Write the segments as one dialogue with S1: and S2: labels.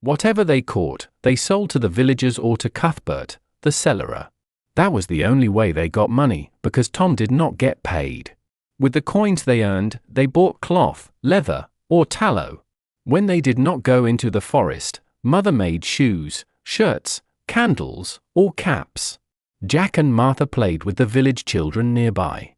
S1: Whatever they caught, they sold to the villagers or to Cuthbert, the cellarer. That was the only way they got money, because Tom did not get paid. With the coins they earned, they bought cloth, leather, or tallow. When they did not go into the forest, Mother made shoes, shirts, candles, or caps. Jack and Martha played with the village children nearby.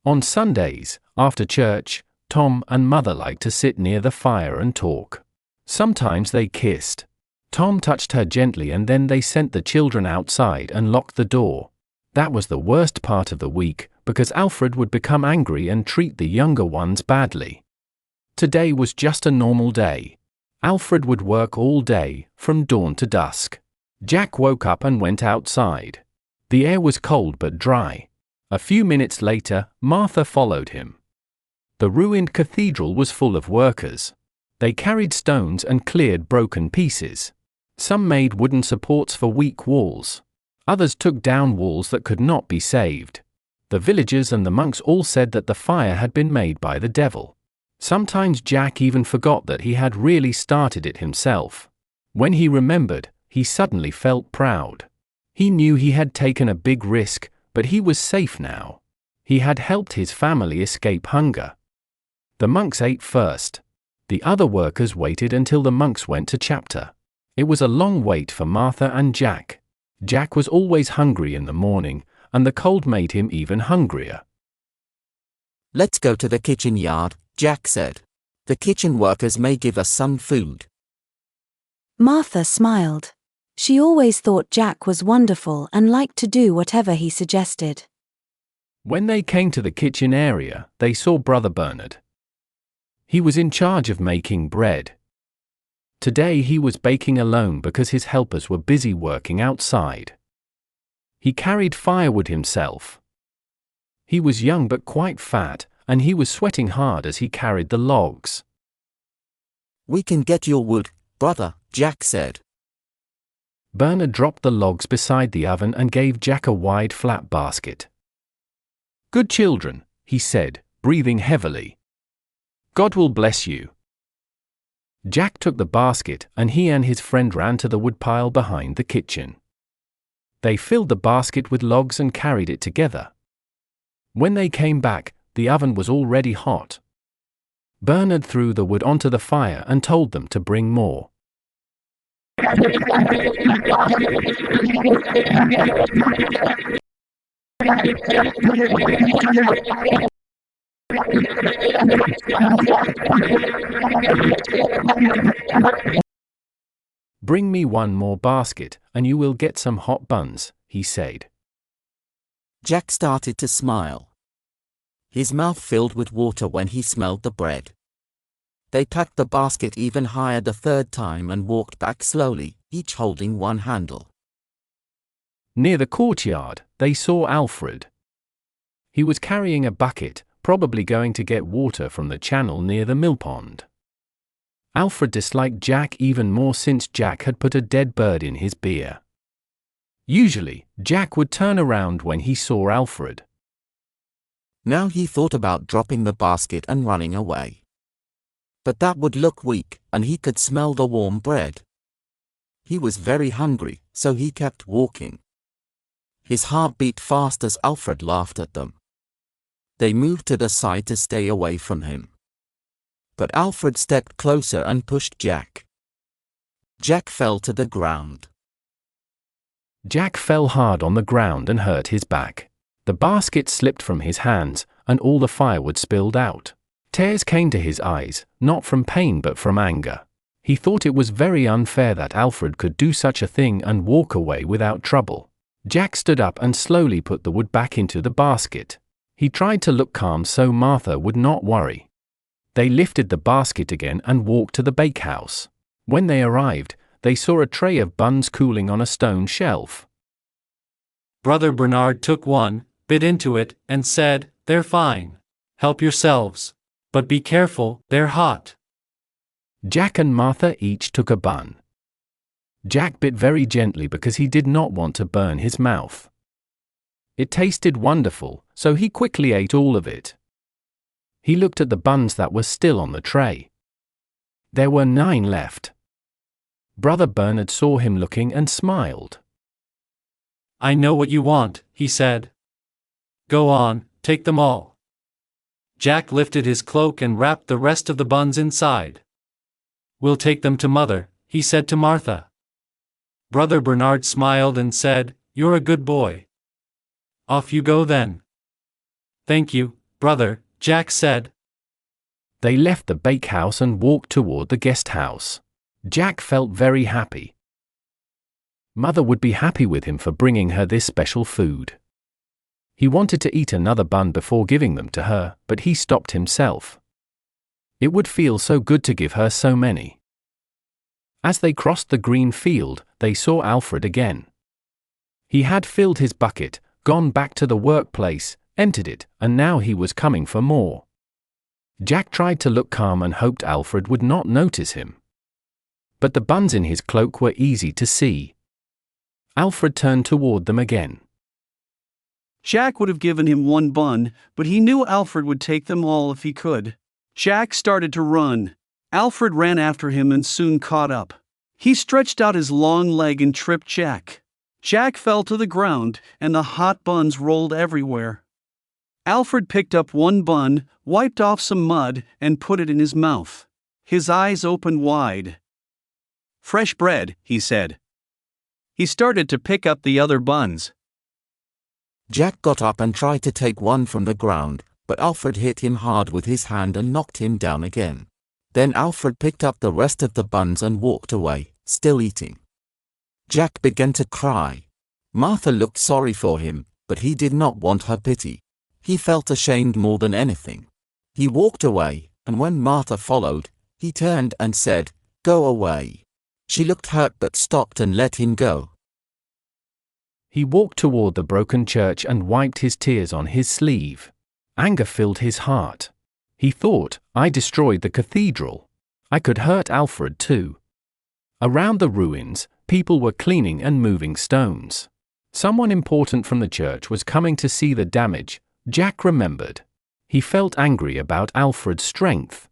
S1: On Sundays, after church, Tom and Mother liked to sit near the fire and talk. Sometimes they kissed. Tom touched her gently and then they sent the children outside and locked the door. That was the worst part of the week, because Alfred would become angry and treat the younger ones badly. Today was just a normal day. Alfred would work all day, from dawn to dusk. Jack woke up and went outside. The air was cold but dry. A few minutes later, Martha followed him. The ruined cathedral was full of workers. They carried stones and cleared broken pieces. Some made wooden supports for weak walls. Others took down walls that could not be saved. The villagers and the monks all said that the fire had been made by the devil. Sometimes Jack even forgot that he had really started it himself. When he remembered, he suddenly felt proud. He knew he had taken a big risk, but he was safe now. He had helped his family escape hunger. The monks ate first. The other workers waited until the monks went to chapter. It was a long wait for Martha and Jack. Jack was always hungry in the morning, and the cold made him even hungrier.
S2: "Let's go to the kitchen yard," Jack said. "The kitchen workers may give us some food."
S3: Martha smiled. She always thought Jack was wonderful and liked to do whatever he suggested.
S1: When they came to the kitchen area, they saw Brother Bernard. He was in charge of making bread. Today he was baking alone because his helpers were busy working outside. He carried firewood himself. He was young but quite fat, and he was sweating hard as he carried the logs.
S2: "We can get your wood, brother," Jack said.
S1: Bernard dropped the logs beside the oven and gave Jack a wide flat basket. "Good children," he said, breathing heavily. "God will bless you." Jack took the basket and he and his friend ran to the woodpile behind the kitchen. They filled the basket with logs and carried it together. When they came back, the oven was already hot. Bernard threw the wood onto the fire and told them to bring more. "Bring me one more basket, and you will get some hot buns," he said.
S2: Jack started to smile. His mouth filled with water when he smelled the bread. They packed the basket even higher the third time and walked back slowly, each holding one handle.
S1: Near the courtyard, they saw Alfred. He was carrying a bucket, probably going to get water from the channel near the mill pond. Alfred disliked Jack even more since Jack had put a dead bird in his beer. Usually, Jack would turn around when he saw Alfred.
S2: Now he thought about dropping the basket and running away. But that would look weak, and he could smell the warm bread. He was very hungry, so he kept walking. His heart beat fast as Alfred laughed at them. They moved to the side to stay away from him. But Alfred stepped closer and pushed Jack. Jack fell to the ground.
S1: Jack fell hard on the ground and hurt his back. The basket slipped from his hands, and all the firewood spilled out. Tears came to his eyes, not from pain but from anger. He thought it was very unfair that Alfred could do such a thing and walk away without trouble. Jack stood up and slowly put the wood back into the basket. He tried to look calm so Martha would not worry. They lifted the basket again and walked to the bakehouse. When they arrived, they saw a tray of buns cooling on a stone shelf.
S4: Brother Bernard took one, bit into it, and said, "They're fine. Help yourselves. But be careful, they're hot."
S1: Jack and Martha each took a bun. Jack bit very gently because he did not want to burn his mouth. It tasted wonderful, so he quickly ate all of it. He looked at the buns that were still on the tray. There were 9 left. Brother Bernard saw him looking and smiled.
S4: "I know what you want," he said. "Go on, take them all." Jack lifted his cloak and wrapped the rest of the buns inside. "We'll take them to Mother," he said to Martha. Brother Bernard smiled and said, "You're a good boy. Off you go then." "Thank you, brother," Jack said.
S1: They left the bakehouse and walked toward the guest house. Jack felt very happy. Mother would be happy with him for bringing her this special food. He wanted to eat another bun before giving them to her, but he stopped himself. It would feel so good to give her so many. As they crossed the green field, they saw Alfred again. He had filled his bucket, gone back to the workplace, emptied it, and now he was coming for more. Jack tried to look calm and hoped Alfred would not notice him. But the buns in his cloak were easy to see. Alfred turned toward them again.
S5: Jack would have given him one bun, but he knew Alfred would take them all if he could. Jack started to run. Alfred ran after him and soon caught up. He stretched out his long leg and tripped Jack. Jack fell to the ground, and the hot buns rolled everywhere. Alfred picked up one bun, wiped off some mud, and put it in his mouth. His eyes opened wide. "Fresh bread," he said. He started to pick up the other buns.
S2: Jack got up and tried to take one from the ground, but Alfred hit him hard with his hand and knocked him down again. Then Alfred picked up the rest of the buns and walked away, still eating. Jack began to cry. Martha looked sorry for him, but he did not want her pity. He felt ashamed more than anything. He walked away, and when Martha followed, he turned and said, "Go away." She looked hurt but stopped and let him go.
S1: He walked toward the broken church and wiped his tears on his sleeve. Anger filled his heart. He thought, "I destroyed the cathedral. I could hurt Alfred too." Around the ruins, people were cleaning and moving stones. Someone important from the church was coming to see the damage, Jack remembered. He felt angry about Alfred's strength.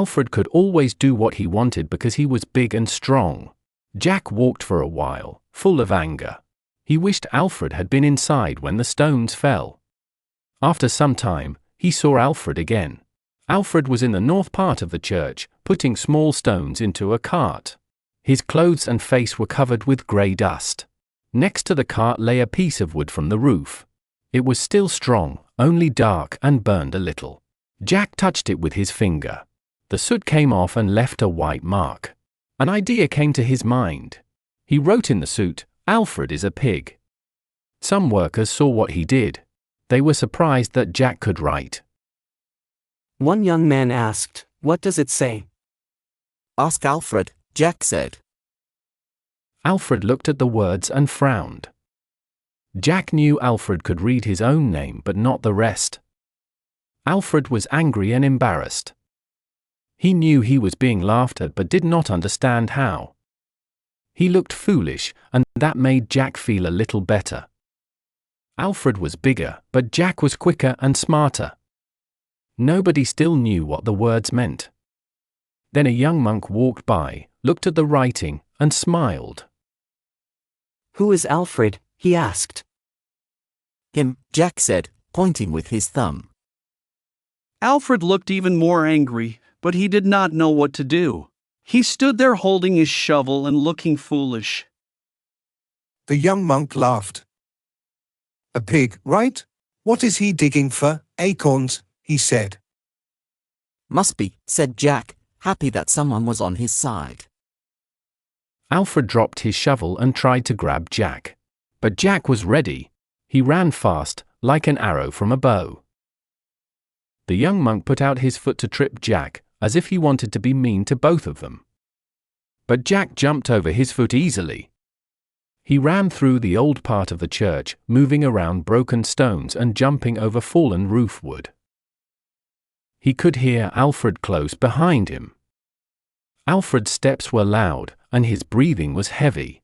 S1: Alfred could always do what he wanted because he was big and strong. Jack walked for a while, full of anger. He wished Alfred had been inside when the stones fell. After some time, he saw Alfred again. Alfred was in the north part of the church, putting small stones into a cart. His clothes and face were covered with grey dust. Next to the cart lay a piece of wood from the roof. It was still strong, only dark and burned a little. Jack touched it with his finger. The soot came off and left a white mark. An idea came to his mind. He wrote in the soot, "Alfred is a pig." Some workers saw what he did. They were surprised that Jack could write.
S6: One young man asked, "What does it say?"
S2: "Ask Alfred," Jack said.
S1: Alfred looked at the words and frowned. Jack knew Alfred could read his own name but not the rest. Alfred was angry and embarrassed. He knew he was being laughed at but did not understand how. He looked foolish, and that made Jack feel a little better. Alfred was bigger, but Jack was quicker and smarter. Nobody still knew what the words meant. Then a young monk walked by, looked at the writing, and smiled.
S6: "Who is Alfred?" he asked.
S2: "Him," Jack said, pointing with his thumb.
S5: Alfred looked even more angry, but he did not know what to do. He stood there holding his shovel and looking foolish.
S7: The young monk laughed. "A pig, right? What is he digging for? Acorns," he said.
S2: "Must be," said Jack, happy that someone was on his side.
S1: Alfred dropped his shovel and tried to grab Jack. But Jack was ready. He ran fast, like an arrow from a bow. The young monk put out his foot to trip Jack, as if he wanted to be mean to both of them. But Jack jumped over his foot easily. He ran through the old part of the church, moving around broken stones and jumping over fallen roof wood. He could hear Alfred close behind him. Alfred's steps were loud, and his breathing was heavy.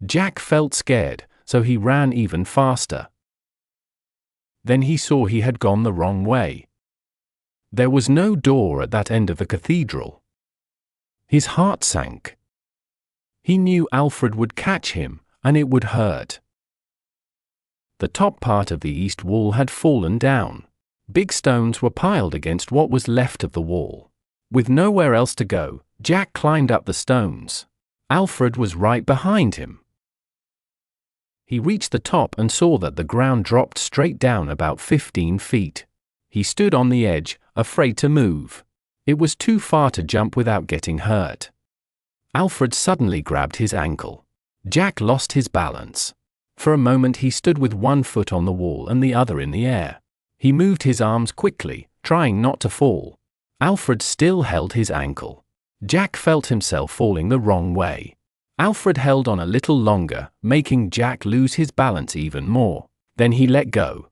S1: Jack felt scared, so he ran even faster. Then he saw he had gone the wrong way. There was no door at that end of the cathedral. His heart sank. He knew Alfred would catch him, and it would hurt. The top part of the east wall had fallen down. Big stones were piled against what was left of the wall. With nowhere else to go, Jack climbed up the stones. Alfred was right behind him. He reached the top and saw that the ground dropped straight down about 15 feet. He stood on the edge, afraid to move. It was too far to jump without getting hurt. Alfred suddenly grabbed his ankle. Jack lost his balance. For a moment he stood with one foot on the wall and the other in the air. He moved his arms quickly, trying not to fall. Alfred still held his ankle. Jack felt himself falling the wrong way. Alfred held on a little longer, making Jack lose his balance even more. Then he let go.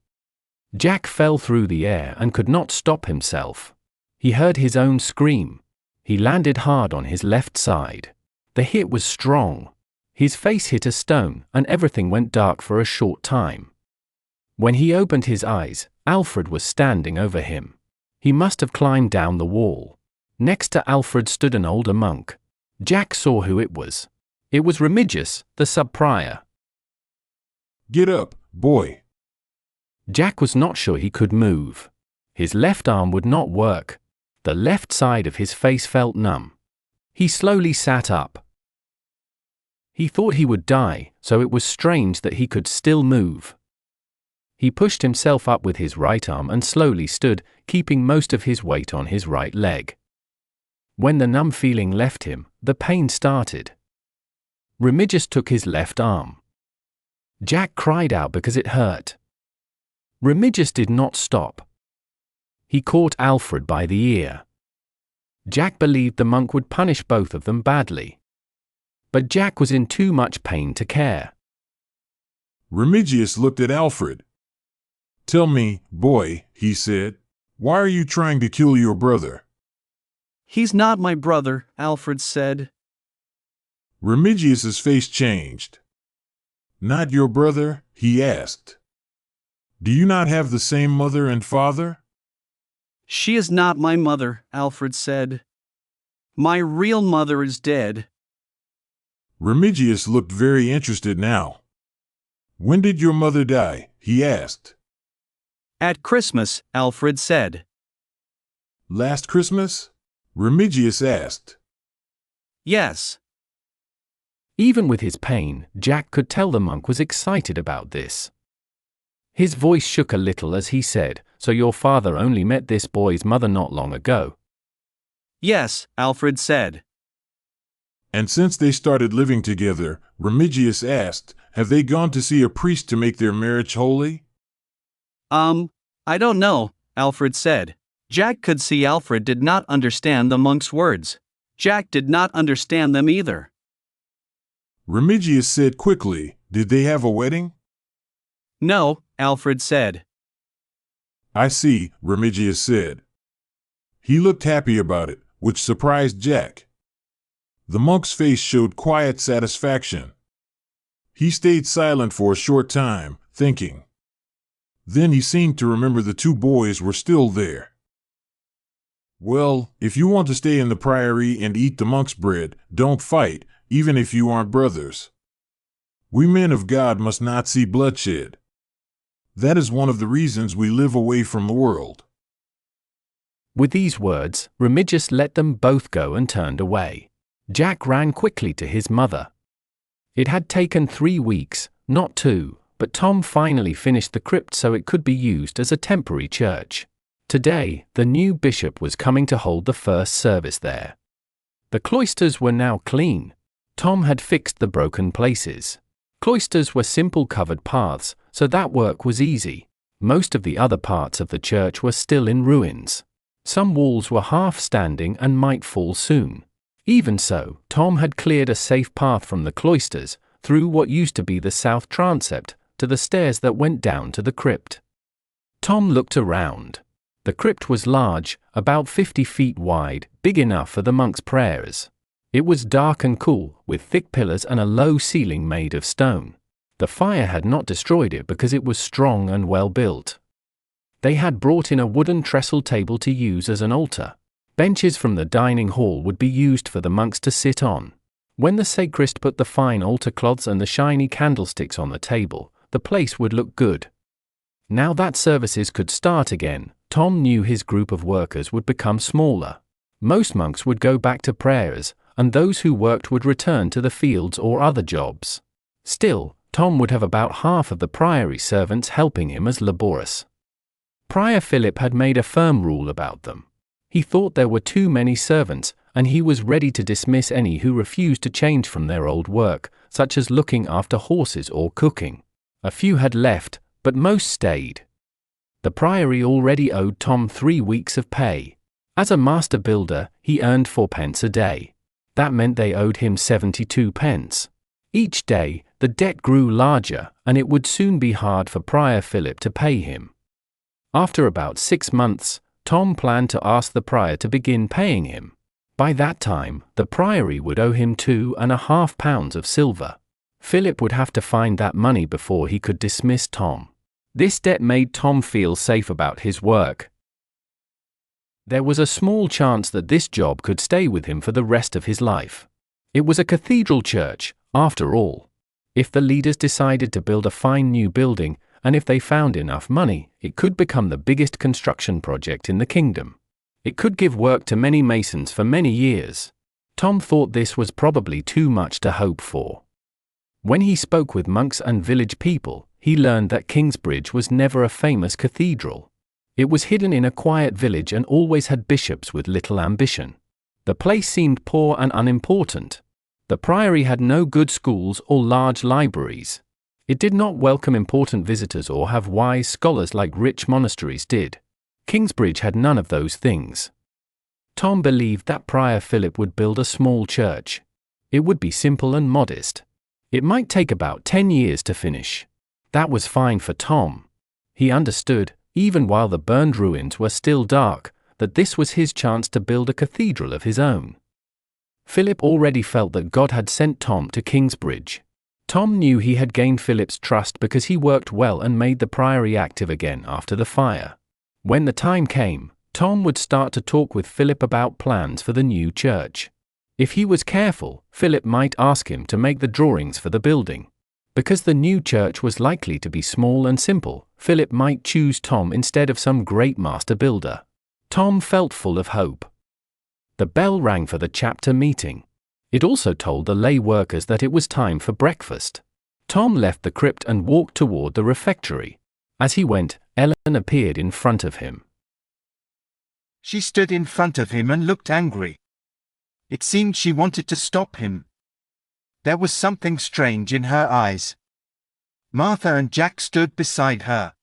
S1: Jack fell through the air and could not stop himself. He heard his own scream. He landed hard on his left side. The hit was strong. His face hit a stone, and everything went dark for a short time. When he opened his eyes, Alfred was standing over him. He must have climbed down the wall. Next to Alfred stood an older monk. Jack saw who it was. It was Remigius, the sub-prior.
S8: "Get up, boy."
S1: Jack was not sure he could move. His left arm would not work. The left side of his face felt numb. He slowly sat up. He thought he would die, so it was strange that he could still move. He pushed himself up with his right arm and slowly stood, keeping most of his weight on his right leg. When the numb feeling left him, the pain started. Remigius took his left arm. Jack cried out because it hurt. Remigius did not stop. He caught Alfred by the ear. Jack believed the monk would punish both of them badly. But Jack was in too much pain to care.
S8: Remigius looked at Alfred. "Tell me, boy," he said, "why are you trying to kill your brother?"
S5: He's not my brother, Alfred said.
S8: Remigius's face changed. "Not your brother?" he asked. "Do you not have the same mother and father?"
S5: She is not my mother, Alfred said. My real mother is dead.
S8: Remigius looked very interested now. "When did your mother die?" he asked.
S5: At Christmas, Alfred said.
S8: "Last Christmas?" Remigius asked.
S5: Yes.
S1: Even with his pain, Jack could tell the monk was excited about this. His voice shook a little as he said, "So your father only met this boy's mother not long ago?"
S5: Yes, Alfred said.
S8: "And since they started living together," Remigius asked, "have they gone to see a priest to make their marriage holy?"
S5: I don't know, Alfred said. Jack could see Alfred did not understand the monk's words. Jack did not understand them either.
S8: Remigius said quickly, "Did they have a wedding?"
S5: No, Alfred said.
S8: "I see," Remigius said. He looked happy about it, which surprised Jack. The monk's face showed quiet satisfaction. He stayed silent for a short time, thinking. Then he seemed to remember the two boys were still there. "Well, if you want to stay in the priory and eat the monk's bread, don't fight, even if you aren't brothers. We men of God must not see bloodshed. That is one of the reasons we live away from the world."
S1: With these words, Remigius let them both go and turned away. Jack ran quickly to his mother. It had taken 3 weeks, not 2, but Tom finally finished the crypt so it could be used as a temporary church. Today, the new bishop was coming to hold the first service there. The cloisters were now clean. Tom had fixed the broken places. Cloisters were simple covered paths, so that work was easy. Most of the other parts of the church were still in ruins. Some walls were half standing and might fall soon. Even so, Tom had cleared a safe path from the cloisters, through what used to be the south transept, to the stairs that went down to the crypt. Tom looked around. The crypt was large, about 50 feet wide, big enough for the monks' prayers. It was dark and cool, with thick pillars and a low ceiling made of stone. The fire had not destroyed it because it was strong and well built. They had brought in a wooden trestle table to use as an altar. Benches from the dining hall would be used for the monks to sit on. When the sacrist put the fine altar cloths and the shiny candlesticks on the table, the place would look good. Now that services could start again, Tom knew his group of workers would become smaller. Most monks would go back to prayers, and those who worked would return to the fields or other jobs. Still, Tom would have about half of the priory servants helping him as laborers. Prior Philip had made a firm rule about them. He thought there were too many servants, and he was ready to dismiss any who refused to change from their old work, such as looking after horses or cooking. A few had left, but most stayed. The priory already owed Tom 3 weeks of pay. As a master builder, he earned 4 pence a day. That meant they owed him 72 pence. Each day, the debt grew larger, and it would soon be hard for Prior Philip to pay him. After about 6 months, Tom planned to ask the prior to begin paying him. By that time, the priory would owe him 2.5 pounds of silver. Philip would have to find that money before he could dismiss Tom. This debt made Tom feel safe about his work. There was a small chance that this job could stay with him for the rest of his life. It was a cathedral church, after all. If the leaders decided to build a fine new building, and if they found enough money, it could become the biggest construction project in the kingdom. It could give work to many masons for many years. Tom thought this was probably too much to hope for. When he spoke with monks and village people, he learned that Kingsbridge was never a famous cathedral. It was hidden in a quiet village and always had bishops with little ambition. The place seemed poor and unimportant. The priory had no good schools or large libraries. It did not welcome important visitors or have wise scholars like rich monasteries did. Kingsbridge had none of those things. Tom believed that Prior Philip would build a small church. It would be simple and modest. It might take about 10 years to finish. That was fine for Tom. He understood, even while the burned ruins were still dark, that this was his chance to build a cathedral of his own. Philip already felt that God had sent Tom to Kingsbridge. Tom knew he had gained Philip's trust because he worked well and made the priory active again after the fire. When the time came, Tom would start to talk with Philip about plans for the new church. If he was careful, Philip might ask him to make the drawings for the building. Because the new church was likely to be small and simple, Philip might choose Tom instead of some great master builder. Tom felt full of hope. The bell rang for the chapter meeting. It also told the lay workers that it was time for breakfast. Tom left the crypt and walked toward the refectory. As he went, Ellen appeared in front of him.
S9: She stood in front of him and looked angry. It seemed she wanted to stop him. There was something strange in her eyes. Martha and Jack stood beside her.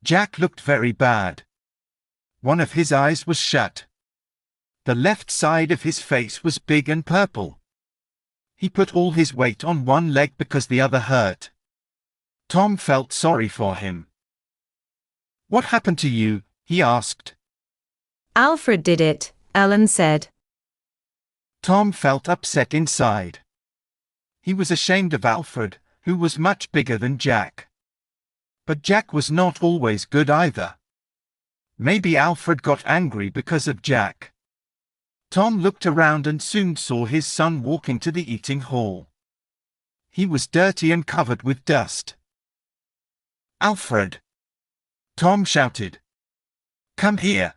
S9: Jack looked very bad. One of his eyes was shut. The left side of his face was big and purple. He put all his weight on one leg because the other hurt. Tom felt sorry for him. "What happened to you?" he asked.
S10: "Alfred did it," Ellen said.
S9: Tom felt upset inside. He was ashamed of Alfred, who was much bigger than Jack. But Jack was not always good either. Maybe Alfred got angry because of Jack. Tom looked around and soon saw his son walking to the eating hall. He was dirty and covered with dust. "Alfred!" Tom shouted. "Come here."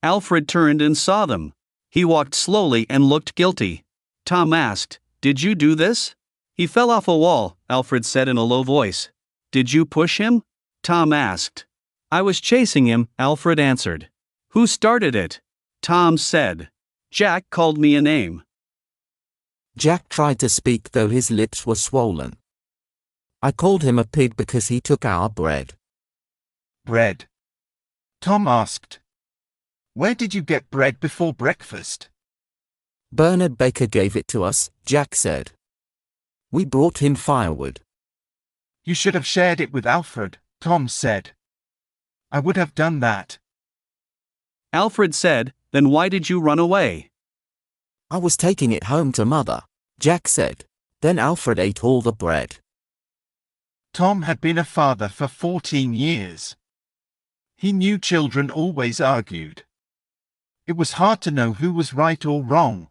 S5: Alfred turned and saw them. He walked slowly and looked guilty. Tom asked, "Did you do this?" "He fell off a wall," Alfred said in a low voice. "Did you push him?" Tom asked. "I was chasing him," Alfred answered. "Who started it?" Tom said. "Jack called me a name."
S2: Jack tried to speak though his lips were swollen. "I called him a pig because he took our bread."
S9: "Bread?" Tom asked. "Where did you get bread before breakfast?"
S2: "Bernard Baker gave it to us," Jack said. "We brought him firewood."
S9: "You should have shared it with Alfred," Tom said. "I would have done that."
S5: Alfred said, "Then why did you run away?"
S2: "I was taking it home to Mother," Jack said. Then Alfred ate all the bread.
S9: Tom had been a father for 14 years. He knew children always argued. It was hard to know who was right or wrong.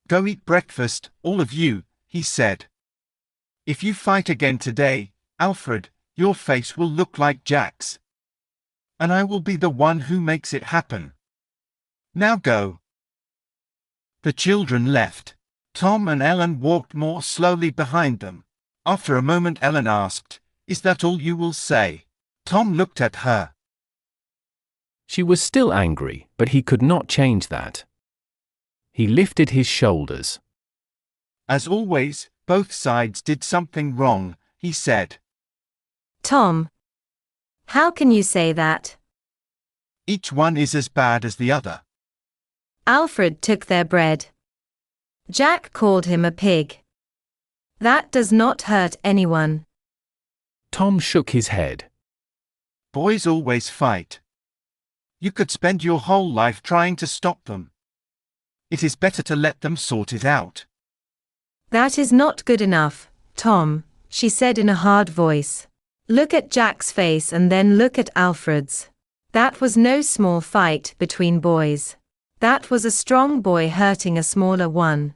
S9: Go eat breakfast, all of you, he said. If you fight again today, Alfred, your face will look like Jack's. And I will be the one who makes it happen. Now go. The children left. Tom and Ellen walked more slowly behind them. After a moment Ellen asked, "Is that all you will say?" Tom looked at her.
S1: She was still angry, but he could not change that. He lifted his shoulders.
S9: As always, both sides did something wrong, he said.
S10: Tom, how can you say that?
S9: Each one is as bad as the other.
S10: Alfred took their bread. Jack called him a pig. That does not hurt anyone.
S1: Tom shook his head.
S9: Boys always fight. You could spend your whole life trying to stop them. It is better to let them sort it out.
S10: That is not good enough, Tom, she said in a hard voice. Look at Jack's face and then look at Alfred's. That was no small fight between boys. That was a strong boy hurting a smaller one.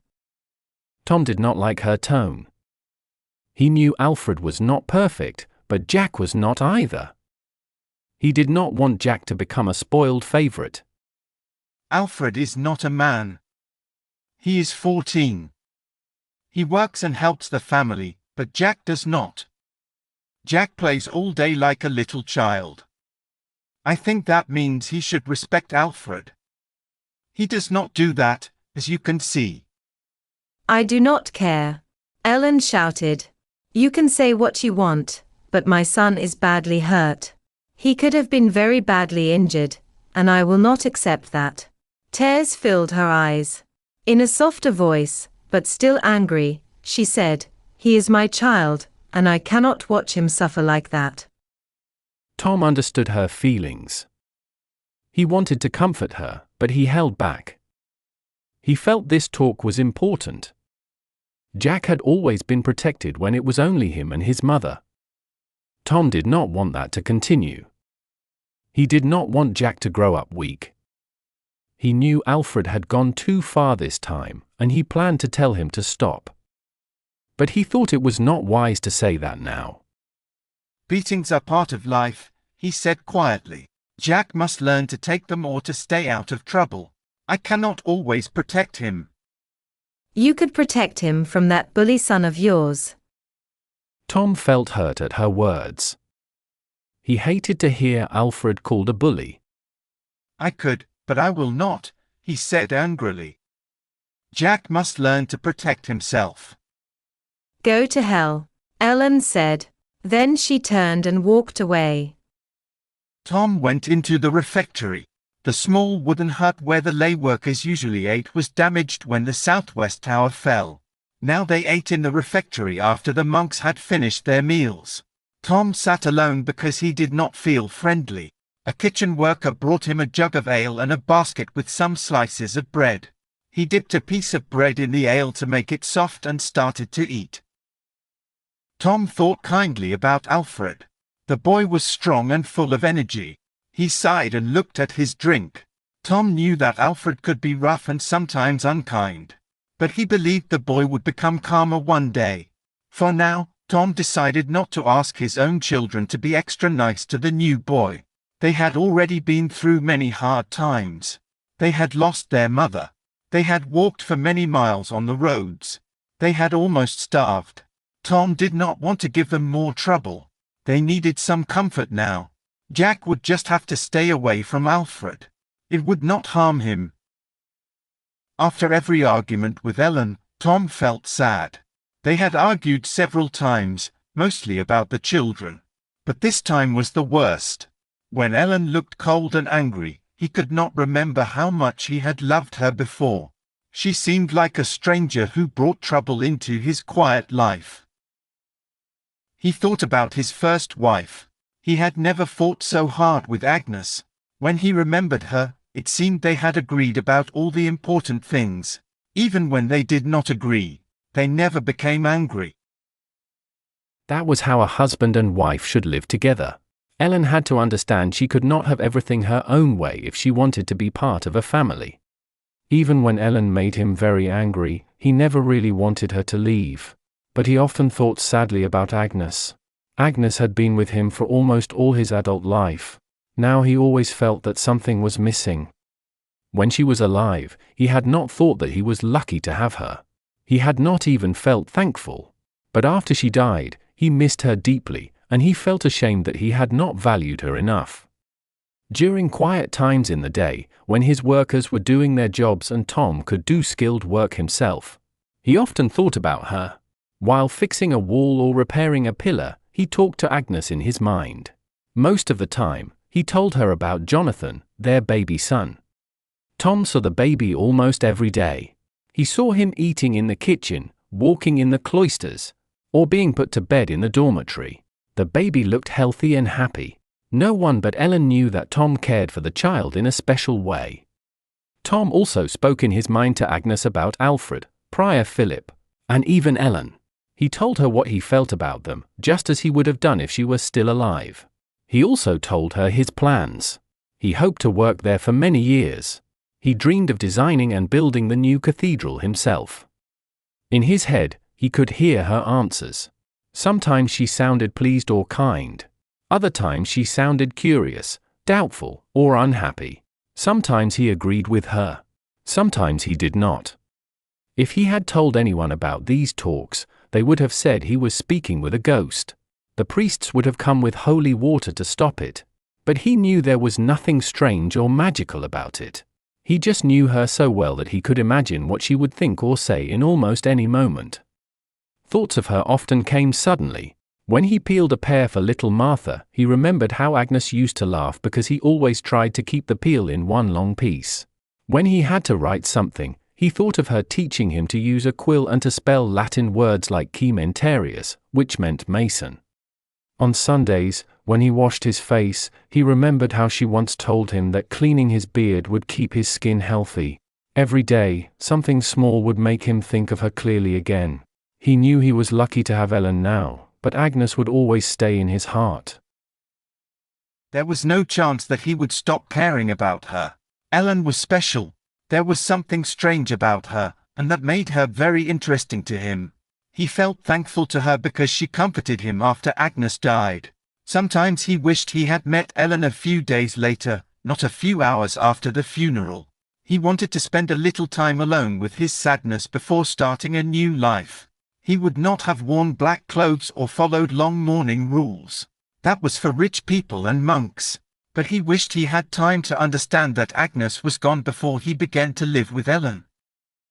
S1: Tom did not like her tone. He knew Alfred was not perfect, but Jack was not either. He did not want Jack to become a spoiled favorite.
S9: Alfred is not a man. He is 14. He works and helps the family, but Jack does not. Jack plays all day like a little child. I think that means he should respect Alfred. He does not do that, as you can see.
S10: I do not care. Ellen shouted. You can say what you want, but my son is badly hurt. He could have been very badly injured, and I will not accept that. Tears filled her eyes. In a softer voice, but still angry, she said, he is my child, and I cannot watch him suffer like that.
S1: Tom understood her feelings. He wanted to comfort her, but he held back. He felt this talk was important. Jack had always been protected when it was only him and his mother. Tom did not want that to continue. He did not want Jack to grow up weak. He knew Alfred had gone too far this time, and he planned to tell him to stop. But he thought it was not wise to say that now.
S9: Beatings are part of life, he said quietly. Jack must learn to take them or to stay out of trouble. I cannot always protect him.
S10: You could protect him from that bully son of yours.
S1: Tom felt hurt at her words. He hated to hear Alfred called a bully.
S9: I could, but I will not, he said angrily. Jack must learn to protect himself.
S10: Go to hell, Ellen said. Then she turned and walked away.
S9: Tom went into the refectory. The small wooden hut where the lay workers usually ate was damaged when the southwest tower fell. Now they ate in the refectory after the monks had finished their meals. Tom sat alone because he did not feel friendly. A kitchen worker brought him a jug of ale and a basket with some slices of bread. He dipped a piece of bread in the ale to make it soft and started to eat. Tom thought kindly about Alfred. The boy was strong and full of energy. He sighed and looked at his drink. Tom knew that Alfred could be rough and sometimes unkind. But he believed the boy would become calmer one day. For now, Tom decided not to ask his own children to be extra nice to the new boy. They had already been through many hard times. They had lost their mother. They had walked for many miles on the roads. They had almost starved. Tom did not want to give them more trouble. They needed some comfort now. Jack would just have to stay away from Alfred. It would not harm him. After every argument with Ellen, Tom felt sad. They had argued several times, mostly about the children. But this time was the worst. When Ellen looked cold and angry, he could not remember how much he had loved her before. She seemed like a stranger who brought trouble into his quiet life. He thought about his first wife. He had never fought so hard with Agnes. When he remembered her, it seemed they had agreed about all the important things. Even when they did not agree, they never became angry.
S1: That was how a husband and wife should live together. Ellen had to understand she could not have everything her own way if she wanted to be part of a family. Even when Ellen made him very angry, he never really wanted her to leave. But he often thought sadly about Agnes. Agnes had been with him for almost all his adult life. Now he always felt that something was missing. When she was alive, he had not thought that he was lucky to have her. He had not even felt thankful. But after she died, he missed her deeply, and he felt ashamed that he had not valued her enough. During quiet times in the day, when his workers were doing their jobs and Tom could do skilled work himself, he often thought about her. While fixing a wall or repairing a pillar, he talked to Agnes in his mind. Most of the time, he told her about Jonathan, their baby son. Tom saw the baby almost every day. He saw him eating in the kitchen, walking in the cloisters, or being put to bed in the dormitory. The baby looked healthy and happy. No one but Ellen knew that Tom cared for the child in a special way. Tom also spoke in his mind to Agnes about Alfred, Prior Philip, and even Ellen. He told her what he felt about them, just as he would have done if she were still alive. He also told her his plans. He hoped to work there for many years. He dreamed of designing and building the new cathedral himself. In his head, he could hear her answers. Sometimes she sounded pleased or kind. Other times she sounded curious, doubtful, or unhappy. Sometimes he agreed with her. Sometimes he did not. If he had told anyone about these talks, they would have said he was speaking with a ghost. The priests would have come with holy water to stop it. But he knew there was nothing strange or magical about it. He just knew her so well that he could imagine what she would think or say in almost any moment. Thoughts of her often came suddenly. When he peeled a pear for little Martha, he remembered how Agnes used to laugh because he always tried to keep the peel in one long piece. When he had to write something, he thought of her teaching him to use a quill and to spell Latin words like cementarius, which meant mason. On Sundays, when he washed his face, he remembered how she once told him that cleaning his beard would keep his skin healthy. Every day, something small would make him think of her clearly again. He knew he was lucky to have Ellen now, but Agnes would always stay in his heart.
S9: There was no chance that he would stop caring about her. Ellen was special. There was something strange about her, and that made her very interesting to him. He felt thankful to her because she comforted him after Agnes died. Sometimes he wished he had met Ellen a few days later, not a few hours after the funeral. He wanted to spend a little time alone with his sadness before starting a new life. He would not have worn black clothes or followed long mourning rules. That was for rich people and monks. But he wished he had time to understand that Agnes was gone before he began to live with Ellen.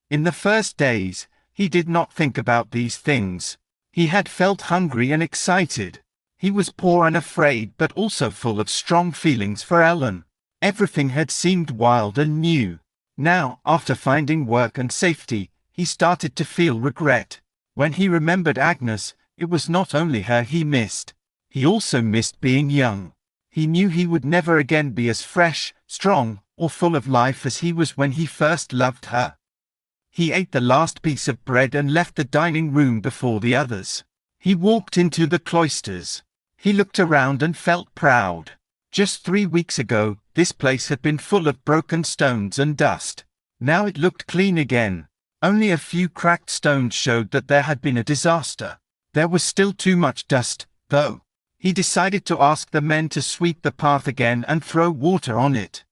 S9: In the first days, he did not think about these things. He had felt hungry and excited. He was poor and afraid but also full of strong feelings for Ellen. Everything had seemed wild and new. Now, after finding work and safety, he started to feel regret. When he remembered Agnes, it was not only her he missed. He also missed being young. He knew he would never again be as fresh, strong, or full of life as he was when he first loved her. He ate the last piece of bread and left the dining room before the others. He walked into the cloisters. He looked around and felt proud. Just 3 weeks ago, this place had been full of broken stones and dust. Now it looked clean again. Only a few cracked stones showed that there had been a disaster. There was still too much dust, though. He decided to ask the men to sweep the path again and throw water on it.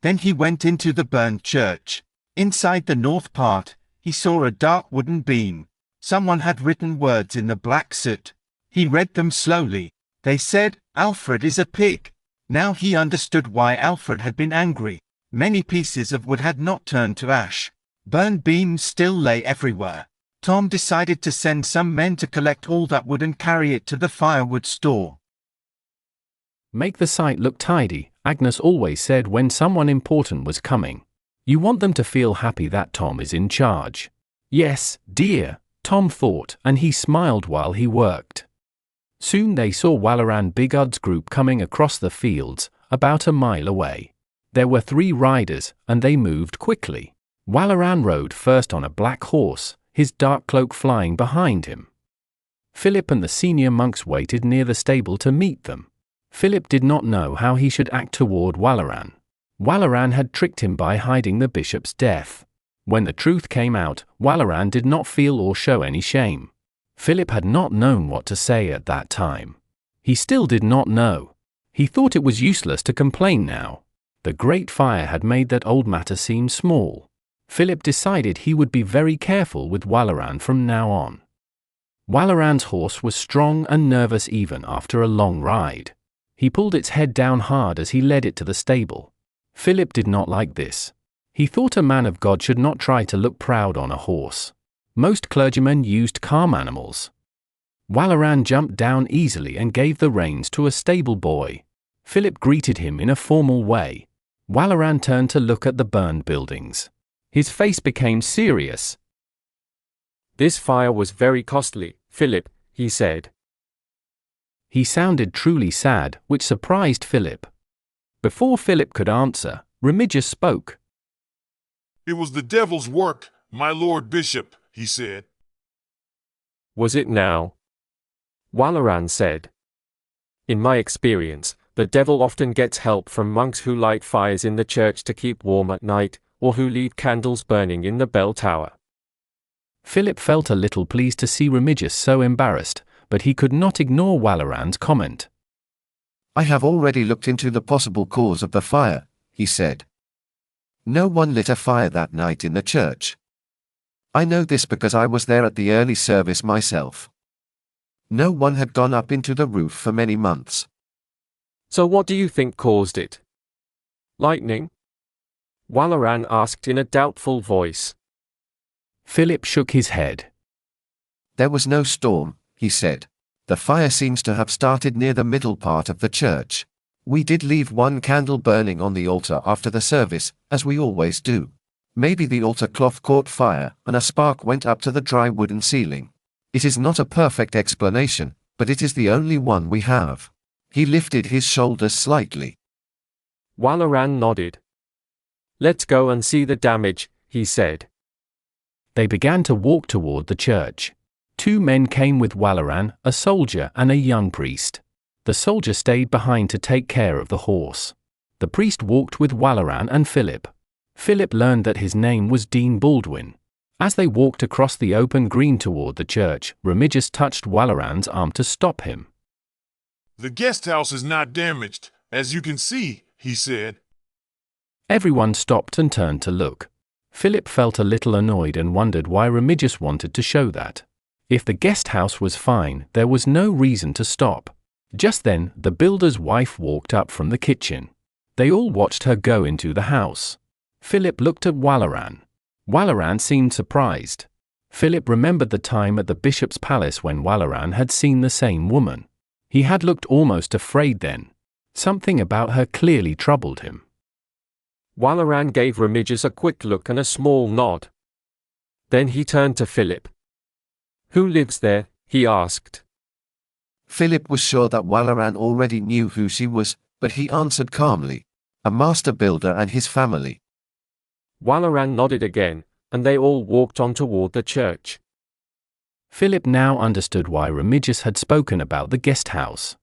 S9: Then he went into the burned church. Inside the north part, he saw a dark wooden beam. Someone had written words in the black soot. He read them slowly. They said, "Alfred is a pig." Now he understood why Alfred had been angry. Many pieces of wood had not turned to ash. Burned beams still lay everywhere. Tom decided to send some men to collect all that wood and carry it to the firewood store.
S1: Make the site look tidy, Agnes always said when someone important was coming. You want them to feel happy that Tom is in charge. Yes, dear, Tom thought, and he smiled while he worked. Soon they saw Walleran Bigud's group coming across the fields, about a mile away. There were 3 riders, and they moved quickly. Walleran rode first on a black horse, his dark cloak flying behind him. Philip and the senior monks waited near the stable to meet them. Philip did not know how he should act toward Walleran. Walaran had tricked him by hiding the bishop's death. When the truth came out, Walaran did not feel or show any shame. Philip had not known what to say at that time. He still did not know. He thought it was useless to complain now. The great fire had made that old matter seem small. Philip decided he would be very careful with Walaran from now on. Walaran's horse was strong and nervous even after a long ride. He pulled its head down hard as he led it to the stable. Philip did not like this. He thought a man of God should not try to look proud on a horse. Most clergymen used calm animals. Walaran jumped down easily and gave the reins to a stable boy. Philip greeted him in a formal way. Walaran turned to look at the burned buildings. His face became serious.
S11: "This fire was very costly, Philip," he said.
S1: He sounded truly sad, which surprised Philip. Before Philip could answer, Remigius spoke.
S8: "It was the devil's work, my lord bishop," he said.
S11: "Was it now?" Walaran said. "In my experience, the devil often gets help from monks who light fires in the church to keep warm at night, or who leave candles burning in the bell tower."
S1: Philip felt a little pleased to see Remigius so embarrassed, but he could not ignore Walaran's comment.
S12: "I have already looked into the possible cause of the fire," he said. "No one lit a fire that night in the church. I know this because I was there at the early service myself. No one had gone up into the roof for many months."
S11: "So what do you think caused it? Lightning?" Walaran asked in a doubtful voice.
S1: Philip shook his head.
S12: "There was no storm," he said. "The fire seems to have started near the middle part of the church. We did leave one candle burning on the altar after the service, as we always do. Maybe the altar cloth caught fire, and a spark went up to the dry wooden ceiling. It is not a perfect explanation, but it is the only one we have." He lifted his shoulders slightly.
S11: Walaran nodded. "Let's go and see the damage," he said.
S1: They began to walk toward the church. 2 men came with Walaran, a soldier and a young priest. The soldier stayed behind to take care of the horse. The priest walked with Walaran and Philip. Philip learned that his name was Dean Baldwin. As they walked across the open green toward the church, Remigius touched Walaran's arm to stop him.
S8: "The guest house is not damaged, as you can see," he said.
S1: Everyone stopped and turned to look. Philip felt a little annoyed and wondered why Remigius wanted to show that. If the guest house was fine, there was no reason to stop. Just then, the builder's wife walked up from the kitchen. They all watched her go into the house. Philip looked at Walaran. Walaran seemed surprised. Philip remembered the time at the bishop's palace when Walaran had seen the same woman. He had looked almost afraid then. Something about her clearly troubled him.
S11: Walaran gave Remigius a quick look and a small nod. Then he turned to Philip. "Who lives there?" he asked.
S12: Philip was sure that Walaran already knew who she was, but he answered calmly. "A master builder and his family."
S11: Walaran nodded again, and they all walked on toward the church.
S1: Philip now understood why Remigius had spoken about the guest house.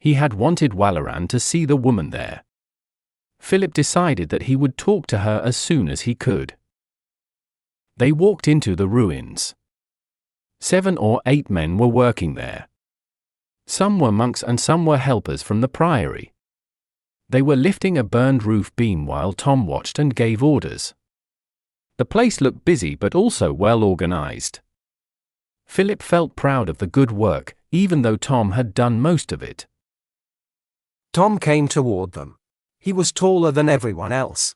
S1: He had wanted Walaran to see the woman there. Philip decided that he would talk to her as soon as he could. They walked into the ruins. 7 or 8 men were working there. Some were monks and some were helpers from the priory. They were lifting a burned roof beam while Tom watched and gave orders. The place looked busy but also well organized. Philip felt proud of the good work, even though Tom had done most of it.
S13: Tom came toward them. He was taller than everyone else.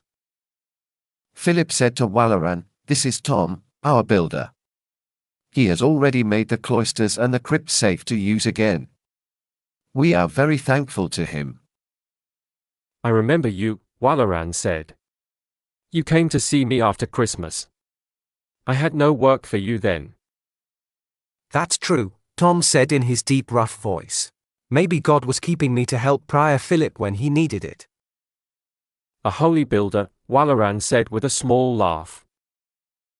S12: Philip said to Walaran, "This is Tom, our builder. He has already made the cloisters and the crypt safe to use again. We are very thankful to him."
S11: "I remember you," Walaran said. "You came to see me after Christmas. I had no work for you then."
S13: "That's true," Tom said in his deep, rough voice. "Maybe God was keeping me to help Prior Philip when he needed it."
S11: "A holy builder," Walaran said with a small laugh.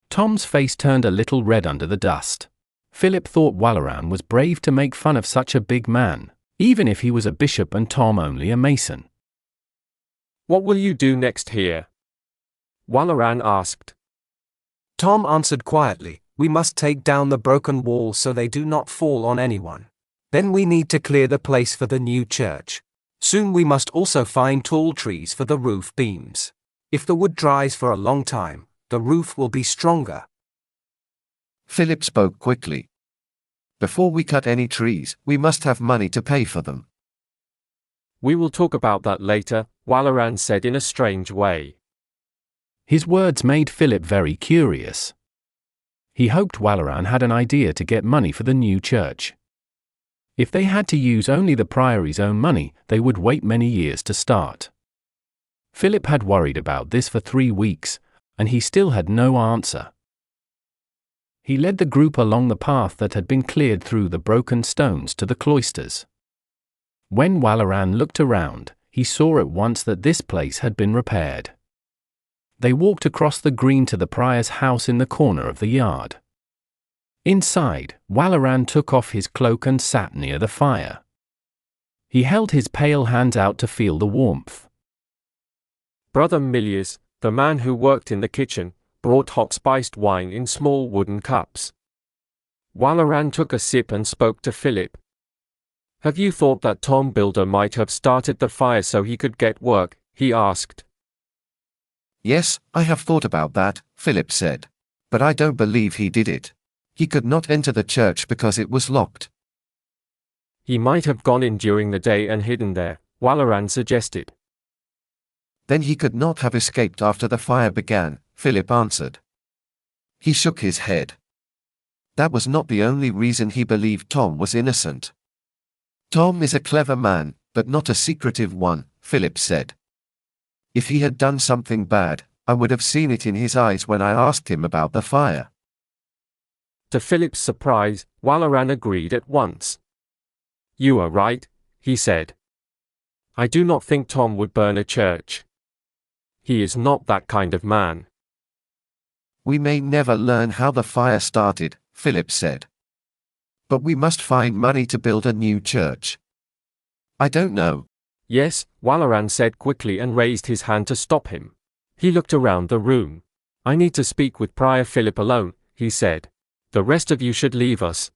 S1: Tom's face turned a little red under the dust. Philip thought Walaran was brave to make fun of such a big man, even if he was a bishop and Tom only a mason.
S11: What will you do next here? Walaran asked.
S13: Tom answered quietly, we must take down the broken walls so they do not fall on anyone. Then we need to clear the place for the new church. Soon we must also find tall trees for the roof beams. If the wood dries for a long time, the roof will be stronger.
S12: Philip spoke quickly. Before we cut any trees, we must have money to pay for them.
S11: We will talk about that later, Walaran said in a strange way.
S1: His words made Philip very curious. He hoped Walaran had an idea to get money for the new church. If they had to use only the priory's own money, they would wait many years to start. Philip had worried about this for 3 weeks, and he still had no answer. He led the group along the path that had been cleared through the broken stones to the cloisters. When Walaran looked around, he saw at once that this place had been repaired. They walked across the green to the prior's house in the corner of the yard. Inside, Walaran took off his cloak and sat near the fire. He held his pale hands out to feel the warmth.
S11: Brother Milius, the man who worked in the kitchen, brought hot spiced wine in small wooden cups. Walaran took a sip and spoke to Philip. Have you thought that Tom Builder might have started the fire so he could get work? He asked.
S12: Yes, I have thought about that, Philip said. But I don't believe he did it. He could not enter the church because it was locked.
S11: He might have gone in during the day and hidden there, Walaran suggested.
S12: Then he could not have escaped after the fire began, Philip answered. He shook his head. That was not the only reason he believed Tom was innocent. Tom is a clever man, but not a secretive one, Philip said. If he had done something bad, I would have seen it in his eyes when I asked him about the fire.
S11: To Philip's surprise, Walaran agreed at once. You are right, he said. I do not think Tom would burn a church. He is not that kind of man.
S12: We may never learn how the fire started, Philip said. But we must find money to build a new church. I don't know.
S11: Yes, Walaran said quickly and raised his hand to stop him. He looked around the room. I need to speak with Prior Philip alone, he said. The rest of you should leave us.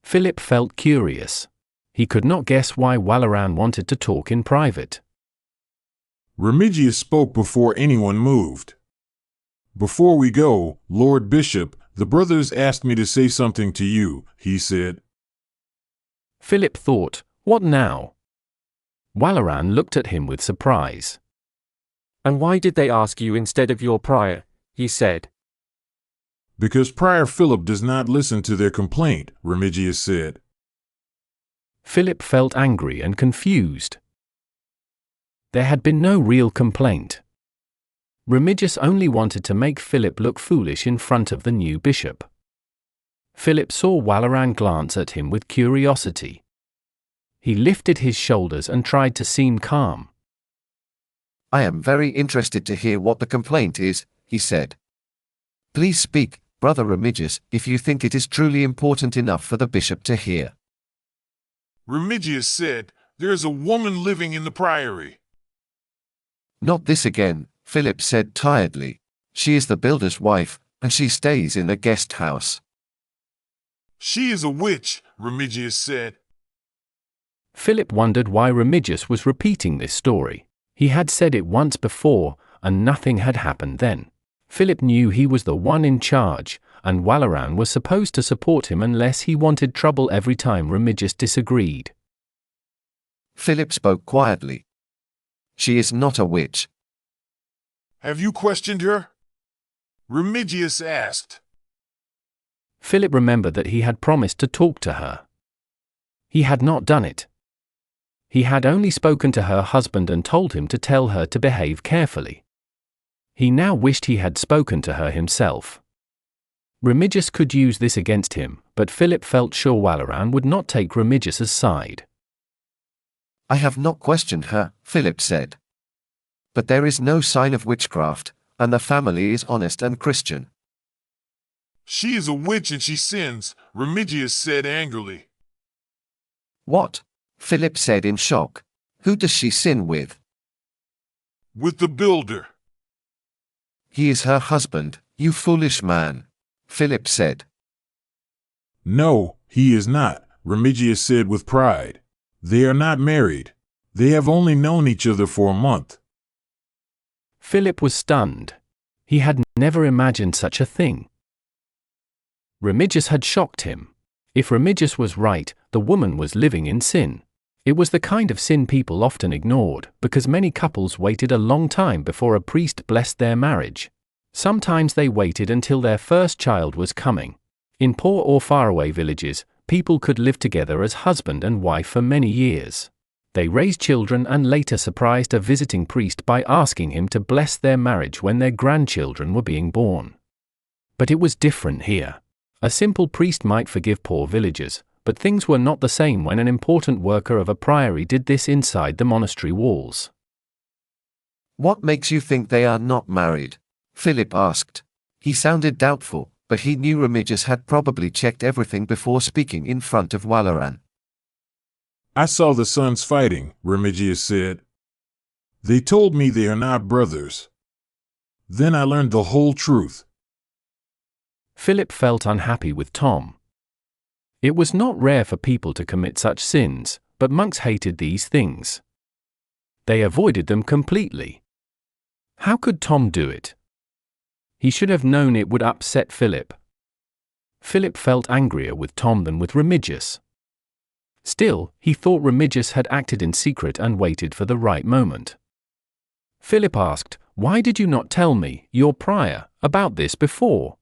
S1: Philip felt curious. He could not guess why Walaran wanted to talk in private.
S8: Remigius spoke before anyone moved. Before we go, Lord Bishop, the brothers asked me to say something to you, he said.
S1: Philip thought, what now? Walaran looked at him with surprise.
S11: And why did they ask you instead of your prior? He said.
S8: Because Prior Philip does not listen to their complaint, Remigius said.
S1: Philip felt angry and confused. There had been no real complaint. Remigius only wanted to make Philip look foolish in front of the new bishop. Philip saw Walaran glance at him with curiosity. He lifted his shoulders and tried to seem calm.
S12: I am very interested to hear what the complaint is, he said. Please speak, Brother Remigius, if you think it is truly important enough for the bishop to hear.
S8: Remigius said, there is a woman living in the priory.
S12: Not this again, Philip said tiredly. She is the builder's wife, and she stays in the guest house.
S8: She is a witch, Remigius said.
S1: Philip wondered why Remigius was repeating this story. He had said it once before, and nothing had happened then. Philip knew he was the one in charge, and Walaran was supposed to support him unless he wanted trouble every time Remigius disagreed.
S12: Philip spoke quietly. She is not a witch.
S8: Have you questioned her? Remigius asked.
S1: Philip remembered that he had promised to talk to her. He had not done it. He had only spoken to her husband and told him to tell her to behave carefully. He now wished he had spoken to her himself. Remigius could use this against him, but Philip felt sure Walaran would not take Remigius's side.
S12: I have not questioned her, Philip said. But there is no sign of witchcraft, and the family is honest and Christian.
S8: She is a witch and she sins, Remigius said angrily.
S12: What? Philip said in shock. Who does she sin with?
S8: With the builder.
S12: He is her husband, you foolish man, Philip said.
S8: No, he is not, Remigius said with pride. They are not married. They have only known each other for a month.
S1: Philip was stunned. He had never imagined such a thing. Remigius had shocked him. If Remigius was right, the woman was living in sin. It was the kind of sin people often ignored, because many couples waited a long time before a priest blessed their marriage. Sometimes they waited until their first child was coming. In poor or faraway villages, people could live together as husband and wife for many years. They raised children and later surprised a visiting priest by asking him to bless their marriage when their grandchildren were being born. But it was different here. A simple priest might forgive poor villagers, but things were not the same when an important worker of a priory did this inside the monastery walls.
S12: What makes you think they are not married? Philip asked. He sounded doubtful, but he knew Remigius had probably checked everything before speaking in front of Walaran.
S8: I saw the sons fighting, Remigius said. They told me they are not brothers. Then I learned the whole truth.
S1: Philip felt unhappy with Tom. It was not rare for people to commit such sins, but monks hated these things. They avoided them completely. How could Tom do it? He should have known it would upset Philip. Philip felt angrier with Tom than with Remigius. Still, he thought Remigius had acted in secret and waited for the right moment. Philip asked, "Why did you not tell me, your prior, about this before?"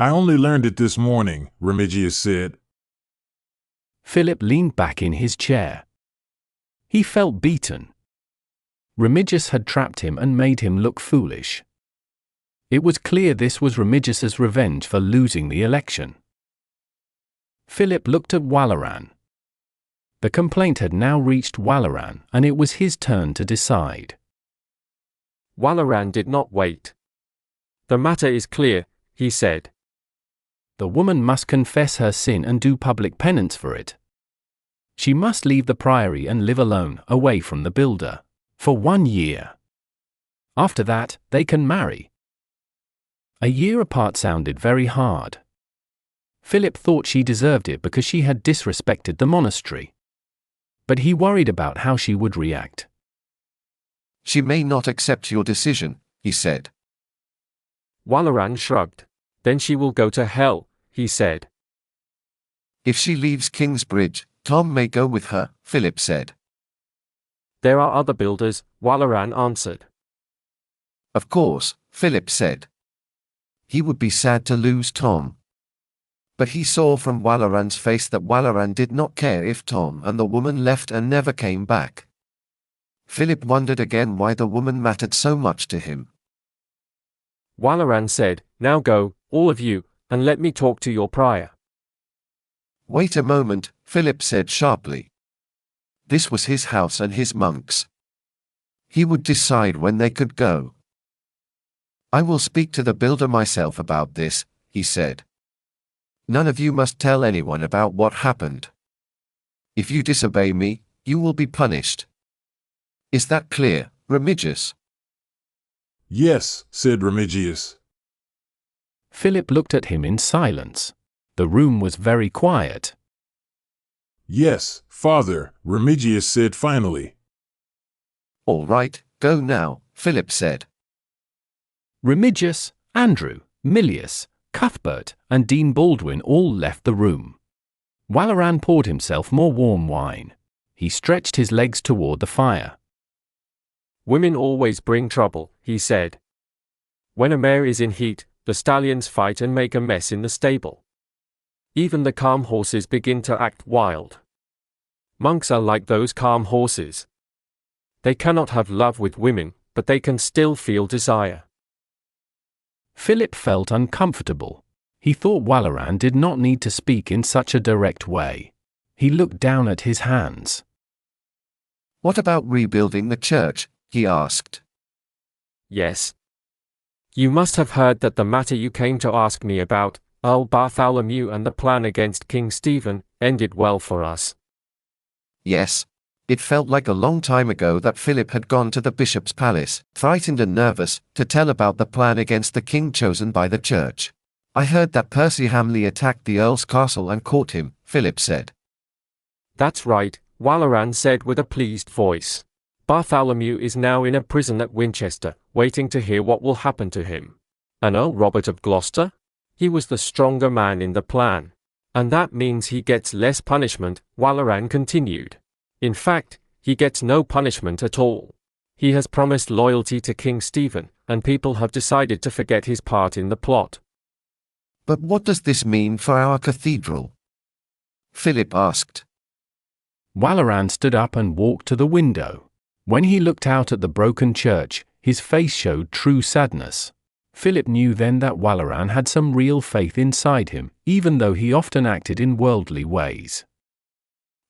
S8: I only learned it this morning, Remigius said.
S1: Philip leaned back in his chair. He felt beaten. Remigius had trapped him and made him look foolish. It was clear this was Remigius's revenge for losing the election. Philip looked at Walaran. The complaint had now reached Walaran, and it was his turn to decide.
S11: Walaran did not wait. The matter is clear, he said.
S1: The woman must confess her sin and do public penance for it. She must leave the priory and live alone, away from the builder, for 1 year. After that, they can marry. A year apart sounded very hard. Philip thought she deserved it because she had disrespected the monastery. But he worried about how she would react.
S12: She may not accept your decision, he said.
S11: Walaran shrugged. Then she will go to hell, he said.
S12: If she leaves Kingsbridge, Tom may go with her, Philip said.
S11: There are other builders, Walaran answered.
S12: Of course, Philip said. He would be sad to lose Tom. But he saw from Walaran's face that Walaran did not care if Tom and the woman left and never came back. Philip wondered again why the woman mattered so much to him.
S11: Walaran said, "Now go, all of you, and let me talk to your prior."
S12: Wait a moment, Philip said sharply. This was his house and his monks. He would decide when they could go. I will speak to the builder myself about this, he said. None of you must tell anyone about what happened. If you disobey me, you will be punished. Is that clear, Remigius?
S8: Yes, said Remigius.
S1: Philip looked at him in silence. The room was very quiet.
S8: Yes, Father, Remigius said finally.
S12: All right, go now, Philip said.
S1: Remigius, Andrew, Milius, Cuthbert, and Dean Baldwin all left the room. Walaran poured himself more warm wine. He stretched his legs toward the fire.
S11: Women always bring trouble, he said. When a mare is in heat, the stallions fight and make a mess in the stable. Even the calm horses begin to act wild. Monks are like those calm horses. They cannot have love with women, but they can still feel desire.
S1: Philip felt uncomfortable. He thought Walaran did not need to speak in such a direct way. He looked down at his hands.
S12: What about rebuilding the church? He asked.
S11: Yes. You must have heard that the matter you came to ask me about, Earl Bartholomew and the plan against King Stephen, ended well for us.
S12: Yes. It felt like a long time ago that Philip had gone to the bishop's palace, frightened and nervous, to tell about the plan against the king chosen by the church. I heard that Percy Hamley attacked the Earl's castle and caught him, Philip said.
S11: That's right, Walaran said with a pleased voice. Bartholomew is now in a prison at Winchester, waiting to hear what will happen to him. And Earl Robert of Gloucester? He was the stronger man in the plan. And that means he gets less punishment, Walaran continued. In fact, he gets no punishment at all. He has promised loyalty to King Stephen, and people have decided to forget his part in the plot.
S12: But what does this mean for our cathedral? Philip asked.
S1: Walaran stood up and walked to the window. When he looked out at the broken church, his face showed true sadness. Philip knew then that Walaran had some real faith inside him, even though he often acted in worldly ways.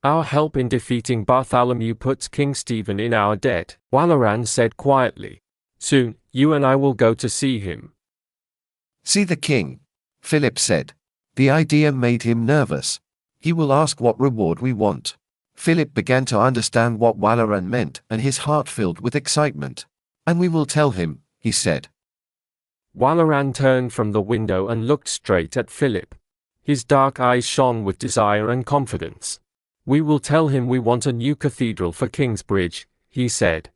S11: Our help in defeating Bartholomew puts King Stephen in our debt, Walaran said quietly. Soon, you and I will go to see him.
S12: See the king, Philip said. The idea made him nervous. He will ask what reward we want. Philip began to understand what Walaran meant, and his heart filled with excitement. And we will tell him, he said.
S11: Walaran turned from the window and looked straight at Philip. His dark eyes shone with desire and confidence. We will tell him we want a new cathedral for Kingsbridge, he said.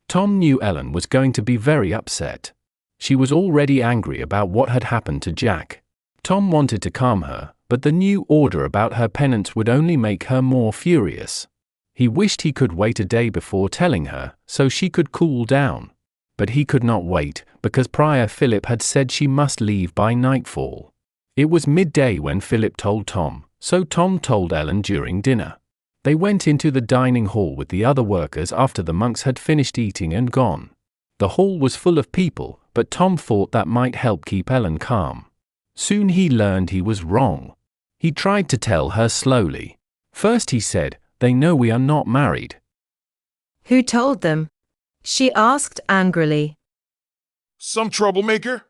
S1: Tom knew Ellen was going to be very upset. She was already angry about what had happened to Jack. Tom wanted to calm her, but the new order about her penance would only make her more furious. He wished he could wait a day before telling her, so she could cool down. But he could not wait, because Prior Philip had said she must leave by nightfall. It was midday when Philip told Tom, so Tom told Ellen during dinner. They went into the dining hall with the other workers after the monks had finished eating and gone. The hall was full of people, but Tom thought that might help keep Ellen calm. Soon he learned he was wrong. He tried to tell her slowly. First he said, "They know we are not married."
S10: Who told them? She asked angrily.
S8: Some troublemaker?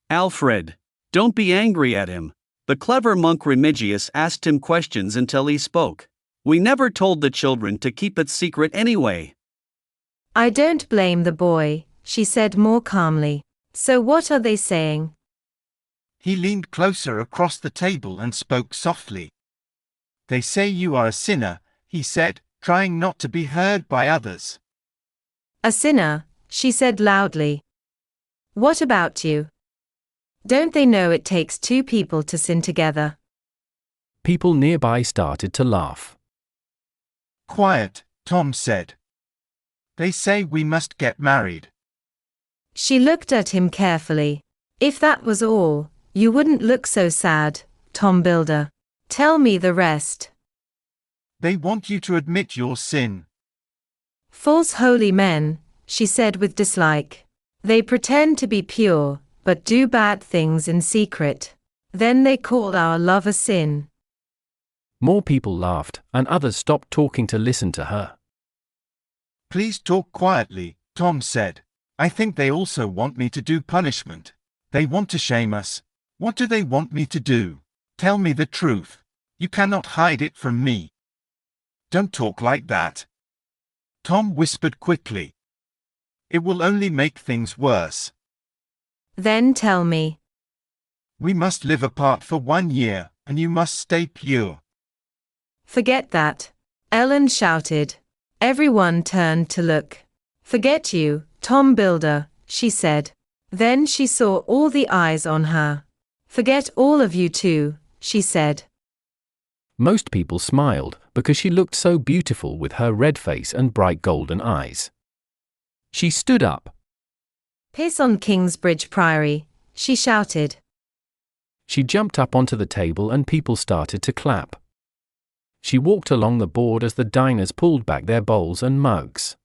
S5: Alfred, don't be angry at him. The clever monk Remigius asked him questions until he spoke. We never told the children to keep it secret anyway.
S10: I don't blame the boy, she said more calmly. So what are they saying?
S9: He leaned closer across the table and spoke softly. They say you are a sinner, he said, trying not to be heard by others.
S10: A sinner, she said loudly. What about you? Don't they know it takes two people to sin together?
S1: People nearby started to laugh.
S9: Quiet, Tom said. They say we must get married.
S10: She looked at him carefully. If that was all, you wouldn't look so sad, Tom Builder. Tell me the rest.
S9: They want you to admit your sin.
S10: False holy men, she said with dislike. They pretend to be pure, but do bad things in secret. Then they call our love a sin.
S1: More people laughed, and others stopped talking to listen to her.
S9: Please talk quietly, Tom said. I think they also want me to do punishment. They want to shame us. What do they want me to do? Tell me the truth. You cannot hide it from me. Don't talk like that. Tom whispered quickly. It will only make things worse.
S10: Then tell me.
S9: We must live apart for 1 year, and you must stay pure.
S10: Forget that, Ellen shouted. Everyone turned to look. Forget you, Tom Builder, she said. Then she saw all the eyes on her. Forget all of you too, she said.
S1: Most people smiled, because she looked so beautiful with her red face and bright golden eyes. She stood up.
S10: Piss on Kingsbridge Priory, she shouted.
S1: She jumped up onto the table and people started to clap. She walked along the board as the diners pulled back their bowls and mugs.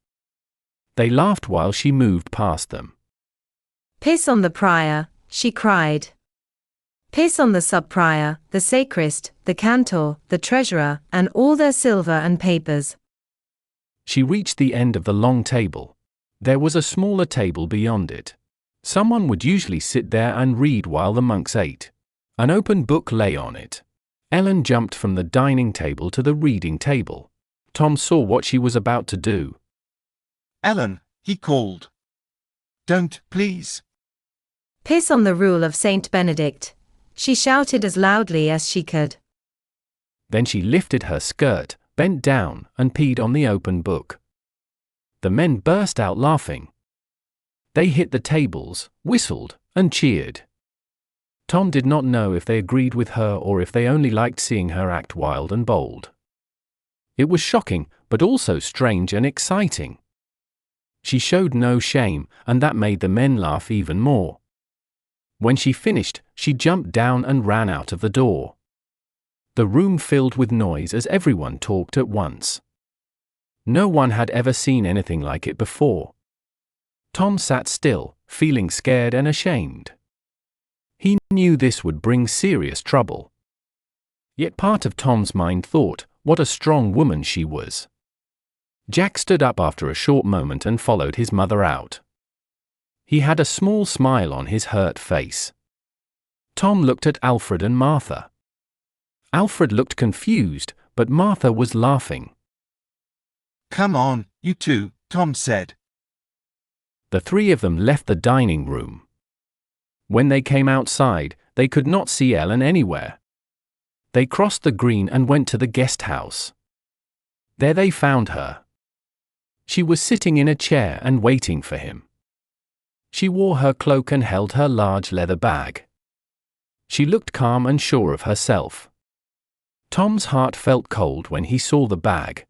S1: They laughed while she moved past them.
S10: Piss on the prior, she cried. Piss on the sub-prior, the sacrist, the cantor, the treasurer, and all their silver and papers.
S1: She reached the end of the long table. There was a smaller table beyond it. Someone would usually sit there and read while the monks ate. An open book lay on it. Ellen jumped from the dining table to the reading table. Tom saw what she was about to do.
S9: Ellen, he called. Don't, please.
S10: Piss on the rule of Saint Benedict, she shouted as loudly as she could.
S1: Then she lifted her skirt, bent down, and peed on the open book. The men burst out laughing. They hit the tables, whistled, and cheered. Tom did not know if they agreed with her or if they only liked seeing her act wild and bold. It was shocking, but also strange and exciting. She showed no shame, and that made the men laugh even more. When she finished, she jumped down and ran out of the door. The room filled with noise as everyone talked at once. No one had ever seen anything like it before. Tom sat still, feeling scared and ashamed. He knew this would bring serious trouble. Yet part of Tom's mind thought, what a strong woman she was. Jack stood up after a short moment and followed his mother out. He had a small smile on his hurt face. Tom looked at Alfred and Martha. Alfred looked confused, but Martha was laughing.
S9: Come on, you two, Tom said.
S1: The three of them left the dining room. When they came outside, they could not see Ellen anywhere. They crossed the green and went to the guest house. There they found her. She was sitting in a chair and waiting for him. She wore her cloak and held her large leather bag. She looked calm and sure of herself. Tom's heart felt cold when he saw the bag.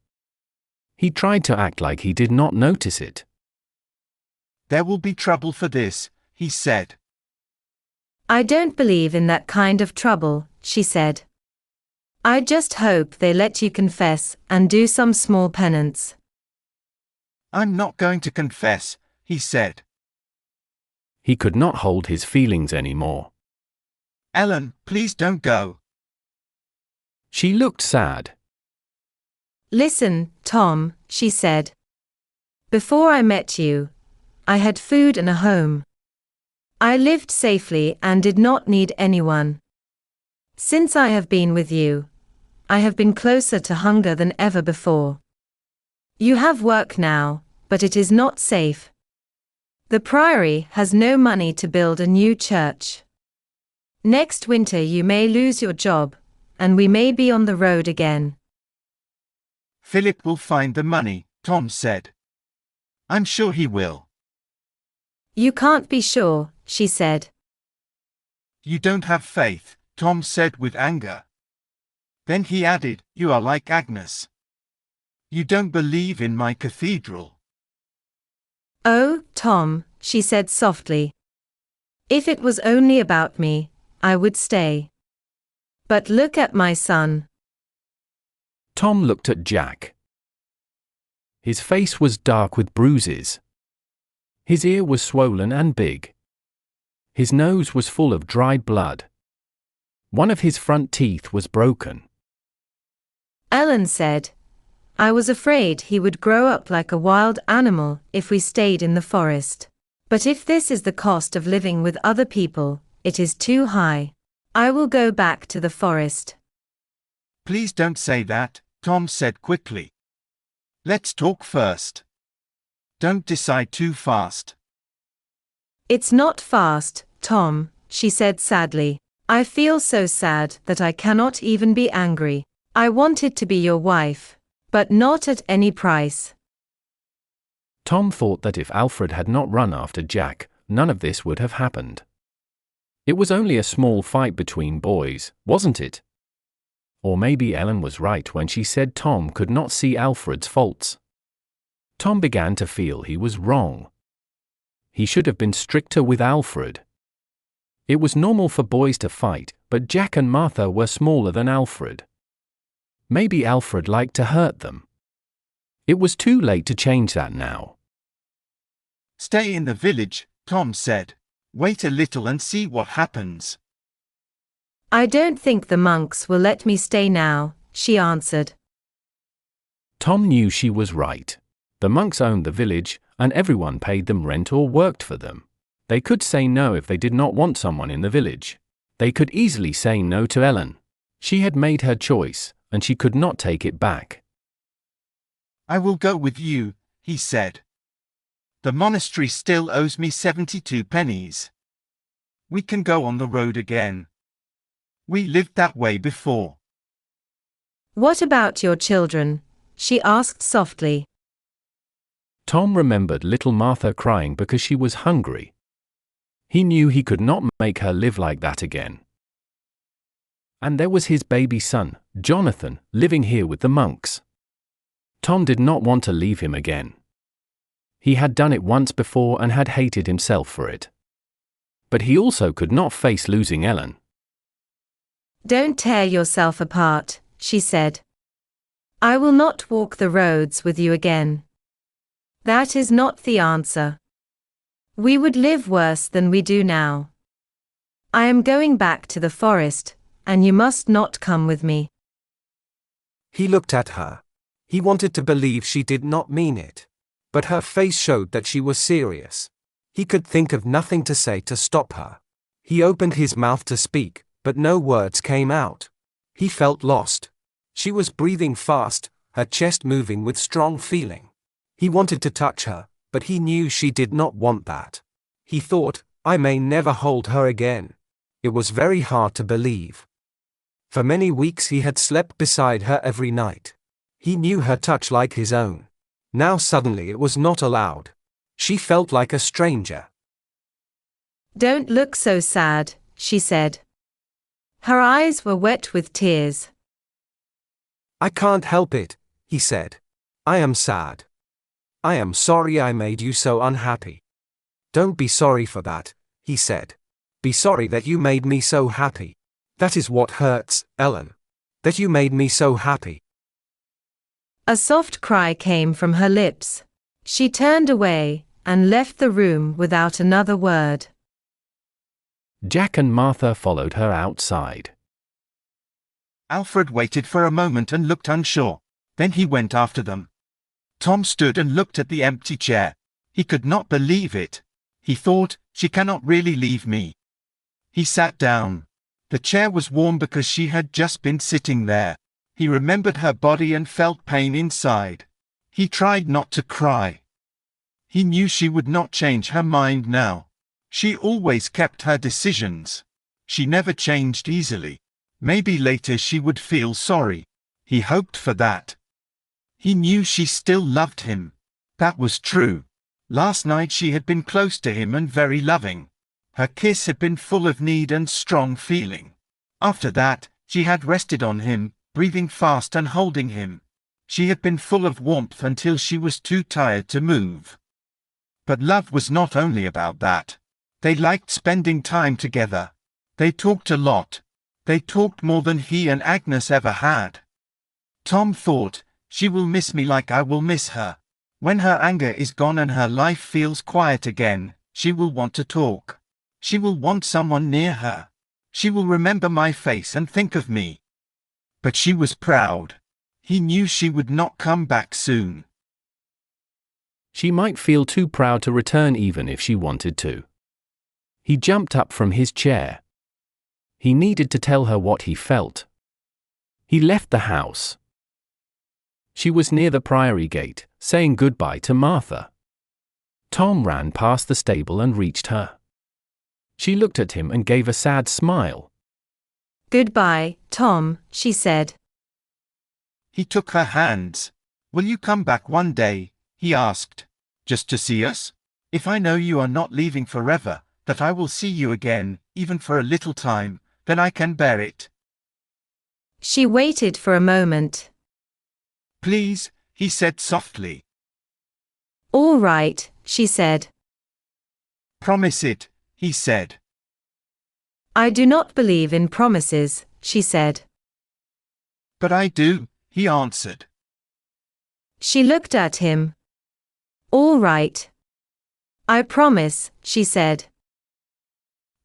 S1: He tried to act like he did not notice it.
S9: There will be trouble for this, he said.
S10: I don't believe in that kind of trouble, she said. I just hope they let you confess and do some small penance.
S9: I'm not going to confess, he said.
S1: He could not hold his feelings anymore.
S9: Ellen, please don't go.
S1: She looked sad.
S10: Listen, Tom, she said. Before I met you, I had food and a home. I lived safely and did not need anyone. Since I have been with you, I have been closer to hunger than ever before. You have work now, but it is not safe. The Priory has no money to build a new church. Next winter you may lose your job, and we may be on the road again.
S9: Philip will find the money, Tom said. I'm sure he will.
S10: You can't be sure, she said.
S9: You don't have faith, Tom said with anger. Then he added, you are like Agnes. You don't believe in my cathedral.
S10: Oh, Tom, she said softly. If it was only about me, I would stay. But look at my son.
S1: Tom looked at Jack. His face was dark with bruises. His ear was swollen and big. His nose was full of dried blood. One of his front teeth was broken.
S10: Ellen said, I was afraid he would grow up like a wild animal if we stayed in the forest. But if this is the cost of living with other people, it is too high. I will go back to the forest.
S9: Please don't say that, Tom said quickly. Let's talk first. Don't decide too fast.
S10: It's not fast, Tom, she said sadly. I feel so sad that I cannot even be angry. I wanted to be your wife, but not at any price.
S1: Tom thought that if Alfred had not run after Jack, none of this would have happened. It was only a small fight between boys, wasn't it? Or maybe Ellen was right when she said Tom could not see Alfred's faults. Tom began to feel he was wrong. He should have been stricter with Alfred. It was normal for boys to fight, but Jack and Martha were smaller than Alfred. Maybe Alfred liked to hurt them. It was too late to change that now.
S9: Stay in the village, Tom said. Wait a little and see what happens.
S10: I don't think the monks will let me stay now, she answered.
S1: Tom knew she was right. The monks owned the village, and everyone paid them rent or worked for them. They could say no if they did not want someone in the village. They could easily say no to Ellen. She had made her choice, and she could not take it back.
S9: I will go with you, he said. The monastery still owes me 72 pennies. We can go on the road again. We lived that way before.
S10: What about your children? She asked softly.
S1: Tom remembered little Martha crying because she was hungry. He knew he could not make her live like that again. And there was his baby son, Jonathan, living here with the monks. Tom did not want to leave him again. He had done it once before and had hated himself for it. But he also could not face losing Ellen.
S10: Don't tear yourself apart, she said. I will not walk the roads with you again. That is not the answer. We would live worse than we do now. I am going back to the forest, and you must not come with me.
S13: He looked at her. He wanted to believe she did not mean it. But her face showed that she was serious. He could think of nothing to say to stop her. He opened his mouth to speak, but no words came out. He felt lost. She was breathing fast, her chest moving with strong feeling. He wanted to touch her, but he knew she did not want that. He thought, I may never hold her again. It was very hard to believe. For many weeks he had slept beside her every night. He knew her touch like his own. Now suddenly it was not allowed. She felt like a stranger.
S10: Don't look so sad, she said. Her eyes were wet with tears.
S13: I can't help it, he said. I am sad. I am sorry I made you so unhappy. Don't be sorry for that, he said. Be sorry that you made me so happy. That is what hurts, Ellen. That you made me so happy.
S10: A soft cry came from her lips. She turned away and left the room without another word.
S1: Jack and Martha followed her outside.
S9: Alfred waited for a moment and looked unsure. Then he went after them. Tom stood and looked at the empty chair. He could not believe it. He thought, she cannot really leave me. He sat down. The chair was warm because she had just been sitting there. He remembered her body and felt pain inside. He tried not to cry. He knew she would not change her mind now. She always kept her decisions. She never changed easily. Maybe later she would feel sorry. He hoped for that. He knew she still loved him. That was true. Last night she had been close to him and very loving. Her kiss had been full of need and strong feeling. After that, she had rested on him, breathing fast and holding him. She had been full of warmth until she was too tired to move. But love was not only about that. They liked spending time together. They talked a lot. They talked more than he and Agnes ever had. Tom thought, she will miss me like I will miss her. When her anger is gone and her life feels quiet again, she will want to talk. She will want someone near her. She will remember my face and think of me. But she was proud. He knew she would not come back soon.
S1: She might feel too proud to return even if she wanted to. He jumped up from his chair. He needed to tell her what he felt. He left the house. She was near the priory gate, saying goodbye to Martha. Tom ran past the stable and reached her. She looked at him and gave a sad smile.
S10: Goodbye, Tom, she said.
S9: He took her hands. Will you come back one day? He asked. Just to see us? If I know you are not leaving forever, that I will see you again, even for a little time, then I can bear it.
S10: She waited for a moment.
S9: Please, he said softly.
S10: All right, she said.
S9: Promise it, he said.
S10: I do not believe in promises, she said.
S9: But I do, he answered.
S10: She looked at him. All right. I promise, she said.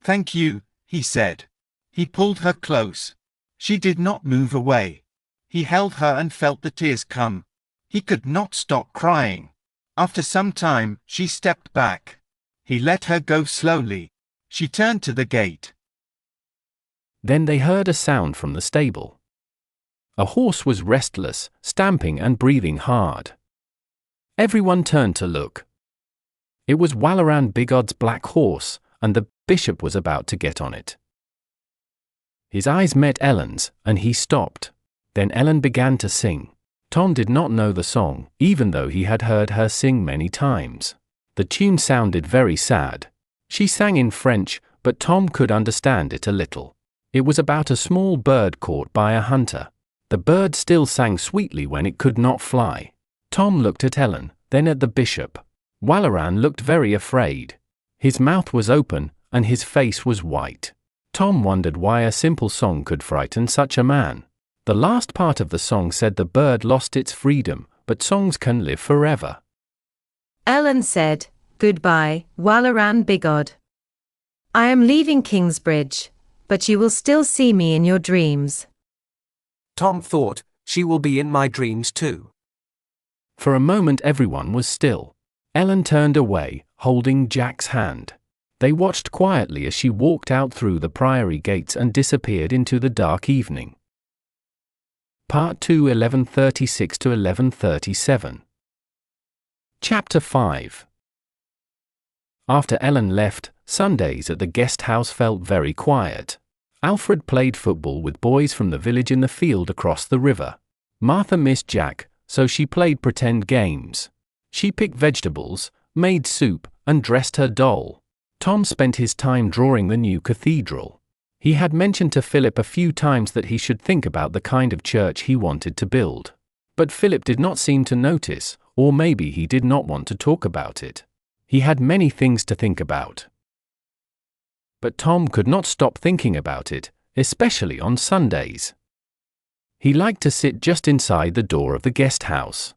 S9: Thank you, he said. He pulled her close. She did not move away. He held her and felt the tears come. He could not stop crying. After some time, she stepped back. He let her go slowly. She turned to the gate.
S1: Then they heard a sound from the stable. A horse was restless, stamping and breathing hard. Everyone turned to look. It was Walaran Bigod's black horse, and the bishop was about to get on it. His eyes met Ellen's, and he stopped. Then Ellen began to sing. Tom did not know the song, even though he had heard her sing many times. The tune sounded very sad. She sang in French, but Tom could understand it a little. It was about a small bird caught by a hunter. The bird still sang sweetly when it could not fly. Tom looked at Ellen, then at the bishop. Walaran looked very afraid. His mouth was open, and his face was white. Tom wondered why a simple song could frighten such a man. The last part of the song said the bird lost its freedom, but songs can live forever.
S10: Ellen said, "Goodbye, Walaran Bigod. I am leaving Kingsbridge, but you will still see me in your dreams."
S13: Tom thought, she will be in my dreams too.
S1: For a moment everyone was still. Ellen turned away, holding Jack's hand. They watched quietly as she walked out through the priory gates and disappeared into the dark evening. Part 2, 1136 to 1137. Chapter 5. After Ellen left, Sundays at the guest house felt very quiet. Alfred played football with boys from the village in the field across the river. Martha missed Jack, so she played pretend games. She picked vegetables, made soup, and dressed her doll. Tom spent his time drawing the new cathedral. He had mentioned to Philip a few times that he should think about the kind of church he wanted to build. But Philip did not seem to notice, or maybe he did not want to talk about it. He had many things to think about. But Tom could not stop thinking about it, especially on Sundays. He liked to sit just inside the door of the guest house.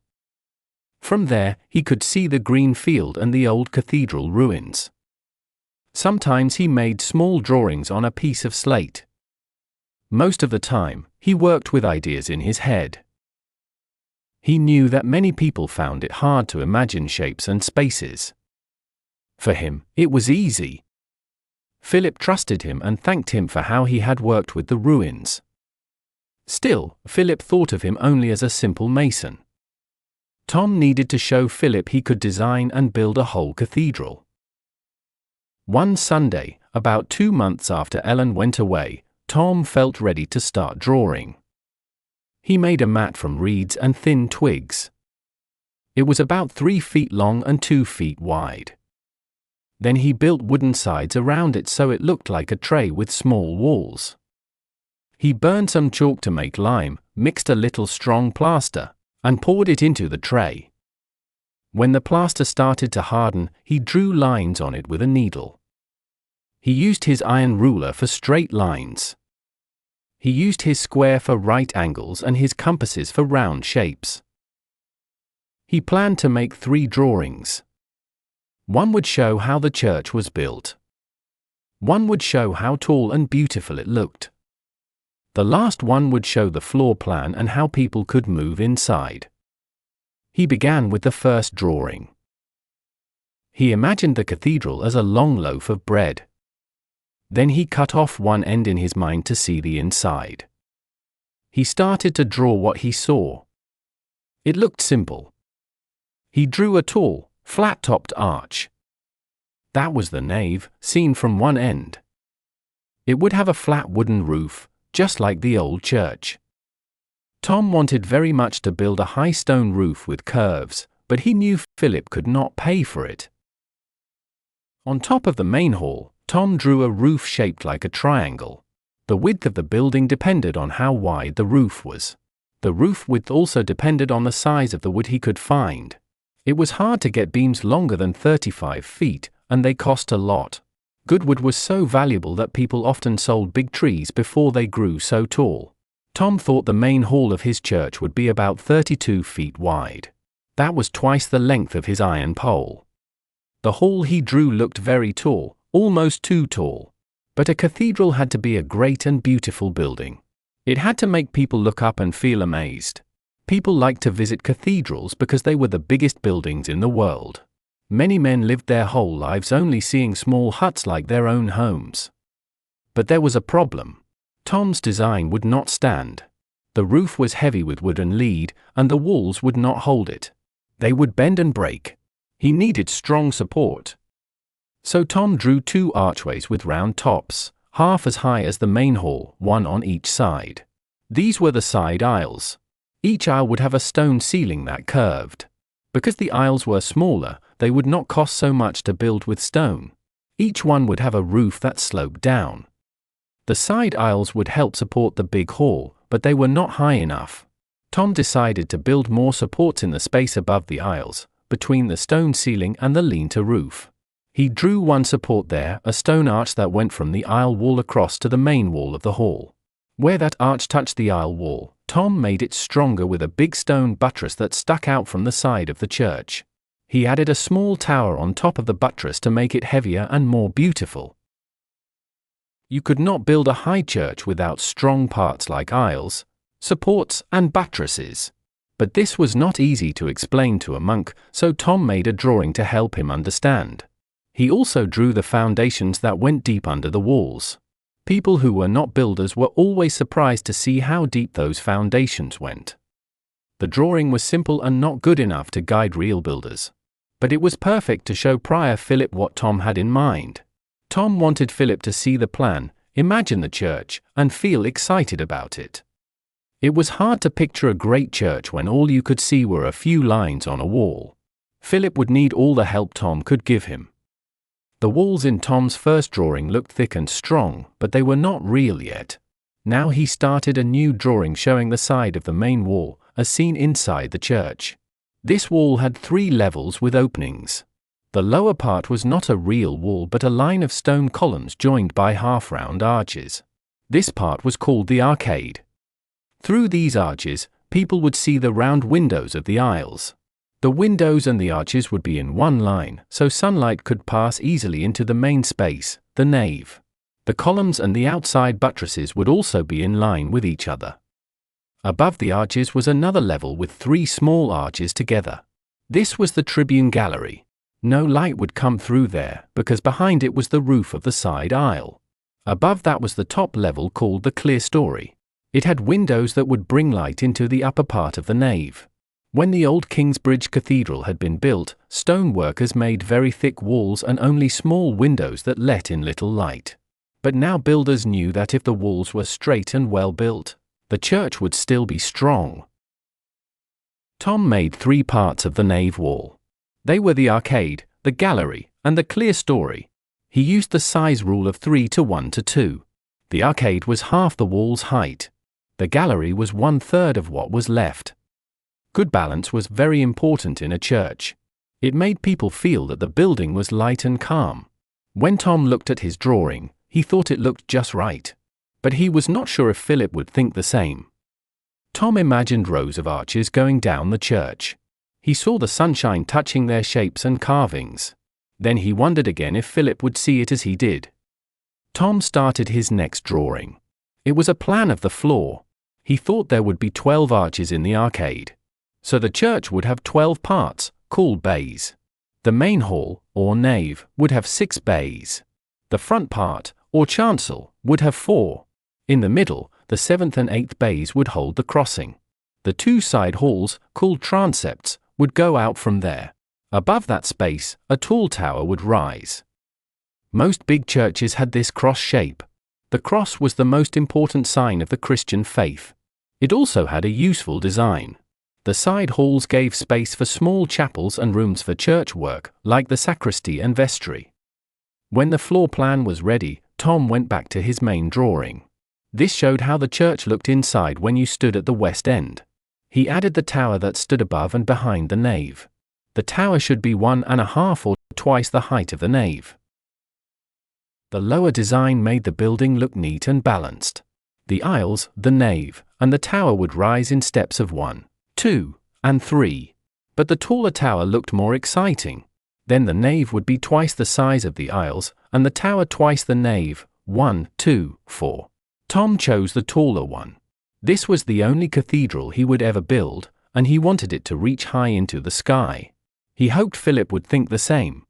S1: From there, he could see the green field and the old cathedral ruins. Sometimes he made small drawings on a piece of slate. Most of the time, he worked with ideas in his head. He knew that many people found it hard to imagine shapes and spaces. For him, it was easy. Philip trusted him and thanked him for how he had worked with the ruins. Still, Philip thought of him only as a simple mason. Tom needed to show Philip he could design and build a whole cathedral. One Sunday, about 2 months after Ellen went away, Tom felt ready to start drawing. He made a mat from reeds and thin twigs. It was about 3 feet long and 2 feet wide. Then he built wooden sides around it so it looked like a tray with small walls. He burned some chalk to make lime, mixed a little strong plaster, and poured it into the tray. When the plaster started to harden, he drew lines on it with a needle. He used his iron ruler for straight lines. He used his square for right angles and his compasses for round shapes. He planned to make 3 drawings. One would show how the church was built. One would show how tall and beautiful it looked. The last one would show the floor plan and how people could move inside. He began with the first drawing. He imagined the cathedral as a long loaf of bread. Then he cut off one end in his mind to see the inside. He started to draw what he saw. It looked simple. He drew a tall, flat-topped arch. That was the nave, seen from one end. It would have a flat wooden roof, just like the old church. Tom wanted very much to build a high stone roof with curves, but he knew Philip could not pay for it. On top of the main hall, Tom drew a roof shaped like a triangle. The width of the building depended on how wide the roof was. The roof width also depended on the size of the wood he could find. It was hard to get beams longer than 35 feet, and they cost a lot. Good wood was so valuable that people often sold big trees before they grew so tall. Tom thought the main hall of his church would be about 32 feet wide. That was twice the length of his iron pole. The hall he drew looked very tall, almost too tall. But a cathedral had to be a great and beautiful building. It had to make people look up and feel amazed. People liked to visit cathedrals because they were the biggest buildings in the world. Many men lived their whole lives only seeing small huts like their own homes. But there was a problem. Tom's design would not stand. The roof was heavy with wood and lead, and the walls would not hold it. They would bend and break. He needed strong support. So Tom drew 2 archways with round tops, half as high as the main hall, one on each side. These were the side aisles. Each aisle would have a stone ceiling that curved. Because the aisles were smaller, they would not cost so much to build with stone. Each one would have a roof that sloped down. The side aisles would help support the big hall, but they were not high enough. Tom decided to build more supports in the space above the aisles, between the stone ceiling and the lean-to roof. He drew one support there, a stone arch that went from the aisle wall across to the main wall of the hall. Where that arch touched the aisle wall, Tom made it stronger with a big stone buttress that stuck out from the side of the church. He added a small tower on top of the buttress to make it heavier and more beautiful. You could not build a high church without strong parts like aisles, supports, and buttresses. But this was not easy to explain to a monk, so Tom made a drawing to help him understand. He also drew the foundations that went deep under the walls. People who were not builders were always surprised to see how deep those foundations went. The drawing was simple and not good enough to guide real builders. But it was perfect to show Prior Philip what Tom had in mind. Tom wanted Philip to see the plan, imagine the church, and feel excited about it. It was hard to picture a great church when all you could see were a few lines on a wall. Philip would need all the help Tom could give him. The walls in Tom's first drawing looked thick and strong, but they were not real yet. Now he started a new drawing showing the side of the main wall, as seen inside the church. This wall had 3 levels with openings. The lower part was not a real wall but a line of stone columns joined by half-round arches. This part was called the arcade. Through these arches, people would see the round windows of the aisles. The windows and the arches would be in one line, so sunlight could pass easily into the main space, the nave. The columns and the outside buttresses would also be in line with each other. Above the arches was another level with 3 small arches together. This was the tribune gallery. No light would come through there, because behind it was the roof of the side aisle. Above that was the top level called the clerestory. It had windows that would bring light into the upper part of the nave. When the old Kingsbridge Cathedral had been built, stone workers made very thick walls and only small windows that let in little light. But now builders knew that if the walls were straight and well built, the church would still be strong. Tom made 3 parts of the nave wall. They were the arcade, the gallery, and the clerestory. He used the size rule of 3:1:2. The arcade was half the wall's height. The gallery was 1/3 of what was left. Good balance was very important in a church. It made people feel that the building was light and calm. When Tom looked at his drawing, he thought it looked just right. But he was not sure if Philip would think the same. Tom imagined rows of arches going down the church. He saw the sunshine touching their shapes and carvings. Then he wondered again if Philip would see it as he did. Tom started his next drawing. It was a plan of the floor. He thought there would be 12 arches in the arcade. So the church would have 12 parts, called bays. The main hall, or nave, would have 6 bays. The front part, or chancel, would have 4. In the middle, the 7th and 8th bays would hold the crossing. The 2 side halls, called transepts, would go out from there. Above that space, a tall tower would rise. Most big churches had this cross shape. The cross was the most important sign of the Christian faith. It also had a useful design. The side halls gave space for small chapels and rooms for church work, like the sacristy and vestry. When the floor plan was ready, Tom went back to his main drawing. This showed how the church looked inside when you stood at the west end. He added the tower that stood above and behind the nave. The tower should be 1.5 or twice the height of the nave. The lower design made the building look neat and balanced. The aisles, the nave, and the tower would rise in steps of 1, 2, and 3. But the taller tower looked more exciting. Then the nave would be twice the size of the aisles, and the tower twice the nave, 1, 2, 4. Tom chose the taller one. This was the only cathedral he would ever build, and he wanted it to reach high into the sky. He hoped Philip would think the same.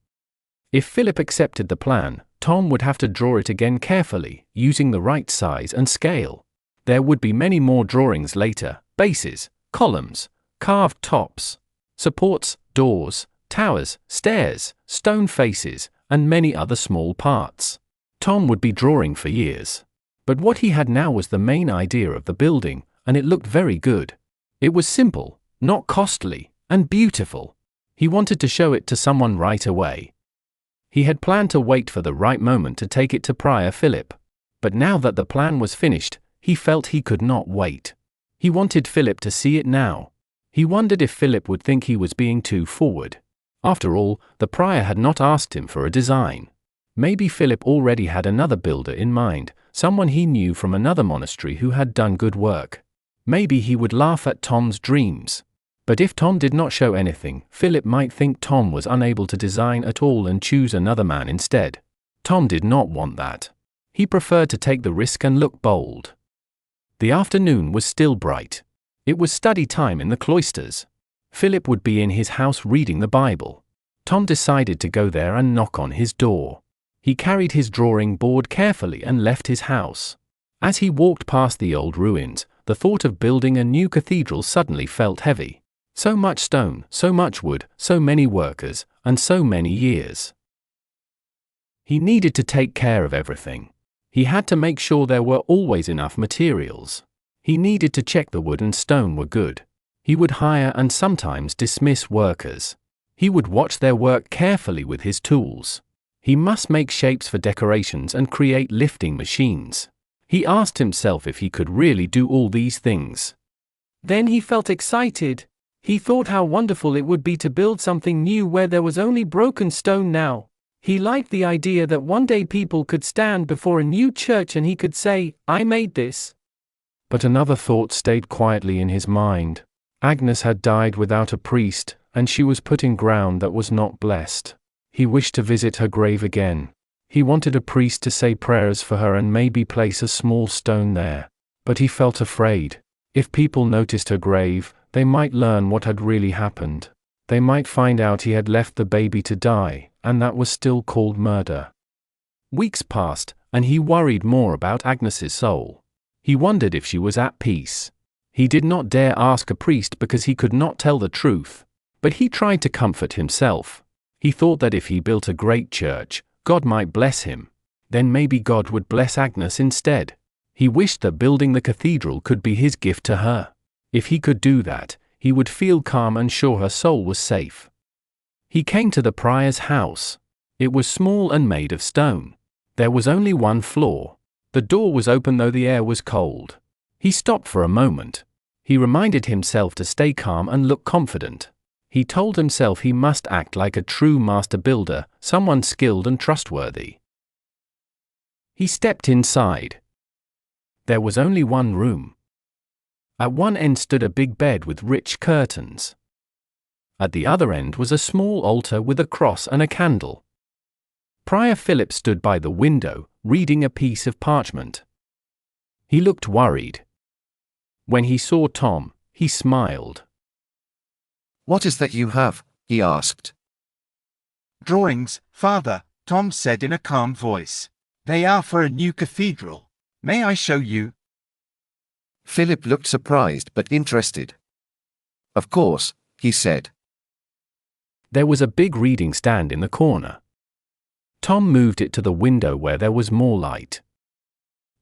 S1: If Philip accepted the plan, Tom would have to draw it again carefully, using the right size and scale. There would be many more drawings later, bases, columns, carved tops. supports, doors, towers, stairs, stone faces, and many other small parts. Tom would be drawing for years. But what he had now was the main idea of the building, and it looked very good. It was simple, not costly, and beautiful. He wanted to show it to someone right away. He had planned to wait for the right moment to take it to Prior Philip. But now that the plan was finished, he felt he could not wait. He wanted Philip to see it now. He wondered if Philip would think he was being too forward. After all, the prior had not asked him for a design. Maybe Philip already had another builder in mind, someone he knew from another monastery who had done good work. Maybe he would laugh at Tom's dreams. But if Tom did not show anything, Philip might think Tom was unable to design at all and choose another man instead. Tom did not want that. He preferred to take the risk and look bold. The afternoon was still bright. It was study time in the cloisters. Philip would be in his house reading the Bible. Tom decided to go there and knock on his door. He carried his drawing board carefully and left his house. As he walked past the old ruins, the thought of building a new cathedral suddenly felt heavy. So much stone, so much wood, so many workers, and so many years. He needed to take care of everything. He had to make sure there were always enough materials. He needed to check the wood and stone were good. He would hire and sometimes dismiss workers. He would watch their work carefully with his tools. He must make shapes for decorations and create lifting machines. He asked himself if he could really do all these things. Then he felt excited. He thought how wonderful it would be to build something new where there was only broken stone now. He liked the idea that one day people could stand before a new church and he could say, "I made this." But another thought stayed quietly in his mind. Agnes had died without a priest, and she was put in ground that was not blessed. He wished to visit her grave again. He wanted a priest to say prayers for her and maybe place a small stone there. But he felt afraid. If people noticed her grave, they might learn what had really happened. They might find out he had left the baby to die, and that was still called murder. Weeks passed, and he worried more about Agnes's soul. He wondered if she was at peace. He did not dare ask a priest because he could not tell the truth. But he tried to comfort himself. He thought that if he built a great church, God might bless him. Then maybe God would bless Agnes instead. He wished that building the cathedral could be his gift to her. If he could do that, he would feel calm and sure her soul was safe. He came to the prior's house. It was small and made of stone. There was only one floor. The door was open though the air was cold. He stopped for a moment. He reminded himself to stay calm and look confident. He told himself he must act like a true master builder, someone skilled and trustworthy. He stepped inside. There was only one room. At one end stood a big bed with rich curtains. At the other end was a small altar with a cross and a candle. Prior Philip stood by the window, reading a piece of parchment. He looked worried. When he saw Tom, he smiled.
S12: "What is that you have?" he asked.
S9: "Drawings, Father," Tom said in a calm voice. "They are for a new cathedral. May I show you?"
S12: Philip looked surprised but interested. "Of course," he said.
S1: There was a big reading stand in the corner. Tom moved it to the window where there was more light.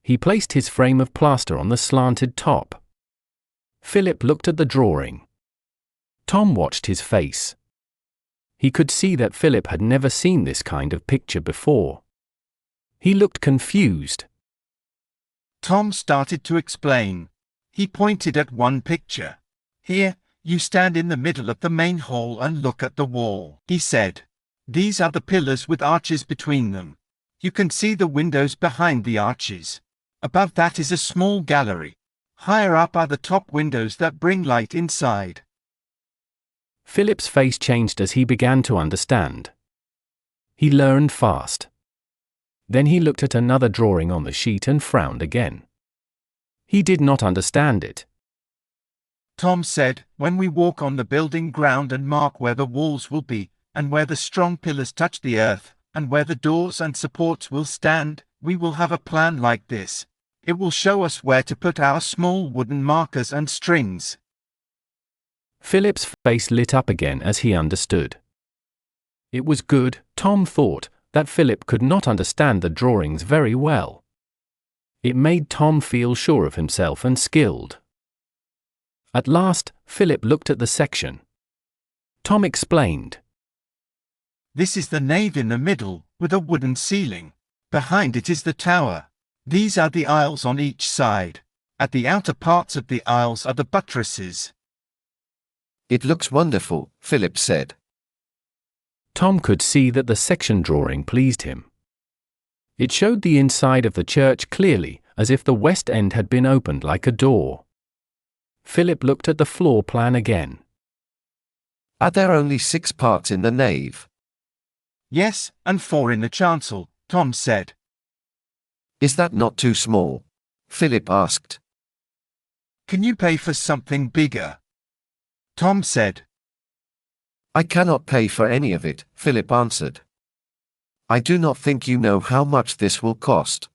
S1: He placed his frame of plaster on the slanted top. Philip looked at the drawing. Tom watched his face. He could see that Philip had never seen this kind of picture before. He looked confused.
S9: Tom started to explain. He pointed at one picture. "Here, you stand in the middle of the main hall and look at the wall," he said. "These are the pillars with arches between them. You can see the windows behind the arches. Above that is a small gallery. Higher up are the top windows that bring light inside."
S1: Philip's face changed as he began to understand. He learned fast. Then he looked at another drawing on the sheet and frowned again. He did not understand it.
S9: Tom said, "When we walk on the building ground and mark where the walls will be, and where the strong pillars touch the earth, and where the doors and supports will stand, we will have a plan like this. It will show us where to put our small wooden markers and strings."
S1: Philip's face lit up again as he understood. It was good, Tom thought, that Philip could not understand the drawings very well. It made Tom feel sure of himself and skilled. At last, Philip looked at the section. Tom explained.
S9: This is the nave in the middle, with a wooden ceiling. Behind it is the tower. These are the aisles on each side. At the outer parts of the aisles are the buttresses.
S12: It looks wonderful, Philip said.
S1: Tom could see that the section drawing pleased him. It showed the inside of the church clearly, as if the west end had been opened like a door. Philip looked at the floor plan again.
S12: Are there only 6 parts in the nave?
S9: Yes, and 4 in the chancel, Tom said.
S12: Is that not too small? Philip asked.
S9: Can you pay for something bigger? Tom said.
S12: I cannot pay for any of it, Philip answered. I do not think you know how much this will cost.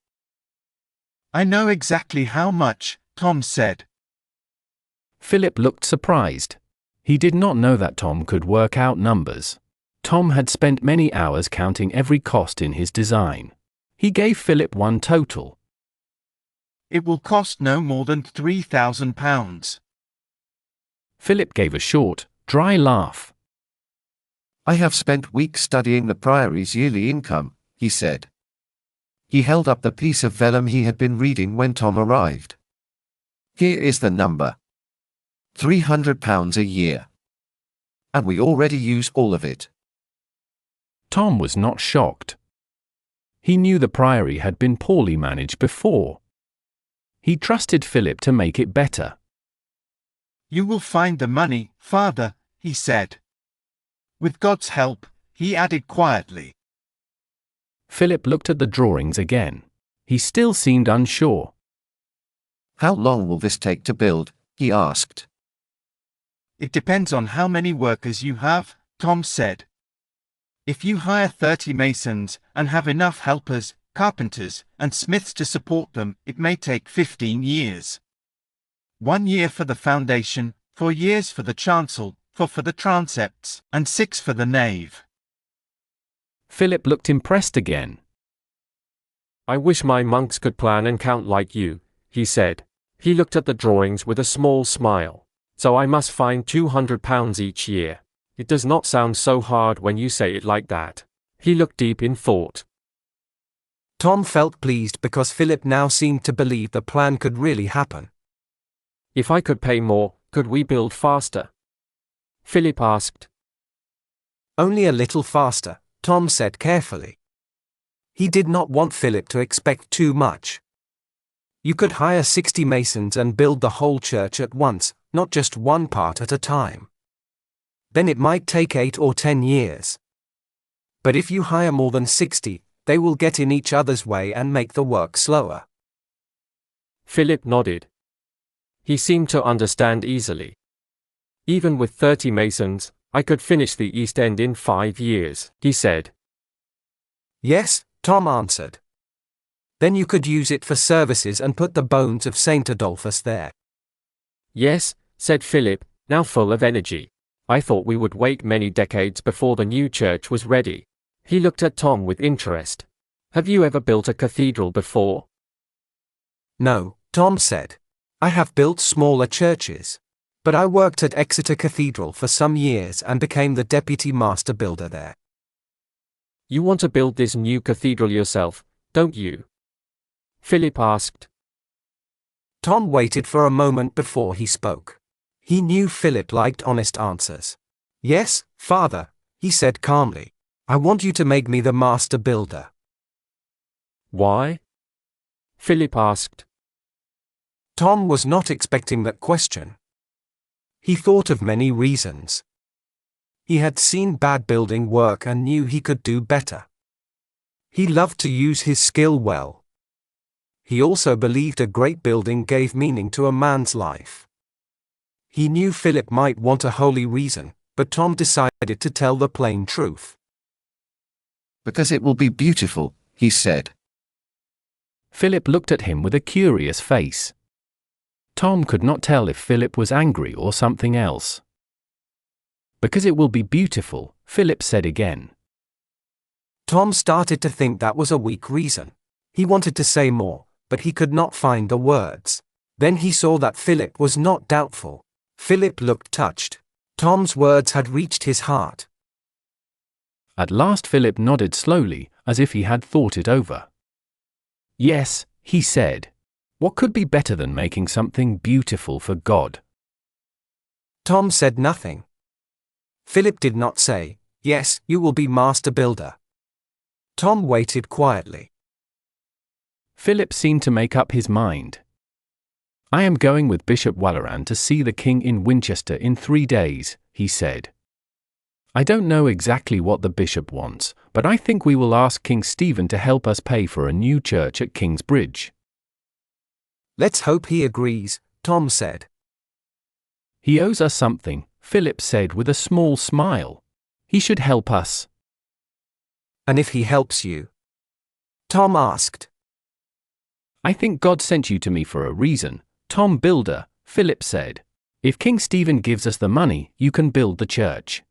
S9: I know exactly how much, Tom said.
S1: Philip looked surprised. He did not know that Tom could work out numbers. Tom had spent many hours counting every cost in his design. He gave Philip one total.
S9: It will cost no more than £3,000.
S1: Philip gave a short, dry laugh.
S12: I have spent weeks studying the priory's yearly income, he said. He held up the piece of vellum he had been reading when Tom arrived. Here is the number. £300 a year. And we already use all of it.
S1: Tom was not shocked. He knew the priory had been poorly managed before. He trusted Philip to make it better.
S9: You will find the money, Father, he said. With God's help, he added quietly.
S1: Philip looked at the drawings again. He still seemed unsure.
S12: How long will this take to build? He asked.
S9: It depends on how many workers you have, Tom said. If you hire 30 masons and have enough helpers, carpenters, and smiths to support them, it may take 15 years. 1 year for the foundation, 4 years for the chancel, 4 for the transepts, and 6 for the nave.
S1: Philip looked impressed again.
S11: I wish my monks could plan and count like you, he said. He looked at the drawings with a small smile. So I must find £200 each year. It does not sound so hard when you say it like that. He looked deep in thought.
S13: Tom felt pleased because Philip now seemed to believe the plan could really happen.
S11: If I could pay more, could we build faster? Philip asked.
S13: Only a little faster, Tom said carefully. He did not want Philip to expect too much. You could hire 60 masons and build the whole church at once, not just one part at a time. Then it might take 8 or 10 years. But if you hire more than 60, they will get in each other's way and make the work slower.
S11: Philip nodded. He seemed to understand easily. Even with 30 masons, I could finish the east end in 5 years, he said.
S13: Yes, Tom answered. Then you could use it for services and put the bones of Saint Adolphus there.
S11: Yes, said Philip, now full of energy. I thought we would wait many decades before the new church was ready. He looked at Tom with interest. Have you ever built a cathedral before?
S13: No, Tom said. I have built smaller churches. But I worked at Exeter Cathedral for some years and became the deputy master builder there.
S11: You want to build this new cathedral yourself, don't you? Philip asked.
S13: Tom waited for a moment before he spoke. He knew Philip liked honest answers. Yes, Father, he said calmly. I want you to make me the master builder.
S11: Why? Philip asked.
S13: Tom was not expecting that question. He thought of many reasons. He had seen bad building work and knew he could do better. He loved to use his skill well. He also believed a great building gave meaning to a man's life. He knew Philip might want a holy reason, but Tom decided to tell the plain truth.
S12: Because it will be beautiful, he said.
S1: Philip looked at him with a curious face. Tom could not tell if Philip was angry or something else. Because it will be beautiful, Philip said again.
S13: Tom started to think that was a weak reason. He wanted to say more, but he could not find the words. Then he saw that Philip was not doubtful. Philip looked touched. Tom's words had reached his heart.
S1: At last Philip nodded slowly, as if he had thought it over. Yes, he said. What could be better than making something beautiful for God?
S13: Tom said nothing. Philip did not say, "Yes, you will be master builder." Tom waited quietly.
S1: Philip seemed to make up his mind. I am going with Bishop Waleran to see the king in Winchester in 3 days, he said. I don't know exactly what the bishop wants, but I think we will ask King Stephen to help us pay for a new church at King's Bridge.
S13: Let's hope he agrees, Tom said.
S1: He owes us something, Philip said with a small smile. He should help us.
S13: And if he helps you? Tom asked.
S1: I think God sent you to me for a reason, Tom Builder, Philip said. If King Stephen gives us the money, you can build the church.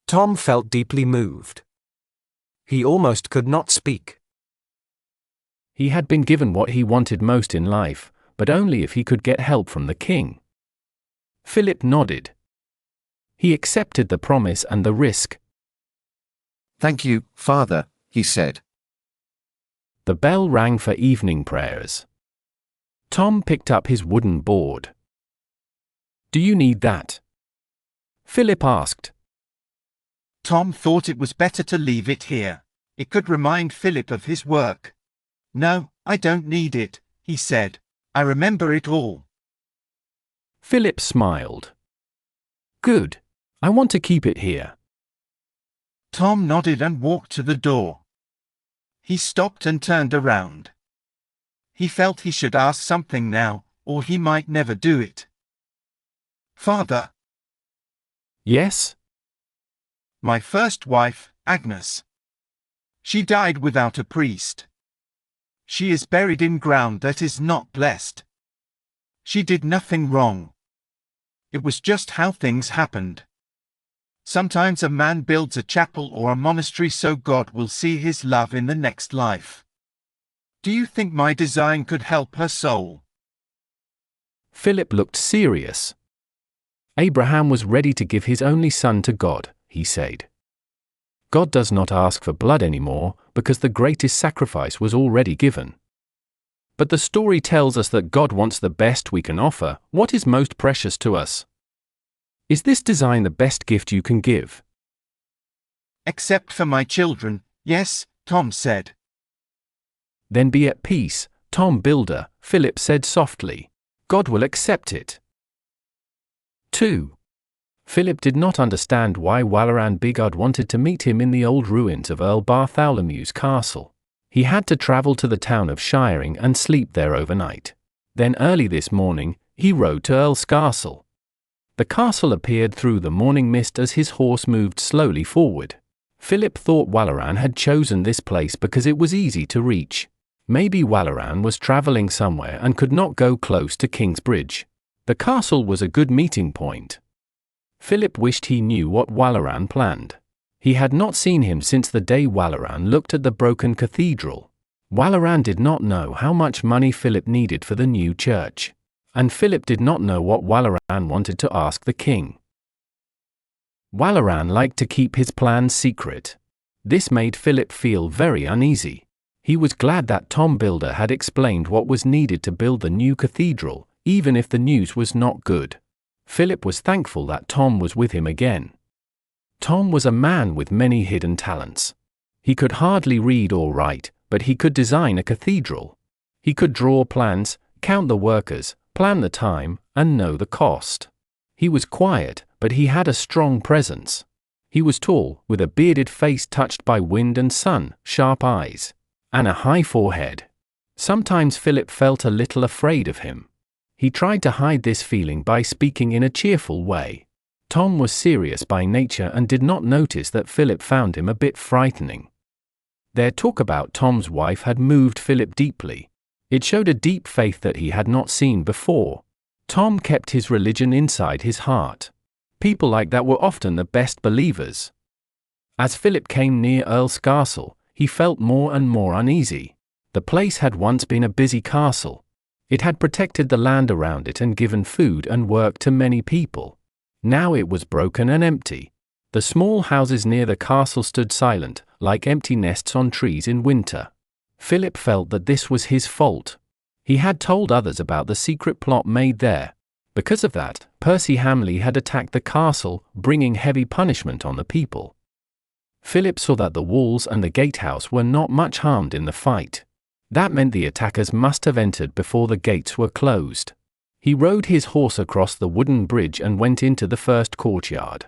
S13: Tom felt deeply moved. He almost could not speak.
S1: He had been given what he wanted most in life, but only if he could get help from the king. Philip nodded. He accepted the promise and the risk.
S12: Thank you, Father, he said.
S1: The bell rang for evening prayers. Tom picked up his wooden board. Do you need that? Philip asked.
S9: Tom thought it was better to leave it here. It could remind Philip of his work. No, I don't need it, he said. I remember it all.
S1: Philip smiled. Good. I want to keep it here.
S9: Tom nodded and walked to the door. He stopped and turned around. He felt he should ask something now, or he might never do it. Father.
S1: Yes?
S9: My first wife, Agnes. She died without a priest. She is buried in ground that is not blessed. She did nothing wrong. It was just how things happened. Sometimes a man builds a chapel or a monastery so God will see his love in the next life. Do you think my design could help her soul?
S1: Philip looked serious. Abraham was ready to give his only son to God, he said. God does not ask for blood anymore, because the greatest sacrifice was already given. But the story tells us that God wants the best we can offer, what is most precious to us. Is this design the best gift you can give?
S9: Except for my children, yes, Tom said.
S1: Then be at peace, Tom Builder, Philip said softly. God will accept it. 2. Philip did not understand why Waleran Bigod wanted to meet him in the old ruins of Earl Bartholomew's castle. He had to travel to the town of Shiring and sleep there overnight. Then early this morning, he rode to Earl's castle. The castle appeared through the morning mist as his horse moved slowly forward. Philip thought Waleran had chosen this place because it was easy to reach. Maybe Waleran was traveling somewhere and could not go close to King's Bridge. The castle was a good meeting point. Philip wished he knew what Waleran planned. He had not seen him since the day Waleran looked at the broken cathedral. Waleran did not know how much money Philip needed for the new church. And Philip did not know what Waleran wanted to ask the king. Waleran liked to keep his plans secret. This made Philip feel very uneasy. He was glad that Tom Builder had explained what was needed to build the new cathedral, even if the news was not good. Philip was thankful that Tom was with him again. Tom was a man with many hidden talents. He could hardly read or write, but he could design a cathedral. He could draw plans, count the workers, plan the time, and know the cost. He was quiet, but he had a strong presence. He was tall, with a bearded face touched by wind and sun, sharp eyes, and a high forehead. Sometimes Philip felt a little afraid of him. He tried to hide this feeling by speaking in a cheerful way. Tom was serious by nature and did not notice that Philip found him a bit frightening. Their talk about Tom's wife had moved Philip deeply. It showed a deep faith that he had not seen before. Tom kept his religion inside his heart. People like that were often the best believers. As Philip came near Earl's castle, he felt more and more uneasy. The place had once been a busy castle. It had protected the land around it and given food and work to many people. Now it was broken and empty. The small houses near the castle stood silent, like empty nests on trees in winter. Philip felt that this was his fault. He had told others about the secret plot made there. Because of that, Percy Hamley had attacked the castle, bringing heavy punishment on the people. Philip saw that the walls and the gatehouse were not much harmed in the fight. That meant the attackers must have entered before the gates were closed. He rode his horse across the wooden bridge and went into the first courtyard.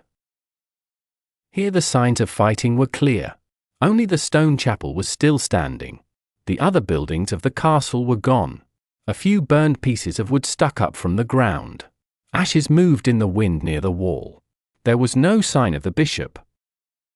S1: Here the signs of fighting were clear. Only the stone chapel was still standing. The other buildings of the castle were gone. A few burned pieces of wood stuck up from the ground. Ashes moved in the wind near the wall. There was no sign of the bishop.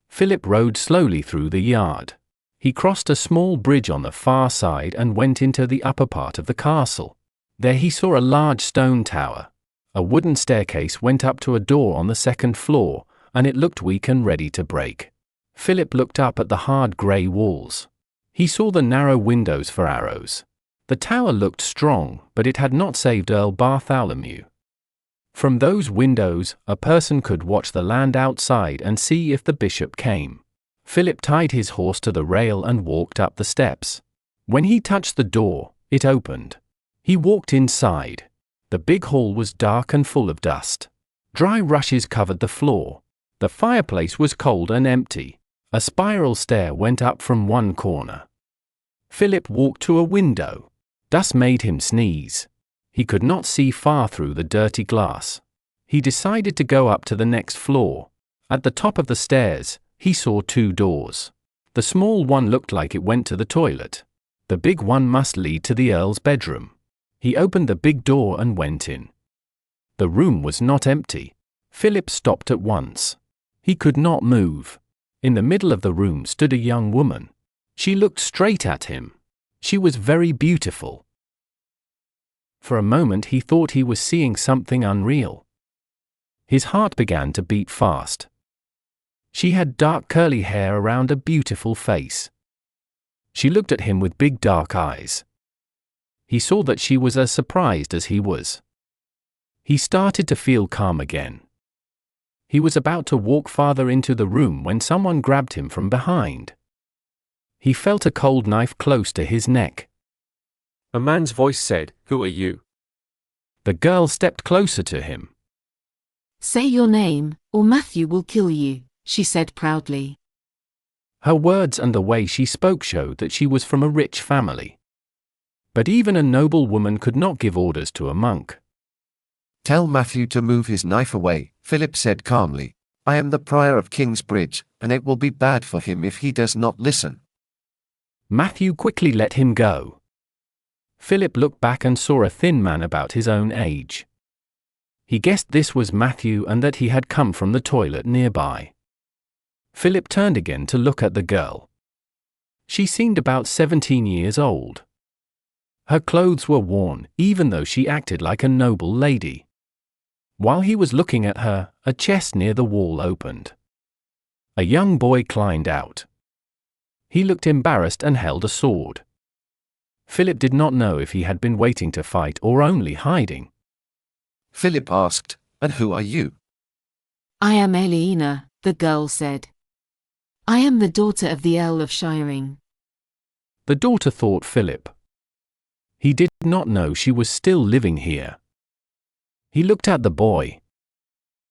S1: Philip rode slowly through the yard. He crossed a small bridge on the far side and went into the upper part of the castle. There he saw a large stone tower. A wooden staircase went up to a door on the second floor, and it looked weak and ready to break. Philip looked up at the hard grey walls. He saw the narrow windows for arrows. The tower looked strong, but it had not saved Earl Bartholomew. From those windows, a person could watch the land outside and see if the bishop came. Philip tied his horse to the rail and walked up the steps. When he touched the door, it opened. He walked inside. The big hall was dark and full of dust. Dry rushes covered the floor. The fireplace was cold and empty. A spiral stair went up from one corner. Philip walked to a window. Dust made him sneeze. He could not see far through the dirty glass. He decided to go up to the next floor. At the top of the stairs, he saw two doors. The small one looked like it went to the toilet. The big one must lead to the Earl's bedroom. He opened the big door and went in. The room was not empty. Philip stopped at once. He could not move. In the middle of the room stood a young woman. She looked straight at him. She was very beautiful. For a moment he thought he was seeing something unreal. His heart began to beat fast. She had dark curly hair around a beautiful face. She looked at him with big dark eyes. He saw that she was as surprised as he was. He started to feel calm again. He was about to walk farther into the room when someone grabbed him from behind. He felt a cold knife close to his neck.
S11: A man's voice said, "Who are you?"
S1: The girl stepped closer to him.
S14: "Say your name, or Matthew will kill you," she said proudly.
S1: Her words and the way she spoke showed that she was from a rich family. But even a noble woman could not give orders to a monk.
S12: "Tell Matthew to move his knife away," Philip said calmly. "I am the prior of Kingsbridge, and it will be bad for him if he does not listen."
S1: Matthew quickly let him go. Philip looked back and saw a thin man about his own age. He guessed this was Matthew and that he had come from the toilet nearby. Philip turned again to look at the girl. She seemed about 17 years old. Her clothes were worn, even though she acted like a noble lady. While he was looking at her, a chest near the wall opened. A young boy climbed out. He looked embarrassed and held a sword. Philip did not know if he had been waiting to fight or only hiding.
S12: Philip asked, "And who are you?"
S14: "I am Aliena," the girl said. "I am the daughter of the Earl of Shiring."
S1: The daughter thought Philip. He did not know she was still living here. He looked at the boy.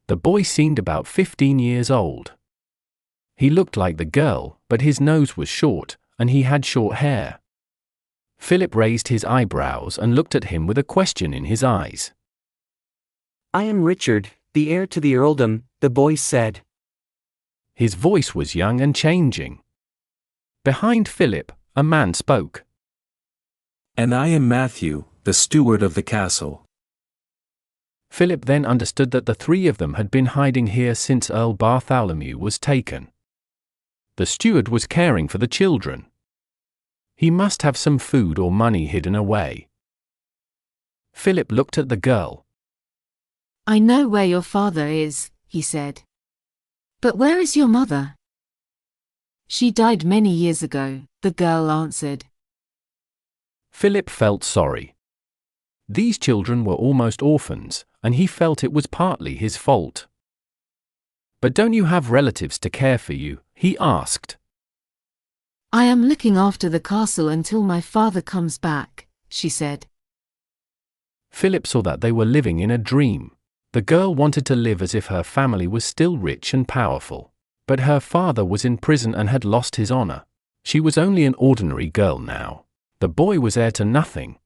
S1: The boy seemed about 15 years old. He looked like the girl, but his nose was short, and he had short hair. Philip raised his eyebrows and looked at him with a question in his eyes.
S6: "I am Richard, the heir to the earldom," the boy said.
S1: His voice was young and changing. Behind Philip, a man spoke.
S15: "And I am Matthew, the steward of the castle."
S1: Philip then understood that the three of them had been hiding here since Earl Bartholomew was taken. The steward was caring for the children. He must have some food or money hidden away. Philip looked at the girl.
S14: "I know where your father is," he said. But where is your mother? She died many years ago, the girl answered.
S1: Philip felt sorry. These children were almost orphans, and he felt it was partly his fault. But don't you have relatives to care for you? He asked.
S14: I am looking after the castle until my father comes back, she said.
S1: Philip saw that they were living in a dream. The girl wanted to live as if her family was still rich and powerful. But her father was in prison and had lost his honor. She was only an ordinary girl now. The boy was heir to nothing.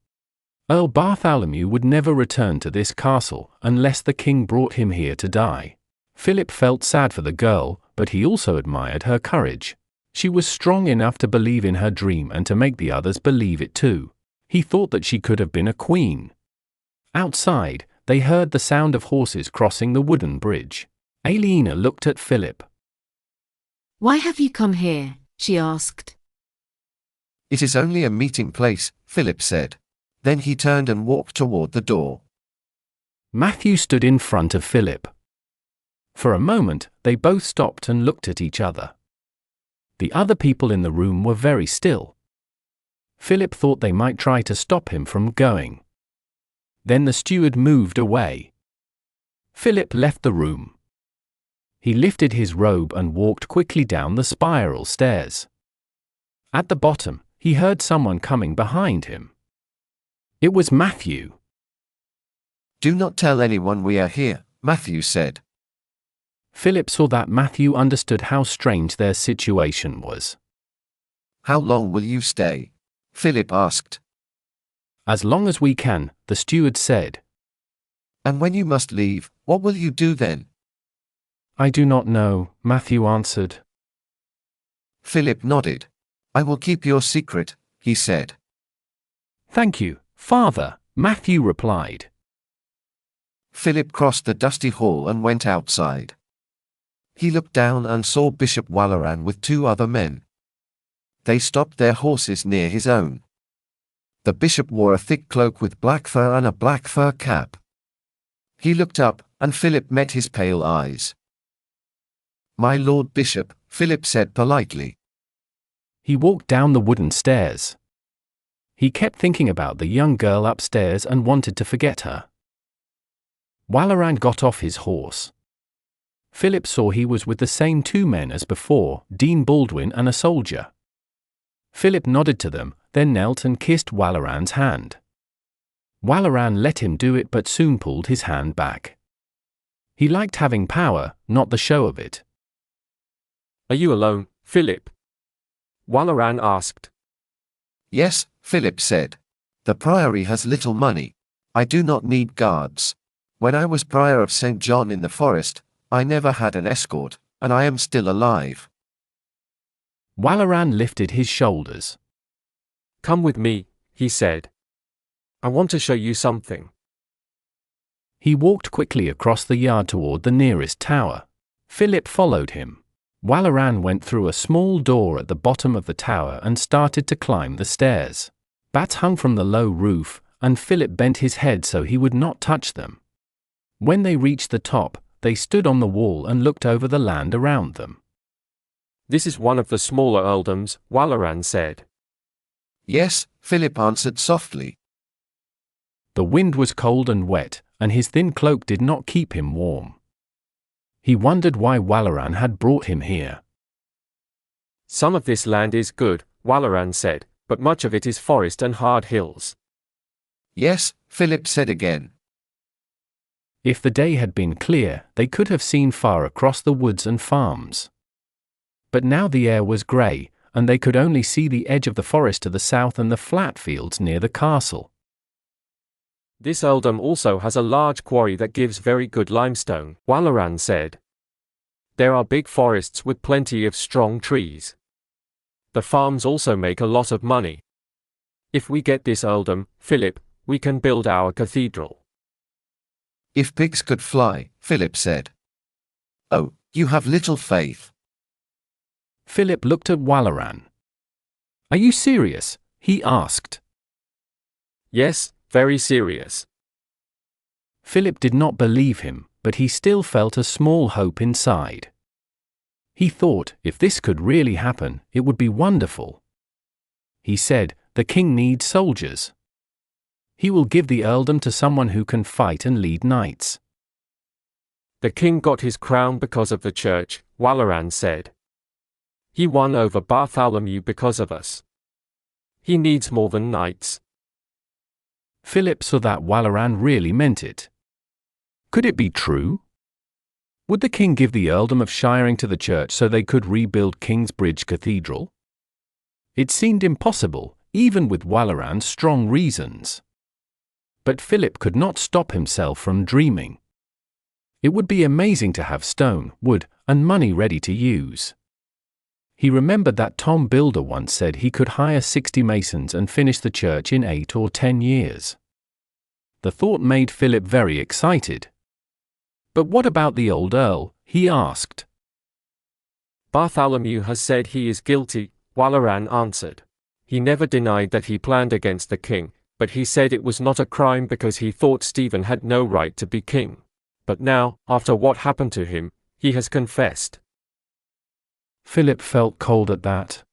S1: Earl Bartholomew would never return to this castle unless the king brought him here to die. Philip felt sad for the girl, but he also admired her courage. She was strong enough to believe in her dream and to make the others believe it too. He thought that she could have been a queen. Outside, they heard the sound of horses crossing the wooden bridge. Aliena looked at Philip.
S14: Why have you come here? She asked.
S12: It is only a meeting place, Philip said. Then he turned and walked toward the door.
S1: Matthew stood in front of Philip. For a moment, they both stopped and looked at each other. The other people in the room were very still. Philip thought they might try to stop him from going. Then the steward moved away. Philip left the room. He lifted his robe and walked quickly down the spiral stairs. At the bottom, he heard someone coming behind him. It was Matthew.
S12: Do not tell anyone we are here, Matthew said.
S1: Philip saw that Matthew understood how strange their situation was.
S12: How long will you stay? Philip asked.
S1: As long as we can, the steward said.
S12: And when you must leave, what will you do then?
S1: I do not know, Matthew answered.
S12: Philip nodded. I will keep your secret, he said.
S1: Thank you, Father, Matthew replied.
S12: Philip crossed the dusty hall and went outside. He looked down and saw Bishop Walleran with 2 other men. They stopped their horses near his own. The bishop wore a thick cloak with black fur and a black fur cap. He looked up, and Philip met his pale eyes. My Lord Bishop, Philip said politely.
S1: He walked down the wooden stairs. He kept thinking about the young girl upstairs and wanted to forget her. Walleran got off his horse. Philip saw he was with the same 2 men as before, Dean Baldwin and a soldier. Philip nodded to them, then knelt and kissed Walleran's hand. Walleran let him do it but soon pulled his hand back. He liked having power, not the show of it.
S11: Are you alone, Philip? Walleran asked.
S12: Yes, Philip said. The priory has little money. I do not need guards. When I was prior of St. John in the forest, I never had an escort, and I am still alive.
S1: Walleran lifted his shoulders.
S11: Come with me, he said. I want to show you something.
S1: He walked quickly across the yard toward the nearest tower. Philip followed him. Walleran went through a small door at the bottom of the tower and started to climb the stairs. Bats hung from the low roof, and Philip bent his head so he would not touch them. When they reached the top, they stood on the wall and looked over the land around them.
S11: This is one of the smaller earldoms, Walleran said.
S12: Yes, Philip answered softly.
S1: The wind was cold and wet, and his thin cloak did not keep him warm. He wondered why Walleran had brought him here.
S11: Some of this land is good, Walleran said, but much of it is forest and hard hills.
S12: Yes, Philip said again.
S1: If the day had been clear, they could have seen far across the woods and farms. But now the air was grey, and they could only see the edge of the forest to the south and the flat fields near the castle.
S11: This earldom also has a large quarry that gives very good limestone, Walleran said. There are big forests with plenty of strong trees. The farms also make a lot of money. If we get this earldom, Philip, we can build our cathedral.
S12: If pigs could fly, Philip said. Oh, you have little faith.
S1: Philip looked at Walleran. Are you serious? He asked.
S11: Yes, very serious.
S1: Philip did not believe him, but he still felt a small hope inside. He thought, if this could really happen, it would be wonderful. He said, "The king needs soldiers. He will give the earldom to someone who can fight and lead knights."
S11: The king got his crown because of the church, Walaran said. He won over Bartholomew because of us. He needs more than knights.
S1: Philip saw that Walaran really meant it. Could it be true? Would the king give the earldom of Shiring to the church so they could rebuild Kingsbridge Cathedral? It seemed impossible, even with Walaran's strong reasons. But Philip could not stop himself from dreaming. It would be amazing to have stone, wood, and money ready to use. He remembered that Tom Builder once said he could hire 60 masons and finish the church in 8 or 10 years. The thought made Philip very excited. But what about the old earl? He asked.
S11: Bartholomew has said he is guilty, Walaran answered. He never denied that he planned against the king, but he said it was not a crime because he thought Stephen had no right to be king. But now, after what happened to him, he has confessed.
S1: Philip felt cold at that.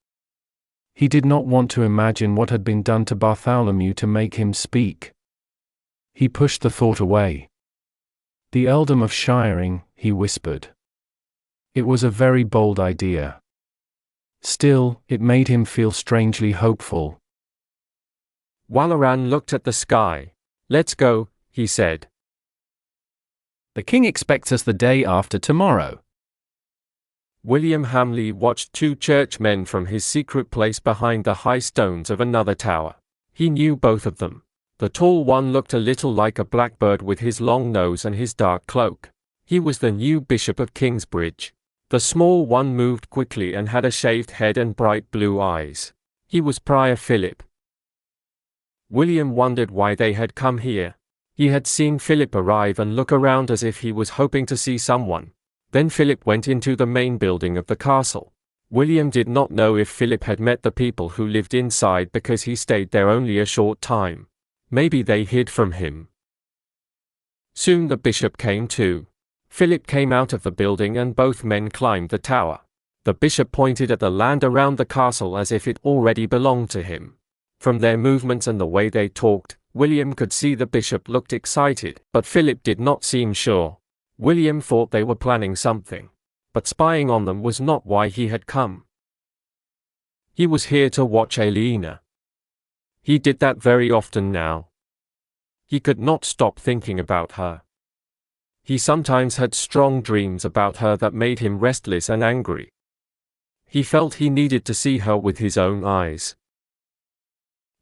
S1: He did not want to imagine what had been done to Bartholomew to make him speak. He pushed the thought away. "The earldom of Shiring," he whispered. It was a very bold idea. Still, it made him feel strangely hopeful.
S11: Walaran looked at the sky. "Let's go," he said.
S1: "The king expects us the day after tomorrow."
S11: William Hamley watched 2 churchmen from his secret place behind the high stones of another tower. He knew both of them. The tall one looked a little like a blackbird with his long nose and his dark cloak. He was the new Bishop of Kingsbridge. The small one moved quickly and had a shaved head and bright blue eyes. He was Prior Philip. William wondered why they had come here. He had seen Philip arrive and look around as if he was hoping to see someone. Then Philip went into the main building of the castle. William did not know if Philip had met the people who lived inside because he stayed there only a short time. Maybe they hid from him. Soon the bishop came too. Philip came out of the building and both men climbed the tower. The bishop pointed at the land around the castle as if it already belonged to him. From their movements and the way they talked, William could see the bishop looked excited, but Philip did not seem sure. William thought they were planning something. But spying on them was not why he had come. He was here to watch Aliena. He did that very often now. He could not stop thinking about her. He sometimes had strong dreams about her that made him restless and angry. He felt he needed to see her with his own eyes.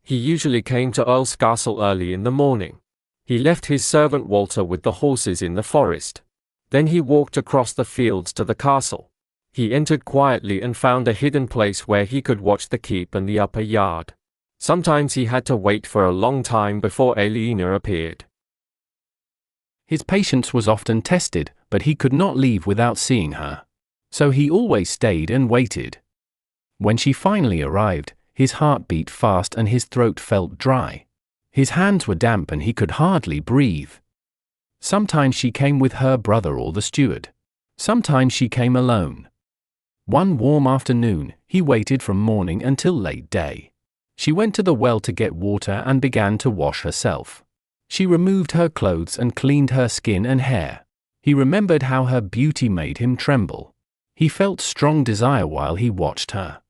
S11: He usually came to Earl's Castle early in the morning. He left his servant Walter with the horses in the forest. Then he walked across the fields to the castle. He entered quietly and found a hidden place where he could watch the keep and the upper yard. Sometimes he had to wait for a long time before Aliena appeared.
S1: His patience was often tested, but he could not leave without seeing her. So he always stayed and waited. When she finally arrived, his heart beat fast and his throat felt dry. His hands were damp and he could hardly breathe. Sometimes she came with her brother or the steward. Sometimes she came alone. One warm afternoon, he waited from morning until late day. She went to the well to get water and began to wash herself. She removed her clothes and cleaned her skin and hair. He remembered how her beauty made him tremble. He felt strong desire while he watched her.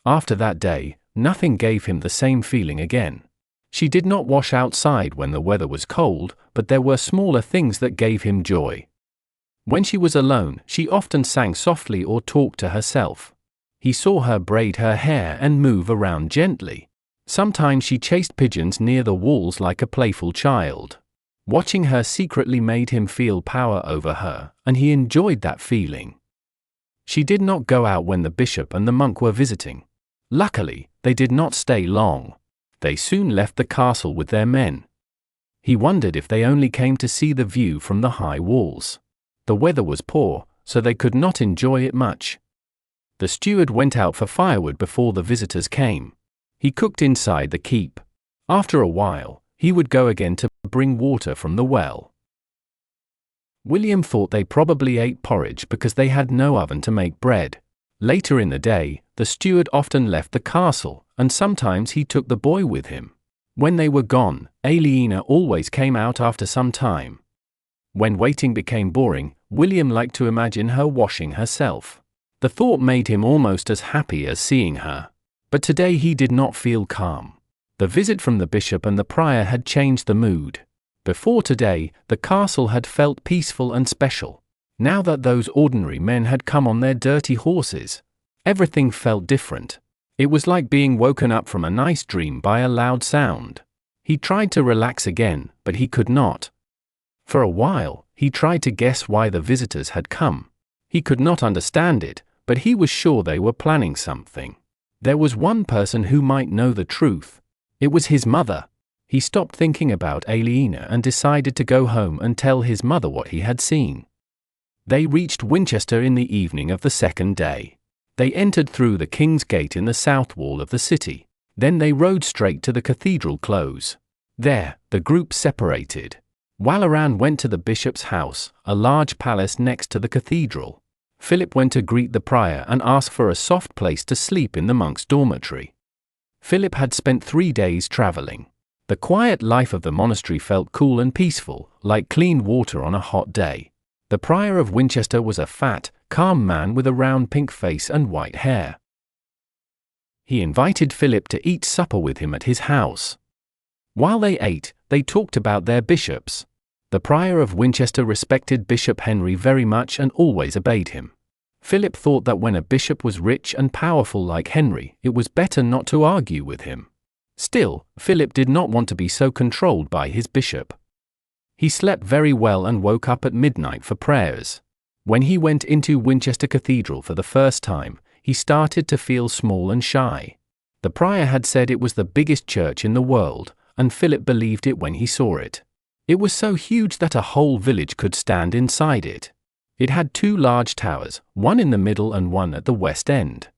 S1: After that day, nothing gave him the same feeling again. She did not wash outside when the weather was cold, but there were smaller things that gave him joy. When she was alone, she often sang softly or talked to herself. He saw her braid her hair and move around gently. Sometimes she chased pigeons near the walls like a playful child. Watching her secretly made him feel power over her, and he enjoyed that feeling. She did not go out when the bishop and the monk were visiting. Luckily, they did not stay long. They soon left the castle with their men. He wondered if they only came to see the view from the high walls. The weather was poor, so they could not enjoy it much. The steward went out for firewood before the visitors came. He cooked inside the keep. After a while, he would go again to bring water from the well. William thought they probably ate porridge because they had no oven to make bread. Later in the day, the steward often left the castle, and sometimes he took the boy with him. When they were gone, Aliena always came out after some time. When waiting became boring, William liked to imagine her washing herself. The thought made him almost as happy as seeing her. But today he did not feel calm. The visit from the bishop and the prior had changed the mood. Before today, the castle had felt peaceful and special. Now that those ordinary men had come on their dirty horses, everything felt different. It was like being woken up from a nice dream by a loud sound. He tried to relax again, but he could not. For a while, he tried to guess why the visitors had come. He could not understand it, but he was sure they were planning something. There was one person who might know the truth. It was his mother. He stopped thinking about Aliena and decided to go home and tell his mother what he had seen. They reached Winchester in the evening of the second day. They entered through the King's Gate in the south wall of the city. Then they rode straight to the Cathedral close. There, the group separated. Walaran went to the bishop's house, a large palace next to the cathedral. Philip went to greet the prior and ask for a soft place to sleep in the monk's dormitory. Philip had spent 3 days traveling. The quiet life of the monastery felt cool and peaceful, like clean water on a hot day. The prior of Winchester was a fat, calm man with a round pink face and white hair. He invited Philip to eat supper with him at his house. While they ate, they talked about their bishops. The prior of Winchester respected Bishop Henry very much and always obeyed him. Philip thought that when a bishop was rich and powerful like Henry, it was better not to argue with him. Still, Philip did not want to be so controlled by his bishop. He slept very well and woke up at midnight for prayers. When he went into Winchester Cathedral for the first time, he started to feel small and shy. The prior had said it was the biggest church in the world, and Philip believed it when he saw it. It was so huge that a whole village could stand inside it. It had 2 large towers, one in the middle and one at the west end.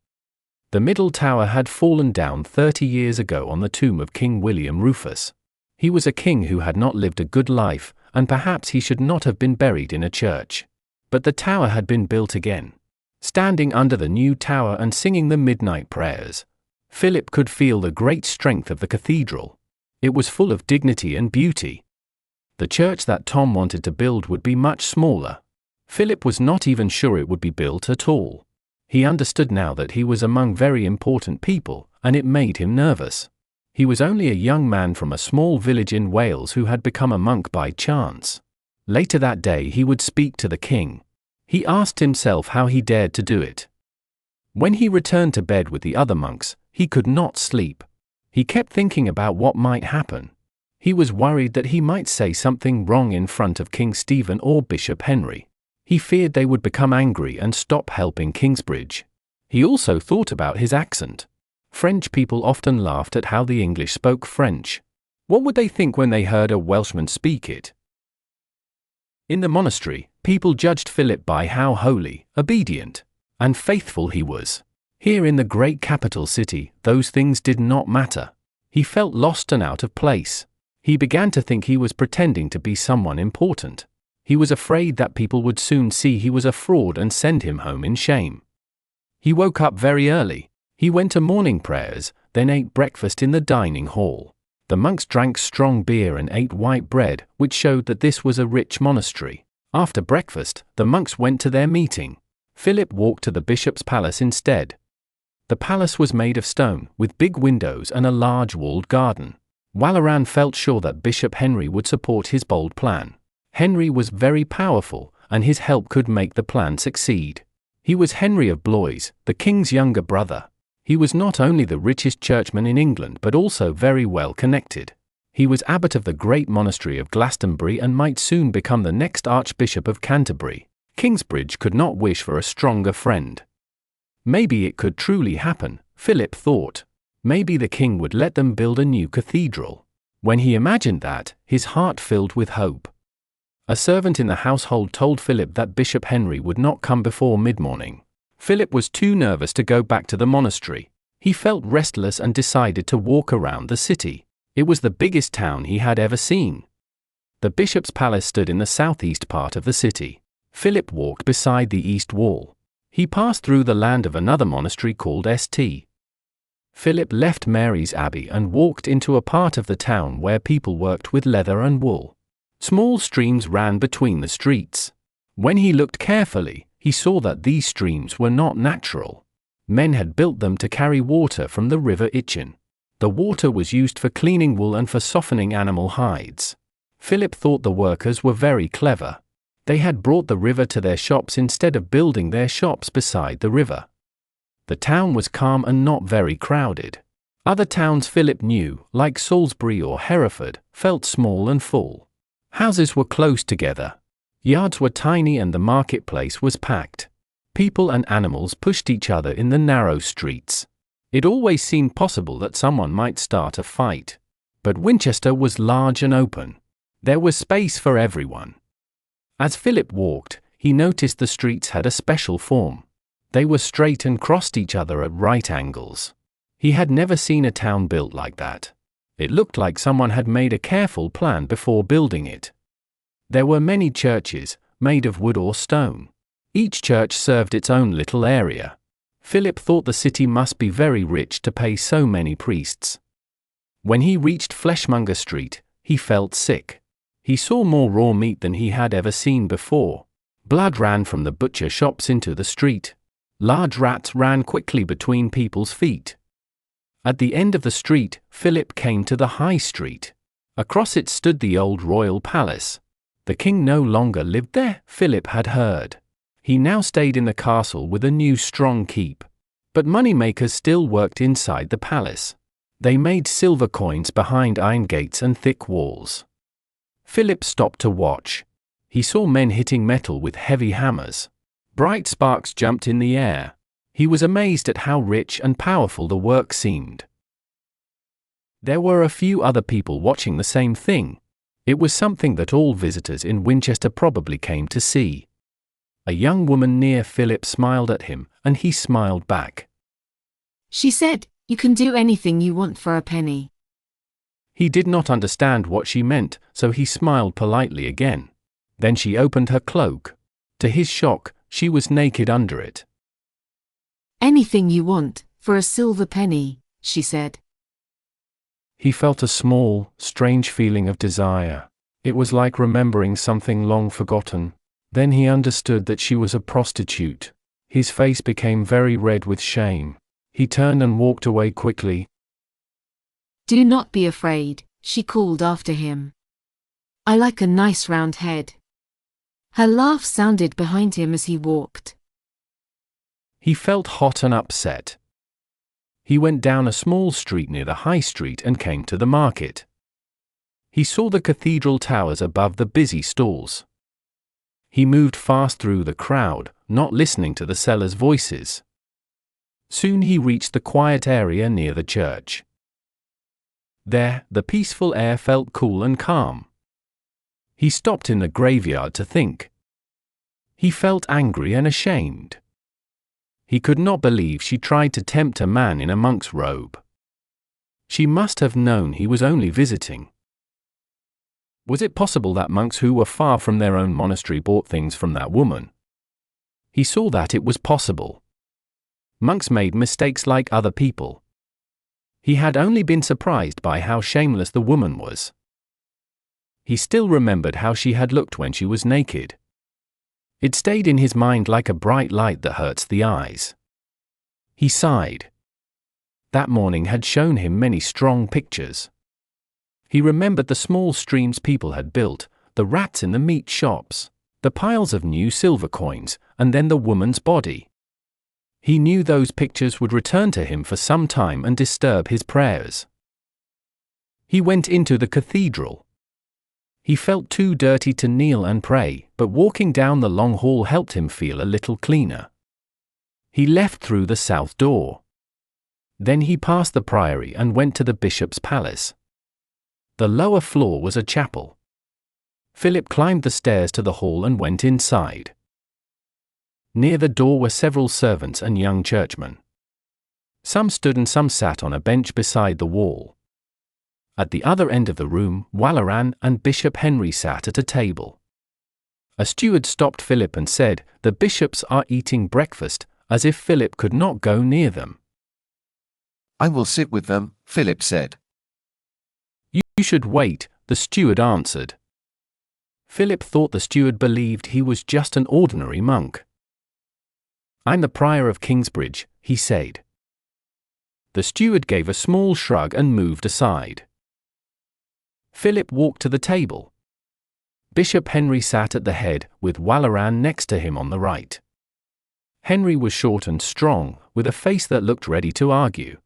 S1: The middle tower had fallen down 30 years ago on the tomb of King William Rufus. He was a king who had not lived a good life, and perhaps he should not have been buried in a church. But the tower had been built again. Standing under the new tower and singing the midnight prayers, Philip could feel the great strength of the cathedral. It was full of dignity and beauty. The church that Tom wanted to build would be much smaller. Philip was not even sure it would be built at all. He understood now that he was among very important people, and it made him nervous. He was only a young man from a small village in Wales who had become a monk by chance. Later that day he would speak to the king. He asked himself how he dared to do it. When he returned to bed with the other monks, he could not sleep. He kept thinking about what might happen. He was worried that he might say something wrong in front of King Stephen or Bishop Henry. He feared they would become angry and stop helping Kingsbridge. He also thought about his accent. French people often laughed at how the English spoke French. What would they think when they heard a Welshman speak it? In the monastery, people judged Philip by how holy, obedient, and faithful he was. Here in the great capital city, those things did not matter. He felt lost and out of place. He began to think he was pretending to be someone important. He was afraid that people would soon see he was a fraud and send him home in shame. He woke up very early. He went to morning prayers, then ate breakfast in the dining hall. The monks drank strong beer and ate white bread, which showed that this was a rich monastery. After breakfast, the monks went to their meeting. Philip walked to the bishop's palace instead. The palace was made of stone, with big windows and a large walled garden. Walaran felt sure that Bishop Henry would support his bold plan. Henry was very powerful, and his help could make the plan succeed. He was Henry of Blois, the king's younger brother. He was not only the richest churchman in England but also very well connected. He was abbot of the great monastery of Glastonbury and might soon become the next Archbishop of Canterbury. Kingsbridge could not wish for a stronger friend. Maybe it could truly happen, Philip thought. Maybe the king would let them build a new cathedral. When he imagined that, his heart filled with hope. A servant in the household told Philip that Bishop Henry would not come before mid-morning. Philip was too nervous to go back to the monastery. He felt restless and decided to walk around the city. It was the biggest town he had ever seen. The bishop's palace stood in the southeast part of the city. Philip walked beside the east wall. He passed through the land of another monastery called St. Philip left Mary's Abbey and walked into a part of the town where people worked with leather and wool. Small streams ran between the streets. When he looked carefully, he saw that these streams were not natural. Men had built them to carry water from the river Itchen. The water was used for cleaning wool and for softening animal hides. Philip thought the workers were very clever. They had brought the river to their shops instead of building their shops beside the river. The town was calm and not very crowded. Other towns Philip knew, like Salisbury or Hereford, felt small and full. Houses were close together. Yards were tiny and the marketplace was packed. People and animals pushed each other in the narrow streets. It always seemed possible that someone might start a fight. But Winchester was large and open. There was space for everyone. As Philip walked, he noticed the streets had a special form. They were straight and crossed each other at right angles. He had never seen a town built like that. It looked like someone had made a careful plan before building it. There were many churches, made of wood or stone. Each church served its own little area. Philip thought the city must be very rich to pay so many priests. When he reached Fleshmonger Street, he felt sick. He saw more raw meat than he had ever seen before. Blood ran from the butcher shops into the street. Large rats ran quickly between people's feet. At the end of the street, Philip came to the High Street. Across it stood the old royal palace. The king no longer lived there, Philip had heard. He now stayed in the castle with a new strong keep. But moneymakers still worked inside the palace. They made silver coins behind iron gates and thick walls. Philip stopped to watch. He saw men hitting metal with heavy hammers. Bright sparks jumped in the air. He was amazed at how rich and powerful the work seemed. There were a few other people watching the same thing. It was something that all visitors in Winchester probably came to see. A young woman near Philip smiled at him, and he smiled back.
S14: She said, "You can do anything you want for a penny."
S1: He did not understand what she meant, so he smiled politely again. Then she opened her cloak. To his shock, she was naked under it.
S14: "Anything you want, for a silver penny," she said.
S1: He felt a small, strange feeling of desire. It was like remembering something long forgotten. Then he understood that she was a prostitute. His face became very red with shame. He turned and walked away quickly.
S14: "Do not be afraid," she called after him. "I like a nice round head." Her laugh sounded behind him as he walked.
S1: He felt hot and upset. He went down a small street near the High Street and came to the market. He saw the cathedral towers above the busy stalls. He moved fast through the crowd, not listening to the sellers' voices. Soon he reached the quiet area near the church. There, the peaceful air felt cool and calm. He stopped in the graveyard to think. He felt angry and ashamed. He could not believe she tried to tempt a man in a monk's robe. She must have known he was only visiting. Was it possible that monks who were far from their own monastery bought things from that woman? He saw that it was possible. Monks made mistakes like other people. He had only been surprised by how shameless the woman was. He still remembered how she had looked when she was naked. It stayed in his mind like a bright light that hurts the eyes. He sighed. That morning had shown him many strong pictures. He remembered the small streams people had built, the rats in the meat shops, the piles of new silver coins, and then the woman's body. He knew those pictures would return to him for some time and disturb his prayers. He went into the cathedral. He felt too dirty to kneel and pray, but walking down the long hall helped him feel a little cleaner. He left through the south door. Then he passed the priory and went to the bishop's palace. The lower floor was a chapel. Philip climbed the stairs to the hall and went inside. Near the door were several servants and young churchmen. Some stood and some sat on a bench beside the wall. At the other end of the room, Walaran and Bishop Henry sat at a table. A steward stopped Philip and said, "The bishops are eating breakfast," as if Philip could not go near them.
S12: "I will sit with them," Philip said.
S1: You should wait," the steward answered. Philip thought the steward believed he was just an ordinary monk. "I'm the prior of Kingsbridge," he said. The steward gave a small shrug and moved aside. Philip walked to the table. Bishop Henry sat at the head, with Walaran next to him on the right. Henry was short and strong, with a face that looked ready to argue.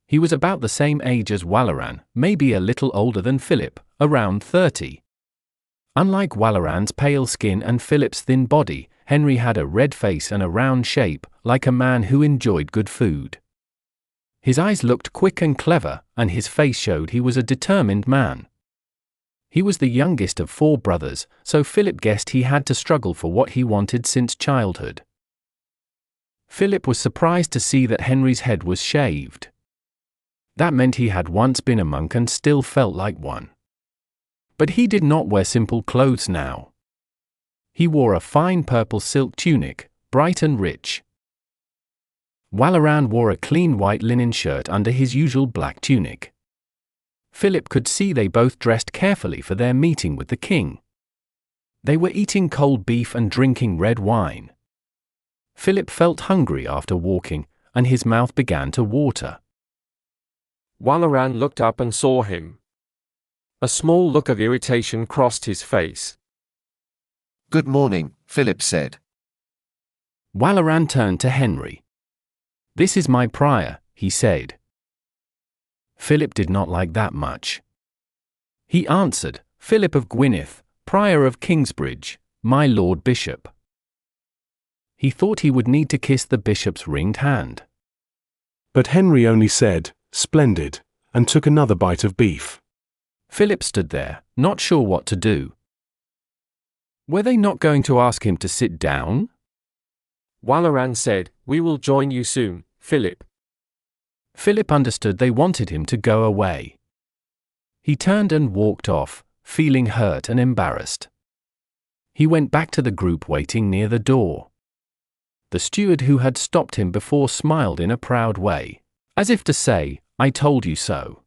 S1: He was about the same age as Walaran, maybe a little older than Philip, around 30. Unlike Walaran's pale skin and Philip's thin body, Henry had a red face and a round shape, like a man who enjoyed good food. His eyes looked quick and clever, and his face showed he was a determined man. He was the youngest of 4 brothers, so Philip guessed he had to struggle for what he wanted since childhood. Philip was surprised to see that Henry's head was shaved. That meant he had once been a monk and still felt like one. But he did not wear simple clothes now. He wore a fine purple silk tunic, bright and rich. Walaran wore a clean white linen shirt under his usual black tunic. Philip could see they both dressed carefully for their meeting with the king. They were eating cold beef and drinking red wine. Philip felt hungry after walking, and his mouth began to water.
S11: Walaran looked up and saw him. A small look of irritation crossed his face.
S12: "Good morning," Philip said.
S1: Walaran turned to Henry. "This is my prior," he said. Philip did not like that much. He answered, "Philip of Gwynedd, prior of Kingsbridge, my lord bishop." He thought he would need to kiss the bishop's ringed hand.
S16: But Henry only said, "Splendid," and took another bite of beef.
S1: Philip stood there, not sure what to do. Were they not going to ask him to sit down?
S11: Walaran said, "We will join you soon, Philip."
S1: Philip understood they wanted him to go away. He turned and walked off, feeling hurt and embarrassed. He went back to the group waiting near the door. The steward who had stopped him before smiled in a proud way, as if to say, "I told you so."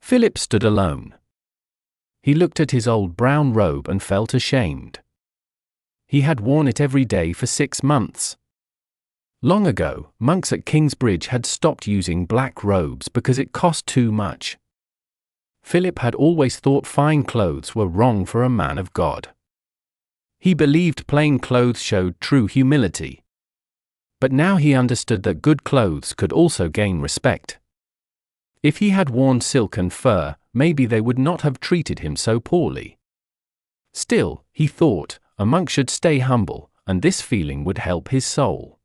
S1: Philip stood alone. He looked at his old brown robe and felt ashamed. He had worn it every day for 6 months. Long ago, monks at Kingsbridge had stopped using black robes because it cost too much. Philip had always thought fine clothes were wrong for a man of God. He believed plain clothes showed true humility. But now he understood that good clothes could also gain respect. If he had worn silk and fur, maybe they would not have treated him so poorly. Still, he thought, a monk should stay humble, and this feeling would help his soul.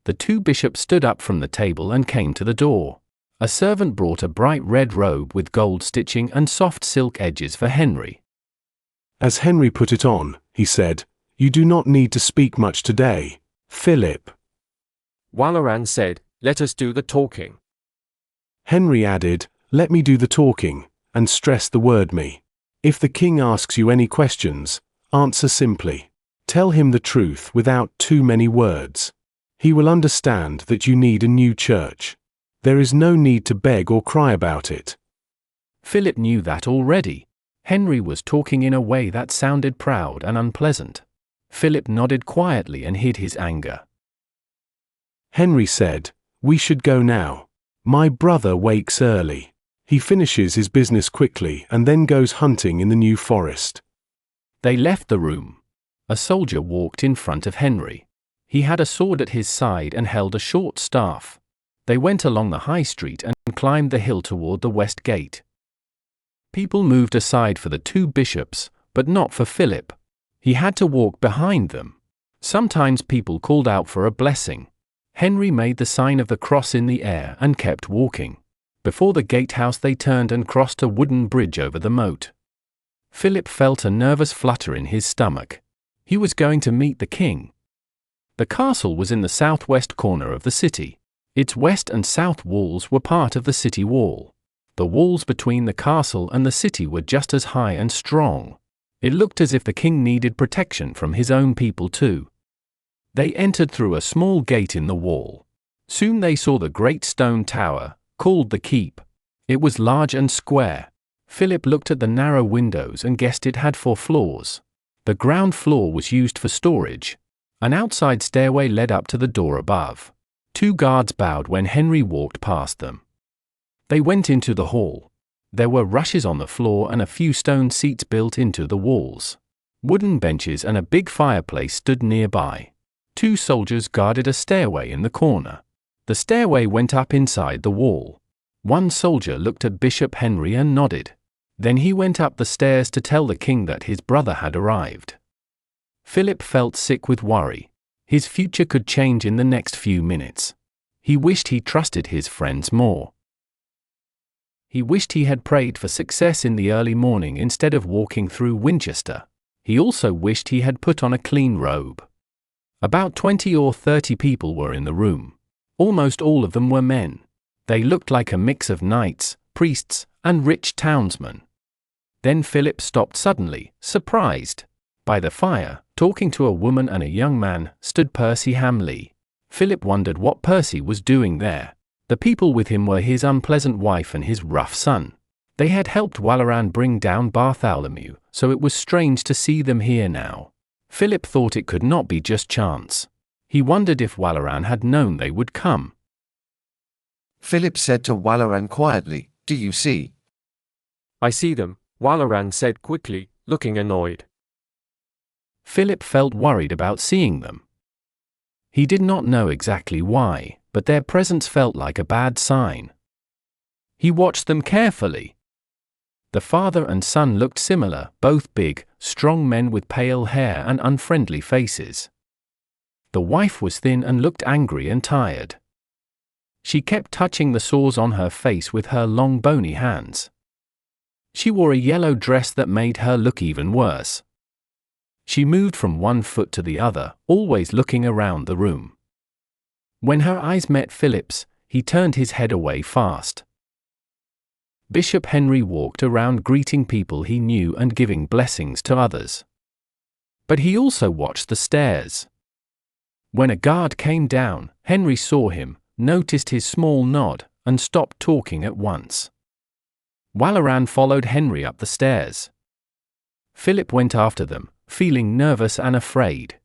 S1: The 2 bishops stood up from the table and came to the door. A servant brought a bright red robe with gold stitching and soft silk edges for Henry.
S16: As Henry put it on, he said, "You do not need to speak much today, Philip."
S11: Walaran said, "Let us do the talking."
S16: Henry added, "Let me do the talking," and stressed the word "me." If the king asks you any questions, answer simply. Tell him the truth without too many words. He will understand that you need a new church. There is no need to beg or cry about it.
S1: Philip knew that already. Henry was talking in a way that sounded proud and unpleasant. Philip nodded quietly and hid his anger.
S16: Henry said, "We should go now. My brother wakes early. He finishes his business quickly and then goes hunting in the New Forest."
S1: They left the room. A soldier walked in front of Henry. He had a sword at his side and held a short staff. They went along the high street and climbed the hill toward the west gate. People moved aside for the 2 bishops, but not for Philip. He had to walk behind them. Sometimes people called out for a blessing. Henry made the sign of the cross in the air and kept walking. Before the gatehouse they turned and crossed a wooden bridge over the moat. Philip felt a nervous flutter in his stomach. He was going to meet the king. The castle was in the southwest corner of the city. Its west and south walls were part of the city wall. The walls between the castle and the city were just as high and strong. It looked as if the king needed protection from his own people too. They entered through a small gate in the wall. Soon they saw the great stone tower, called the Keep. It was large and square. Philip looked at the narrow windows and guessed it had 4 floors. The ground floor was used for storage. An outside stairway led up to the door above. 2 guards bowed when Henry walked past them. They went into the hall. There were rushes on the floor and a few stone seats built into the walls. Wooden benches and a big fireplace stood nearby. 2 soldiers guarded a stairway in the corner. The stairway went up inside the wall. One soldier looked at Bishop Henry and nodded. Then he went up the stairs to tell the king that his brother had arrived. Philip felt sick with worry. His future could change in the next few minutes. He wished he trusted his friends more. He wished he had prayed for success in the early morning instead of walking through Winchester. He also wished he had put on a clean robe. About 20 or 30 people were in the room. Almost all of them were men. They looked like a mix of knights, priests, and rich townsmen. Then Philip stopped suddenly, surprised. By the fire, talking to a woman and a young man, stood Percy Hamley. Philip wondered what Percy was doing there. The people with him were his unpleasant wife and his rough son. They had helped Walaran bring down Bartholomew, so it was strange to see them here now. Philip thought it could not be just chance. He wondered if Walaran had known they would come.
S12: Philip said to Walaran quietly, "Do you see?"
S11: "I see them," Walaran said quickly, looking annoyed.
S1: Philip felt worried about seeing them. He did not know exactly why, but their presence felt like a bad sign. He watched them carefully. The father and son looked similar, both big, strong men with pale hair and unfriendly faces. The wife was thin and looked angry and tired. She kept touching the sores on her face with her long bony hands. She wore a yellow dress that made her look even worse. She moved from one foot to the other, always looking around the room. When her eyes met Philip's, he turned his head away fast. Bishop Henry walked around greeting people he knew and giving blessings to others. But he also watched the stairs. When a guard came down, Henry saw him, noticed his small nod, and stopped talking at once. Walaran followed Henry up the stairs. Philip went after them, feeling nervous and afraid.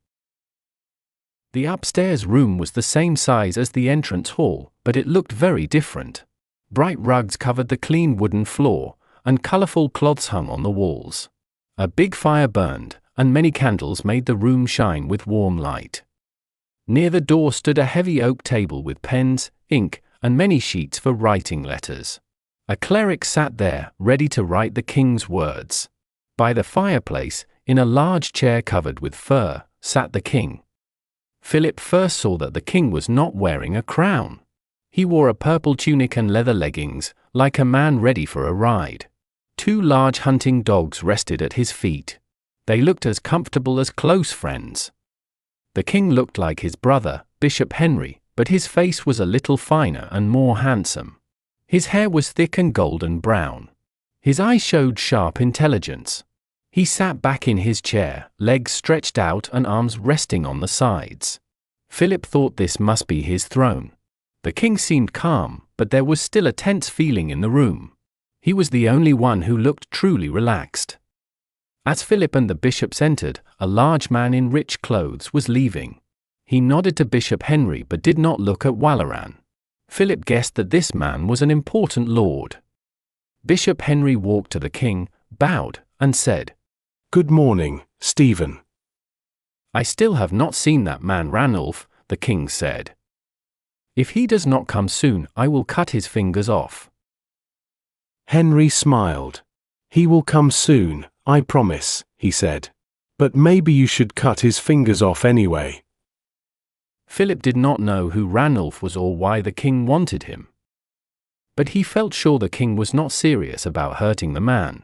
S1: The upstairs room was the same size as the entrance hall, but it looked very different. Bright rugs covered the clean wooden floor, and colorful cloths hung on the walls. A big fire burned, and many candles made the room shine with warm light. Near the door stood a heavy oak table with pens, ink, and many sheets for writing letters. A cleric sat there, ready to write the king's words. By the fireplace, in a large chair covered with fur, sat the king. Philip first saw that the king was not wearing a crown. He wore a purple tunic and leather leggings, like a man ready for a ride. 2 large hunting dogs rested at his feet. They looked as comfortable as close friends. The king looked like his brother, Bishop Henry, but his face was a little finer and more handsome. His hair was thick and golden brown. His eyes showed sharp intelligence. He sat back in his chair, legs stretched out and arms resting on the sides. Philip thought this must be his throne. The king seemed calm, but there was still a tense feeling in the room. He was the only one who looked truly relaxed. As Philip and the bishops entered, a large man in rich clothes was leaving. He nodded to Bishop Henry but did not look at Walaran. Philip guessed that this man was an important lord. Bishop Henry walked to the king, bowed, and said,
S16: "Good morning, Stephen."
S1: "I still have not seen that man Ranulph," the king said. "If he does not come soon, I will cut his fingers off."
S16: Henry smiled. "He will come soon, I promise," he said. "But maybe you should cut his fingers off anyway."
S1: Philip did not know who Ranulph was or why the king wanted him. But he felt sure the king was not serious about hurting the man.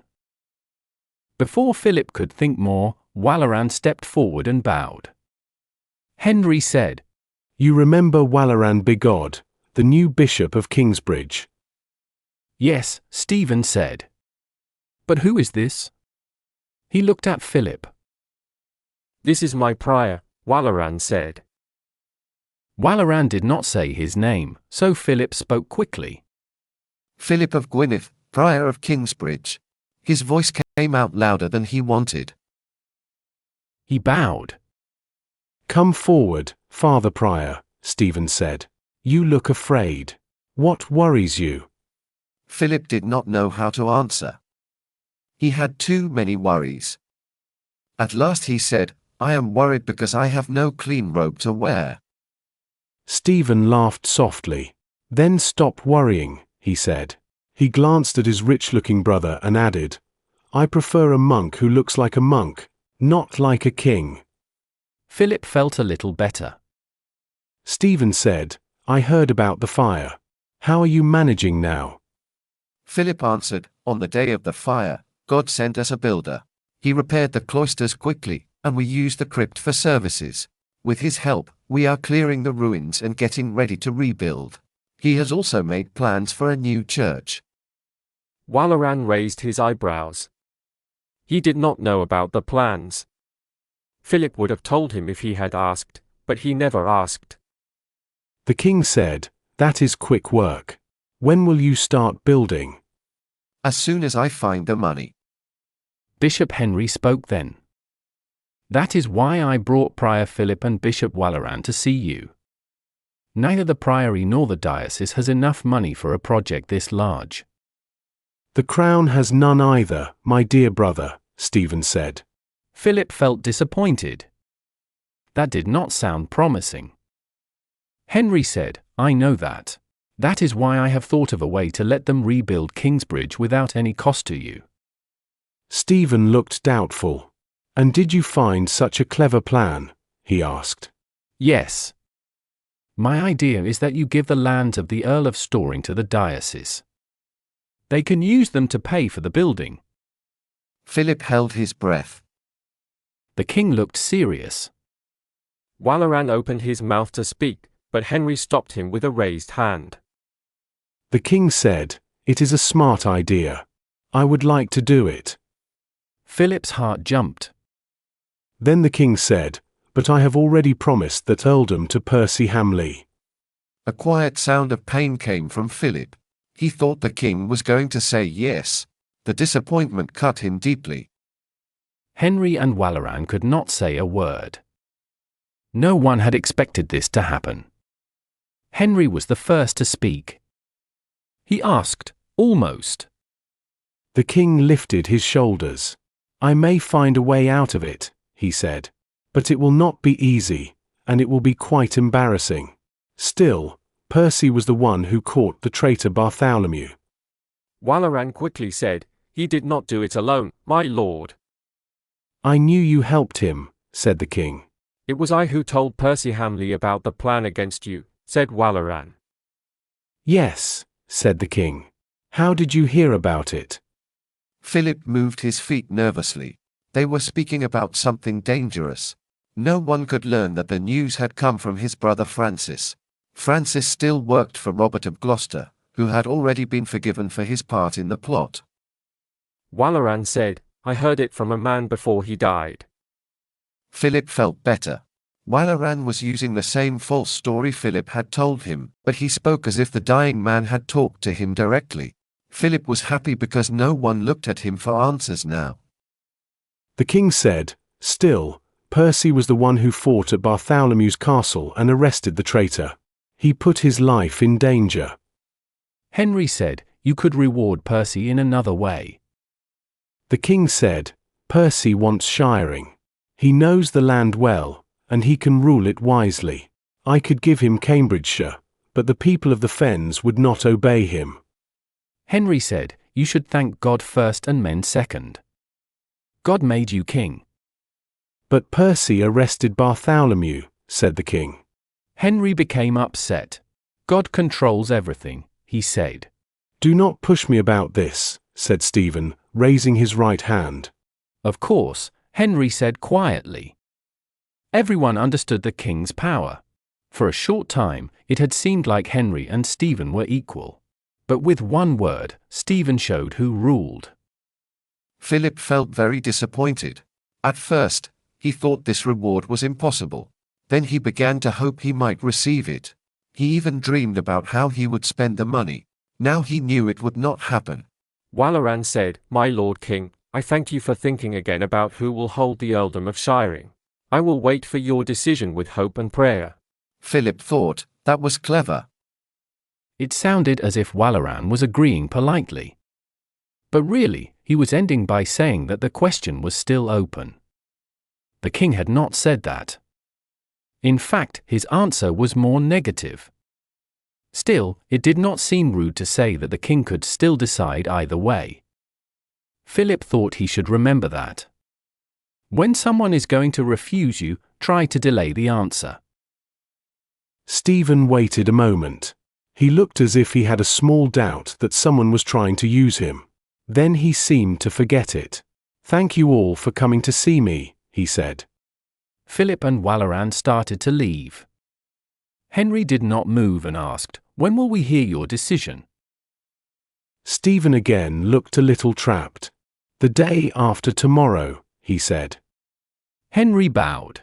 S1: Before Philip could think more, Walaran stepped forward and bowed. Henry said,
S16: "You remember Walaran Bigod, the new bishop of Kingsbridge?"
S1: Yes, Stephen said. But who is this? He looked at Philip.
S11: This is my prior, Walaran said.
S1: Walaran did not say his name, so Philip spoke quickly.
S12: Philip of Gwynedd, prior of Kingsbridge. His voice came out louder than he wanted.
S1: He bowed.
S16: Come forward, Father Prior, Stephen said. You look afraid. What worries you?
S12: Philip did not know how to answer. He had too many worries. At last he said, I am worried because I have no clean robe to wear.
S16: Stephen laughed softly. Then stop worrying, he said. He glanced at his rich-looking brother and added, I prefer a monk who looks like a monk, not like a king.
S1: Philip felt a little better.
S16: Stephen said, I heard about the fire. How are you managing now?
S12: Philip answered, On the day of the fire, God sent us a builder. He repaired the cloisters quickly, and we used the crypt for services. With his help, we are clearing the ruins and getting ready to rebuild. He has also made plans for a new church.
S11: Walaran raised his eyebrows. He did not know about the plans. Philip would have told him if he had asked, but he never asked.
S16: The king said, That is quick work. When will you start building?
S12: As soon as I find the money.
S1: Bishop Henry spoke then. That is why I brought Prior Philip and Bishop Walaran to see you. Neither the priory nor the diocese has enough money for a project this large.
S16: The crown has none either, my dear brother, Stephen said.
S1: Philip felt disappointed. That did not sound promising. Henry said, I know that. That is why I have thought of a way to let them rebuild Kingsbridge without any cost to you.
S16: Stephen looked doubtful. And did you find such a clever plan? He asked.
S1: Yes. My idea is that you give the lands of the Earl of Storing to the diocese. They can use them to pay for the building.
S12: Philip held his breath.
S1: The king looked serious.
S11: Walaran opened his mouth to speak, but Henry stopped him with a raised hand.
S16: The king said, It is a smart idea. I would like to do it.
S1: Philip's heart jumped.
S16: Then the king said, But I have already promised that earldom to Percy Hamley.
S12: A quiet sound of pain came from Philip. He thought the king was going to say yes. The disappointment cut him deeply.
S1: Henry and Walaran could not say a word. No one had expected this to happen. Henry was the first to speak. He asked, almost.
S16: The king lifted his shoulders. I may find a way out of it, he said. But it will not be easy, and it will be quite embarrassing. Still, Percy was the one who caught the traitor Bartholomew.
S11: Walaran quickly said, He did not do it alone, my lord.
S16: I knew you helped him, said the king.
S11: It was I who told Percy Hamley about the plan against you, said Walaran.
S16: Yes, said the king. How did you hear about it?
S12: Philip moved his feet nervously. They were speaking about something dangerous. No one could learn that the news had come from his brother Francis. Francis still worked for Robert of Gloucester, who had already been forgiven for his part in the plot.
S11: Walaran said, I heard it from a man before he died.
S12: Philip felt better. Walaran was using the same false story Philip had told him, but he spoke as if the dying man had talked to him directly. Philip was happy because no one looked at him for answers now.
S16: The king said, Still, Percy was the one who fought at Bartholomew's castle and arrested the traitor. He put his life in danger.
S1: Henry said, You could reward Percy in another way.
S16: The king said, Percy wants shiring. He knows the land well, and he can rule it wisely. I could give him Cambridgeshire, but the people of the Fens would not obey him.
S1: Henry said, You should thank God first and men second. God made you king.
S16: But Percy arrested Bartholomew, said the king.
S1: Henry became upset. God controls everything, he said.
S16: Do not push me about this, said Stephen, raising his right hand.
S1: Of course, Henry said quietly. Everyone understood the king's power. For a short time, it had seemed like Henry and Stephen were equal. But with one word, Stephen showed who ruled.
S12: Philip felt very disappointed. At first, he thought this reward was impossible. Then he began to hope he might receive it. He even dreamed about how he would spend the money. Now he knew it would not happen.
S11: Walaran said, "My lord king, I thank you for thinking again about who will hold the earldom of Shiring. I will wait for your decision with hope and prayer."
S12: Philip thought, that was clever.
S1: It sounded as if Walaran was agreeing politely. But really, he was ending by saying that the question was still open. The king had not said that. In fact, his answer was more negative. Still, it did not seem rude to say that the king could still decide either way. Philip thought he should remember that. When someone is going to refuse you, try to delay the answer.
S16: Stephen waited a moment. He looked as if he had a small doubt that someone was trying to use him. Then he seemed to forget it. "Thank you all for coming to see me," he said.
S1: Philip and Walaran started to leave. Henry did not move and asked, "When will we hear your decision?"
S16: Stephen again looked a little trapped. "The day after tomorrow," he said.
S1: Henry bowed.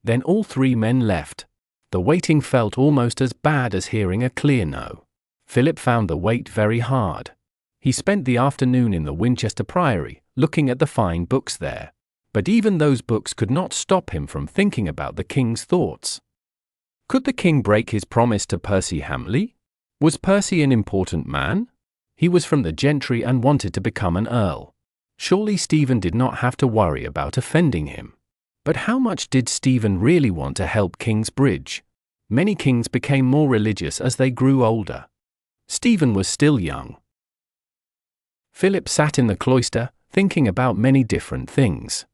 S1: Then all three men left. The waiting felt almost as bad as hearing a clear no. Philip found the wait very hard. He spent the afternoon in the Winchester Priory, looking at the fine books there. But even those books could not stop him from thinking about the king's thoughts. Could the king break his promise to Percy Hamley? Was Percy an important man? He was from the gentry and wanted to become an earl. Surely Stephen did not have to worry about offending him. But how much did Stephen really want to help Kingsbridge? Many kings became more religious as they grew older. Stephen was still young. Philip sat in the cloister, thinking about many different things.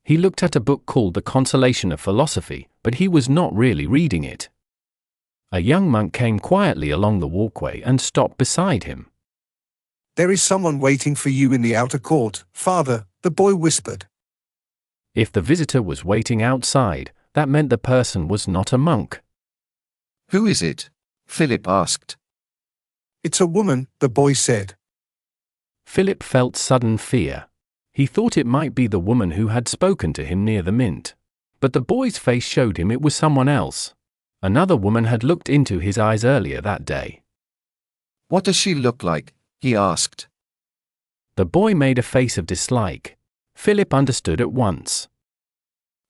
S1: He looked at a book called The Consolation of Philosophy, but he was not really reading it. A young monk came quietly along the walkway and stopped beside him.
S7: "There is someone waiting for you in the outer court, Father," the boy whispered.
S1: If the visitor was waiting outside, that meant the person was not a monk.
S12: "Who is it?" Philip asked.
S7: "It's a woman," the boy said.
S1: Philip felt sudden fear. He thought it might be the woman who had spoken to him near the mint. But the boy's face showed him it was someone else. Another woman had looked into his eyes earlier that day.
S12: "What does she look like?" he asked.
S1: The boy made a face of dislike. Philip understood at once.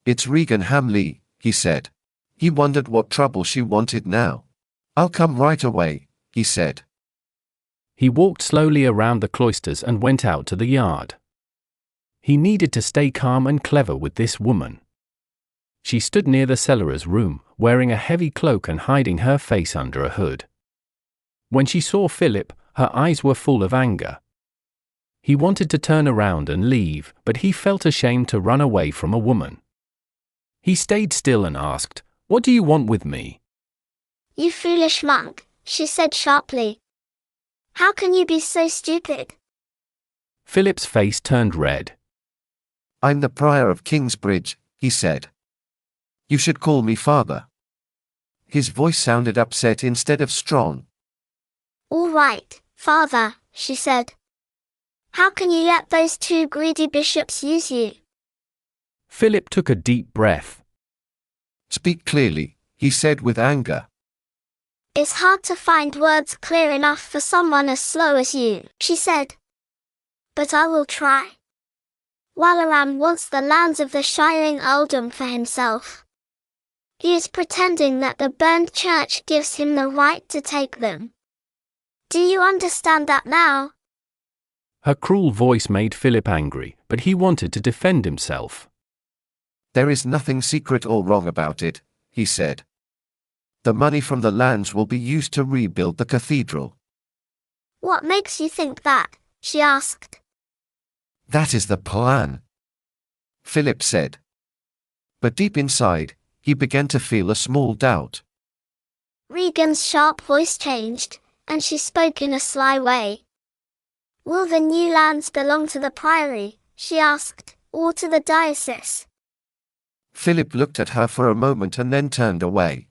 S12: "It's Regan Hamley," he said. He wondered what trouble she wanted now. "I'll come right away," he said.
S1: He walked slowly around the cloisters and went out to the yard. He needed to stay calm and clever with this woman. She stood near the cellarer's room, wearing a heavy cloak and hiding her face under a hood. When she saw Philip, her eyes were full of anger. He wanted to turn around and leave, but he felt ashamed to run away from a woman. He stayed still and asked, "What do you want with me?"
S17: "You foolish monk," she said sharply. "How can you be so stupid?"
S1: Philip's face turned red.
S12: "I'm the prior of Kingsbridge," he said. "You should call me father." His voice sounded upset instead of strong.
S17: "All right, father," she said. "How can you let those two greedy bishops use you?"
S1: Philip took a deep breath.
S12: "Speak clearly," he said with anger.
S17: "It's hard to find words clear enough for someone as slow as you," she said. "But I will try. Walaran wants the lands of the Shiring earldom for himself. He is pretending that the burned church gives him the right to take them. Do you understand that now?"
S1: Her cruel voice made Philip angry, but he wanted to defend himself.
S12: "There is nothing secret or wrong about it," he said. "The money from the lands will be used to rebuild the cathedral."
S17: "What makes you think that?" she asked.
S12: "That is the plan," Philip said. But deep inside, he began to feel a small doubt.
S17: Regan's sharp voice changed, and she spoke in a sly way. "Will the new lands belong to the priory," she asked, "or to the diocese?"
S12: Philip looked at her for a moment and then turned away.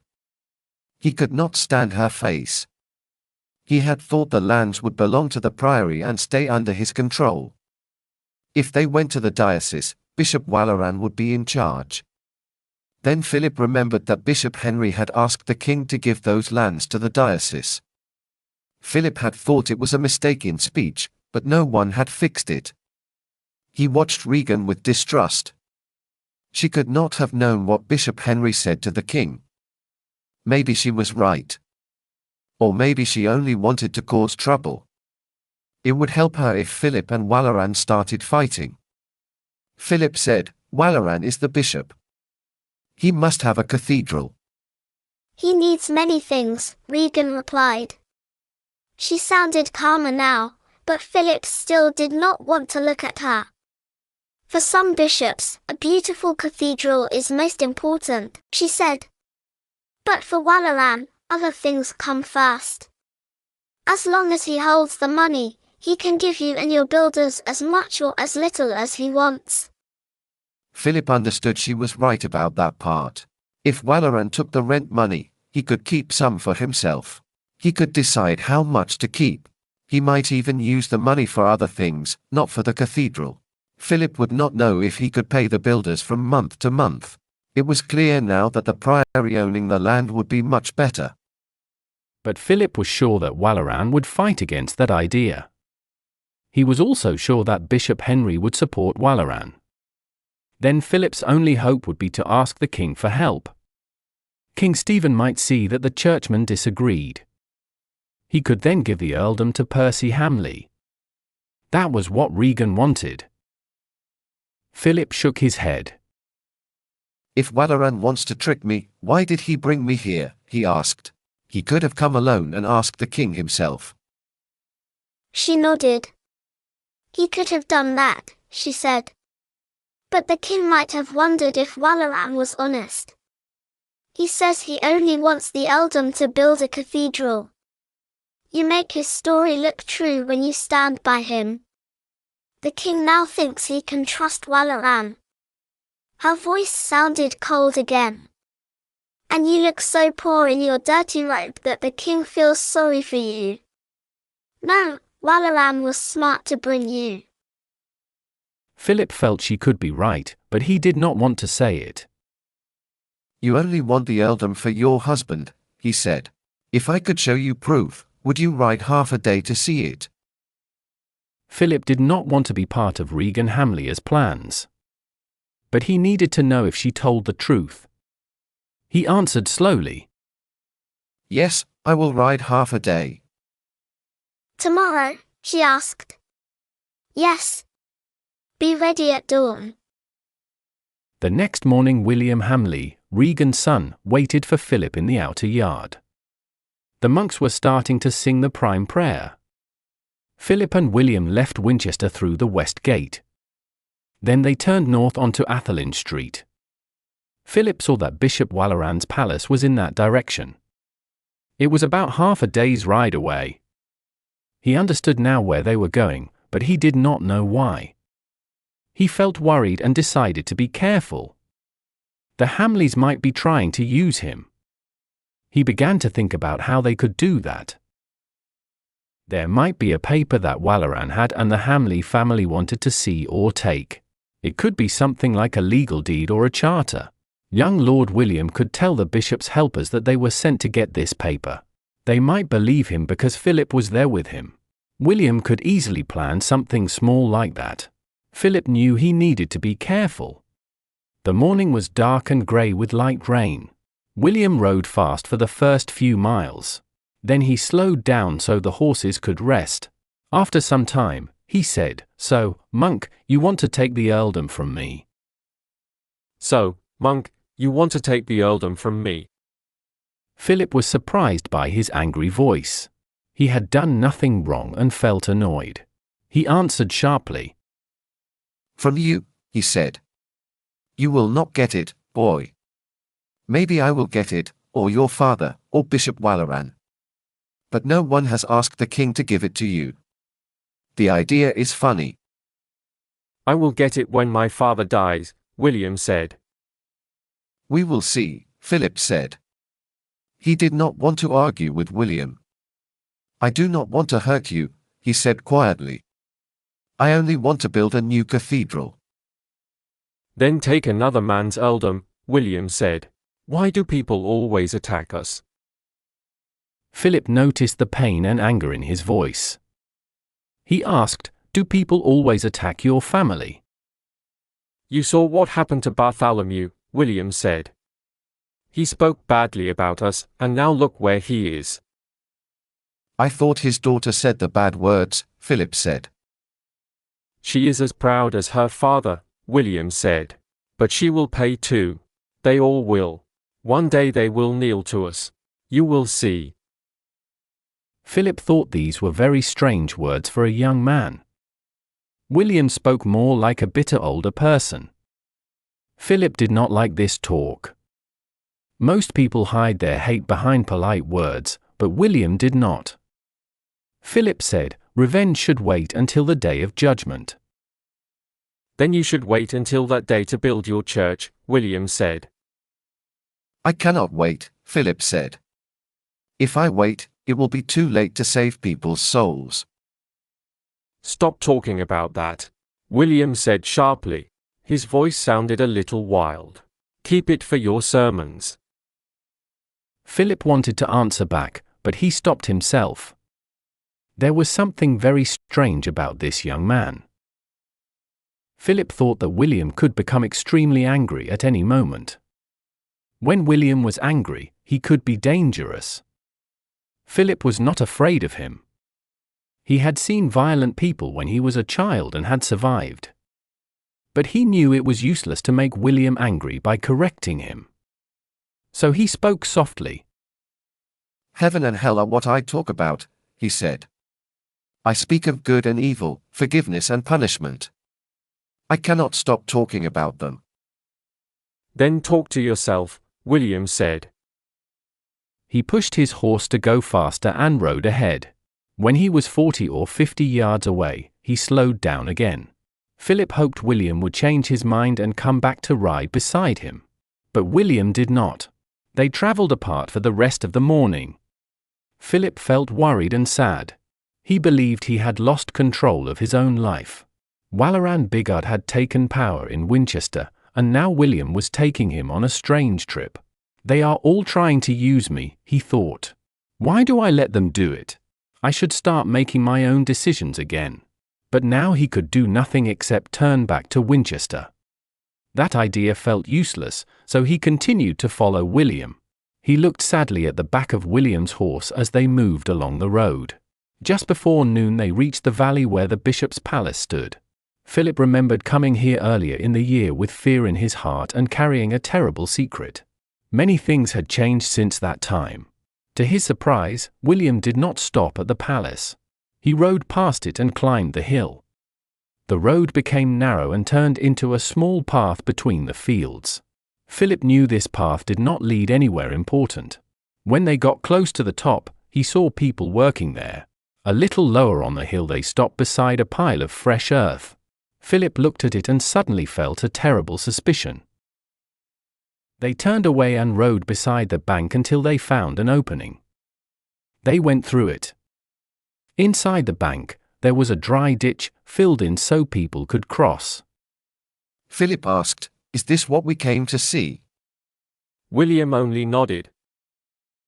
S12: He could not stand her face. He had thought the lands would belong to the priory and stay under his control. If they went to the diocese, Bishop Waleran would be in charge. Then Philip remembered that Bishop Henry had asked the king to give those lands to the diocese. Philip had thought it was a mistake in speech, but no one had fixed it. He watched Regan with distrust. She could not have known what Bishop Henry said to the king. Maybe she was right. Or maybe she only wanted to cause trouble. It would help her if Philip and Waleran started fighting. Philip said, "Waleran is the bishop. He must have a cathedral."
S17: He needs many things, Regan replied. She sounded calmer now, but Philip still did not want to look at her. For some bishops, a beautiful cathedral is most important, she said. But for Waleran, other things come first. As long as he holds the money, he can give you and your builders as much or as little as he wants.
S12: Philip understood she was right about that part. If Waleran took the rent money, he could keep some for himself. He could decide how much to keep. He might even use the money for other things, not for the cathedral. Philip would not know if he could pay the builders from month to month. It was clear now that the priory owning the land would be much better.
S1: But Philip was sure that Waleran would fight against that idea. He was also sure that Bishop Henry would support Waleran. Then Philip's only hope would be to ask the king for help. King Stephen might see that the churchmen disagreed. He could then give the earldom to Percy Hamley. That was what Regan wanted. Philip shook his head.
S12: "If Waleran wants to trick me, why did he bring me here?" he asked. He could have come alone and asked the king himself.
S17: She nodded. He could have done that, she said. But the king might have wondered if Waleran was honest. He says he only wants the earldom to build a cathedral. You make his story look true when you stand by him. The king now thinks he can trust Waleran. Her voice sounded cold again. And you look so poor in your dirty robe that the king feels sorry for you. No, Waleran was smart to bring you.
S1: Philip felt she could be right, but he did not want to say it.
S12: "You only want the earldom for your husband," he said. "If I could show you proof, would you ride half a day to see it?"
S1: Philip did not want to be part of Regan Hamley's plans. But he needed to know if she told the truth. He answered slowly.
S12: "Yes, I will ride half a day."
S17: "Tomorrow?" she asked. "Yes. Be ready at dawn."
S1: The next morning William Hamley, Regan's son, waited for Philip in the outer yard. The monks were starting to sing the prime prayer. Philip and William left Winchester through the west gate. Then they turned north onto Athelin Street. Philip saw that Bishop Waleran's palace was in that direction. It was about half a day's ride away. He understood now where they were going, but he did not know why. He felt worried and decided to be careful. The Hamleys might be trying to use him. He began to think about how they could do that. There might be a paper that Waleran had and the Hamley family wanted to see or take. It could be something like a legal deed or a charter. Young Lord William could tell the bishop's helpers that they were sent to get this paper. They might believe him because Philip was there with him. William could easily plan something small like that. Philip knew he needed to be careful. The morning was dark and grey with light rain. William rode fast for the first few miles. Then he slowed down so the horses could rest. After some time, he said, "So, monk, you want to take the earldom from me?"
S11: "So, monk, you want to take the earldom from me?"
S1: Philip was surprised by his angry voice. He had done nothing wrong and felt annoyed. He answered sharply.
S12: "From you," he said. "You will not get it, boy. Maybe I will get it, or your father, or Bishop Waleran. But no one has asked the king to give it to you. The idea is funny."
S11: "I will get it when my father dies," William said.
S12: "We will see," Philip said. He did not want to argue with William. I do not want to hurt you, he said quietly. I only want to build a new cathedral.
S11: Then take another man's earldom, William said. Why do people always attack us?
S1: Philip noticed the pain and anger in his voice. He asked, do people always attack your family?
S11: You saw what happened to Bartholomew, William said. He spoke badly about us, and now look where he is.
S12: I thought his daughter said the bad words, Philip said.
S11: She is as proud as her father, William said. But she will pay too. They all will. One day they will kneel to us. You will see.
S1: Philip thought these were very strange words for a young man. William spoke more like a bitter older person. Philip did not like this talk. Most people hide their hate behind polite words, but William did not. Philip said, revenge should wait until the day of judgment.
S11: Then you should wait until that day to build your church, William said.
S12: I cannot wait, Philip said. If I wait, it will be too late to save people's souls.
S11: Stop talking about that, William said sharply. His voice sounded a little wild. Keep it for your sermons.
S1: Philip wanted to answer back, but he stopped himself. There was something very strange about this young man. Philip thought that William could become extremely angry at any moment. When William was angry, he could be dangerous. Philip was not afraid of him. He had seen violent people when he was a child and had survived. But he knew it was useless to make William angry by correcting him. So he spoke softly.
S12: Heaven and hell are what I talk about, he said. I speak of good and evil, forgiveness and punishment. I cannot stop talking about them.
S11: Then talk to yourself, William said.
S1: He pushed his horse to go faster and rode ahead. When he was 40 or 50 yards away, he slowed down again. Philip hoped William would change his mind and come back to ride beside him. But William did not. They traveled apart for the rest of the morning. Philip felt worried and sad. He believed he had lost control of his own life. Walaran Bigod had taken power in Winchester, and now William was taking him on a strange trip. They are all trying to use me, he thought. Why do I let them do it? I should start making my own decisions again. But now he could do nothing except turn back to Winchester. That idea felt useless, so he continued to follow William. He looked sadly at the back of William's horse as they moved along the road. Just before noon they reached the valley where the bishop's palace stood. Philip remembered coming here earlier in the year with fear in his heart and carrying a terrible secret. Many things had changed since that time. To his surprise, William did not stop at the palace. He rode past it and climbed the hill. The road became narrow and turned into a small path between the fields. Philip knew this path did not lead anywhere important. When they got close to the top, he saw people working there. A little lower on the hill they stopped beside a pile of fresh earth. Philip looked at it and suddenly felt a terrible suspicion. They turned away and rode beside the bank until they found an opening. They went through it. Inside the bank, there was a dry ditch filled in so people could cross.
S12: Philip asked, "Is this what we came to see?"
S11: William only nodded.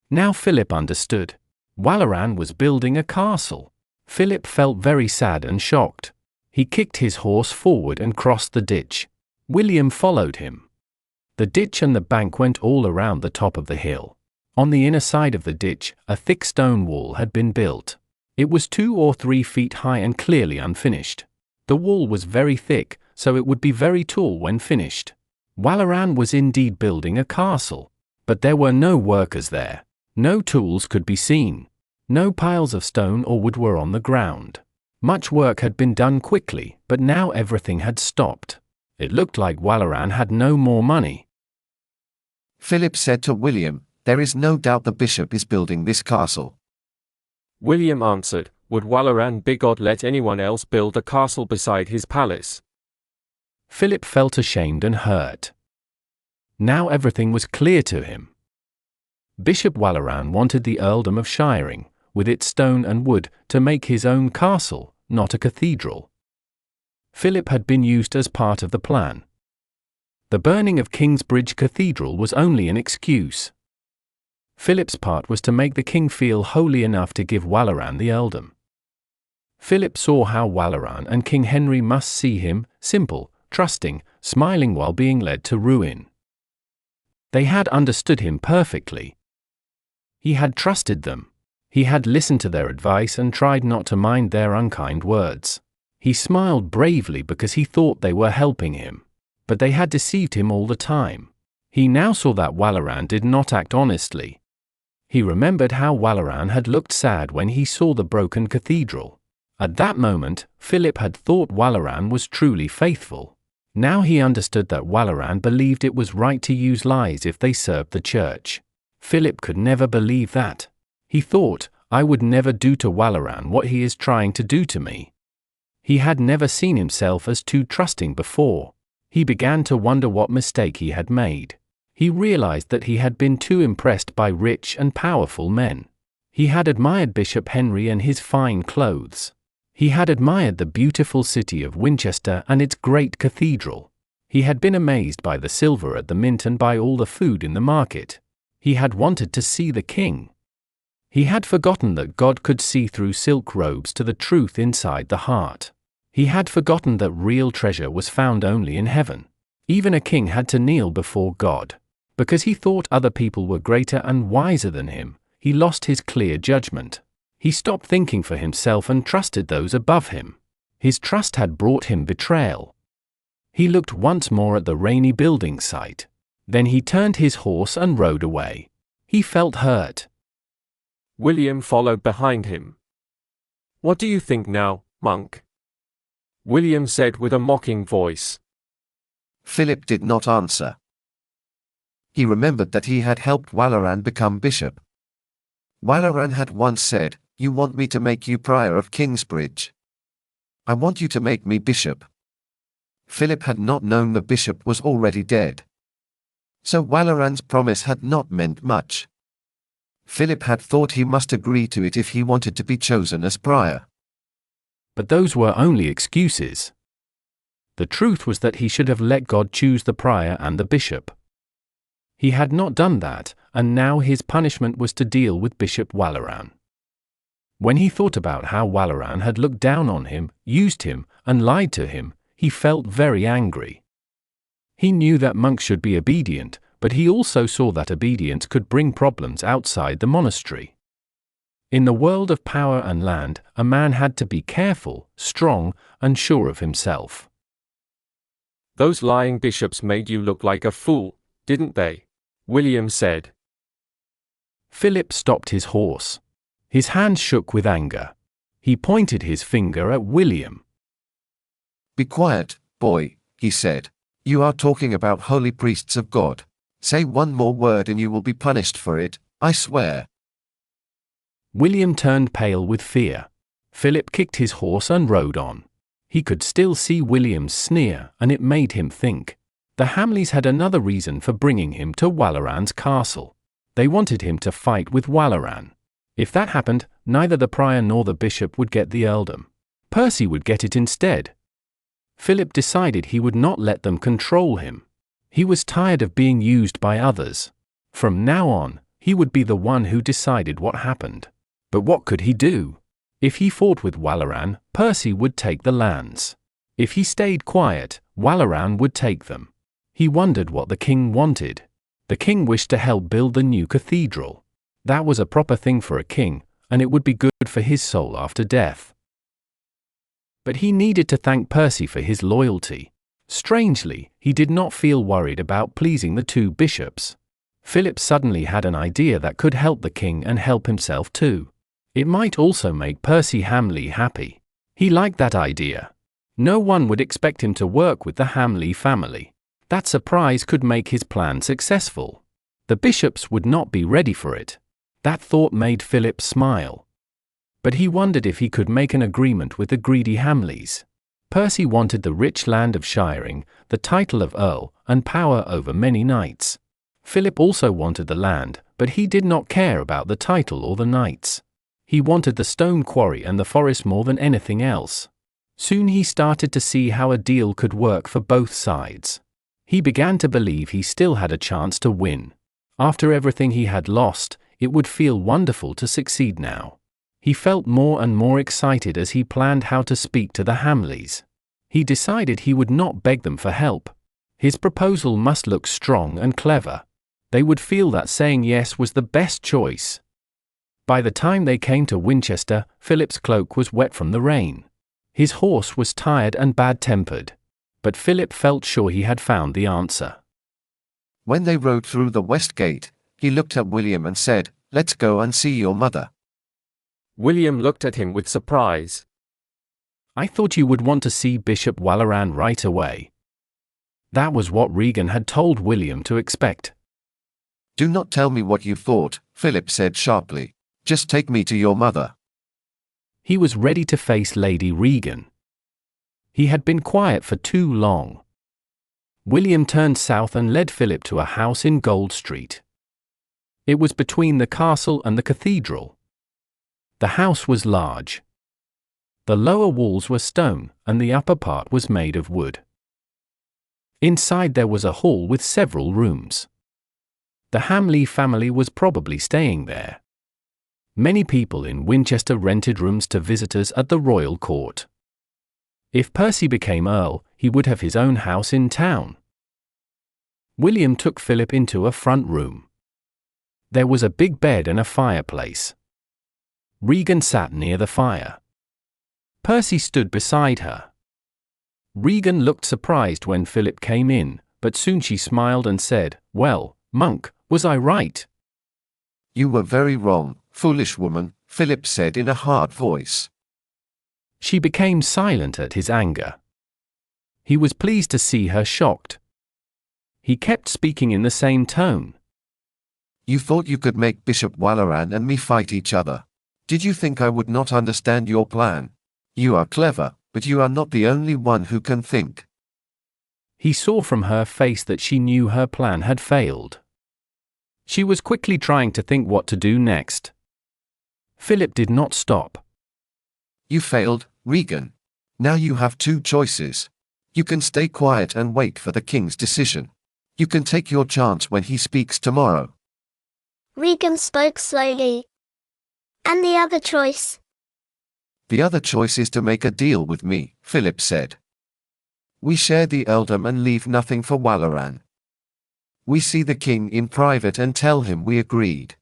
S1: Now Philip understood. Walaran was building a castle. Philip felt very sad and shocked. He kicked his horse forward and crossed the ditch. William followed him. The ditch and the bank went all around the top of the hill. On the inner side of the ditch, a thick stone wall had been built. It was 2 or 3 feet high and clearly unfinished. The wall was very thick, so it would be very tall when finished. Walaran was indeed building a castle, but there were no workers there. No tools could be seen. No piles of stone or wood were on the ground. Much work had been done quickly, but now everything had stopped. It looked like Walaran had no more money.
S12: Philip said to William, "There is no doubt the bishop is building this castle."
S11: William answered, "Would Walaran Bigod let anyone else build a castle beside his palace?"
S1: Philip felt ashamed and hurt. Now everything was clear to him. Bishop Walaran wanted the earldom of Shiring, with its stone and wood, to make his own castle, not a cathedral. Philip had been used as part of the plan. The burning of Kingsbridge Cathedral was only an excuse. Philip's part was to make the king feel holy enough to give Walaran the earldom. Philip saw how Walaran and King Henry must see him, simple, trusting, smiling while being led to ruin. They had understood him perfectly. He had trusted them. He had listened to their advice and tried not to mind their unkind words. He smiled bravely because he thought they were helping him. But they had deceived him all the time. He now saw that Walaran did not act honestly. He remembered how Walaran had looked sad when he saw the broken cathedral. At that moment, Philip had thought Walaran was truly faithful. Now he understood that Walaran believed it was right to use lies if they served the church. Philip could never believe that. He thought, I would never do to Walaran what he is trying to do to me. He had never seen himself as too trusting before. He began to wonder what mistake he had made. He realized that he had been too impressed by rich and powerful men. He had admired Bishop Henry and his fine clothes. He had admired the beautiful city of Winchester and its great cathedral. He had been amazed by the silver at the mint and by all the food in the market. He had wanted to see the king. He had forgotten that God could see through silk robes to the truth inside the heart. He had forgotten that real treasure was found only in heaven. Even a king had to kneel before God. Because he thought other people were greater and wiser than him, he lost his clear judgment. He stopped thinking for himself and trusted those above him. His trust had brought him betrayal. He looked once more at the rainy building site. Then he turned his horse and rode away. He felt hurt.
S11: William followed behind him. "What do you think now, monk?" William said with a mocking voice.
S12: Philip did not answer. He remembered that he had helped Walaran become bishop. Walaran had once said, "You want me to make you prior of Kingsbridge? I want you to make me bishop." Philip had not known the bishop was already dead. So Walaran's promise had not meant much. Philip had thought he must agree to it if he wanted to be chosen as prior.
S1: But those were only excuses. The truth was that he should have let God choose the prior and the bishop. He had not done that, and now his punishment was to deal with Bishop Walaran. When he thought about how Walaran had looked down on him, used him, and lied to him, he felt very angry. He knew that monks should be obedient, but he also saw that obedience could bring problems outside the monastery. In the world of power and land, a man had to be careful, strong, and sure of himself.
S11: "Those lying bishops made you look like a fool, didn't they?" William said.
S1: Philip stopped his horse. His hands shook with anger. He pointed his finger at William.
S12: "Be quiet, boy," he said. "You are talking about holy priests of God. Say one more word and you will be punished for it, I swear."
S1: William turned pale with fear. Philip kicked his horse and rode on. He could still see William's sneer, and it made him think. The Hamleys had another reason for bringing him to Walaran's castle. They wanted him to fight with Walaran. If that happened, neither the prior nor the bishop would get the earldom. Percy would get it instead. Philip decided he would not let them control him. He was tired of being used by others. From now on, he would be the one who decided what happened. But what could he do? If he fought with Walaran, Percy would take the lands. If he stayed quiet, Walaran would take them. He wondered what the king wanted. The king wished to help build the new cathedral. That was a proper thing for a king, and it would be good for his soul after death. But he needed to thank Percy for his loyalty. Strangely, he did not feel worried about pleasing the two bishops. Philip suddenly had an idea that could help the king and help himself too. It might also make Percy Hamley happy. He liked that idea. No one would expect him to work with the Hamley family. That surprise could make his plan successful. The bishops would not be ready for it. That thought made Philip smile. But he wondered if he could make an agreement with the greedy Hamleys. Percy wanted the rich land of shiring, the title of earl, and power over many knights. Philip also wanted the land, but he did not care about the title or the knights. He wanted the stone quarry and the forest more than anything else. Soon he started to see how a deal could work for both sides. He began to believe he still had a chance to win. After everything he had lost, it would feel wonderful to succeed now. He felt more and more excited as he planned how to speak to the Hamleys. He decided he would not beg them for help. His proposal must look strong and clever. They would feel that saying yes was the best choice. By the time they came to Winchester, Philip's cloak was wet from the rain. His horse was tired and bad-tempered. But Philip felt sure he had found the answer.
S12: When they rode through the west gate, he looked at William and said, "Let's go and see your mother."
S11: William looked at him with surprise.
S1: I thought you would want to see Bishop Walleran right away. That was what Regan had told William to expect.
S12: Do not tell me what you thought, Philip said sharply. Just take me to your mother.
S1: He was ready to face Lady Regan. He had been quiet for too long. William turned south and led Philip to a house in Gold Street. It was between the castle and the cathedral. The house was large. The lower walls were stone, and the upper part was made of wood. Inside there was a hall with several rooms. The Hamley family was probably staying there. Many people in Winchester rented rooms to visitors at the royal court. If Percy became Earl, he would have his own house in town. William took Philip into a front room. There was a big bed and a fireplace. Regan sat near the fire. Percy stood beside her. Regan looked surprised when Philip came in, but soon she smiled and said, "Well, Monk, was I right?"
S12: You were very wrong, foolish woman, Philip said in a hard voice.
S1: She became silent at his anger. He was pleased to see her shocked. He kept speaking in the same tone.
S12: You thought you could make Bishop Walleran and me fight each other. Did you think I would not understand your plan? You are clever, but you are not the only one who can think.
S1: He saw from her face that she knew her plan had failed. She was quickly trying to think what to do next. Philip did not stop.
S12: You failed, Regan. Now you have two choices. You can stay quiet and wait for the king's decision. You can take your chance when he speaks tomorrow.
S17: Regan spoke slowly. And the other choice?
S12: The other choice is to make a deal with me, Philip said. We share the earldom and leave nothing for Walleran. We see the king in private and tell him we agreed.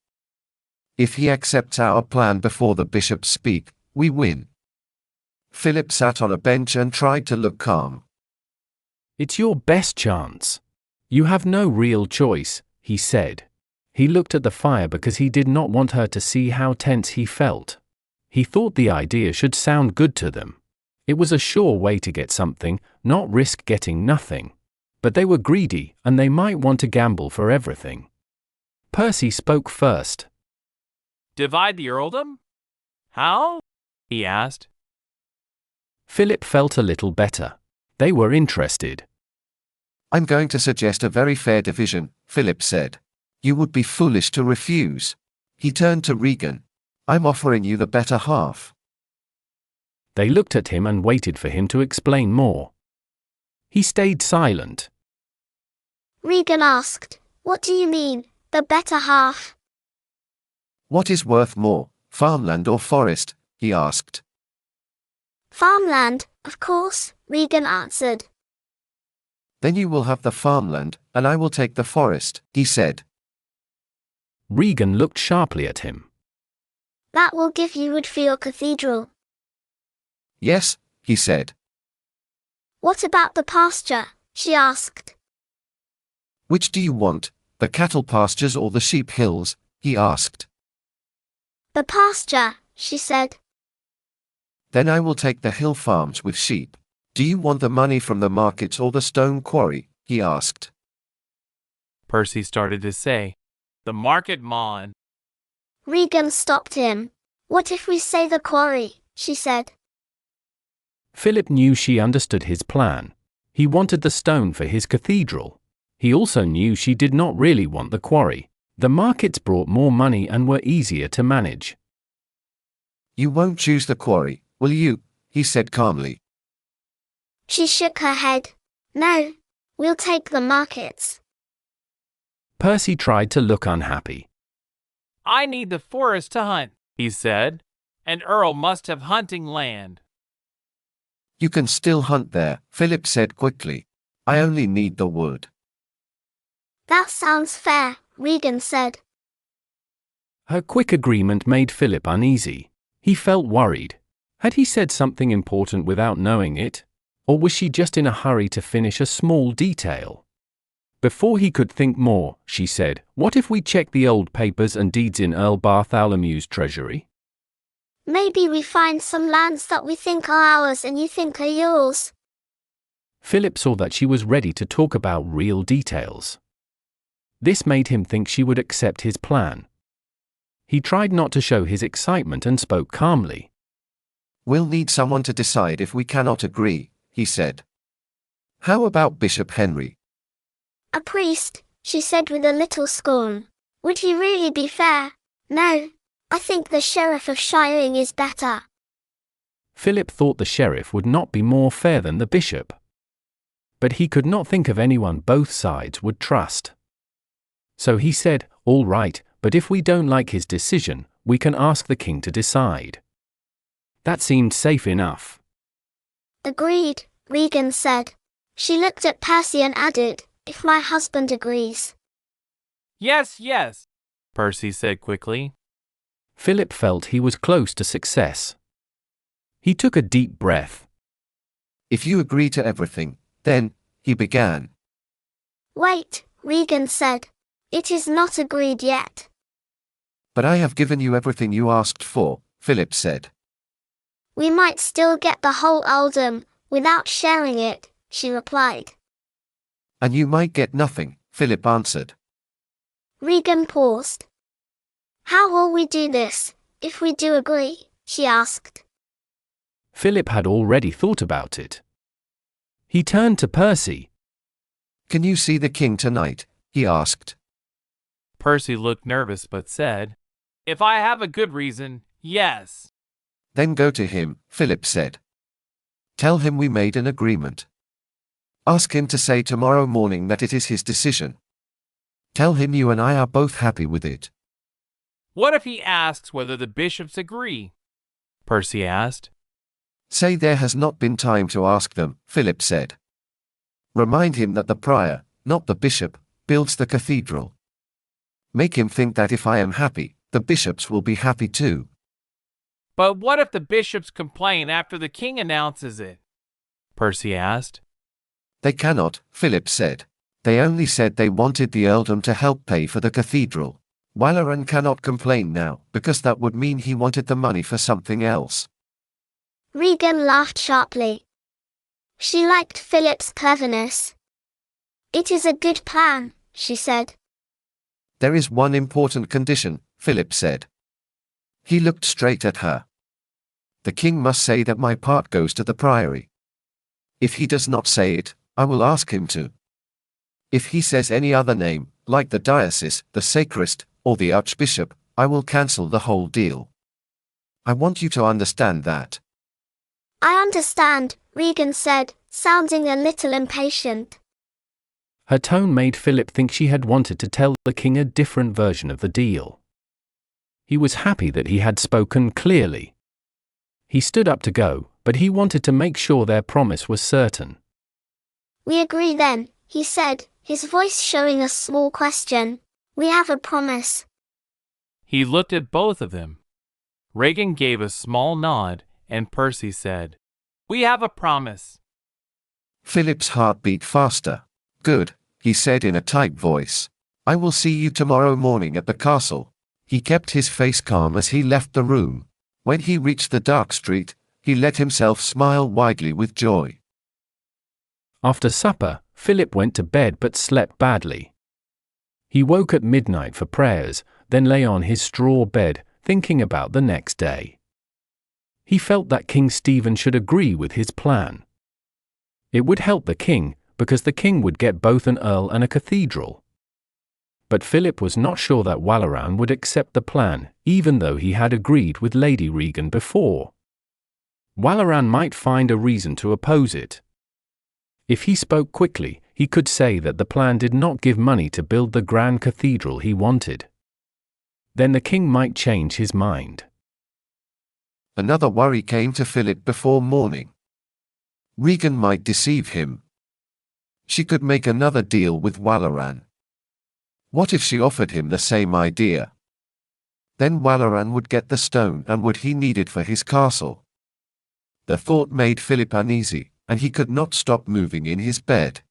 S12: If he accepts our plan before the bishops speak, we win. Philip sat on a bench and tried to look calm.
S1: It's your best chance. You have no real choice, he said. He looked at the fire because he did not want her to see how tense he felt. He thought the idea should sound good to them. It was a sure way to get something, not risk getting nothing. But they were greedy, and they might want to gamble for everything. Percy spoke first.
S18: Divide the earldom? How? He asked.
S1: Philip felt a little better. They were interested.
S12: I'm going to suggest a very fair division, Philip said. You would be foolish to refuse. He turned to Regan. I'm offering you the better half.
S1: They looked at him and waited for him to explain more. He stayed silent.
S17: Regan asked, "What do you mean, the better half?"
S12: What is worth more, farmland or forest? He asked.
S17: Farmland, of course, Regan answered.
S12: Then you will have the farmland, and I will take the forest, he said.
S1: Regan looked sharply at him.
S17: That will give you Woodfield Cathedral.
S12: Yes, he said.
S17: What about the pasture? She asked.
S12: Which do you want, the cattle pastures or the sheep hills? He asked.
S17: The pasture, she said.
S12: Then I will take the hill farms with sheep. Do you want the money from the markets or the stone quarry? He asked.
S18: Percy started to say, "The market, mon."
S17: Regan stopped him. What if we say the quarry? She said.
S1: Philip knew she understood his plan. He wanted the stone for his cathedral. He also knew she did not really want the quarry. The markets brought more money and were easier to manage.
S12: You won't choose the quarry, will you? He said calmly.
S17: She shook her head. No, we'll take the markets.
S1: Percy tried to look unhappy.
S18: I need the forest to hunt, he said. An earl must have hunting land.
S12: You can still hunt there, Philip said quickly. I only need the wood.
S17: That sounds fair, Regan said.
S1: Her quick agreement made Philip uneasy. He felt worried. Had he said something important without knowing it? Or was she just in a hurry to finish a small detail? Before he could think more, she said, "What if we check the old papers and deeds in Earl Bartholomew's treasury?"
S17: Maybe we find some lands that we think are ours and you think are yours.
S1: Philip saw that she was ready to talk about real details. This made him think she would accept his plan. He tried not to show his excitement and spoke calmly.
S12: We'll need someone to decide if we cannot agree, he said. How about Bishop Henry?
S17: A priest, she said with a little scorn. Would he really be fair? No, I think the sheriff of Shiring is better.
S1: Philip thought the sheriff would not be more fair than the bishop. But he could not think of anyone both sides would trust. So he said, "All right, but if we don't like his decision, we can ask the king to decide." That seemed safe enough.
S17: Agreed, Regan said. She looked at Percy and added, "If my husband agrees."
S18: Yes, yes, Percy said quickly.
S1: Philip felt he was close to success. He took a deep breath.
S12: If you agree to everything, then, he began.
S17: Wait, Regan said. It is not agreed yet.
S12: But I have given you everything you asked for, Philip said.
S17: We might still get the whole earldom, without sharing it, she replied.
S12: And you might get nothing, Philip answered.
S17: Regan paused. How will we do this, if we do agree? She asked.
S1: Philip had already thought about it. He turned to Percy.
S12: Can you see the king tonight? He asked.
S18: Percy looked nervous but said, If I have a good reason, yes.
S12: Then go to him, Philip said. Tell him we made an agreement. Ask him to say tomorrow morning that it is his decision. Tell him you and I are both happy with it.
S18: What if he asks whether the bishops agree? Percy asked.
S12: Say there has not been time to ask them, Philip said. Remind him that the prior, not the bishop, builds the cathedral. Make him think that if I am happy, the bishops will be happy too.
S18: But what if the bishops complain after the king announces it? Percy asked.
S12: They cannot, Philip said. They only said they wanted the earldom to help pay for the cathedral. Walaran cannot complain now, because that would mean he wanted the money for something else.
S17: Regan laughed sharply. She liked Philip's cleverness. It is a good plan, she said.
S12: There is one important condition, Philip said. He looked straight at her. The king must say that my part goes to the priory. If he does not say it, I will ask him to. If he says any other name, like the diocese, the sacrist, or the archbishop, I will cancel the whole deal. I want you to understand that.
S17: I understand, Regan said, sounding a little impatient.
S1: Her tone made Philip think she had wanted to tell the king a different version of the deal. He was happy that he had spoken clearly. He stood up to go, but he wanted to make sure their promise was certain.
S17: We agree then, he said, his voice showing a small question. We have a promise.
S18: He looked at both of them. Regan gave a small nod, and Percy said, We have a promise.
S12: Philip's heart beat faster. Good, he said in a tight voice. I will see you tomorrow morning at the castle. He kept his face calm as he left the room. When he reached the dark street, he let himself smile widely with joy.
S1: After supper, Philip went to bed but slept badly. He woke at midnight for prayers, then lay on his straw bed, thinking about the next day. He felt that King Stephen should agree with his plan. It would help the king, because the king would get both an earl and a cathedral. But Philip was not sure that Walaran would accept the plan, even though he had agreed with Lady Regan before. Walaran might find a reason to oppose it. If he spoke quickly, he could say that the plan did not give money to build the grand cathedral he wanted. Then the king might change his mind.
S12: Another worry came to Philip before morning. Regan might deceive him. She could make another deal with Walaran. What if she offered him the same idea? Then Walaran would get the stone and would he need it for his castle. The thought made Philip uneasy, and he could not stop moving in his bed.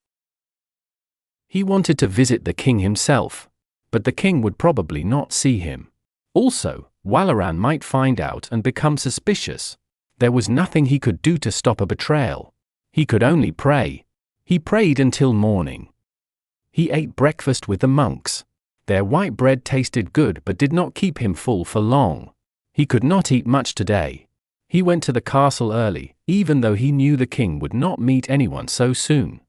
S1: He wanted to visit the king himself, but the king would probably not see him. Also, Walaran might find out and become suspicious. There was nothing he could do to stop a betrayal. He could only pray. He prayed until morning. He ate breakfast with the monks. Their white bread tasted good but did not keep him full for long. He could not eat much today. He went to the castle early, even though he knew the king would not meet anyone so soon.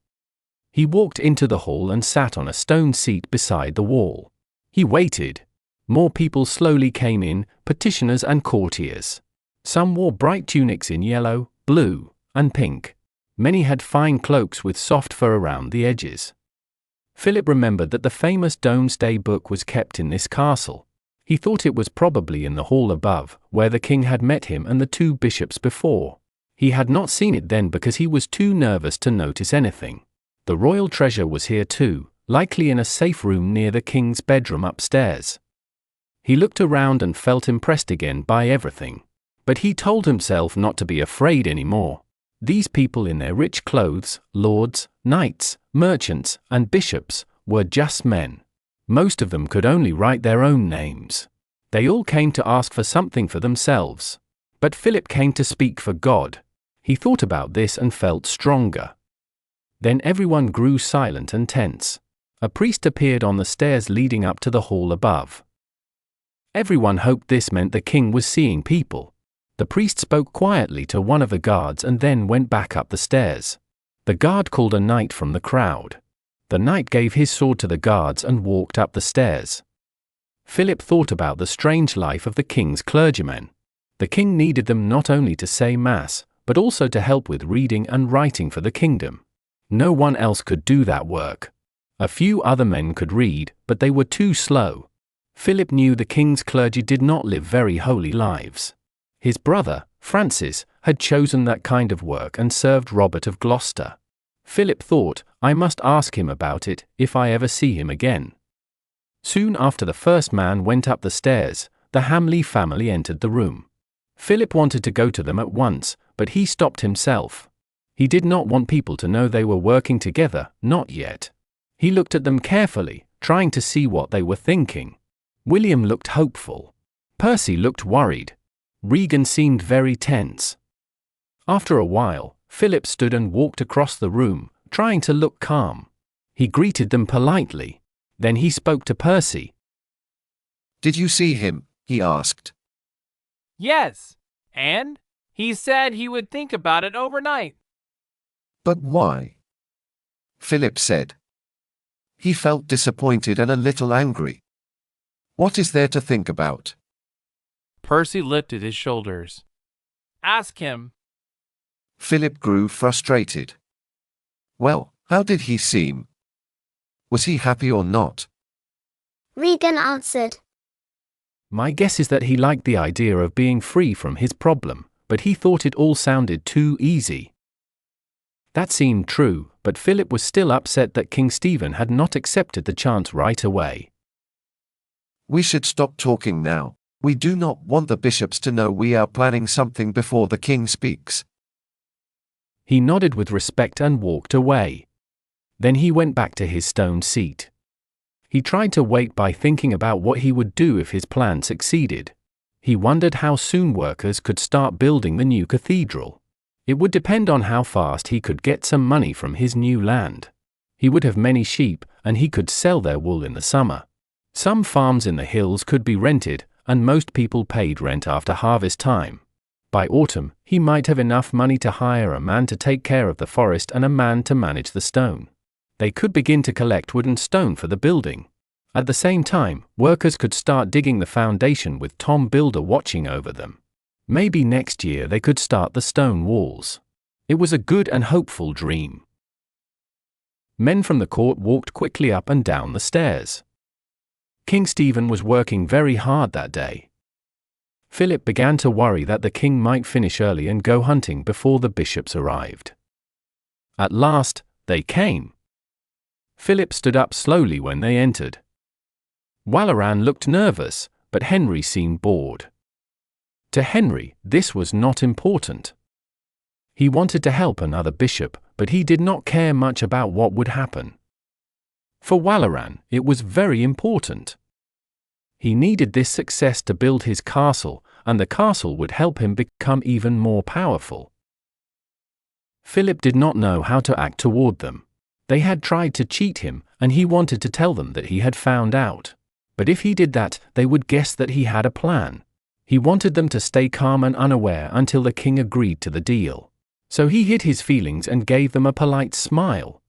S1: He walked into the hall and sat on a stone seat beside the wall. He waited. More people slowly came in, petitioners and courtiers. Some wore bright tunics in yellow, blue, and pink. Many had fine cloaks with soft fur around the edges. Philip remembered that the famous Domesday Book was kept in this castle. He thought it was probably in the hall above, where the king had met him and the two bishops before. He had not seen it then because he was too nervous to notice anything. The royal treasure was here too, likely in a safe room near the king's bedroom upstairs. He looked around and felt impressed again by everything. But he told himself not to be afraid anymore. These people in their rich clothes, lords, knights, merchants, and bishops, were just men. Most of them could only write their own names. They all came to ask for something for themselves. But Philip came to speak for God. He thought about this and felt stronger. Then everyone grew silent and tense. A priest appeared on the stairs leading up to the hall above. Everyone hoped this meant the king was seeing people. The priest spoke quietly to one of the guards and then went back up the stairs. The guard called a knight from the crowd. The knight gave his sword to the guards and walked up the stairs. Philip thought about the strange life of the king's clergymen. The king needed them not only to say mass, but also to help with reading and writing for the kingdom. No one else could do that work. A few other men could read, but they were too slow. Philip knew the king's clergy did not live very holy lives. His brother, Francis, had chosen that kind of work and served Robert of Gloucester. Philip thought, I must ask him about it if I ever see him again. Soon after the first man went up the stairs, the Hamley family entered the room. Philip wanted to go to them at once, but he stopped himself. He did not want people to know they were working together, not yet. He looked at them carefully, trying to see what they were thinking. William looked hopeful. Percy looked worried. Regan seemed very tense. After a while, Philip stood and walked across the room, trying to look calm. He greeted them politely. Then he spoke to Percy.
S12: Did you see him? He asked.
S18: Yes, and he said he would think about it overnight.
S12: But why? Philip said. He felt disappointed and a little angry. What is there to think about?
S18: Percy lifted his shoulders. Ask him.
S12: Philip grew frustrated. Well, how did he seem? Was he happy or not?
S17: Regan answered.
S1: My guess is that he liked the idea of being free from his problem, but he thought it all sounded too easy. That seemed true, but Philip was still upset that King Stephen had not accepted the chance right away.
S12: We should stop talking now. We do not want the bishops to know we are planning something before the king speaks.
S1: He nodded with respect and walked away. Then he went back to his stone seat. He tried to wait by thinking about what he would do if his plan succeeded. He wondered how soon workers could start building the new cathedral. It would depend on how fast he could get some money from his new land. He would have many sheep, and he could sell their wool in the summer. Some farms in the hills could be rented, and most people paid rent after harvest time. By autumn, he might have enough money to hire a man to take care of the forest and a man to manage the stone. They could begin to collect wood and stone for the building. At the same time, workers could start digging the foundation with Tom Builder watching over them. Maybe next year they could start the stone walls. It was a good and hopeful dream. Men from the court walked quickly up and down the stairs. King Stephen was working very hard that day. Philip began to worry that the king might finish early and go hunting before the bishops arrived. At last, they came. Philip stood up slowly when they entered. Walaran looked nervous, but Henry seemed bored. To Henry, this was not important. He wanted to help another bishop, but he did not care much about what would happen. For Walaran, it was very important. He needed this success to build his castle, and the castle would help him become even more powerful. Philip did not know how to act toward them. They had tried to cheat him, and he wanted to tell them that he had found out. But if he did that, they would guess that he had a plan. He wanted them to stay calm and unaware until the king agreed to the deal. So he hid his feelings and gave them a polite smile.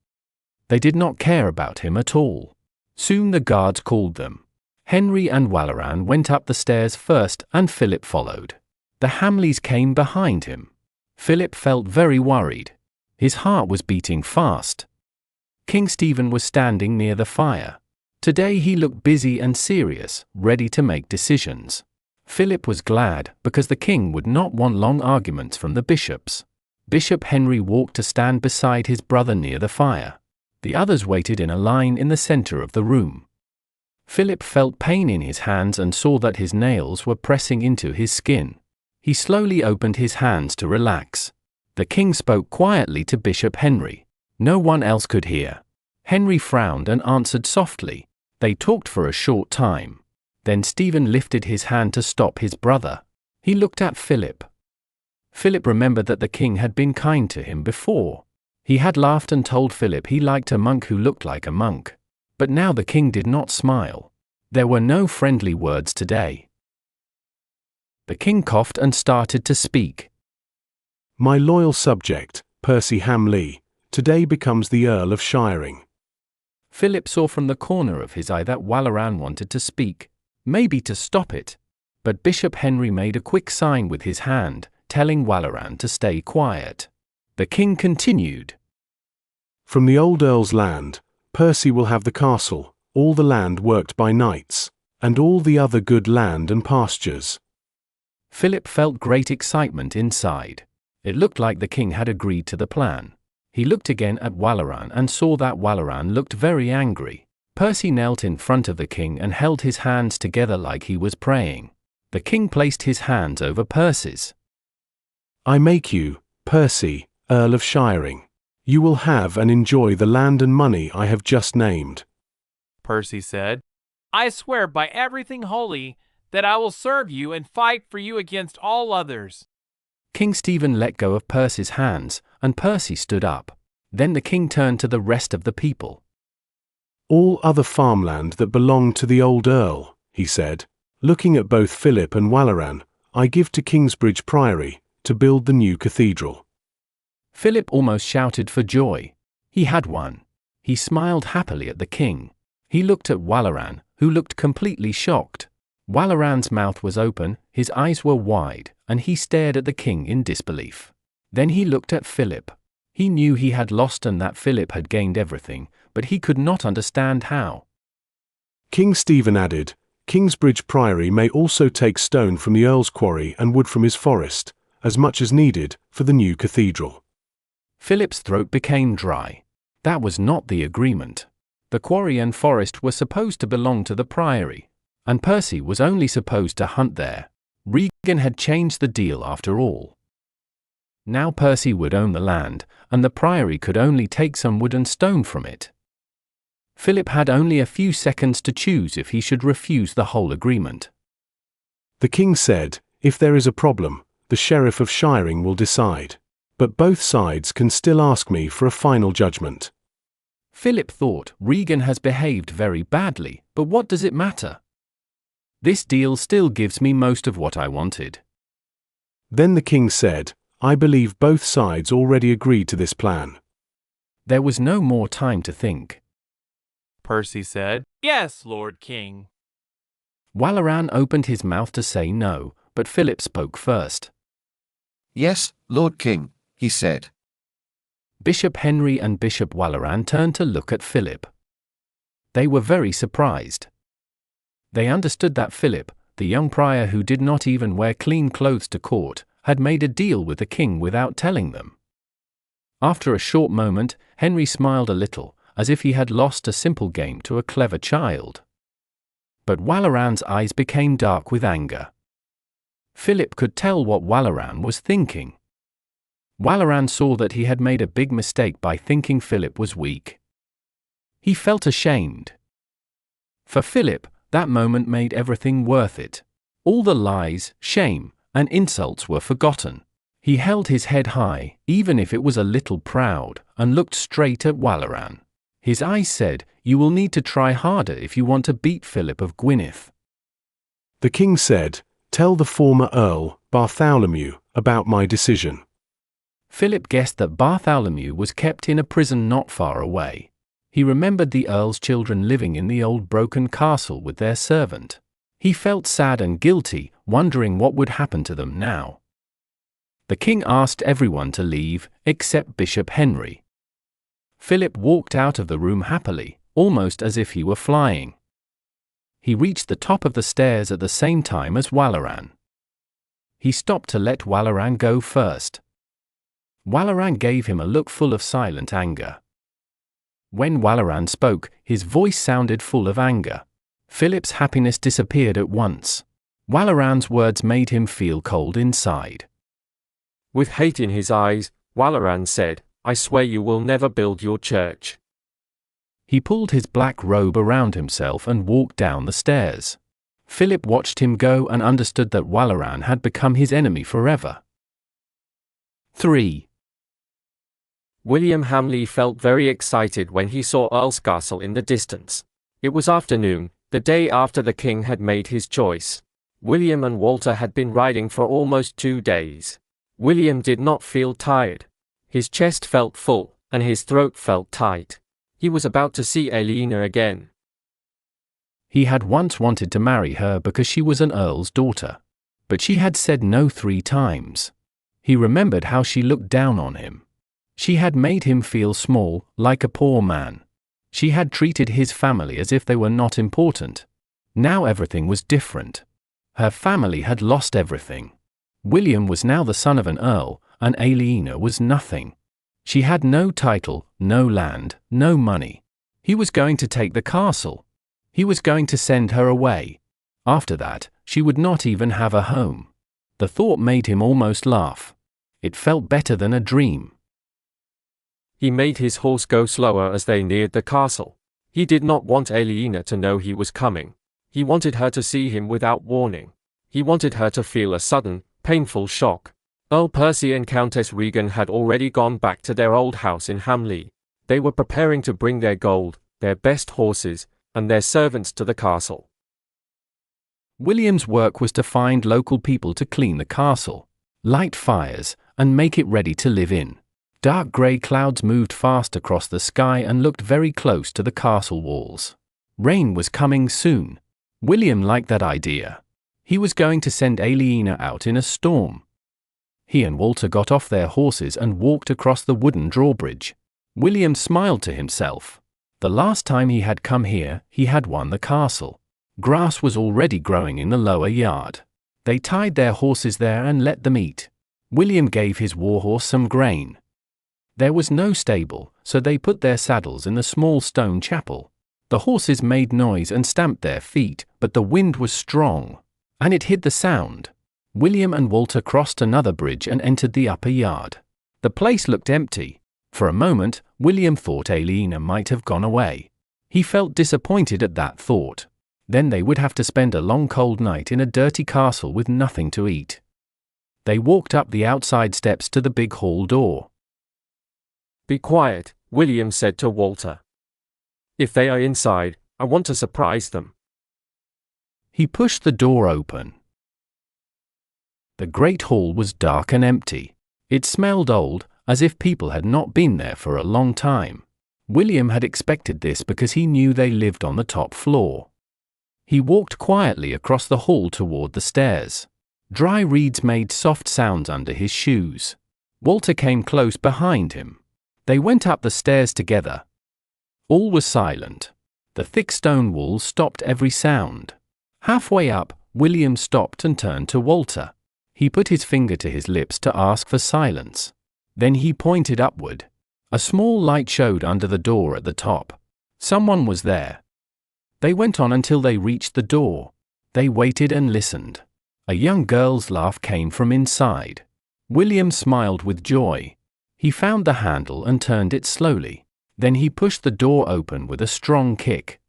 S1: They did not care about him at all. Soon the guards called them. Henry and Walaran went up the stairs first and Philip followed. The Hamleys came behind him. Philip felt very worried. His heart was beating fast. King Stephen was standing near the fire. Today he looked busy and serious, ready to make decisions. Philip was glad because the king would not want long arguments from the bishops. Bishop Henry walked to stand beside his brother near the fire. The others waited in a line in the center of the room. Philip felt pain in his hands and saw that his nails were pressing into his skin. He slowly opened his hands to relax. The king spoke quietly to Bishop Henry. No one else could hear. Henry frowned and answered softly. They talked for a short time. Then Stephen lifted his hand to stop his brother. He looked at Philip. Philip remembered that the king had been kind to him before. He had laughed and told Philip he liked a monk who looked like a monk. But now the king did not smile. There were no friendly words today. The king coughed and started to speak.
S16: My loyal subject, Percy Hamley, today becomes the Earl of Shiring.
S1: Philip saw from the corner of his eye that Walaran wanted to speak, maybe to stop it. But Bishop Henry made a quick sign with his hand, telling Walaran to stay quiet. The king continued.
S16: From the old Earl's land, Percy will have the castle, all the land worked by knights, and all the other good land and pastures.
S1: Philip felt great excitement inside. It looked like the king had agreed to the plan. He looked again at Walaran and saw that Walaran looked very angry. Percy knelt in front of the king and held his hands together like he was praying. The king placed his hands over Percy's.
S16: I make you, Percy, Earl of Shiring. You will have and enjoy the land and money I have just named.
S18: Percy said, I swear by everything holy that I will serve you and fight for you against all others.
S1: King Stephen let go of Percy's hands, and Percy stood up. Then the king turned to the rest of the people.
S16: All other farmland that belonged to the old Earl, he said, looking at both Philip and Walaran, I give to Kingsbridge Priory, to build the new cathedral.
S1: Philip almost shouted for joy. He had won. He smiled happily at the king. He looked at Walaran, who looked completely shocked. Walaran's mouth was open, his eyes were wide, and he stared at the king in disbelief. Then he looked at Philip. He knew he had lost and that Philip had gained everything, but he could not understand how.
S16: King Stephen added, Kingsbridge Priory may also take stone from the Earl's quarry and wood from his forest, as much as needed, for the new cathedral.
S1: Philip's throat became dry. That was not the agreement. The quarry and forest were supposed to belong to the priory, and Percy was only supposed to hunt there. Regan had changed the deal after all. Now Percy would own the land, and the priory could only take some wood and stone from it. Philip had only a few seconds to choose if he should refuse the whole agreement.
S16: The king said, if there is a problem, the Sheriff of Shiring will decide. But both sides can still ask me for a final judgment.
S1: Philip thought, Regan has behaved very badly, but what does it matter? This deal still gives me most of what I wanted.
S16: Then the king said, I believe both sides already agreed to this plan.
S1: There was no more time to think.
S18: Percy said. Yes, Lord King.
S1: Walaran opened his mouth to say no, but Philip spoke first.
S12: Yes, Lord King, he said.
S1: Bishop Henry and Bishop Walaran turned to look at Philip. They were very surprised. They understood that Philip, the young prior who did not even wear clean clothes to court, had made a deal with the king without telling them. After a short moment, Henry smiled a little, as if he had lost a simple game to a clever child. But Walaran's eyes became dark with anger. Philip could tell what Walaran was thinking. Walaran saw that he had made a big mistake by thinking Philip was weak. He felt ashamed. For Philip, that moment made everything worth it. All the lies, shame, and insults were forgotten. He held his head high, even if it was a little proud, and looked straight at Walaran. His eyes said, "You will need to try harder if you want to beat Philip of Gwynedd."
S16: The king said, "Tell the former Earl, Bartholomew, about my decision."
S1: Philip guessed that Bartholomew was kept in a prison not far away. He remembered the Earl's children living in the old broken castle with their servant. He felt sad and guilty, wondering what would happen to them now. The king asked everyone to leave, except Bishop Henry. Philip walked out of the room happily, almost as if he were flying. He reached the top of the stairs at the same time as Walaran. He stopped to let Walaran go first. Walaran gave him a look full of silent anger. When Walaran spoke, his voice sounded full of anger. Philip's happiness disappeared at once. Walaran's words made him feel cold inside.
S11: With hate in his eyes, Walaran said, "I swear you will never build your church."
S1: He pulled his black robe around himself and walked down the stairs. Philip watched him go and understood that Walaran had become his enemy forever. 3.
S11: William Hamley felt very excited when he saw Earl's Castle in the distance. It was afternoon, the day after the king had made his choice. William and Walter had been riding for almost 2 days. William did not feel tired. His chest felt full, and his throat felt tight. He was about to see Aliena again.
S1: He had once wanted to marry her because she was an earl's daughter. But she had said no 3 times. He remembered how she looked down on him. She had made him feel small, like a poor man. She had treated his family as if they were not important. Now everything was different. Her family had lost everything. William was now the son of an earl, and Aliena was nothing. She had no title, no land, no money. He was going to take the castle. He was going to send her away. After that, she would not even have a home. The thought made him almost laugh. It felt better than a dream.
S11: He made his horse go slower as they neared the castle. He did not want Aliena to know he was coming. He wanted her to see him without warning. He wanted her to feel a sudden, painful shock. Earl Percy and Countess Regan had already gone back to their old house in Hamley. They were preparing to bring their gold, their best horses, and their servants to the castle.
S1: William's work was to find local people to clean the castle, light fires, and make it ready to live in. Dark grey clouds moved fast across the sky and looked very close to the castle walls. Rain was coming soon. William liked that idea. He was going to send Aliena out in a storm. He and Walter got off their horses and walked across the wooden drawbridge. William smiled to himself. The last time he had come here, he had won the castle. Grass was already growing in the lower yard. They tied their horses there and let them eat. William gave his warhorse some grain. There was no stable, so they put their saddles in the small stone chapel. The horses made noise and stamped their feet, but the wind was strong, and it hid the sound. William and Walter crossed another bridge and entered the upper yard. The place looked empty. For a moment, William thought Aliena might have gone away. He felt disappointed at that thought. Then they would have to spend a long cold night in a dirty castle with nothing to eat. They walked up the outside steps to the big hall door.
S11: "Be quiet," William said to Walter. "If they are inside, I want to surprise them."
S1: He pushed the door open. The great hall was dark and empty. It smelled old, as if people had not been there for a long time. William had expected this because he knew they lived on the top floor. He walked quietly across the hall toward the stairs. Dry reeds made soft sounds under his shoes. Walter came close behind him. They went up the stairs together. All was silent. The thick stone walls stopped every sound. Halfway up, William stopped and turned to Walter. He put his finger to his lips to ask for silence. Then he pointed upward. A small light showed under the door at the top. Someone was there. They went on until they reached the door. They waited and listened. A young girl's laugh came from inside. William smiled with joy. He found the handle and turned it slowly. Then he pushed the door open with a strong kick.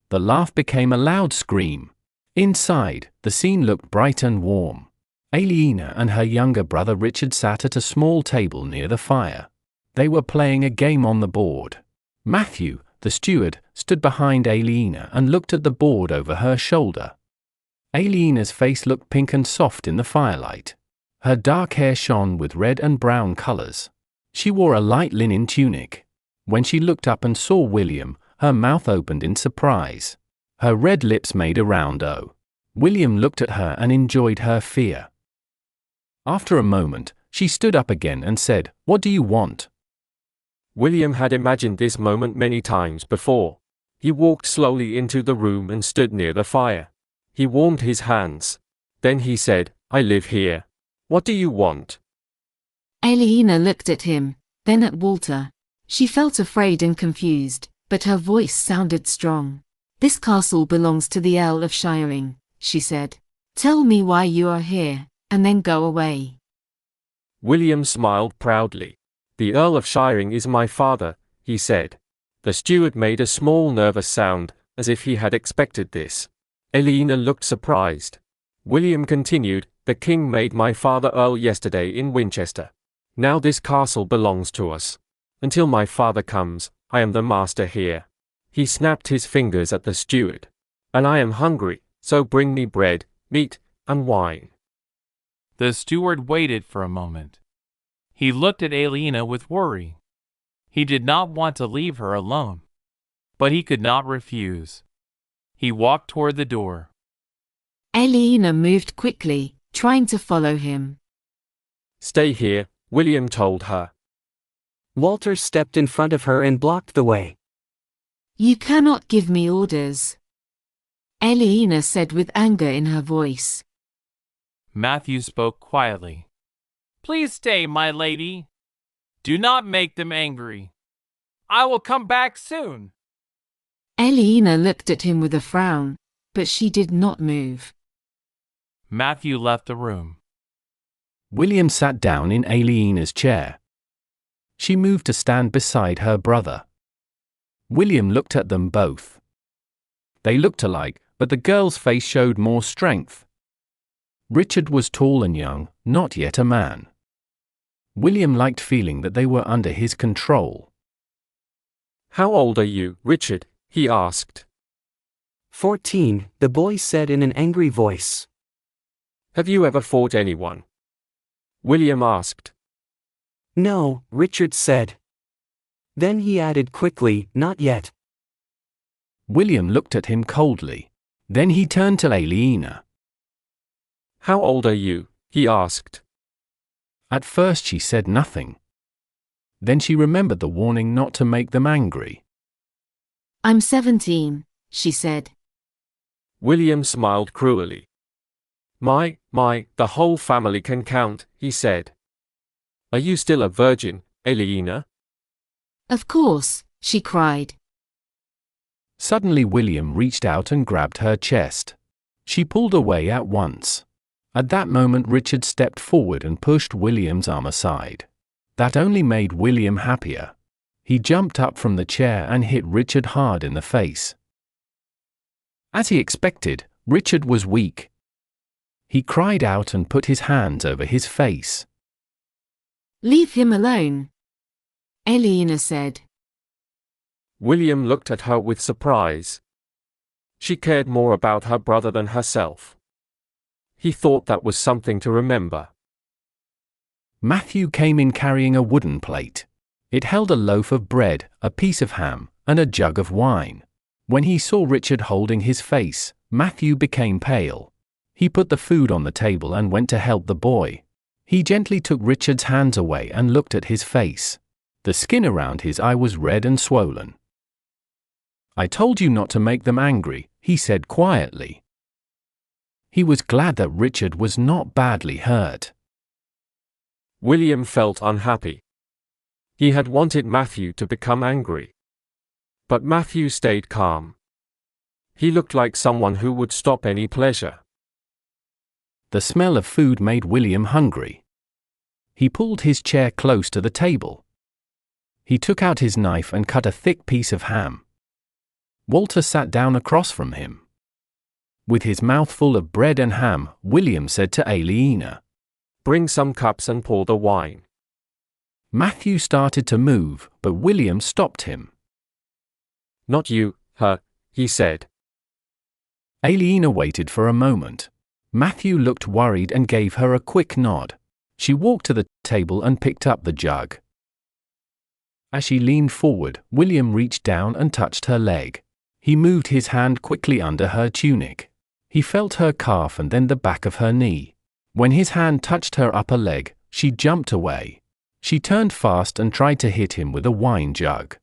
S1: The laugh became a loud scream. Inside, the scene looked bright and warm. Aliena and her younger brother Richard sat at a small table near the fire. They were playing a game on the board. Matthew, the steward, stood behind Aliena and looked at the board over her shoulder. Aliena's face looked pink and soft in the firelight. Her dark hair shone with red and brown colors. She wore a light linen tunic. When she looked up and saw William, her mouth opened in surprise. Her red lips made a round O. William looked at her and enjoyed her fear. After a moment, she stood up again and said, "What do you want?"
S11: William had imagined this moment many times before. He walked slowly into the room and stood near the fire. He warmed his hands. Then he said, "I live here. What do you want?"
S14: Aliena looked at him, then at Walter. She felt afraid and confused, but her voice sounded strong. "This castle belongs to the Earl of Shiring," she said. "Tell me why you are here, and then go away."
S11: William smiled proudly. "The Earl of Shiring is my father," he said. The steward made a small nervous sound, as if he had expected this. Aliena looked surprised. William continued, "The king made my father Earl yesterday in Winchester. Now this castle belongs to us. Until my father comes, I am the master here." He snapped his fingers at the steward. "And I am hungry, so bring me bread, meat, and wine."
S18: The steward waited for a moment. He looked at Aliena with worry. He did not want to leave her alone, but he could not refuse. He walked toward the door.
S14: Aliena moved quickly, trying to follow him.
S11: "Stay here," William told her.
S6: Walter stepped in front of her and blocked the way.
S14: "You cannot give me orders," Aliena said with anger in her voice.
S18: Matthew spoke quietly. "Please stay, my lady. Do not make them angry. I will come back soon."
S14: Aliena looked at him with a frown, but she did not move.
S18: Matthew left the room.
S1: William sat down in Aliena's chair. She moved to stand beside her brother. William looked at them both. They looked alike, but the girl's face showed more strength. Richard was tall and young, not yet a man. William liked feeling that they were under his control.
S11: "How old are you, Richard?" he asked.
S6: 14, the boy said in an angry voice.
S11: "Have you ever fought anyone?" William asked.
S6: "No," Richard said. Then he added quickly, "Not yet."
S1: William looked at him coldly. Then he turned to Aliena.
S11: "How old are you?" he asked.
S1: At first she said nothing. Then she remembered the warning not to make them angry.
S14: "I'm 17, she said.
S11: William smiled cruelly. My, the whole family can count," he said. "Are you still a virgin, Aliena?"
S14: "Of course," she cried.
S1: Suddenly William reached out and grabbed her chest. She pulled away at once. At that moment Richard stepped forward and pushed William's arm aside. That only made William happier. He jumped up from the chair and hit Richard hard in the face. As he expected, Richard was weak. He cried out and put his hands over his face.
S14: "Leave him alone," Aliena said.
S11: William looked at her with surprise. She cared more about her brother than herself. He thought that was something to remember.
S1: Matthew came in carrying a wooden plate. It held a loaf of bread, a piece of ham, and a jug of wine. When he saw Richard holding his face, Matthew became pale. He put the food on the table and went to help the boy. He gently took Richard's hands away and looked at his face. The skin around his eye was red and swollen. "I told you not to make them angry," he said quietly. He was glad that Richard was not badly hurt.
S11: William felt unhappy. He had wanted Matthew to become angry. But Matthew stayed calm. He looked like someone who would stop any pleasure.
S1: The smell of food made William hungry. He pulled his chair close to the table. He took out his knife and cut a thick piece of ham. Walter sat down across from him. With his mouth full of bread and ham, William said to Aliena,
S11: "Bring some cups and pour the wine."
S1: Matthew started to move, but William stopped him.
S11: "Not you, her," he said.
S1: Aliena waited for a moment. Matthew looked worried and gave her a quick nod. She walked to the table and picked up the jug. As she leaned forward, William reached down and touched her leg. He moved his hand quickly under her tunic. He felt her calf and then the back of her knee. When his hand touched her upper leg, she jumped away. She turned fast and tried to hit him with a wine jug.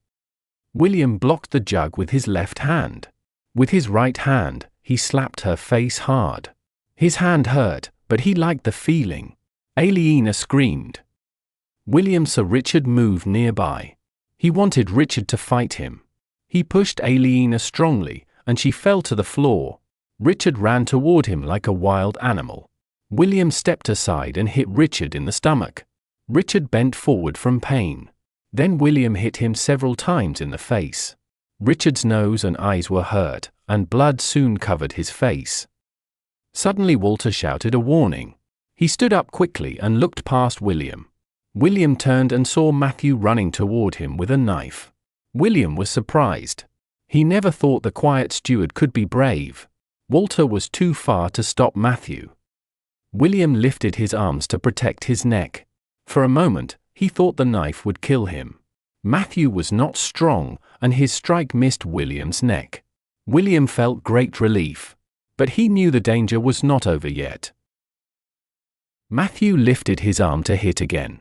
S1: William blocked the jug with his left hand. With his right hand, he slapped her face hard. His hand hurt, but he liked the feeling. Aliena screamed. William saw Richard move nearby. He wanted Richard to fight him. He pushed Aliena strongly, and she fell to the floor. Richard ran toward him like a wild animal. William stepped aside and hit Richard in the stomach. Richard bent forward from pain. Then William hit him several times in the face. Richard's nose and eyes were hurt, and blood soon covered his face. Suddenly Walter shouted a warning. He stood up quickly and looked past William. William turned and saw Matthew running toward him with a knife. William was surprised. He never thought the quiet steward could be brave. Walter was too far to stop Matthew. William lifted his arms to protect his neck. For a moment, he thought the knife would kill him. Matthew was not strong, and his strike missed William's neck. William felt great relief. But he knew the danger was not over yet. Matthew lifted his arm to hit again.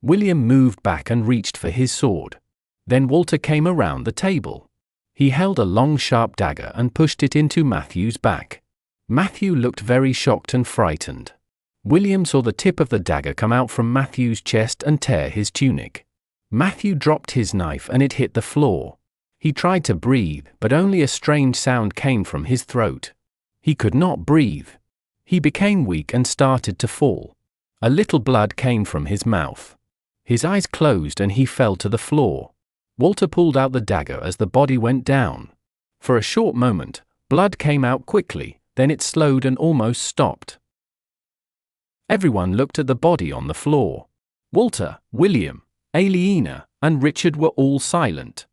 S1: William moved back and reached for his sword. Then Walter came around the table. He held a long sharp dagger and pushed it into Matthew's back. Matthew looked very shocked and frightened. William saw the tip of the dagger come out from Matthew's chest and tear his tunic. Matthew dropped his knife and it hit the floor. He tried to breathe, but only a strange sound came from his throat. He could not breathe. He became weak and started to fall. A little blood came from his mouth. His eyes closed and he fell to the floor. Walter pulled out the dagger as the body went down. For a short moment, blood came out quickly, then it slowed and almost stopped. Everyone looked at the body on the floor. Walter, William, Aliena, and Richard were all silent.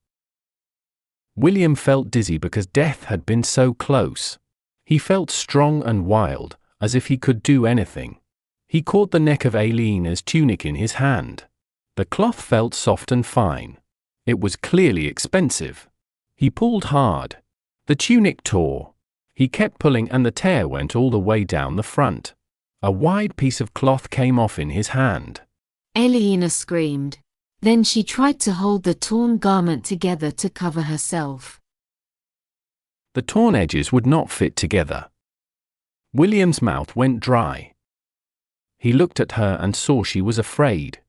S1: William felt dizzy because death had been so close. He felt strong and wild, as if he could do anything. He caught the neck of Aliena's tunic in his hand. The cloth felt soft and fine. It was clearly expensive. He pulled hard. The tunic tore. He kept pulling and the tear went all the way down the front. A wide piece of cloth came off in his hand.
S14: Aliena screamed. Then she tried to hold the torn garment together to cover herself.
S1: The torn edges would not fit together. William's mouth went dry. He looked at her and saw she was afraid.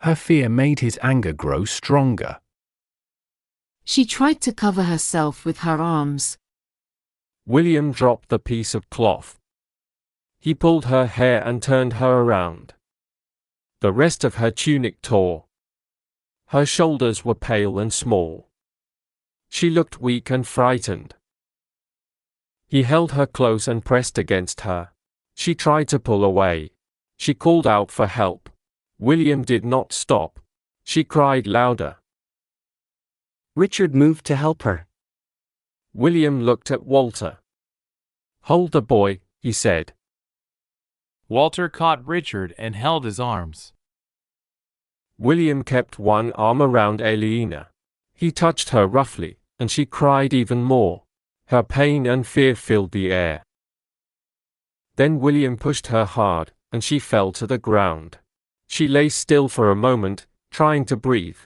S1: Her fear made his anger grow stronger.
S14: She tried to cover herself with her arms.
S11: William dropped the piece of cloth. He pulled her hair and turned her around. The rest of her tunic tore. Her shoulders were pale and small. She looked weak and frightened. He held her close and pressed against her. She tried to pull away. She called out for help. William did not stop. She cried louder.
S6: Richard moved to help her.
S11: William looked at Walter. "Hold the boy," he said.
S18: Walter caught Richard and held his arms.
S11: William kept one arm around Aliena. He touched her roughly, and she cried even more. Her pain and fear filled the air. Then William pushed her hard, and she fell to the ground. She lay still for a moment, trying to breathe.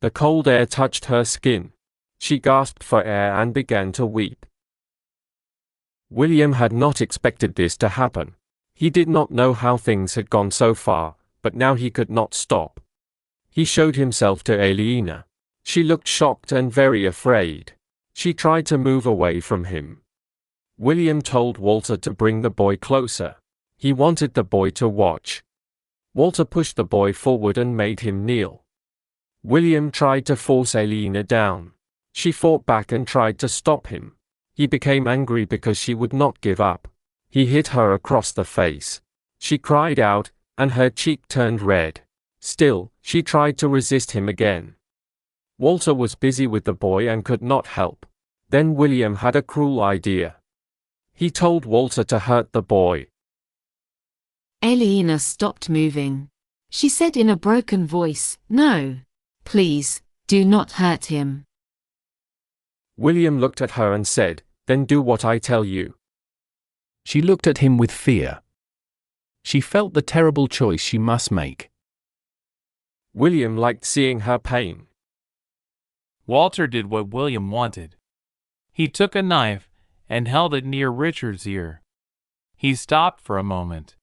S11: The cold air touched her skin. She gasped for air and began to weep. William had not expected this to happen. He did not know how things had gone so far, but now he could not stop. He showed himself to Aliena. She looked shocked and very afraid. She tried to move away from him. William told Walter to bring the boy closer. He wanted the boy to watch. Walter pushed the boy forward and made him kneel. William tried to force Aliena down. She fought back and tried to stop him. He became angry because she would not give up. He hit her across the face. She cried out, and her cheek turned red. Still, she tried to resist him again. Walter was busy with the boy and could not help. Then William had a cruel idea. He told Walter to hurt the boy.
S14: Aliena stopped moving. She said in a broken voice, "No. Please, do not hurt him."
S11: William looked at her and said, "Then do what I tell you."
S1: She looked at him with fear. She felt the terrible choice she must make.
S11: William liked seeing her pain.
S18: Walter did what William wanted. He took a knife and held it near Richard's ear. He stopped for a moment.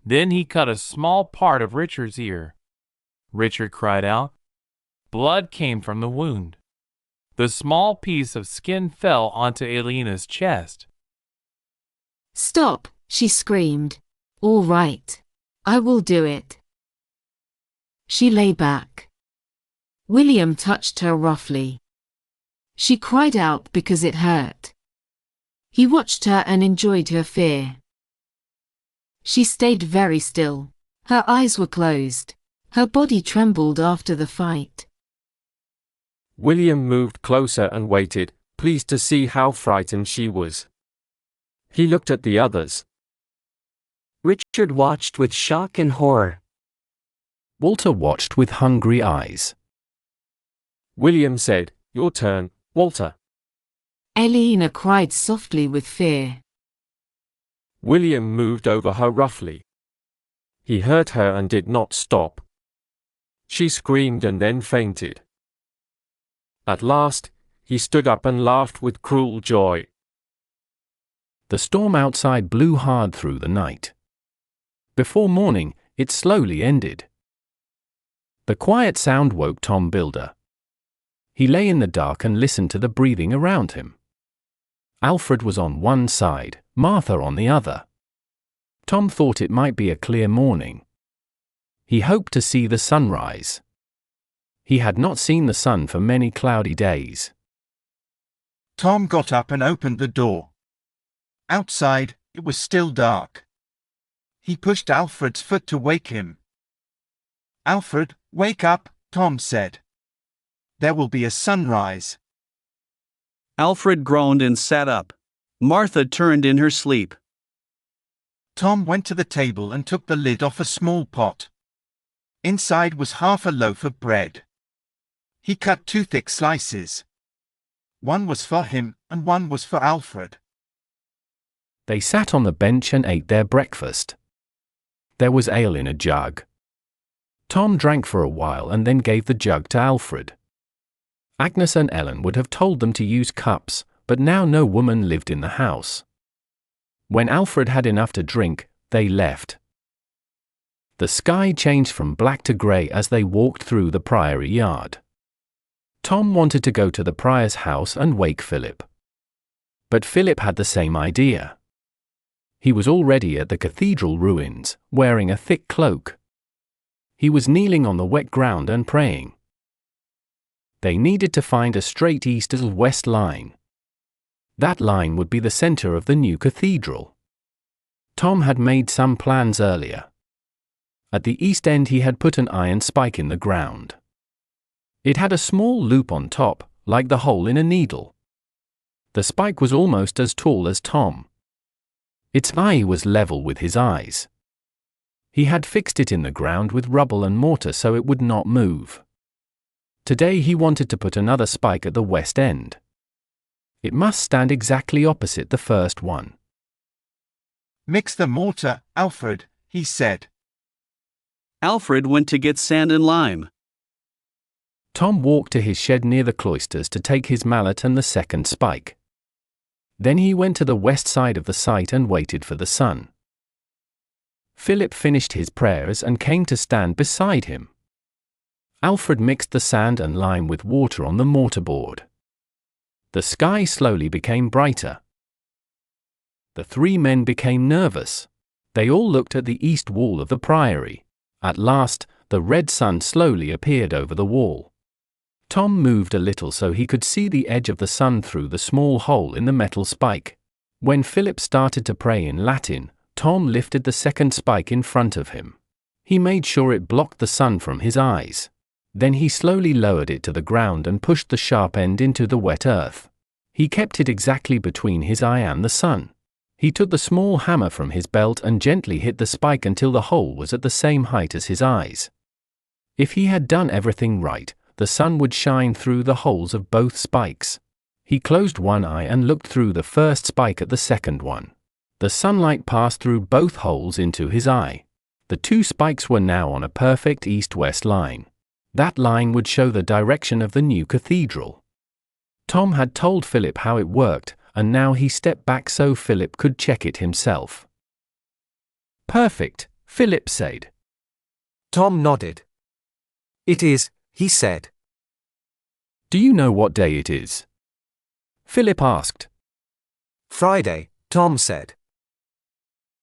S18: Then he cut a small part of Richard's ear. Richard cried out. Blood came from the wound. The small piece of skin fell onto Aliena's chest.
S14: "Stop," she screamed. "All right. I will do it." She lay back. William touched her roughly. She cried out because it hurt. He watched her and enjoyed her fear. She stayed very still. Her eyes were closed. Her body trembled after the fight.
S11: William moved closer and waited, pleased to see how frightened she was. He looked at the others.
S6: Richard watched with shock and horror.
S1: Walter watched with hungry eyes.
S11: William said, "Your turn, Walter."
S14: Aliena cried softly with fear.
S11: William moved over her roughly. He hurt her and did not stop. She screamed and then fainted. At last, he stood up and laughed with cruel joy.
S1: The storm outside blew hard through the night. Before morning, it slowly ended. The quiet sound woke Tom Builder. He lay in the dark and listened to the breathing around him. Alfred was on one side, Martha on the other. Tom thought it might be a clear morning. He hoped to see the sunrise. He had not seen the sun for many cloudy days.
S9: Tom got up and opened the door. Outside, it was still dark. He pushed Alfred's foot to wake him. "Alfred, wake up," Tom said. "There will be a sunrise."
S5: Alfred groaned and sat up. Martha turned in her sleep.
S9: Tom went to the table and took the lid off a small pot. Inside was half a loaf of bread. He cut 2 thick slices. One was for him and one was for Alfred.
S1: They sat on the bench and ate their breakfast. There was ale in a jug. Tom drank for a while and then gave the jug to Alfred. Agnes and Ellen would have told them to use cups, but now no woman lived in the house. When Alfred had enough to drink, they left. The sky changed from black to grey as they walked through the priory yard. Tom wanted to go to the prior's house and wake Philip. But Philip had the same idea. He was already at the cathedral ruins, wearing a thick cloak. He was kneeling on the wet ground and praying. They needed to find a straight east-west line. That line would be the center of the new cathedral. Tom had made some plans earlier. At the east end he had put an iron spike in the ground. It had a small loop on top, like the hole in a needle. The spike was almost as tall as Tom. Its eye was level with his eyes. He had fixed it in the ground with rubble and mortar so it would not move. Today he wanted to put another spike at the west end. It must stand exactly opposite the first one.
S9: Mix the mortar, Alfred, he said.
S5: Alfred went to get sand and lime.
S1: Tom walked to his shed near the cloisters to take his mallet and the second spike. Then he went to the west side of the site and waited for the sun. Philip finished his prayers and came to stand beside him. Alfred mixed the sand and lime with water on the mortarboard. The sky slowly became brighter. The three men became nervous. They all looked at the east wall of the priory. At last, the red sun slowly appeared over the wall. Tom moved a little so he could see the edge of the sun through the small hole in the metal spike. When Philip started to pray in Latin, Tom lifted the second spike in front of him. He made sure it blocked the sun from his eyes. Then he slowly lowered it to the ground and pushed the sharp end into the wet earth. He kept it exactly between his eye and the sun. He took the small hammer from his belt and gently hit the spike until the hole was at the same height as his eyes. If he had done everything right, the sun would shine through the holes of both spikes. He closed one eye and looked through the first spike at the second one. The sunlight passed through both holes into his eye. The two spikes were now on a perfect east-west line. That line would show the direction of the new cathedral. Tom had told Philip how it worked, and now he stepped back so Philip could check it himself. "Perfect," Philip said.
S13: Tom nodded. "It is," he said.
S1: "Do you know what day it is?" Philip asked.
S13: "Friday," Tom said.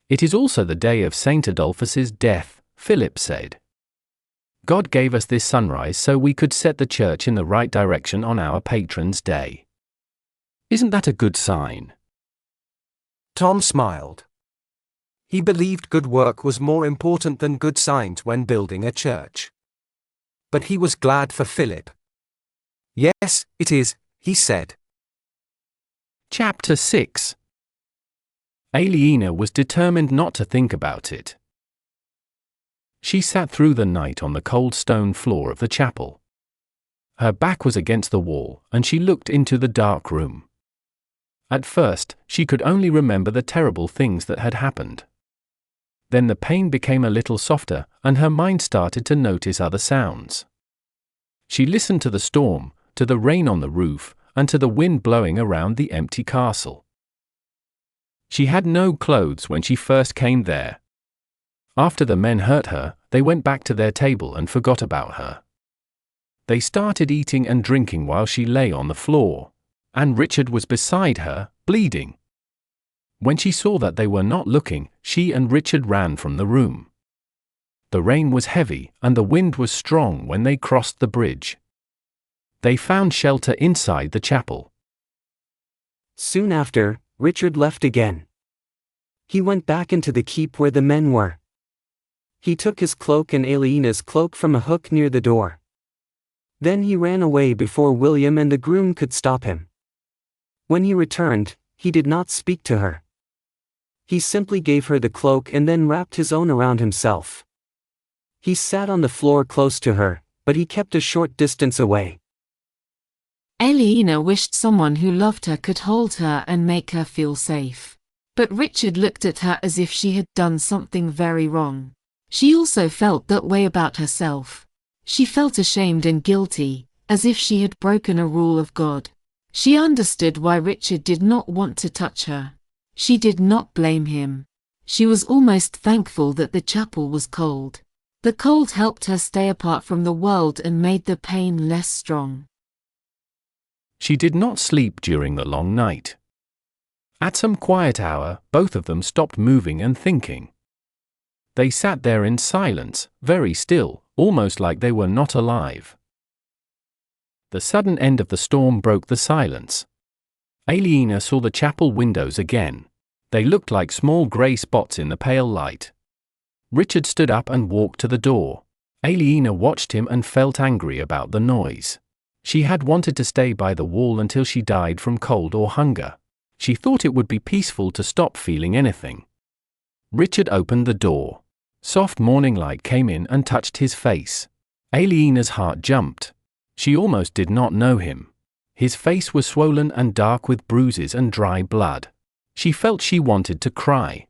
S1: "It is also the day of Saint Adolphus's death," Philip said. "God gave us this sunrise so we could set the church in the right direction on our patron's day. Isn't that a good sign?"
S13: Tom smiled. He believed good work was more important than good signs when building a church. But he was glad for Philip. "Yes, it is," he said.
S1: Chapter 6. Aliena was determined not to think about it. She sat through the night on the cold stone floor of the chapel. Her back was against the wall, and she looked into the dark room. At first, she could only remember the terrible things that had happened. Then the pain became a little softer, and her mind started to notice other sounds. She listened to the storm, to the rain on the roof, and to the wind blowing around the empty castle. She had no clothes when she first came there. After the men hurt her, they went back to their table and forgot about her. They started eating and drinking while she lay on the floor, and Richard was beside her, bleeding. When she saw that they were not looking, she and Richard ran from the room. The rain was heavy, and the wind was strong when they crossed the bridge. They found shelter inside the chapel.
S6: Soon after, Richard left again. He went back into the keep where the men were. He took his cloak and Aliena's cloak from a hook near the door. Then he ran away before William and the groom could stop him. When he returned, he did not speak to her. He simply gave her the cloak and then wrapped his own around himself. He sat on the floor close to her, but he kept a short distance away.
S14: Aliena wished someone who loved her could hold her and make her feel safe. But Richard looked at her as if she had done something very wrong. She also felt that way about herself. She felt ashamed and guilty, as if she had broken a rule of God. She understood why Richard did not want to touch her. She did not blame him. She was almost thankful that the chapel was cold. The cold helped her stay apart from the world and made the pain less strong.
S1: She did not sleep during the long night. At some quiet hour, both of them stopped moving and thinking. They sat there in silence, very still, almost like they were not alive. The sudden end of the storm broke the silence. Aliena saw the chapel windows again. They looked like small grey spots in the pale light. Richard stood up and walked to the door. Aliena watched him and felt angry about the noise. She had wanted to stay by the wall until she died from cold or hunger. She thought it would be peaceful to stop feeling anything. Richard opened the door. Soft morning light came in and touched his face. Aliena's heart jumped. She almost did not know him. His face was swollen and dark with bruises and dry blood. She felt she wanted to cry.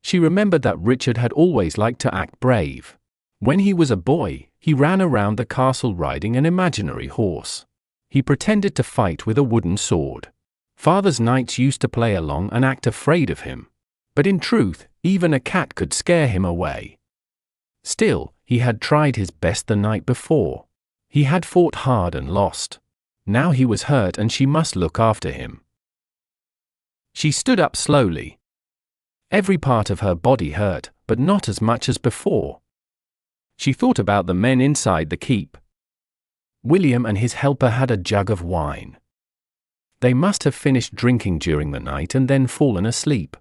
S1: She remembered that Richard had always liked to act brave. When he was a boy, he ran around the castle riding an imaginary horse. He pretended to fight with a wooden sword. Father's knights used to play along and act afraid of him. But in truth, even a cat could scare him away. Still, he had tried his best the night before. He had fought hard and lost. Now he was hurt and she must look after him. She stood up slowly. Every part of her body hurt, but not as much as before. She thought about the men inside the keep. William and his helper had a jug of wine. They must have finished drinking during the night and then fallen asleep.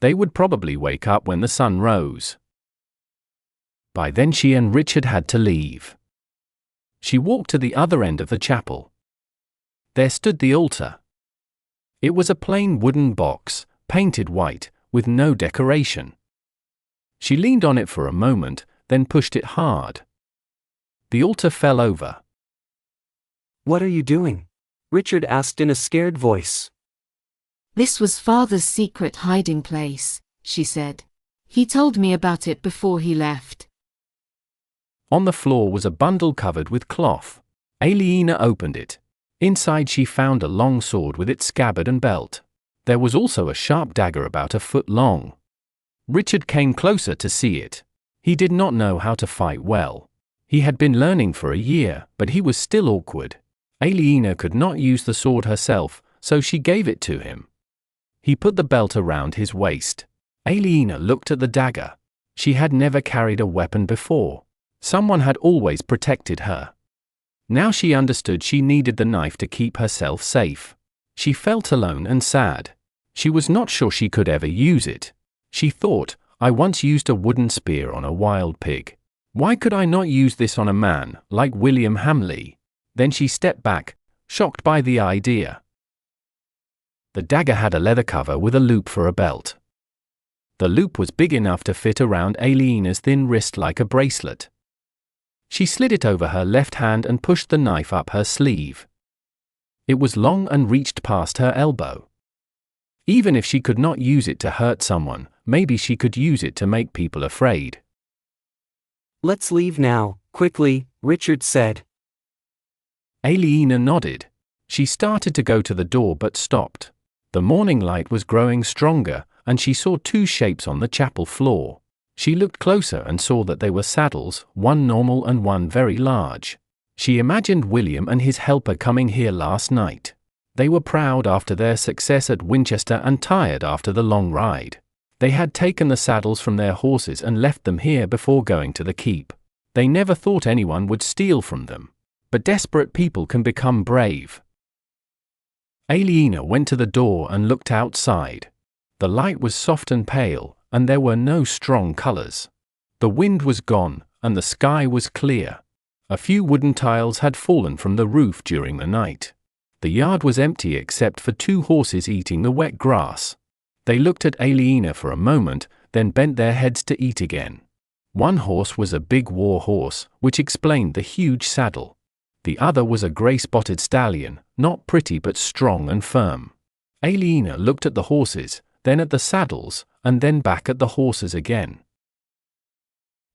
S1: They would probably wake up when the sun rose. By then she and Richard had to leave. She walked to the other end of the chapel. There stood the altar. It was a plain wooden box, painted white, with no decoration. She leaned on it for a moment, then pushed it hard. The altar fell over.
S6: "What are you doing?" Richard asked in a scared voice.
S14: "This was Father's secret hiding place," she said. "He told me about it before he left."
S1: On the floor was a bundle covered with cloth. Aliena opened it. Inside she found a long sword with its scabbard and belt. There was also a sharp dagger about a foot long. Richard came closer to see it. He did not know how to fight well. He had been learning for a year, but he was still awkward. Aliena could not use the sword herself, so she gave it to him. He put the belt around his waist. Aliena looked at the dagger. She had never carried a weapon before. Someone had always protected her. Now she understood she needed the knife to keep herself safe. She felt alone and sad. She was not sure she could ever use it. She thought, I once used a wooden spear on a wild pig. Why could I not use this on a man like William Hamley? Then she stepped back, shocked by the idea. The dagger had a leather cover with a loop for a belt. The loop was big enough to fit around Aliena's thin wrist like a bracelet. She slid it over her left hand and pushed the knife up her sleeve. It was long and reached past her elbow. Even if she could not use it to hurt someone, maybe she could use it to make people afraid.
S6: "Let's leave now, quickly," Richard said.
S1: Aliena nodded. She started to go to the door but stopped. The morning light was growing stronger, and she saw two shapes on the chapel floor. She looked closer and saw that they were saddles, one normal and one very large. She imagined William and his helper coming here last night. They were proud after their success at Winchester and tired after the long ride. They had taken the saddles from their horses and left them here before going to the keep. They never thought anyone would steal from them. But desperate people can become brave. Aliena went to the door and looked outside. The light was soft and pale, and there were no strong colors. The wind was gone, and the sky was clear. A few wooden tiles had fallen from the roof during the night. The yard was empty except for two horses eating the wet grass. They looked at Aliena for a moment, then bent their heads to eat again. One horse was a big war horse, which explained the huge saddle. The other was a grey-spotted stallion, not pretty but strong and firm. Aliena looked at the horses, then at the saddles, and then back at the horses again.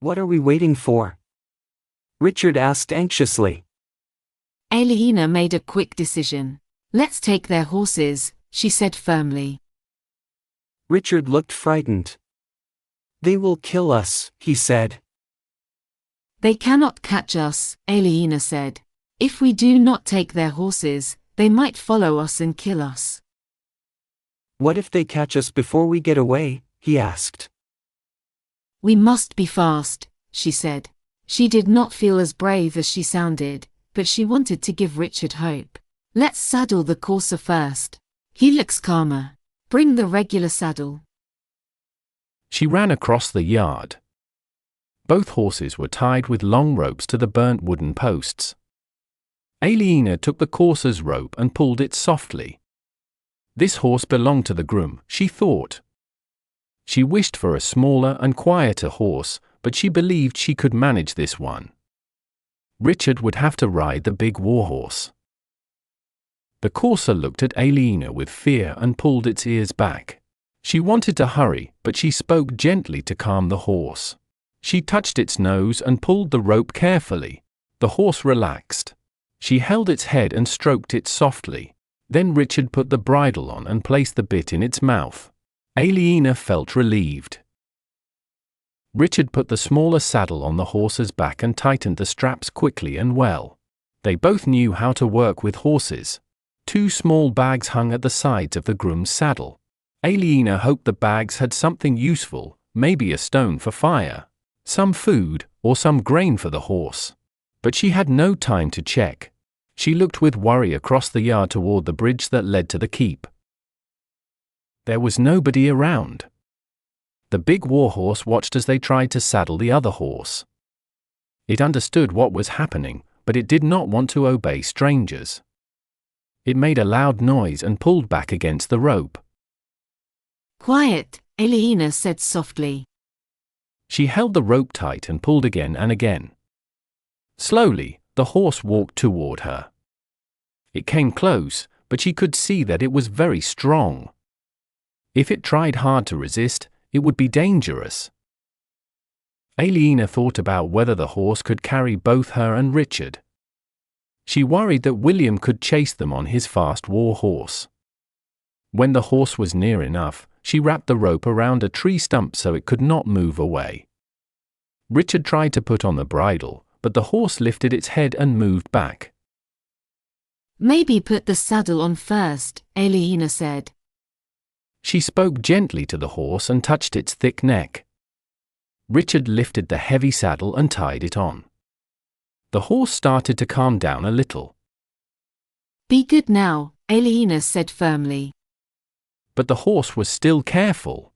S6: "What are we waiting for?" Richard asked anxiously.
S14: Aliena made a quick decision. "Let's take their horses," she said firmly.
S6: Richard looked frightened. "They will kill us," he said.
S14: "They cannot catch us," Aliena said. "If we do not take their horses, they might follow us and kill us."
S6: "What if they catch us before we get away?" he asked.
S14: "We must be fast," she said. She did not feel as brave as she sounded, but she wanted to give Richard hope. "Let's saddle the courser first. He looks calmer. Bring the regular saddle."
S1: She ran across the yard. Both horses were tied with long ropes to the burnt wooden posts. Aliena took the courser's rope and pulled it softly. This horse belonged to the groom, she thought. She wished for a smaller and quieter horse, but she believed she could manage this one. Richard would have to ride the big warhorse. The courser looked at Aliena with fear and pulled its ears back. She wanted to hurry, but she spoke gently to calm the horse. She touched its nose and pulled the rope carefully. The horse relaxed. She held its head and stroked it softly. Then Richard put the bridle on and placed the bit in its mouth. Aliena felt relieved. Richard put the smaller saddle on the horse's back and tightened the straps quickly and well. They both knew how to work with horses. 2 small bags hung at the sides of the groom's saddle. Aliena hoped the bags had something useful, maybe a stone for fire, some food, or some grain for the horse. But she had no time to check. She looked with worry across the yard toward the bridge that led to the keep. There was nobody around. The big warhorse watched as they tried to saddle the other horse. It understood what was happening, but it did not want to obey strangers. It made a loud noise and pulled back against the rope.
S14: Quiet, Aliena said softly.
S1: She held the rope tight and pulled again and again. Slowly, the horse walked toward her. It came close, but she could see that it was very strong. If it tried hard to resist, it would be dangerous. Aliena thought about whether the horse could carry both her and Richard. She worried that William could chase them on his fast war horse. When the horse was near enough, she wrapped the rope around a tree stump so it could not move away. Richard tried to put on the bridle, but the horse lifted its head and moved back.
S14: Maybe put the saddle on first, Aliena said.
S1: She spoke gently to the horse and touched its thick neck. Richard lifted the heavy saddle and tied it on. The horse started to calm down a little.
S14: Be good now, Aliena said firmly.
S1: But the horse was still careful.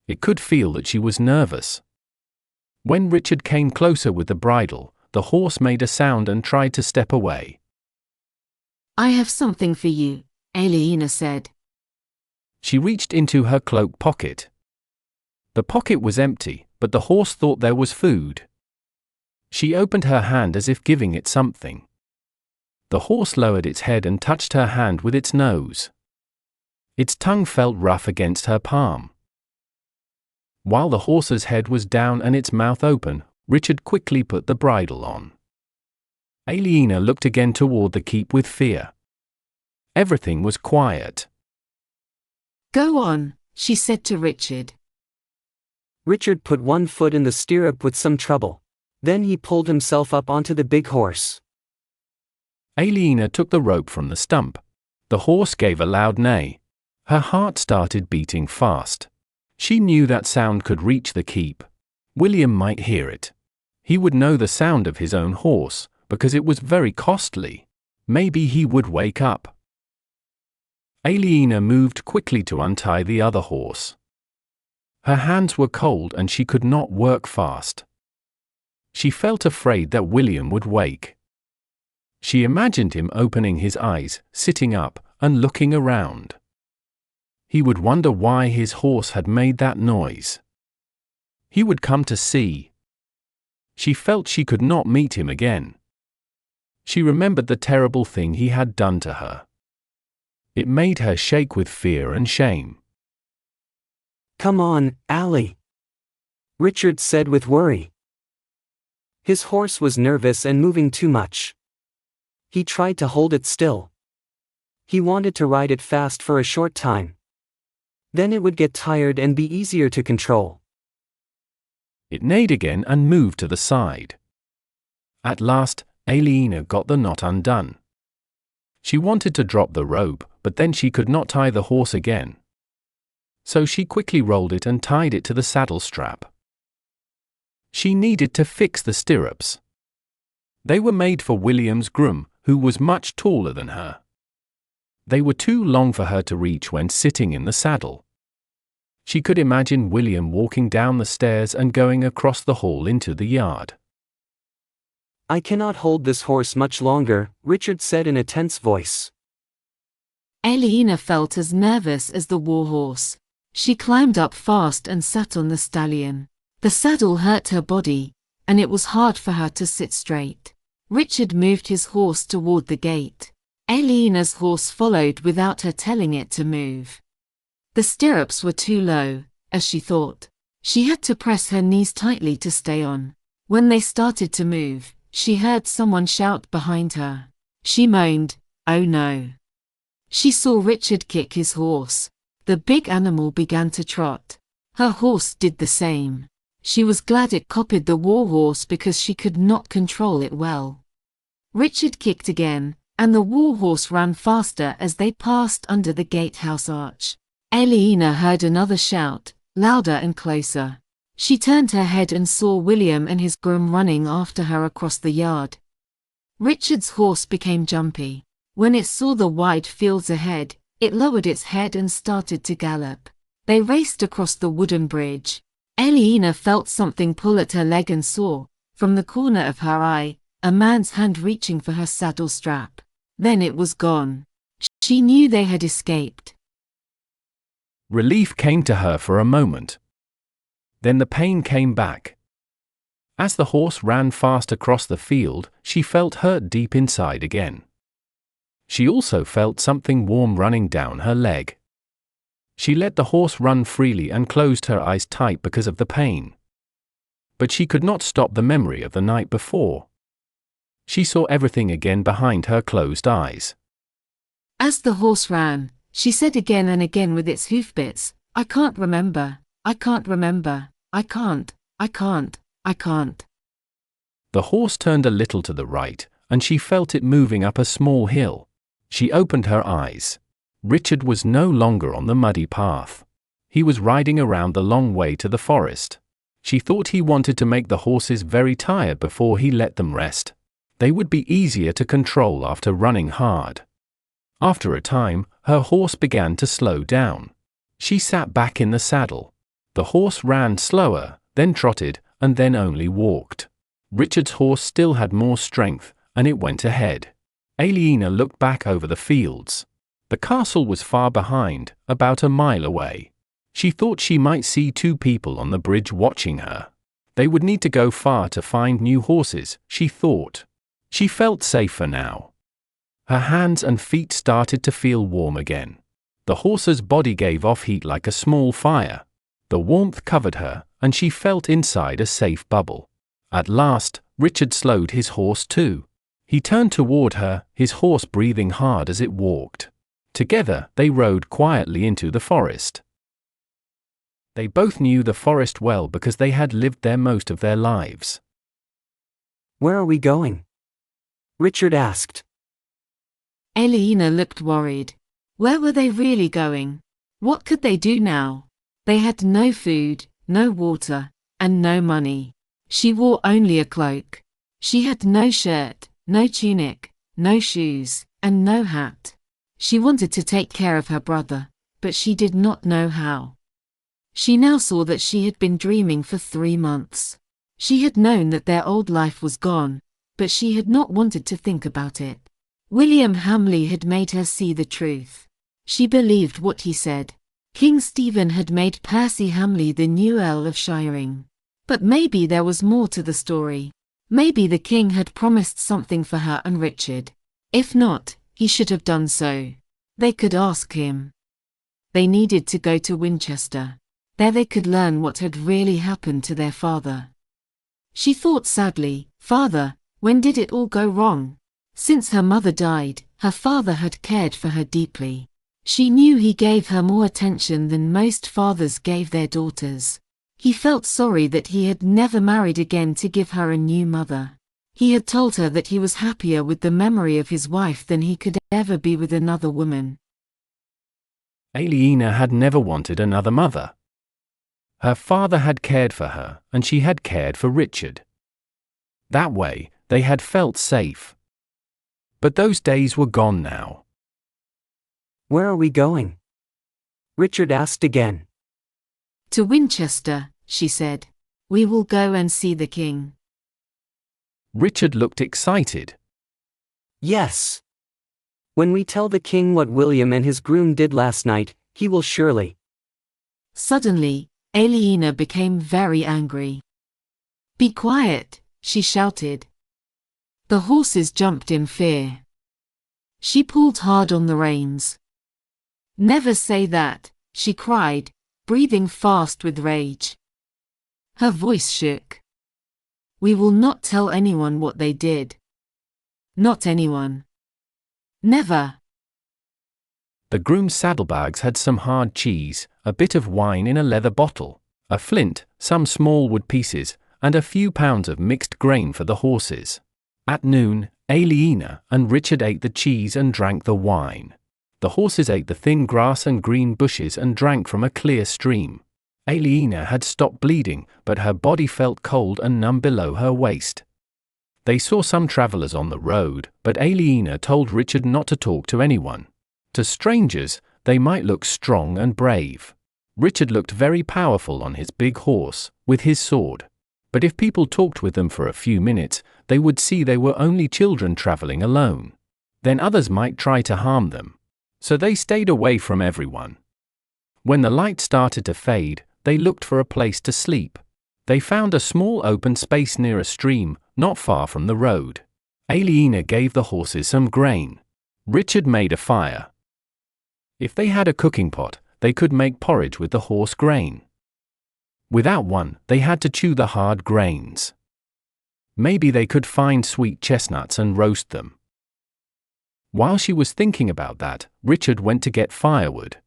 S1: It could feel that she was nervous. When Richard came closer with the bridle, the horse made a sound and tried to step away.
S14: I have something for you, Aliena said.
S1: She reached into her cloak pocket. The pocket was empty, but the horse thought there was food. She opened her hand as if giving it something. The horse lowered its head and touched her hand with its nose. Its tongue felt rough against her palm. While the horse's head was down and its mouth open, Richard quickly put the bridle on. Aliena looked again toward the keep with fear. Everything was quiet.
S14: Go on, she said to Richard.
S6: Richard put one foot in the stirrup with some trouble. Then he pulled himself up onto the big horse.
S1: Aliena took the rope from the stump. The horse gave a loud neigh. Her heart started beating fast. She knew that sound could reach the keep. William might hear it. He would know the sound of his own horse, because it was very costly. Maybe he would wake up. Aliena moved quickly to untie the other horse. Her hands were cold and she could not work fast. She felt afraid that William would wake. She imagined him opening his eyes, sitting up, and looking around. He would wonder why his horse had made that noise. He would come to see. She felt she could not meet him again. She remembered the terrible thing he had done to her. It made her shake with fear and shame.
S6: Come on, Ali, Richard said with worry. His horse was nervous and moving too much. He tried to hold it still. He wanted to ride it fast for a short time. Then it would get tired and be easier to control.
S1: It neighed again and moved to the side. At last, Aliena got the knot undone. She wanted to drop the rope, but then she could not tie the horse again. So she quickly rolled it and tied it to the saddle strap. She needed to fix the stirrups. They were made for William's groom, who was much taller than her. They were too long for her to reach when sitting in the saddle. She could imagine William walking down the stairs and going across the hall into the yard.
S6: I cannot hold this horse much longer, Richard said in a tense voice.
S14: Aliena felt as nervous as the warhorse. She climbed up fast and sat on the stallion. The saddle hurt her body, and it was hard for her to sit straight. Richard moved his horse toward the gate. Aliena's horse followed without her telling it to move. The stirrups were too low, as she thought. She had to press her knees tightly to stay on. When they started to move, she heard someone shout behind her. She moaned, "Oh no." She saw Richard kick his horse. The big animal began to trot. Her horse did the same. She was glad it copied the war horse because she could not control it well. Richard kicked again, and the war horse ran faster as they passed under the gatehouse arch. Aliena heard another shout, louder and closer. She turned her head and saw William and his groom running after her across the yard. Richard's horse became jumpy. When it saw the wide fields ahead, it lowered its head and started to gallop. They raced across the wooden bridge. Aliena felt something pull at her leg and saw, from the corner of her eye, a man's hand reaching for her saddle strap. Then it was gone. She knew they had escaped.
S1: Relief came to her for a moment. Then the pain came back. As the horse ran fast across the field, she felt hurt deep inside again. She also felt something warm running down her leg. She let the horse run freely and closed her eyes tight because of the pain. But she could not stop the memory of the night before. She saw everything again behind her closed eyes.
S14: As the horse ran, she said again and again with its hoofbits, "I can't remember, I can't remember, I can't, I can't, I can't."
S1: The horse turned a little to the right, and she felt it moving up a small hill. She opened her eyes. Richard was no longer on the muddy path. He was riding around the long way to the forest. She thought he wanted to make the horses very tired before he let them rest. They would be easier to control after running hard. After a time, her horse began to slow down. She sat back in the saddle. The horse ran slower, then trotted, and then only walked. Richard's horse still had more strength, and it went ahead. Aliena looked back over the fields. The castle was far behind, about a mile away. She thought she might see two people on the bridge watching her. They would need to go far to find new horses, she thought. She felt safer now. Her hands and feet started to feel warm again. The horse's body gave off heat like a small fire. The warmth covered her, and she felt inside a safe bubble. At last, Richard slowed his horse too. He turned toward her, his horse breathing hard as it walked. Together, they rode quietly into the forest. They both knew the forest well because they had lived there most of their lives.
S6: "Where are we going?" Richard asked.
S14: Aliena looked worried. Where were they really going? What could they do now? They had no food, no water, and no money. She wore only a cloak. She had no shirt, no tunic, no shoes, and no hat. She wanted to take care of her brother, but she did not know how. She now saw that she had been dreaming for 3 months. She had known that their old life was gone, but she had not wanted to think about it. William Hamley had made her see the truth. She believed what he said. King Stephen had made Percy Hamley the new Earl of Shiring. But maybe there was more to the story. Maybe the king had promised something for her and Richard. If not, he should have done so. They could ask him. They needed to go to Winchester. There they could learn what had really happened to their father. She thought sadly, "Father, when did it all go wrong?" Since her mother died, her father had cared for her deeply. She knew he gave her more attention than most fathers gave their daughters. He felt sorry that he had never married again to give her a new mother. He had told her that he was happier with the memory of his wife than he could ever be with another woman.
S1: Aliena had never wanted another mother. Her father had cared for her, and she had cared for Richard. That way, they had felt safe. But those days were gone now.
S6: "Where are we going?" Richard asked again.
S14: "To Winchester," she said. "We will go and see the king."
S1: Richard looked excited.
S6: "Yes. When we tell the king what William and his groom did last night, he will surely."
S14: Suddenly, Aliena became very angry. "Be quiet," she shouted. The horses jumped in fear. She pulled hard on the reins. "Never say that," she cried, breathing fast with rage. Her voice shook. "We will not tell anyone what they did. Not anyone. Never."
S1: The groom's saddlebags had some hard cheese, a bit of wine in a leather bottle, a flint, some small wood pieces, and a few pounds of mixed grain for the horses. At noon, Aliena and Richard ate the cheese and drank the wine. The horses ate the thin grass and green bushes and drank from a clear stream. Aliena had stopped bleeding, but her body felt cold and numb below her waist. They saw some travelers on the road, but Aliena told Richard not to talk to anyone. To strangers, they might look strong and brave. Richard looked very powerful on his big horse, with his sword. But if people talked with them for a few minutes, they would see they were only children traveling alone. Then others might try to harm them. So they stayed away from everyone. When the light started to fade, they looked for a place to sleep. They found a small open space near a stream, not far from the road. Aliena gave the horses some grain. Richard made a fire. If they had a cooking pot, they could make porridge with the horse grain. Without one, they had to chew the hard grains. Maybe they could find sweet chestnuts and roast them. While she was thinking about that, Richard went to get firewood.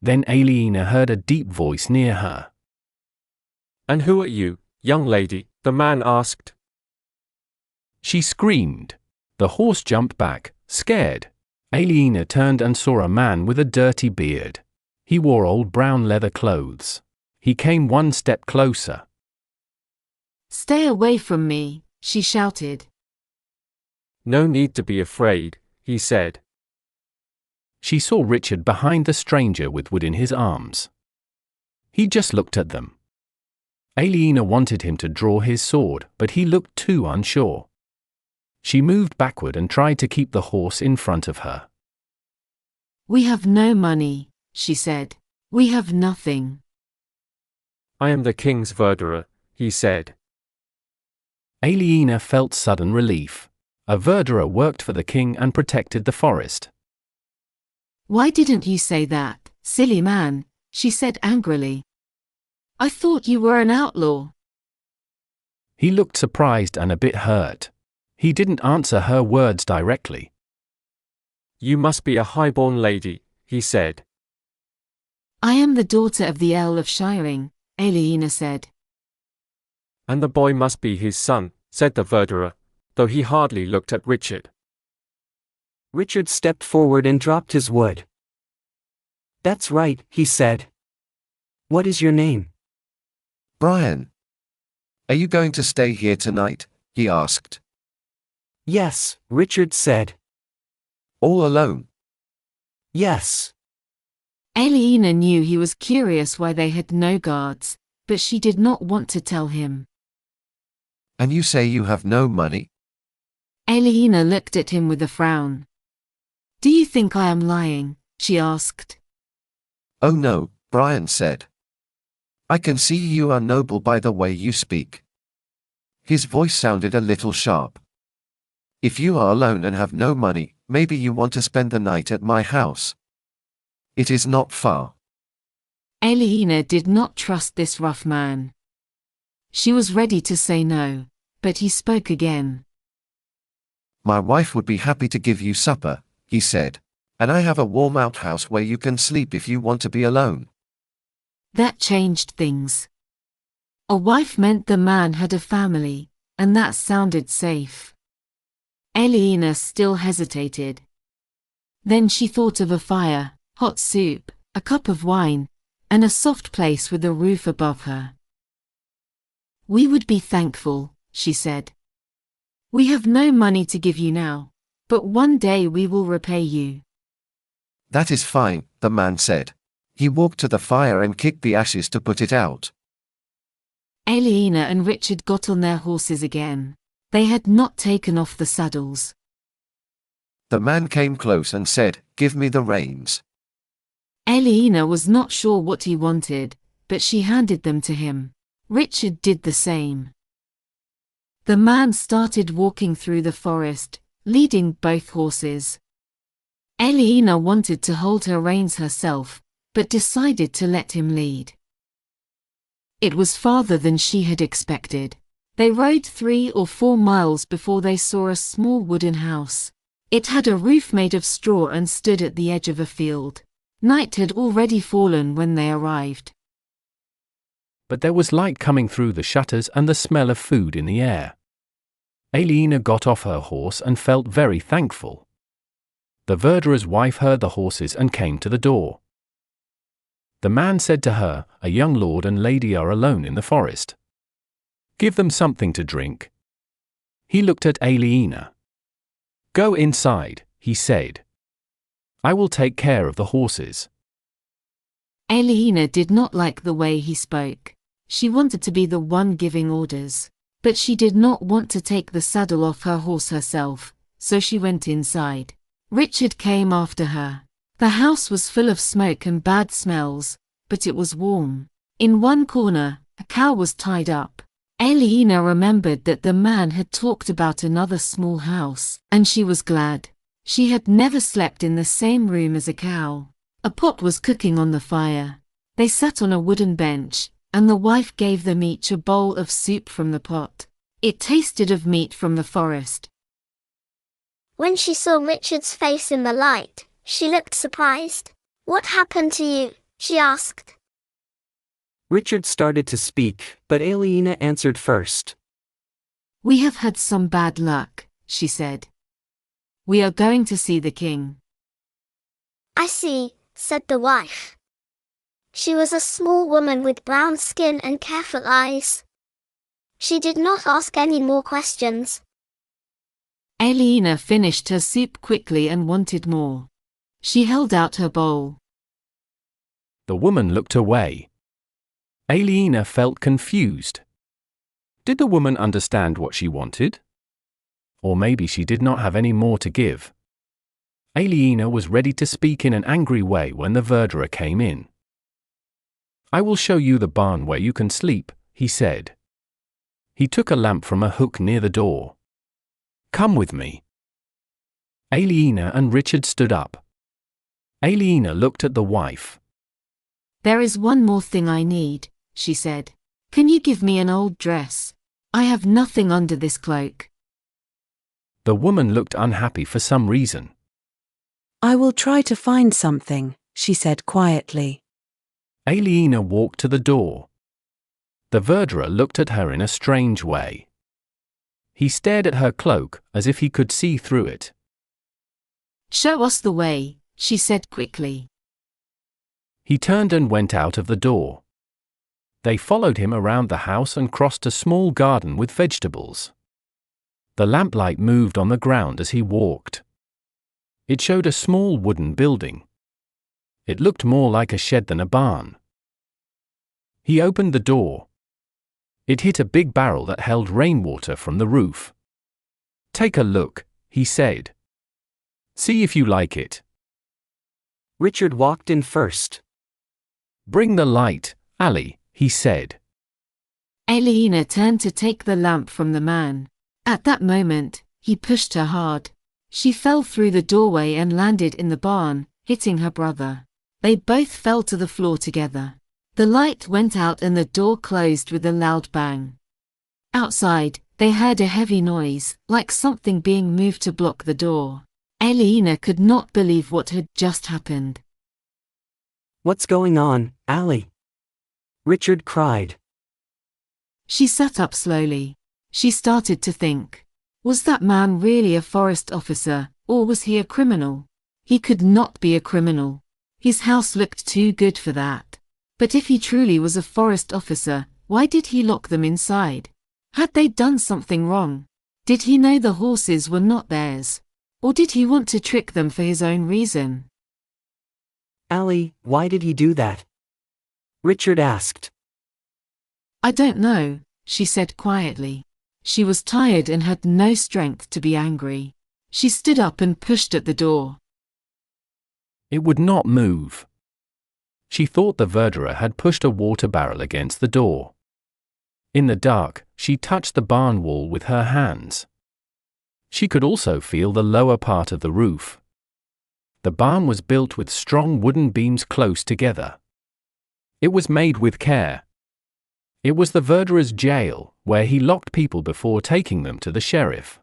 S1: Then Aliena heard a deep voice near her.
S11: "And who are you, young lady?" the man asked.
S1: She screamed. The horse jumped back, scared. Aliena turned and saw a man with a dirty beard. He wore old brown leather clothes. He came one step closer.
S14: "Stay away from me," she shouted.
S11: "No need to be afraid," he said.
S1: She saw Richard behind the stranger with wood in his arms. He just looked at them. Aliena wanted him to draw his sword, but he looked too unsure. She moved backward and tried to keep the horse in front of her.
S14: "We have no money," she said. "We have nothing."
S11: "I am the king's verderer," he said.
S1: Aliena felt sudden relief. A verderer worked for the king and protected the forest.
S14: "Why didn't you say that, silly man?" she said angrily. "I thought you were an outlaw."
S1: He looked surprised and a bit hurt. He didn't answer her words directly.
S11: "You must be a highborn lady," he said.
S14: "I am the daughter of the Earl of Shiring," Aliena said.
S11: "And the boy must be his son," said the verderer, though he hardly looked at Richard.
S6: Richard stepped forward and dropped his wood. "That's right," he said. "What is your name?"
S12: Brian. Are you going to stay here tonight? He asked.
S6: "Yes," Richard said.
S12: "All alone?"
S6: "Yes."
S14: Aliena knew he was curious why they had no guards, but she did not want to tell him.
S12: "And you say you have no money?"
S14: Aliena looked at him with a frown. "Do you think I am lying?" she asked.
S12: "Oh no," Brian said. "I can see you are noble by the way you speak." His voice sounded a little sharp. "If you are alone and have no money, maybe you want to spend the night at my house. It is not far."
S14: Aliena did not trust this rough man. She was ready to say no, but he spoke again.
S12: "My wife would be happy to give you supper," he said. "And I have a warm outhouse where you can sleep if you want to be alone."
S14: That changed things. A wife meant the man had a family, and that sounded safe. Aliena still hesitated. Then she thought of a fire, hot soup, a cup of wine, and a soft place with a roof above her. "We would be thankful," she said. "We have no money to give you now, but one day we will repay you."
S12: "That is fine," the man said. He walked to the fire and kicked the ashes to put it out.
S14: Aliena and Richard got on their horses again. They had not taken off the saddles.
S12: The man came close and said, "Give me the reins."
S14: Aliena was not sure what he wanted, but she handed them to him. Richard did the same. The man started walking through the forest, leading both horses. Aliena wanted to hold her reins herself, but decided to let him lead. It was farther than she had expected. They rode 3 or 4 miles before they saw a small wooden house. It had a roof made of straw and stood at the edge of a field. Night had already fallen when they arrived.
S1: But there was light coming through the shutters and the smell of food in the air. Aliena got off her horse and felt very thankful. The verderer's wife heard the horses and came to the door. The man said to her, "A young lord and lady are alone in the forest. Give them something to drink." He looked at Aliena. "Go inside," he said. "I will take care of the horses."
S14: Aliena did not like the way he spoke. She wanted to be the one giving orders, but she did not want to take the saddle off her horse herself, so she went inside. Richard came after her. The house was full of smoke and bad smells, but it was warm. In one corner, a cow was tied up. Aliena remembered that the man had talked about another small house, and she was glad. She had never slept in the same room as a cow. A pot was cooking on the fire. They sat on a wooden bench, and the wife gave them each a bowl of soup from the pot. It tasted of meat from the forest.
S17: When she saw Richard's face in the light, she looked surprised. "What happened to you?" she asked.
S6: Richard started to speak, but Aliena answered first.
S14: "We have had some bad luck," she said. "We are going to see the king."
S17: "I see," said the wife. She was a small woman with brown skin and careful eyes. She did not ask any more questions.
S14: Aliena finished her soup quickly and wanted more. She held out her bowl.
S1: The woman looked away. Aliena felt confused. Did the woman understand what she wanted? Or maybe she did not have any more to give. Aliena was ready to speak in an angry way when the verderer came in. "I will show you the barn where you can sleep," he said. He took a lamp from a hook near the door. "Come with me." Aliena and Richard stood up. Aliena looked at the wife.
S14: "There is one more thing I need," she said. "Can you give me an old dress? I have nothing under this cloak."
S1: The woman looked unhappy for some reason.
S3: "I will try to find something," she said quietly.
S1: Aliena walked to the door. The verderer looked at her in a strange way. He stared at her cloak as if he could see through it.
S14: "Show us the way," she said quickly.
S1: He turned and went out of the door. They followed him around the house and crossed a small garden with vegetables. The lamplight moved on the ground as he walked. It showed a small wooden building. It looked more like a shed than a barn. He opened the door. It hit a big barrel that held rainwater from the roof. "Take a look," he said. "See if you like it."
S6: Richard walked in first.
S1: "Bring the light, Ali," he said.
S14: Aliena turned to take the lamp from the man. At that moment, he pushed her hard. She fell through the doorway and landed in the barn, hitting her brother. They both fell to the floor together. The light went out and the door closed with a loud bang. Outside, they heard a heavy noise, like something being moved to block the door. Aliena could not believe what had just happened.
S6: "What's going on, Ali?" Richard cried.
S14: She sat up slowly. She started to think. Was that man really a forest officer, or was he a criminal? He could not be a criminal. His house looked too good for that. But if he truly was a forest officer, why did he lock them inside? Had they done something wrong? Did he know the horses were not theirs? Or did he want to trick them for his own reason?
S6: Ali, why did he do that? Richard asked.
S14: "I don't know," she said quietly. She was tired and had no strength to be angry. She stood up and pushed at the door.
S1: It would not move. She thought the verderer had pushed a water barrel against the door. In the dark, she touched the barn wall with her hands. She could also feel the lower part of the roof. The barn was built with strong wooden beams close together. It was made with care. It was the verderer's jail, where he locked people before taking them to the sheriff.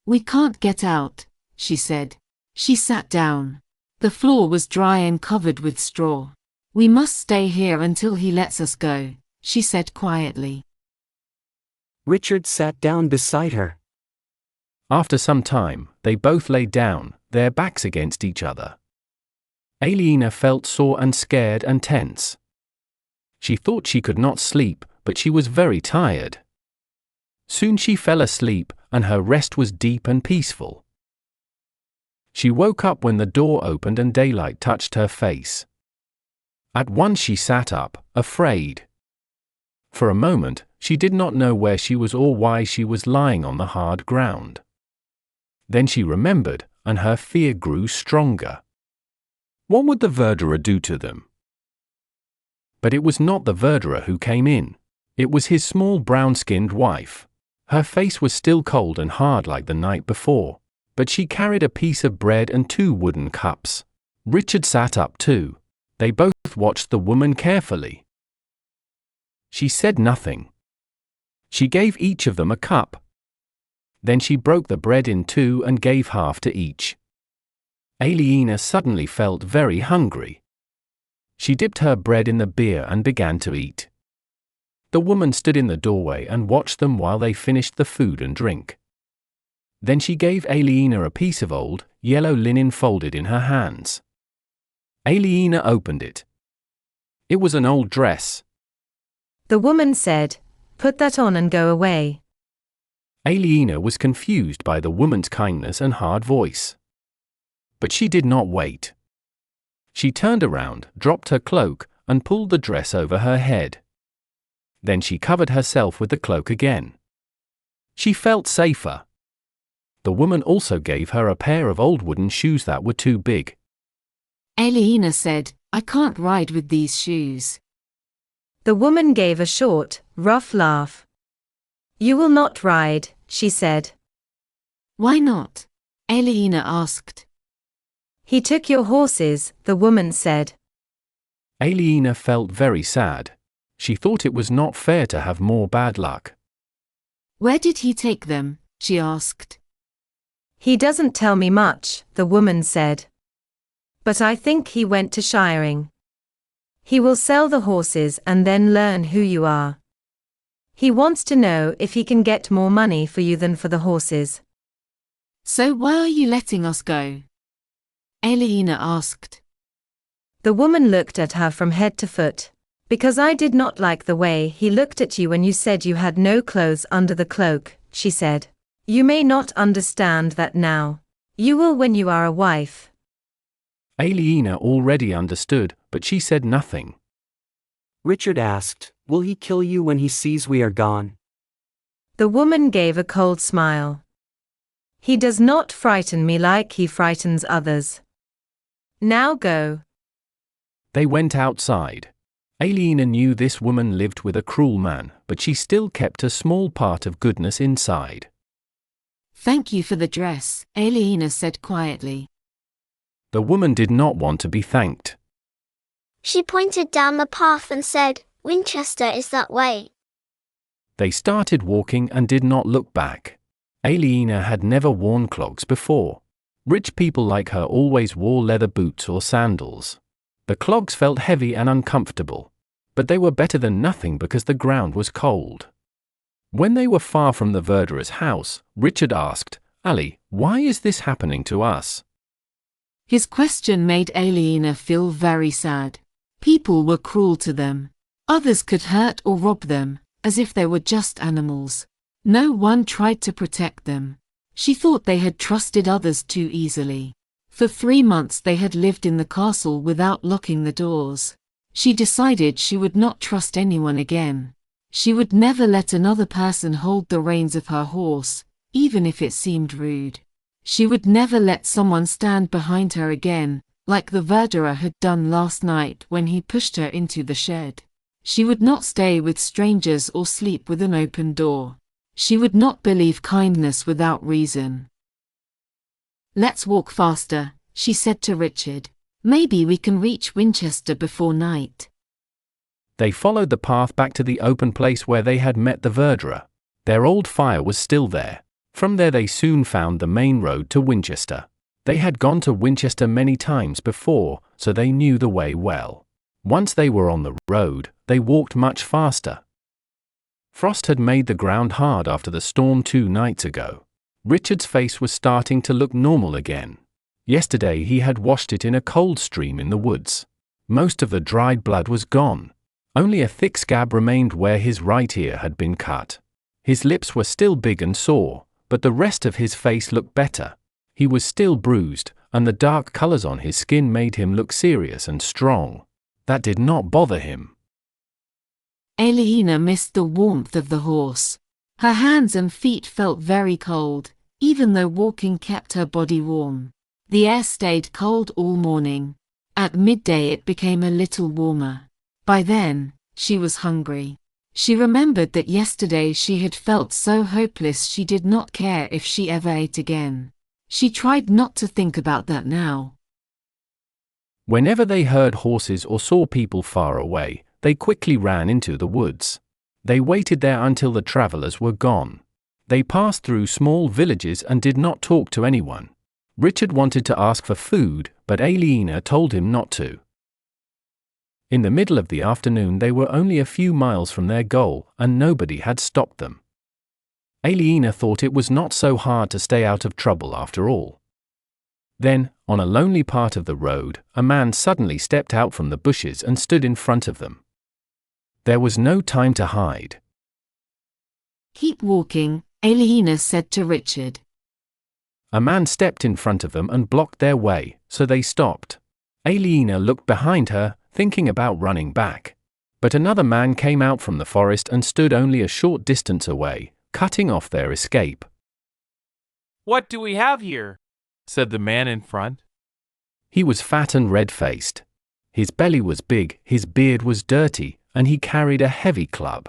S14: "We can't get out," she said. She sat down. The floor was dry and covered with straw. "We must stay here until he lets us go," she said quietly.
S6: Richard sat down beside her.
S1: After some time, they both lay down, their backs against each other. Aliena felt sore and scared and tense. She thought she could not sleep, but she was very tired. Soon she fell asleep, and her rest was deep and peaceful. She woke up when the door opened and daylight touched her face. At once she sat up, afraid. For a moment, she did not know where she was or why she was lying on the hard ground. Then she remembered, and her fear grew stronger. What would the verderer do to them? But it was not the verderer who came in. It was his small brown-skinned wife. Her face was still cold and hard like the night before, but she carried a piece of bread and 2 wooden cups. Richard sat up too. They both watched the woman carefully. She said nothing. She gave each of them a cup. Then she broke the bread in 2 and gave half to each. Aliena suddenly felt very hungry. She dipped her bread in the beer and began to eat. The woman stood in the doorway and watched them while they finished the food and drink. Then she gave Aliena a piece of old, yellow linen folded in her hands. Aliena opened it. It was an old dress.
S10: The woman said, "Put that on and go away."
S1: Aliena was confused by the woman's kindness and hard voice. But she did not wait. She turned around, dropped her cloak, and pulled the dress over her head. Then she covered herself with the cloak again. She felt safer. The woman also gave her a pair of old wooden shoes that were too big.
S14: Aliena said, "I can't ride with these shoes."
S10: The woman gave a short, rough laugh. "You will not ride," she said.
S14: "Why not?" Aliena asked.
S10: "He took your horses," the woman said.
S1: Aliena felt very sad. She thought it was not fair to have more bad luck.
S14: "Where did he take them?" she asked.
S10: "He doesn't tell me much," the woman said. "But I think he went to shiring. He will sell the horses and then learn who you are. He wants to know if he can get more money for you than for the horses."
S14: "So why are you letting us go?" Aliena asked.
S10: The woman looked at her from head to foot. "Because I did not like the way he looked at you when you said you had no clothes under the cloak," she said. "You may not understand that now. You will when you are a wife."
S1: Aliena already understood, but she said nothing.
S6: Richard asked, "Will he kill you when he sees we are gone?"
S10: The woman gave a cold smile. "He does not frighten me like he frightens others. Now go."
S1: They went outside. Aliena knew this woman lived with a cruel man, but she still kept a small part of goodness inside.
S14: "Thank you for the dress," Aliena said quietly.
S1: The woman did not want to be thanked.
S17: She pointed down the path and said, "Winchester is that way."
S1: They started walking and did not look back. Aliena had never worn clogs before. Rich people like her always wore leather boots or sandals. The clogs felt heavy and uncomfortable, but they were better than nothing because the ground was cold. When they were far from the verderer's house, Richard asked, "Ali, why is this happening to us?"
S14: His question made Aliena feel very sad. People were cruel to them. Others could hurt or rob them, as if they were just animals. No one tried to protect them. She thought they had trusted others too easily. For 3 months they had lived in the castle without locking the doors. She decided she would not trust anyone again. She would never let another person hold the reins of her horse, even if it seemed rude. She would never let someone stand behind her again, like the verderer had done last night when he pushed her into the shed. She would not stay with strangers or sleep with an open door. She would not believe kindness without reason. "Let's walk faster," she said to Richard. "Maybe we can reach Winchester before night."
S1: They followed the path back to the open place where they had met the verderer. Their old fire was still there. From there they soon found the main road to Winchester. They had gone to Winchester many times before, so they knew the way well. Once they were on the road, they walked much faster. Frost had made the ground hard after the storm 2 nights ago. Richard's face was starting to look normal again. Yesterday he had washed it in a cold stream in the woods. Most of the dried blood was gone. Only a thick scab remained where his right ear had been cut. His lips were still big and sore, but the rest of his face looked better. He was still bruised, and the dark colors on his skin made him look serious and strong. That did not bother him.
S14: Aliena missed the warmth of the horse. Her hands and feet felt very cold, even though walking kept her body warm. The air stayed cold all morning. At midday it became a little warmer. By then, she was hungry. She remembered that yesterday she had felt so hopeless she did not care if she ever ate again. She tried not to think about that now.
S1: Whenever they heard horses or saw people far away, they quickly ran into the woods. They waited there until the travelers were gone. They passed through small villages and did not talk to anyone. Richard wanted to ask for food, but Aliena told him not to. In the middle of the afternoon they were only a few miles from their goal, and nobody had stopped them. Aliena thought it was not so hard to stay out of trouble after all. Then, on a lonely part of the road, a man suddenly stepped out from the bushes and stood in front of them. There was no time to hide.
S14: "Keep walking," Aliena said to Richard.
S1: A man stepped in front of them and blocked their way, so they stopped. Aliena looked behind her, thinking about running back. But another man came out from the forest and stood only a short distance away, cutting off their escape.
S18: "What do we have here?" said the man in front.
S1: He was fat and red-faced. His belly was big, his beard was dirty, and he carried a heavy club.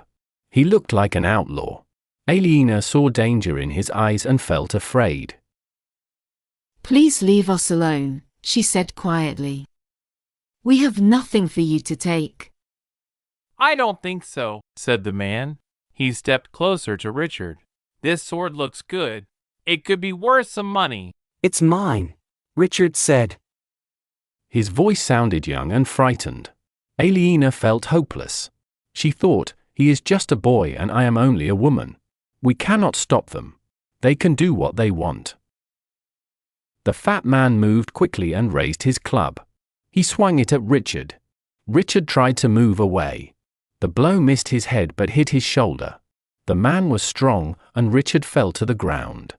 S1: He looked like an outlaw. Aliena saw danger in his eyes and felt afraid.
S14: "Please leave us alone," she said quietly. "We have nothing for you to take."
S18: "I don't think so," said the man. He stepped closer to Richard. "This sword looks good. It could be worth some money."
S6: "It's mine," Richard said.
S1: His voice sounded young and frightened. Aliena felt hopeless. She thought, he is just a boy and I am only a woman. We cannot stop them. They can do what they want. The fat man moved quickly and raised his club. He swung it at Richard. Richard tried to move away. The blow missed his head but hit his shoulder. The man was strong, and Richard fell to the ground.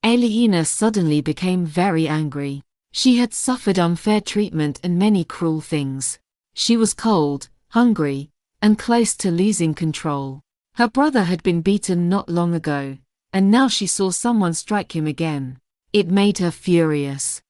S14: Aliena suddenly became very angry. She had suffered unfair treatment and many cruel things. She was cold, hungry, and close to losing control. Her brother had been beaten not long ago, and now she saw someone strike him again. It made her furious.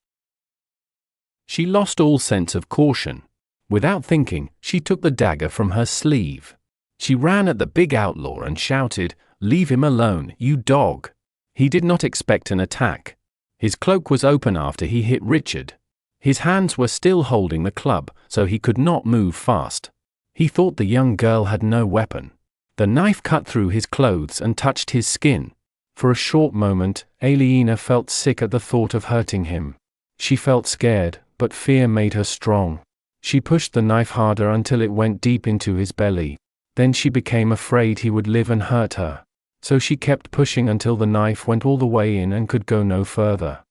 S1: She lost all sense of caution. Without thinking, she took the dagger from her sleeve. She ran at the big outlaw and shouted, "Leave him alone, you dog!" He did not expect an attack. His cloak was open after he hit Richard. His hands were still holding the club, so he could not move fast. He thought the young girl had no weapon. The knife cut through his clothes and touched his skin. For a short moment, Aliena felt sick at the thought of hurting him. She felt scared, but fear made her strong. She pushed the knife harder until it went deep into his belly. Then she became afraid he would live and hurt her. So she kept pushing until the knife went all the way in and could go no further.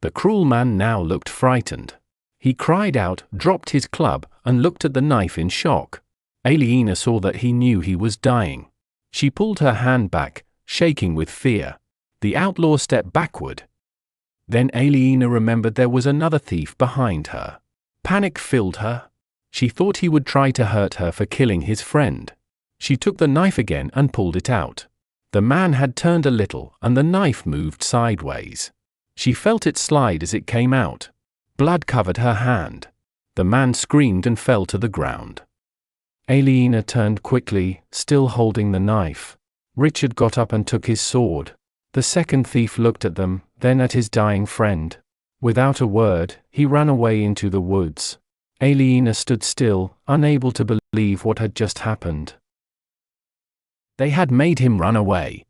S1: The cruel man now looked frightened. He cried out, dropped his club, and looked at the knife in shock. Aliena saw that he knew he was dying. She pulled her hand back, shaking with fear. The outlaw stepped backward. Then Aliena remembered there was another thief behind her. Panic filled her. She thought he would try to hurt her for killing his friend. She took the knife again and pulled it out. The man had turned a little, and the knife moved sideways. She felt it slide as it came out. Blood covered her hand. The man screamed and fell to the ground. Aliena turned quickly, still holding the knife. Richard got up and took his sword. The second thief looked at them, then at his dying friend. Without a word, he ran away into the woods. Aliena stood still, unable to believe what had just happened. They had made him run away.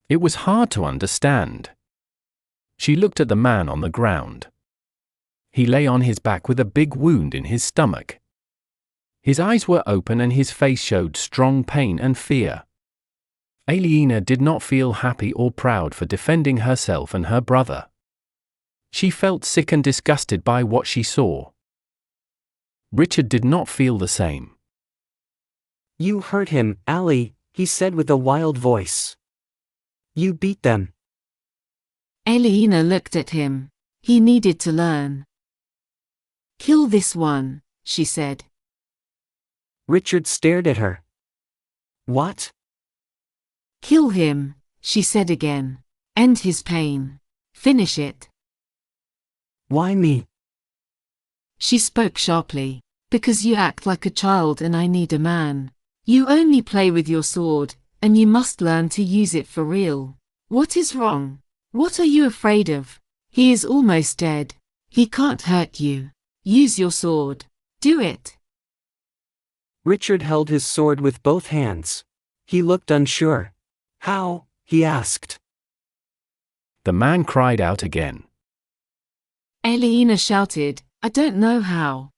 S1: It was hard to understand. She looked at the man on the ground. He lay on his back with a big wound in his stomach. His eyes were open and his face showed strong pain and fear. Aliena did not feel happy or proud for defending herself and her brother. She felt sick and disgusted by what she saw. Richard did not feel the same.
S6: "You hurt him, Ali," he said with a wild voice. "You beat them."
S14: Aliena looked at him. He needed to learn. "Kill this one," she said.
S6: Richard stared at her. "What?"
S14: "Kill him," she said again. "End his pain. Finish it."
S6: "Why me?"
S14: She spoke sharply. "Because you act like a child and I need a man. You only play with your sword, and you must learn to use it for real. What is wrong? What are you afraid of? He is almost dead. He can't hurt you. Use your sword. Do it."
S6: Richard held his sword with both hands. He looked unsure. "How?" he asked.
S1: The man cried out again.
S14: Aliena shouted, "I don't know how.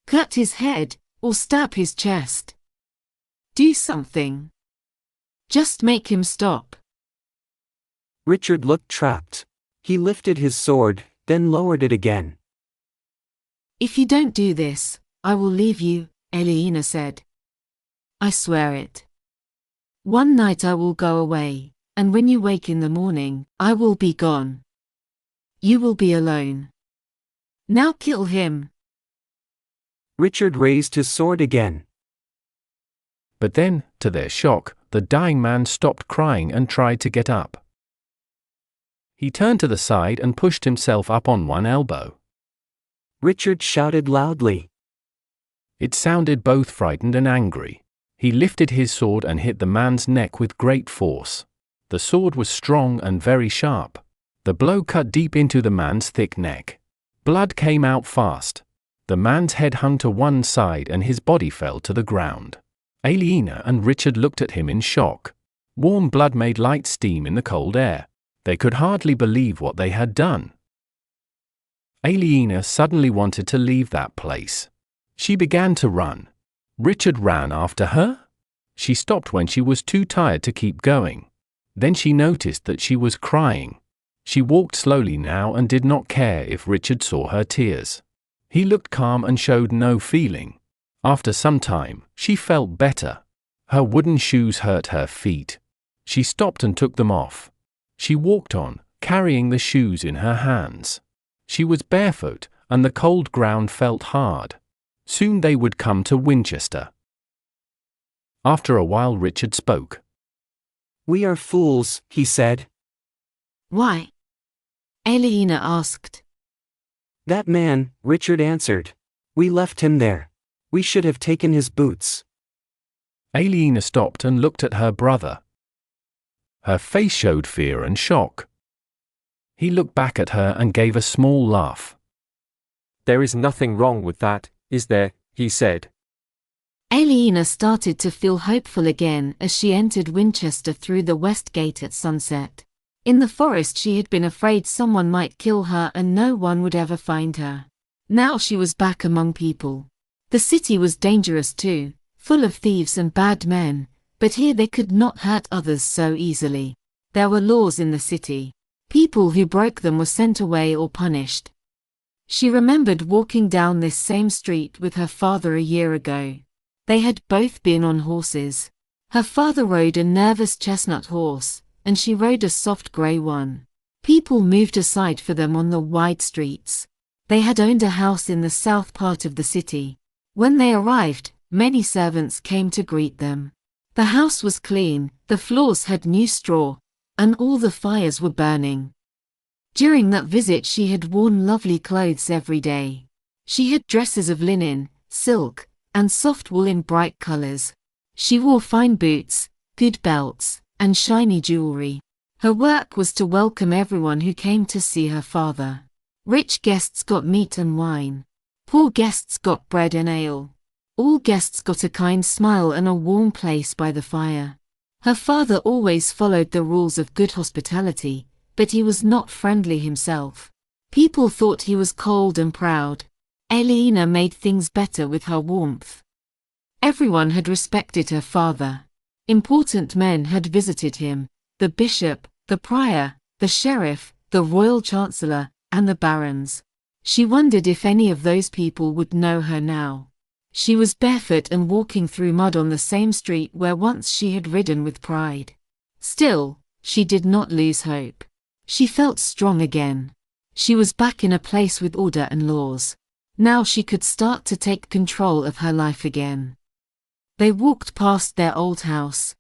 S14: Cut his head, or stab his chest. Do something. Just make him stop."
S6: Richard looked trapped. He lifted his sword, then lowered it again.
S14: "If you don't do this, I will leave you," Aliena said. "I swear it. One night I will go away, and when you wake in the morning, I will be gone. You will be alone. Now kill him."
S6: Richard raised his sword again.
S1: But then, to their shock, the dying man stopped crying and tried to get up. He turned to the side and pushed himself up on one elbow.
S6: Richard shouted loudly.
S1: It sounded both frightened and angry. He lifted his sword and hit the man's neck with great force. The sword was strong and very sharp. The blow cut deep into the man's thick neck. Blood came out fast. The man's head hung to one side and his body fell to the ground. Aliena and Richard looked at him in shock. Warm blood made light steam in the cold air. They could hardly believe what they had done. Aliena suddenly wanted to leave that place. She began to run. Richard ran after her. She stopped when she was too tired to keep going. Then she noticed that she was crying. She walked slowly now and did not care if Richard saw her tears. He looked calm and showed no feeling. After some time, she felt better. Her wooden shoes hurt her feet. She stopped and took them off. She walked on, carrying the shoes in her hands. She was barefoot, and the cold ground felt hard. Soon they would come to Winchester. After a while Richard spoke.
S6: "We are fools," he said.
S14: "Why?" Aliena asked.
S6: "That man," Richard answered. "We left him there. We should have taken his boots."
S1: Aliena stopped and looked at her brother. Her face showed fear and shock. He looked back at her and gave a small laugh.
S11: "There is nothing wrong with that, is there?" he said.
S14: Aliena started to feel hopeful again as she entered Winchester through the west gate at sunset. In the forest she had been afraid someone might kill her and no one would ever find her. Now she was back among people. The city was dangerous too, full of thieves and bad men, but here they could not hurt others so easily. There were laws in the city. People who broke them were sent away or punished. She remembered walking down this same street with her father a year ago. They had both been on horses. Her father rode a nervous chestnut horse, and she rode a soft grey one. People moved aside for them on the wide streets. They had owned a house in the south part of the city. When they arrived, many servants came to greet them. The house was clean, the floors had new straw, and all the fires were burning. During that visit she had worn lovely clothes every day. She had dresses of linen, silk, and soft wool in bright colors. She wore fine boots, good belts, and shiny jewelry. Her work was to welcome everyone who came to see her father. Rich guests got meat and wine. Poor guests got bread and ale. All guests got a kind smile and a warm place by the fire. Her father always followed the rules of good hospitality, but he was not friendly himself. People thought he was cold and proud. Aliena made things better with her warmth. Everyone had respected her father. Important men had visited him, the bishop, the prior, the sheriff, the royal chancellor, and the barons. She wondered if any of those people would know her now. She was barefoot and walking through mud on the same street where once she had ridden with pride. Still, she did not lose hope. She felt strong again. She was back in a place with order and laws. Now she could start to take control of her life again. They walked past their old house.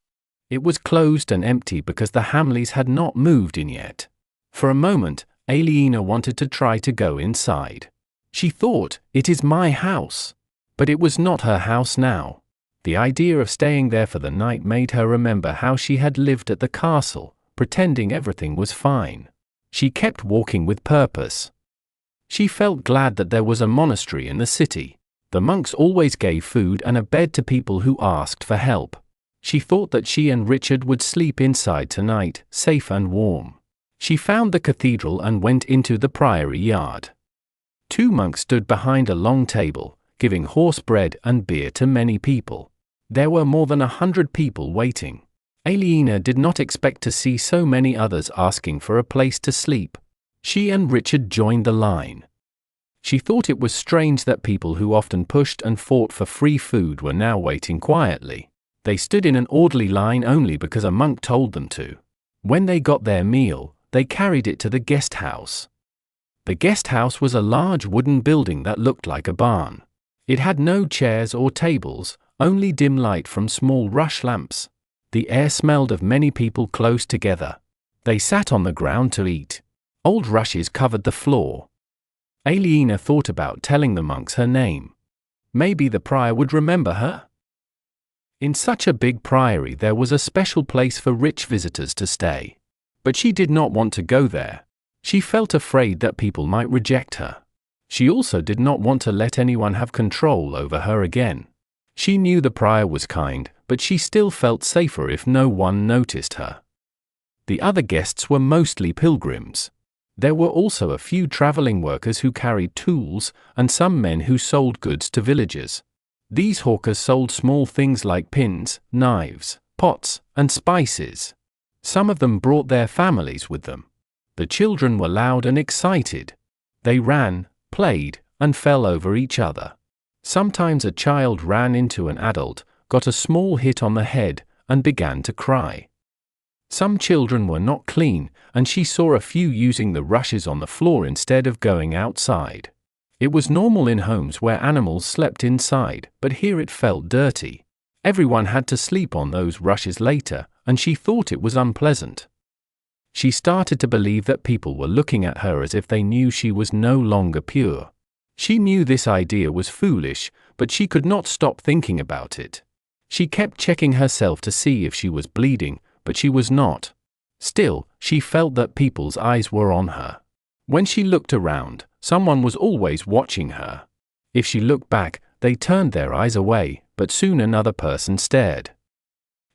S1: It was closed and empty because the Hamleys had not moved in yet. For a moment, Aliena wanted to try to go inside. She thought, "It is my house." But it was not her house now. The idea of staying there for the night made her remember how she had lived at the castle, pretending everything was fine. She kept walking with purpose. She felt glad that there was a monastery in the city. The monks always gave food and a bed to people who asked for help. She thought that she and Richard would sleep inside tonight, safe and warm. She found the cathedral and went into the priory yard. 2 monks stood behind a long table, giving horse bread and beer to many people. There were more than 100 people waiting. Aliena did not expect to see so many others asking for a place to sleep. She and Richard joined the line. She thought it was strange that people who often pushed and fought for free food were now waiting quietly. They stood in an orderly line only because a monk told them to. When they got their meal, they carried it to the guest house. The guest house was a large wooden building that looked like a barn. It had no chairs or tables, only dim light from small rush lamps. The air smelled of many people close together. They sat on the ground to eat. Old rushes covered the floor. Aliena thought about telling the monks her name. Maybe the prior would remember her. In such a big priory there was a special place for rich visitors to stay. But she did not want to go there. She felt afraid that people might reject her. She also did not want to let anyone have control over her again. She knew the prior was kind, but she still felt safer if no one noticed her. The other guests were mostly pilgrims. There were also a few traveling workers who carried tools, and some men who sold goods to villagers. These hawkers sold small things like pins, knives, pots, and spices. Some of them brought their families with them. The children were loud and excited. They ran, played, and fell over each other. Sometimes a child ran into an adult, got a small hit on the head, and began to cry. Some children were not clean, and she saw a few using the rushes on the floor instead of going outside. It was normal in homes where animals slept inside, but here it felt dirty. Everyone had to sleep on those rushes later, and she thought it was unpleasant. She started to believe that people were looking at her as if they knew she was no longer pure. She knew this idea was foolish, but she could not stop thinking about it. She kept checking herself to see if she was bleeding, but she was not. Still, she felt that people's eyes were on her. When she looked around, someone was always watching her. If she looked back, they turned their eyes away, but soon another person stared.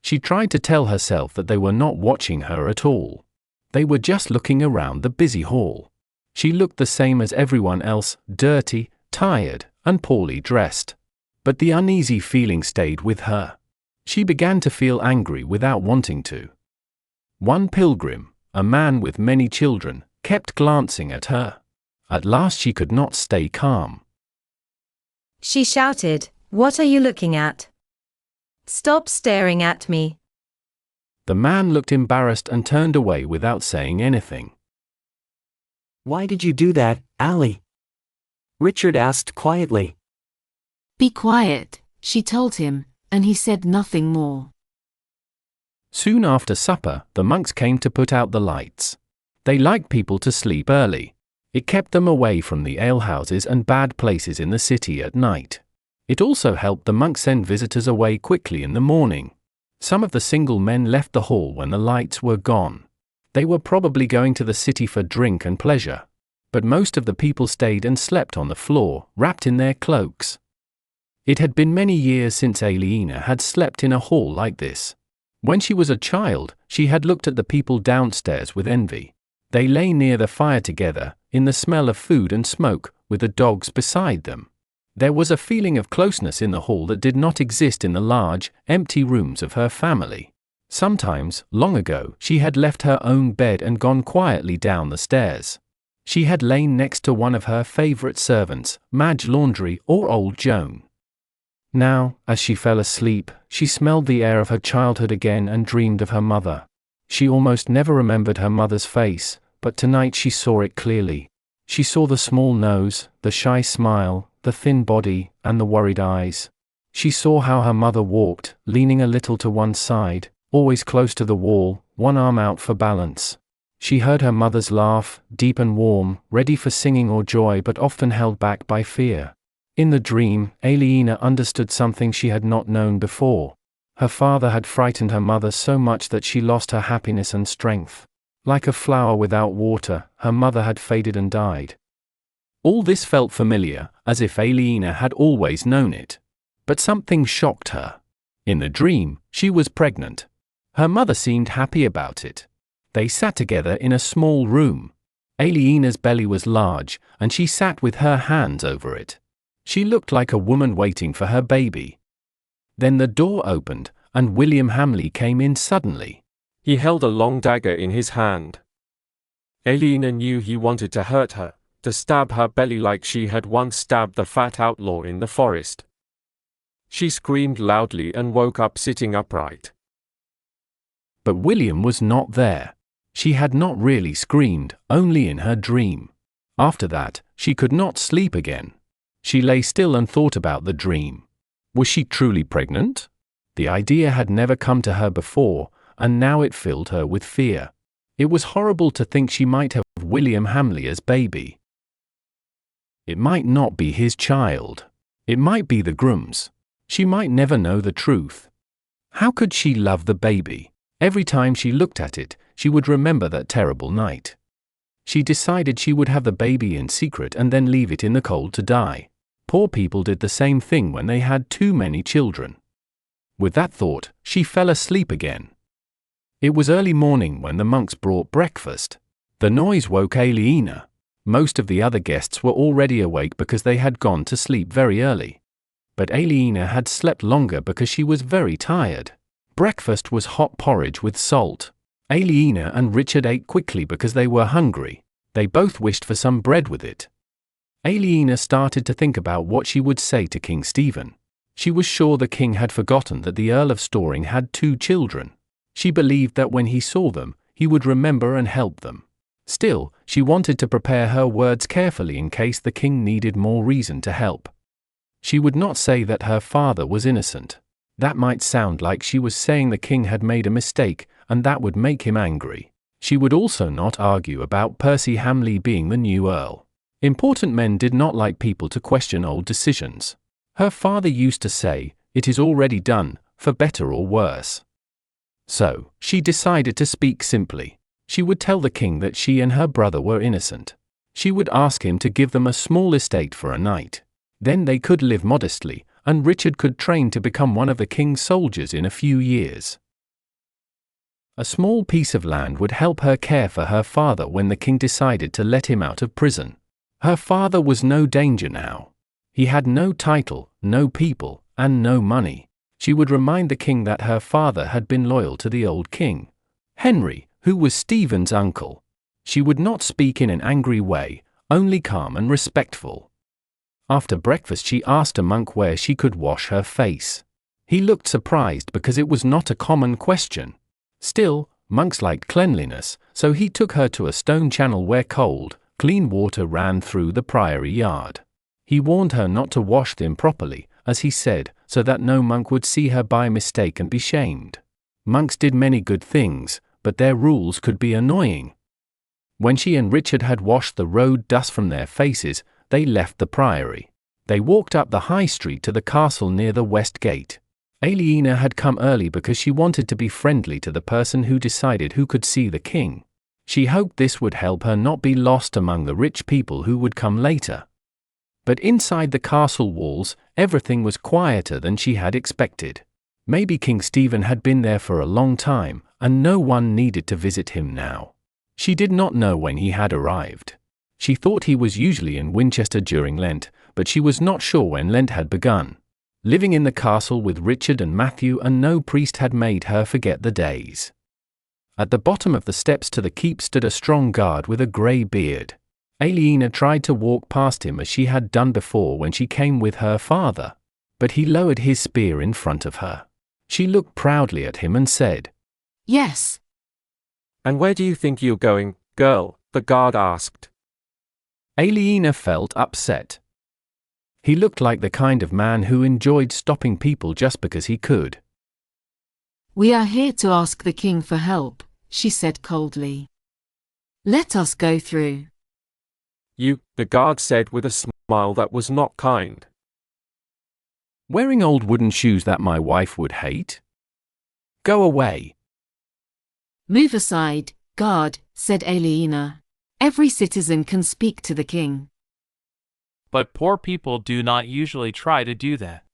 S1: She tried to tell herself that they were not watching her at all. They were just looking around the busy hall. She looked the same as everyone else, dirty, tired, and poorly dressed. But the uneasy feeling stayed with her. She began to feel angry without wanting to. One pilgrim, a man with many children, kept glancing at her. At last she could not stay calm.
S10: She shouted, "What are you looking at? Stop staring at me."
S1: The man looked embarrassed and turned away without saying anything.
S6: "Why did you do that, Ali?" Richard asked quietly.
S14: "Be quiet," she told him, and he said nothing more.
S1: Soon after supper, the monks came to put out the lights. They liked people to sleep early. It kept them away from the alehouses and bad places in the city at night. It also helped the monks send visitors away quickly in the morning. Some of the single men left the hall when the lights were gone. They were probably going to the city for drink and pleasure. But most of the people stayed and slept on the floor, wrapped in their cloaks. It had been many years since Aliena had slept in a hall like this. When she was a child, she had looked at the people downstairs with envy. They lay near the fire together, in the smell of food and smoke, with the dogs beside them. There was a feeling of closeness in the hall that did not exist in the large, empty rooms of her family. Sometimes, long ago, she had left her own bed and gone quietly down the stairs. She had lain next to one of her favorite servants, Madge Laundry or Old Joan. Now, as she fell asleep, she smelled the air of her childhood again and dreamed of her mother. She almost never remembered her mother's face, but tonight she saw it clearly. She saw the small nose, the shy smile, the thin body, and the worried eyes. She saw how her mother walked, leaning a little to one side, always close to the wall, one arm out for balance. She heard her mother's laugh, deep and warm, ready for singing or joy but often held back by fear. In the dream, Aliena understood something she had not known before. Her father had frightened her mother so much that she lost her happiness and strength. Like a flower without water, her mother had faded and died. All this felt familiar, as if Aliena had always known it. But something shocked her. In the dream, she was pregnant. Her mother seemed happy about it. They sat together in a small room. Aliena's belly was large, and she sat with her hands over it. She looked like a woman waiting for her baby. Then the door opened, and William Hamley came in suddenly.
S11: He held a long dagger in his hand. Aliena knew he wanted to hurt her, to stab her belly like she had once stabbed the fat outlaw in the forest. She screamed loudly and woke up sitting upright.
S1: But William was not there. She had not really screamed, only in her dream. After that, she could not sleep again. She lay still and thought about the dream. Was she truly pregnant? The idea had never come to her before, and now it filled her with fear. It was horrible to think she might have William Hamley as baby. It might not be his child. It might be the groom's. She might never know the truth. How could she love the baby? Every time she looked at it, she would remember that terrible night. She decided she would have the baby in secret and then leave it in the cold to die. Poor people did the same thing when they had too many children. With that thought, she fell asleep again. It was early morning when the monks brought breakfast. The noise woke Aliena. Most of the other guests were already awake because they had gone to sleep very early. But Aliena had slept longer because she was very tired. Breakfast was hot porridge with salt. Aliena and Richard ate quickly because they were hungry. They both wished for some bread with it. Aliena started to think about what she would say to King Stephen. She was sure the king had forgotten that the Earl of Storing had 2 children. She believed that when he saw them, he would remember and help them. Still, she wanted to prepare her words carefully in case the king needed more reason to help. She would not say that her father was innocent. That might sound like she was saying the king had made a mistake, and that would make him angry. She would also not argue about Percy Hamley being the new earl. Important men did not like people to question old decisions. Her father used to say, "It is already done, for better or worse." So, she decided to speak simply. She would tell the king that she and her brother were innocent. She would ask him to give them a small estate for a night. Then they could live modestly, and Richard could train to become one of the king's soldiers in a few years. A small piece of land would help her care for her father when the king decided to let him out of prison. Her father was no danger now. He had no title, no people, and no money. She would remind the king that her father had been loyal to the old king, Henry, who was Stephen's uncle. She would not speak in an angry way, only calm and respectful. After breakfast she asked a monk where she could wash her face. He looked surprised because it was not a common question. Still, monks liked cleanliness, so he took her to a stone channel where cold, clean water ran through the priory yard. He warned her not to wash them properly, as he said, so that no monk would see her by mistake and be shamed. Monks did many good things, but their rules could be annoying. When she and Richard had washed the road dust from their faces, they left the priory. They walked up the high street to the castle near the west gate. Aliena had come early because she wanted to be friendly to the person who decided who could see the king. She hoped this would help her not be lost among the rich people who would come later. But inside the castle walls, everything was quieter than she had expected. Maybe King Stephen had been there for a long time, and no one needed to visit him now. She did not know when he had arrived. She thought he was usually in Winchester during Lent, but she was not sure when Lent had begun. Living in the castle with Richard and Matthew, and no priest had made her forget the days. At the bottom of the steps to the keep stood a strong guard with a grey beard. Aliena tried to walk past him as she had done before when she came with her father, but he lowered his spear in front of her. She looked proudly at him and said,
S14: "Yes."
S11: "And where do you think you're going, girl?" the guard asked.
S1: Aliena felt upset. He looked like the kind of man who enjoyed stopping people just because he could.
S14: "We are here to ask the king for help," she said coldly. "Let us go through."
S11: "You," the guard said with a smile that was not kind.
S1: "Wearing old wooden shoes that my wife would hate? Go away."
S14: "Move aside, guard," said Aliena. "Every citizen can speak to the king."
S18: But poor people do not usually try to do that.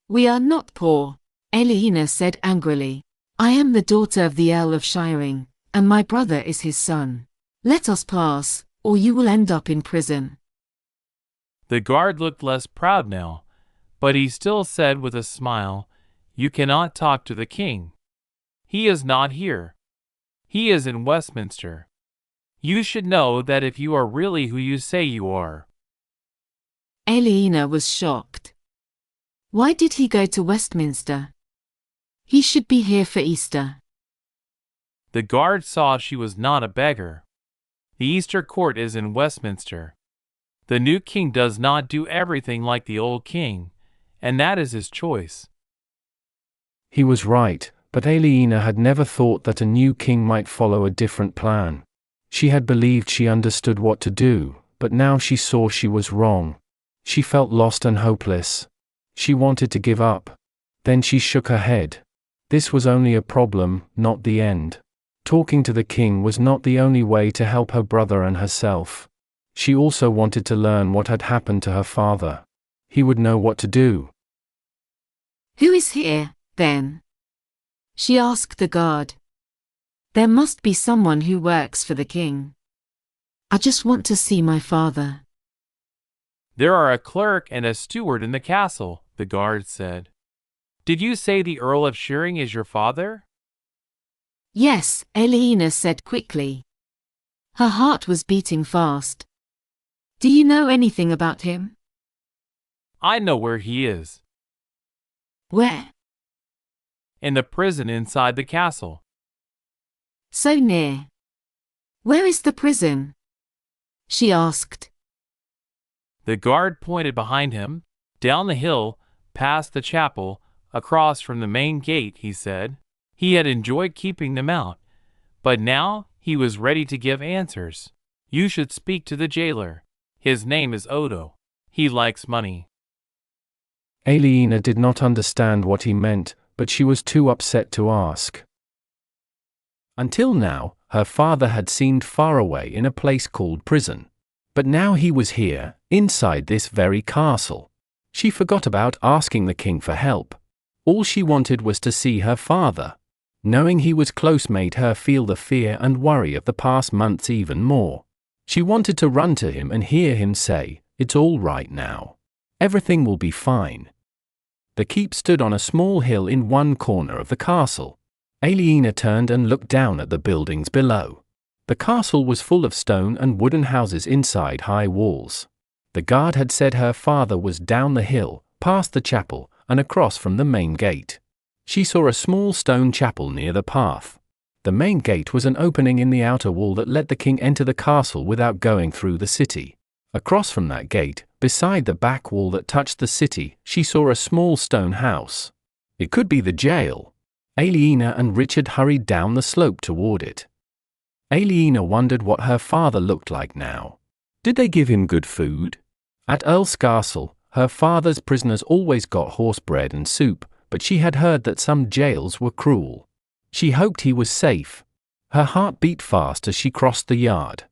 S14: "We are not poor," Aliena said angrily. "I am the daughter of the Earl of Shiring, and my brother is his son. Let us pass, or you will end up in prison."
S18: The guard looked less proud now, but he still said with a smile, "You cannot talk to the king. He is not here. He is in Westminster. You should know that if you are really who you say you are."
S14: Aliena was shocked. Why did he go to Westminster? He should be here for Easter.
S18: The guard saw she was not a beggar. The Easter court is in Westminster. The new king does not do everything like the old king, and that is his choice.
S1: He was right, but Aliena had never thought that a new king might follow a different plan. She had believed she understood what to do, but now she saw she was wrong. She felt lost and hopeless. She wanted to give up. Then she shook her head. This was only a problem, not the end. Talking to the king was not the only way to help her brother and herself. She also wanted to learn what had happened to her father. He would know what to do.
S14: "Who is here, then?" she asked the guard. "There must be someone who works for the king. I just want to see my father."
S18: "There are a clerk and a steward in the castle," the guard said. "Did you say the Earl of Shiring is your father?"
S14: "Yes," Aliena said quickly. Her heart was beating fast. "Do you know anything about him?"
S18: "I know where he is."
S14: "Where?"
S18: "In the prison inside the castle."
S14: "So near. Where is the prison?" she asked.
S18: The guard pointed behind him, down the hill, past the chapel, across from the main gate, he said. He had enjoyed keeping them out, but now he was ready to give answers. "You should speak to the jailer. His name is Odo. He likes money."
S1: Aliena did not understand what he meant, but she was too upset to ask. Until now, her father had seemed far away in a place called prison. But now he was here, inside this very castle. She forgot about asking the king for help. All she wanted was to see her father. Knowing he was close made her feel the fear and worry of the past months even more. She wanted to run to him and hear him say, "It's all right now. Everything will be fine." The keep stood on a small hill in one corner of the castle. Aliena turned and looked down at the buildings below. The castle was full of stone and wooden houses inside high walls. The guard had said her father was down the hill, past the chapel, and across from the main gate. She saw a small stone chapel near the path. The main gate was an opening in the outer wall that let the king enter the castle without going through the city. Across from that gate, beside the back wall that touched the city, she saw a small stone house. It could be the jail. Aliena and Richard hurried down the slope toward it. Aliena wondered what her father looked like now. Did they give him good food? At Earl's Castle, her father's prisoners always got horse bread and soup, but she had heard that some jails were cruel. She hoped he was safe. Her heart beat fast as she crossed the yard.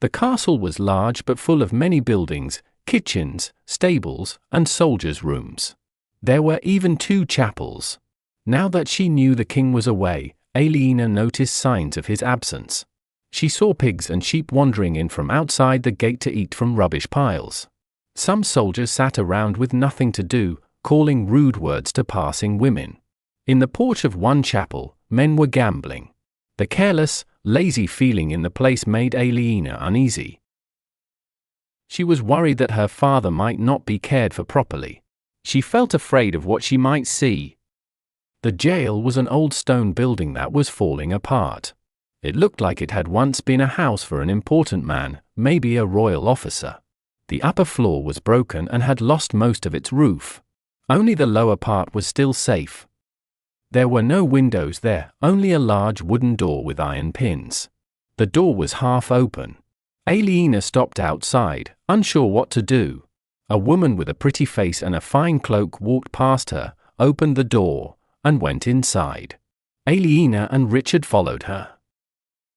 S1: The castle was large but full of many buildings, kitchens, stables, and soldiers' rooms. There were even 2 chapels. Now that she knew the king was away, Aliena noticed signs of his absence. She saw pigs and sheep wandering in from outside the gate to eat from rubbish piles. Some soldiers sat around with nothing to do, calling rude words to passing women. In the porch of one chapel, men were gambling. The careless, lazy feeling in the place made Aliena uneasy. She was worried that her father might not be cared for properly. She felt afraid of what she might see. The jail was an old stone building that was falling apart. It looked like it had once been a house for an important man, maybe a royal officer. The upper floor was broken and had lost most of its roof. Only the lower part was still safe. There were no windows there, only a large wooden door with iron pins. The door was half open. Aliena stopped outside, unsure what to do. A woman with a pretty face and a fine cloak walked past her, opened the door, and went inside. Aliena and Richard followed her.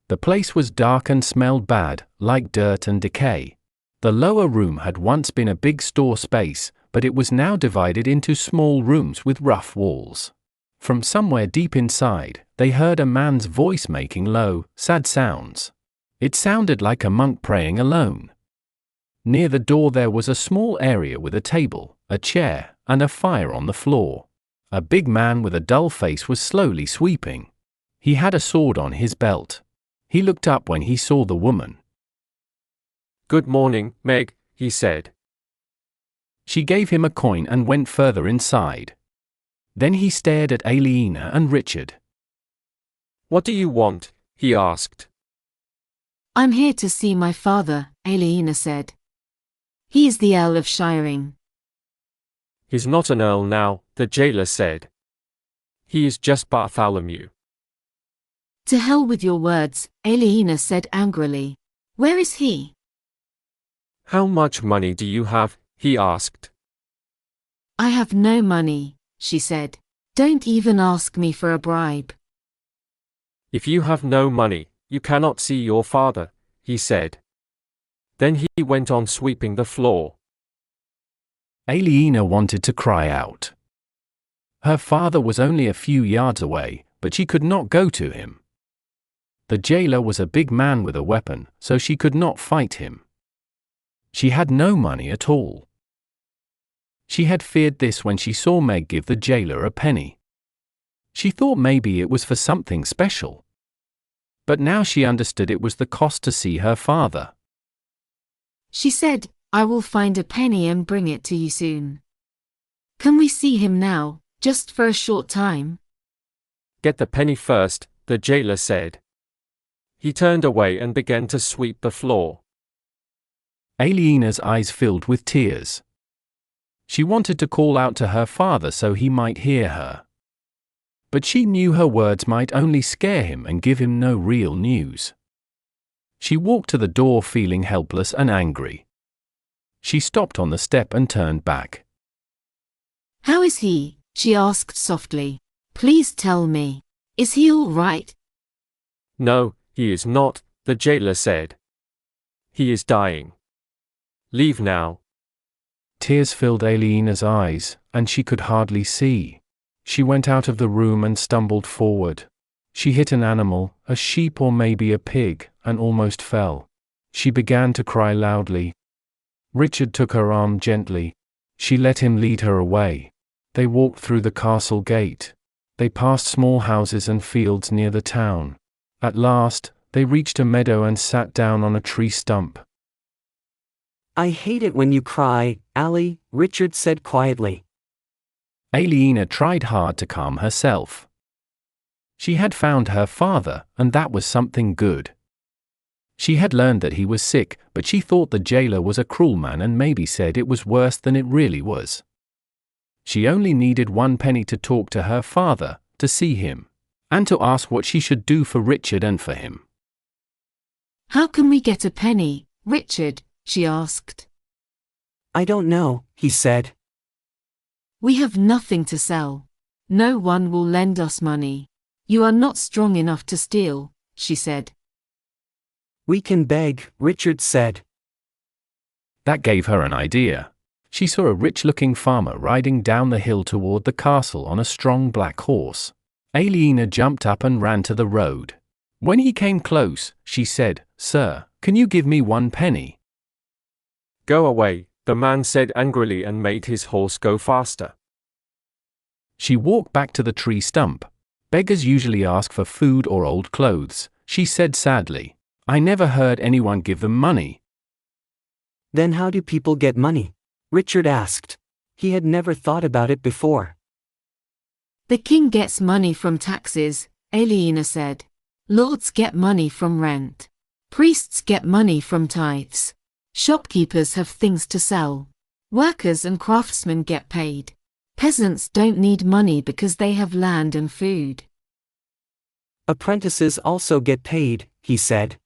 S1: The place was dark and smelled bad, like dirt and decay. The lower room had once been a big store space, but it was now divided into small rooms with rough walls. From somewhere deep inside, they heard a man's voice making low, sad sounds. It sounded like a monk praying alone. Near the door there was a small area with a table, a chair, and a fire on the floor. A big man with a dull face was slowly sweeping. He had a sword on his belt. He looked up when he saw the woman.
S11: "Good morning, Meg," he said.
S1: She gave him a coin and went further inside. Then he stared at Aliena and Richard.
S11: "What do you want?" he asked.
S14: "I'm here to see my father," Aliena said. "He is the Earl of Shiring."
S11: "He's not an earl now," the jailer said. "He is just Bartholomew."
S14: "To hell with your words," Aliena said angrily. "Where is he?"
S11: "How much money do you have?" he asked.
S14: "I have no money," she said. "Don't even ask me for a bribe."
S11: "If you have no money, you cannot see your father," he said. Then he went on sweeping the floor.
S1: Aliena wanted to cry out. Her father was only a few yards away, but she could not go to him. The jailer was a big man with a weapon, so she could not fight him. She had no money at all. She had feared this when she saw Meg give the jailer a penny. She thought maybe it was for something special. But now she understood it was the cost to see her father.
S14: She said, "I will find a penny and bring it to you soon. Can we see him now, just for a short time?"
S11: "Get the penny first," the jailer said. He turned away and began to sweep the floor.
S1: Aliena's eyes filled with tears. She wanted to call out to her father so he might hear her. But she knew her words might only scare him and give him no real news. She walked to the door feeling helpless and angry. She stopped on the step and turned back.
S14: "How is he?" she asked softly. "Please tell me. Is he all right?"
S11: "No, he is not," the jailer said. "He is dying. Leave now."
S1: Tears filled Aliena's eyes, and she could hardly see. She went out of the room and stumbled forward. She hit an animal, a sheep or maybe a pig, and almost fell. She began to cry loudly. Richard took her arm gently. She let him lead her away. They walked through the castle gate. They passed small houses and fields near the town. At last, they reached a meadow and sat down on a tree stump.
S6: "I hate it when you cry, Allie," Richard said quietly.
S1: Aliena tried hard to calm herself. She had found her father, and that was something good. She had learned that he was sick, but she thought the jailer was a cruel man and maybe said it was worse than it really was. She only needed 1 penny to talk to her father, to see him, and to ask what she should do for Richard and for him.
S14: How can we get a penny, Richard? She asked.
S6: I don't know, he said.
S14: We have nothing to sell. No one will lend us money. You are not strong enough to steal, she said.
S6: We can beg, Richard said.
S1: That gave her an idea. She saw a rich-looking farmer riding down the hill toward the castle on a strong black horse. Aliena jumped up and ran to the road. When he came close, she said, "Sir, can you give me 1 penny?"
S11: Go away, the man said angrily and made his horse go faster.
S1: She walked back to the tree stump. Beggars usually ask for food or old clothes, she said sadly. I never heard anyone give them money.
S6: Then how do people get money? Richard asked. He had never thought about it before.
S14: The king gets money from taxes, Aliena said. Lords get money from rent. Priests get money from tithes. Shopkeepers have things to sell. Workers and craftsmen get paid. Peasants don't need money because they have land and food.
S6: Apprentices also get paid, he said.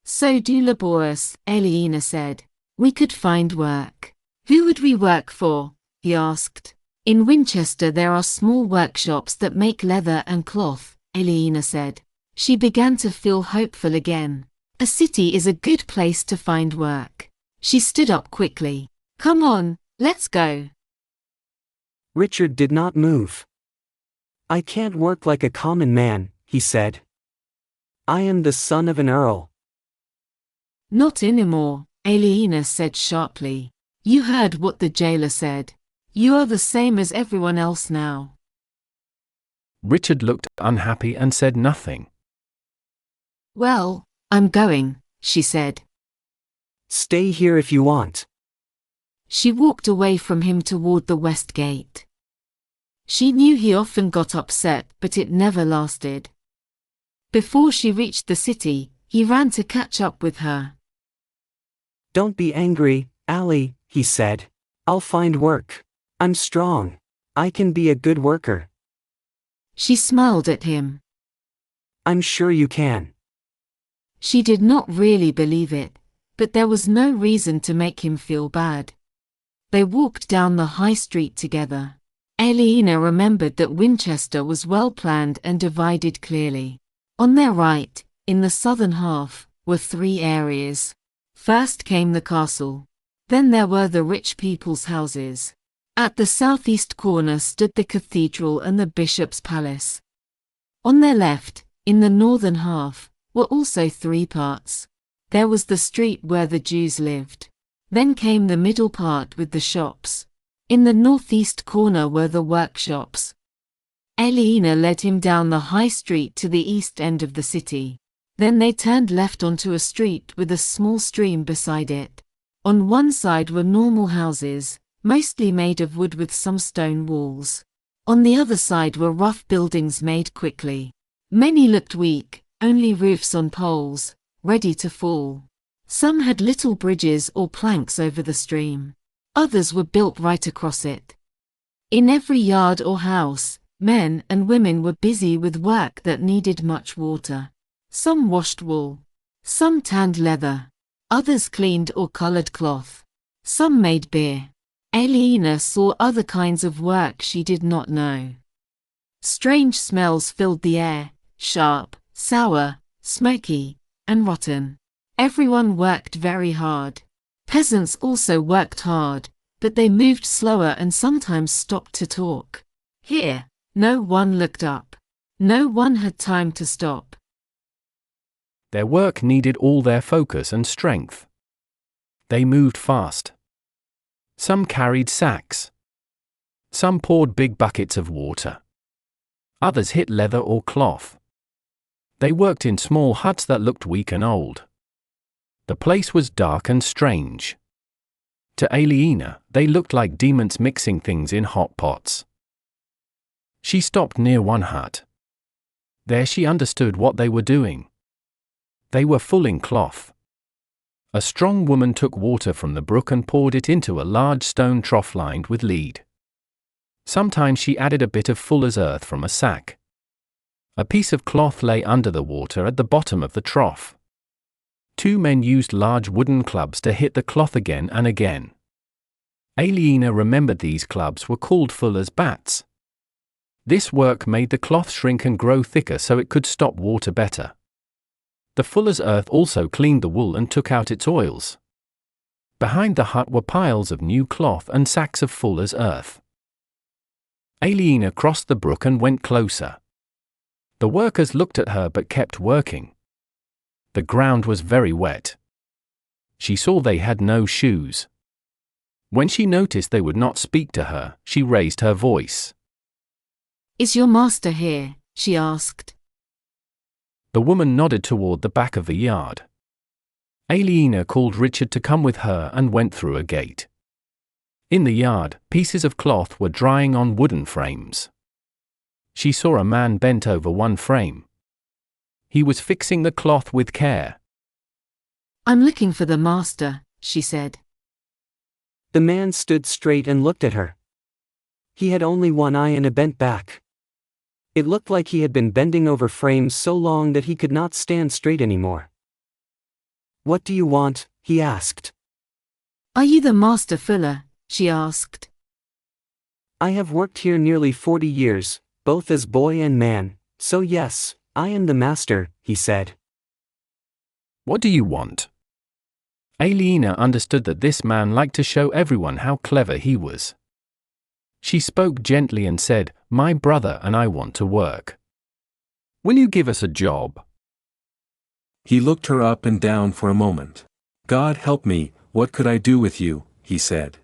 S14: So do laborers, Aliena said. We could find work. Who would we work for? He asked. In Winchester there are small workshops that make leather and cloth, Aliena said. She began to feel hopeful again. A city is a good place to find work. She stood up quickly. Come on, let's go.
S6: Richard did not move. I can't work like a common man, he said. I am the son of an earl.
S14: Not anymore, Aliena said sharply. You heard what the jailer said. You are the same as everyone else now.
S1: Richard looked unhappy and said nothing.
S14: Well, I'm going, she said.
S6: Stay here if you want.
S14: She walked away from him toward the west gate. She knew he often got upset, but it never lasted. Before she reached the city, he ran to catch up with her.
S6: Don't be angry, Ali, he said. I'll find work. I'm strong. I can be a good worker.
S14: She smiled at him.
S6: I'm sure you can.
S14: She did not really believe it, but there was no reason to make him feel bad. They walked down the high street together. Aliena remembered that Winchester was well planned and divided clearly. On their right, in the southern half, were 3 areas. First came the castle. Then there were the rich people's houses. At the southeast corner stood the cathedral and the bishop's palace. On their left, in the northern half, were also 3 parts. There was the street where the Jews lived. Then came the middle part with the shops. In the northeast corner were the workshops. Aliena led him down the high street to the east end of the city. Then they turned left onto a street with a small stream beside it. On one side were normal houses, mostly made of wood with some stone walls. On the other side were rough buildings made quickly. Many looked weak, only roofs on poles, ready to fall. Some had little bridges or planks over the stream. Others were built right across it. In every yard or house, men and women were busy with work that needed much water. Some washed wool. Some tanned leather. Others cleaned or colored cloth. Some made beer. Aliena saw other kinds of work she did not know. Strange smells filled the air, sharp, sour, smoky, and rotten. Everyone worked very hard. Peasants also worked hard, but they moved slower and sometimes stopped to talk. Here, no one looked up. No one had time to stop.
S1: Their work needed all their focus and strength. They moved fast. Some carried sacks. Some poured big buckets of water. Others hit leather or cloth. They worked in small huts that looked weak and old. The place was dark and strange. To Aliena, they looked like demons mixing things in hot pots. She stopped near one hut. There she understood what they were doing. They were fulling cloth. A strong woman took water from the brook and poured it into a large stone trough lined with lead. Sometimes she added a bit of fuller's earth from a sack. A piece of cloth lay under the water at the bottom of the trough. 2 men used large wooden clubs to hit the cloth again and again. Aliena remembered these clubs were called fuller's bats. This work made the cloth shrink and grow thicker so it could stop water better. The fuller's earth also cleaned the wool and took out its oils. Behind the hut were piles of new cloth and sacks of fuller's earth. Aliena crossed the brook and went closer. The workers looked at her but kept working. The ground was very wet. She saw they had no shoes. When she noticed they would not speak to her, she raised her voice.
S14: "Is your master here?" she asked.
S1: The woman nodded toward the back of the yard. Aliena called Richard to come with her and went through a gate. In the yard, pieces of cloth were drying on wooden frames. She saw a man bent over one frame. He was fixing the cloth with care.
S14: "I'm looking for the master," she said.
S6: The man stood straight and looked at her. He had only one eye and a bent back. It looked like he had been bending over frames so long that he could not stand straight anymore. "What do you want?" he asked.
S14: "Are you the master fuller?" she asked.
S6: "I have worked here nearly 40 years, both as boy and man, so yes, I am the master," he said.
S1: "What do you want?" Aliena understood that this man liked to show everyone how clever he was. She spoke gently and said, "My brother and I want to work. Will you give us a job?"
S15: He looked her up and down for a moment. "God help me, what could I do with you?" he said.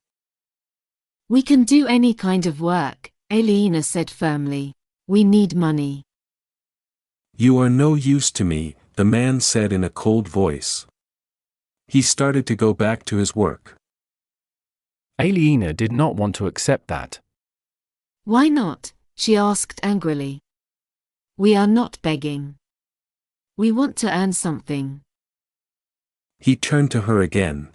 S14: "We can do any kind of work," Aliena said firmly. "We need money."
S15: "You are no use to me," the man said in a cold voice. He started to go back to his work.
S1: Aliena did not want to accept that.
S14: "Why not?" she asked angrily. "We are not begging. We want to earn something."
S15: He turned to her again.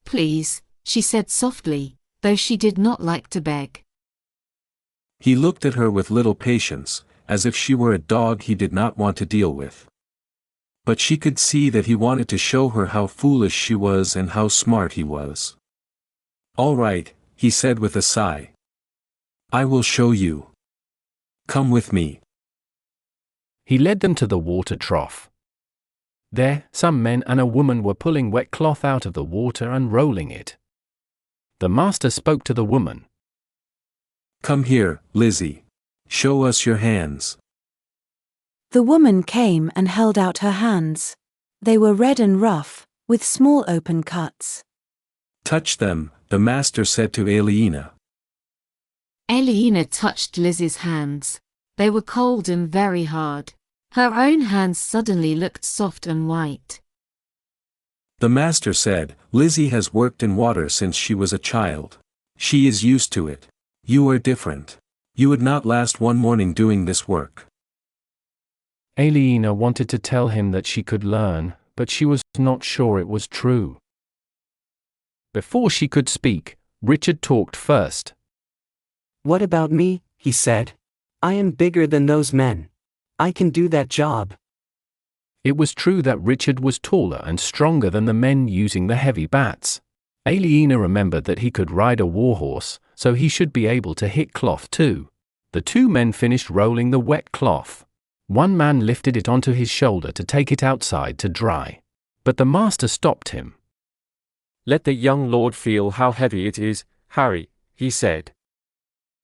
S14: "Please," she said softly, though she did not like to beg.
S15: He looked at her with little patience, as if she were a dog he did not want to deal with. But she could see that he wanted to show her how foolish she was and how smart he was. "All right," he said with a sigh. "I will show you. Come with me."
S1: He led them to the water trough. There, some men and a woman were pulling wet cloth out of the water and rolling it. The master spoke to the woman.
S15: "Come here, Lizzie. Show us your hands."
S3: The woman came and held out her hands. They were red and rough, with small open cuts.
S15: "Touch them," the master said to Aliena.
S14: Aliena touched Lizzie's hands. They were cold and very hard. Her own hands suddenly looked soft and white.
S15: The master said, "Lizzie has worked in water since she was a child. She is used to it. You are different. You would not last one morning doing this work."
S1: Aliena wanted to tell him that she could learn, but she was not sure it was true. Before she could speak, Richard talked first.
S6: "What about me?" he said. "I am bigger than those men. I can do that job."
S1: It was true that Richard was taller and stronger than the men using the heavy bats. Aliena remembered that he could ride a warhorse, so he should be able to hit cloth too. The 2 men finished rolling the wet cloth. One man lifted it onto his shoulder to take it outside to dry. But the master stopped him.
S11: "Let the young lord feel how heavy it is, Harry," he said.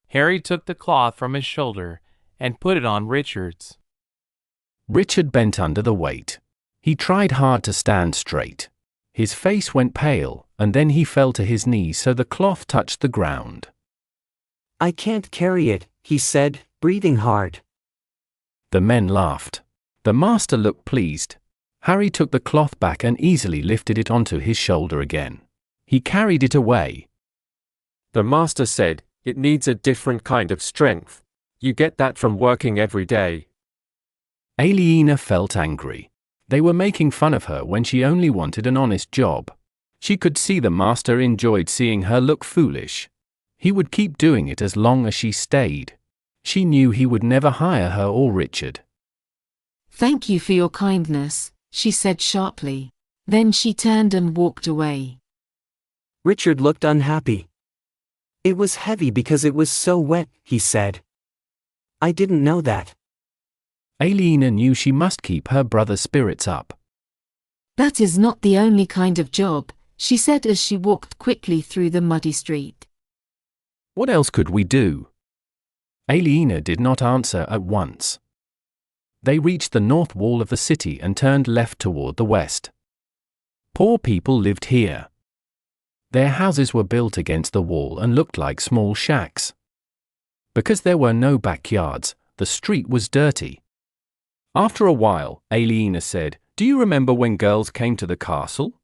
S18: Harry took the cloth from his shoulder and put it on Richard's.
S1: Richard bent under the weight. He tried hard to stand straight. His face went pale, and then he fell to his knees so the cloth touched the ground.
S6: "I can't carry it," he said, breathing hard.
S1: The men laughed. The master looked pleased. Harry took the cloth back and easily lifted it onto his shoulder again. He carried it away.
S11: The master said, "It needs a different kind of strength. You get that from working every day."
S1: Aliena felt angry. They were making fun of her when she only wanted an honest job. She could see the master enjoyed seeing her look foolish. He would keep doing it as long as she stayed. She knew he would never hire her or Richard.
S14: "Thank you for your kindness," she said sharply. Then she turned and walked away.
S6: Richard looked unhappy. It was heavy because it was so wet, he said. I didn't know that.
S1: Aliena knew she must keep her brother's spirits up.
S14: That is not the only kind of job, she said as she walked quickly through the muddy street.
S1: What else could we do? Aliena did not answer at once. They reached the north wall of the city and turned left toward the west. Poor people lived here. Their houses were built against the wall and looked like small shacks. Because there were no backyards, the street was dirty. After a while, Aliena said, "Do you remember when girls came to the castle?"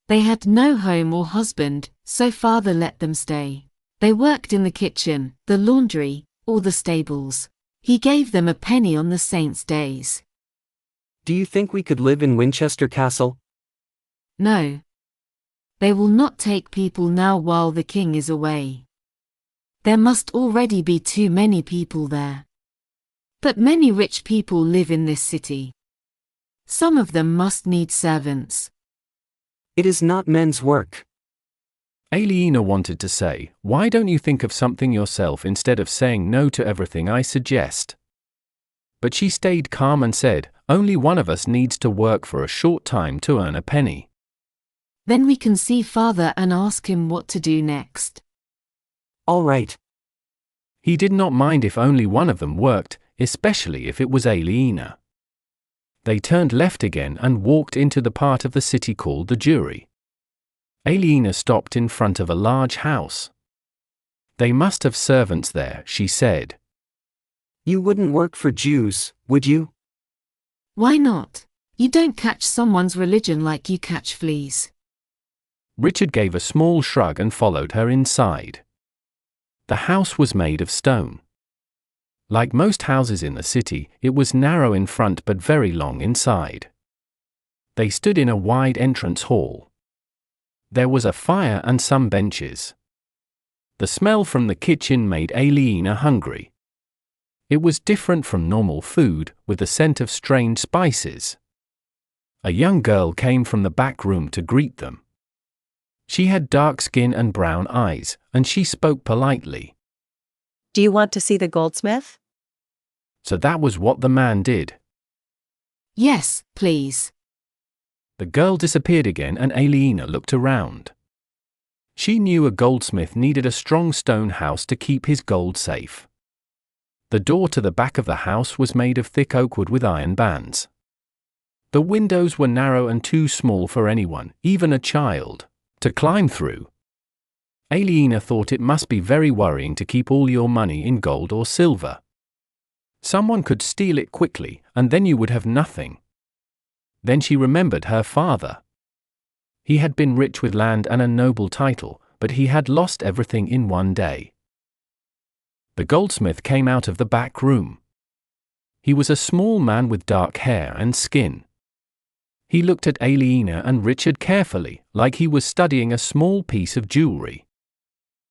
S14: They had no home or husband, so father let them stay. They worked in the kitchen, the laundry, or the stables. He gave them a penny on the saints' days.
S6: Do you think we could live in Winchester Castle?
S14: No. They will not take people now while the king is away. There must already be too many people there. But many rich people live in this city. Some of them must need servants.
S6: It is not men's work.
S1: Aliena wanted to say, "Why don't you think of something yourself instead of saying no to everything I suggest?" But she stayed calm and said, "Only one of us needs to work for a short time to earn a penny.
S14: Then we can see father and ask him what to do next."
S6: All right.
S1: He did not mind if only one of them worked, especially if it was Aliena. They turned left again and walked into the part of the city called the Jury. Aliena stopped in front of a large house. "They must have servants there," she said.
S6: You wouldn't work for Jews, would you?
S14: Why not? You don't catch someone's religion like you catch fleas.
S1: Richard gave a small shrug and followed her inside. The house was made of stone. Like most houses in the city, it was narrow in front but very long inside. They stood in a wide entrance hall. There was a fire and some benches. The smell from the kitchen made Aliena hungry. It was different from normal food, with the scent of strange spices. A young girl came from the back room to greet them. She had dark skin and brown eyes, and she spoke politely.
S19: "Do you want to see the goldsmith?"
S1: So that was what the man did.
S14: Yes, please.
S1: The girl disappeared again and Aliena looked around. She knew a goldsmith needed a strong stone house to keep his gold safe. The door to the back of the house was made of thick oak wood with iron bands. The windows were narrow and too small for anyone, even a child, to climb through. Aliena thought it must be very worrying to keep all your money in gold or silver. Someone could steal it quickly, and then you would have nothing. Then she remembered her father. He had been rich with land and a noble title, but he had lost everything in one day. The goldsmith came out of the back room. He was a small man with dark hair and skin. He looked at Aliena and Richard carefully, like he was studying a small piece of jewelry.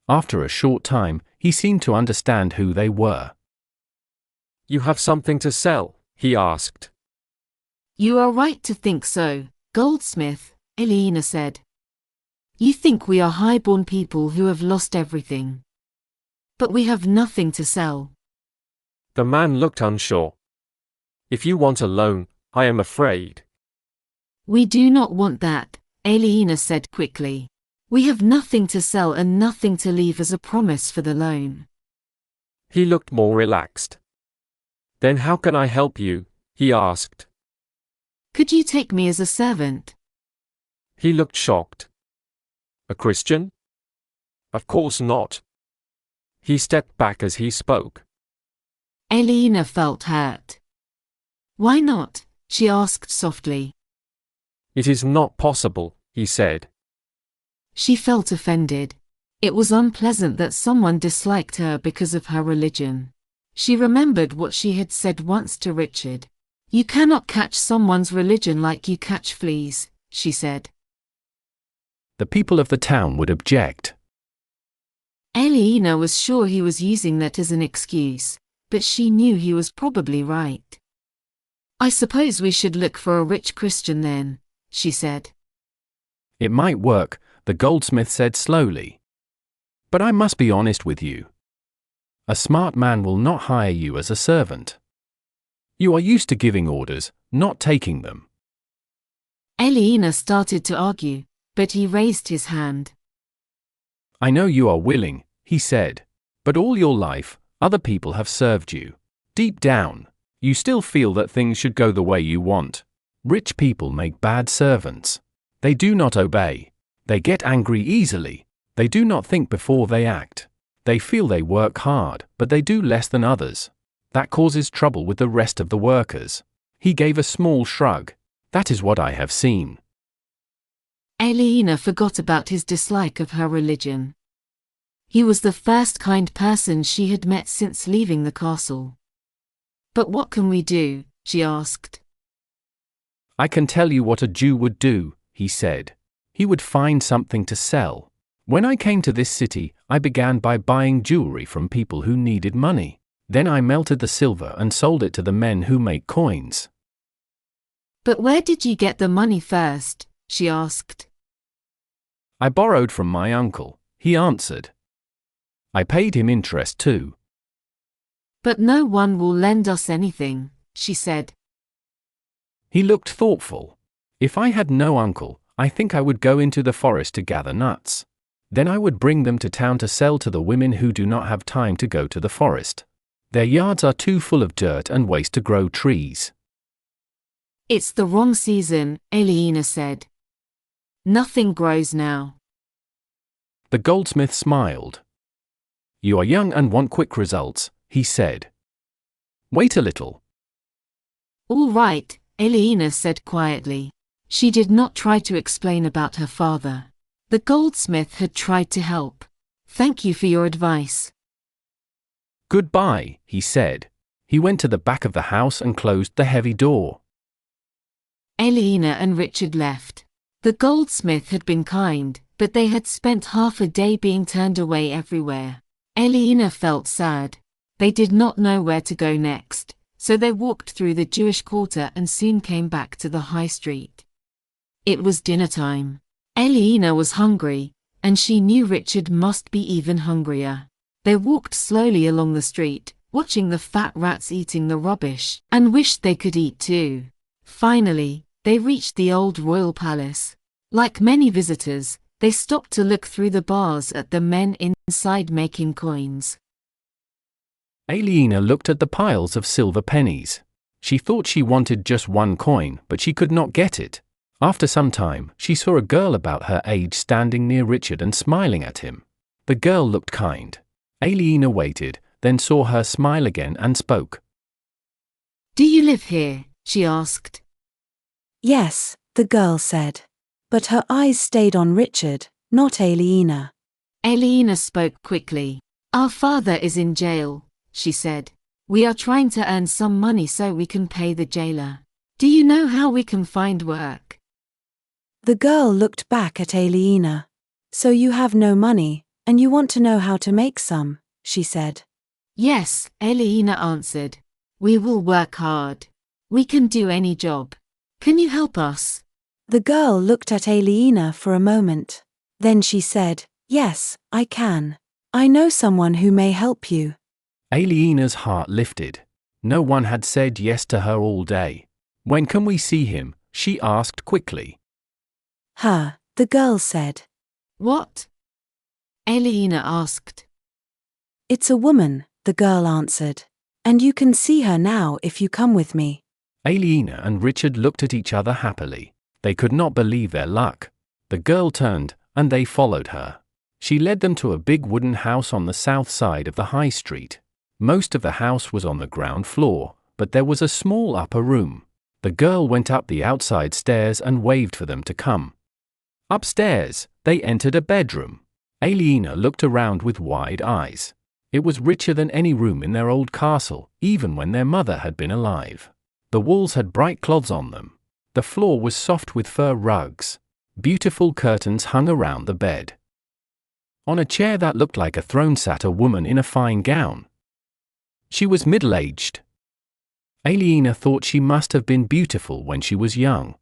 S1: After a short time, he seemed to understand who they were.
S11: "You have something to sell?" he asked.
S14: You are right to think so, goldsmith, Aliena said. You think we are high-born people who have lost everything. But we have nothing to sell.
S11: The man looked unsure. "If you want a loan, I am afraid."
S14: We do not want that, Aliena said quickly. We have nothing to sell and nothing to leave as a promise for the loan.
S11: He looked more relaxed. "Then how can I help you?" he asked.
S14: Could you take me as a servant?
S11: He looked shocked. "A Christian? Of course not." He stepped back as he spoke.
S14: Aliena felt hurt. Why not? She asked softly.
S11: "It is not possible," he said.
S14: She felt offended. It was unpleasant that someone disliked her because of her religion. She remembered what she had said once to Richard. You cannot catch someone's religion like you catch fleas, she said.
S1: The people of the town would object.
S14: Aliena was sure he was using that as an excuse, but she knew he was probably right. I suppose we should look for a rich Christian then, she said.
S1: It might work, the goldsmith said slowly. But I must be honest with you. A smart man will not hire you as a servant. You are used to giving orders, not taking them.
S14: Aliena started to argue, but he raised his hand.
S1: I know you are willing, he said, but all your life, other people have served you. Deep down, you still feel that things should go the way you want. Rich people make bad servants. They do not obey. They get angry easily. They do not think before they act. They feel they work hard, but they do less than others. That causes trouble with the rest of the workers. He gave a small shrug. That is what I have seen.
S14: Aliena forgot about his dislike of her religion. He was the first kind person she had met since leaving the castle. But what can we do? She asked.
S1: I can tell you what a Jew would do, he said. He would find something to sell. When I came to this city, I began by buying jewelry from people who needed money. Then I melted the silver and sold it to the men who make coins.
S14: But where did you get the money first? She asked.
S1: I borrowed from my uncle, he answered. I paid him interest too.
S14: But no one will lend us anything, she said.
S1: He looked thoughtful. If I had no uncle, I think I would go into the forest to gather nuts. Then I would bring them to town to sell to the women who do not have time to go to the forest. Their yards are too full of dirt and waste to grow trees.
S14: It's the wrong season, Aliena said. Nothing grows now.
S1: The goldsmith smiled. You are young and want quick results, he said. Wait a little.
S14: All right, Aliena said quietly. She did not try to explain about her father. The goldsmith had tried to help. Thank you for your advice.
S1: Goodbye, he said. He went to the back of the house and closed the heavy door.
S14: Aliena and Richard left. The goldsmith had been kind, but they had spent half a day being turned away everywhere. Aliena felt sad. They did not know where to go next, so they walked through the Jewish quarter and soon came back to the high street. It was dinner time. Aliena was hungry, and she knew Richard must be even hungrier. They walked slowly along the street, watching the fat rats eating the rubbish, and wished they could eat too. Finally, they reached the old royal palace. Like many visitors, they stopped to look through the bars at the men inside making coins.
S1: Aliena looked at the piles of silver pennies. She thought she wanted just one coin, but she could not get it. After some time, she saw a girl about her age standing near Richard and smiling at him. The girl looked kind. Aliena waited, then saw her smile again and spoke.
S14: Do you live here? She asked.
S3: Yes, the girl said. But her eyes stayed on Richard, not Aliena.
S14: Aliena spoke quickly. Our father is in jail, she said. We are trying to earn some money so we can pay the jailer. Do you know how we can find work?
S3: The girl looked back at Aliena. So you have no money, and you want to know how to make some, she said.
S14: Yes, Aliena answered. We will work hard. We can do any job. Can you help us?
S3: The girl looked at Aliena for a moment. Then she said, Yes, I can. I know someone who may help you.
S1: Aliena's heart lifted. No one had said yes to her all day. When can we see him? She asked quickly.
S3: Her, the girl said.
S14: What? Aliena asked.
S3: It's a woman, the girl answered. And you can see her now if you come with me.
S1: Aliena and Richard looked at each other happily. They could not believe their luck. The girl turned, and they followed her. She led them to a big wooden house on the south side of the high street. Most of the house was on the ground floor, but there was a small upper room. The girl went up the outside stairs and waved for them to come. Upstairs, they entered a bedroom. Aliena looked around with wide eyes. It was richer than any room in their old castle, even when their mother had been alive. The walls had bright cloths on them. The floor was soft with fur rugs. Beautiful curtains hung around the bed. On a chair that looked like a throne sat a woman in a fine gown. She was middle-aged. Aliena thought she must have been beautiful when she was young.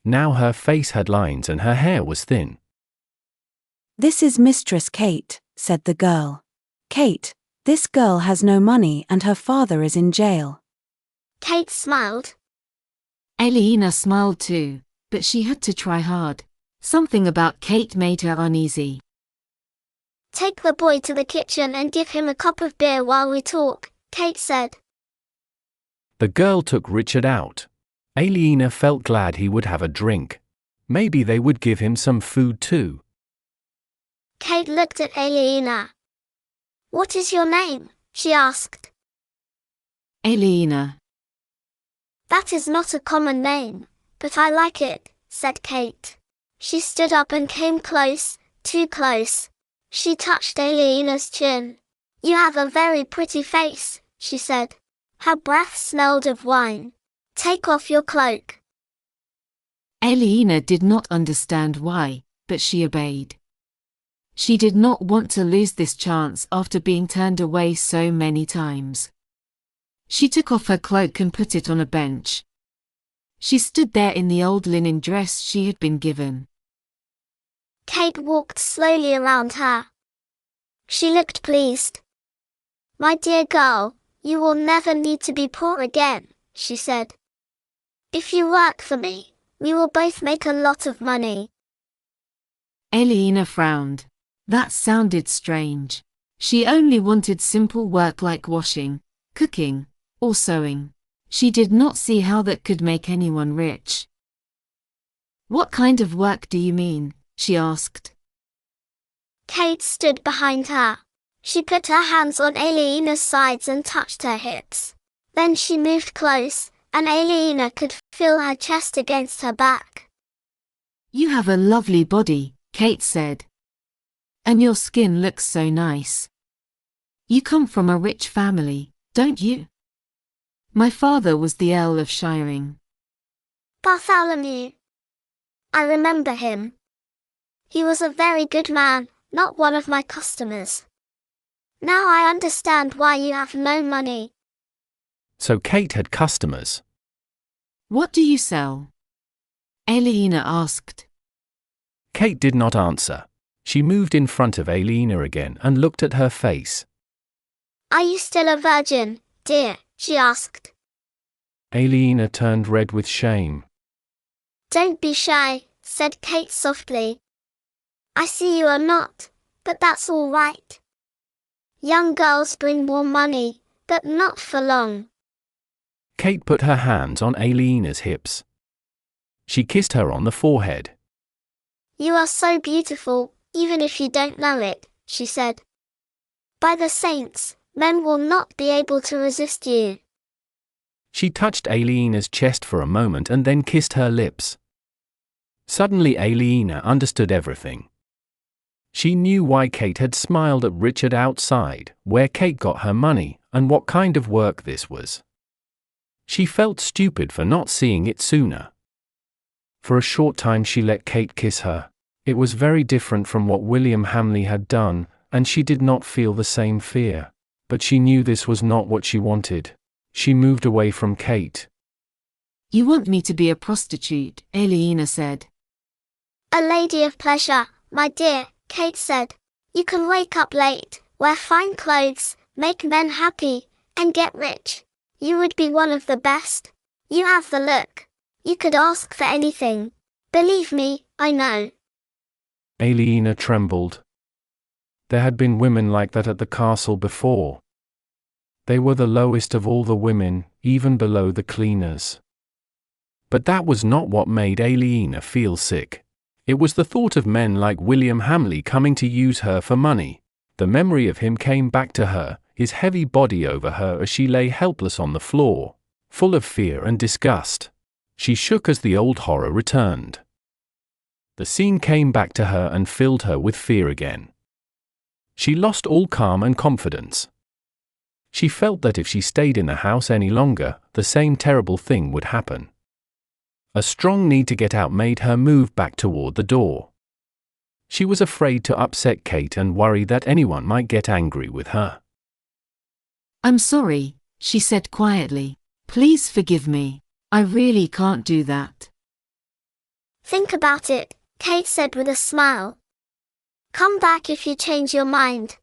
S1: Now her face had lines and her hair was thin.
S3: "This is Mistress Kate," said the girl. "Kate, this girl has no money and her father is in jail."
S17: Kate smiled.
S14: Aliena smiled too, but she had to try hard. Something about Kate made her uneasy.
S17: "Take the boy to the kitchen and give him a cup of beer while we talk," Kate said.
S1: The girl took Richard out. Aliena felt glad he would have a drink. Maybe they would give him some food too.
S17: Kate looked at Aliena. "What is your name?" she asked.
S14: Aliena.
S17: "That is not a common name, but I like it," said Kate. She stood up and came close, too close. She touched Aliena's chin. "You have a very pretty face," she said. Her breath smelled of wine. "Take off your cloak."
S14: Aliena did not understand why, but she obeyed. She did not want to lose this chance after being turned away so many times. She took off her cloak and put it on a bench. She stood there in the old linen dress she had been given.
S17: Kate walked slowly around her. She looked pleased. "My dear girl, you will never need to be poor again," she said. "If you work for me, we will both make a lot of money."
S14: Aliena frowned. That sounded strange. She only wanted simple work like washing, cooking, or sewing. She did not see how that could make anyone rich. "What kind of work do you mean?" she asked.
S17: Kate stood behind her. She put her hands on Aliena's sides and touched her hips. Then she moved close, and Aliena could feel her chest against her back.
S14: "You have a lovely body," Kate said. "And your skin looks so nice. You come from a rich family, don't you?" "My father was the Earl of Shiring."
S17: "Bartholomew. I remember him. He was a very good man, not one of my customers. Now I understand why you have no money."
S1: So Kate had customers.
S14: "What do you sell?" Aliena asked.
S1: Kate did not answer. She moved in front of Aliena again and looked at her face.
S17: "Are you still a virgin, dear?" she asked.
S1: Aliena turned red with shame.
S17: "Don't be shy," said Kate softly. "I see you are not, but that's all right. Young girls bring more money, but not for long."
S1: Kate put her hands on Aliena's hips. She kissed her on the forehead.
S17: "You are so beautiful, even if you don't know it," she said. "By the saints, men will not be able to resist you."
S1: She touched Aliena's chest for a moment and then kissed her lips. Suddenly Aliena understood everything. She knew why Kate had smiled at Richard outside, where Kate got her money, and what kind of work this was. She felt stupid for not seeing it sooner. For a short time she let Kate kiss her. It was very different from what William Hamley had done, and she did not feel the same fear. But she knew this was not what she wanted. She moved away from Kate.
S14: "You want me to be a prostitute," Aliena said.
S17: "A lady of pleasure, my dear," Kate said. "You can wake up late, wear fine clothes, make men happy, and get rich. You would be one of the best. You have the look. You could ask for anything. Believe me, I know."
S1: Aliena trembled. There had been women like that at the castle before. They were the lowest of all the women, even below the cleaners. But that was not what made Aliena feel sick. It was the thought of men like William Hamley coming to use her for money. The memory of him came back to her, his heavy body over her as she lay helpless on the floor, full of fear and disgust. She shook as the old horror returned. The scene came back to her and filled her with fear again. She lost all calm and confidence. She felt that if she stayed in the house any longer, the same terrible thing would happen. A strong need to get out made her move back toward the door. She was afraid to upset Kate and worry that anyone might get angry with her.
S14: "I'm sorry," she said quietly. Please forgive me. I really can't do that.
S17: Think about it, Kate said with a smile. Come back if you change your mind.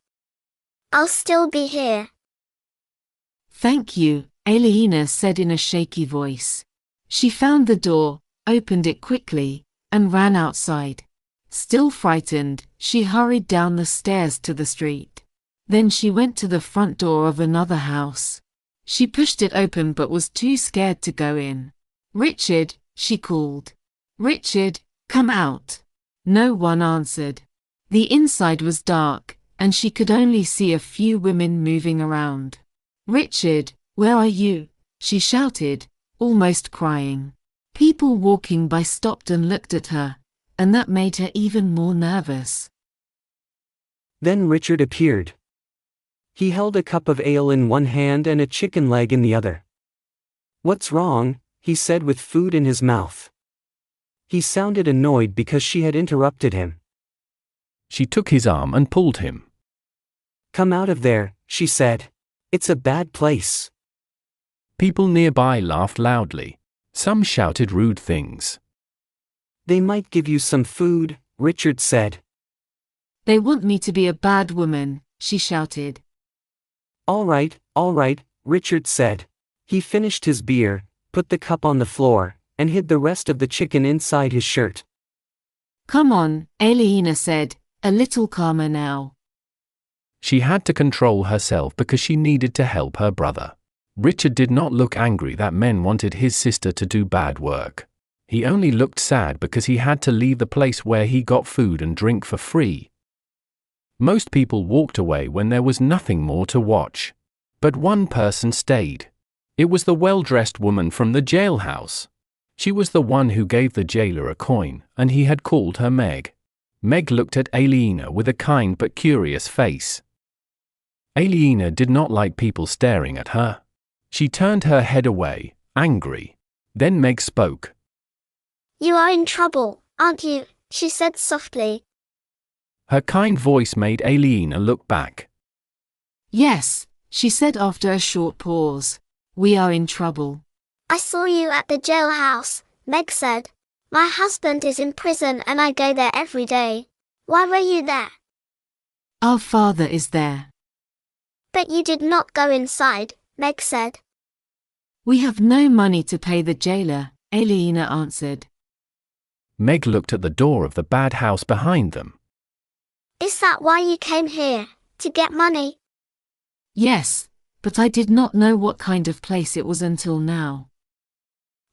S17: I'll still be here.
S14: Thank you, Aliena said in a shaky voice. She found the door, opened it quickly, and ran outside. Still frightened, she hurried down the stairs to the street. Then she went to the front door of another house. She pushed it open but was too scared to go in. Richard, she called. Richard, come out. No one answered. The inside was dark, and she could only see a few women moving around. Richard, where are you? She shouted, almost crying. People walking by stopped and looked at her, and that made her even more nervous.
S6: Then Richard appeared. He held a cup of ale in one hand and a chicken leg in the other. What's wrong? He said with food in his mouth. He sounded annoyed because she had interrupted him.
S1: She took his arm and pulled him.
S6: Come out of there, she said. It's a bad place.
S1: People nearby laughed loudly. Some shouted rude things.
S6: They might give you some food, Richard said.
S14: They want me to be a bad woman, she shouted.
S6: All right, Richard said. He finished his beer, put the cup on the floor, and hid the rest of the chicken inside his shirt.
S14: Come on, Aliena said, a little calmer now.
S1: She had to control herself because she needed to help her brother. Richard did not look angry that men wanted his sister to do bad work. He only looked sad because he had to leave the place where he got food and drink for free. Most people walked away when there was nothing more to watch. But one person stayed. It was the well-dressed woman from the jailhouse. She was the one who gave the jailer a coin, and he had called her Meg. Meg looked at Aliena with a kind but curious face. Aliena did not like people staring at her. She turned her head away, angry. Then Meg spoke.
S17: You are in trouble, aren't you? She said softly.
S1: Her kind voice made Aliena look back.
S14: Yes, she said after a short pause. We are in trouble.
S17: I saw you at the jailhouse, Meg said. My husband is in prison and I go there every day. Why were you there?
S14: Our father is there.
S17: But you did not go inside, Meg said.
S14: We have no money to pay the jailer, Aliena answered.
S1: Meg looked at the door of the bad house behind them.
S17: Is that why you came here, to get money?
S14: Yes, but I did not know what kind of place it was until now.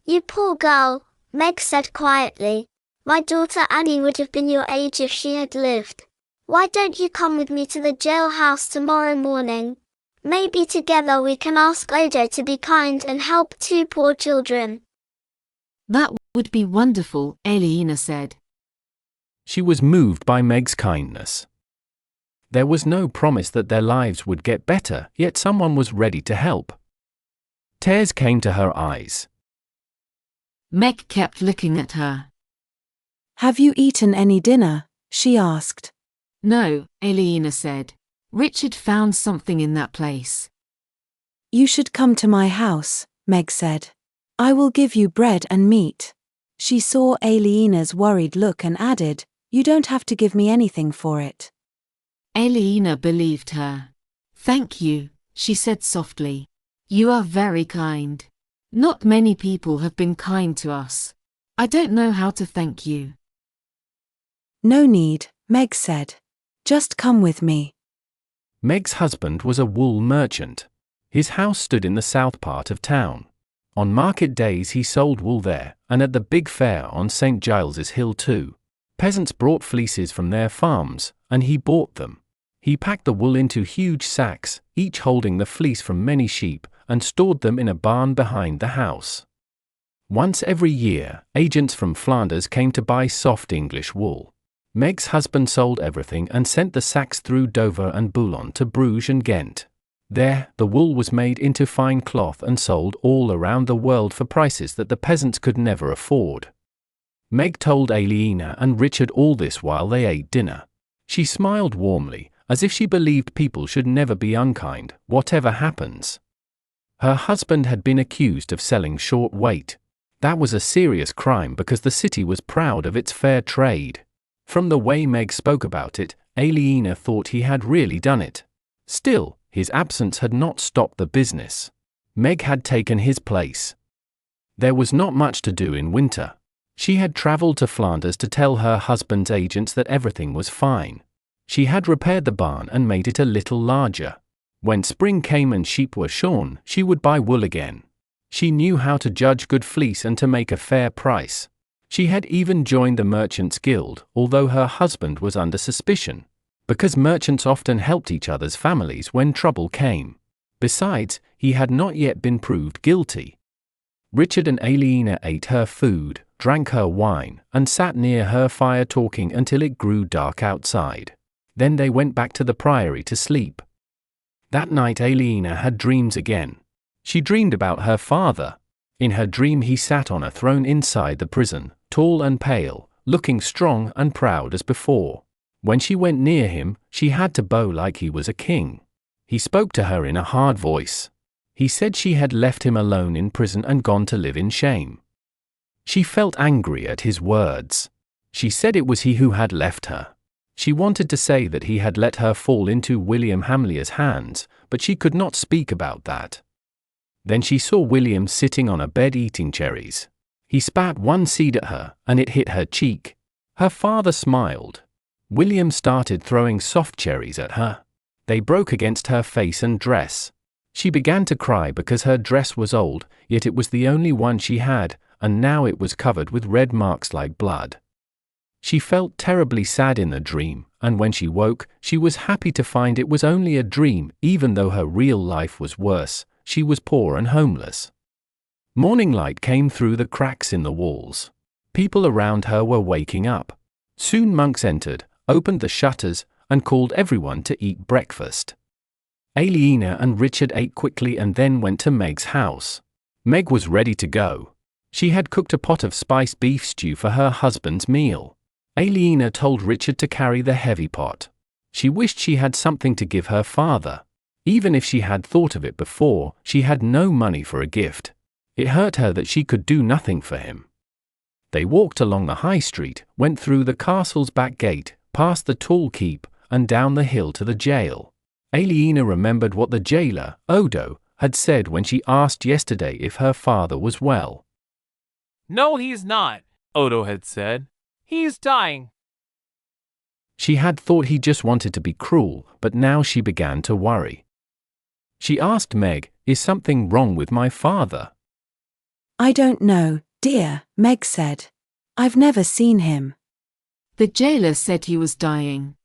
S17: You poor girl, Meg said quietly. My daughter Annie would have been your age if she had lived. Why don't you come with me to the jailhouse tomorrow morning? Maybe together we can ask Odo to be kind and help two poor children.
S14: That would be wonderful, Aliena said.
S1: She was moved by Meg's kindness. There was no promise that their lives would get better, yet someone was ready to help. Tears came to her eyes.
S14: Meg kept looking at her.
S3: Have you eaten any dinner? She asked.
S14: No, Aliena said. Richard found something in that place.
S3: You should come to my house, Meg said. I will give you bread and meat. She saw Aliena's worried look and added, You don't have to give me anything for it.
S14: Aliena believed her. Thank you, she said softly. You are very kind. Not many people have been kind to us. I don't know how to thank you.
S3: No need, Meg said. Just come with me.
S1: Meg's husband was a wool merchant. His house stood in the south part of town. On market days he sold wool there, and at the big fair on St. Giles's Hill too. Peasants brought fleeces from their farms, and he bought them. He packed the wool into huge sacks, each holding the fleece from many sheep, and stored them in a barn behind the house. Once every year, agents from Flanders came to buy soft English wool. Meg's husband sold everything and sent the sacks through Dover and Boulogne to Bruges and Ghent. There, the wool was made into fine cloth and sold all around the world for prices that the peasants could never afford. Meg told Aliena and Richard all this while they ate dinner. She smiled warmly, as if she believed people should never be unkind, whatever happens. Her husband had been accused of selling short weight. That was a serious crime because the city was proud of its fair trade. From the way Meg spoke about it, Aliena thought he had really done it. Still, his absence had not stopped the business. Meg had taken his place. There was not much to do in winter. She had traveled to Flanders to tell her husband's agents that everything was fine. She had repaired the barn and made it a little larger. When spring came and sheep were shorn, she would buy wool again. She knew how to judge good fleece and to make a fair price. She had even joined the Merchants' Guild, although her husband was under suspicion, because merchants often helped each other's families when trouble came. Besides, he had not yet been proved guilty. Richard and Aliena ate her food, drank her wine, and sat near her fire talking until it grew dark outside. Then they went back to the priory to sleep. That night Aliena had dreams again. She dreamed about her father. In her dream he sat on a throne inside the prison, tall and pale, looking strong and proud as before. When she went near him, she had to bow like he was a king. He spoke to her in a hard voice. He said she had left him alone in prison and gone to live in shame. She felt angry at his words. She said it was he who had left her. She wanted to say that he had let her fall into William Hamlear's hands, but she could not speak about that. Then she saw William sitting on a bed eating cherries. He spat one seed at her, and it hit her cheek. Her father smiled. William started throwing soft cherries at her. They broke against her face and dress. She began to cry because her dress was old, yet it was the only one she had, and now it was covered with red marks like blood. She felt terribly sad in the dream, and when she woke, she was happy to find it was only a dream, even though her real life was worse. She was poor and homeless. Morning light came through the cracks in the walls. People around her were waking up. Soon monks entered, opened the shutters, and called everyone to eat breakfast. Aliena and Richard ate quickly and then went to Meg's house. Meg was ready to go. She had cooked a pot of spiced beef stew for her husband's meal. Aliena told Richard to carry the heavy pot. She wished she had something to give her father. Even if she had thought of it before, she had no money for a gift. It hurt her that she could do nothing for him. They walked along the high street, went through the castle's back gate, past the tall keep, and down the hill to the jail. Aliena remembered what the jailer, Odo, had said when she asked yesterday if her father was well.
S18: "No, he's not," Odo had said. "He's dying."
S1: She had thought he just wanted to be cruel, but now she began to worry. She asked Meg, "Is something wrong with my father?"
S3: I don't know, dear, Meg said. I've never seen him.
S14: The jailer said he was dying.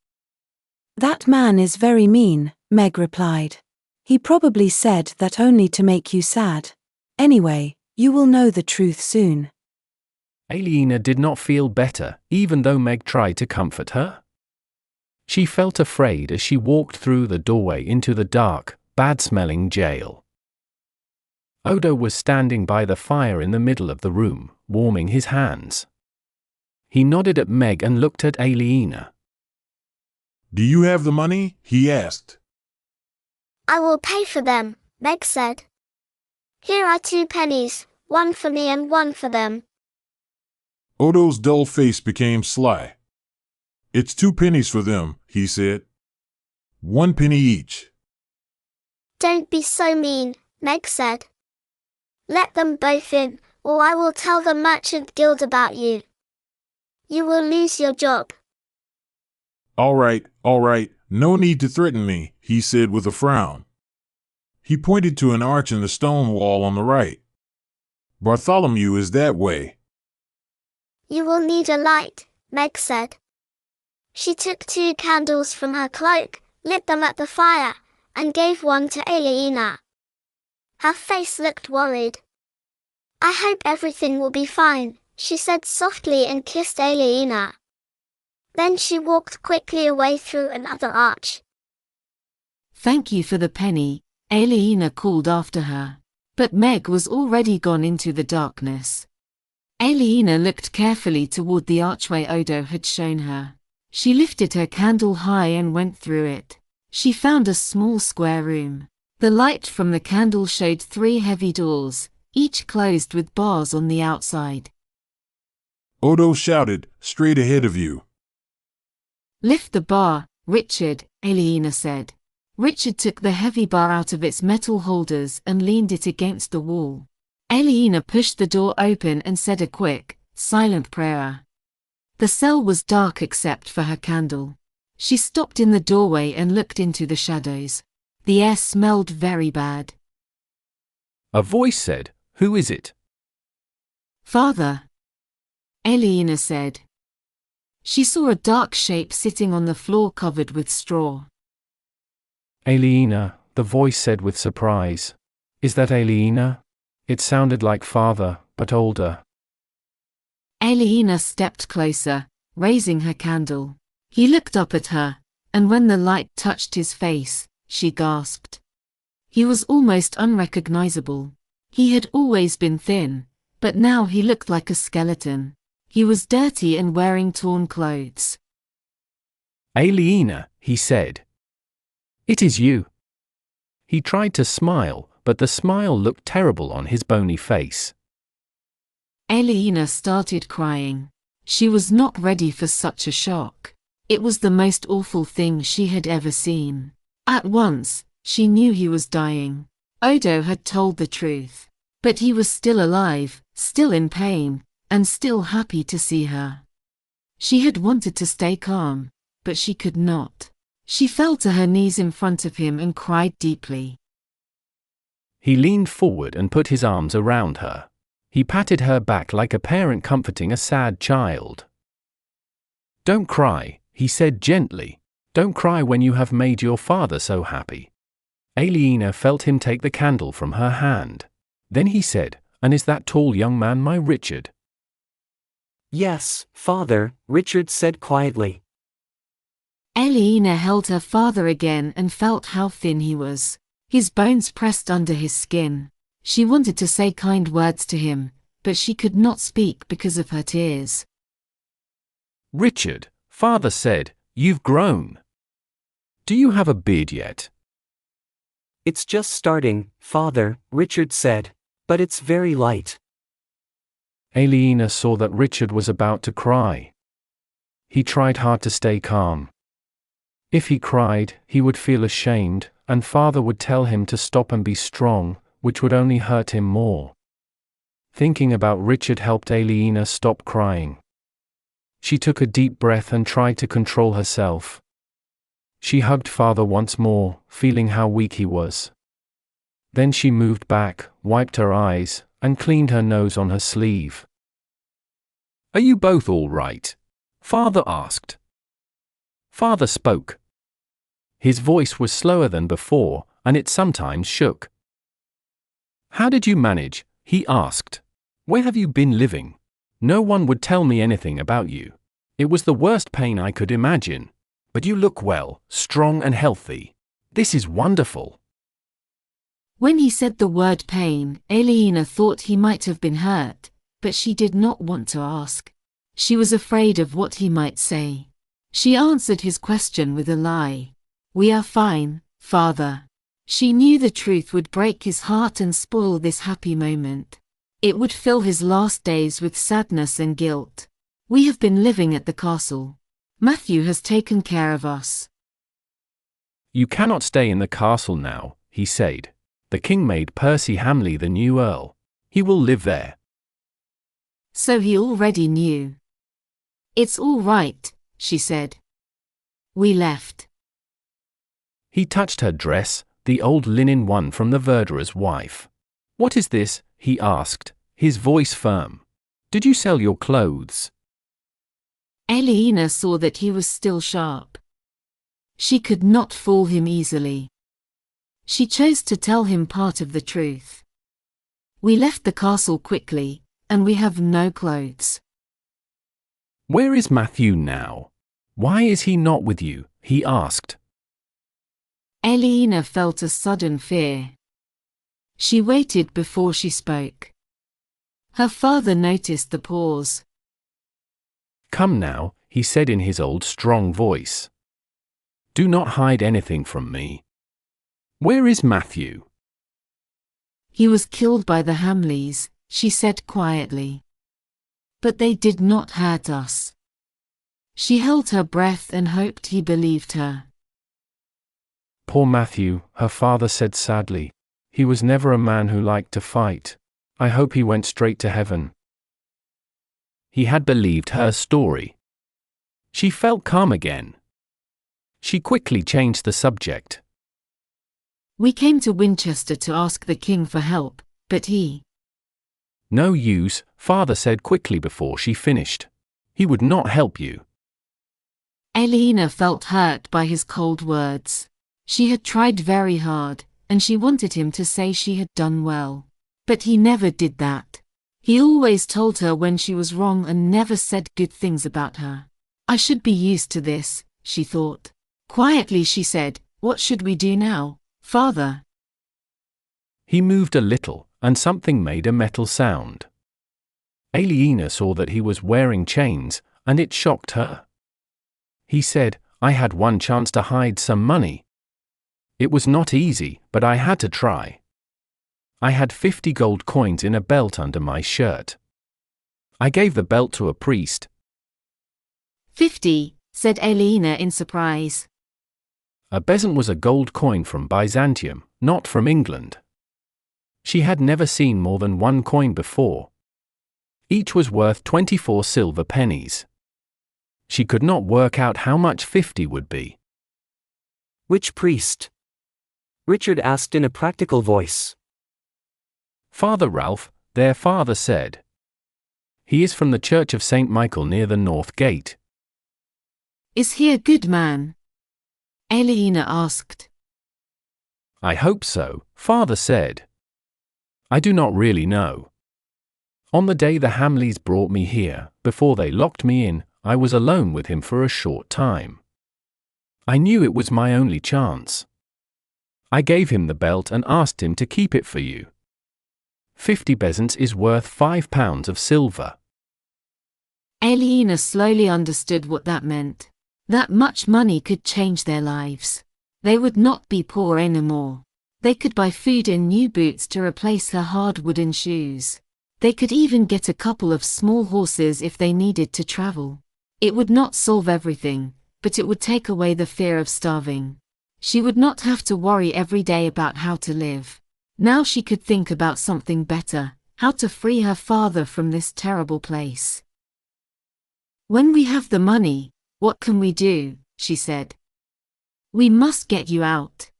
S3: That man is very mean, Meg replied. He probably said that only to make you sad. Anyway, you will know the truth soon.
S1: Aliena did not feel better, even though Meg tried to comfort her. She felt afraid as she walked through the doorway into the dark, bad-smelling jail. Odo was standing by the fire in the middle of the room, warming his hands. He nodded at Meg and looked at Aliena.
S8: "Do you have the money?" he asked.
S17: I will pay for them, Meg said. Here are 2 pennies, one for me and one for them.
S8: Odo's dull face became sly. "It's 2 pennies for them," he said. 1 penny each.
S17: Don't be so mean, Meg said. Let them both in, or I will tell the Merchant Guild about you. You will lose your job.
S8: All right, no need to threaten me," he said with a frown. He pointed to an arch in the stone wall on the right. "Bartholomew is that way."
S17: You will need a light, Meg said. She took 2 candles from her cloak, lit them at the fire, and gave one to Aliena. Her face looked worried. I hope everything will be fine, she said softly and kissed Aliena. Then she walked quickly away through another arch.
S14: Thank you for the penny, Aliena called after her. But Meg was already gone into the darkness. Aliena looked carefully toward the archway Odo had shown her. She lifted her candle high and went through it. She found a small square room. The light from the candle showed 3 heavy doors, each closed with bars on the outside.
S8: Odo shouted, straight ahead of you.
S14: Lift the bar, Richard, Aliena said. Richard took the heavy bar out of its metal holders and leaned it against the wall. Aliena pushed the door open and said a quick, silent prayer. The cell was dark except for her candle. She stopped in the doorway and looked into the shadows. The air smelled very bad.
S1: A voice said, "Who is it?"
S14: Father, Aliena said. She saw a dark shape sitting on the floor covered with straw.
S1: Aliena, the voice said with surprise. Is that Aliena? It sounded like father, but older.
S14: Aliena stepped closer, raising her candle. He looked up at her, and when the light touched his face, she gasped. He was almost unrecognizable. He had always been thin, but now he looked like a skeleton. He was dirty and wearing torn clothes.
S1: Aliena, he said. It is you. He tried to smile, but the smile looked terrible on his bony face.
S14: Aliena started crying. She was not ready for such a shock. It was the most awful thing she had ever seen. At once, she knew he was dying. Odo had told the truth. But he was still alive, still in pain, and still happy to see her. She had wanted to stay calm, but she could not. She fell to her knees in front of him and cried deeply.
S1: He leaned forward and put his arms around her. He patted her back like a parent comforting a sad child. Don't cry, he said gently. Don't cry when you have made your father so happy. Aliena felt him take the candle from her hand. Then he said, And is that tall young man my Richard?
S6: Yes, father, Richard said quietly.
S14: Aliena held her father again and felt how thin he was. His bones pressed under his skin. She wanted to say kind words to him, but she could not speak because of her tears.
S1: Richard, father said, you've grown. Do you have a beard yet?
S6: It's just starting, father, Richard said. But it's very light.
S1: Aliena saw that Richard was about to cry. He tried hard to stay calm. If he cried, he would feel ashamed, and father would tell him to stop and be strong, which would only hurt him more. Thinking about Richard helped Aliena stop crying. She took a deep breath and tried to control herself. She hugged father once more, feeling how weak he was. Then she moved back, wiped her eyes, and cleaned her nose on her sleeve. Are you both all right? Father asked. Father spoke. His voice was slower than before, and it sometimes shook. How did you manage? He asked. Where have you been living? No one would tell me anything about you. It was the worst pain I could imagine. But you look well, strong and healthy. This is wonderful.
S14: When he said the word pain, Aliena thought he might have been hurt, but she did not want to ask. She was afraid of what he might say. She answered his question with a lie. We are fine, father. She knew the truth would break his heart and spoil this happy moment. It would fill his last days with sadness and guilt. We have been living at the castle. Matthew has taken care of us.
S1: You cannot stay in the castle now, he said. The king made Percy Hamley the new earl. He will live there.
S14: So he already knew. It's all right, she said. We left.
S1: He touched her dress, the old linen one from the verderer's wife. What is this? He asked, his voice firm. Did you sell your clothes?
S14: Aliena saw that he was still sharp. She could not fool him easily. She chose to tell him part of the truth. We left the castle quickly, and we have no clothes.
S1: Where is Matthew now? Why is he not with you? He asked.
S14: Aliena felt a sudden fear. She waited before she spoke. Her father noticed the pause.
S1: Come now, he said in his old strong voice. Do not hide anything from me. Where is Matthew?
S14: He was killed by the Hamleys, she said quietly. But they did not hurt us. She held her breath and hoped he believed her.
S1: Poor Matthew, her father said sadly. He was never a man who liked to fight. I hope he went straight to heaven. He had believed her story. She felt calm again. She quickly changed the subject.
S14: We came to Winchester to ask the king for help, but he...
S1: No use, father said quickly before she finished. He would not help you.
S14: Aliena felt hurt by his cold words. She had tried very hard, and she wanted him to say she had done well. But he never did that. He always told her when she was wrong and never said good things about her. I should be used to this, she thought. Quietly she said, what should we do now, father?
S1: He moved a little, and something made a metal sound. Aliena saw that he was wearing chains, and it shocked her. He said, I had one chance to hide some money. It was not easy, but I had to try. I had 50 gold coins in a belt under my shirt. I gave the belt to a priest.
S14: 50, said Aliena in surprise.
S1: A bezant was a gold coin from Byzantium, not from England. She had never seen more than one coin before. Each was worth 24 silver pennies. She could not work out how much 50 would be.
S6: Which priest? Richard asked in a practical voice.
S1: Father Ralph, their father said. He is from the Church of St. Michael near the North Gate.
S14: Is he a good man? Aliena asked.
S1: I hope so, father said. I do not really know. On the day the Hamleys brought me here, before they locked me in, I was alone with him for a short time. I knew it was my only chance. I gave him the belt and asked him to keep it for you. 50 bezants is worth £5 of silver.
S14: Aliena slowly understood what that meant. That much money could change their lives. They would not be poor anymore. They could buy food and new boots to replace her hard wooden shoes. They could even get a couple of small horses if they needed to travel. It would not solve everything, but it would take away the fear of starving. She would not have to worry every day about how to live. Now she could think about something better, how to free her father from this terrible place. When we have the money, what can we do? She said. We must get you out.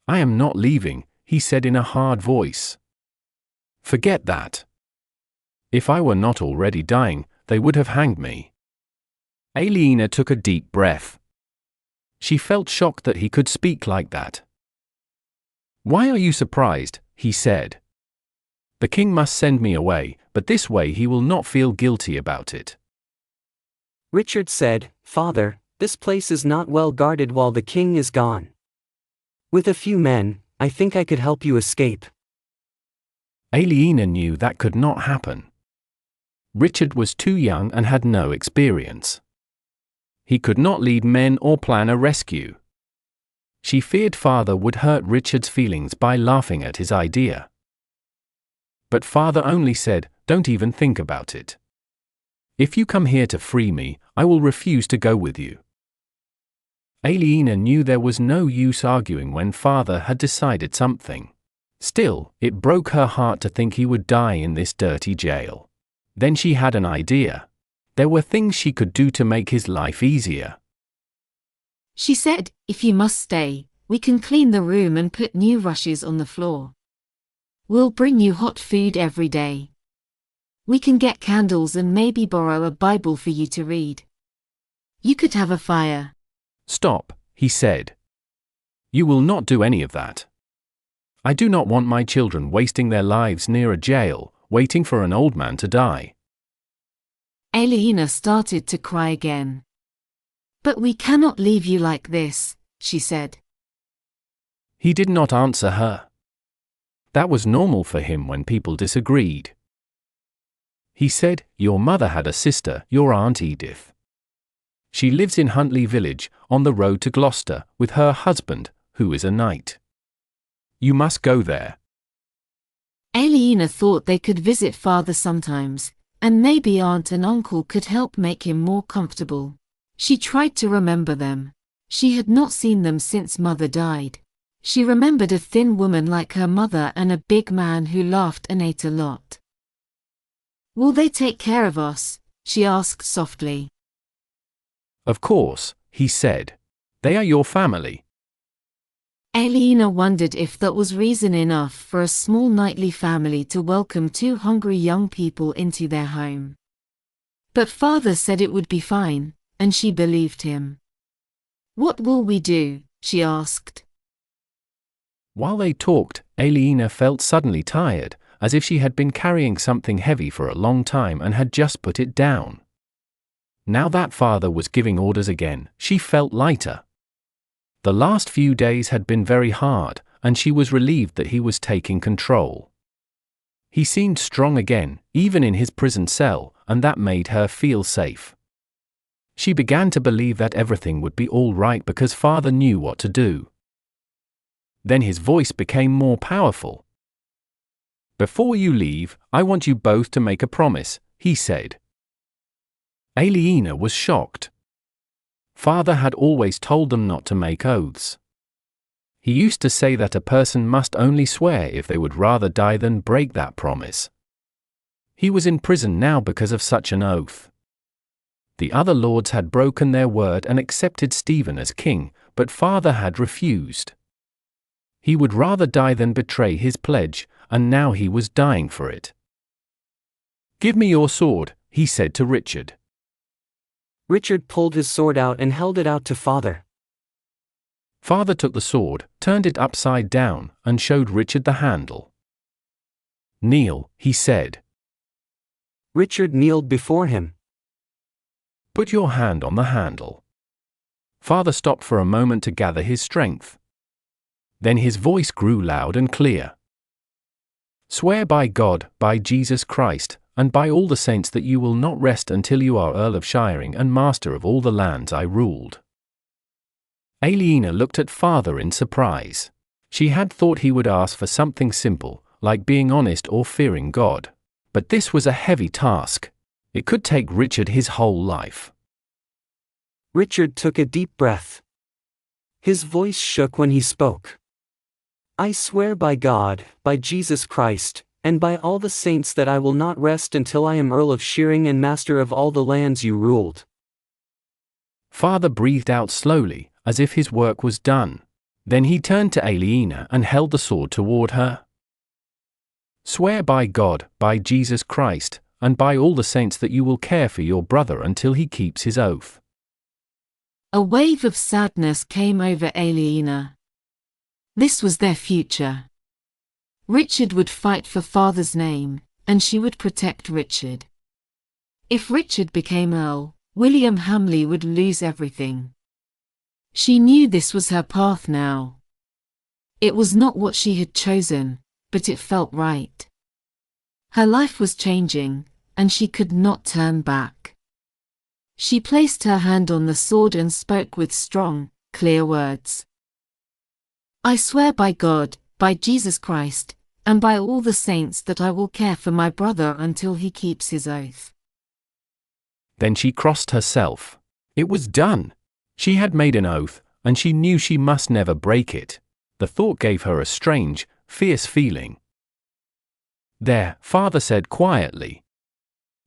S1: I am not leaving, he said in a hard voice. Forget that. If I were not already dying, they would have hanged me. Aliena took a deep breath. She felt shocked that he could speak like that. Why are you surprised? He said. The king must send me away, but this way he will not feel guilty about it.
S6: Richard said, Father, this place is not well guarded while the king is gone. With a few men, I think I could help you escape.
S1: Aliena knew that could not happen. Richard was too young and had no experience. He could not lead men or plan a rescue. She feared father would hurt Richard's feelings by laughing at his idea. But father only said, don't even think about it. If you come here to free me, I will refuse to go with you. Aliena knew there was no use arguing when father had decided something. Still, it broke her heart to think he would die in this dirty jail. Then she had an idea. There were things she could do to make his life easier.
S14: She said, if you must stay, we can clean the room and put new rushes on the floor. We'll bring you hot food every day. We can get candles and maybe borrow a Bible for you to read. You could have a fire.
S1: Stop, he said. You will not do any of that. I do not want my children wasting their lives near a jail, waiting for an old man to die.
S14: Aliena started to cry again. But we cannot leave you like this, she said.
S1: He did not answer her. That was normal for him when people disagreed. He said, your mother had a sister, your Aunt Edith. She lives in Huntley Village, on the road to Gloucester, with her husband, who is a knight. You must go there.
S14: Aliena thought they could visit father sometimes, and maybe aunt and uncle could help make him more comfortable. She tried to remember them. She had not seen them since mother died. She remembered a thin woman like her mother and a big man who laughed and ate a lot. Will they take care of us? She asked softly.
S1: Of course, he said. They are your family.
S14: Aliena wondered if that was reason enough for a small knightly family to welcome two hungry young people into their home. But father said it would be fine, and she believed him. What will we do? She asked.
S1: While they talked, Aliena felt suddenly tired, as if she had been carrying something heavy for a long time and had just put it down. Now that father was giving orders again, she felt lighter. The last few days had been very hard, and she was relieved that he was taking control. He seemed strong again, even in his prison cell, and that made her feel safe. She began to believe that everything would be all right because father knew what to do. Then his voice became more powerful. Before you leave, I want you both to make a promise, he said. Aliena was shocked. Father had always told them not to make oaths. He used to say that a person must only swear if they would rather die than break that promise. He was in prison now because of such an oath. The other lords had broken their word and accepted Stephen as king, but father had refused. He would rather die than betray his pledge, and now he was dying for it. Give me your sword, he said to Richard.
S6: Richard pulled his sword out and held it out to father.
S1: Father took the sword, turned it upside down, and showed Richard the handle. Kneel, he said.
S6: Richard kneeled before him.
S1: Put your hand on the handle. Father stopped for a moment to gather his strength. Then his voice grew loud and clear. Swear by God, by Jesus Christ, and by all the saints that you will not rest until you are Earl of Shiring and master of all the lands I ruled. Aliena looked at father in surprise. She had thought he would ask for something simple, like being honest or fearing God. But this was a heavy task. It could take Richard his whole life.
S6: Richard took a deep breath. His voice shook when he spoke. I swear by God, by Jesus Christ, and by all the saints that I will not rest until I am Earl of Shiring and master of all the lands you ruled.
S1: Father breathed out slowly, as if his work was done. Then he turned to Aliena and held the sword toward her. Swear by God, by Jesus Christ, and by all the saints that you will care for your brother until he keeps his oath.
S14: A wave of sadness came over Aliena. This was their future. Richard would fight for father's name, and she would protect Richard. If Richard became Earl, William Hamley would lose everything. She knew this was her path now. It was not what she had chosen, but it felt right. Her life was changing, and she could not turn back. She placed her hand on the sword and spoke with strong, clear words. I swear by God, by Jesus Christ, and by all the saints that I will care for my brother until he keeps his oath.
S1: Then she crossed herself. It was done. She had made an oath, and she knew she must never break it. The thought gave her a strange, fierce feeling. There, father said quietly.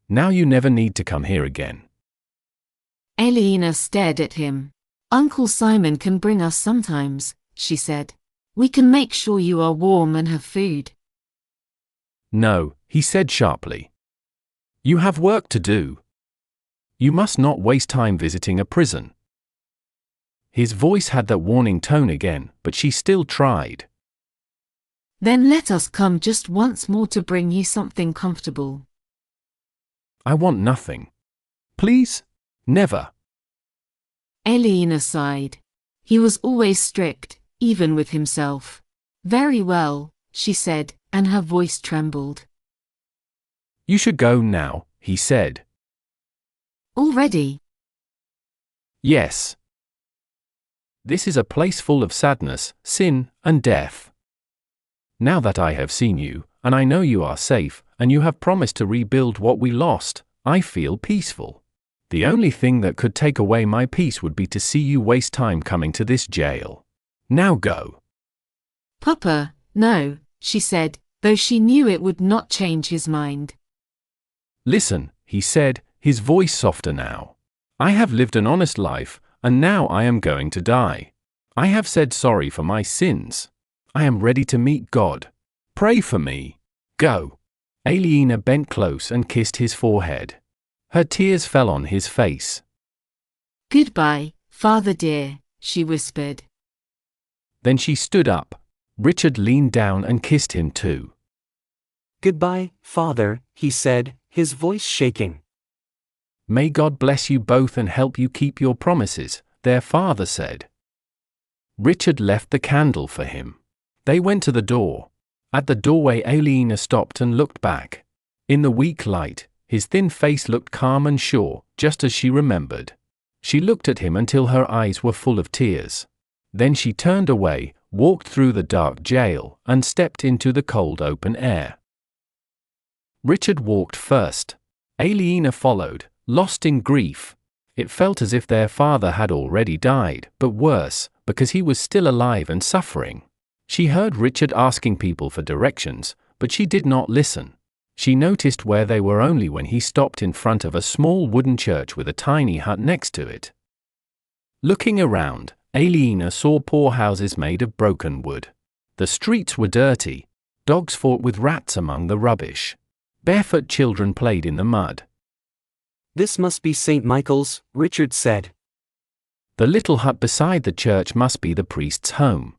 S1: Now you never need to come here again.
S14: Aliena stared at him. Uncle Simon can bring us sometimes, she said. We can make sure you are warm and have food.
S1: No, he said sharply. You have work to do. You must not waste time visiting a prison. His voice had that warning tone again, but she still tried.
S14: Then let us come just once more to bring you something comfortable.
S1: I want nothing. Please? Never.
S14: Aliena sighed. He was always strict, even with himself. Very well, she said, and her voice trembled.
S1: You should go now, he said.
S14: Already?
S1: Yes. This is a place full of sadness, sin, and death. Now that I have seen you, and I know you are safe, and you have promised to rebuild what we lost, I feel peaceful. The only thing that could take away my peace would be to see you waste time coming to this jail. Now go."
S14: "Papa, no," she said, though she knew it would not change his mind.
S1: "Listen," he said, his voice softer now. "I have lived an honest life, and now I am going to die. I have said sorry for my sins. I am ready to meet God. Pray for me. Go." Aliena bent close and kissed his forehead. Her tears fell on his face.
S14: "Goodbye, Father dear," she whispered.
S1: Then she stood up. Richard leaned down and kissed him too.
S6: "Goodbye, Father," he said, his voice shaking.
S1: "May God bless you both and help you keep your promises," their father said. Richard left the candle for him. They went to the door. At the doorway, Aliena stopped and looked back. In the weak light, his thin face looked calm and sure, just as she remembered. She looked at him until her eyes were full of tears. Then she turned away, walked through the dark jail, and stepped into the cold open air. Richard walked first. Aliena followed, lost in grief. It felt as if their father had already died, but worse, because he was still alive and suffering. She heard Richard asking people for directions, but she did not listen. She noticed where they were only when he stopped in front of a small wooden church with a tiny hut next to it. Looking around, Aliena saw poor houses made of broken wood. The streets were dirty. Dogs fought with rats among the rubbish. Barefoot children played in the mud.
S6: "This must be St. Michael's," Richard said.
S1: The little hut beside the church must be the priest's home.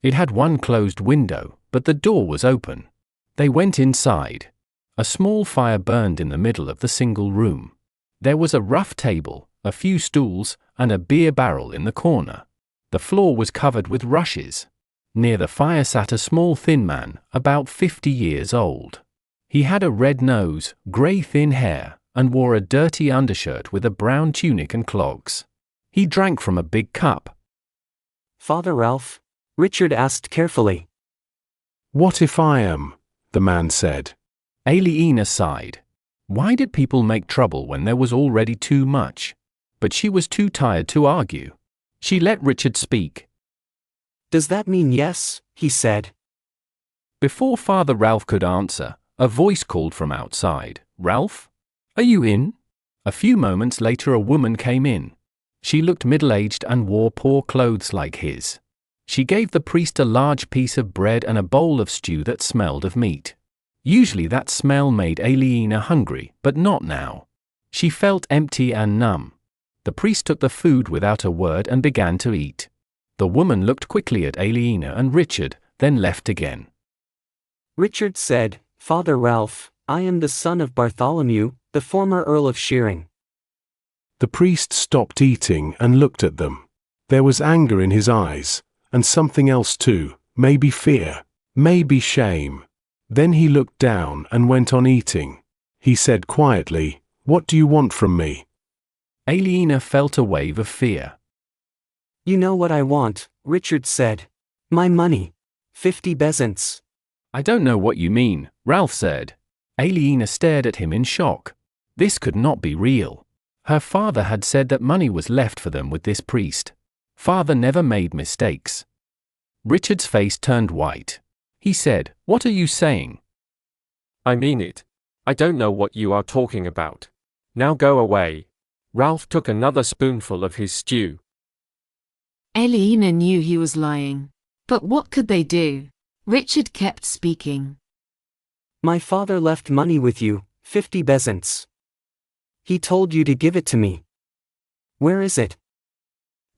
S1: It had one closed window, but the door was open. They went inside. A small fire burned in the middle of the single room. There was a rough table, a few stools, and a beer barrel in the corner. The floor was covered with rushes. Near the fire sat a small thin man, about 50 years old. He had a red nose, grey thin hair, and wore a dirty undershirt with a brown tunic and clogs. He drank from a big cup.
S6: "Father Ralph?" Richard asked carefully.
S16: "What if I am?" the man said.
S1: Aliena sighed. Why did people make trouble when there was already too much? But she was too tired to argue. She let Richard speak.
S6: "Does that mean yes?" he said.
S1: Before Father Ralph could answer, a voice called from outside, "Ralph? Are you in?" A few moments later a woman came in. She looked middle-aged and wore poor clothes like his. She gave the priest a large piece of bread and a bowl of stew that smelled of meat. Usually that smell made Aliena hungry, but not now. She felt empty and numb. The priest took the food without a word and began to eat. The woman looked quickly at Aliena and Richard, then left again.
S6: Richard said, "Father Ralph, I am the son of Bartholomew, the former Earl of Shearing."
S16: The priest stopped eating and looked at them. There was anger in his eyes, and something else too, maybe fear, maybe shame. Then he looked down and went on eating. He said quietly, "What do you want from me?"
S1: Aliena felt a wave of fear.
S6: "You know what I want," Richard said. "My money. 50 bezants."
S1: "I don't know what you mean," Ralph said. Aliena stared at him in shock. This could not be real. Her father had said that money was left for them with this priest. Father never made mistakes. Richard's face turned white. He said, "What are you saying?"
S11: "I mean it. I don't know what you are talking about. Now go away." Ralph took another spoonful of his stew.
S14: Aliena knew he was lying. But what could they do? Richard kept speaking.
S6: "My father left money with you, 50 bezants. He told you to give it to me. Where is it?"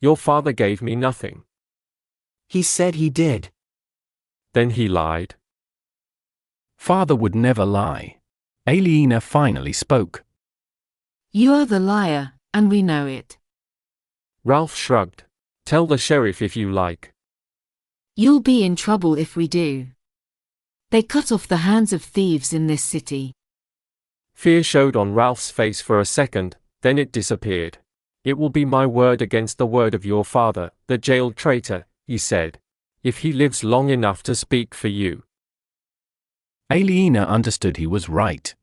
S11: "Your father gave me nothing."
S6: "He said he did."
S11: "Then he lied."
S1: Father would never lie. Aliena finally spoke.
S14: "You are the liar, and we know it."
S11: Ralph shrugged. "Tell the sheriff if you like."
S14: "You'll be in trouble if we do. They cut off the hands of thieves in this city."
S11: Fear showed on Ralph's face for a second, then it disappeared. It will be my word against the word of your father, the jailed traitor, he said, if he lives long enough to speak for you.
S1: Aliena understood he was right.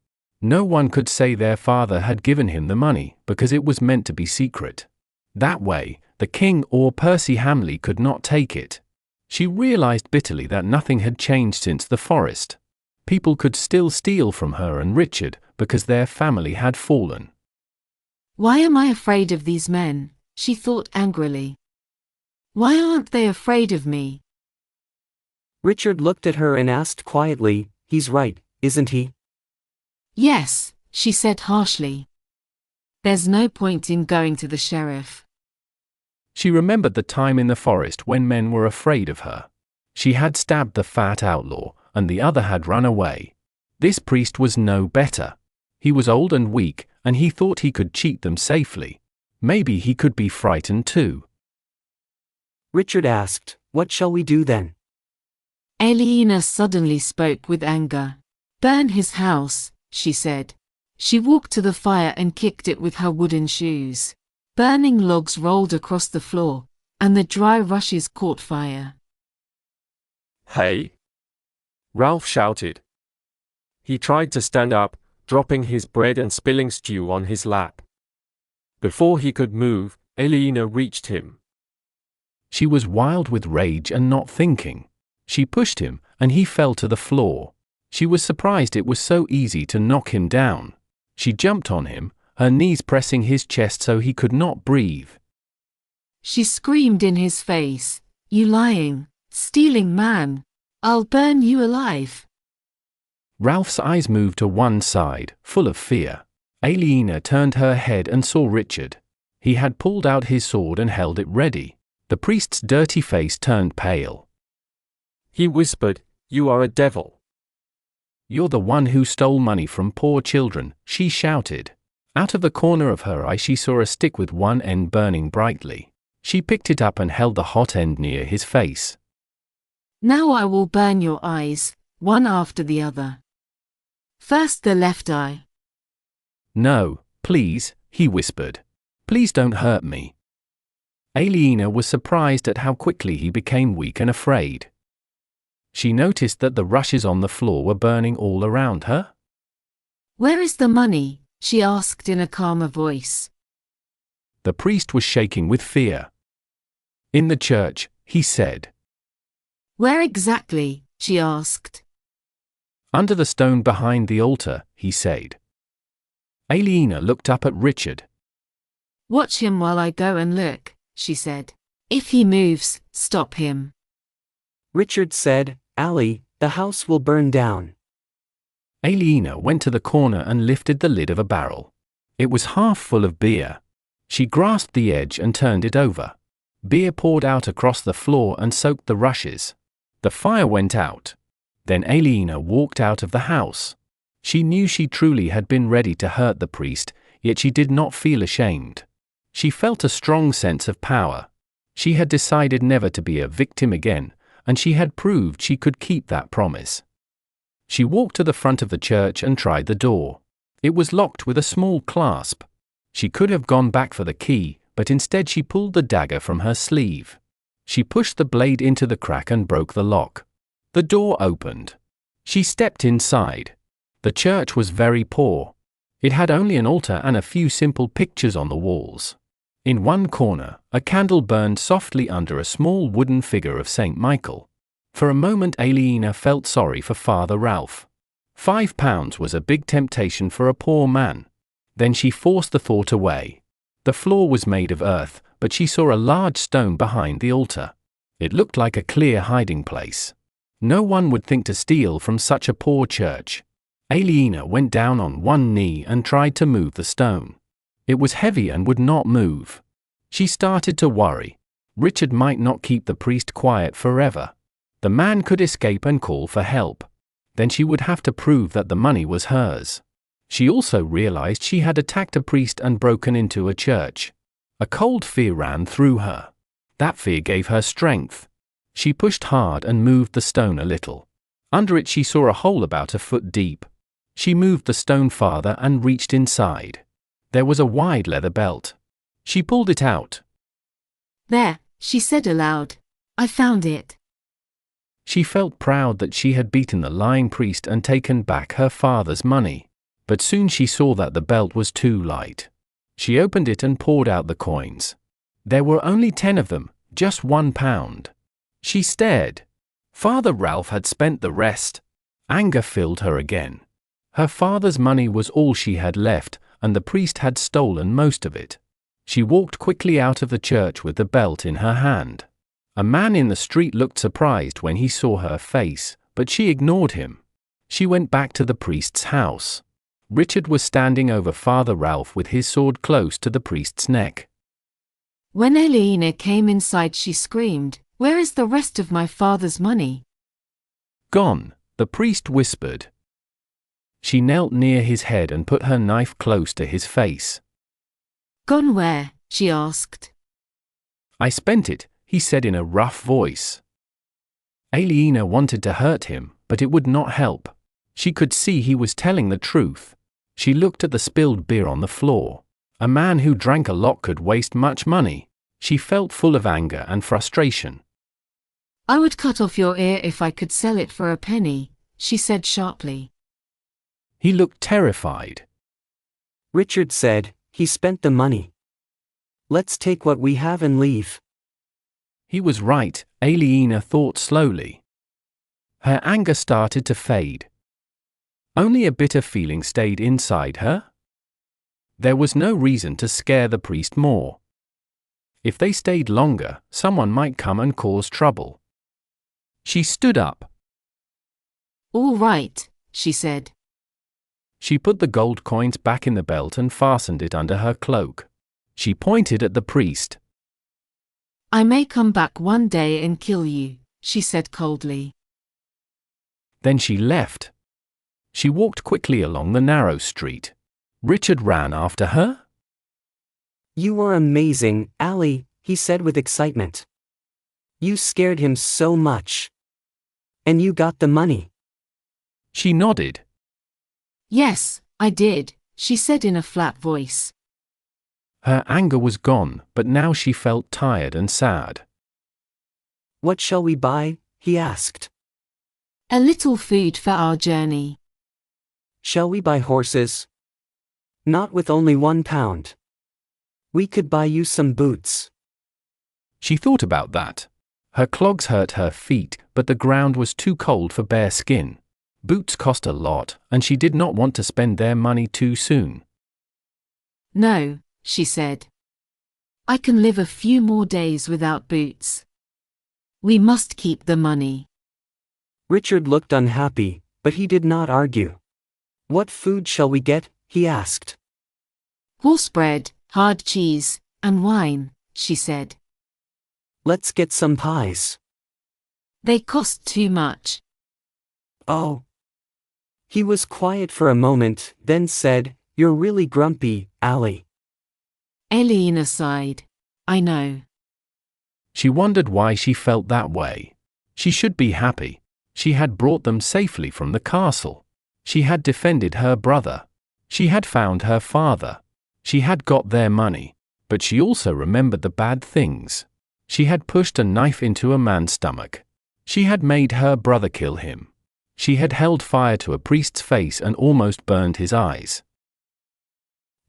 S1: No one could say their father had given him the money because it was meant to be secret. That way, the king or Percy Hamley could not take it. She realized bitterly that nothing had changed since the forest. People could still steal from her and Richard because their family had fallen.
S14: Why am I afraid of these men? She thought angrily. Why aren't they afraid of me?
S6: Richard looked at her and asked quietly, he's right, isn't he?
S14: Yes, she said harshly. There's no point in going to the sheriff.
S1: She remembered the time in the forest when men were afraid of her. She had stabbed the fat outlaw, and the other had run away. This priest was no better. He was old and weak, and he thought he could cheat them safely. Maybe he could be frightened too.
S6: Richard asked, what shall we do then?
S14: Aliena suddenly spoke with anger. Burn his house, she said. She walked to the fire and kicked it with her wooden shoes. Burning logs rolled across the floor, and the dry rushes caught fire.
S11: Hey! Ralph shouted. He tried to stand up, dropping his bread and spilling stew on his lap. Before he could move, Aliena reached him.
S1: She was wild with rage and not thinking. She pushed him, and he fell to the floor. She was surprised it was so easy to knock him down. She jumped on him, her knees pressing his chest so he could not breathe.
S14: She screamed in his face, "You lying, stealing man! I'll burn you alive!"
S1: Ralph's eyes moved to one side, full of fear. Aliena turned her head and saw Richard. He had pulled out his sword and held it ready. The priest's dirty face turned pale.
S11: He whispered, "You are a devil."
S1: "You're the one who stole money from poor children," she shouted. Out of the corner of her eye she saw a stick with one end burning brightly. She picked it up and held the hot end near his face.
S14: "Now I will burn your eyes, one after the other. First the left eye."
S1: "No, please," he whispered. "Please don't hurt me." Aliena was surprised at how quickly he became weak and afraid. She noticed that the rushes on the floor were burning all around her.
S14: "Where is the money?" she asked in a calmer voice.
S1: The priest was shaking with fear. "In the church," he said.
S14: "Where exactly?" she asked.
S1: "Under the stone behind the altar," he said. Aliena looked up at Richard.
S14: "Watch him while I go and look," she said. "If he moves, stop him."
S6: Richard said, "Ali, the house will burn down."
S1: Aliena went to the corner and lifted the lid of a barrel. It was half full of beer. She grasped the edge and turned it over. Beer poured out across the floor and soaked the rushes. The fire went out. Then Aliena walked out of the house. She knew she truly had been ready to hurt the priest, yet she did not feel ashamed. She felt a strong sense of power. She had decided never to be a victim again, and she had proved she could keep that promise. She walked to the front of the church and tried the door. It was locked with a small clasp. She could have gone back for the key, but instead she pulled the dagger from her sleeve. She pushed the blade into the crack and broke the lock. The door opened. She stepped inside. The church was very poor. It had only an altar and a few simple pictures on the walls. In one corner, a candle burned softly under a small wooden figure of St. Michael. For a moment Aliena felt sorry for Father Ralph. £5 was a big temptation for a poor man. Then she forced the thought away. The floor was made of earth, but she saw a large stone behind the altar. It looked like a clear hiding place. No one would think to steal from such a poor church. Aliena went down on one knee and tried to move the stone. It was heavy and would not move. She started to worry. Richard might not keep the priest quiet forever. The man could escape and call for help. Then she would have to prove that the money was hers. She also realized she had attacked a priest and broken into a church. A cold fear ran through her. That fear gave her strength. She pushed hard and moved the stone a little. Under it she saw a hole about a foot deep. She moved the stone farther and reached inside. There was a wide leather belt. She pulled it out.
S14: There, she said aloud. I found it.
S1: She felt proud that she had beaten the lying priest and taken back her father's money. But soon she saw that the belt was too light. She opened it and poured out the coins. There were only 10 of them, just £1. She stared. Father Ralph had spent the rest. Anger filled her again. Her father's money was all she had left, and the priest had stolen most of it. She walked quickly out of the church with the belt in her hand. A man in the street looked surprised when he saw her face, but she ignored him. She went back to the priest's house. Richard was standing over Father Ralph with his sword close to the priest's neck.
S14: When Aliena came inside, she screamed, "Where is the rest of my father's money?"
S1: Gone, the priest whispered. She knelt near his head and put her knife close to his face.
S14: Gone where? She asked.
S1: I spent it, he said in a rough voice. Aliena wanted to hurt him, but it would not help. She could see he was telling the truth. She looked at the spilled beer on the floor. A man who drank a lot could waste much money. She felt full of anger and frustration.
S14: I would cut off your ear if I could sell it for a penny, she said sharply.
S1: He looked terrified.
S6: Richard said, he spent the money. Let's take what we have and leave.
S1: He was right, Aliena thought slowly. Her anger started to fade. Only a bitter feeling stayed inside her. There was no reason to scare the priest more. If they stayed longer, someone might come and cause trouble. She stood up.
S14: All right, she said.
S1: She put the gold coins back in the belt and fastened it under her cloak. She pointed at the priest.
S14: I may come back one day and kill you, she said coldly.
S1: Then she left. She walked quickly along the narrow street. Richard ran after her.
S6: You were amazing, Ali, he said with excitement. You scared him so much. And you got the money.
S1: She nodded.
S14: Yes, I did, she said in a flat voice.
S1: Her anger was gone, but now she felt tired and sad.
S6: What shall we buy? He asked.
S14: A little food for our journey.
S6: Shall we buy horses? Not with only £1. We could buy you some boots.
S1: She thought about that. Her clogs hurt her feet, but the ground was too cold for bare skin. Boots cost a lot, and she did not want to spend their money too soon.
S14: No, she said. I can live a few more days without boots. We must keep the money.
S6: Richard looked unhappy, but he did not argue. What food shall we get? He asked.
S14: Horse bread, hard cheese, and wine, she said.
S6: Let's get some pies.
S14: They cost too much.
S6: Oh. He was quiet for a moment, then said, You're really grumpy, Ali.
S14: Aliena sighed. I know.
S1: She wondered why she felt that way. She should be happy. She had brought them safely from the castle. She had defended her brother. She had found her father. She had got their money. But she also remembered the bad things. She had pushed a knife into a man's stomach. She had made her brother kill him. She had held fire to a priest's face and almost burned his eyes.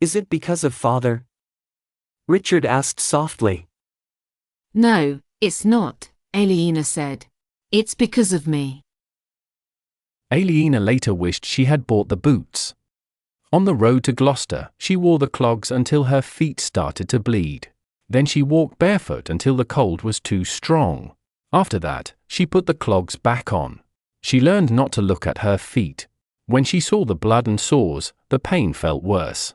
S6: Is it because of father? Richard asked softly.
S14: No, it's not, Aliena said. It's because of me.
S1: Aliena later wished she had bought the boots. On the road to Gloucester, she wore the clogs until her feet started to bleed. Then she walked barefoot until the cold was too strong. After that, she put the clogs back on. She learned not to look at her feet. When she saw the blood and sores, the pain felt worse.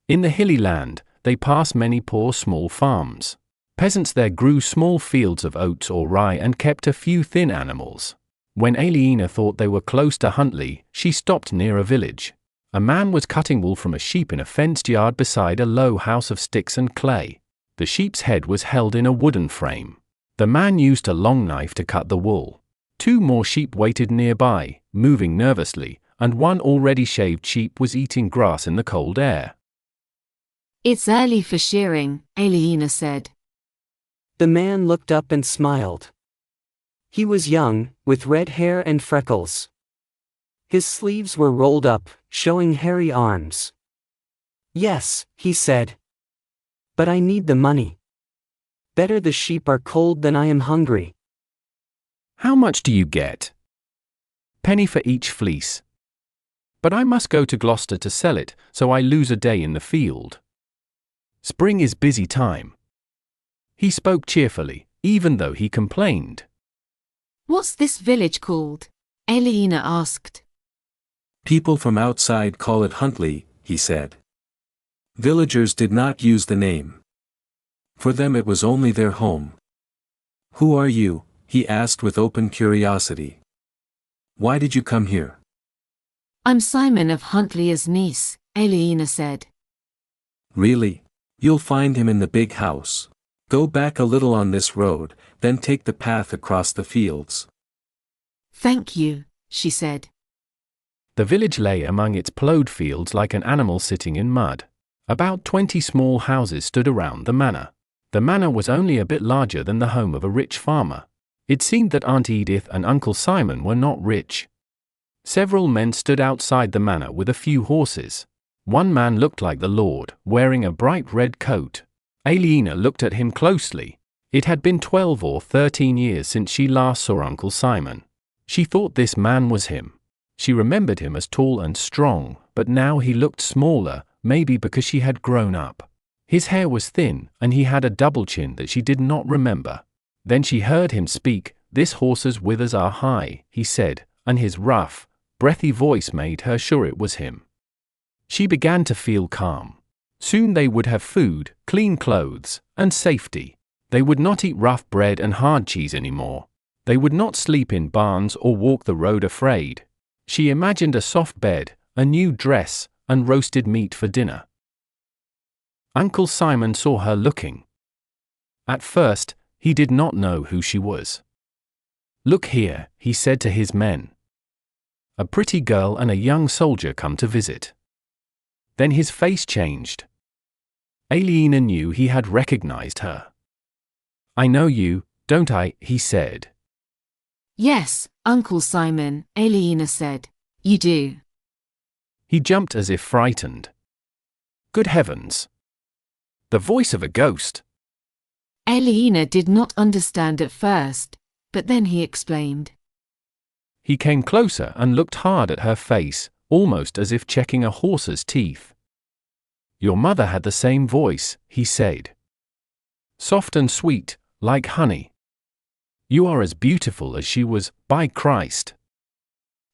S1: In the hilly land, they passed many poor small farms. Peasants there grew small fields of oats or rye and kept a few thin animals. When Aliena thought they were close to Huntley, she stopped near a village. A man was cutting wool from a sheep in a fenced yard beside a low house of sticks and clay. The sheep's head was held in a wooden frame. The man used a long knife to cut the wool. 2 more sheep waited nearby, moving nervously, and one already shaved sheep was eating grass in the cold air.
S14: It's early for shearing, Aliena said.
S6: The man looked up and smiled. He was young, with red hair and freckles. His sleeves were rolled up, showing hairy arms. Yes, he said. But I need the money. Better the sheep are cold than I am hungry.
S1: How much do you get? Penny for each fleece. But I must go to Gloucester to sell it, so I lose a day in the field. Spring is busy time. He spoke cheerfully, even though he complained.
S14: What's this village called? Aliena asked.
S15: People from outside call it Huntley, he said. Villagers did not use the name. For them it was only their home. Who are you? He asked with open curiosity. Why did you come here?
S14: I'm Simon of Huntley's niece, Aliena said.
S15: Really? You'll find him in the big house. Go back a little on this road, then take the path across the fields.
S14: Thank you, she said.
S1: The village lay among its ploughed fields like an animal sitting in mud. About 20 small houses stood around the manor. The manor was only a bit larger than the home of a rich farmer. It seemed that Aunt Edith and Uncle Simon were not rich. Several men stood outside the manor with a few horses. One man looked like the Lord, wearing a bright red coat. Aliena looked at him closely. It had been 12 or 13 years since she last saw Uncle Simon. She thought this man was him. She remembered him as tall and strong, but now he looked smaller, maybe because she had grown up. His hair was thin, and he had a double chin that she did not remember. Then she heard him speak. This horse's withers are high, he said, and his rough, breathy voice made her sure it was him. She began to feel calm. Soon they would have food, clean clothes, and safety. They would not eat rough bread and hard cheese anymore. They would not sleep in barns or walk the road afraid. She imagined a soft bed, a new dress, and roasted meat for dinner. Uncle Simon saw her looking. At first, he did not know who she was. Look here, he said to his men. A pretty girl and a young soldier come to visit. Then his face changed. Aliena knew he had recognized her. I know you, don't I? He said.
S14: Yes, Uncle Simon, Aliena said. You do.
S1: He jumped as if frightened. Good heavens! The voice of a ghost!
S14: Aliena did not understand at first, but then he explained.
S1: He came closer and looked hard at her face, almost as if checking a horse's teeth. Your mother had the same voice, he said. Soft and sweet, like honey. You are as beautiful as she was, by Christ.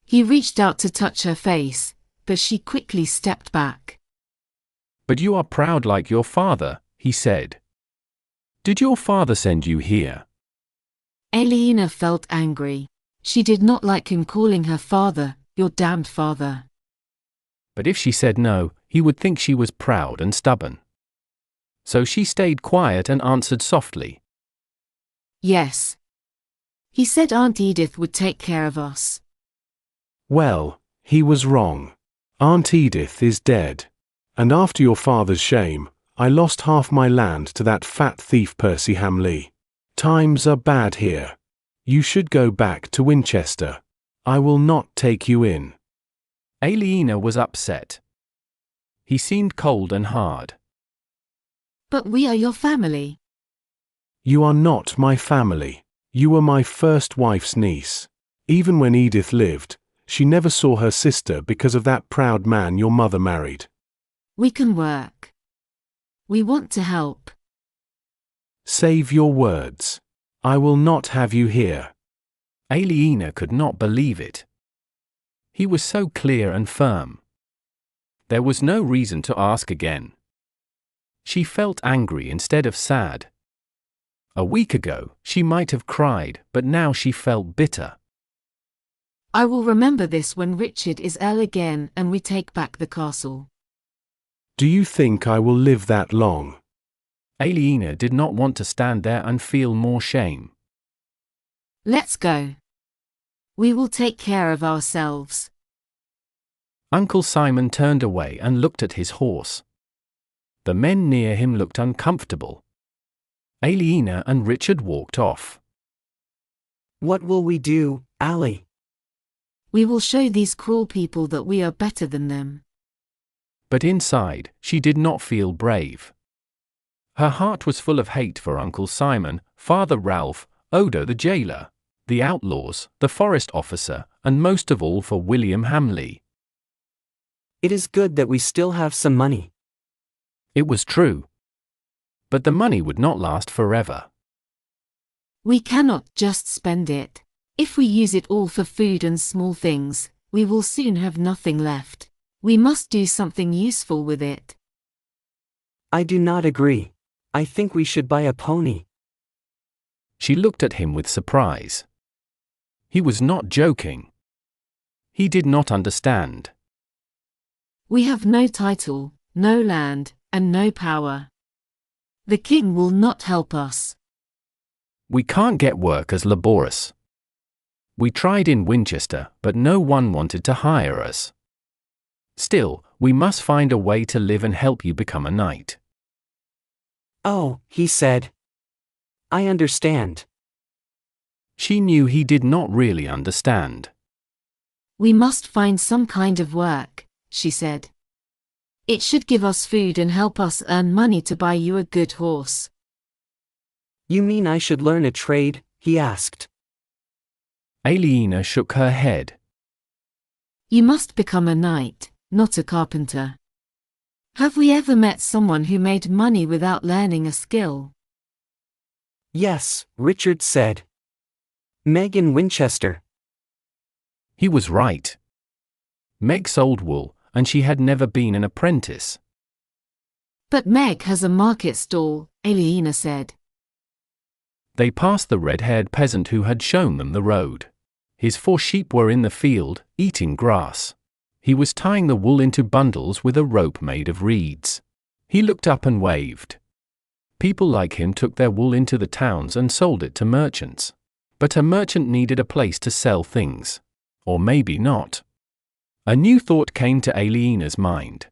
S14: He reached out to touch her face, but she quickly stepped back.
S1: But you are proud like your father, he said. Did your father send you here?
S14: Aliena felt angry. She did not like him calling her father, your damned father.
S1: But if she said no, he would think she was proud and stubborn. So she stayed quiet and answered softly.
S14: Yes. He said Aunt Edith would take care of us.
S16: Well, he was wrong. Aunt Edith is dead. And after your father's shame, I lost half my land to that fat thief Percy Hamley. Times are bad here. You should go back to Winchester. I will not take you in.
S1: Aliena was upset. He seemed cold and hard.
S14: But we are your family.
S16: You are not my family. You were my first wife's niece. Even when Edith lived, she never saw her sister because of that proud man your mother married.
S14: We can work. We want to help.
S16: Save your words. I will not have you here.
S1: Aliena could not believe it. He was so clear and firm. There was no reason to ask again. She felt angry instead of sad. A week ago, she might have cried, but now she felt bitter.
S14: I will remember this when Richard is ill again and we take back the castle.
S16: Do you think I will live that long?
S1: Aliena did not want to stand there and feel more shame.
S14: Let's go. We will take care of ourselves.
S1: Uncle Simon turned away and looked at his horse. The men near him looked uncomfortable. Aliena and Richard walked off.
S6: What will we do, Ali?
S14: We will show these cruel people that we are better than them.
S1: But inside, she did not feel brave. Her heart was full of hate for Uncle Simon, Father Ralph, Odo the jailer, the outlaws, the forest officer, and most of all for William Hamley.
S6: It is good that we still have some money.
S1: It was true. But the money would not last forever.
S14: We cannot just spend it. If we use it all for food and small things, we will soon have nothing left. We must do something useful with it.
S6: I do not agree. I think we should buy a pony.
S1: She looked at him with surprise. He was not joking. He did not understand.
S14: We have no title, no land, and no power. The king will not help us.
S1: We can't get work as laborious. We tried in Winchester, but no one wanted to hire us. Still, we must find a way to live and help you become a knight.
S6: Oh, he said. I understand.
S1: She knew he did not really understand.
S14: We must find some kind of work, she said. It should give us food and help us earn money to buy you a good horse.
S6: You mean I should learn a trade? He asked.
S1: Aliena shook her head.
S14: You must become a knight, not a carpenter. Have we ever met someone who made money without learning a skill?
S6: Yes, Richard said. Meg in Winchester.
S1: He was right. Meg sold wool, and she had never been an apprentice.
S14: But Meg has a market stall, Aliena said.
S1: They passed the red-haired peasant who had shown them the road. His 4 sheep were in the field, eating grass. He was tying the wool into bundles with a rope made of reeds. He looked up and waved. People like him took their wool into the towns and sold it to merchants. But a merchant needed a place to sell things. Or maybe not. A new thought came to Aliena's mind.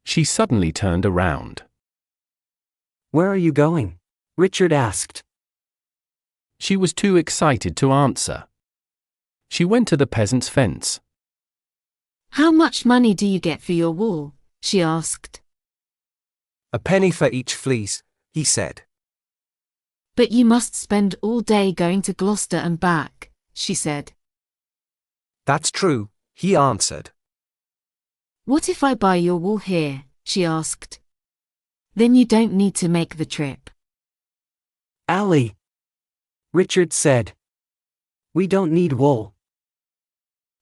S1: She suddenly turned around.
S6: Where are you going? Richard asked.
S1: She was too excited to answer. She went to the peasant's fence.
S14: How much money do you get for your wool? She asked.
S13: A penny for each fleece, he said.
S14: But you must spend all day going to Gloucester and back, she said.
S13: That's true, he answered.
S14: What if I buy your wool here? She asked. Then you don't need to make the trip.
S6: Ali, Richard said. We don't need wool.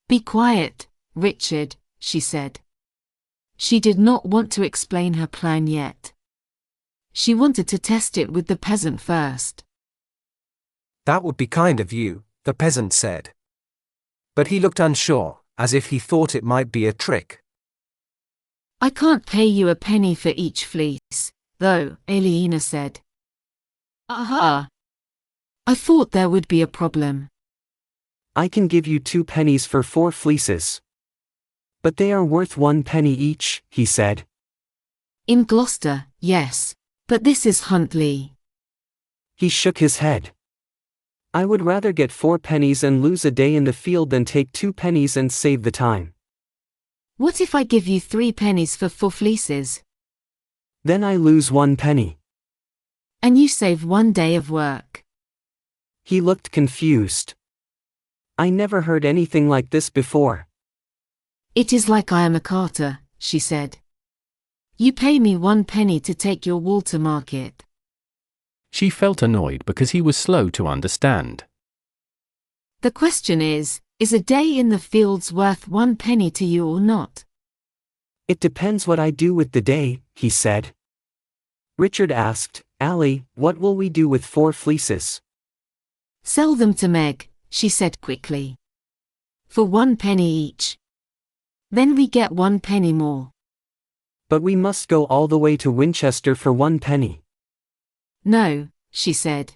S14: Be quiet, Richard, she said. She did not want to explain her plan yet. She wanted to test it with the peasant first.
S13: That would be kind of you, the peasant said. But he looked unsure, as if he thought it might be a trick.
S14: I can't pay you a penny for each fleece, though, Aliena said. Aha! I thought there would be a problem.
S6: I can give you 2 pennies for 4 fleeces. But they are worth 1 penny each, he said.
S14: In Gloucester, yes, but this is Huntley.
S6: He shook his head. I would rather get 4 pennies and lose a day in the field than take 2 pennies and save the time.
S14: What if I give you 3 pennies for 4 fleeces?
S6: Then I lose 1 penny.
S14: And you save 1 day of work.
S6: He looked confused. I never heard anything like this before.
S14: It is like I am a carter, she said. You pay me 1 penny to take your wool to market.
S1: She felt annoyed because he was slow to understand.
S14: The question is a day in the fields worth 1 penny to you or not?
S6: It depends what I do with the day, he said. Richard asked, Ali, what will we do with 4 fleeces?
S14: Sell them to Meg, she said quickly. For 1 penny each. Then we get 1 penny more.
S6: But we must go all the way to Winchester for 1 penny.
S14: No, she said.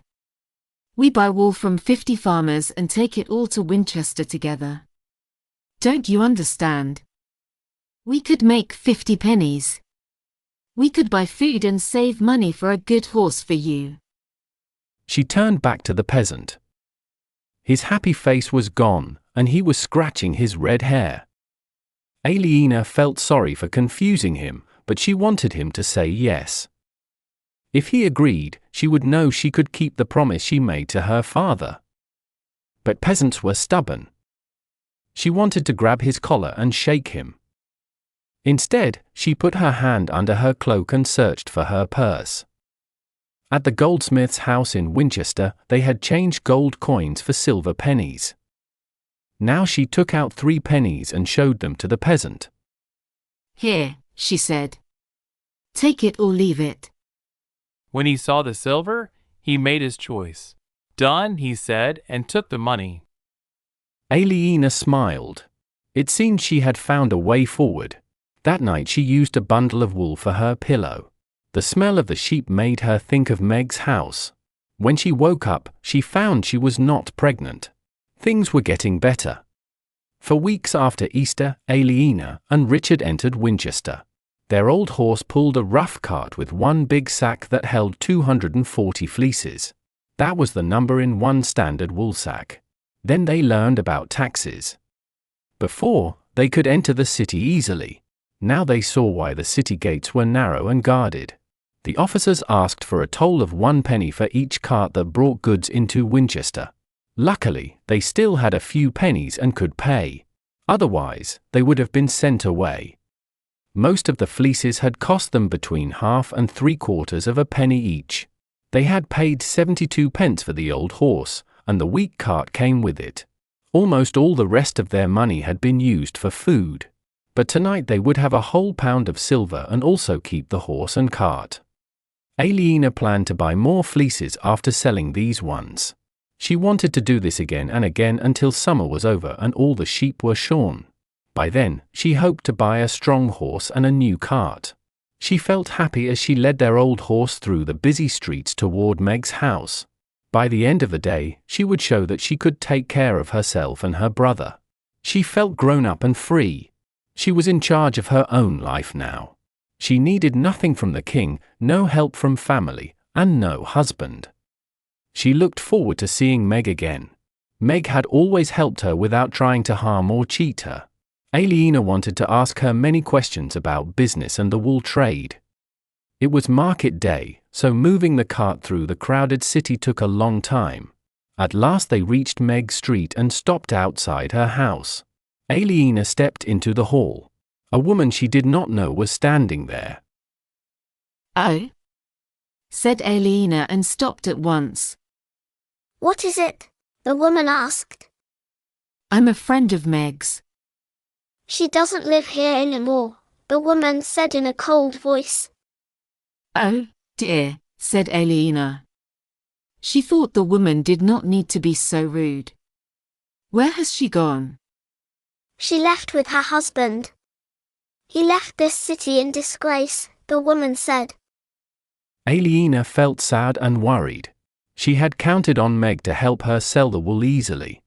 S14: We buy wool from 50 farmers and take it all to Winchester together. Don't you understand? We could make 50 pennies. We could buy food and save money for a good horse for you.
S1: She turned back to the peasant. His happy face was gone, and he was scratching his red hair. Aliena felt sorry for confusing him, but she wanted him to say yes. If he agreed, she would know she could keep the promise she made to her father. But peasants were stubborn. She wanted to grab his collar and shake him. Instead, she put her hand under her cloak and searched for her purse. At the goldsmith's house in Winchester, they had changed gold coins for silver pennies. Now she took out 3 pennies and showed them to the peasant.
S14: Here, she said. Take it or leave it.
S18: When he saw the silver, he made his choice. Done, he said, and took the money.
S1: Aliena smiled. It seemed she had found a way forward. That night she used a bundle of wool for her pillow. The smell of the sheep made her think of Meg's house. When she woke up, she found she was not pregnant. Things were getting better. For weeks after Easter, Aliena and Richard entered Winchester. Their old horse pulled a rough cart with one big sack that held 240 fleeces. That was the number in one standard wool sack. Then they learned about taxes. Before, they could enter the city easily. Now they saw why the city gates were narrow and guarded. The officers asked for a toll of 1 penny for each cart that brought goods into Winchester. Luckily, they still had a few pennies and could pay. Otherwise, they would have been sent away. Most of the fleeces had cost them between half and 3/4 of a penny each. They had paid 72 pence for the old horse, and the weak cart came with it. Almost all the rest of their money had been used for food. But tonight they would have a whole pound of silver and also keep the horse and cart. Aliena planned to buy more fleeces after selling these ones. She wanted to do this again and again until summer was over and all the sheep were shorn. By then, she hoped to buy a strong horse and a new cart. She felt happy as she led their old horse through the busy streets toward Meg's house. By the end of the day, she would show that she could take care of herself and her brother. She felt grown up and free. She was in charge of her own life now. She needed nothing from the king, no help from family, and no husband. She looked forward to seeing Meg again. Meg had always helped her without trying to harm or cheat her. Aliena wanted to ask her many questions about business and the wool trade. It was market day, so moving the cart through the crowded city took a long time. At last they reached Meg Street and stopped outside her house. Aliena stepped into the hall. A woman she did not know was standing there.
S14: Oh? Said Aliena and stopped at once.
S17: What is it? The woman asked.
S14: I'm a friend of Meg's.
S17: She doesn't live here anymore, the woman said in a cold voice.
S14: Oh, dear, said Aliena. She thought the woman did not need to be so rude. Where has she gone?
S17: She left with her husband. He left this city in disgrace, the woman said.
S1: Aliena felt sad and worried. She had counted on Meg to help her sell the wool easily.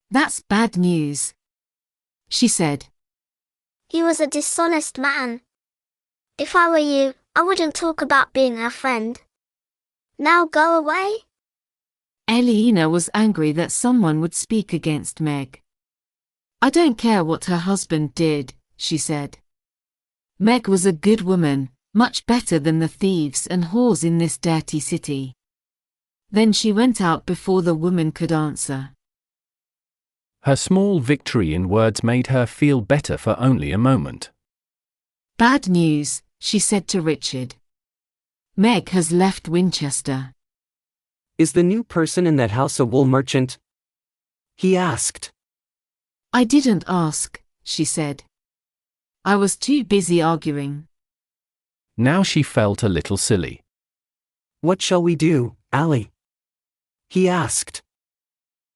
S14: That's bad news, she said.
S17: He was a dishonest man. If I were you, I wouldn't talk about being her friend. Now go away.
S14: Aliena was angry that someone would speak against Meg. I don't care what her husband did, she said. Meg was a good woman, much better than the thieves and whores in this dirty city. Then she went out before the woman could answer.
S1: Her small victory in words made her feel better for only a moment.
S14: Bad news, she said to Richard. Meg has left Winchester.
S6: Is the new person in that house a wool merchant? He asked.
S14: I didn't ask, she said. I was too busy arguing.
S1: Now she felt a little silly.
S6: What shall we do, Ali? He asked.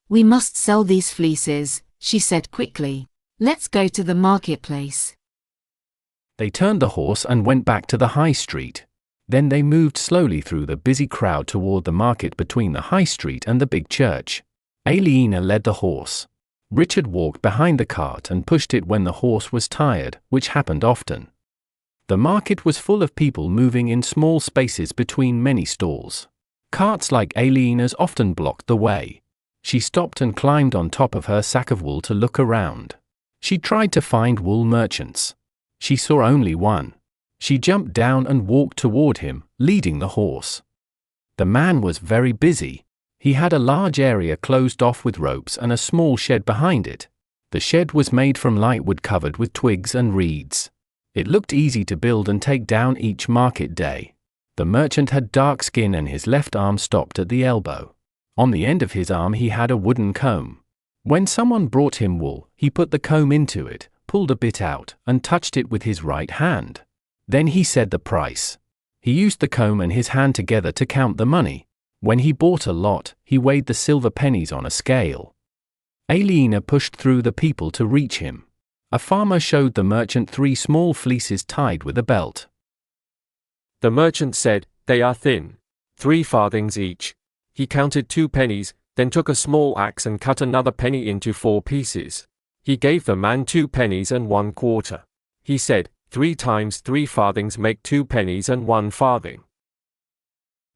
S14: We must sell these fleeces, she said quickly. Let's go to the marketplace.
S1: They turned the horse and went back to the high street. Then they moved slowly through the busy crowd toward the market between the high street and the big church. Aliena led the horse. Richard walked behind the cart and pushed it when the horse was tired, which happened often. The market was full of people moving in small spaces between many stalls. Carts like Aliena's often blocked the way. She stopped and climbed on top of her sack of wool to look around. She tried to find wool merchants. She saw only one. She jumped down and walked toward him, leading the horse. The man was very busy. He had a large area closed off with ropes and a small shed behind it. The shed was made from light wood covered with twigs and reeds. It looked easy to build and take down each market day. The merchant had dark skin and his left arm stopped at the elbow. On the end of his arm he had a wooden comb. When someone brought him wool, he put the comb into it, pulled a bit out, and touched it with his right hand. Then he said the price. He used the comb and his hand together to count the money. When he bought a lot, he weighed the silver pennies on a scale. Aliena pushed through the people to reach him. A farmer showed the merchant 3 small fleeces tied with a belt.
S11: The merchant said, "They are thin. 3 farthings each." He counted 2 pennies, then took a small axe and cut another penny into 4 pieces. He gave the man 2 pennies and 1 quarter. He said, 3 times 3 farthings make 2 pennies and 1 farthing.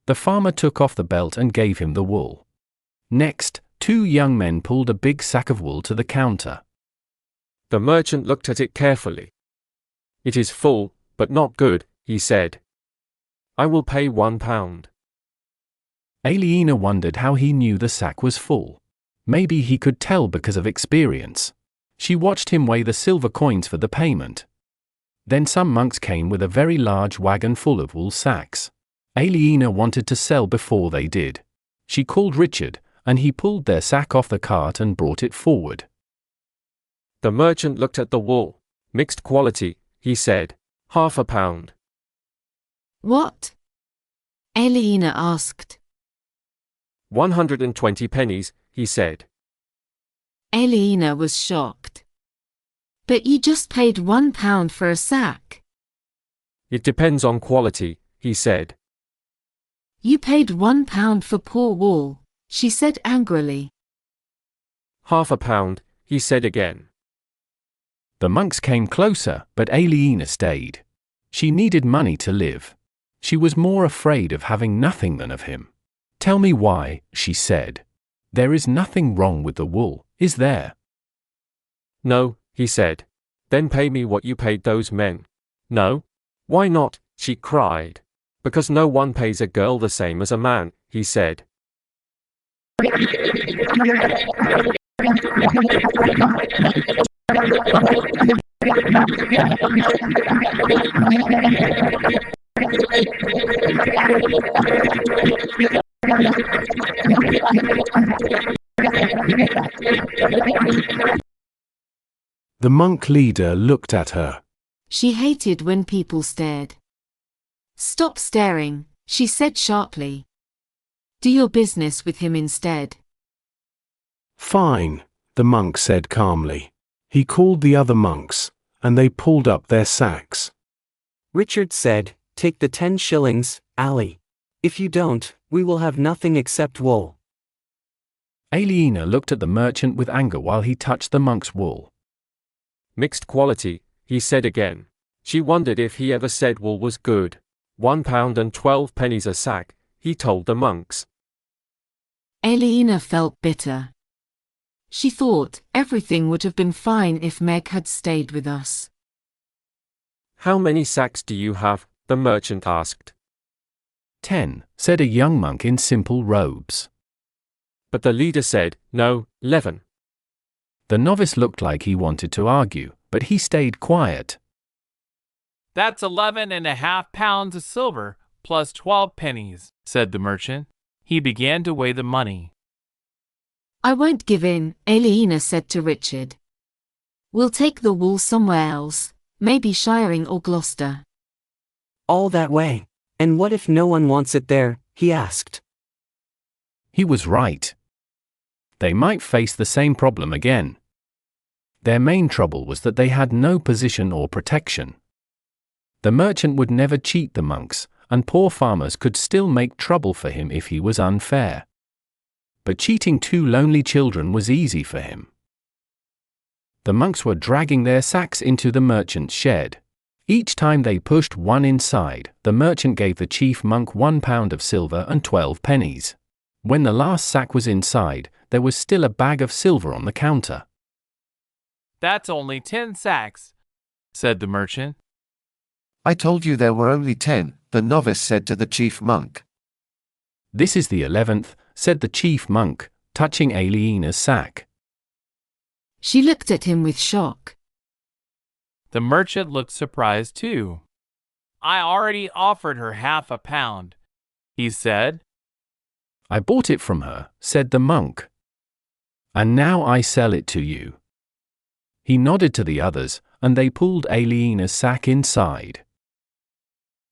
S1: The farmer took off the belt and gave him the wool. Next, 2 young men pulled a big sack of wool to the counter.
S11: The merchant looked at it carefully. "It is full, but not good," he said. "I will pay £1.
S1: Aliena wondered how he knew the sack was full. Maybe he could tell because of experience. She watched him weigh the silver coins for the payment. Then some monks came with a very large wagon full of wool sacks. Aliena wanted to sell before they did. She called Richard, and he pulled their sack off the cart and brought it forward.
S11: The merchant looked at the wool. "Mixed quality," he said. "half a pound."
S14: What? Aliena asked.
S11: 120 pennies, he said.
S14: Aliena was shocked. But you just paid £1 for a sack.
S11: "It depends on quality," he said.
S14: You paid £1 for poor wool, she said angrily.
S11: "Half a pound," he said again.
S1: The monks came closer, but Aliena stayed. She needed money to live. She was more afraid of having nothing than of him. "Tell me why," she said. "There is nothing wrong with the wool, is there?"
S11: "No," he said. "Then pay me what you paid those men." "No? Why not?" she cried. "Because no one pays a girl the same as a man," he said.
S16: The monk leader looked at her.
S14: She hated when people stared. "Stop staring," she said sharply. "Do your business with him instead."
S16: Fine, the monk said calmly. He called the other monks, and they pulled up their sacks.
S6: Richard said, "Take the 10 shillings, Ali. If you don't, we will have nothing except wool."
S1: Aliena looked at the merchant with anger while he touched the monk's wool.
S11: "Mixed quality," he said again. She wondered if he ever said wool was good. £1 and 12 pennies a sack, he told the monks.
S14: Aliena felt bitter. She thought everything would have been fine if Meg had stayed with us.
S11: "How many sacks do you have?" the merchant asked.
S1: 10, said a young monk in simple robes.
S11: But the leader said, "No, 11.
S1: The novice looked like he wanted to argue, but he stayed quiet.
S18: "That's 11.5 pounds of silver, plus 12 pennies, said the merchant. He began to weigh the money.
S14: "I won't give in," Aliena said to Richard. "We'll take the wool somewhere else, maybe Shiring or Gloucester."
S6: "All that way? And what if no one wants it there?" he asked.
S1: He was right. They might face the same problem again. Their main trouble was that they had no position or protection. The merchant would never cheat the monks, and poor farmers could still make trouble for him if he was unfair. But cheating 2 lonely children was easy for him. The monks were dragging their sacks into the merchant's shed. Each time they pushed one inside, the merchant gave the chief monk 1 pound of silver and 12 pennies. When the last sack was inside, there was still a bag of silver on the counter.
S18: "That's only 10 sacks," said the merchant.
S12: I told you there were only 10, the novice said to the chief monk.
S1: "This is the 11th, said the chief monk, touching Aliena's sack.
S14: She looked at him with shock.
S18: The merchant looked surprised too. "I already offered her half a pound," he said.
S1: "I bought it from her," said the monk. "And now I sell it to you." He nodded to the others, and they pulled Aliena's sack inside.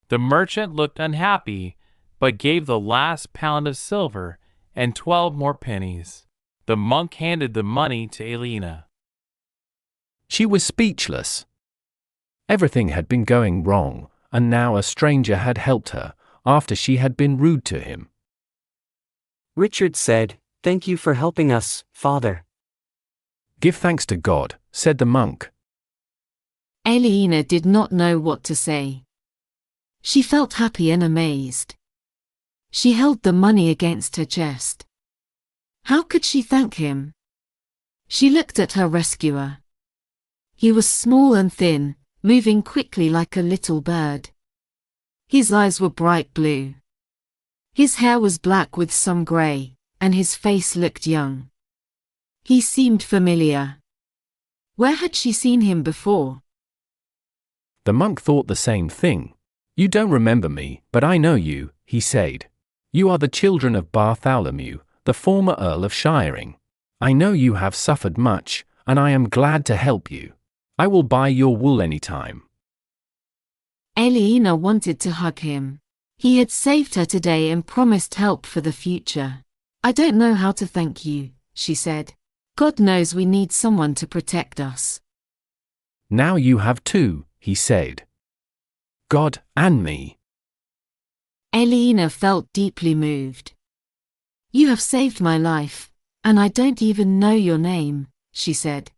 S18: The merchant looked unhappy, but gave the last pound of silver and 12 more pennies. The monk handed the money to Aliena.
S1: She was speechless. Everything had been going wrong, and now a stranger had helped her, after she had been rude to him.
S6: Richard said, "Thank you for helping us, Father."
S1: "Give thanks to God," said the monk.
S14: Aliena did not know what to say. She felt happy and amazed. She held the money against her chest. How could she thank him? She looked at her rescuer. He was small and thin, moving quickly like a little bird. His eyes were bright blue. His hair was black with some grey, and his face looked young. He seemed familiar. Where had she seen him before?
S1: The monk thought the same thing. "You don't remember me, but I know you," he said. "You are the children of Bartholomew, the former Earl of Shiring. I know you have suffered much, and I am glad to help you. I will buy your wool any time."
S14: Aliena wanted to hug him. He had saved her today and promised help for the future. "I don't know how to thank you," she said. "God knows we need someone to protect us."
S1: "Now you have two," he said. "God and me."
S14: Aliena felt deeply moved. "You have saved my life, and I don't even know your name," she said.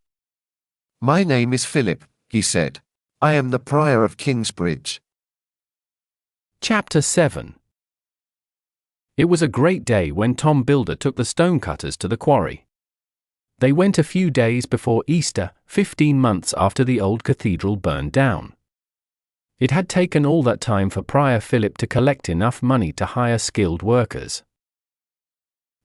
S12: My name is Philip, he said. I am the prior of Kingsbridge.
S1: Chapter 7. It was a great day when Tom Builder took the stonecutters to the quarry. They went a few days before Easter, 15 months after the old cathedral burned down. It had taken all that time for Prior Philip to collect enough money to hire skilled workers.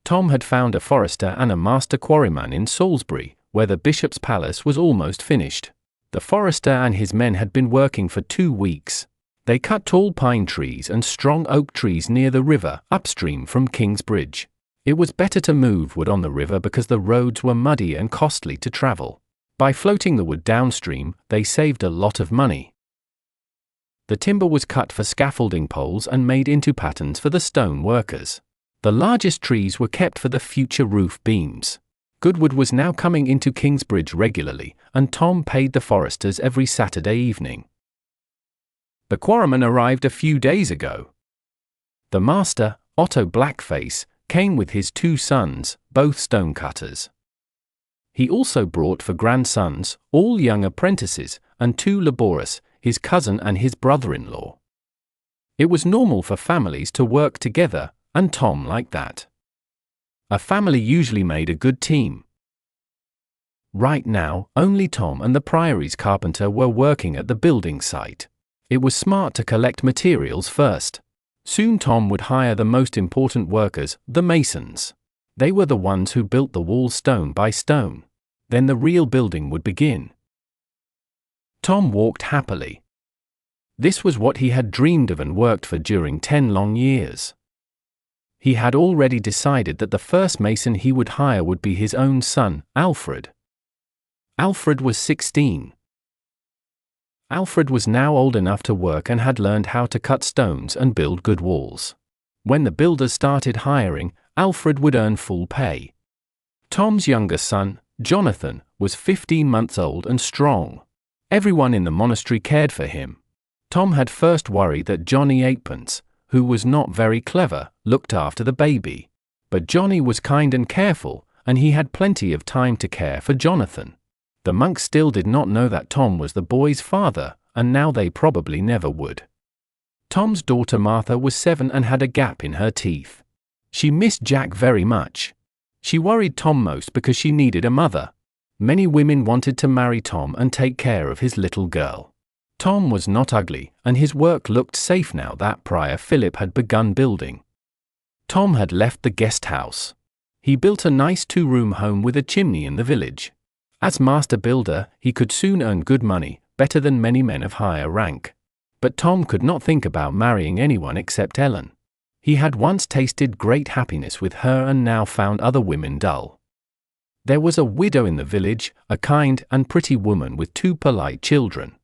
S1: Tom had found a forester and a master quarryman in Salisbury, where the bishop's palace was almost finished. The forester and his men had been working for 2 weeks. They cut tall pine trees and strong oak trees near the river, upstream from Kingsbridge. It was better to move wood on the river because the roads were muddy and costly to travel. By floating the wood downstream, they saved a lot of money. The timber was cut for scaffolding poles and made into patterns for the stone workers. The largest trees were kept for the future roof beams. Good wood was now coming into Kingsbridge regularly, and Tom paid the foresters every Saturday evening. The quarryman arrived a few days ago. The master, Otto Blackface, came with his 2 sons, both stonecutters. He also brought for grandsons, all young apprentices, and 2 labourers, his cousin and his brother-in-law. It was normal for families to work together, and Tom liked that. A family usually made a good team. Right now, only Tom and the priory's carpenter were working at the building site. It was smart to collect materials first. Soon Tom would hire the most important workers, the masons. They were the ones who built the wall stone by stone. Then the real building would begin. Tom walked happily. This was what he had dreamed of and worked for during 10 long years. He had already decided that the first mason he would hire would be his own son, Alfred. Alfred was 16. Alfred was now old enough to work and had learned how to cut stones and build good walls. When the builders started hiring, Alfred would earn full pay. Tom's younger son, Jonathan, was 15 months old and strong. Everyone in the monastery cared for him. Tom had first worried that Johnny Eightpence, who was not very clever, looked after the baby. But Johnny was kind and careful, and he had plenty of time to care for Jonathan. The monk still did not know that Tom was the boy's father, and now they probably never would. Tom's daughter Martha was 7 and had a gap in her teeth. She missed Jack very much. She worried Tom most because she needed a mother. Many women wanted to marry Tom and take care of his little girl. Tom was not ugly, and his work looked safe now that Prior Philip had begun building. Tom had left the guest house. He built a nice 2-room home with a chimney in the village. As master builder, he could soon earn good money, better than many men of higher rank. But Tom could not think about marrying anyone except Ellen. He had once tasted great happiness with her and now found other women dull. There was a widow in the village, a kind and pretty woman with 2 polite children.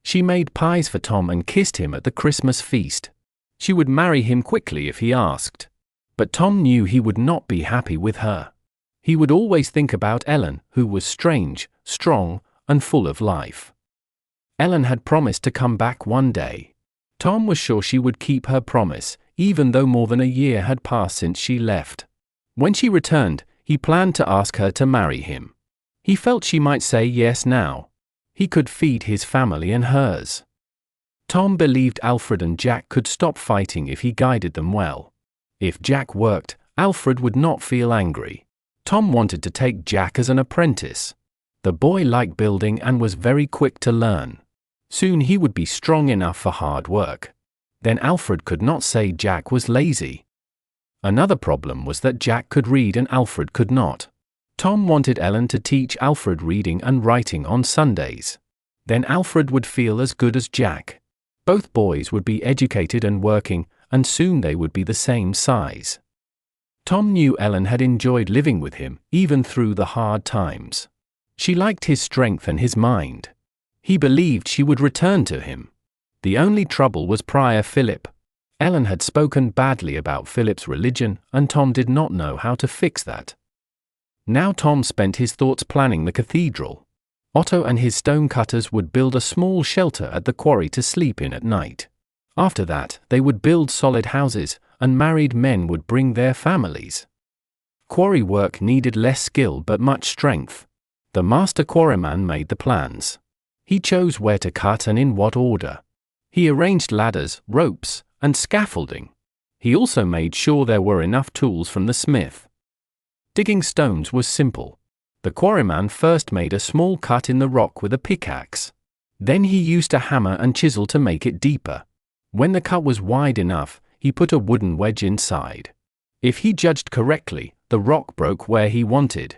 S1: She made pies for Tom and kissed him at the Christmas feast. She would marry him quickly if he asked. But Tom knew he would not be happy with her. He would always think about Ellen, who was strange, strong, and full of life. Ellen had promised to come back one day. Tom was sure she would keep her promise, even though more than a year had passed since she left. When she returned, he planned to ask her to marry him. He felt she might say yes now. He could feed his family and hers. Tom believed Alfred and Jack could stop fighting if he guided them well. If Jack worked, Alfred would not feel angry. Tom wanted to take Jack as an apprentice. The boy liked building and was very quick to learn. Soon he would be strong enough for hard work. Then Alfred could not say Jack was lazy. Another problem was that Jack could read and Alfred could not. Tom wanted Ellen to teach Alfred reading and writing on Sundays. Then Alfred would feel as good as Jack. Both boys would be educated and working, and soon they would be the same size. Tom knew Ellen had enjoyed living with him, even through the hard times. She liked his strength and his mind. He believed she would return to him. The only trouble was Prior Philip. Ellen had spoken badly about Philip's religion, and Tom did not know how to fix that. Now Tom spent his thoughts planning the cathedral. Otto and his stonecutters would build a small shelter at the quarry to sleep in at night. After that, they would build solid houses, and married men would bring their families. Quarry work needed less skill but much strength. The master quarryman made the plans. He chose where to cut and in what order. He arranged ladders, ropes, and scaffolding. He also made sure there were enough tools from the smith. Digging stones was simple. The quarryman first made a small cut in the rock with a pickaxe. Then he used a hammer and chisel to make it deeper. When the cut was wide enough, he put a wooden wedge inside. If he judged correctly, the rock broke where he wanted.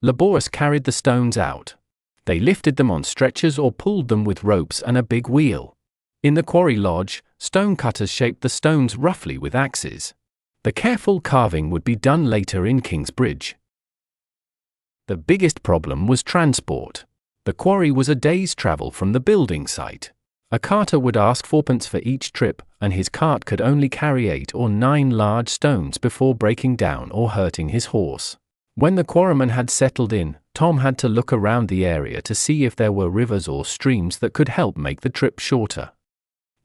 S1: Laborers carried the stones out. They lifted them on stretchers or pulled them with ropes and a big wheel. In the quarry lodge, stonecutters shaped the stones roughly with axes. The careful carving would be done later in Kingsbridge. The biggest problem was transport. The quarry was a day's travel from the building site. A carter would ask 4pence for each trip, and his cart could only carry 8 or 9 large stones before breaking down or hurting his horse. When the quarryman had settled in, Tom had to look around the area to see if there were rivers or streams that could help make the trip shorter.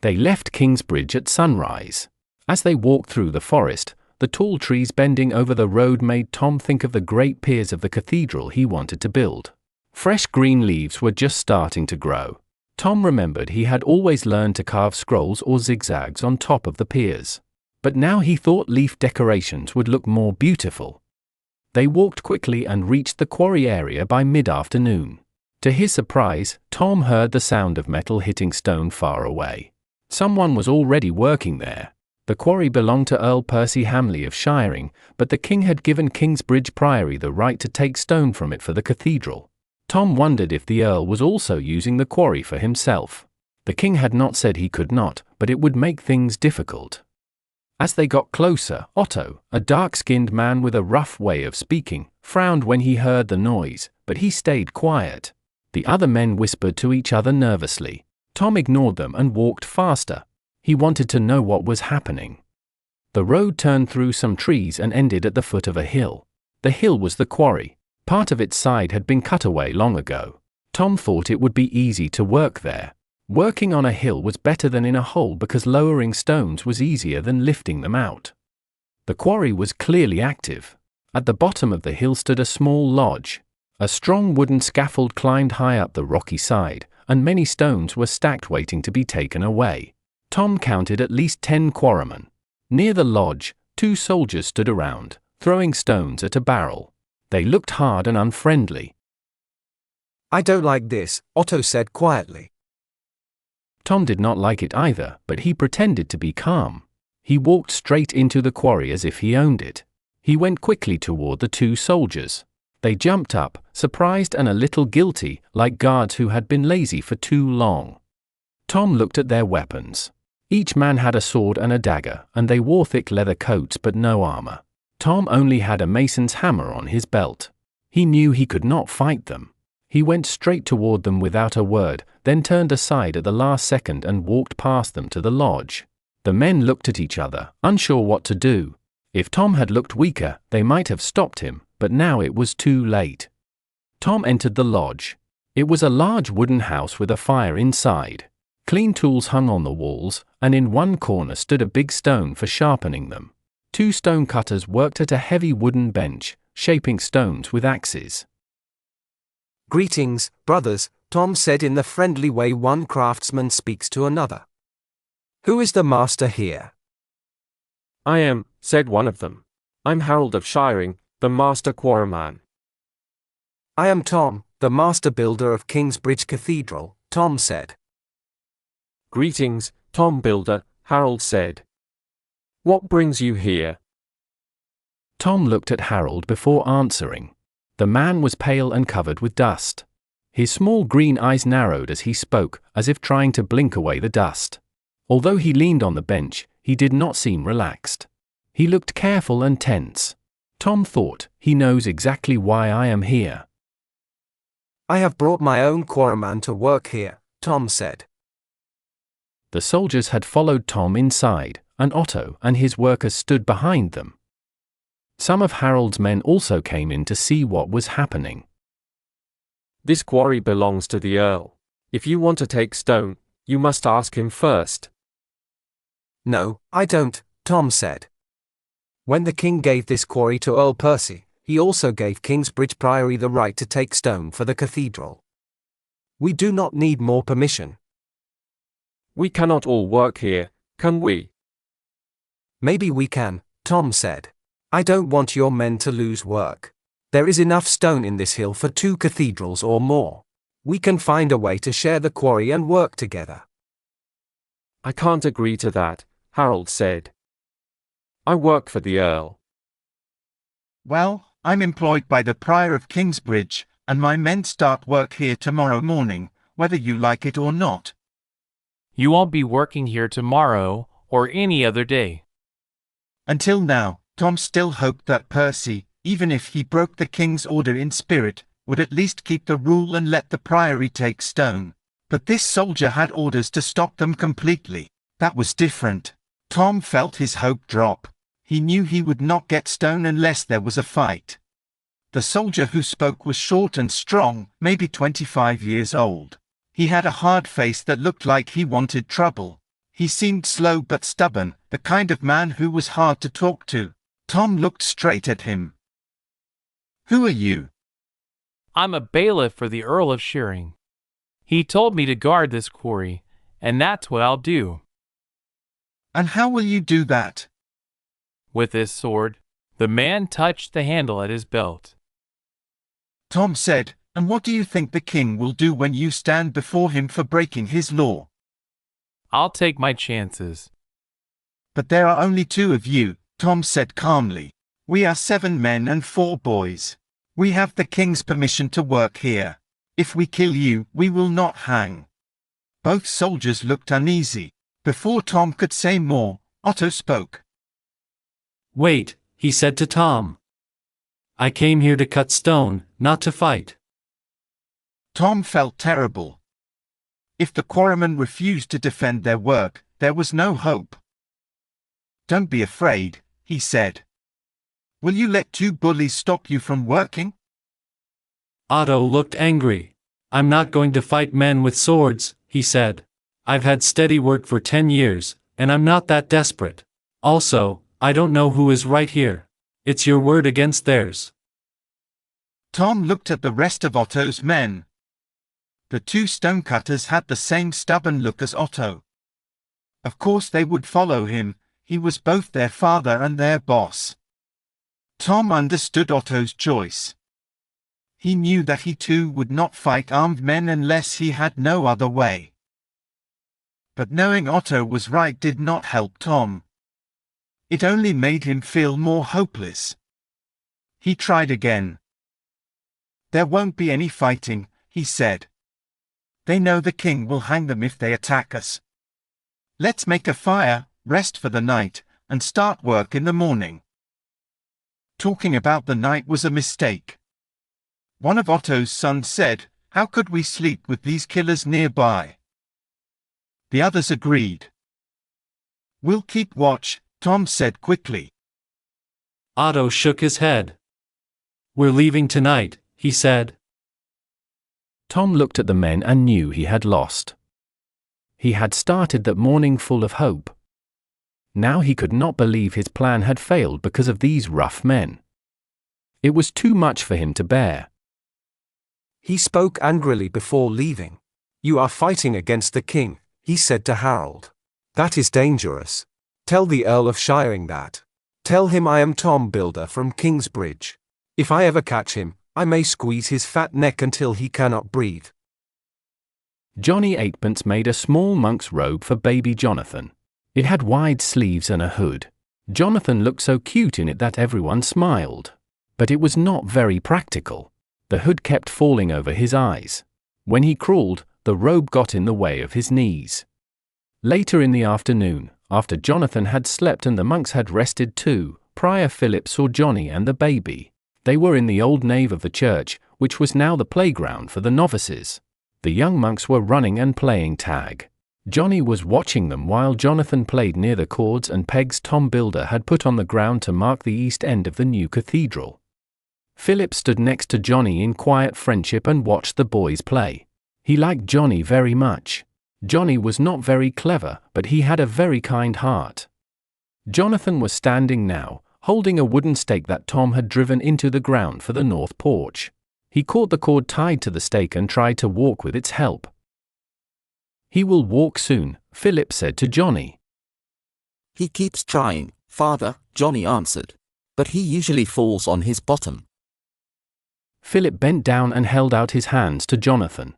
S1: They left Kingsbridge at sunrise. As they walked through the forest, the tall trees bending over the road made Tom think of the great piers of the cathedral he wanted to build. Fresh green leaves were just starting to grow. Tom remembered he had always learned to carve scrolls or zigzags on top of the piers. But now he thought leaf decorations would look more beautiful. They walked quickly and reached the quarry area by mid-afternoon. To his surprise, Tom heard the sound of metal hitting stone far away. Someone was already working there. The quarry belonged to Earl Percy Hamley of Shiring, but the king had given Kingsbridge Priory the right to take stone from it for the cathedral. Tom wondered if the Earl was also using the quarry for himself. The king had not said he could not, but it would make things difficult. As they got closer, Otto, a dark-skinned man with a rough way of speaking, frowned when he heard the noise, but he stayed quiet. The other men whispered to each other nervously. Tom ignored them and walked faster. He wanted to know what was happening. The road turned through some trees and ended at the foot of a hill. The hill was the quarry. Part of its side had been cut away long ago. Tom thought it would be easy to work there. Working on a hill was better than in a hole because lowering stones was easier than lifting them out. The quarry was clearly active. At the bottom of the hill stood a small lodge. A strong wooden scaffold climbed high up the rocky side, and many stones were stacked waiting to be taken away. Tom counted at least 10 quarrymen. Near the lodge, 2 soldiers stood around, throwing stones at a barrel. They looked hard and unfriendly.
S13: I don't like this, Otto said quietly.
S1: Tom did not like it either, but he pretended to be calm. He walked straight into the quarry as if he owned it. He went quickly toward the 2 soldiers. They jumped up, surprised and a little guilty, like guards who had been lazy for too long. Tom looked at their weapons. Each man had a sword and a dagger, and they wore thick leather coats but no armor. Tom only had a mason's hammer on his belt. He knew he could not fight them. He went straight toward them without a word, then turned aside at the last second and walked past them to the lodge. The men looked at each other, unsure what to do. If Tom had looked weaker, they might have stopped him, but now it was too late. Tom entered the lodge. It was a large wooden house with a fire inside. Clean tools hung on the walls, and in one corner stood a big stone for sharpening them. 2 stone cutters worked at a heavy wooden bench, shaping stones with axes.
S13: Greetings, brothers, Tom said in the friendly way one craftsman speaks to another. Who is the master here?
S11: I am, said one of them. I'm Harold of Shiring, the master quarryman.
S13: I am Tom, the master builder of Kingsbridge Cathedral, Tom said.
S11: Greetings, Tom Builder, Harold said. What brings you here?
S1: Tom looked at Harold before answering. The man was pale and covered with dust. His small green eyes narrowed as he spoke, as if trying to blink away the dust. Although he leaned on the bench, he did not seem relaxed. He looked careful and tense. Tom thought, he knows exactly why I am here.
S13: I have brought my own quarryman to work here, Tom said.
S1: The soldiers had followed Tom inside, and Otto and his workers stood behind them. Some of Harold's men also came in to see what was happening.
S11: This quarry belongs to the Earl. If you want to take stone, you must ask him first.
S13: No, I don't, Tom said. When the king gave this quarry to Earl Percy, he also gave Kingsbridge Priory the right to take stone for the cathedral. We do not need more permission.
S11: We cannot all work here, can we?
S13: Maybe we can, Tom said. I don't want your men to lose work. There is enough stone in this hill for 2 cathedrals or more. We can find a way to share the quarry and work together.
S11: I can't agree to that, Harold said. I work for the Earl.
S9: Well, I'm employed by the Prior of Kingsbridge, and my men start work here tomorrow morning, whether you like it or not.
S18: You won't be working here tomorrow or any other day.
S9: Until now, Tom still hoped that Percy, even if he broke the king's order in spirit, would at least keep the rule and let the priory take stone. But this soldier had orders to stop them completely. That was different. Tom felt his hope drop. He knew he would not get stone unless there was a fight. The soldier who spoke was short and strong, maybe 25 years old. He had a hard face that looked like he wanted trouble. He seemed slow but stubborn, the kind of man who was hard to talk to. Tom looked straight at him. Who are you?
S18: I'm a bailiff for the Earl of Shiring. He told me to guard this quarry, and that's what I'll do.
S9: And how will you do that?
S18: With this sword. The man touched the handle at his belt.
S9: Tom said, and what do you think the king will do when you stand before him for breaking his law?
S18: I'll take my chances.
S9: But there are only 2 of you, Tom said calmly. We are 7 men and 4 boys. We have the king's permission to work here. If we kill you, we will not hang. Both soldiers looked uneasy. Before Tom could say more, Otto spoke.
S4: Wait, he said to Tom. I came here to cut stone, not to fight.
S9: Tom felt terrible. If the quarrymen refused to defend their work, there was no hope. Don't be afraid, he said. Will you let 2 bullies stop you from working?
S4: Otto looked angry. I'm not going to fight men with swords, he said. I've had steady work for 10 years, and I'm not that desperate. Also, I don't know who is right here. It's your word against theirs.
S9: Tom looked at the rest of Otto's men. The two stonecutters had the same stubborn look as Otto. Of course they would follow him, he was both their father and their boss. Tom understood Otto's choice. He knew that he too would not fight armed men unless he had no other way. But knowing Otto was right did not help Tom. It only made him feel more hopeless. He tried again. "There won't be any fighting," he said. "They know the king will hang them if they attack us. Let's make a fire, rest for the night, and start work in the morning." Talking about the night was a mistake. One of Otto's sons said, "How could we sleep with these killers nearby?" The others agreed. "We'll keep watch," Tom said quickly.
S4: Otto shook his head. "We're leaving tonight," he said.
S1: Tom looked at the men and knew he had lost. He had started that morning full of hope. Now he could not believe his plan had failed because of these rough men. It was too much for him to bear.
S13: He spoke angrily before leaving. "You are fighting against the king," he said to Harold. "That is dangerous. Tell the Earl of Shiring that. Tell him I am Tom Builder from Kingsbridge. If I ever catch him, I may squeeze his fat neck until he cannot breathe."
S1: Johnny Eightpence made a small monk's robe for baby Jonathan. It had wide sleeves and a hood. Jonathan looked so cute in it that everyone smiled. But it was not very practical. The hood kept falling over his eyes. When he crawled, the robe got in the way of his knees. Later in the afternoon, after Jonathan had slept and the monks had rested too, Prior Philip saw Johnny and the baby. They were in the old nave of the church, which was now the playground for the novices. The young monks were running and playing tag. Johnny was watching them while Jonathan played near the cords and pegs Tom Builder had put on the ground to mark the east end of the new cathedral. Philip stood next to Johnny in quiet friendship and watched the boys play. He liked Johnny very much. Johnny was not very clever, but he had a very kind heart. Jonathan was standing now, holding a wooden stake that Tom had driven into the ground for the north porch. He caught the cord tied to the stake and tried to walk with its help. "He will walk soon," Philip said to Johnny.
S2: "He keeps trying, Father," Johnny answered. "But he usually falls on his bottom."
S1: Philip bent down and held out his hands to Jonathan.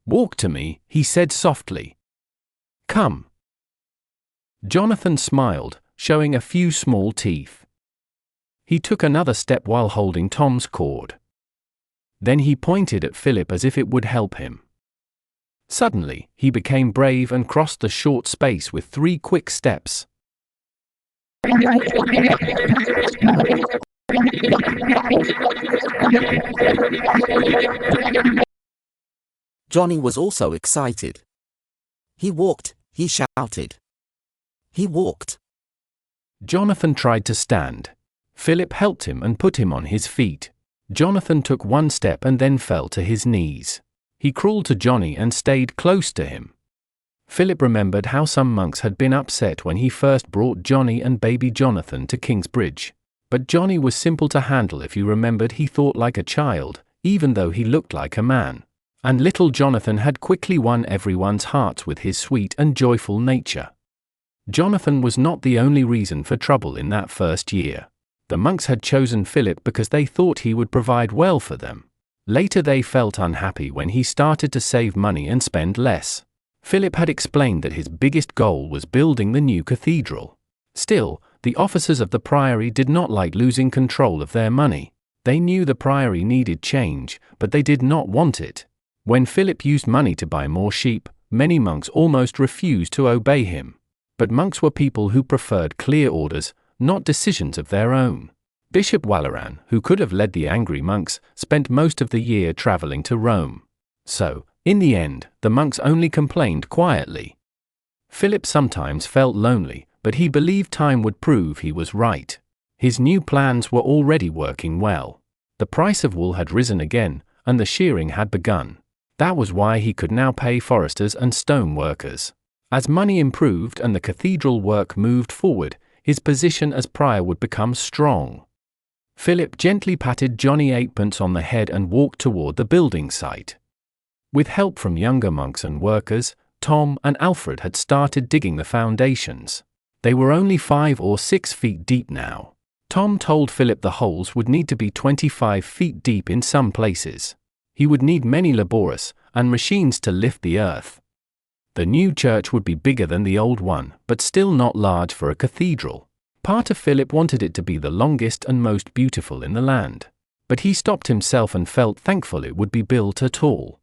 S1: "Walk to me," he said softly. "Come." Jonathan smiled, showing a few small teeth. He took another step while holding Tom's cord. Then he pointed at Philip as if it would help him. Suddenly, he became brave and crossed the short space with 3 quick steps.
S2: Johnny was also excited. He walked, he shouted. He walked.
S1: Jonathan tried to stand. Philip helped him and put him on his feet. Jonathan took 1 step and then fell to his knees. He crawled to Johnny and stayed close to him. Philip remembered how some monks had been upset when he first brought Johnny and baby Jonathan to Kingsbridge. But Johnny was simple to handle if you remembered he thought like a child, even though he looked like a man. And little Jonathan had quickly won everyone's hearts with his sweet and joyful nature. Jonathan was not the only reason for trouble in that first year. The monks had chosen Philip because they thought he would provide well for them. Later they felt unhappy when he started to save money and spend less. Philip had explained that his biggest goal was building the new cathedral. Still, the officers of the priory did not like losing control of their money. They knew the priory needed change, but they did not want it. When Philip used money to buy more sheep, many monks almost refused to obey him. But monks were people who preferred clear orders, not decisions of their own. Bishop Waleran, who could have led the angry monks, spent most of the year traveling to Rome. So, in the end, the monks only complained quietly. Philip sometimes felt lonely, but he believed time would prove he was right. His new plans were already working well. The price of wool had risen again, and the shearing had begun. That was why he could now pay foresters and stone workers. As money improved and the cathedral work moved forward, his position as prior would become strong. Philip gently patted Johnny Eightpence on the head and walked toward the building site. With help from younger monks and workers, Tom and Alfred had started digging the foundations. They were only 5 or 6 feet deep now. Tom told Philip the holes would need to be 25 feet deep in some places. He would need many laborers and machines to lift the earth. The new church would be bigger than the old one, but still not large for a cathedral. Part of Philip wanted it to be the longest and most beautiful in the land. But he stopped himself and felt thankful it would be built at all.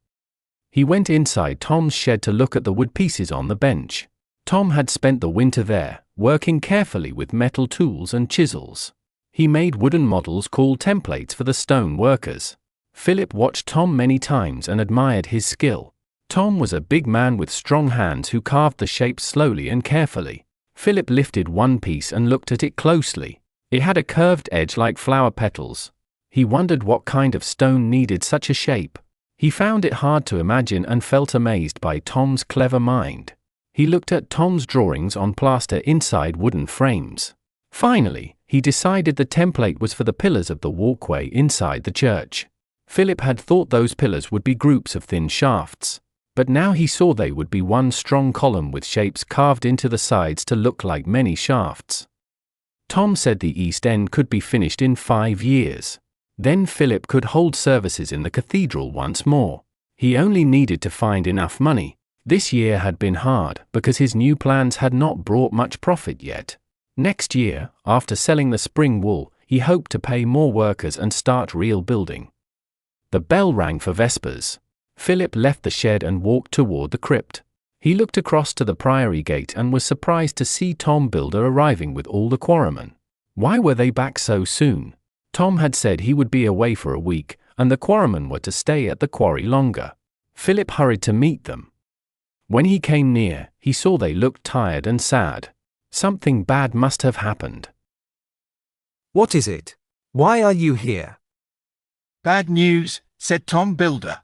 S1: He went inside Tom's shed to look at the wood pieces on the bench. Tom had spent the winter there, working carefully with metal tools and chisels. He made wooden models called templates for the stone workers. Philip watched Tom many times and admired his skill. Tom was a big man with strong hands who carved the shapes slowly and carefully. Philip lifted one piece and looked at it closely. It had a curved edge like flower petals. He wondered what kind of stone needed such a shape. He found it hard to imagine and felt amazed by Tom's clever mind. He looked at Tom's drawings on plaster inside wooden frames. Finally, he decided the template was for the pillars of the walkway inside the church. Philip had thought those pillars would be groups of thin shafts, but now he saw they would be one strong column with shapes carved into the sides to look like many shafts. Tom said the east end could be finished in 5 years. Then Philip could hold services in the cathedral once more. He only needed to find enough money. This year had been hard because his new plans had not brought much profit yet. Next year, after selling the spring wool, he hoped to pay more workers and start real building. The bell rang for vespers. Philip left the shed and walked toward the crypt. He looked across to the priory gate and was surprised to see Tom Builder arriving with all the quarrymen. Why were they back so soon? Tom had said he would be away for a week, and the quarrymen were to stay at the quarry longer. Philip hurried to meet them. When he came near, he saw they looked tired and sad. Something bad must have happened.
S13: What is it? Why are you here?
S9: Bad news, said Tom Builder.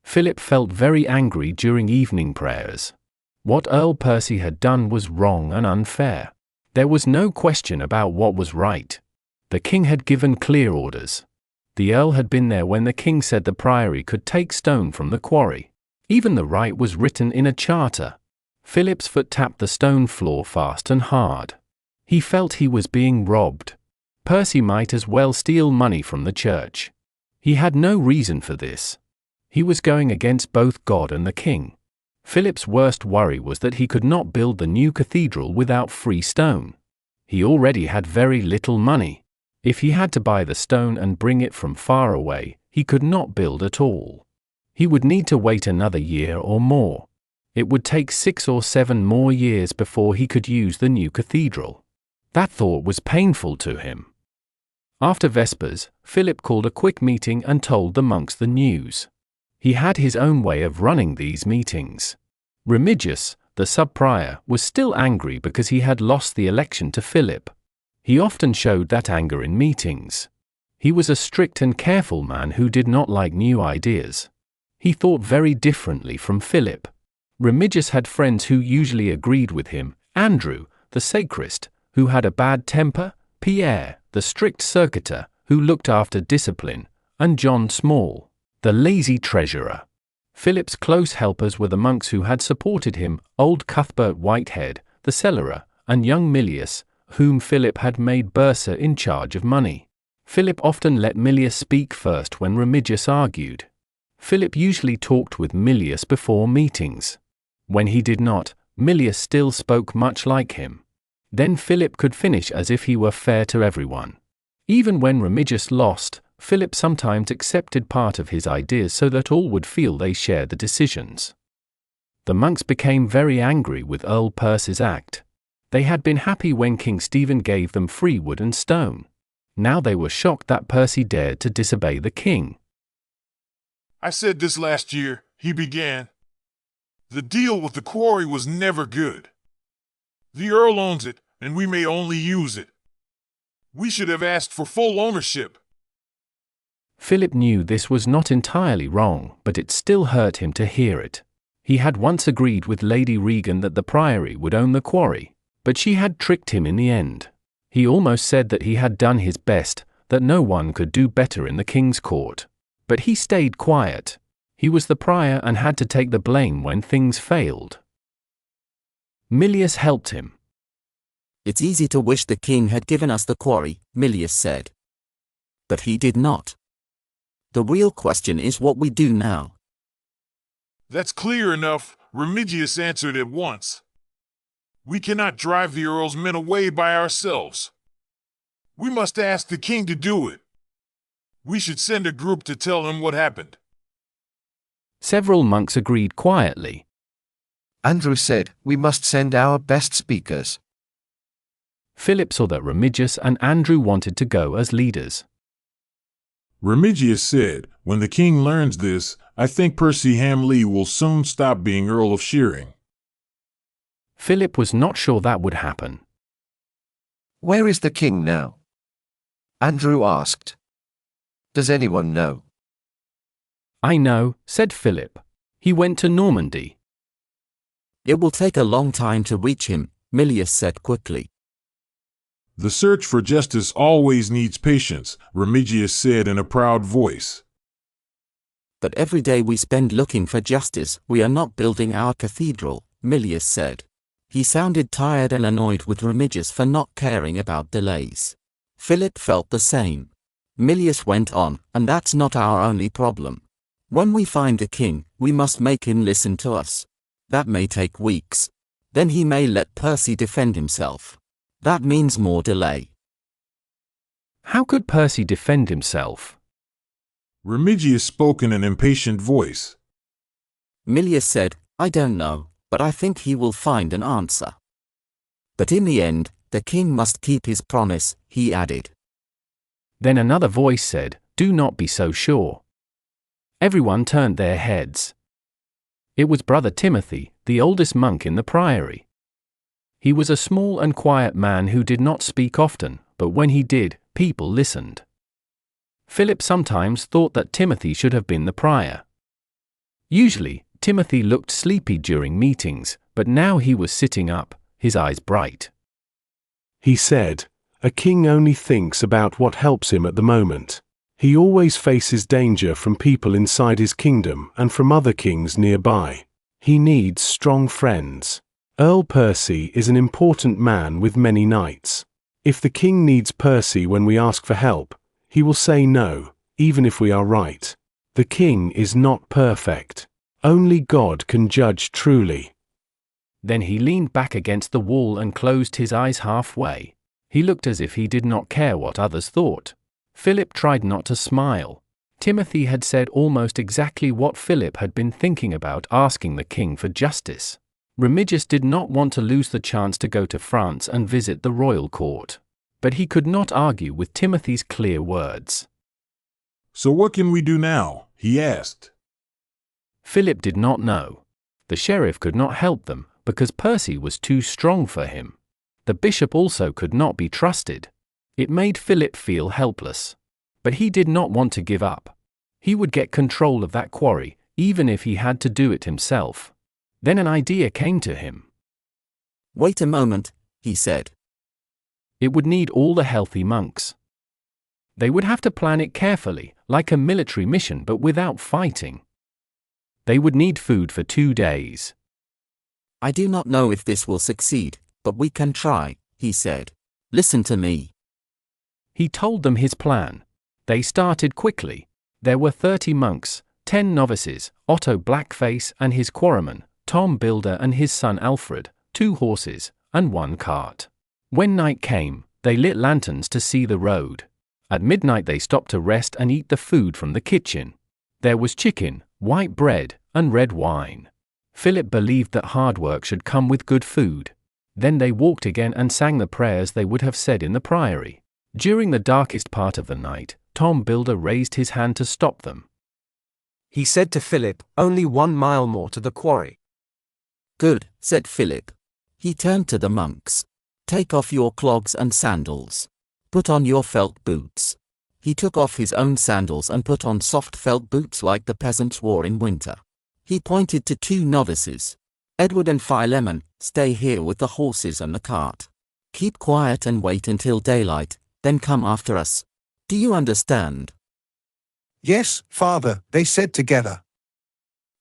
S1: Philip felt very angry during evening prayers. What Earl Percy had done was wrong and unfair. There was no question about what was right. The king had given clear orders. The earl had been there when the king said the priory could take stone from the quarry. Even the right was written in a charter. Philip's foot tapped the stone floor fast and hard. He felt he was being robbed. Percy might as well steal money from the church. He had no reason for this. He was going against both God and the king. Philip's worst worry was that he could not build the new cathedral without free stone. He already had very little money. If he had to buy the stone and bring it from far away, he could not build at all. He would need to wait another year or more. It would take 6 or 7 more years before he could use the new cathedral. That thought was painful to him. After Vespers, Philip called a quick meeting and told the monks the news. He had his own way of running these meetings. Remigius, the sub-prior, was still angry because he had lost the election to Philip. He often showed that anger in meetings. He was a strict and careful man who did not like new ideas. He thought very differently from Philip. Remigius had friends who usually agreed with him: Andrew, the sacrist, who had a bad temper, Pierre, the strict circuiter, who looked after discipline, and John Small, the lazy treasurer. Philip's close helpers were the monks who had supported him: old Cuthbert Whitehead, the cellarer, and young Milius, whom Philip had made bursar in charge of money. Philip often let Milius speak first when Remigius argued. Philip usually talked with Milius before meetings. When he did not, Milius still spoke much like him. Then Philip could finish as if he were fair to everyone. Even when Remigius lost, Philip sometimes accepted part of his ideas so that all would feel they shared the decisions. The monks became very angry with Earl Percy's act. They had been happy when King Stephen gave them free wood and stone. Now they were shocked that Percy dared to disobey the king.
S8: I said this last year, he began. The deal with the quarry was never good. The Earl owns it, and we may only use it. We should have asked for full ownership.
S1: Philip knew this was not entirely wrong, but it still hurt him to hear it. He had once agreed with Lady Regan that the priory would own the quarry, but she had tricked him in the end. He almost said that he had done his best, that no one could do better in the king's court. But he stayed quiet. He was the prior and had to take the blame when things failed. Milius helped him.
S2: It's easy to wish the king had given us the quarry, Milius said. But he did not. The real question is what we do now.
S8: That's clear enough, Remigius answered at once. We cannot drive the Earl's men away by ourselves. We must ask the king to do it. We should send a group to tell him what happened.
S1: Several monks agreed quietly.
S12: Andrew said, we must send our best speakers.
S1: Philip saw that Remigius and Andrew wanted to go as leaders.
S8: Remigius said, when the king learns this, I think Percy Hamley will soon stop being Earl of Shearing.
S1: Philip was not sure that would happen.
S12: Where is the king now? Andrew asked. Does anyone know?
S1: I know, said Philip. He went to Normandy.
S2: It will take a long time to reach him, Milius said quickly.
S8: The search for justice always needs patience, Remigius said in a proud voice.
S2: But every day we spend looking for justice, we are not building our cathedral, Milius said. He sounded tired and annoyed with Remigius for not caring about delays. Philip felt the same. Milius went on, and that's not our only problem. When we find a king, we must make him listen to us. That may take weeks. Then he may let Percy defend himself. That means more delay.
S1: How could Percy defend himself?
S8: Remigius spoke in an impatient voice.
S2: Milius said, I don't know, but I think he will find an answer. But in the end, the king must keep his promise, he added.
S1: Then another voice said, do not be so sure. Everyone turned their heads. It was Brother Timothy, the oldest monk in the priory. He was a small and quiet man who did not speak often, but when he did, people listened. Philip sometimes thought that Timothy should have been the prior. Usually, Timothy looked sleepy during meetings, but now he was sitting up, his eyes bright.
S16: He said, a king only thinks about what helps him at the moment. He always faces danger from people inside his kingdom and from other kings nearby. He needs strong friends. Earl Percy is an important man with many knights. If the king needs Percy when we ask for help, he will say no, even if we are right. The king is not perfect. Only God can judge truly.
S1: Then he leaned back against the wall and closed his eyes halfway. He looked as if he did not care what others thought. Philip tried not to smile. Timothy had said almost exactly what Philip had been thinking about asking the king for justice. Remigius did not want to lose the chance to go to France and visit the royal court. But he could not argue with Timothy's clear words.
S8: So what can we do now? He asked.
S1: Philip did not know. The sheriff could not help them, because Percy was too strong for him. The bishop also could not be trusted. It made Philip feel helpless. But he did not want to give up. He would get control of that quarry, even if he had to do it himself. Then an idea came to him.
S2: Wait a moment, he said.
S1: It would need all the healthy monks. They would have to plan it carefully, like a military mission but without fighting. They would need food for 2 days.
S2: I do not know if this will succeed, but we can try, he said. Listen to me.
S1: He told them his plan. They started quickly. There were 30 monks, 10 novices, Otto Blackface and his quarryman, Tom Builder and his son Alfred, 2 horses, and 1 cart. When night came, they lit lanterns to see the road. At midnight they stopped to rest and eat the food from the kitchen. There was chicken, white bread, and red wine. Philip believed that hard work should come with good food. Then they walked again and sang the prayers they would have said in the priory. During the darkest part of the night, Tom Builder raised his hand to stop them.
S13: He said to Philip, only 1 mile more to the quarry.
S2: Good, said Philip. He turned to the monks. Take off your clogs and sandals. Put on your felt boots. He took off his own sandals and put on soft felt boots like the peasants wore in winter. He pointed to 2 novices. Edward and Philemon, stay here with the horses and the cart. Keep quiet and wait until daylight, then come after us. Do you understand?
S7: Yes, Father, they said together.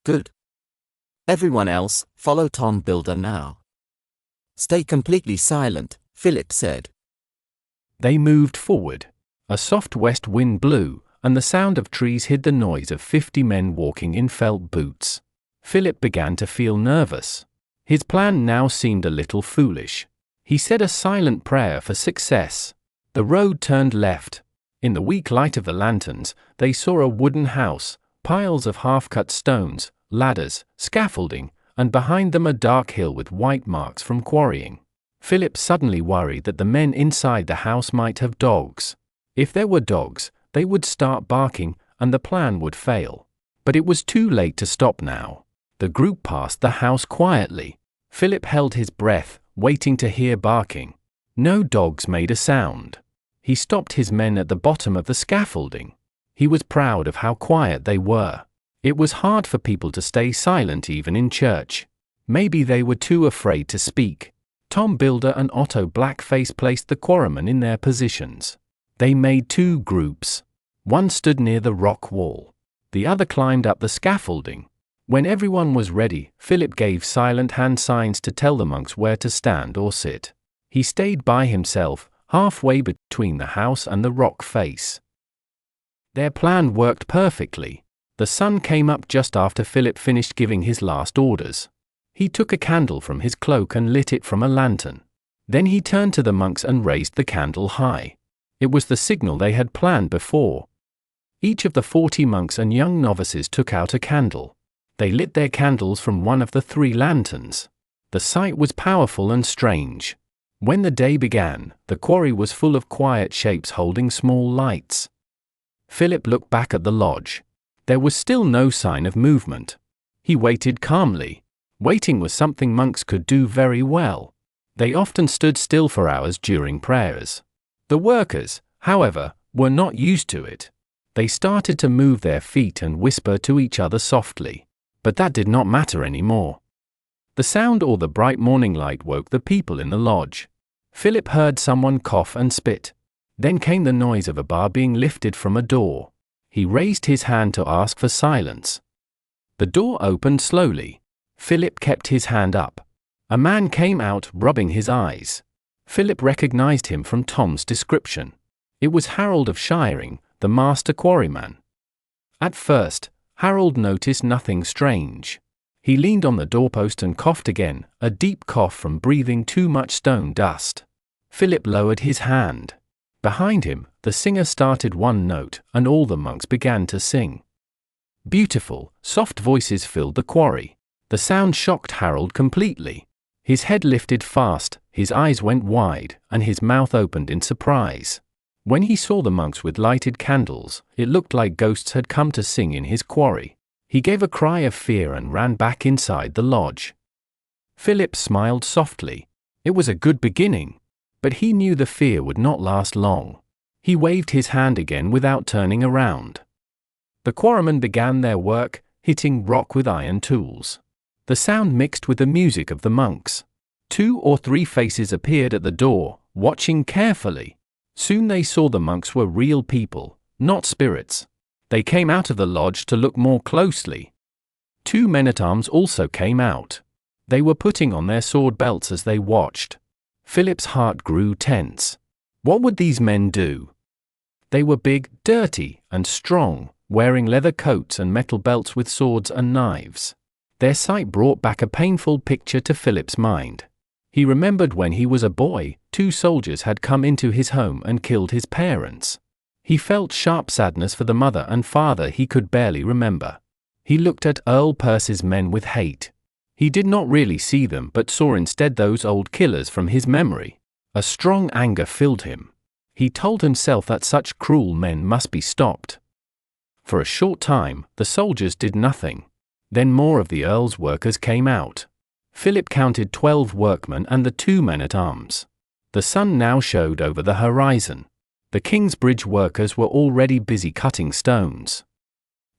S2: Good. Everyone else, follow Tom Builder now. Stay completely silent, Philip said.
S1: They moved forward. A soft west wind blew, and the sound of trees hid the noise of 50 men walking in felt boots. Philip began to feel nervous. His plan now seemed a little foolish. He said a silent prayer for success. The road turned left. In the weak light of the lanterns, they saw a wooden house, piles of half-cut stones, ladders, scaffolding, and behind them a dark hill with white marks from quarrying. Philip suddenly worried that the men inside the house might have dogs. If there were dogs, they would start barking, and the plan would fail. But it was too late to stop now. The group passed the house quietly. Philip held his breath, waiting to hear barking. No dogs made a sound. He stopped his men at the bottom of the scaffolding. He was proud of how quiet they were. It was hard for people to stay silent even in church. Maybe they were too afraid to speak. Tom Builder and Otto Blackface placed the quarrymen in their positions. They made two groups. One stood near the rock wall. The other climbed up the scaffolding. When everyone was ready, Philip gave silent hand signs to tell the monks where to stand or sit. He stayed by himself, halfway between the house and the rock face. Their plan worked perfectly. The sun came up just after Philip finished giving his last orders. He took a candle from his cloak and lit it from a lantern. Then he turned to the monks and raised the candle high. It was the signal they had planned before. Each of the 40 monks and young novices took out a candle. They lit their candles from one of the 3 lanterns. The sight was powerful and strange. When the day began, the quarry was full of quiet shapes holding small lights. Philip looked back at the lodge. There was still no sign of movement. He waited calmly. Waiting was something monks could do very well. They often stood still for hours during prayers. The workers, however, were not used to it. They started to move their feet and whisper to each other softly. But that did not matter anymore. The sound or the bright morning light woke the people in the lodge. Philip heard someone cough and spit. Then came the noise of a bar being lifted from a door. He raised his hand to ask for silence. The door opened slowly. Philip kept his hand up. A man came out, rubbing his eyes. Philip recognized him from Tom's description. It was Harold of Shiring, the master quarryman. At first, Harold noticed nothing strange. He leaned on the doorpost and coughed again, a deep cough from breathing too much stone dust. Philip lowered his hand. Behind him, the singer started one note, and all the monks began to sing. Beautiful, soft voices filled the quarry. The sound shocked Harold completely. His head lifted fast, his eyes went wide, and his mouth opened in surprise. When he saw the monks with lighted candles, it looked like ghosts had come to sing in his quarry. He gave a cry of fear and ran back inside the lodge. Philip smiled softly. It was a good beginning. But he knew the fear would not last long. He waved his hand again without turning around. The quarrymen began their work, hitting rock with iron tools. The sound mixed with the music of the monks. 2 or 3 faces appeared at the door, watching carefully. Soon they saw the monks were real people, not spirits. They came out of the lodge to look more closely. 2 men-at-arms also came out. They were putting on their sword belts as they watched. Philip's heart grew tense. What would these men do? They were big, dirty, and strong, wearing leather coats and metal belts with swords and knives. Their sight brought back a painful picture to Philip's mind. He remembered when he was a boy, 2 soldiers had come into his home and killed his parents. He felt sharp sadness for the mother and father he could barely remember. He looked at Earl Percy's men with hate. He did not really see them but saw instead those old killers from his memory. A strong anger filled him. He told himself that such cruel men must be stopped. For a short time, the soldiers did nothing. Then more of the Earl's workers came out. Philip counted 12 workmen and the 2 men-at-arms. The sun now showed over the horizon. The King's Bridge workers were already busy cutting stones.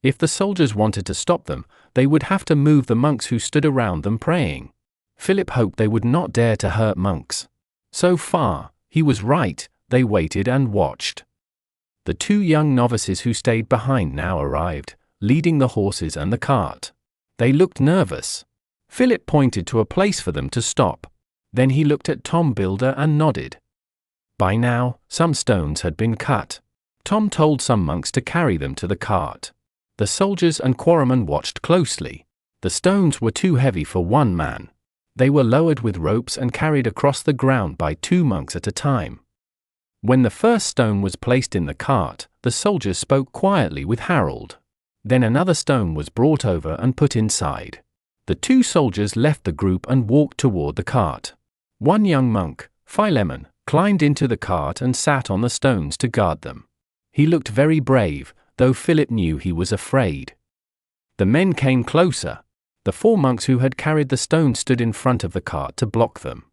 S1: If the soldiers wanted to stop them, they would have to move the monks who stood around them praying. Philip hoped they would not dare to hurt monks. So far, he was right. They waited and watched. The 2 young novices who stayed behind now arrived, leading the horses and the cart. They looked nervous. Philip pointed to a place for them to stop. Then he looked at Tom Builder and nodded. By now, some stones had been cut. Tom told some monks to carry them to the cart. The soldiers and quarrymen watched closely. The stones were too heavy for one man. They were lowered with ropes and carried across the ground by 2 monks at a time. When the first stone was placed in the cart, the soldiers spoke quietly with Harold. Then another stone was brought over and put inside. The 2 soldiers left the group and walked toward the cart. One young monk, Philemon, climbed into the cart and sat on the stones to guard them. He looked very brave, though Philip knew he was afraid. The men came closer. The 4 monks who had carried the stones stood in front of the cart to block them.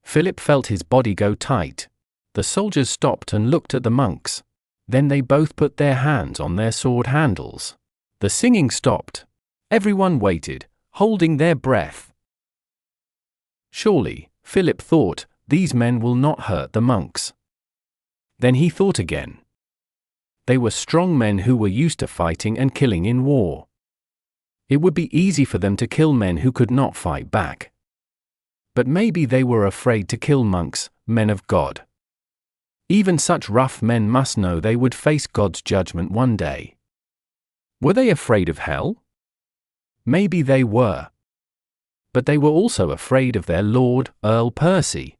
S1: Philip felt his body go tight. The soldiers stopped and looked at the monks. Then they both put their hands on their sword handles. The singing stopped. Everyone waited, holding their breath. Surely, Philip thought, these men will not hurt the monks. Then he thought again. They were strong men who were used to fighting and killing in war. It would be easy for them to kill men who could not fight back. But maybe they were afraid to kill monks, men of God. Even such rough men must know they would face God's judgment one day. Were they afraid of hell? Maybe they were. But they were also afraid of their Lord, Earl Percy.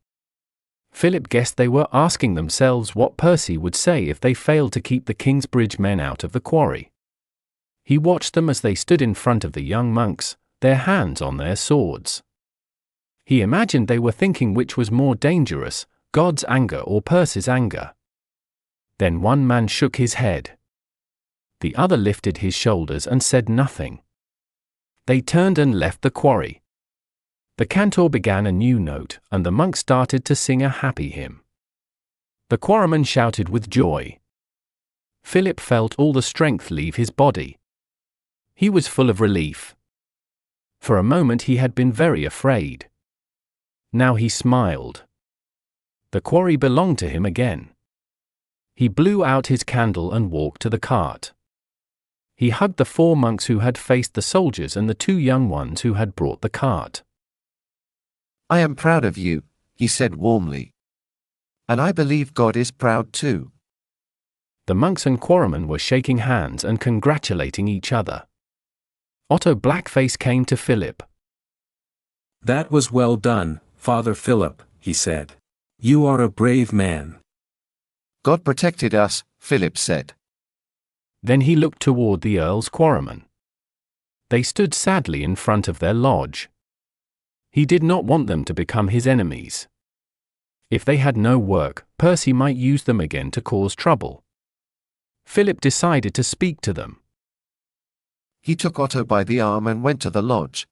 S1: Philip guessed they were asking themselves what Percy would say if they failed to keep the Kingsbridge men out of the quarry. He watched them as they stood in front of the young monks, their hands on their swords. He imagined they were thinking which was more dangerous, God's anger or Percy's anger. Then one man shook his head. The other lifted his shoulders and said nothing. They turned and left the quarry. The cantor began a new note, and the monks started to sing a happy hymn. The quarryman shouted with joy. Philip felt all the strength leave his body. He was full of relief. For a moment he had been very afraid. Now he smiled. The quarry belonged to him again. He blew out his candle and walked to the cart. He hugged the 4 monks who had faced the soldiers and the 2 young ones who had brought the cart.
S12: I am proud of you, he said warmly. And I believe God is proud too.
S1: The monks and quarrymen were shaking hands and congratulating each other. Otto Blackface came to Philip.
S15: That was well done, Father Philip, he said. You are a brave man.
S12: God protected us, Philip said.
S1: Then he looked toward the Earl's quarrymen. They stood sadly in front of their lodge. He did not want them to become his enemies. If they had no work, Percy might use them again to cause trouble. Philip decided to speak to them.
S12: He took Otto by the arm and went to the lodge.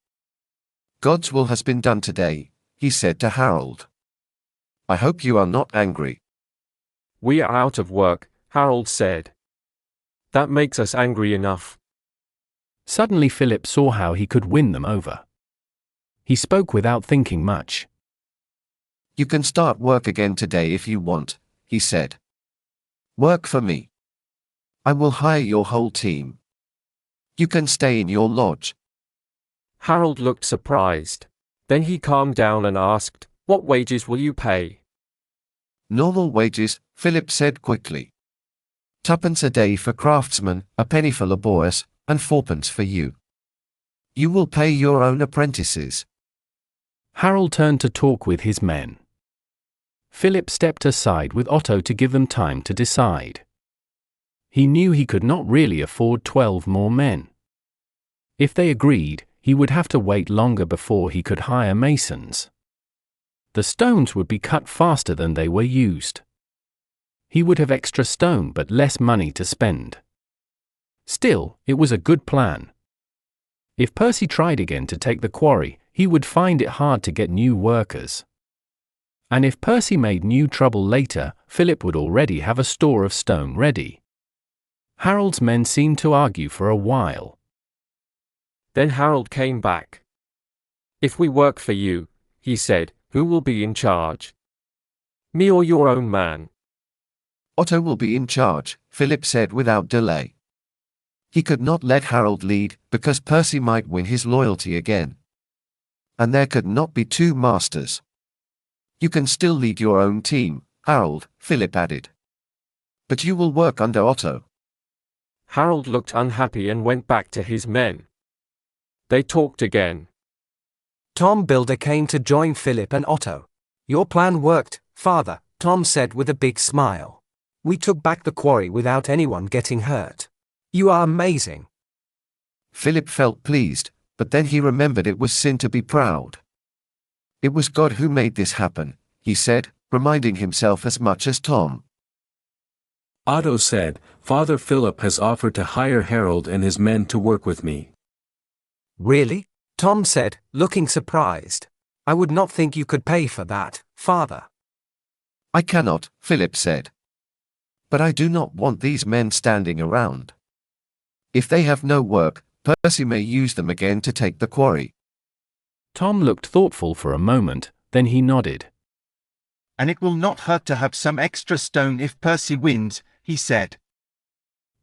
S12: God's will has been done today, he said to Harold. I hope you are not angry.
S11: We are out of work, Harold said. That makes us angry enough.
S1: Suddenly Philip saw how he could win them over. He spoke without thinking much.
S12: You can start work again today if you want, he said. Work for me. I will hire your whole team. You can stay in your lodge.
S11: Harold looked surprised. Then he calmed down and asked, What wages will you pay?
S12: Normal wages, Philip said quickly. 2 a day for craftsmen, a penny for labourers, and 4 for you. You will pay your own apprentices.
S1: Harold turned to talk with his men. Philip stepped aside with Otto to give them time to decide. He knew he could not really afford 12 more men. If they agreed, he would have to wait longer before he could hire masons. The stones would be cut faster than they were used. He would have extra stone but less money to spend. Still, it was a good plan. If Percy tried again to take the quarry, he would find it hard to get new workers. And if Percy made new trouble later, Philip would already have a store of stone ready. Harold's men seemed to argue for a while.
S11: Then Harold came back. If we work for you, he said, who will be in charge? Me or your own man?
S12: Otto will be in charge, Philip said without delay. He could not let Harold lead, because Percy might win his loyalty again. And there could not be two masters. You can still lead your own team, Harold, Philip added. But you will work under Otto.
S11: Harold looked unhappy and went back to his men. They talked again.
S13: Tom Builder came to join Philip and Otto. Your plan worked, Father, Tom said with a big smile. We took back the quarry without anyone getting hurt. You are amazing.
S12: Philip felt pleased, but then he remembered it was sin to be proud. It was God who made this happen, he said, reminding himself as much as Tom.
S15: Otto said, Father Philip has offered to hire Harold and his men to work with me.
S13: Really? Tom said, looking surprised. I would not think you could pay for that, Father.
S12: I cannot, Philip said. But I do not want these men standing around. If they have no work, Percy may use them again to take the quarry.
S1: Tom looked thoughtful for a moment, then he nodded.
S9: And it will not hurt to have some extra stone if Percy wins, he said.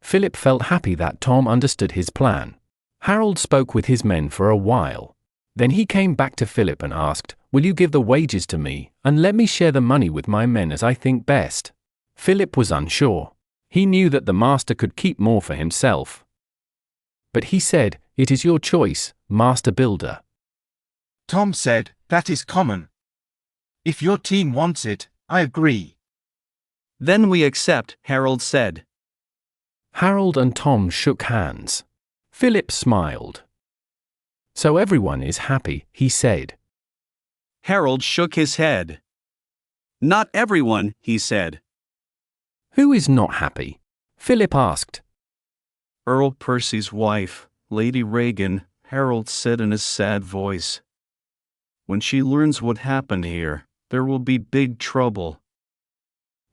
S1: Philip felt happy that Tom understood his plan. Harold spoke with his men for a while. Then he came back to Philip and asked, "Will you give the wages to me, and let me share the money with my men as I think best?" Philip was unsure. He knew that the master could keep more for himself. But he said, "It is your choice, Master Builder."
S9: Tom said, "That is common. If your team wants it, I agree."
S5: "Then we accept," Harold said.
S1: Harold and Tom shook hands. Philip smiled. "So everyone is happy," he said.
S5: Harold shook his head. "Not everyone," he said.
S1: "Who is not happy?" Philip asked.
S5: "Earl Percy's wife, Lady Regan," Harold said in a sad voice. "When she learns what happened here, there will be big trouble."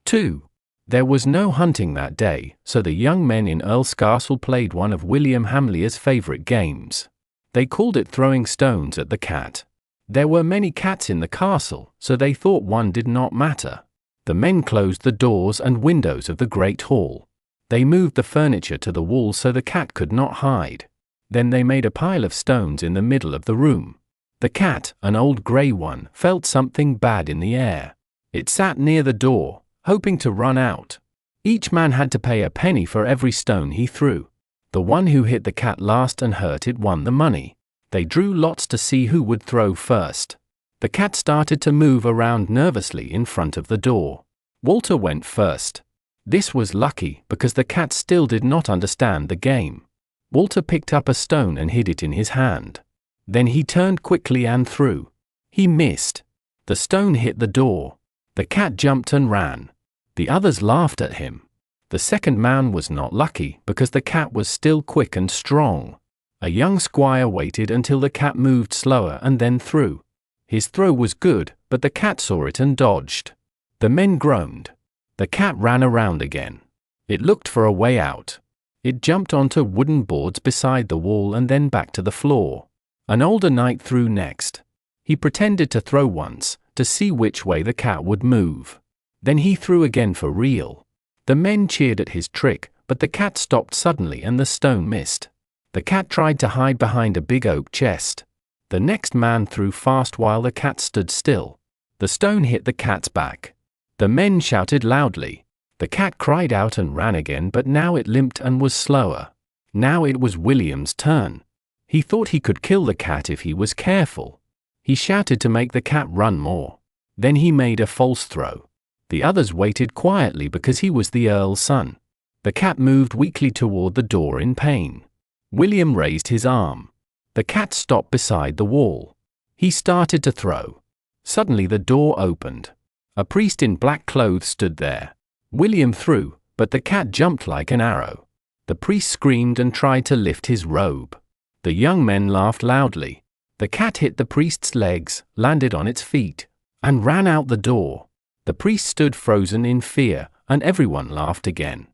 S1: 2. There was no hunting that day, so the young men in Earl's Castle played one of William Hamley's favorite games. They called it throwing stones at the cat. There were many cats in the castle, so they thought one did not matter. The men closed the doors and windows of the great hall. They moved the furniture to the wall so the cat could not hide. Then they made a pile of stones in the middle of the room. The cat, an old grey one, felt something bad in the air. It sat near the door, hoping to run out. Each man had to pay a penny for every stone he threw. The one who hit the cat last and hurt it won the money. They drew lots to see who would throw first. The cat started to move around nervously in front of the door. Walter went first. This was lucky because the cat still did not understand the game. Walter picked up a stone and hid it in his hand. Then he turned quickly and threw. He missed. The stone hit the door. The cat jumped and ran. The others laughed at him. The second man was not lucky because the cat was still quick and strong. A young squire waited until the cat moved slower and then threw. His throw was good, but the cat saw it and dodged. The men groaned. The cat ran around again. It looked for a way out. It jumped onto wooden boards beside the wall and then back to the floor. An older knight threw next. He pretended to throw once, to see which way the cat would move. Then he threw again for real. The men cheered at his trick, but the cat stopped suddenly and the stone missed. The cat tried to hide behind a big oak chest. The next man threw fast while the cat stood still. The stone hit the cat's back. The men shouted loudly. The cat cried out and ran again, but now it limped and was slower. Now it was William's turn. He thought he could kill the cat if he was careful. He shouted to make the cat run more. Then he made a false throw. The others waited quietly because he was the Earl's son. The cat moved weakly toward the door in pain. William raised his arm. The cat stopped beside the wall. He started to throw. Suddenly the door opened. A priest in black clothes stood there. William threw, but the cat jumped like an arrow. The priest screamed and tried to lift his robe. The young men laughed loudly. The cat hit the priest's legs, landed on its feet, and ran out the door. The priest stood frozen in fear, and everyone laughed again.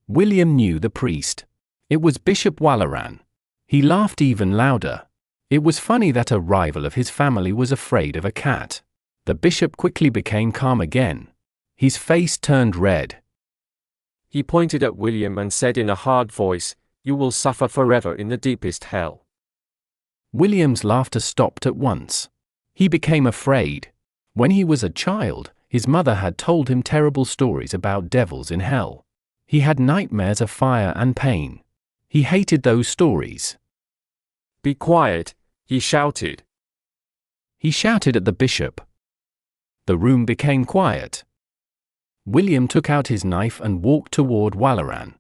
S1: William knew the priest. It was Bishop Walaran. He laughed even louder. It was funny that a rival of his family was afraid of a cat. The bishop quickly became calm again. His face turned red.
S11: He pointed at William and said in a hard voice, You will suffer forever in the deepest hell.
S1: William's laughter stopped at once. He became afraid. When he was a child, his mother had told him terrible stories about devils in hell. He had nightmares of fire and pain. He hated those stories.
S11: Be quiet, he shouted.
S1: He shouted at the bishop. The room became quiet. William took out his knife and walked toward Walaran.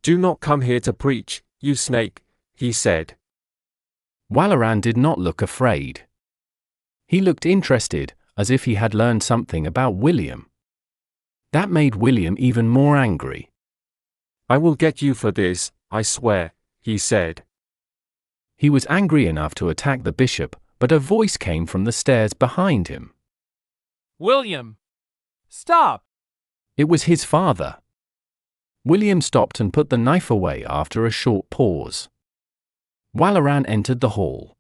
S11: Do not come here to preach, you snake, he said.
S1: Walaran did not look afraid. He looked interested, as if he had learned something about William. That made William even more angry.
S11: I will get you for this, I swear, he said.
S1: He was angry enough to attack the bishop, but a voice came from the stairs behind him.
S18: William! Stop!
S1: It was his father. William stopped and put the knife away after a short pause. Walaran entered the hall.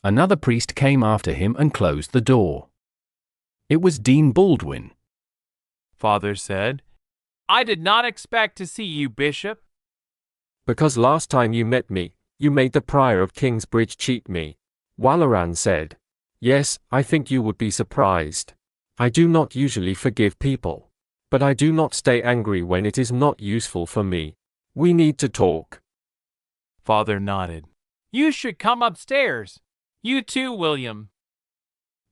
S1: Another priest came after him and closed the door. It was Dean Baldwin.
S18: Father said, I did not expect to see you, Bishop.
S11: Because last time you met me, you made the prior of Kingsbridge cheat me. Walaran said. Yes, I think you would be surprised. I do not usually forgive people. But I do not stay angry when it is not useful for me. We need to talk.
S18: Father nodded. You should come upstairs. You too, William.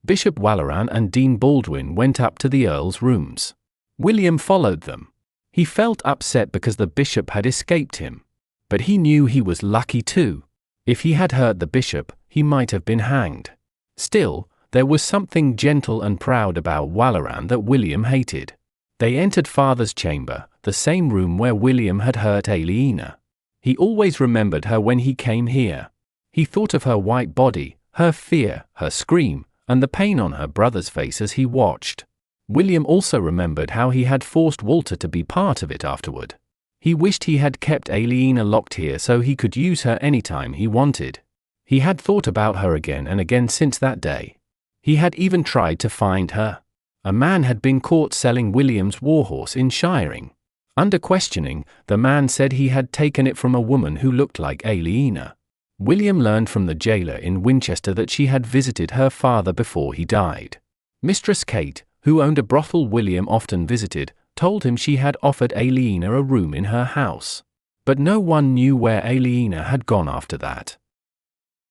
S1: Bishop Walaran and Dean Baldwin went up to the Earl's rooms. William followed them. He felt upset because the bishop had escaped him. But he knew he was lucky too. If he had hurt the bishop, he might have been hanged. Still, there was something gentle and proud about Walaran that William hated. They entered Father's chamber, the same room where William had hurt Aliena. He always remembered her when he came here. He thought of her white body, her fear, her scream, and the pain on her brother's face as he watched. William also remembered how he had forced Walter to be part of it afterward. He wished he had kept Aliena locked here so he could use her anytime he wanted. He had thought about her again and again since that day. He had even tried to find her. A man had been caught selling William's warhorse in Shiring. Under questioning, the man said he had taken it from a woman who looked like Aliena. William learned from the jailer in Winchester that she had visited her father before he died. Mistress Kate, who owned a brothel William often visited, told him she had offered Aliena a room in her house. But no one knew where Aliena had gone after that.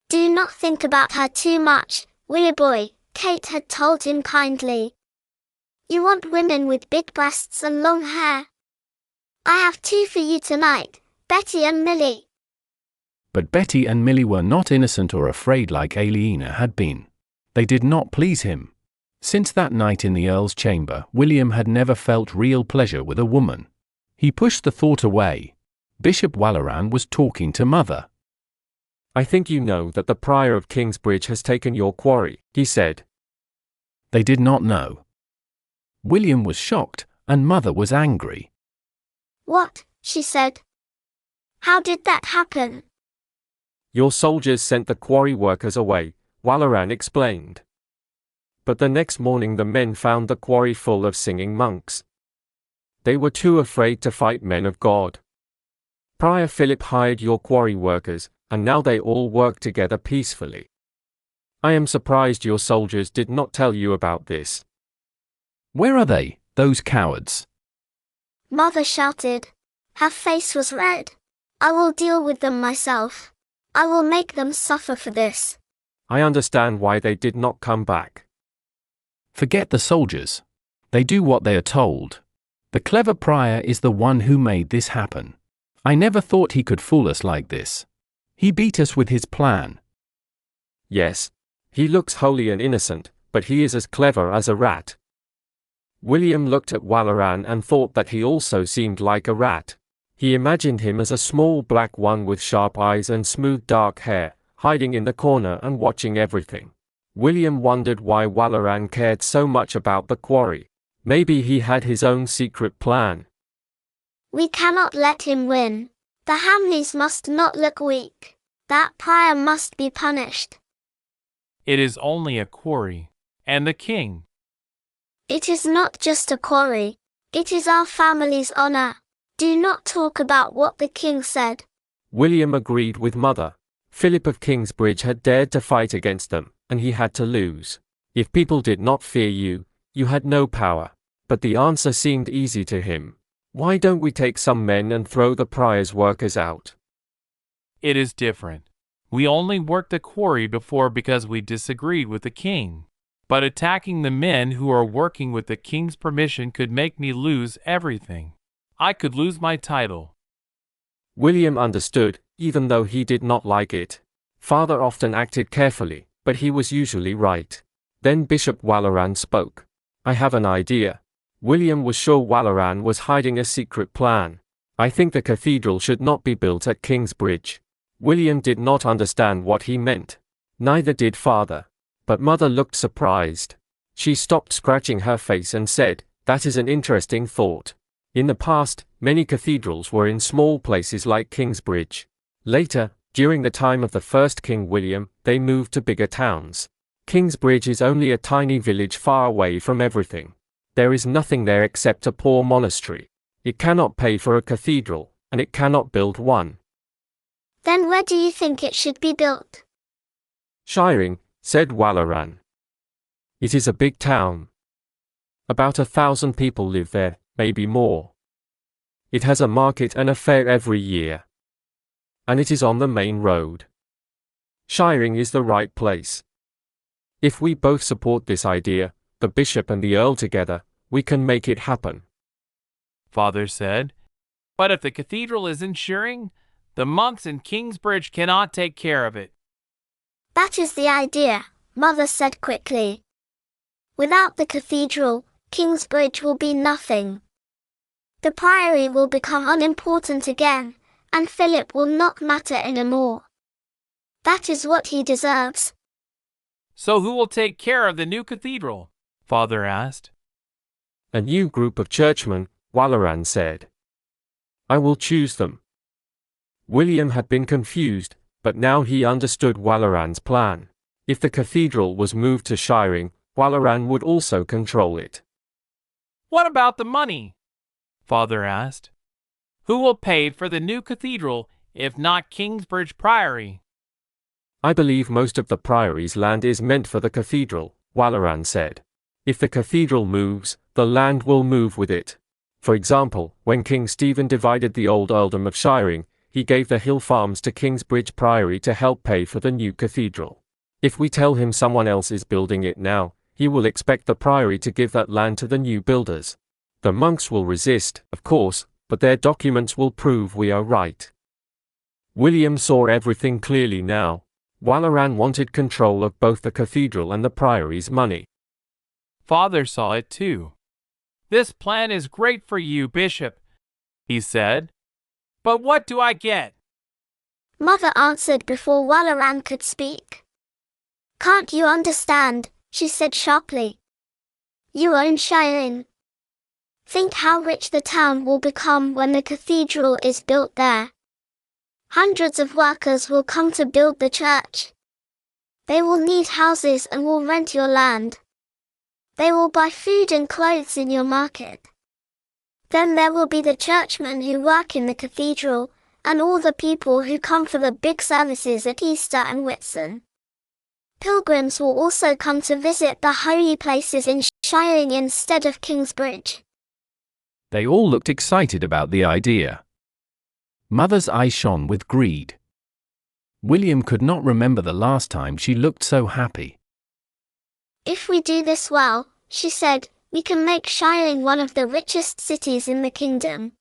S17: Do not think about her too much, Willie boy, Kate had told him kindly. You want women with big breasts and long hair. I have two for you tonight, Betty and Millie.
S1: But Betty and Millie were not innocent or afraid like Aliena had been. They did not please him. Since that night in the Earl's chamber, William had never felt real pleasure with a woman. He pushed the thought away. Bishop Walaran was talking to Mother.
S11: I think you know that the prior of Kingsbridge has taken your quarry, he said.
S1: They did not know. William was shocked, and Mother was angry.
S17: What? She said. How did that happen?
S11: Your soldiers sent the quarry workers away, Walaran explained. But the next morning the men found the quarry full of singing monks. They were too afraid to fight men of God. Prior Philip hired your quarry workers, and now they all work together peacefully. I am surprised your soldiers did not tell you about this.
S1: Where are they, those cowards?
S17: Mother shouted. Her face was red. I will deal with them myself. I will make them suffer for this.
S11: I understand why they did not come back.
S1: Forget the soldiers. They do what they are told. The clever prior is the one who made this happen. I never thought he could fool us like this. He beat us with his plan.
S11: Yes. He looks holy and innocent, but he is as clever as a rat. William looked at Walaran and thought that he also seemed like a rat. He imagined him as a small black one with sharp eyes and smooth dark hair, hiding in the corner and watching everything. William wondered why Walaran cared so much about the quarry. Maybe he had his own secret plan.
S17: We cannot let him win. The Hamleys must not look weak. That prior must be punished.
S18: It is only a quarry, and the king.
S17: It is not just a quarry. It is our family's honor. Do not talk about what the king said.
S11: William agreed with Mother. Philip of Kingsbridge had dared to fight against them, and he had to lose. If people did not fear you, you had no power. But the answer seemed easy to him. Why don't we take some men and throw the prior's workers out?
S18: It is different. We only worked the quarry before because we disagreed with the king. But attacking the men who are working with the king's permission could make me lose everything. I could lose my title.
S11: William understood, even though he did not like it. Father often acted carefully, but he was usually right. Then Bishop Walleran spoke. I have an idea. William was sure Walleran was hiding a secret plan. I think the cathedral should not be built at Kingsbridge. William did not understand what he meant. Neither did Father. But Mother looked surprised. She stopped scratching her face and said, that is an interesting thought. In the past, many cathedrals were in small places like Kingsbridge. Later, during the time of the first King William, they moved to bigger towns. Kingsbridge is only a tiny village far away from everything. There is nothing there except a poor monastery. It cannot pay for a cathedral, and it cannot build one.
S17: Then where do you think it should be built?
S11: Shiring, said Walleran. It is a big town. About 1,000 people live there, maybe more. It has a market and a fair every year. And it is on the main road. Shiring is the right place. If we both support this idea, the bishop and the earl together, we can make it happen.
S18: Father said, but if the cathedral is in Shiring, the monks in Kingsbridge cannot take care of it.
S17: That is the idea, Mother said quickly. Without the cathedral, Kingsbridge will be nothing. The priory will become unimportant again, and Philip will not matter anymore. That is what he deserves.
S18: So who will take care of the new cathedral? Father asked.
S11: A new group of churchmen, Walleran said. I will choose them. William had been confused, but now he understood Walleran's plan. If the cathedral was moved to Shiring, Walleran would also control it.
S18: What about the money? Father asked. Who will pay for the new cathedral if not Kingsbridge Priory?
S11: I believe most of the priory's land is meant for the cathedral, Walleran said. If the cathedral moves, the land will move with it. For example, when King Stephen divided the old earldom of Shiring, he gave the hill farms to Kingsbridge Priory to help pay for the new cathedral. If we tell him someone else is building it now, he will expect the priory to give that land to the new builders. The monks will resist, of course, but their documents will prove we are right. William saw everything clearly now. Walleran wanted control of both the cathedral and the priory's money.
S18: Father saw it too. This plan is great for you, Bishop, he said. But what do I get?
S17: Mother answered before Walleran could speak. Can't you understand? She said sharply. You own Shiring. Think how rich the town will become when the cathedral is built there. Hundreds of workers will come to build the church. They will need houses and will rent your land. They will buy food and clothes in your market. Then there will be the churchmen who work in the cathedral, and all the people who come for the big services at Easter and Whitsun. Pilgrims will also come to visit the holy places in Shiring instead of Kingsbridge.
S1: They all looked excited about the idea. Mother's eyes shone with greed. William could not remember the last time she looked so happy.
S17: If we do this well, she said, we can make Shiring one of the richest cities in the kingdom.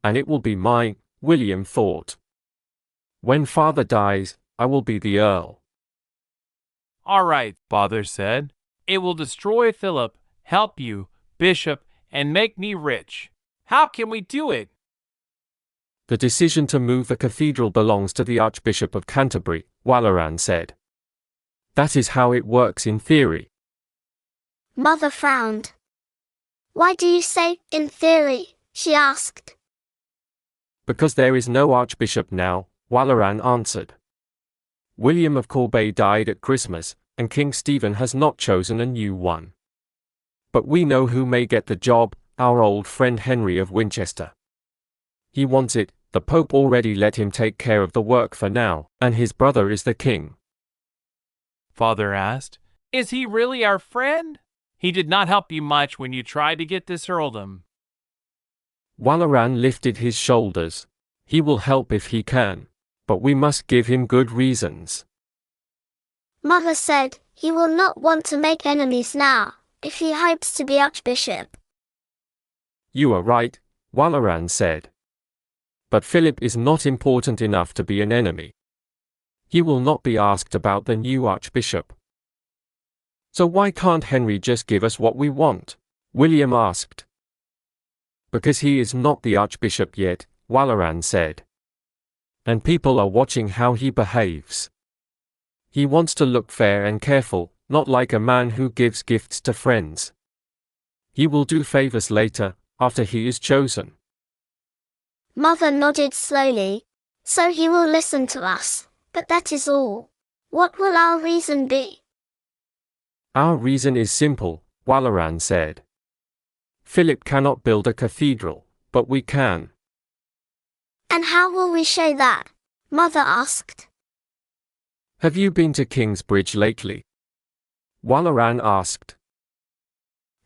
S11: And it will be mine, William thought. When Father dies, I will be the earl.
S18: All right, Father said. It will destroy Philip, help you, Bishop, and make me rich. How can we do it?
S11: The decision to move the cathedral belongs to the Archbishop of Canterbury, Walleran said. That is how it works in theory.
S17: Mother frowned. Why do you say, in theory? She asked.
S11: Because there is no archbishop now, Walleran answered. William of Corbeil died at Christmas, and King Stephen has not chosen a new one. But we know who may get the job, our old friend Henry of Winchester. He wants it. The Pope already let him take care of the work for now, and his brother is the king.
S18: Father asked, "Is he really our friend? He did not help you much when you tried to get this earldom."
S11: Walaran lifted his shoulders. He will help if he can, but we must give him good reasons.
S17: Mother said he will not want to make enemies now, if he hopes to be Archbishop.
S11: You are right, Walaran said. But Philip is not important enough to be an enemy. He will not be asked about the new Archbishop. So why can't Henry just give us what we want? William asked. Because he is not the Archbishop yet, Walaran said. And people are watching how he behaves. He wants to look fair and careful, not like a man who gives gifts to friends. He will do favors later, after he is chosen.
S17: Mother nodded slowly. So he will listen to us, but that is all. What will our reason be?
S11: Our reason is simple, Walaran said. Philip cannot build a cathedral, but we can.
S17: And how will we show that? Mother asked.
S11: Have you been to Kingsbridge lately? Walaran asked.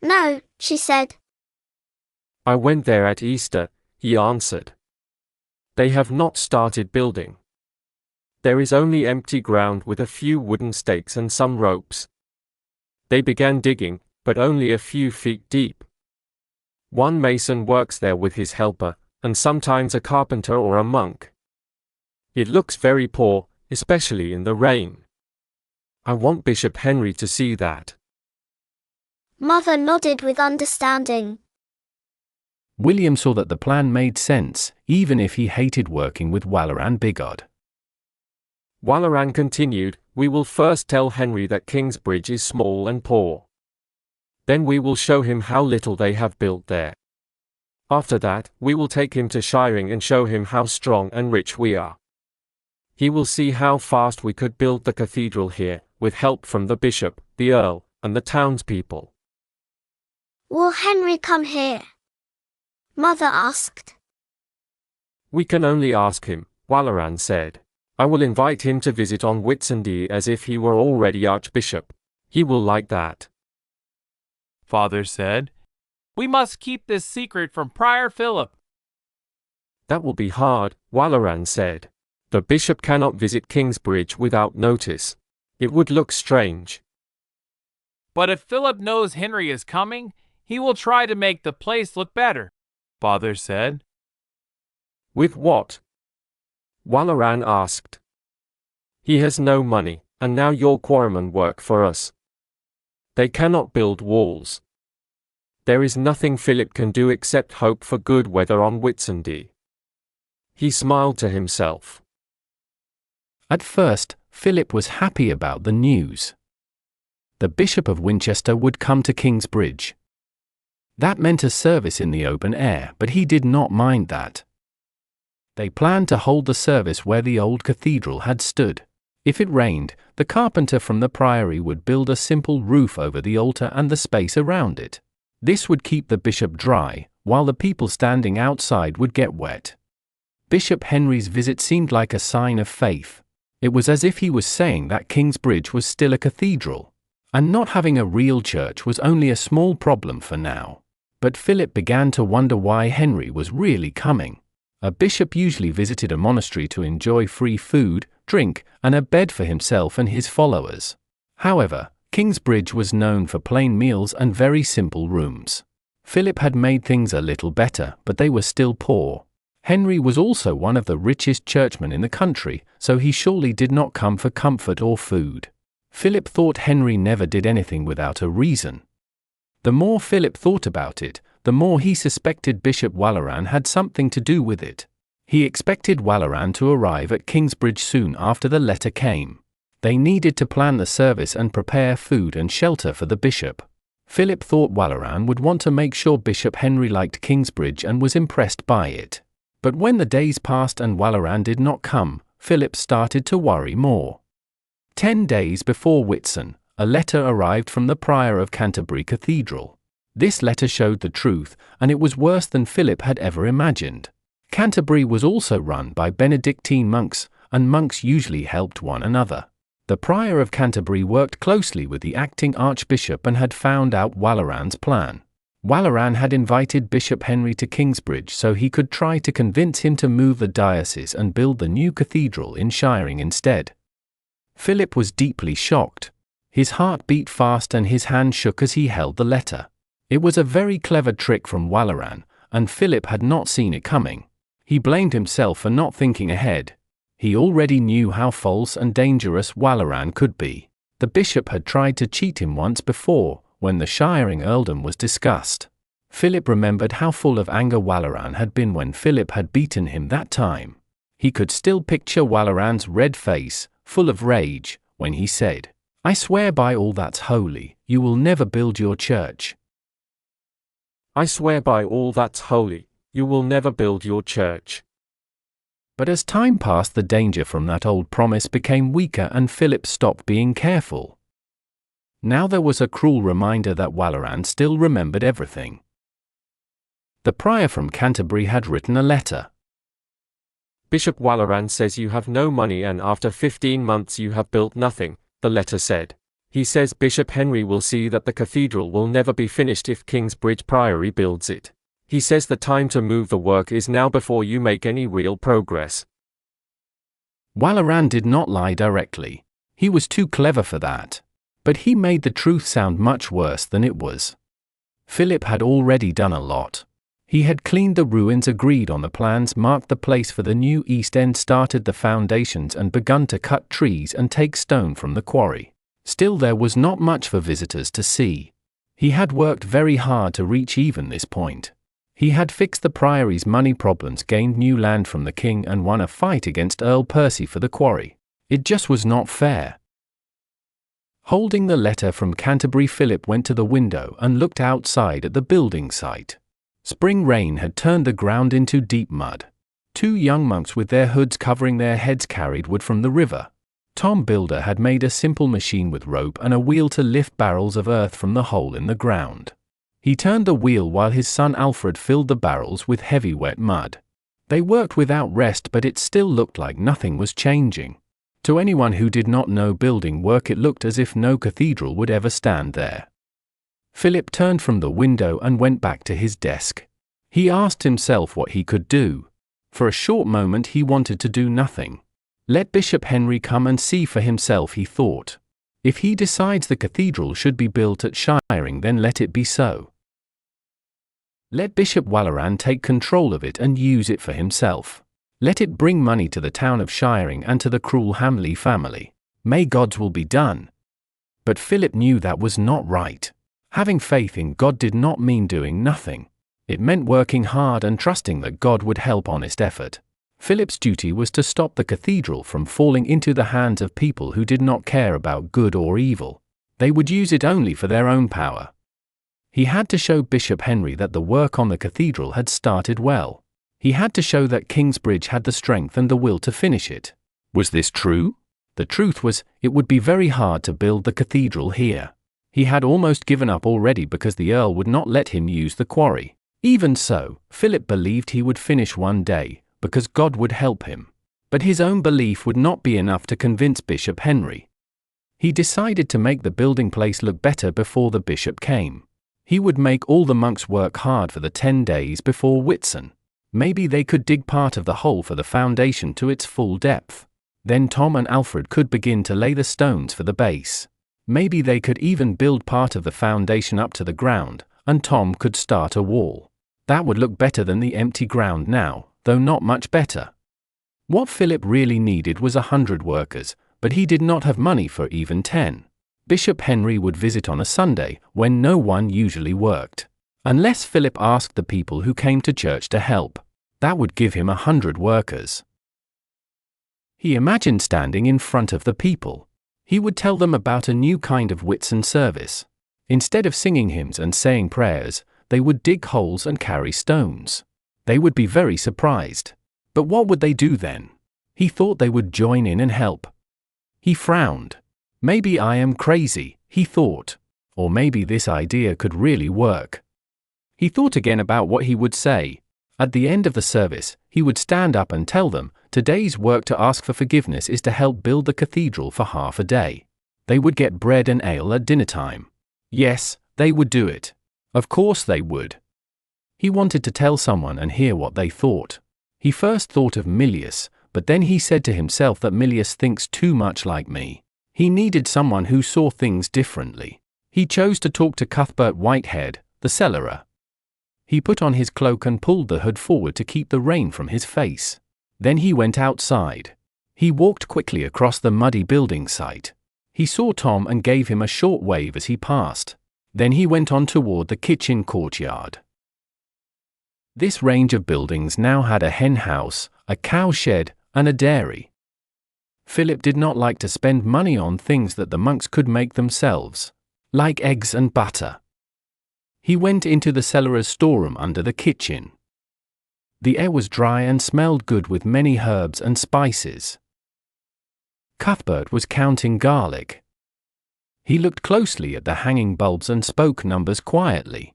S17: No, she said.
S11: I went there at Easter, he answered. They have not started building. There is only empty ground with a few wooden stakes and some ropes. They began digging, but only a few feet deep. One mason works there with his helper, and sometimes a carpenter or a monk. It looks very poor, especially in the rain. I want Bishop Henry to see that.
S17: Mother nodded with understanding.
S1: William saw that the plan made sense, even if he hated working with Walaran Bigod.
S11: Walaran continued, we will first tell Henry that Kingsbridge is small and poor. Then we will show him how little they have built there. After that, we will take him to Shiring and show him how strong and rich we are. He will see how fast we could build the cathedral here, with help from the bishop, the earl, and the townspeople.
S17: Will Henry come here? Mother asked.
S11: We can only ask him, Walaran said. I will invite him to visit on Whitsunday as if he were already Archbishop. He will like that.
S18: Father said, we must keep this secret from Prior Philip.
S11: That will be hard, Walaran said. The bishop cannot visit Kingsbridge without notice. It would look strange.
S18: But if Philip knows Henry is coming, he will try to make the place look better, Father said.
S11: With what? Walaran asked. He has no money, and now your quarrymen work for us. They cannot build walls. There is nothing Philip can do except hope for good weather on Whitsunday. He smiled to himself.
S1: At first, Philip was happy about the news. The Bishop of Winchester would come to Kingsbridge. That meant a service in the open air, but he did not mind that. They planned to hold the service where the old cathedral had stood. If it rained, the carpenter from the priory would build a simple roof over the altar and the space around it. This would keep the bishop dry, while the people standing outside would get wet. Bishop Henry's visit seemed like a sign of faith. It was as if he was saying that Kingsbridge was still a cathedral, and not having a real church was only a small problem for now. But Philip began to wonder why Henry was really coming. A bishop usually visited a monastery to enjoy free food, drink, and a bed for himself and his followers. However, Kingsbridge was known for plain meals and very simple rooms. Philip had made things a little better, but they were still poor. Henry was also one of the richest churchmen in the country, so he surely did not come for comfort or food. Philip thought Henry never did anything without a reason. The more Philip thought about it, the more he suspected Bishop Walaran had something to do with it. He expected Walaran to arrive at Kingsbridge soon after the letter came. They needed to plan the service and prepare food and shelter for the bishop. Philip thought Walaran would want to make sure Bishop Henry liked Kingsbridge and was impressed by it. But when the days passed and Walaran did not come, Philip started to worry more. 10 days before Whitsun, a letter arrived from the prior of Canterbury Cathedral. This letter showed the truth, and it was worse than Philip had ever imagined. Canterbury was also run by Benedictine monks, and monks usually helped one another. The Prior of Canterbury worked closely with the acting Archbishop and had found out Walleran's plan. Walleran had invited Bishop Henry to Kingsbridge so he could try to convince him to move the diocese and build the new cathedral in Shiring instead. Philip was deeply shocked. His heart beat fast and his hand shook as he held the letter. It was a very clever trick from Walleran, and Philip had not seen it coming. He blamed himself for not thinking ahead. He already knew how false and dangerous Walleran could be. The bishop had tried to cheat him once before, when the Shiring earldom was discussed. Philip remembered how full of anger Walleran had been when Philip had beaten him that time. He could still picture Walleran's red face, full of rage, when he said, "I swear by all that's holy, you will never build your church."
S11: I swear by all that's holy, you will never build your church.
S1: But as time passed, the danger from that old promise became weaker and Philip stopped being careful. Now there was a cruel reminder that Walleran still remembered everything. The prior from Canterbury had written a letter.
S11: Bishop Walleran says you have no money and after 15 months you have built nothing, the letter said. He says Bishop Henry will see that the cathedral will never be finished if Kingsbridge Priory builds it. He says the time to move the work is now before you make any real progress.
S1: Walleran did not lie directly. He was too clever for that. But he made the truth sound much worse than it was. Philip had already done a lot. He had cleaned the ruins, agreed on the plans, marked the place for the new East End, started the foundations and begun to cut trees and take stone from the quarry. Still there was not much for visitors to see. He had worked very hard to reach even this point. He had fixed the priory's money problems, gained new land from the king and won a fight against Earl Percy for the quarry. It just was not fair. Holding the letter from Canterbury, Philip went to the window and looked outside at the building site. Spring rain had turned the ground into deep mud. 2 young monks with their hoods covering their heads carried wood from the river. Tom Builder had made a simple machine with rope and a wheel to lift barrels of earth from the hole in the ground. He turned the wheel while his son Alfred filled the barrels with heavy wet mud. They worked without rest, but it still looked like nothing was changing. To anyone who did not know building work, it looked as if no cathedral would ever stand there. Philip turned from the window and went back to his desk. He asked himself what he could do. For a short moment he wanted to do nothing. Let Bishop Henry come and see for himself, he thought. If he decides the cathedral should be built at Shiring, then let it be so. Let Bishop Walleran take control of it and use it for himself. Let it bring money to the town of Shiring and to the cruel Hamley family. May God's will be done. But Philip knew that was not right. Having faith in God did not mean doing nothing. It meant working hard and trusting that God would help honest effort. Philip's duty was to stop the cathedral from falling into the hands of people who did not care about good or evil. They would use it only for their own power. He had to show Bishop Henry that the work on the cathedral had started well. He had to show that Kingsbridge had the strength and the will to finish it. Was this true? The truth was, it would be very hard to build the cathedral here. He had almost given up already because the Earl would not let him use the quarry. Even so, Philip believed he would finish one day, because God would help him. But his own belief would not be enough to convince Bishop Henry. He decided to make the building place look better before the bishop came. He would make all the monks work hard for the 10 days before Whitsun. Maybe they could dig part of the hole for the foundation to its full depth. Then Tom and Alfred could begin to lay the stones for the base. Maybe they could even build part of the foundation up to the ground, and Tom could start a wall. That would look better than the empty ground now, though not much better. What Philip really needed was 100 workers, but he did not have money for even 10. Bishop Henry would visit on a Sunday, when no one usually worked. Unless Philip asked the people who came to church to help. That would give him 100 workers. He imagined standing in front of the people. He would tell them about a new kind of Whitsun service. Instead of singing hymns and saying prayers, they would dig holes and carry stones. They would be very surprised. But what would they do then? He thought they would join in and help. He frowned. Maybe I am crazy, he thought. Or maybe this idea could really work. He thought again about what he would say. At the end of the service, he would stand up and tell them, today's work to ask for forgiveness is to help build the cathedral for half a day. They would get bread and ale at dinner time. Yes, they would do it. Of course they would. He wanted to tell someone and hear what they thought. He first thought of Milius, but then he said to himself that Milius thinks too much like me. He needed someone who saw things differently. He chose to talk to Cuthbert Whitehead, the cellarer. He put on his cloak and pulled the hood forward to keep the rain from his face. Then he went outside. He walked quickly across the muddy building site. He saw Tom and gave him a short wave as he passed. Then he went on toward the kitchen courtyard. This range of buildings now had a hen house, a cow shed, and a dairy. Philip did not like to spend money on things that the monks could make themselves, like eggs and butter. He went into the cellarer's storeroom under the kitchen. The air was dry and smelled good with many herbs and spices. Cuthbert was counting garlic. He looked closely at the hanging bulbs and spoke numbers quietly.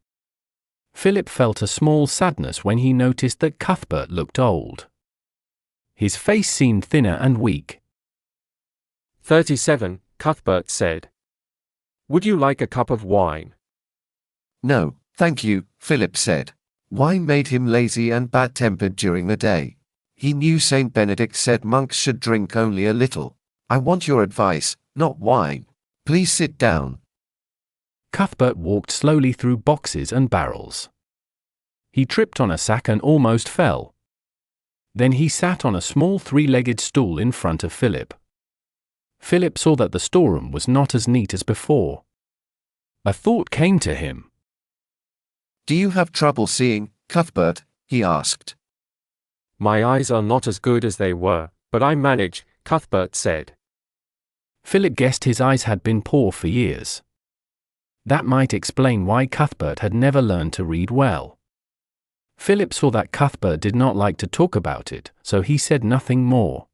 S1: Philip felt a small sadness when he noticed that Cuthbert looked old. His face seemed thinner and weak.
S11: 37, Cuthbert said. Would you like a cup of wine?
S12: No, thank you, Philip said. Wine made him lazy and bad-tempered during the day. He knew Saint Benedict said monks should drink only a little. I want your advice, not wine. Please sit down.
S1: Cuthbert walked slowly through boxes and barrels. He tripped on a sack and almost fell. Then he sat on a small three-legged stool in front of Philip. Philip saw that the storeroom was not as neat as before. A thought came to him.
S12: Do you have trouble seeing, Cuthbert? He asked.
S11: My eyes are not as good as they were, but I manage, Cuthbert said.
S1: Philip guessed his eyes had been poor for years. That might explain why Cuthbert had never learned to read well. Philip saw that Cuthbert did not like to talk about it, so he said nothing more.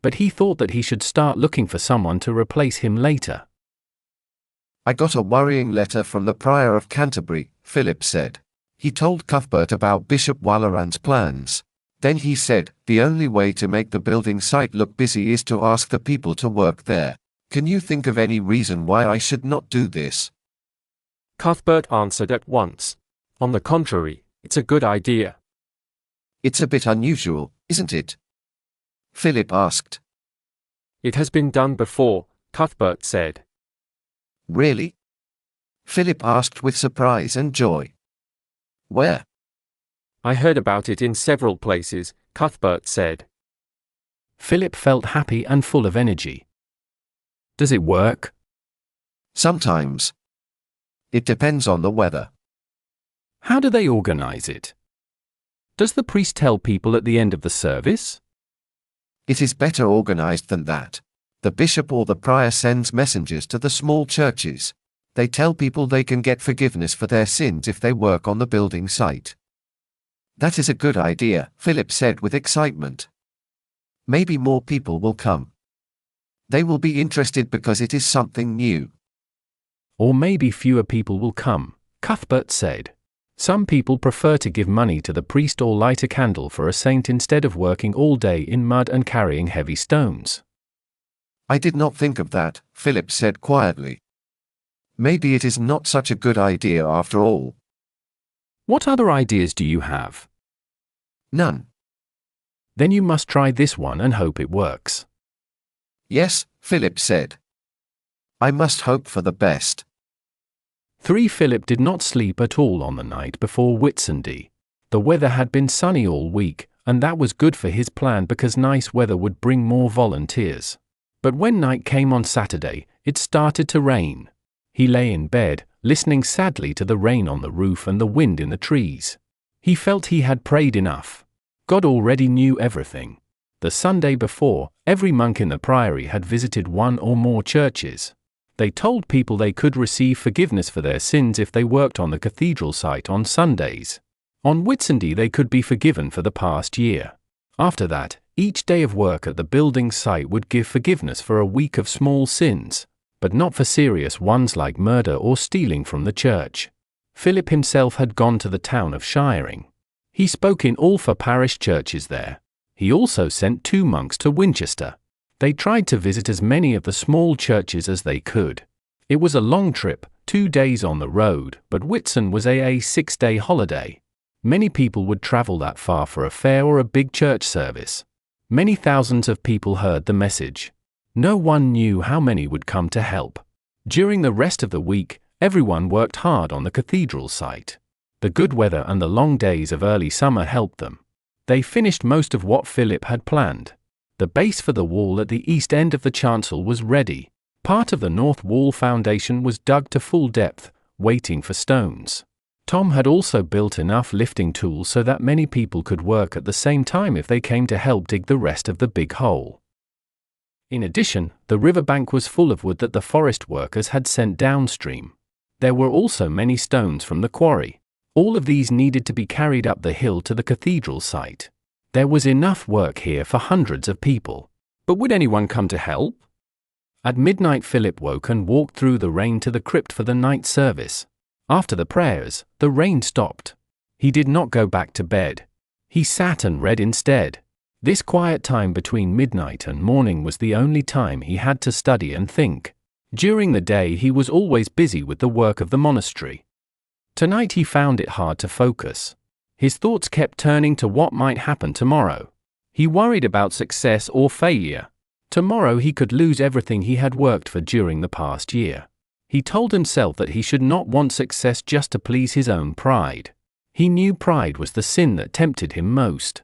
S1: But he thought that he should start looking for someone to replace him later.
S12: I got a worrying letter from the Prior of Canterbury, Philip said. He told Cuthbert about Bishop Walleran's plans. Then he said, the only way to make the building site look busy is to ask the people to work there. Can you think of any reason why I should not do this?
S11: Cuthbert answered at once. On the contrary, it's a good idea.
S12: It's a bit unusual, isn't it? Philip asked.
S11: It has been done before, Cuthbert said.
S12: Really? Philip asked with surprise and joy. Where?
S11: I heard about it in several places, Cuthbert said.
S1: Philip felt happy and full of energy. Does it work?
S12: Sometimes. It depends on the weather.
S1: How do they organize it? Does the priest tell people at the end of the service?
S12: It is better organized than that. The bishop or the prior sends messengers to the small churches. They tell people they can get forgiveness for their sins if they work on the building site. That is a good idea, Philip said with excitement. Maybe more people will come. They will be interested because it is something new.
S1: Or maybe fewer people will come, Cuthbert said. Some people prefer to give money to the priest or light a candle for a saint instead of working all day in mud and carrying heavy stones.
S12: I did not think of that, Philip said quietly. Maybe it is not such a good idea after all.
S1: What other ideas do you have?
S12: None.
S1: Then you must try this one and hope it works.
S12: Yes, Philip said. I must hope for the best.
S1: Philip did not sleep at all on the night before Whitsunday. The weather had been sunny all week, and that was good for his plan because nice weather would bring more volunteers. But when night came on Saturday, it started to rain. He lay in bed, listening sadly to the rain on the roof and the wind in the trees. He felt he had prayed enough. God already knew everything. The Sunday before, every monk in the priory had visited one or more churches. They told people they could receive forgiveness for their sins if they worked on the cathedral site on Sundays. On Whitsunday they could be forgiven for the past year. After that, each day of work at the building site would give forgiveness for a week of small sins, but not for serious ones like murder or stealing from the church. Philip himself had gone to the town of Shiring. He spoke in all 4 parish churches there. He also sent 2 monks to Winchester. They tried to visit as many of the small churches as they could. It was a long trip, 2 days on the road, but Whitsun was a 6-day holiday. Many people would travel that far for a fair or a big church service. Many thousands of people heard the message. No one knew how many would come to help. During the rest of the week, everyone worked hard on the cathedral site. The good weather and the long days of early summer helped them. They finished most of what Philip had planned. The base for the wall at the east end of the chancel was ready. Part of the north wall foundation was dug to full depth, waiting for stones. Tom had also built enough lifting tools so that many people could work at the same time if they came to help dig the rest of the big hole. In addition, the riverbank was full of wood that the forest workers had sent downstream. There were also many stones from the quarry. All of these needed to be carried up the hill to the cathedral site. There was enough work here for hundreds of people. But would anyone come to help? At midnight, Philip woke and walked through the rain to the crypt for the night service. After the prayers, the rain stopped. He did not go back to bed. He sat and read instead. This quiet time between midnight and morning was the only time he had to study and think. During the day he was always busy with the work of the monastery. Tonight he found it hard to focus. His thoughts kept turning to what might happen tomorrow. He worried about success or failure. Tomorrow he could lose everything he had worked for during the past year. He told himself that he should not want success just to please his own pride. He knew pride was the sin that tempted him most.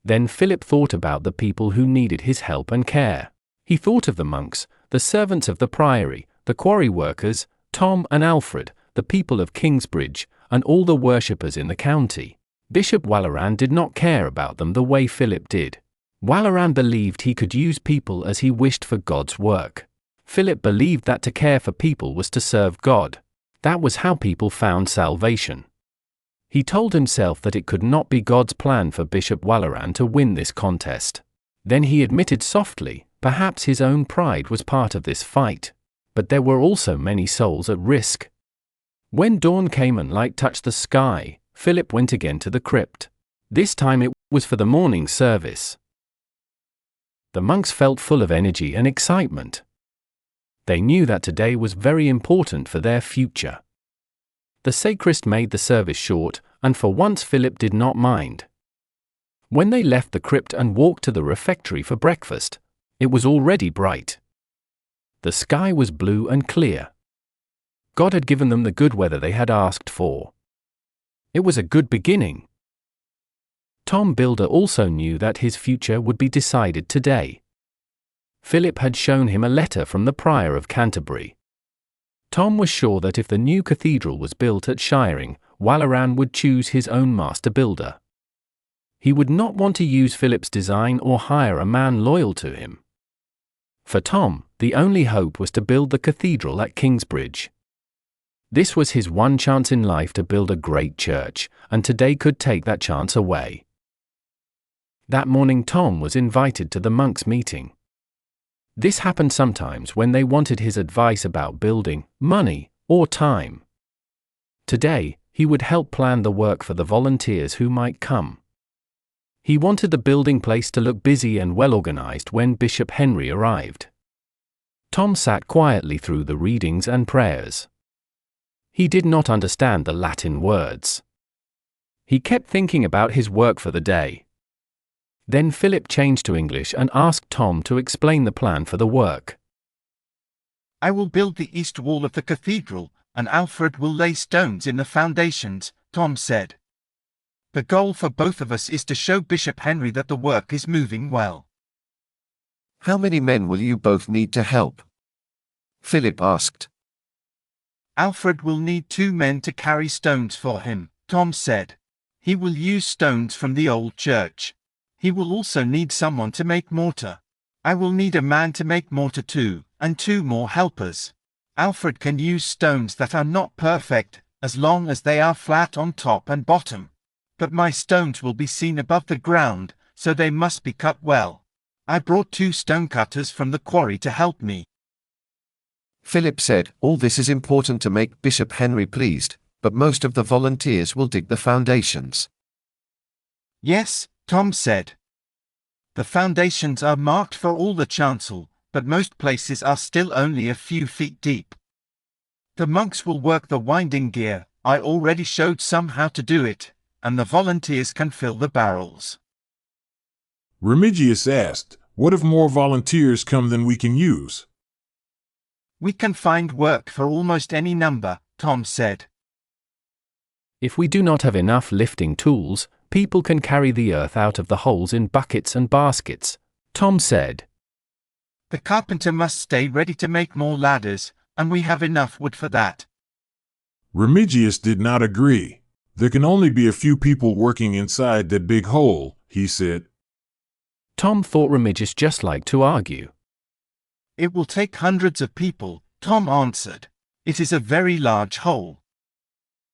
S1: Then Philip thought about the people who needed his help and care. He thought of the monks, the servants of the priory, the quarry workers, Tom and Alfred, the people of Kingsbridge, and all the worshippers in the county. Bishop Walleran did not care about them the way Philip did. Walleran believed he could use people as he wished for God's work. Philip believed that to care for people was to serve God. That was how people found salvation. He told himself that it could not be God's plan for Bishop Walleran to win this contest. Then he admitted softly, perhaps his own pride was part of this fight. But there were also many souls at risk. When dawn came and light touched the sky, Philip went again to the crypt. This time it was for the morning service. The monks felt full of energy and excitement. They knew that today was very important for their future. The sacrist made the service short, and for once Philip did not mind. When they left the crypt and walked to the refectory for breakfast, it was already bright. The sky was blue and clear. God had given them the good weather they had asked for. It was a good beginning. Tom Builder also knew that his future would be decided today. Philip had shown him a letter from the Prior of Canterbury. Tom was sure that if the new cathedral was built at Shiring, Walleran would choose his own master builder. He would not want to use Philip's design or hire a man loyal to him. For Tom, the only hope was to build the cathedral at Kingsbridge. This was his one chance in life to build a great church, and today could take that chance away. That morning Tom was invited to the monks' meeting. This happened sometimes when they wanted his advice about building, money, or time. Today, he would help plan the work for the volunteers who might come. He wanted the building place to look busy and well organized when Bishop Henry arrived. Tom sat quietly through the readings and prayers. He did not understand the Latin words. He kept thinking about his work for the day. Then Philip changed to English and asked Tom to explain the plan for the work.
S9: I will build the east wall of the cathedral, and Alfred will lay stones in the foundations, Tom said. The goal for both of us is to show Bishop Henry that the work is moving well.
S12: How many men will you both need to help? Philip asked.
S9: Alfred will need 2 men to carry stones for him, Tom said. He will use stones from the old church. He will also need someone to make mortar. I will need a man to make mortar too, and 2 more helpers. Alfred can use stones that are not perfect, as long as they are flat on top and bottom. But my stones will be seen above the ground, so they must be cut well. I brought 2 stonecutters from the quarry to help me.
S12: Philip said, all this is important to make Bishop Henry pleased, but most of the volunteers will dig the foundations.
S9: Yes, Tom said. The foundations are marked for all the chancel, but most places are still only a few feet deep. The monks will work the winding gear, I already showed some how to do it, and the volunteers can fill the barrels.
S8: Remigius asked, what if more volunteers come than we can use?
S9: We can find work for almost any number, Tom said.
S1: If we do not have enough lifting tools, people can carry the earth out of the holes in buckets and baskets, Tom said.
S9: The carpenter must stay ready to make more ladders, and we have enough wood for that.
S8: Remigius did not agree. There can only be a few people working inside that big hole, he said.
S1: Tom thought Remigius just liked to argue.
S9: It will take hundreds of people, Tom answered. It is a very large hole.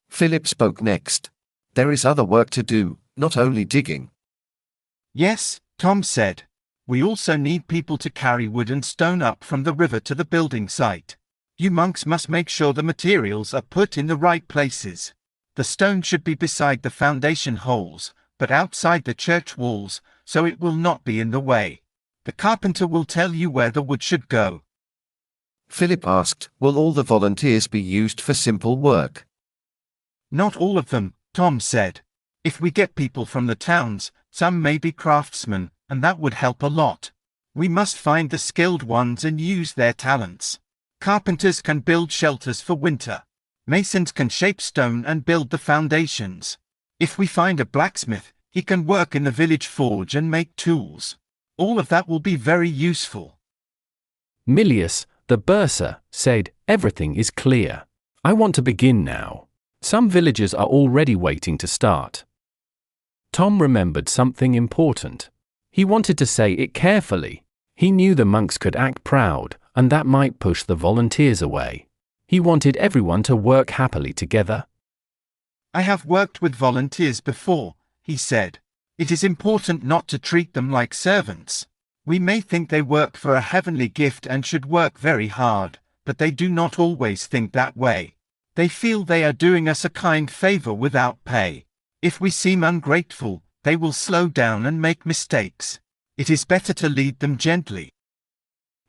S12: Philip spoke next. There is other work to do, not only digging.
S9: Yes, Tom said. We also need people to carry wood and stone up from the river to the building site. You monks must make sure the materials are put in the right places. The stone should be beside the foundation holes, but outside the church walls, so it will not be in the way. The carpenter will tell you where the wood should go.
S12: Philip asked, will all the volunteers be used for simple work?
S9: Not all of them, Tom said. If we get people from the towns, some may be craftsmen, and that would help a lot. We must find the skilled ones and use their talents. Carpenters can build shelters for winter. Masons can shape stone and build the foundations. If we find a blacksmith, he can work in the village forge and make tools. All of that will be very useful.
S1: Milius, the bursar, said, everything is clear. I want to begin now. Some villagers are already waiting to start. Tom remembered something important. He wanted to say it carefully. He knew the monks could act proud, and that might push the volunteers away. He wanted everyone to work happily together.
S9: I have worked with volunteers before, he said. It is important not to treat them like servants. We may think they work for a heavenly gift and should work very hard, but they do not always think that way. They feel they are doing us a kind favor without pay. If we seem ungrateful, they will slow down and make mistakes. It is better to lead them gently.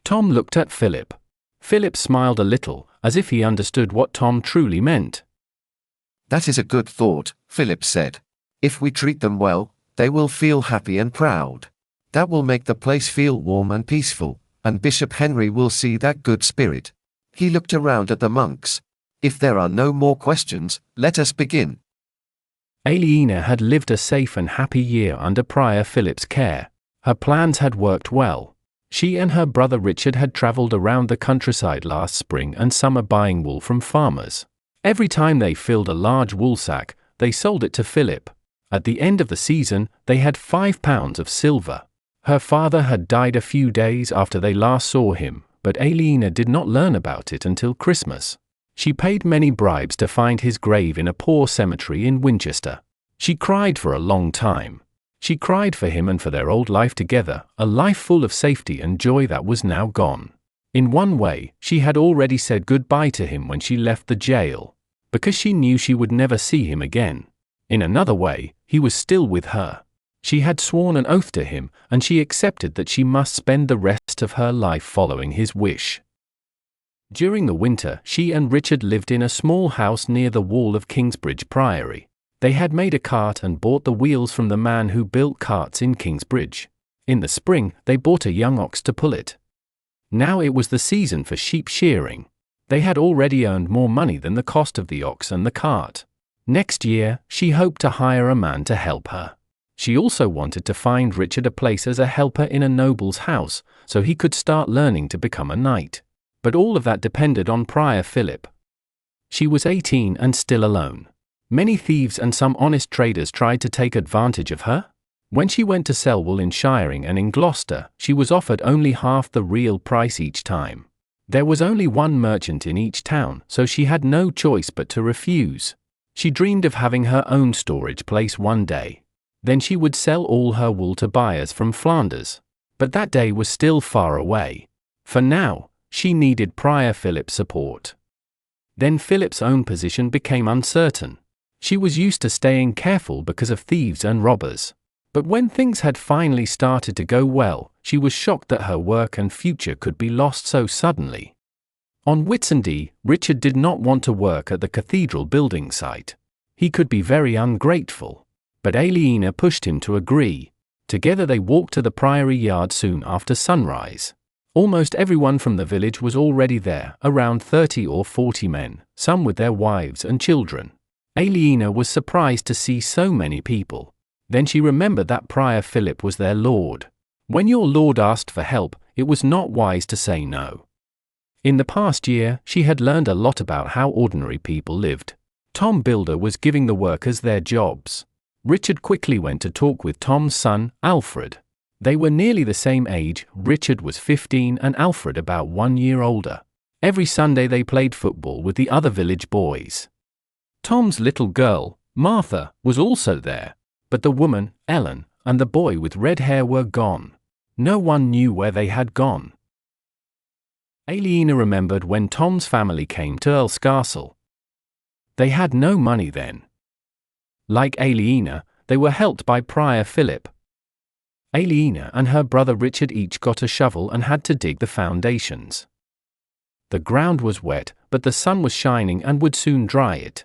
S1: Tom looked at Philip. Philip smiled a little, as if he understood what Tom truly meant.
S12: That is a good thought, Philip said. If we treat them well, they will feel happy and proud. That will make the place feel warm and peaceful, and Bishop Henry will see that good spirit. He looked around at the monks. If there are no more questions, let us begin.
S1: Aliena had lived a safe and happy year under Prior Philip's care. Her plans had worked well. She and her brother Richard had traveled around the countryside last spring and summer buying wool from farmers. Every time they filled a large wool sack, they sold it to Philip. At the end of the season, they had 5 pounds of silver. Her father had died a few days after they last saw him, but Aliena did not learn about it until Christmas. She paid many bribes to find his grave in a poor cemetery in Winchester. She cried for a long time. She cried for him and for their old life together, a life full of safety and joy that was now gone. In one way, she had already said goodbye to him when she left the jail, because she knew she would never see him again. In another way, he was still with her. She had sworn an oath to him, and she accepted that she must spend the rest of her life following his wish. During the winter, she and Richard lived in a small house near the wall of Kingsbridge Priory. They had made a cart and bought the wheels from the man who built carts in Kingsbridge. In the spring, they bought a young ox to pull it. Now it was the season for sheep shearing. They had already earned more money than the cost of the ox and the cart. Next year, she hoped to hire a man to help her. She also wanted to find Richard a place as a helper in a noble's house, so he could start learning to become a knight. But all of that depended on Prior Philip. She was 18 and still alone. Many thieves and some honest traders tried to take advantage of her. When she went to sell wool in Shiring and in Gloucester, she was offered only half the real price each time. There was only one merchant in each town, so she had no choice but to refuse. She dreamed of having her own storage place one day. Then she would sell all her wool to buyers from Flanders. But that day was still far away. For now, she needed Prior Philip's support. Then Philip's own position became uncertain. She was used to staying careful because of thieves and robbers. But when things had finally started to go well, she was shocked that her work and future could be lost so suddenly. On Whitsunday, Richard did not want to work at the cathedral building site. He could be very ungrateful. But Aliena pushed him to agree. Together they walked to the priory yard soon after sunrise. Almost everyone from the village was already there, around 30 or 40 men, some with their wives and children. Aliena was surprised to see so many people. Then she remembered that Prior Philip was their lord. When your lord asked for help, it was not wise to say no. In the past year, she had learned a lot about how ordinary people lived. Tom Builder was giving the workers their jobs. Richard quickly went to talk with Tom's son, Alfred. They were nearly the same age. Richard was 15 and Alfred about 1 year older. Every Sunday they played football with the other village boys. Tom's little girl, Martha, was also there. But the woman, Ellen, and the boy with red hair were gone. No one knew where they had gone. Aliena remembered when Tom's family came to Earl's Castle. They had no money then. Like Aliena, they were helped by Prior Philip. Aliena and her brother Richard each got a shovel and had to dig the foundations. The ground was wet, but the sun was shining and would soon dry it.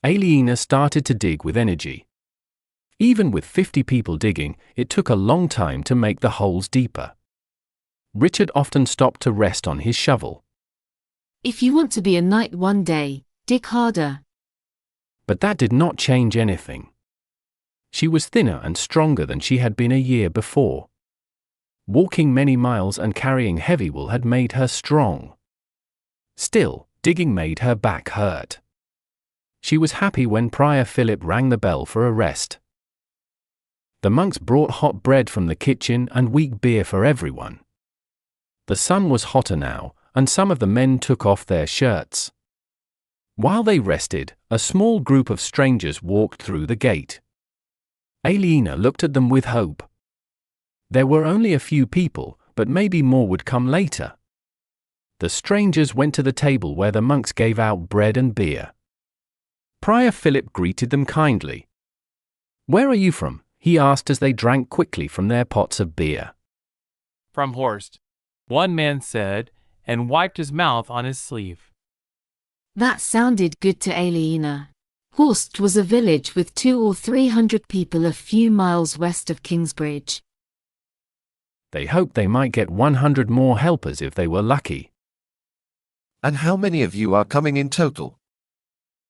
S1: Aliena started to dig with energy. Even with 50 people digging, it took a long time to make the holes deeper. Richard often stopped to rest on his shovel.
S14: If you want to be a knight one day, dig harder.
S1: But that did not change anything. She was thinner and stronger than she had been a year before. Walking many miles and carrying heavy wool had made her strong. Still, digging made her back hurt. She was happy when Prior Philip rang the bell for a rest. The monks brought hot bread from the kitchen and weak beer for everyone. The sun was hotter now, and some of the men took off their shirts. While they rested, a small group of strangers walked through the gate. Aliena looked at them with hope. There were only a few people, but maybe more would come later. The strangers went to the table where the monks gave out bread and beer. Prior Philip greeted them kindly. "Where are you from?" he asked as they drank quickly from their pots of beer.
S18: "From Horst," one man said, and wiped his mouth on his sleeve.
S14: That sounded good to Aliena. Horst was a village with 200 or 300 people a few miles west of Kingsbridge.
S1: They hoped they might get 100 more helpers if they were lucky.
S12: "And how many of you are coming in total?"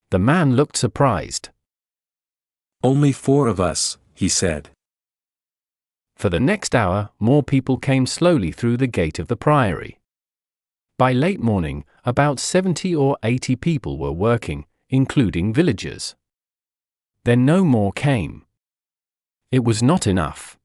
S1: The man looked surprised.
S15: "Only 4 of us," he said.
S1: For the next hour, more people came slowly through the gate of the priory. By late morning, about 70 or 80 people were working, including villagers. Then no more came. It was not enough.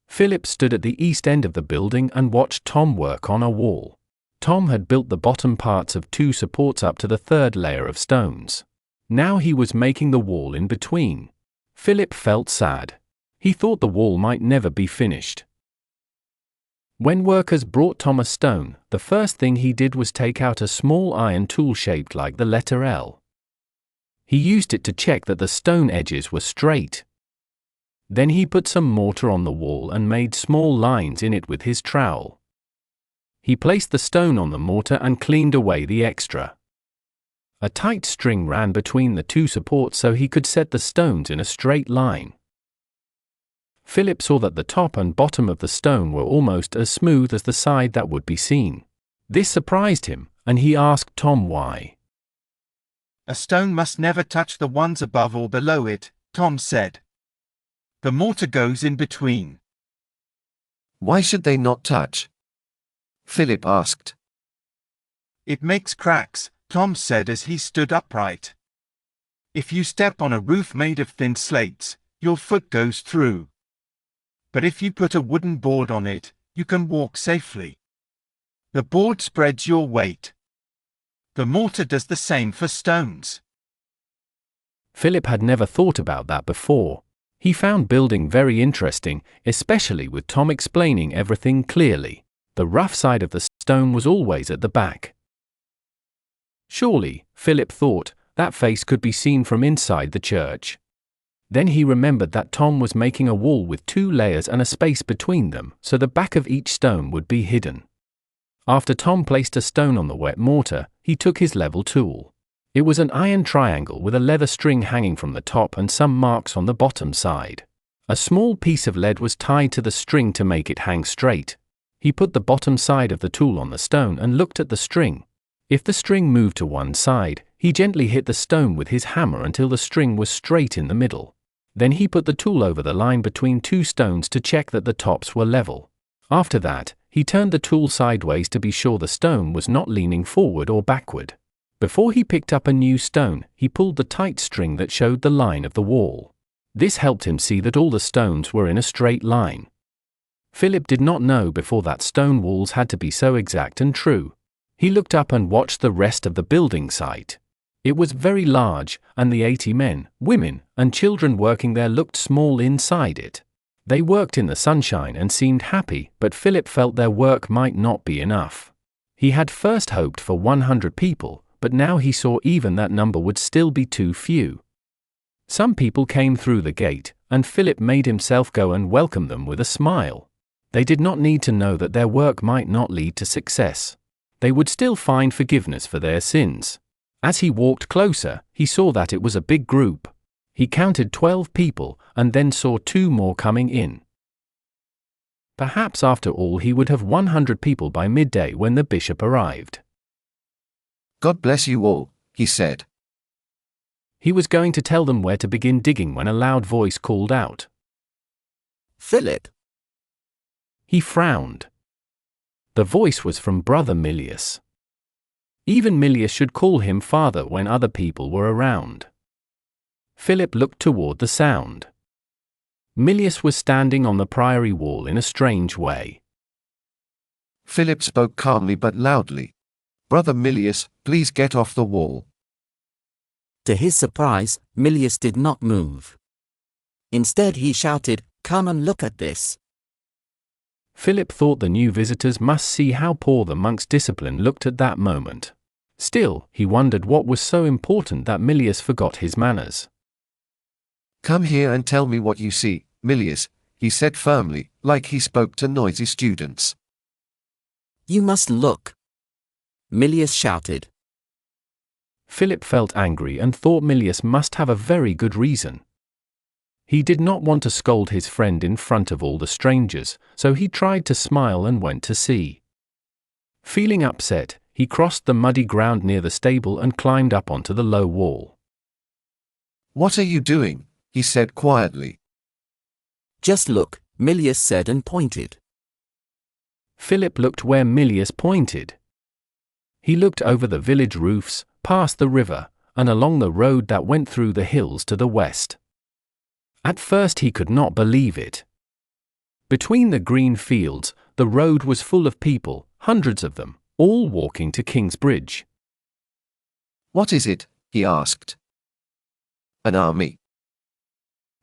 S1: Philip stood at the east end of the building and watched Tom work on a wall. Tom had built the bottom parts of 2 supports up to the 3rd layer of stones. Now he was making the wall in between. Philip felt sad. He thought the wall might never be finished. When workers brought Tom a stone, the first thing he did was take out a small iron tool shaped like the letter L. He used it to check that the stone edges were straight. Then he put some mortar on the wall and made small lines in it with his trowel. He placed the stone on the mortar and cleaned away the extra. A tight string ran between the 2 supports so he could set the stones in a straight line. Philip saw that the top and bottom of the stone were almost as smooth as the side that would be seen. This surprised him, and he asked Tom why.
S9: "A stone must never touch the ones above or below it," Tom said. "The mortar goes in between."
S12: "Why should they not touch?" Philip asked.
S9: "It makes cracks," Tom said as he stood upright. "If you step on a roof made of thin slates, your foot goes through. But if you put a wooden board on it, you can walk safely. The board spreads your weight. The mortar does the same for stones."
S1: Philip had never thought about that before. He found building very interesting, especially with Tom explaining everything clearly. The rough side of the stone was always at the back. Surely, Philip thought, that face could be seen from inside the church. Then he remembered that Tom was making a wall with 2 layers and a space between them, so the back of each stone would be hidden. After Tom placed a stone on the wet mortar, he took his level tool. It was an iron triangle with a leather string hanging from the top and some marks on the bottom side. A small piece of lead was tied to the string to make it hang straight. He put the bottom side of the tool on the stone and looked at the string. If the string moved to one side, he gently hit the stone with his hammer until the string was straight in the middle. Then he put the tool over the line between 2 stones to check that the tops were level. After that, he turned the tool sideways to be sure the stone was not leaning forward or backward. Before he picked up a new stone, he pulled the tight string that showed the line of the wall. This helped him see that all the stones were in a straight line. Philip did not know before that stone walls had to be so exact and true. He looked up and watched the rest of the building site. It was very large, and the 80 men, women, and children working there looked small inside it. They worked in the sunshine and seemed happy, but Philip felt their work might not be enough. He had first hoped for 100 people, but now he saw even that number would still be too few. Some people came through the gate, and Philip made himself go and welcome them with a smile. They did not need to know that their work might not lead to success. They would still find forgiveness for their sins. As he walked closer, he saw that it was a big group. He counted 12 people, and then saw 2 more coming in. Perhaps after all he would have 100 people by midday when the bishop arrived.
S12: God bless you all, he said.
S1: He was going to tell them where to begin digging when a loud voice called out,
S2: Philip.
S1: He frowned. The voice was from Brother Milius. Even Milius should call him father when other people were around. Philip looked toward the sound. Milius was standing on the priory wall in a strange way.
S12: Philip spoke calmly but loudly. Brother Milius, please get off the wall.
S2: To his surprise, Milius did not move. Instead he shouted, Come and look at this.
S1: Philip thought the new visitors must see how poor the monk's discipline looked at that moment. Still, he wondered what was so important that Milius forgot his manners.
S12: Come here and tell me what you see, Milius, he said firmly, like he spoke to noisy students.
S2: You must look. Milius shouted.
S1: Philip felt angry and thought Milius must have a very good reason. He did not want to scold his friend in front of all the strangers, so he tried to smile and went to see. Feeling upset, he crossed the muddy ground near the stable and climbed up onto the low wall.
S12: What are you doing? He said quietly.
S2: Just look, Milius said and pointed.
S1: Philip looked where Milius pointed. He looked over the village roofs, past the river, and along the road that went through the hills to the west. At first he could not believe it. Between the green fields, the road was full of people, hundreds of them, all walking to King's Bridge.
S12: What is it? He asked. An army.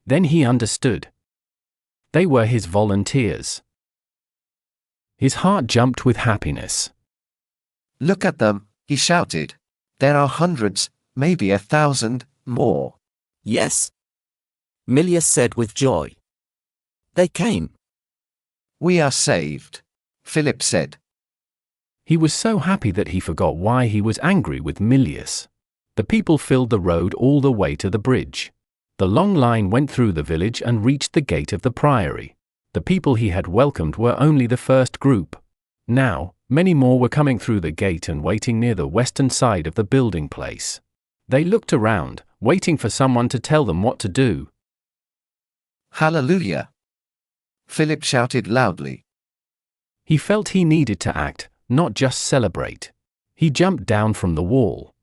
S1: Then he understood. They were his volunteers. His heart jumped with happiness.
S12: Look at them, he shouted. There are hundreds, maybe 1,000, more.
S2: Yes. Milius said with joy. They came.
S12: We are saved, Philip said.
S1: He was so happy that he forgot why he was angry with Milius. The people filled the road all the way to the bridge. The long line went through the village and reached the gate of the priory. The people he had welcomed were only the first group. Now, many more were coming through the gate and waiting near the western side of the building place. They looked around, waiting for someone to tell them what to do.
S12: Hallelujah! Philip shouted loudly.
S1: He felt he needed to act, not just celebrate. He jumped down from the wall.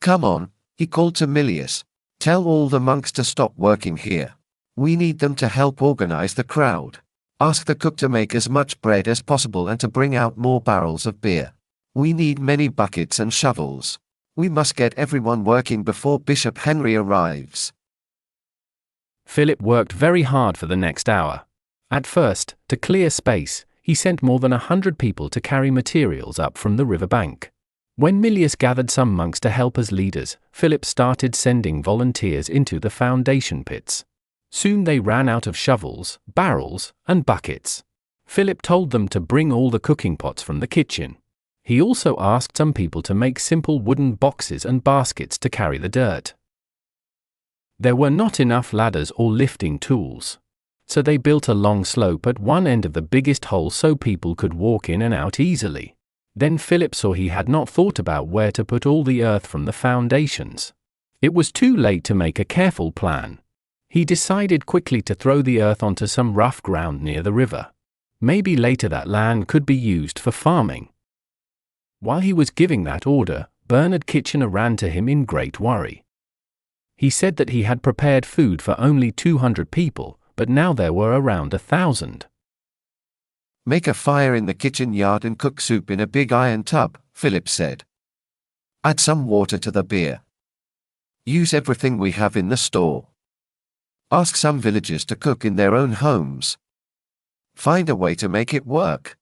S12: Come on, he called to Milius. Tell all the monks to stop working here. We need them to help organize the crowd. Ask the cook to make as much bread as possible and to bring out more barrels of beer. We need many buckets and shovels. We must get everyone working before Bishop Henry arrives.
S1: Philip worked very hard for the next hour. At first, to clear space, he sent more than 100 people to carry materials up from the riverbank. When Milius gathered some monks to help as leaders, Philip started sending volunteers into the foundation pits. Soon they ran out of shovels, barrels, and buckets. Philip told them to bring all the cooking pots from the kitchen. He also asked some people to make simple wooden boxes and baskets to carry the dirt. There were not enough ladders or lifting tools, so they built a long slope at one end of the biggest hole so people could walk in and out easily. Then Philip saw he had not thought about where to put all the earth from the foundations. It was too late to make a careful plan. He decided quickly to throw the earth onto some rough ground near the river. Maybe later that land could be used for farming. While he was giving that order, Bernard Kitchener ran to him in great worry. He said that he had prepared food for only 200 people, but now there were around 1,000.
S12: Make a fire in the kitchen yard and cook soup in a big iron tub, Philip said. Add some water to the beer. Use everything we have in the store. Ask some villagers to cook in their own homes. Find a way to make it work.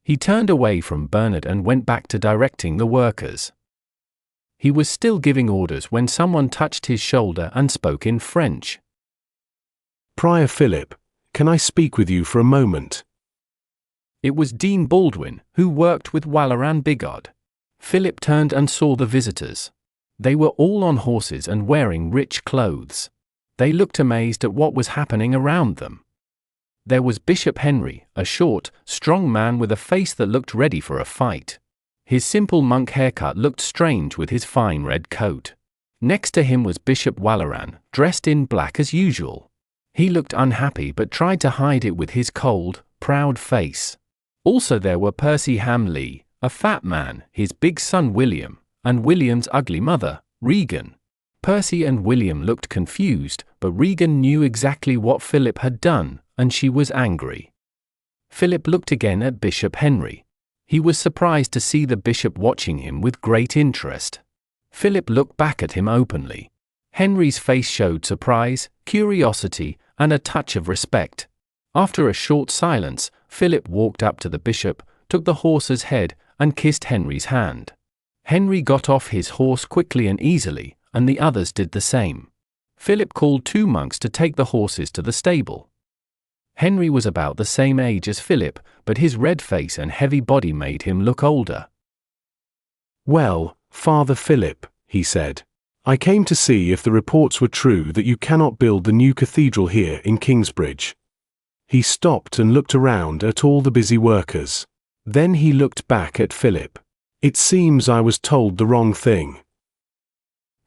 S1: He turned away from Bernard and went back to directing the workers. He was still giving orders when someone touched his shoulder and spoke in French.
S16: Prior Philip, can I speak with you for a moment?
S1: It was Dean Baldwin, who worked with Walleran Bigod. Philip turned and saw the visitors. They were all on horses and wearing rich clothes. They looked amazed at what was happening around them. There was Bishop Henry, a short, strong man with a face that looked ready for a fight. His simple monk haircut looked strange with his fine red coat. Next to him was Bishop Walleran, dressed in black as usual. He looked unhappy but tried to hide it with his cold, proud face. Also there were Percy Hamley, a fat man, his big son William, and William's ugly mother, Regan. Percy and William looked confused, but Regan knew exactly what Philip had done, and she was angry. Philip looked again at Bishop Henry. He was surprised to see the bishop watching him with great interest. Philip looked back at him openly. Henry's face showed surprise, curiosity, and a touch of respect. After a short silence, Philip walked up to the bishop, took the horse's head, and kissed Henry's hand. Henry got off his horse quickly and easily, and the others did the same. Philip called 2 monks to take the horses to the stable. Henry was about the same age as Philip, but his red face and heavy body made him look older.
S16: Well, Father Philip, he said, I came to see if the reports were true that you cannot build the new cathedral here in Kingsbridge. He stopped and looked around at all the busy workers. Then he looked back at Philip. It seems I was told the wrong thing.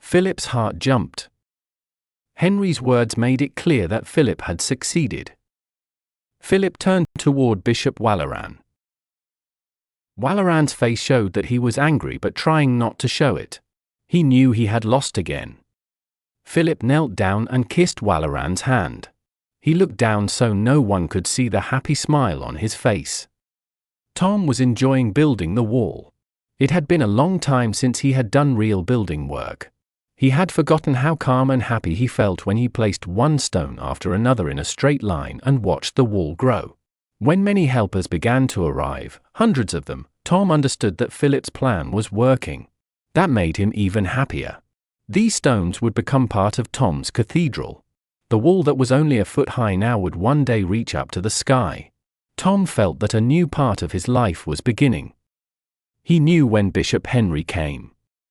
S1: Philip's heart jumped. Henry's words made it clear that Philip had succeeded. Philip turned toward Bishop Walleran. Walleran's face showed that he was angry but trying not to show it. He knew he had lost again. Philip knelt down and kissed Walleran's hand. He looked down so no one could see the happy smile on his face. Tom was enjoying building the wall. It had been a long time since he had done real building work. He had forgotten how calm and happy he felt when he placed one stone after another in a straight line and watched the wall grow. When many helpers began to arrive, hundreds of them, Tom understood that Philip's plan was working. That made him even happier. These stones would become part of Tom's cathedral. The wall that was only a foot high now would one day reach up to the sky. Tom felt that a new part of his life was beginning. He knew when Bishop Henry came.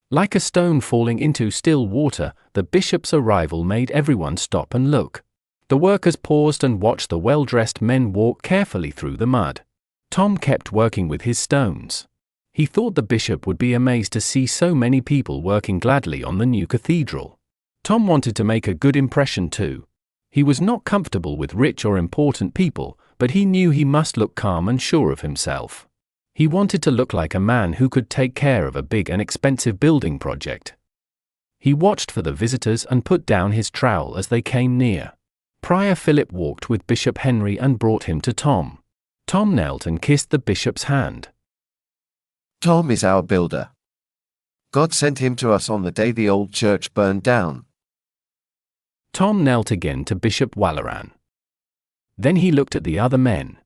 S1: Like a stone falling into still water, the bishop's arrival made everyone stop and look. The workers paused and watched the well-dressed men walk carefully through the mud. Tom kept working with his stones. He thought the bishop would be amazed to see so many people working gladly on the new cathedral. Tom wanted to make a good impression too. He was not comfortable with rich or important people, but he knew he must look calm and sure of himself. He wanted to look like a man who could take care of a big and expensive building project. He watched for the visitors and put down his trowel as they came near. Prior Philip walked with Bishop Henry and brought him to Tom. Tom knelt and kissed the bishop's hand.
S12: Tom is our builder. God sent him to us on the day the old church burned down.
S1: Tom knelt again to Bishop Walleran. Then he looked at the other men.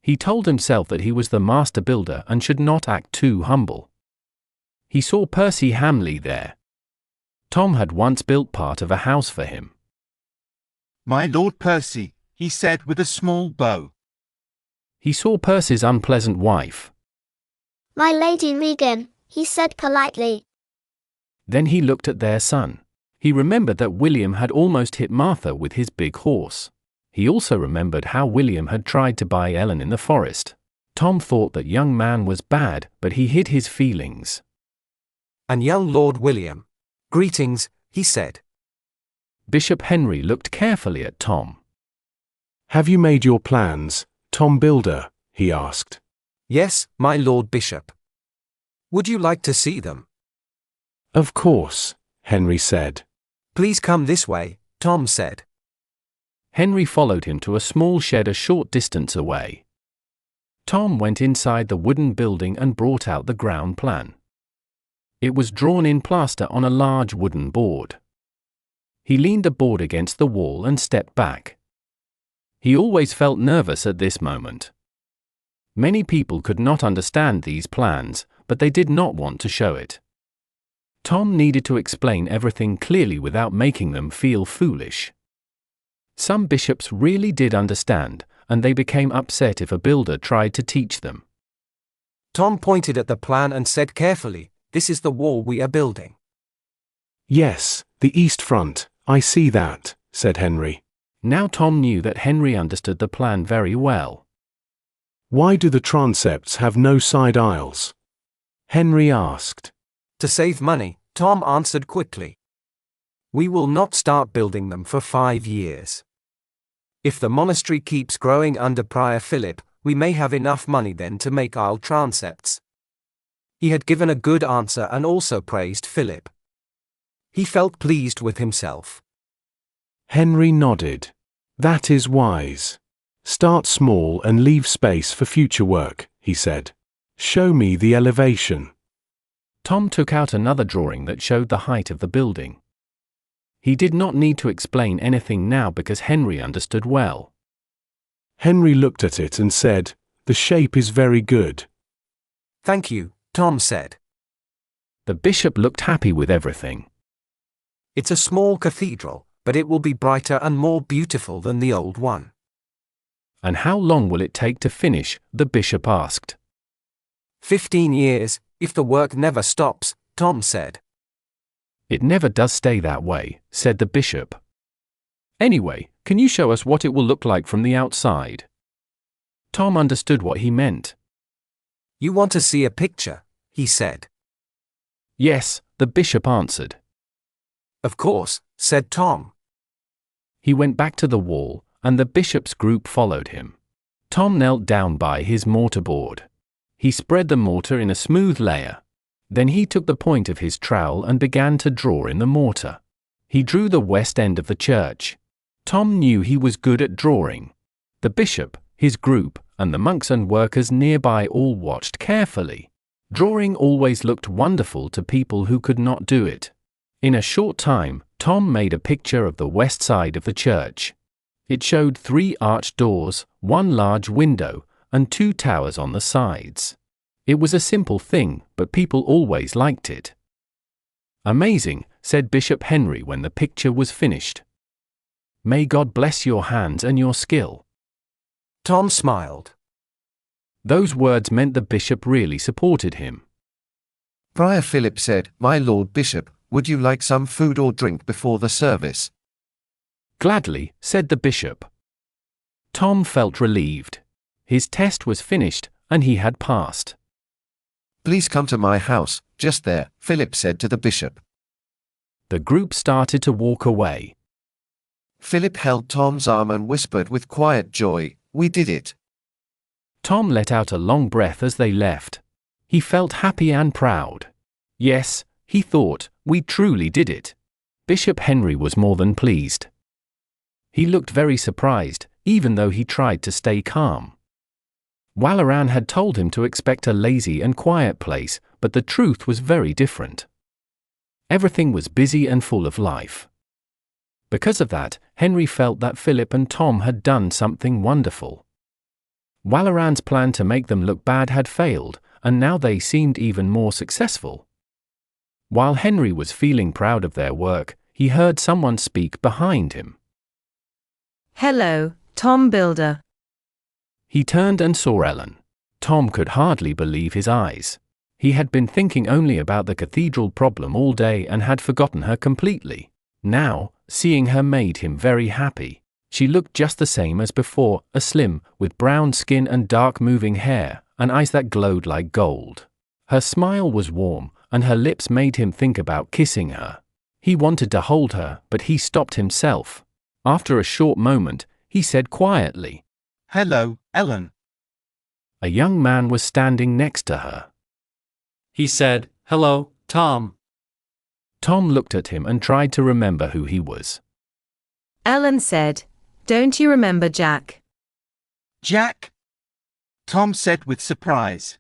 S1: He told himself that he was the master builder and should not act too humble. He saw Percy Hamley there. Tom had once built part of a house for him.
S9: "My Lord Percy," he said with a small bow.
S1: He saw Percy's unpleasant wife.
S17: "My Lady Regan," he said politely.
S1: Then he looked at their son. He remembered that William had almost hit Martha with his big horse. He also remembered how William had tried to buy Ellen in the forest. Tom thought that young man was bad, but he hid his feelings.
S13: "And young Lord William. Greetings," he said.
S1: Bishop Henry looked carefully at Tom.
S16: "Have you made your plans, Tom Builder?" he asked.
S13: "Yes, my Lord Bishop. Would you like to see them?"
S16: "Of course," Henry said.
S13: "Please come this way," Tom said.
S1: Henry followed him to a small shed a short distance away. Tom went inside the wooden building and brought out the ground plan. It was drawn in plaster on a large wooden board. He leaned the board against the wall and stepped back. He always felt nervous at this moment. Many people could not understand these plans, but they did not want to show it. Tom needed to explain everything clearly without making them feel foolish. Some bishops really did understand, and they became upset if a builder tried to teach them.
S13: Tom pointed at the plan and said carefully, "This is the wall we are building."
S16: "Yes, the east front, I see that," said Henry.
S1: Now Tom knew that Henry understood the plan very well.
S16: "Why do the transepts have no side aisles?" Henry asked.
S13: "To save money," Tom answered quickly. "We will not start building them for 5 years. If the monastery keeps growing under Prior Philip, we may have enough money then to make aisle transepts." He had given a good answer and also praised Philip. He felt pleased with himself.
S16: Henry nodded. "That is wise. Start small and leave space for future work," he said. "Show me the elevation."
S1: Tom took out another drawing that showed the height of the building. He did not need to explain anything now because Henry understood well.
S16: Henry looked at it and said, "The shape is very good."
S13: "Thank you," Tom said.
S1: The bishop looked happy with everything.
S13: "It's a small cathedral, but it will be brighter and more beautiful than the old one."
S1: "And how long will it take to finish?" the bishop asked.
S13: 15 years, if the work never stops, Tom said.
S1: "It never does stay that way," said the bishop. "Anyway, can you show us what it will look like from the outside?" Tom understood what he meant.
S13: "You want to see a picture?" he said.
S1: "Yes," the bishop answered.
S13: "Of course," said Tom.
S1: He went back to the wall, and the bishop's group followed him. Tom knelt down by his mortarboard. He spread the mortar in a smooth layer. Then he took the point of his trowel and began to draw in the mortar. He drew the west end of the church. Tom knew he was good at drawing. The bishop, his group, and the monks and workers nearby all watched carefully. Drawing always looked wonderful to people who could not do it. In a short time, Tom made a picture of the west side of the church. It showed 3 arched doors, 1 large window, and 2 towers on the sides. It was a simple thing, but people always liked it. "Amazing," said Bishop Henry when the picture was finished. "May God bless your hands and your skill."
S13: Tom smiled.
S1: Those words meant the bishop really supported him.
S12: Prior Philip said, "My Lord Bishop, would you like some food or drink before the service?"
S1: "Gladly," said the bishop. Tom felt relieved. His test was finished, and he had passed.
S12: "Please come to my house, just there," Philip said to the bishop.
S1: The group started to walk away.
S12: Philip held Tom's arm and whispered with quiet joy, "We did it."
S1: Tom let out a long breath as they left. He felt happy and proud. Yes, he thought, we truly did it. Bishop Henry was more than pleased. He looked very surprised, even though he tried to stay calm. Walaran had told him to expect a lazy and quiet place, but the truth was very different. Everything was busy and full of life. Because of that, Henry felt that Philip and Tom had done something wonderful. Walaran's plan to make them look bad had failed, and now they seemed even more successful. While Henry was feeling proud of their work, he heard someone speak behind him.
S10: Hello, Tom Builder.
S1: He turned and saw Ellen. Tom could hardly believe his eyes. He had been thinking only about the cathedral problem all day and had forgotten her completely. Now, seeing her made him very happy. She looked just the same as before, slim, with brown skin and dark moving hair, and eyes that glowed like gold. Her smile was warm, and her lips made him think about kissing her. He wanted to hold her, but he stopped himself. After a short moment, he said quietly,
S9: "Hello, Ellen."
S1: A young man was standing next to her.
S4: He said, "Hello, Tom."
S1: Tom looked at him and tried to remember who he was.
S10: Ellen said, "Don't you remember Jack?"
S9: "Jack?" Tom said with surprise.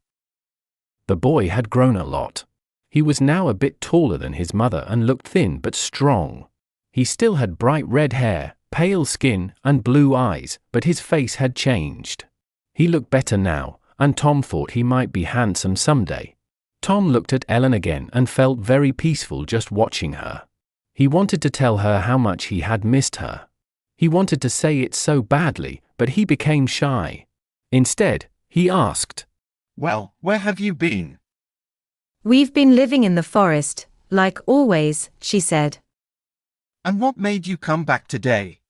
S1: The boy had grown a lot. He was now a bit taller than his mother and looked thin but strong. He still had bright red hair, pale skin, and blue eyes, but his face had changed. He looked better now, and Tom thought he might be handsome someday. Tom looked at Ellen again and felt very peaceful just watching her. He wanted to tell her how much he had missed her. He wanted to say it so badly, but he became shy. Instead, he asked,
S9: "Well, where have you been?"
S10: "We've been living in the forest, like always," she said.
S9: "And what made you come back today?"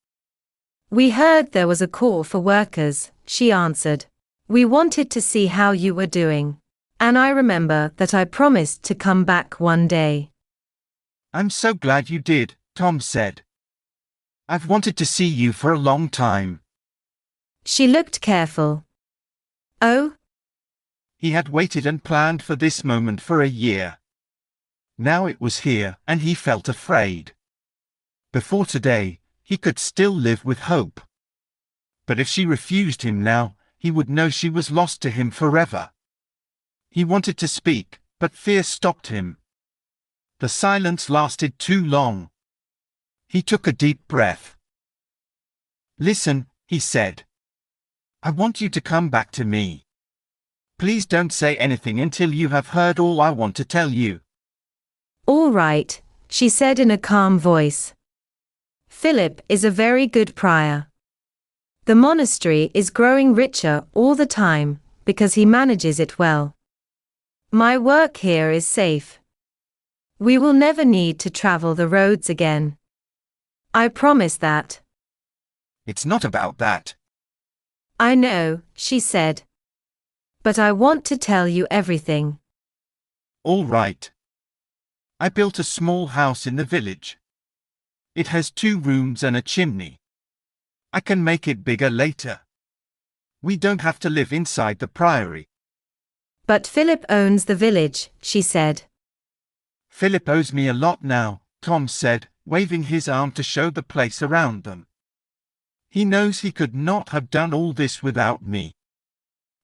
S10: "We heard there was a call for workers," she answered. "We wanted to see how you were doing. And I remember that I promised to come back one day."
S9: "I'm so glad you did," Tom said. "I've wanted to see you for a long time."
S10: She looked careful. "Oh?"
S9: He had waited and planned for this moment for a year. Now it was here, and he felt afraid. Before today, he could still live with hope. But if she refused him now, he would know she was lost to him forever. He wanted to speak, but fear stopped him. The silence lasted too long. He took a deep breath. "Listen," he said. "I want you to come back to me. Please don't say anything until you have heard all I want to tell you."
S10: "All right," she said in a calm voice. "Philip is a very good prior. The monastery is growing richer all the time, because he manages it well. My work here is safe. We will never need to travel the roads again. I promise that."
S9: "It's not about that."
S10: "I know," she said. "But I want to tell you everything."
S9: "All right. I built a small house in the village. It has 2 rooms and a chimney. I can make it bigger later. We don't have to live inside the priory."
S10: "But Philip owns the village," she said.
S9: "Philip owes me a lot now," Tom said, waving his arm to show the place around them. "He knows he could not have done all this without me.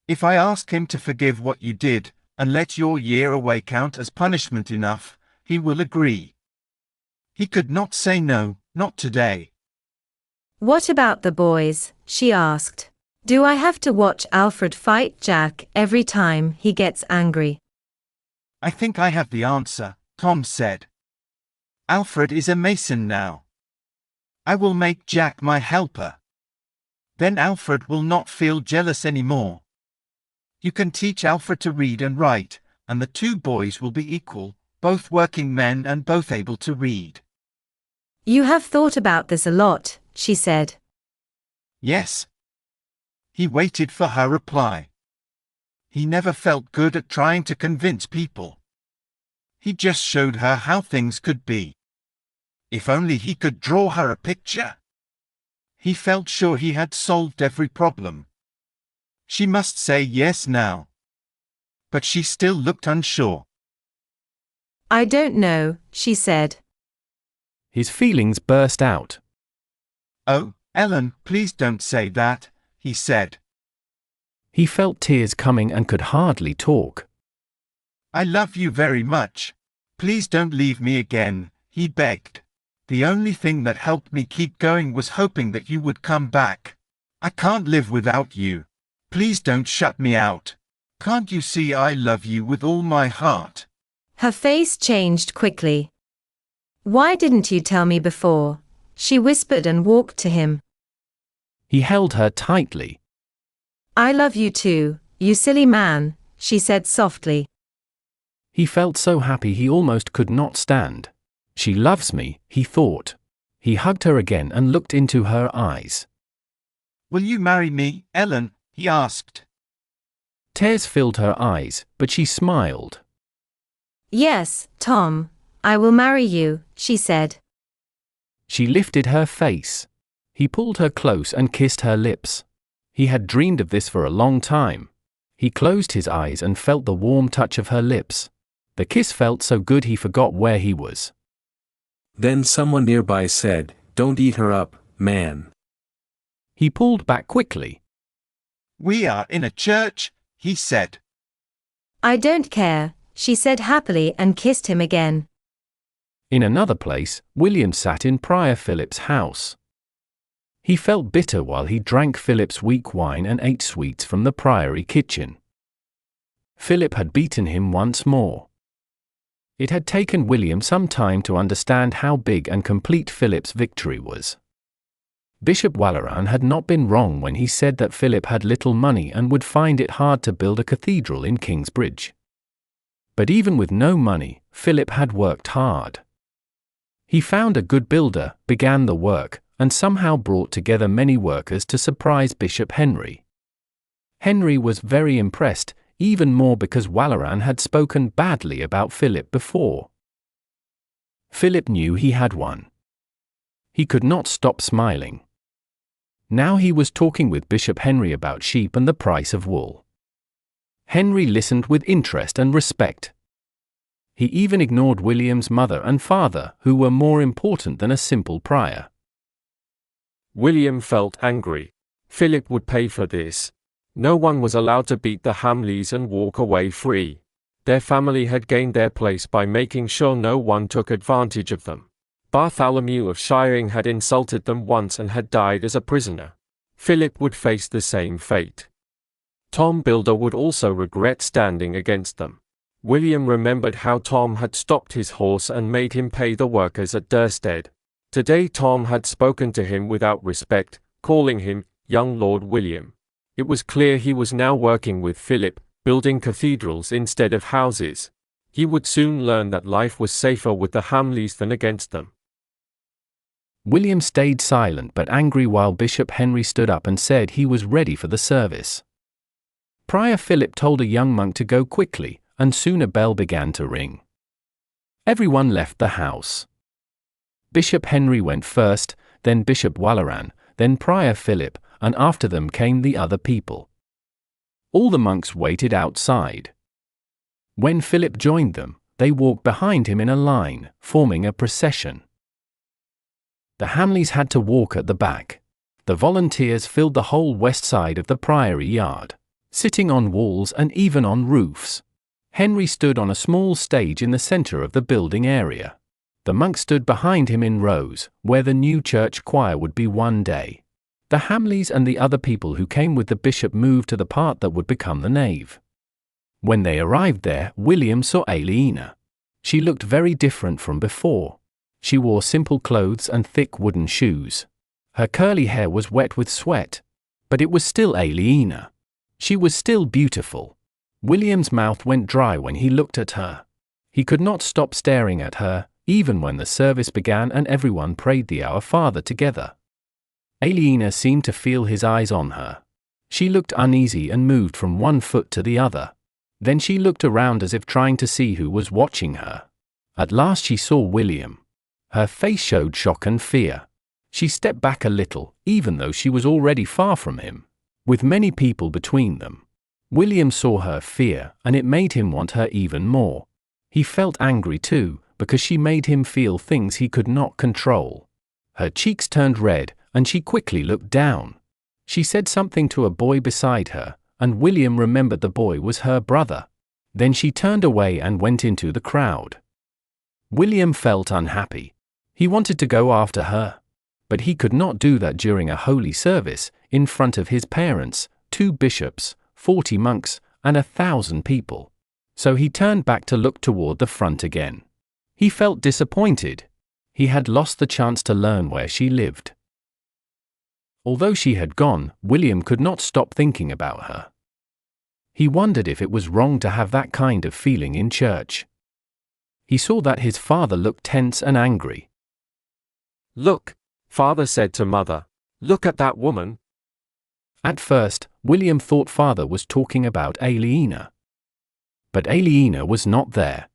S9: If I ask him to forgive what you did, and let your year away count as punishment enough, he will agree. He could not say no, not today."
S10: "What about the boys?" she asked. "Do I have to watch Alfred fight Jack every time he gets angry?"
S9: "I think I have the answer," Tom said. "Alfred is a mason now. I will make Jack my helper. Then Alfred will not feel jealous anymore. You can teach Alfred to read and write, and the 2 boys will be equal, both working men and both able to read."
S10: "You have thought about this a lot," she said.
S9: "Yes." He waited for her reply. He never felt good at trying to convince people. He just showed her how things could be. If only he could draw her a picture. He felt sure he had solved every problem. She must say yes now. But she still looked unsure.
S10: "I don't know," she said.
S1: His feelings burst out.
S9: "Oh, Ellen, please don't say that," he said.
S1: He felt tears coming and could hardly talk.
S9: "I love you very much. Please don't leave me again," he begged. "The only thing that helped me keep going was hoping that you would come back. I can't live without you. Please don't shut me out. Can't you see I love you with all my heart?
S10: Her face changed quickly. Why didn't you tell me before? She whispered and walked to him.
S1: He held her tightly.
S10: I love you too, you silly man, she said softly.
S1: He felt so happy he almost could not stand. She loves me, he thought. He hugged her again and looked into her eyes.
S9: Will you marry me, Ellen? He asked.
S1: Tears filled her eyes, but she smiled.
S10: Yes, Tom, I will marry you, she said.
S1: She lifted her face. He pulled her close and kissed her lips. He had dreamed of this for a long time. He closed his eyes and felt the warm touch of her lips. The kiss felt so good he forgot where he was.
S15: Then someone nearby said, "Don't eat her up, man."
S1: He pulled back quickly.
S9: We are in a church, he said.
S10: I don't care, she said happily and kissed him again.
S1: In another place, William sat in Prior Philip's house. He felt bitter while he drank Philip's weak wine and ate sweets from the priory kitchen. Philip had beaten him once more. It had taken William some time to understand how big and complete Philip's victory was. Bishop Waleran had not been wrong when he said that Philip had little money and would find it hard to build a cathedral in Kingsbridge. But even with no money, Philip had worked hard. He found a good builder, began the work, and somehow brought together many workers to surprise Bishop Henry. Henry was very impressed, even more because Waleran had spoken badly about Philip before. Philip knew he had won. He could not stop smiling. Now he was talking with Bishop Henry about sheep and the price of wool. Henry listened with interest and respect. He even ignored William's mother and father, who were more important than a simple prior.
S11: William felt angry. Philip would pay for this. No one was allowed to beat the Hamleys and walk away free. Their family had gained their place by making sure no one took advantage of them. Bartholomew of Shiring had insulted them once and had died as a prisoner. Philip would face the same fate. Tom Builder would also regret standing against them. William remembered how Tom had stopped his horse and made him pay the workers at Durstead. Today Tom had spoken to him without respect, calling him young Lord William. It was clear he was now working with Philip, building cathedrals instead of houses. He would soon learn that life was safer with the Hamleys than against them.
S1: William stayed silent but angry while Bishop Henry stood up and said he was ready for the service. Prior Philip told a young monk to go quickly, and soon a bell began to ring. Everyone left the house. Bishop Henry went first, then Bishop Waleran, then Prior Philip, and after them came the other people. All the monks waited outside. When Philip joined them, they walked behind him in a line, forming a procession. The Hamleys had to walk at the back. The volunteers filled the whole west side of the priory yard, sitting on walls and even on roofs. Henry stood on a small stage in the center of the building area. The monks stood behind him in rows, where the new church choir would be one day. The Hamleys and the other people who came with the bishop moved to the part that would become the nave. When they arrived there, William saw Aliena. She looked very different from before. She wore simple clothes and thick wooden shoes. Her curly hair was wet with sweat. But it was still Aliena. She was still beautiful. William's mouth went dry when he looked at her. He could not stop staring at her, even when the service began and everyone prayed the Our Father together. Aliena seemed to feel his eyes on her. She looked uneasy and moved from one foot to the other. Then she looked around as if trying to see who was watching her. At last she saw William. Her face showed shock and fear. She stepped back a little, even though she was already far from him, with many people between them. William saw her fear, and it made him want her even more. He felt angry too, because she made him feel things he could not control. Her cheeks turned red, and she quickly looked down. She said something to a boy beside her, and William remembered the boy was her brother. Then she turned away and went into the crowd. William felt unhappy. He wanted to go after her. But he could not do that during a holy service, in front of his parents, 2 bishops, 40 monks, and 1,000 people. So he turned back to look toward the front again. He felt disappointed. He had lost the chance to learn where she lived. Although she had gone, William could not stop thinking about her. He wondered if it was wrong to have that kind of feeling in church. He saw that his father looked tense and angry.
S11: "Look," father said to mother. "Look at that woman."
S1: At first, William thought father was talking about Aliena. But Aliena was not there.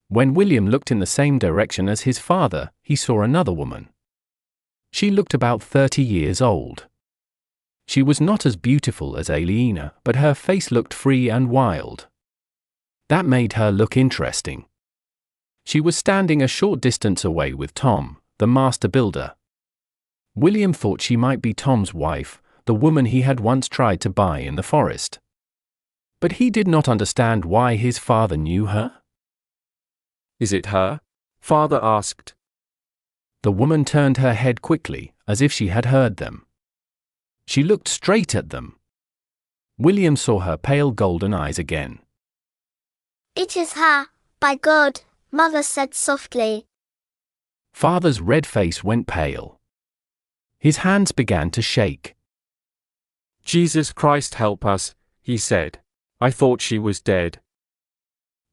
S1: When William looked in the same direction as his father, he saw another woman. She looked about 30 years old. She was not as beautiful as Aliena, but her face looked free and wild. That made her look interesting. She was standing a short distance away with Tom, the master builder. William thought she might be Tom's wife, the woman he had once tried to buy in the forest. But he did not understand why his father knew her.
S11: "Is it her?" father asked.
S1: The woman turned her head quickly, as if she had heard them. She looked straight at them. William saw her pale golden eyes again.
S17: "It is her, by God," mother said softly.
S1: Father's red face went pale. His hands began to shake.
S11: "Jesus Christ help us," he said. "I thought she was dead."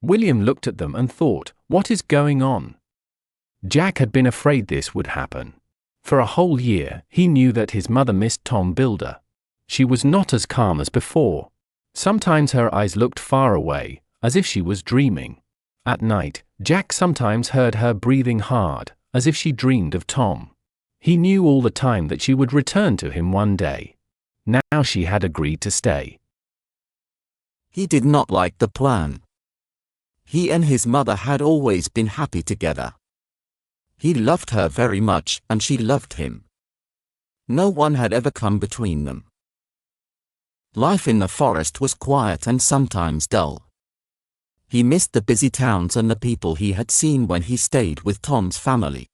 S1: William looked at them and thought, what is going on? Jack had been afraid this would happen. For a whole year, he knew that his mother missed Tom Builder. She was not as calm as before. Sometimes her eyes looked far away, as if she was dreaming. At night, Jack sometimes heard her breathing hard, as if she dreamed of Tom. He knew all the time that she would return to him one day. Now she had agreed to stay.
S2: He did not like the plan. He and his mother had always been happy together. He loved her very much, and she loved him. No one had ever come between them. Life in the forest was quiet and sometimes dull. He missed the busy towns and the people he had seen when he stayed with Tom's family.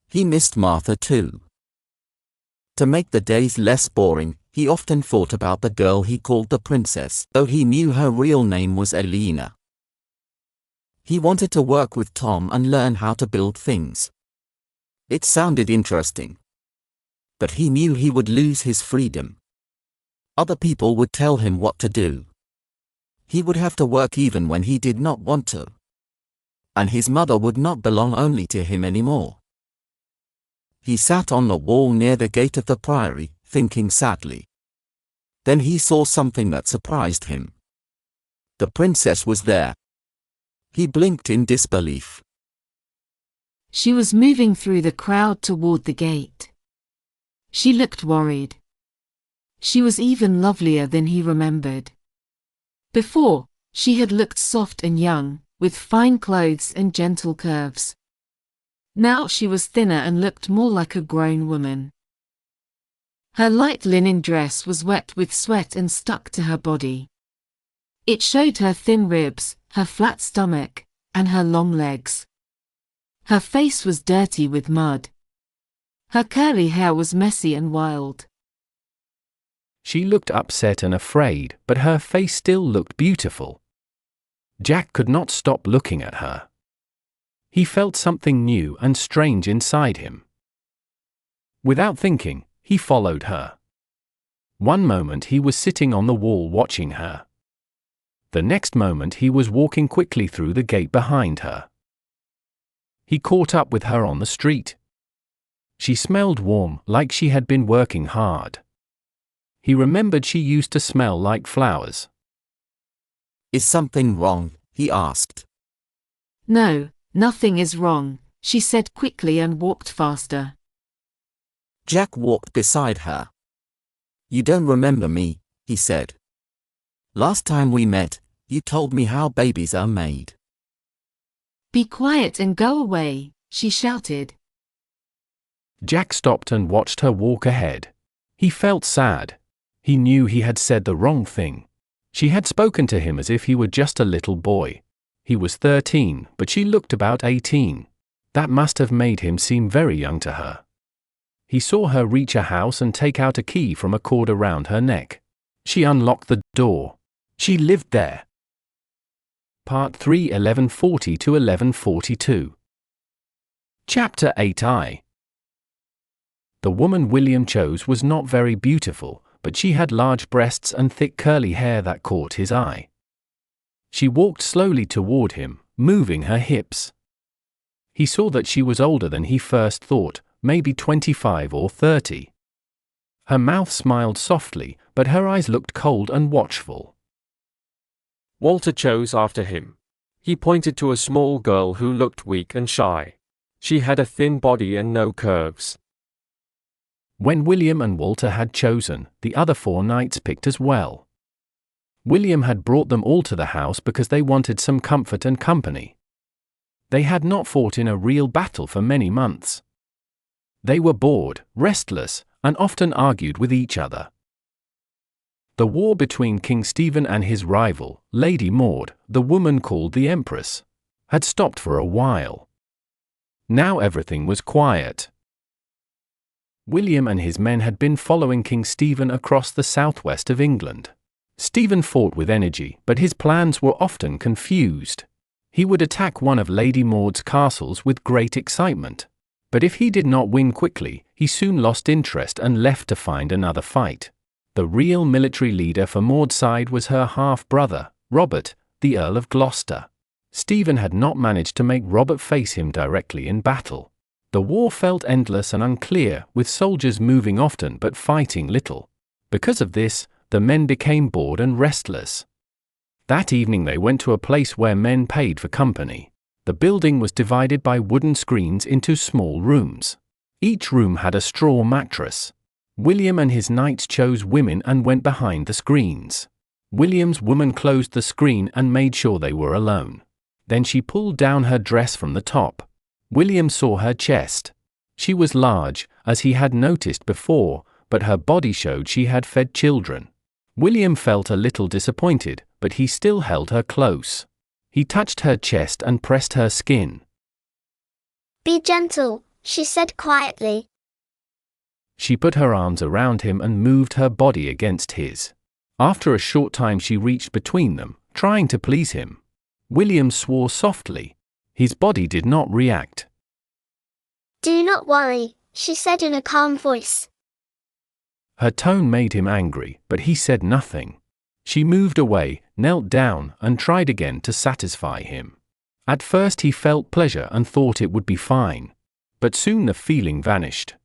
S2: He missed Martha too. To make the days less boring, he often thought about the girl he called the princess, though he knew her real name was Aliena. He wanted to work with Tom and learn how to build things. It sounded interesting. But he knew he would lose his freedom. Other people would tell him what to do. He would have to work even when he did not want to. And his mother would not belong only to him anymore. He sat on the wall near the gate of the priory, thinking sadly. Then he saw something that surprised him. The princess was there. He blinked in disbelief.
S14: She was moving through the crowd toward the gate. She looked worried. She was even lovelier than he remembered. Before, she had looked soft and young, with fine clothes and gentle curves. Now she was thinner and looked more like a grown woman. Her light linen dress was wet with sweat and stuck to her body. It showed her thin ribs, her flat stomach, and her long legs. Her face was dirty with mud. Her curly hair was messy and wild.
S1: She looked upset and afraid, but her face still looked beautiful. Jack could not stop looking at her. He felt something new and strange inside him. Without thinking, he followed her. One moment he was sitting on the wall watching her. The next moment he was walking quickly through the gate behind her. He caught up with her on the street. She smelled warm, like she had been working hard. He remembered she used to smell like flowers.
S2: "Is something wrong?" he asked.
S14: No, nothing is wrong, she said quickly and walked faster.
S2: Jack walked beside her. "You don't remember me," he said. "Last time we met, you told me how babies are made."
S14: Be quiet and go away, she shouted.
S1: Jack stopped and watched her walk ahead. He felt sad. He knew he had said the wrong thing. She had spoken to him as if he were just a little boy. He was 13, but she looked about 18. That must have made him seem very young to her. He saw her reach a house and take out a key from a cord around her neck. She unlocked the door. She lived there. Part 3, 1140 to 1142. Chapter 8I. The woman William chose was not very beautiful, but she had large breasts and thick curly hair that caught his eye. She walked slowly toward him, moving her hips. He saw that she was older than he first thought, maybe 25 or 30. Her mouth smiled softly, but her eyes looked cold and watchful.
S11: Walter chose after him. He pointed to a small girl who looked weak and shy. She had a thin body and no curves.
S1: When William and Walter had chosen, the other 4 knights picked as well. William had brought them all to the house because they wanted some comfort and company. They had not fought in a real battle for many months. They were bored, restless, and often argued with each other. The war between King Stephen and his rival, Lady Maud, the woman called the Empress, had stopped for a while. Now everything was quiet. William and his men had been following King Stephen across the southwest of England. Stephen fought with energy, but his plans were often confused. He would attack one of Lady Maud's castles with great excitement. But if he did not win quickly, he soon lost interest and left to find another fight. The real military leader for Maud's side was her half-brother, Robert, the Earl of Gloucester. Stephen had not managed to make Robert face him directly in battle. The war felt endless and unclear, with soldiers moving often but fighting little. Because of this, the men became bored and restless. That evening they went to a place where men paid for company. The building was divided by wooden screens into small rooms. Each room had a straw mattress. William and his knights chose women and went behind the screens. William's woman closed the screen and made sure they were alone. Then she pulled down her dress from the top. William saw her chest. She was large, as he had noticed before, but her body showed she had fed children. William felt a little disappointed, but he still held her close. He touched her chest and pressed her skin.
S17: "Be gentle," she said quietly.
S1: She put her arms around him and moved her body against his. After a short time she reached between them, trying to please him. William swore softly. His body did not react.
S17: "Do not worry," she said in a calm voice.
S1: Her tone made him angry, but he said nothing. She moved away, knelt down, and tried again to satisfy him. At first he felt pleasure and thought it would be fine. But soon the feeling vanished.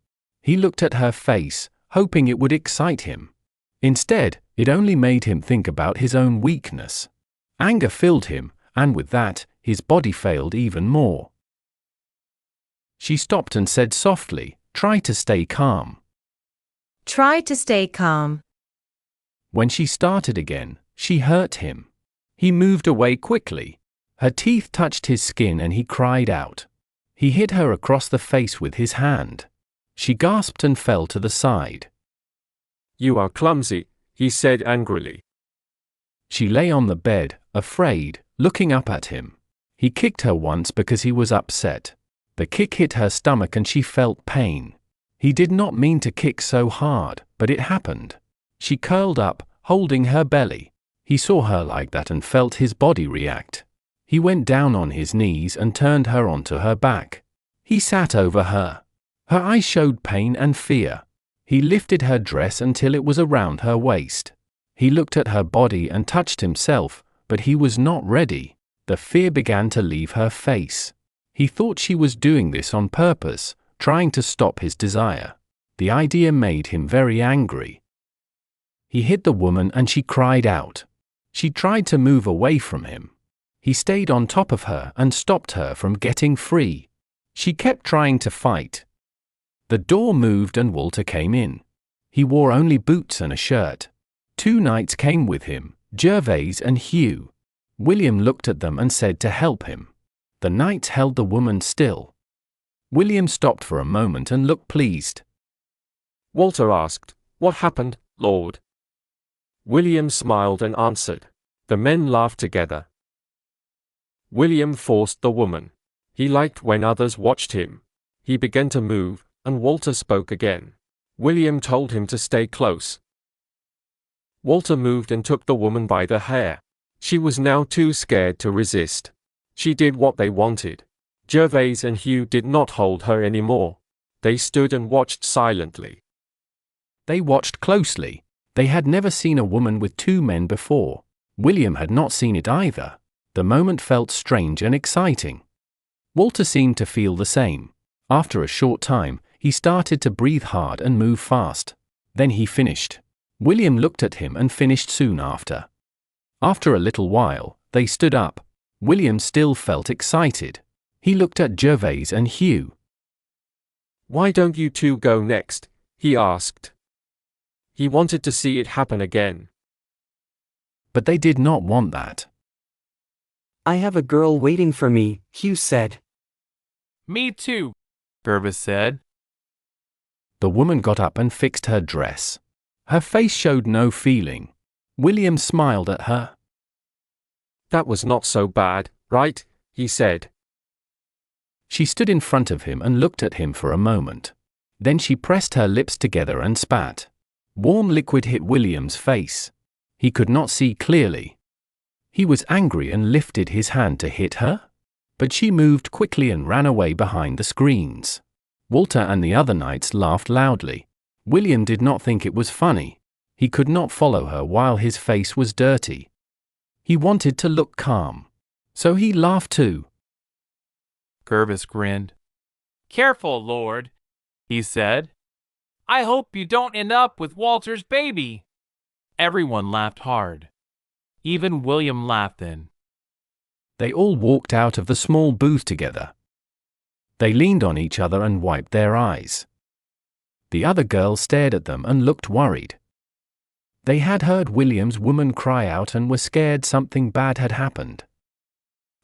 S1: He looked at her face, hoping it would excite him. Instead, it only made him think about his own weakness. Anger filled him, and with that, his body failed even more. She stopped and said softly, "Try to stay calm."
S10: Try to stay calm.
S1: When she started again, she hurt him. He moved away quickly. Her teeth touched his skin and he cried out. He hit her across the face with his hand. She gasped and fell to the side.
S11: "You are clumsy," he said angrily.
S1: She lay on the bed, afraid, looking up at him. He kicked her once because he was upset. The kick hit her stomach and she felt pain. He did not mean to kick so hard, but it happened. She curled up, holding her belly. He saw her like that and felt his body react. He went down on his knees and turned her onto her back. He sat over her. Her eyes showed pain and fear. He lifted her dress until it was around her waist. He looked at her body and touched himself, but he was not ready. The fear began to leave her face. He thought she was doing this on purpose, trying to stop his desire. The idea made him very angry. He hit the woman and she cried out. She tried to move away from him. He stayed on top of her and stopped her from getting free. She kept trying to fight. The door moved and Walter came in. He wore only boots and a shirt. 2 knights came with him, Gervais and Hugh. William looked at them and said to help him. The knights held the woman still. William stopped for a moment and looked pleased.
S11: Walter asked, "What happened, Lord?" William smiled and answered. The men laughed together. William forced the woman. He liked when others watched him. He began to move, and Walter spoke again. William told him to stay close. Walter moved and took the woman by the hair. She was now too scared to resist. She did what they wanted. Gervase and Hugh did not hold her anymore. They stood and watched silently.
S1: They watched closely. They had never seen a woman with two men before. William had not seen it either. The moment felt strange and exciting. Walter seemed to feel the same. After a short time, he started to breathe hard and move fast. Then he finished. William looked at him and finished soon after. After a little while, they stood up. William still felt excited. He looked at Gervase and Hugh.
S11: "Why don't you two go next?" he asked. He wanted to see it happen again.
S1: But they did not want that.
S6: "I have a girl waiting for me," Hugh said.
S18: Me too, Gervase said.
S1: The woman got up and fixed her dress. Her face showed no feeling. William smiled at her.
S11: "That was not so bad, right?" he said.
S1: She stood in front of him and looked at him for a moment. Then she pressed her lips together and spat. Warm liquid hit William's face. He could not see clearly. He was angry and lifted his hand to hit her. But she moved quickly and ran away behind the screens. Walter and the other knights laughed loudly. William did not think it was funny. He could not follow her while his face was dirty. He wanted to look calm. So he laughed too.
S18: Gervase grinned. "Careful, Lord," he said. "I hope you don't end up with Walter's baby." Everyone laughed hard. Even William laughed then.
S1: They all walked out of the small booth together. They leaned on each other and wiped their eyes. The other girls stared at them and looked worried. They had heard William's woman cry out and were scared something bad had happened.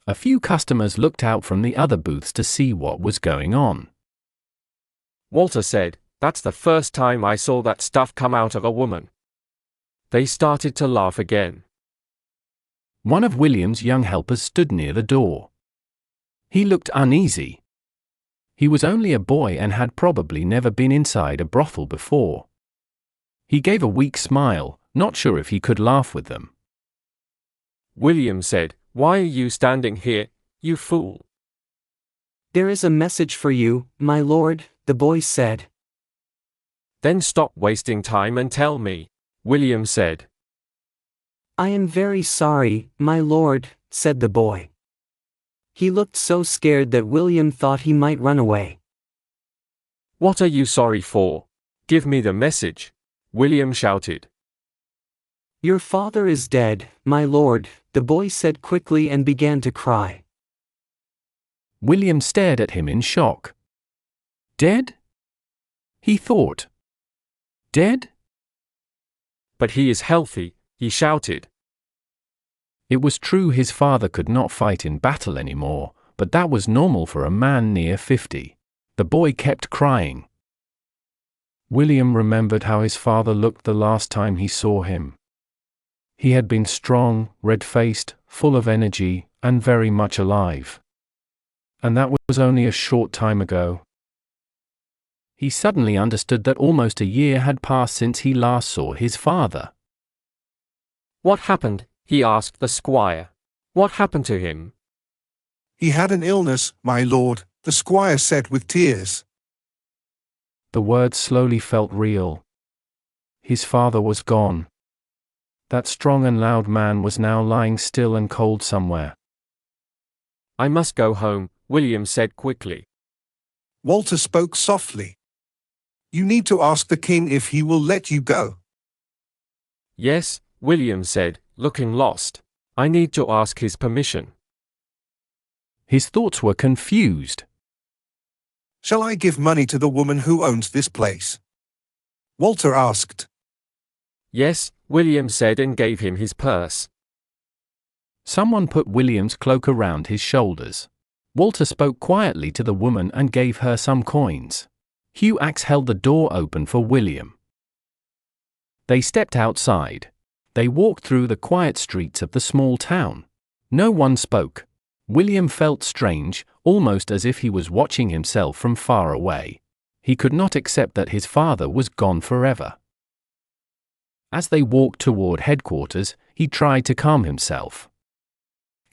S1: A few customers looked out from the other booths to see what was going on.
S11: Walter said, "That's the first time I saw that stuff come out of a woman." They started to laugh again.
S1: One of William's young helpers stood near the door. He looked uneasy. He was only a boy and had probably never been inside a brothel before. He gave a weak smile, not sure if he could laugh with them.
S11: William said, "Why are you standing here, you fool?"
S6: "There is a message for you, my lord," the boy said.
S11: "Then stop wasting time and tell me," William said.
S6: "I am very sorry, my lord," said the boy. He looked so scared that William thought he might run away.
S11: "What are you sorry for? Give me the message," William shouted.
S6: "Your father is dead, my lord," the boy said quickly and began to cry.
S1: William stared at him in shock. Dead? He thought. Dead?
S11: "But he is healthy," he shouted.
S1: It was true his father could not fight in battle anymore, but that was normal for a man near 50. The boy kept crying. William remembered how his father looked the last time he saw him. He had been strong, red-faced, full of energy, and very much alive. And that was only a short time ago. He suddenly understood that almost a year had passed since he last saw his father.
S11: "What happened?" he asked the squire. "What happened to him?"
S7: "He had an illness, my lord," the squire said with tears.
S1: The words slowly felt real. His father was gone. That strong and loud man was now lying still and cold somewhere.
S11: "I must go home," William said quickly.
S7: Walter spoke softly. "You need to ask the king if he will let you go."
S11: "Yes," William said, looking lost. "I need to ask his permission."
S1: His thoughts were confused.
S7: "Shall I give money to the woman who owns this place?" Walter asked.
S11: "Yes," William said and gave him his purse.
S1: Someone put William's cloak around his shoulders. Walter spoke quietly to the woman and gave her some coins. Hugh held the door open for William. They stepped outside. They walked through the quiet streets of the small town. No one spoke. William felt strange, almost as if he was watching himself from far away. He could not accept that his father was gone forever. As they walked toward headquarters, he tried to calm himself.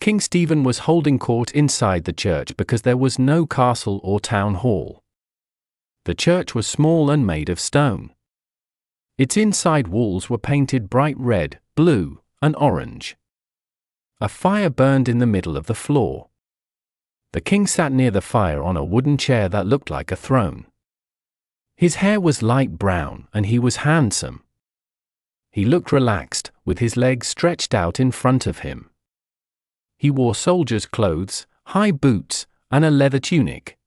S1: King Stephen was holding court inside the church because there was no castle or town hall. The church was small and made of stone. Its inside walls were painted bright red, blue, and orange. A fire burned in the middle of the floor. The king sat near the fire on a wooden chair that looked like a throne. His hair was light brown and he was handsome. He looked relaxed, with his legs stretched out in front of him. He wore soldier's clothes, high boots, and a leather tunic.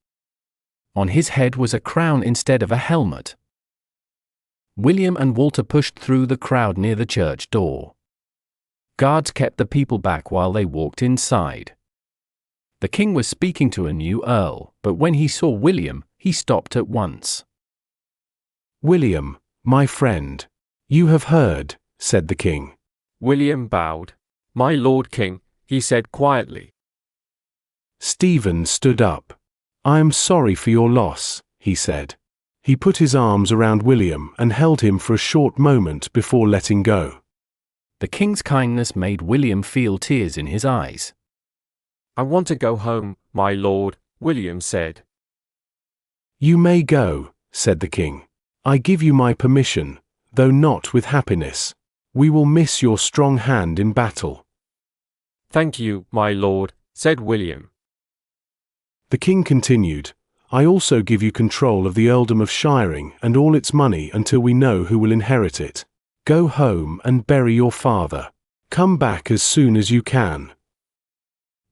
S1: On his head was a crown instead of a helmet. William and Walter pushed through the crowd near the church door. Guards kept the people back while they walked inside. The king was speaking to a new earl, but when he saw William, he stopped at once.
S16: "William, my friend. You have heard," said the king.
S11: William bowed. "My lord king," he said quietly.
S16: Stephen stood up. "I am sorry for your loss," he said. He put his arms around William and held him for a short moment before letting go.
S1: The king's kindness made William feel tears in his eyes.
S11: "I want to go home, my lord," William said.
S16: "You may go," said the king. "I give you my permission, though not with happiness. We will miss your strong hand in battle."
S11: "Thank you, my lord," said William.
S16: The king continued, "I also give you control of the earldom of Shiring and all its money until we know who will inherit it. Go home and bury your father. Come back as soon as you can."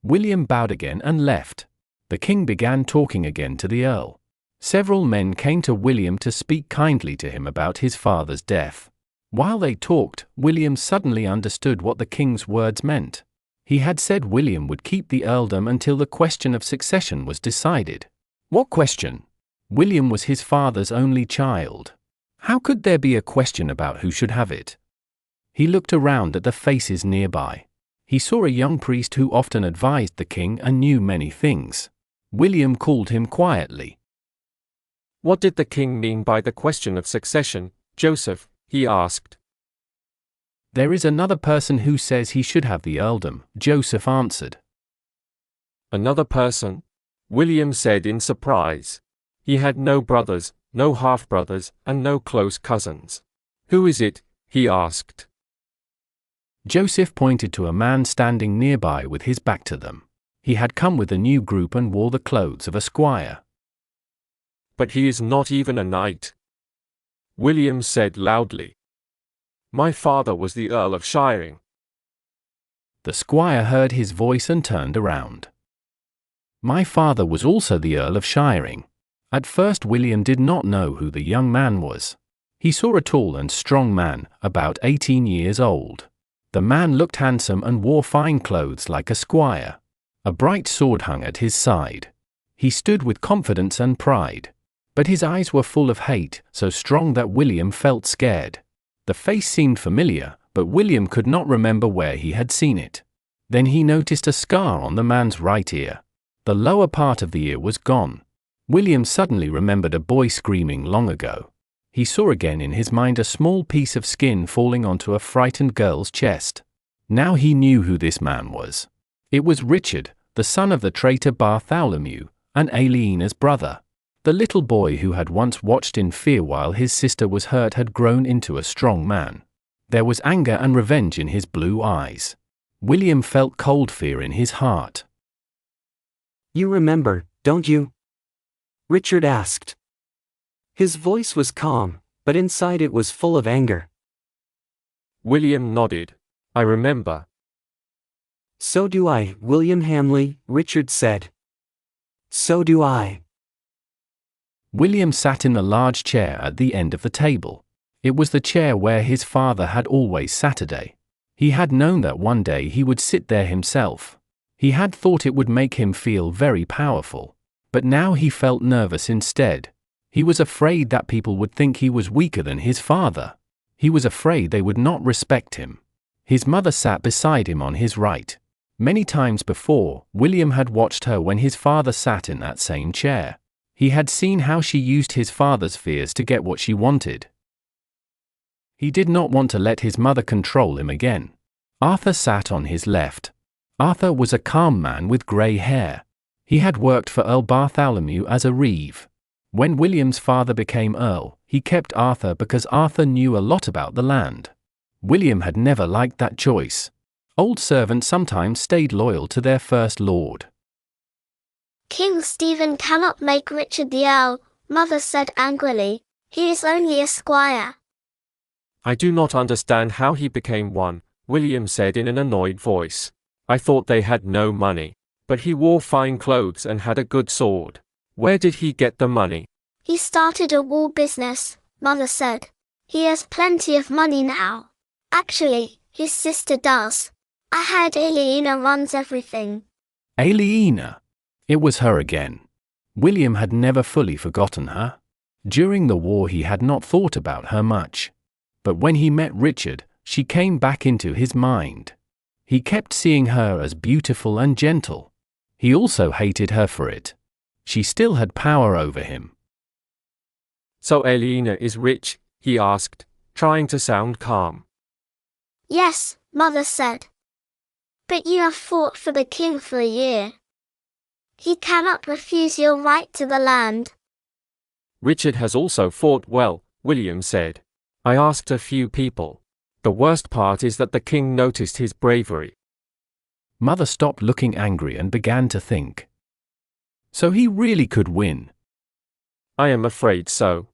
S1: William bowed again and left. The king began talking again to the earl. Several men came to William to speak kindly to him about his father's death. While they talked, William suddenly understood what the king's words meant. He had said William would keep the earldom until the question of succession was decided. What question? William was his father's only child. How could there be a question about who should have it? He looked around at the faces nearby. He saw a young priest who often advised the king and knew many things. William called him quietly.
S11: "What did the king mean by the question of succession, Joseph?" he asked.
S1: "There is another person who says he should have the earldom," Joseph answered.
S11: "Another person?" William said in surprise. He had no brothers, no half-brothers, and no close cousins. "Who is it?" he asked.
S1: Joseph pointed to a man standing nearby with his back to them. He had come with a new group and wore the clothes of a squire.
S11: "But he is not even a knight," William said loudly. "My father was the Earl of Shiring."
S1: The squire heard his voice and turned around. "My father was also the Earl of Shiring." At first William did not know who the young man was. He saw a tall and strong man, about 18 years old. The man looked handsome and wore fine clothes like a squire. A bright sword hung at his side. He stood with confidence and pride. But his eyes were full of hate, so strong that William felt scared. The face seemed familiar, but William could not remember where he had seen it. Then he noticed a scar on the man's right ear. The lower part of the ear was gone. William suddenly remembered a boy screaming long ago. He saw again in his mind a small piece of skin falling onto a frightened girl's chest. Now he knew who this man was. It was Richard, the son of the traitor Bartholomew, and Aliena's brother. The little boy who had once watched in fear while his sister was hurt had grown into a strong man. There was anger and revenge in his blue eyes. William felt cold fear in his heart.
S6: "You remember, don't you?" Richard asked. His voice was calm, but inside it was full of anger.
S11: William nodded. "I remember."
S6: "So do I, William Hamley," Richard said. "So do I."
S1: William sat in a large chair at the end of the table. It was the chair where his father had always sat. He had known that one day he would sit there himself. He had thought it would make him feel very powerful. But now he felt nervous instead. He was afraid that people would think he was weaker than his father. He was afraid they would not respect him. His mother sat beside him on his right. Many times before, William had watched her when his father sat in that same chair. He had seen how she used his father's fears to get what she wanted. He did not want to let his mother control him again. Arthur sat on his left. Arthur was a calm man with grey hair. He had worked for Earl Bartholomew as a reeve. When William's father became Earl, he kept Arthur because Arthur knew a lot about the land. William had never liked that choice. Old servants sometimes stayed loyal to their first lord.
S17: King Stephen cannot make Richard the Earl, Mother said angrily. He is only a squire.
S11: I do not understand how he became one, William said in an annoyed voice. I thought they had no money. But he wore fine clothes and had a good sword. Where did he get the money?
S17: He started a wool business, Mother said. He has plenty of money now. Actually, his sister does. I heard Aliena runs everything.
S1: Aliena. It was her again. William had never fully forgotten her. During the war he had not thought about her much. But when he met Richard, she came back into his mind. He kept seeing her as beautiful and gentle. He also hated her for it. She still had power over him.
S11: So Aliena is rich? He asked, trying to sound calm.
S17: Yes, Mother said. But you have fought for the king for a year. He cannot refuse your right to the land.
S11: Richard has also fought well, William said. I asked a few people. The worst part is that the king noticed his bravery.
S1: Mother stopped looking angry and began to think. So he really could win.
S11: I am afraid so.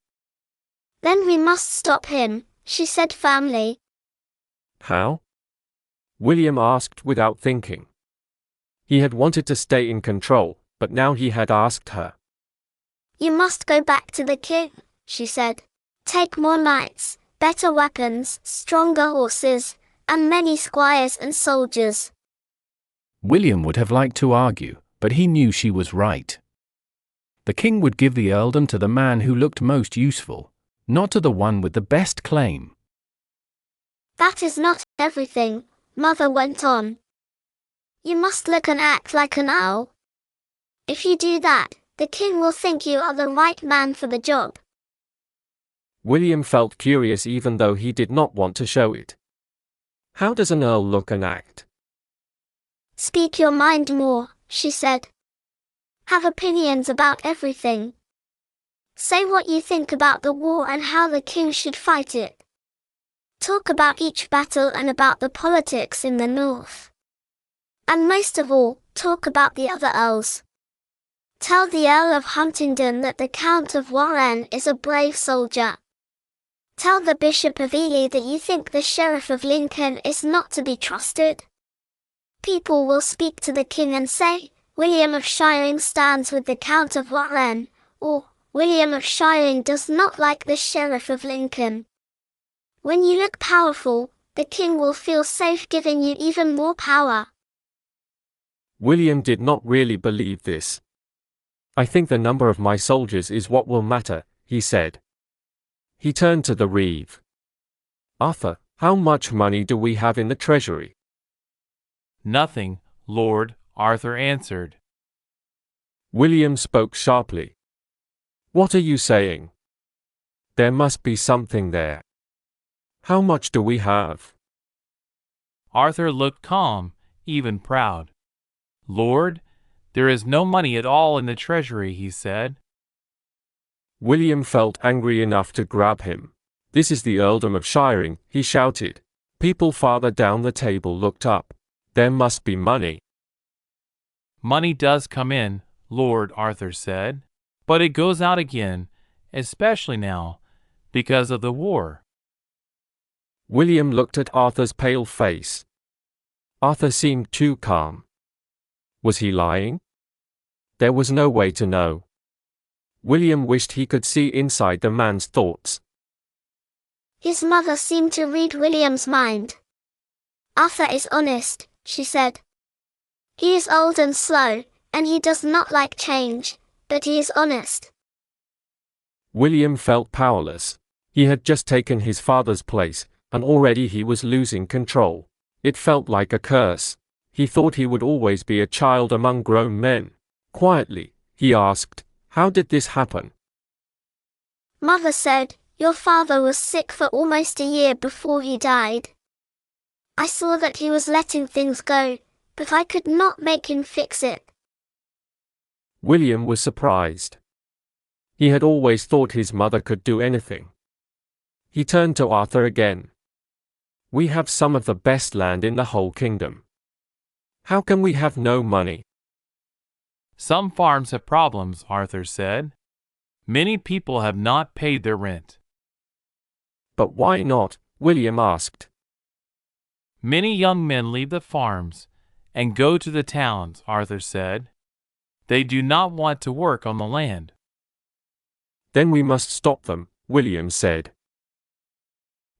S17: Then we must stop him, she said firmly.
S11: How? William asked without thinking. He had wanted to stay in control, but now he had asked her.
S17: You must go back to the king, she said. Take more knights, better weapons, stronger horses, and many squires and soldiers.
S1: William would have liked to argue, but he knew she was right. The king would give the earldom to the man who looked most useful, not to the one with the best claim.
S17: That is not everything, Mother went on. You must look and act like an owl. If you do that, the king will think you are the right man for the job.
S11: William felt curious even though he did not want to show it. How does an earl look and act?
S17: Speak your mind more, she said. Have opinions about everything. Say what you think about the war and how the king should fight it. Talk about each battle and about the politics in the north. And most of all, talk about the other earls. Tell the Earl of Huntingdon that the Count of Warenne is a brave soldier. Tell the Bishop of Ely that you think the Sheriff of Lincoln is not to be trusted. People will speak to the king and say, William of Shiring stands with the Count of Warenne, or William of Shiring does not like the Sheriff of Lincoln. When you look powerful, the king will feel safe giving you even more power.
S11: William did not really believe this. I think the number of my soldiers is what will matter, he said. He turned to the reeve. Arthur, how much money do we have in the treasury?
S18: Nothing, Lord, Arthur answered.
S11: William spoke sharply. What are you saying? There must be something there. How much do we have?
S18: Arthur looked calm, even proud. Lord, there is no money at all in the treasury, he said.
S11: William felt angry enough to grab him. This is the earldom of Shiring, he shouted. People farther down the table looked up. There must be money.
S18: Money does come in, Lord, Arthur said, but it goes out again, especially now, because of the war.
S11: William looked at Arthur's pale face. Arthur seemed too calm. Was he lying? There was no way to know. William wished he could see inside the man's thoughts.
S17: His mother seemed to read William's mind. Arthur is honest, she said. He is old and slow, and he does not like change, but he is honest.
S11: William felt powerless. He had just taken his father's place, and already he was losing control. It felt like a curse. He thought he would always be a child among grown men. Quietly, he asked, how did this happen?
S17: Mother said, Your father was sick for almost a year before he died. I saw that he was letting things go, but I could not make him fix it.
S11: William was surprised. He had always thought his mother could do anything. He turned to Arthur again. We have some of the best land in the whole kingdom. How can we have no money?
S18: Some farms have problems, Arthur said. Many people have not paid their rent.
S11: But why not? William asked.
S18: Many young men leave the farms and go to the towns, Arthur said. They do not want to work on the land.
S11: Then we must stop them, William said.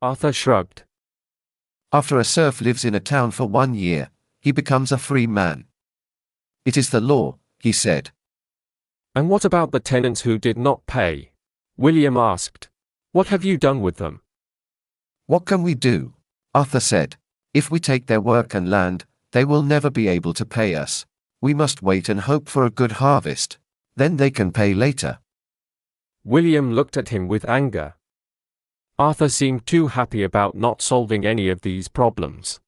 S11: Arthur shrugged.
S12: After a serf lives in a town for 1 year, he becomes a free man. It is the law, he said.
S11: And what about the tenants who did not pay? William asked. What have you done with them?
S12: What can we do? Arthur said. If we take their work and land, they will never be able to pay us. We must wait and hope for a good harvest. Then they can pay later.
S11: William looked at him with anger. Arthur seemed too happy about not solving any of these problems.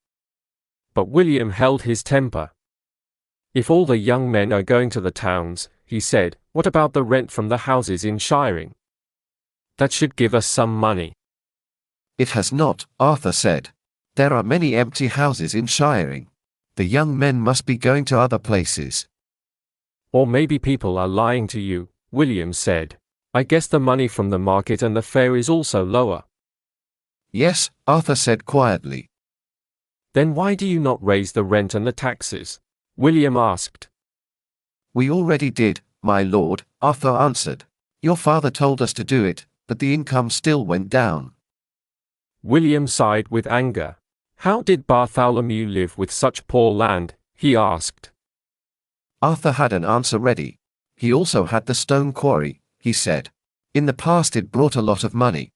S11: But William held his temper. If all the young men are going to the towns, he said, what about the rent from the houses in Shiring? That should give us some money.
S12: It has not, Arthur said. There are many empty houses in Shiring. The young men must be going to other places.
S11: Or maybe people are lying to you, William said. I guess the money from the market and the fair is also lower.
S12: Yes, Arthur said quietly.
S11: Then why do you not raise the rent and the taxes? William asked.
S12: We already did, my lord, Arthur answered. Your father told us to do it, but the income still went down.
S11: William sighed with anger. How did Bartholomew live with such poor land? He asked.
S12: Arthur had an answer ready. He also had the stone quarry, he said. In the past it brought a lot of money.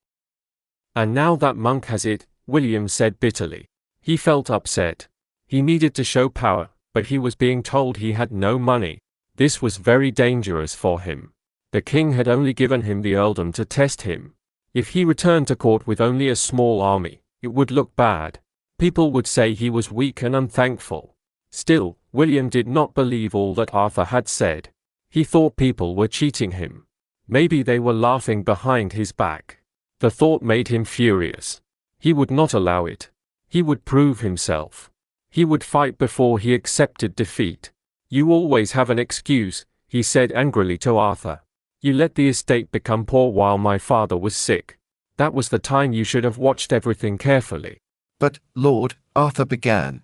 S11: And now that monk has it, William said bitterly. He felt upset. He needed to show power, but he was being told he had no money. This was very dangerous for him. The king had only given him the earldom to test him. If he returned to court with only a small army, it would look bad. People would say he was weak and unthankful. Still, William did not believe all that Arthur had said. He thought people were cheating him. Maybe they were laughing behind his back. The thought made him furious. He would not allow it. He would prove himself. He would fight before he accepted defeat. You always have an excuse, he said angrily to Arthur. You let the estate become poor while my father was sick. That was the time you should have watched everything carefully.
S12: But, Lord, Arthur began.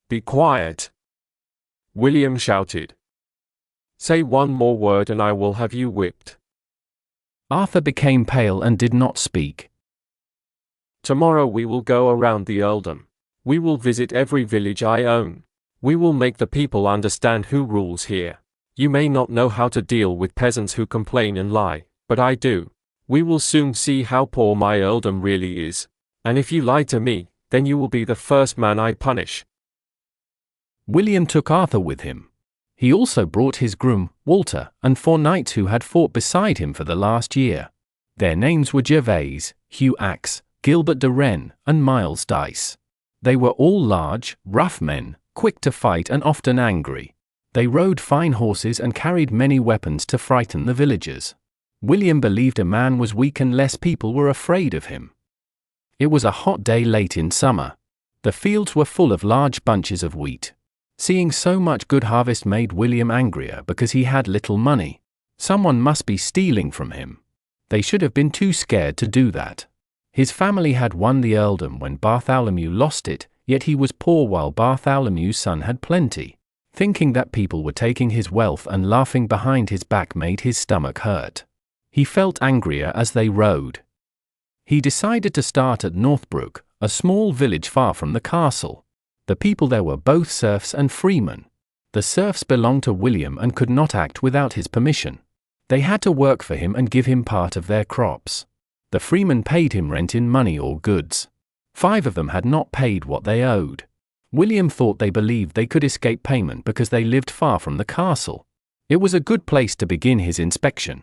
S11: Be quiet. William shouted. Say one more word and I will have you whipped.
S1: Arthur became pale and did not speak.
S11: Tomorrow we will go around the earldom. We will visit every village I own. We will make the people understand who rules here. You may not know how to deal with peasants who complain and lie, but I do. We will soon see how poor my earldom really is. And if you lie to me, then you will be the first man I punish.
S1: William took Arthur with him. He also brought his groom, Walter, and 4 knights who had fought beside him for the last year. Their names were Gervase, Hugh Axe, Gilbert de Rennes, and Miles Dice. They were all large, rough men, quick to fight and often angry. They rode fine horses and carried many weapons to frighten the villagers. William believed a man was weak unless people were afraid of him. It was a hot day late in summer. The fields were full of large bunches of wheat. Seeing so much good harvest made William angrier because he had little money. Someone must be stealing from him. They should have been too scared to do that. His family had won the earldom when Bartholomew lost it, yet he was poor while Bartholomew's son had plenty. Thinking that people were taking his wealth and laughing behind his back made his stomach hurt. He felt angrier as they rode. He decided to start at Northbrook, a small village far from the castle. The people there were both serfs and freemen. The serfs belonged to William and could not act without his permission. They had to work for him and give him part of their crops. The freemen paid him rent in money or goods. 5 of them had not paid what they owed. William thought they believed they could escape payment because they lived far from the castle. It was a good place to begin his inspection.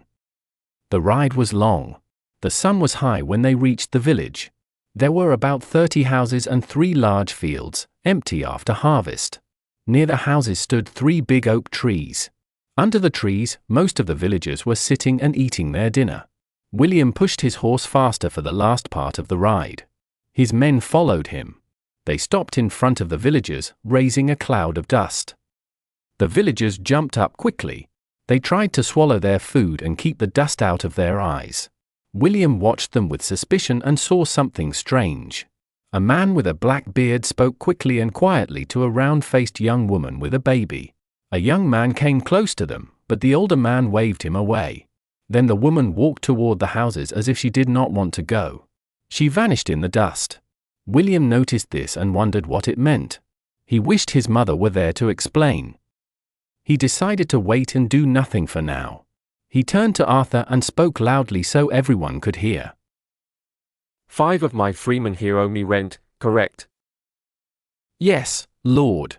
S1: The ride was long. The sun was high when they reached the village. There were about 30 houses and 3 large fields, empty after harvest. Near the houses stood 3 big oak trees. Under the trees, most of the villagers were sitting and eating their dinner. William pushed his horse faster for the last part of the ride. His men followed him. They stopped in front of the villagers, raising a cloud of dust. The villagers jumped up quickly. They tried to swallow their food and keep the dust out of their eyes. William watched them with suspicion and saw something strange. A man with a black beard spoke quickly and quietly to a round-faced young woman with a baby. A young man came close to them, but the older man waved him away. Then the woman walked toward the houses as if she did not want to go. She vanished in the dust. William noticed this and wondered what it meant. He wished his mother were there to explain. He decided to wait and do nothing for now. He turned to Arthur and spoke loudly so everyone could hear.
S11: 5 of my freemen here owe me rent, correct?
S1: Yes, Lord.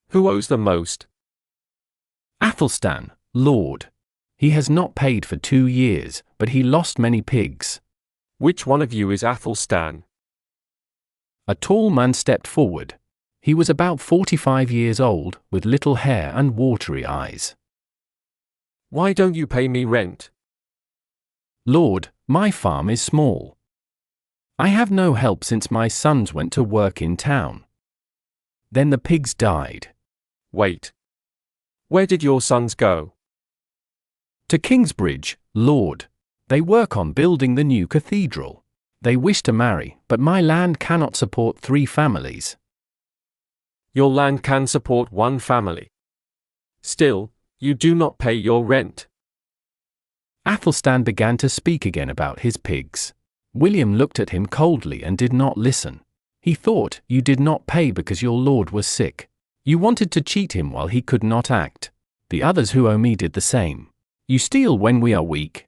S11: Who owes the most?
S1: Athelstan, Lord. He has not paid for 2 years, but he lost many pigs.
S11: Which one of you is Athelstan?
S1: A tall man stepped forward. He was about 45 years old, with little hair and watery eyes.
S11: Why don't you pay me rent?
S1: Lord, my farm is small. I have no help since my sons went to work in town. Then the pigs died.
S11: Wait. Where did your sons go?
S1: To Kingsbridge, Lord. They work on building the new cathedral. They wish to marry, but my land cannot support 3 families.
S11: Your land can support 1 family. Still, you do not pay your rent.
S1: Athelstan began to speak again about his pigs. William looked at him coldly and did not listen. He thought, you did not pay because your lord was sick. You wanted to cheat him while he could not act. The others who owe me did the same. You steal when we are weak.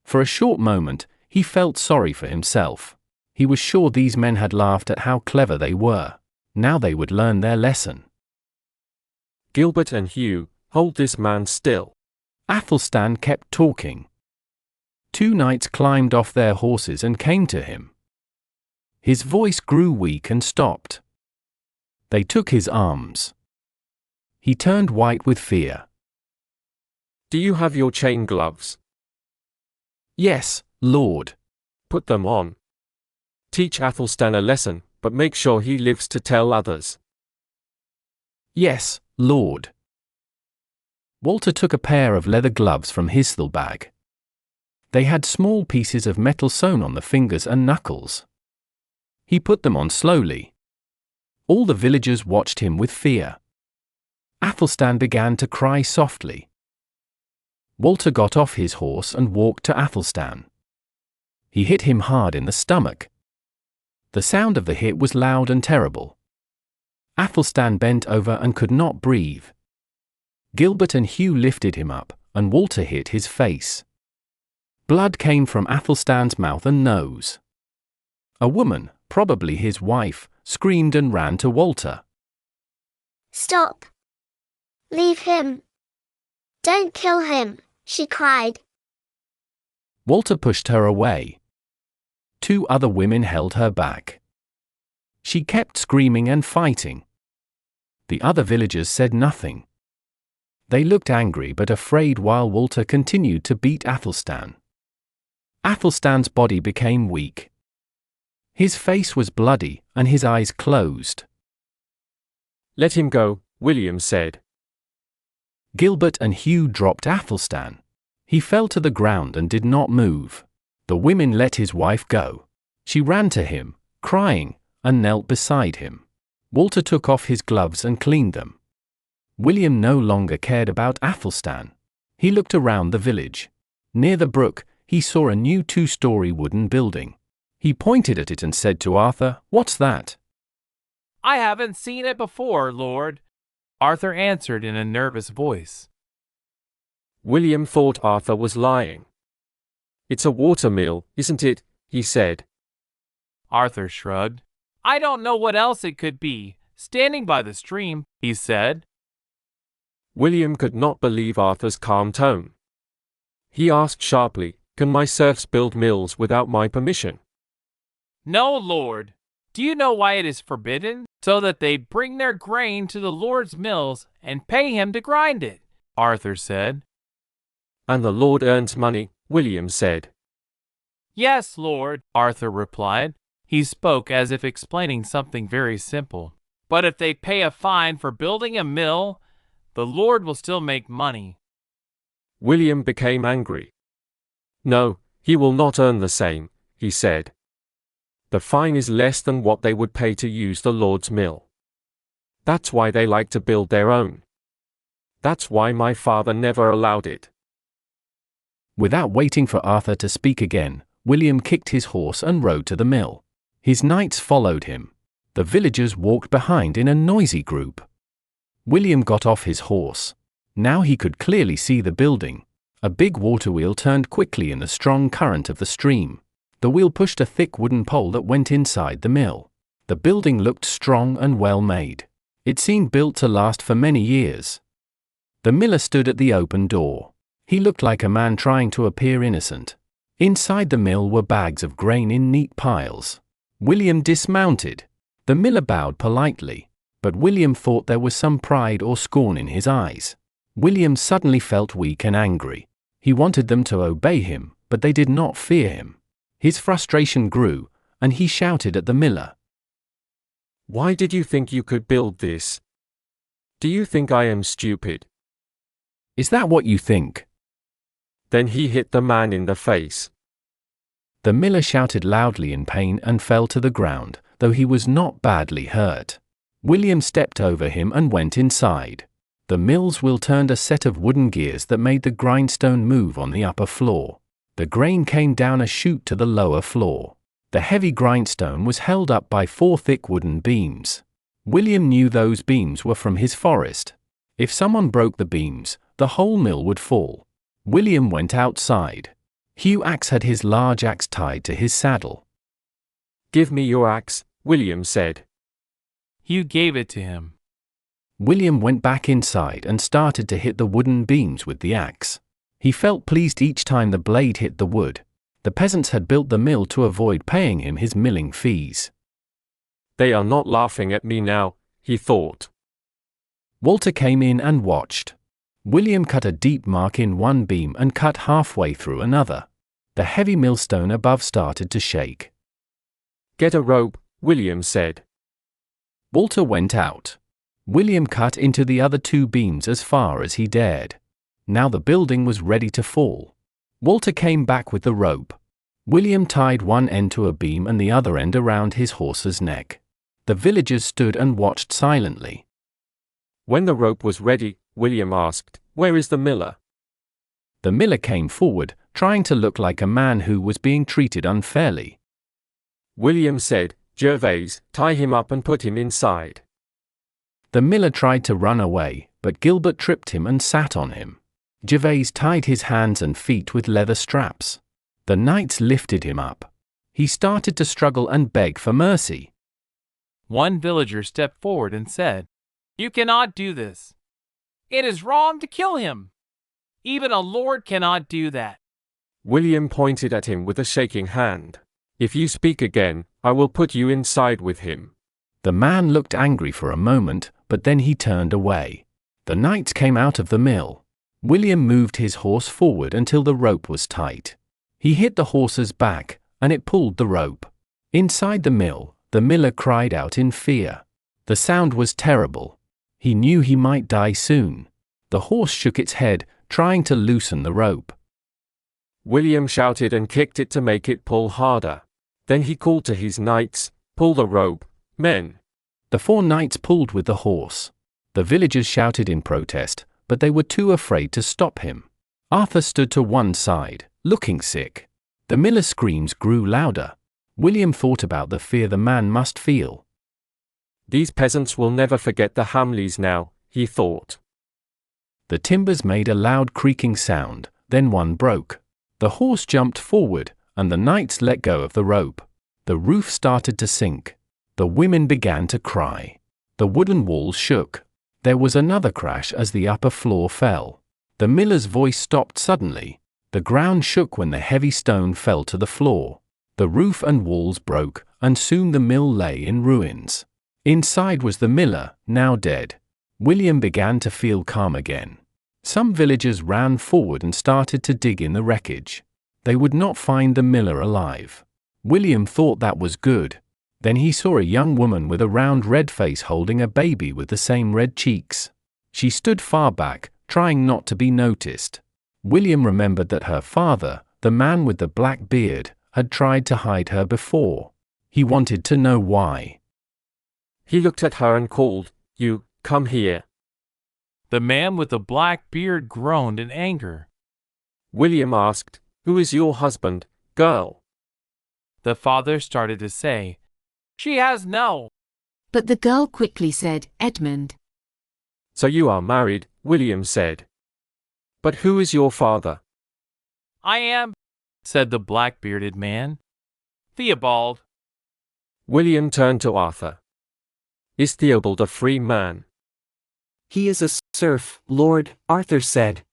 S1: For a short moment, he felt sorry for himself. He was sure these men had laughed at how clever they were. Now they would learn their lesson.
S11: Gilbert and Hugh, hold this man still.
S1: Athelstan kept talking. 2 knights climbed off their horses and came to him. His voice grew weak and stopped. They took his arms. He turned white with fear.
S11: Do you have your chain gloves?
S1: Yes, Lord.
S11: Put them on. Teach Athelstan a lesson, but make sure he lives to tell others.
S1: Yes, Lord. Walter took a pair of leather gloves from his saddlebag. They had small pieces of metal sewn on the fingers and knuckles. He put them on slowly. All the villagers watched him with fear. Athelstan began to cry softly. Walter got off his horse and walked to Athelstan. He hit him hard in the stomach. The sound of the hit was loud and terrible. Athelstan bent over and could not breathe. Gilbert and Hugh lifted him up, and Walter hit his face. Blood came from Athelstan's mouth and nose. A woman, probably his wife, screamed and ran to Walter.
S17: Stop. Leave him. Don't kill him, she cried.
S1: Walter pushed her away. 2 other women held her back. She kept screaming and fighting. The other villagers said nothing. They looked angry but afraid while Walter continued to beat Athelstan. Athelstan's body became weak. His face was bloody and his eyes closed.
S11: Let him go, William said.
S1: Gilbert and Hugh dropped Athelstan. He fell to the ground and did not move. The women let his wife go. She ran to him, crying, and knelt beside him. Walter took off his gloves and cleaned them. William no longer cared about Athelstan. He looked around the village. Near the brook, he saw a new 2-story wooden building. He pointed at it and said to Arthur, "What's that?"
S18: I haven't seen it before, Lord, Arthur answered in a nervous voice.
S11: William thought Arthur was lying. It's a watermill, isn't it? He said.
S18: Arthur shrugged. I don't know what else it could be. Standing by the stream, he said.
S11: William could not believe Arthur's calm tone. He asked sharply, Can my serfs build mills without my permission?
S18: No, Lord. Do you know why it is forbidden? So that they'd bring their grain to the Lord's mills and pay him to grind it, Arthur said.
S11: And the Lord earns money, William said.
S18: Yes, Lord, Arthur replied. He spoke as if explaining something very simple. But if they pay a fine for building a mill, the Lord will still make money.
S11: William became angry. No, he will not earn the same, he said. The fine is less than what they would pay to use the Lord's mill. That's why they like to build their own. That's why my father never allowed it.
S1: Without waiting for Arthur to speak again, William kicked his horse and rode to the mill. His knights followed him. The villagers walked behind in a noisy group. William got off his horse. Now he could clearly see the building. A big water wheel turned quickly in the strong current of the stream. The wheel pushed a thick wooden pole that went inside the mill. The building looked strong and well made. It seemed built to last for many years. The miller stood at the open door. He looked like a man trying to appear innocent. Inside the mill were bags of grain in neat piles. William dismounted. The miller bowed politely, but William thought there was some pride or scorn in his eyes. William suddenly felt weak and angry. He wanted them to obey him, but they did not fear him. His frustration grew, and he shouted at the miller.
S11: Why did you think you could build this? Do you think I am stupid?
S1: Is that what you think?
S11: Then he hit the man in the face.
S1: The miller shouted loudly in pain and fell to the ground, though he was not badly hurt. William stepped over him and went inside. The mill's wheel turned a set of wooden gears that made the grindstone move on the upper floor. The grain came down a chute to the lower floor. The heavy grindstone was held up by 4 thick wooden beams. William knew those beams were from his forest. If someone broke the beams, the whole mill would fall. William went outside. Hugh Axe had his large axe tied to his saddle.
S11: Give me your axe, William said.
S18: Hugh gave it to him.
S1: William went back inside and started to hit the wooden beams with the axe. He felt pleased each time the blade hit the wood. The peasants had built the mill to avoid paying him his milling fees.
S11: They are not laughing at me now, he thought.
S1: Walter came in and watched. William cut a deep mark in one beam and cut halfway through another. The heavy millstone above started to shake.
S11: Get a rope, William said.
S1: Walter went out. William cut into the other 2 beams as far as he dared. Now the building was ready to fall. Walter came back with the rope. William tied one end to a beam and the other end around his horse's neck. The villagers stood and watched silently.
S11: When the rope was ready, William asked, "Where is the miller?"
S1: The miller came forward, trying to look like a man who was being treated unfairly.
S11: William said, "Gervase, tie him up and put him inside."
S1: The miller tried to run away, but Gilbert tripped him and sat on him. Gervase tied his hands and feet with leather straps. The knights lifted him up. He started to struggle and beg for mercy.
S18: One villager stepped forward and said, "You cannot do this. It is wrong to kill him. Even a lord cannot do that."
S11: William pointed at him with a shaking hand. "If you speak again, I will put you inside with him."
S1: The man looked angry for a moment, but then he turned away. The knights came out of the mill. William moved his horse forward until the rope was tight. He hit the horse's back, and it pulled the rope. Inside the mill, the miller cried out in fear. The sound was terrible. He knew he might die soon. The horse shook its head, trying to loosen the rope.
S11: William shouted and kicked it to make it pull harder. Then he called to his knights, "Pull the rope, men."
S1: The 4 knights pulled with the horse. The villagers shouted in protest, but they were too afraid to stop him. Arthur stood to one side, looking sick. The miller's screams grew louder. William thought about the fear the man must feel.
S11: These peasants will never forget the Hamleys now, he thought.
S1: The timbers made a loud creaking sound, then one broke. The horse jumped forward, and the knights let go of the rope. The roof started to sink. The women began to cry. The wooden walls shook. There was another crash as the upper floor fell. The miller's voice stopped suddenly. The ground shook when the heavy stone fell to the floor. The roof and walls broke, and soon the mill lay in ruins. Inside was the miller, now dead. William began to feel calm again. Some villagers ran forward and started to dig in the wreckage. They would not find the miller alive. William thought that was good. Then he saw a young woman with a round red face holding a baby with the same red cheeks. She stood far back, trying not to be noticed. William remembered that her father, the man with the black beard, had tried to hide her before. He wanted to know why.
S11: He looked at her and called, "You, come here."
S18: The man with the black beard groaned in anger.
S11: William asked, "Who is your husband, girl?"
S18: The father started to say, "She has no."
S14: But the girl quickly said, "Edmund."
S11: "So you are married," William said. "But who is your father?"
S18: "I am," said the black-bearded man, "Theobald."
S11: William turned to Arthur. "Is Theobald a free man?"
S6: "He is a serf, Lord," Arthur said.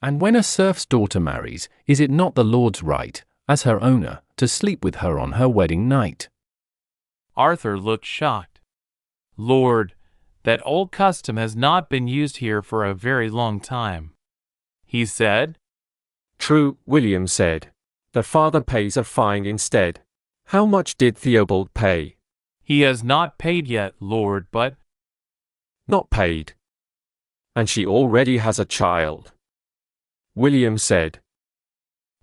S1: "And when a serf's daughter marries, is it not the Lord's right, as her owner, to sleep with her on her wedding night?"
S18: Arthur looked shocked. "Lord, that old custom has not been used here for a very long time," he said.
S11: "True," William said. "The father pays a fine instead. How much did Theobald pay?"
S18: "He has not paid yet, Lord, but—"
S11: "Not paid. And she already has a child," William said.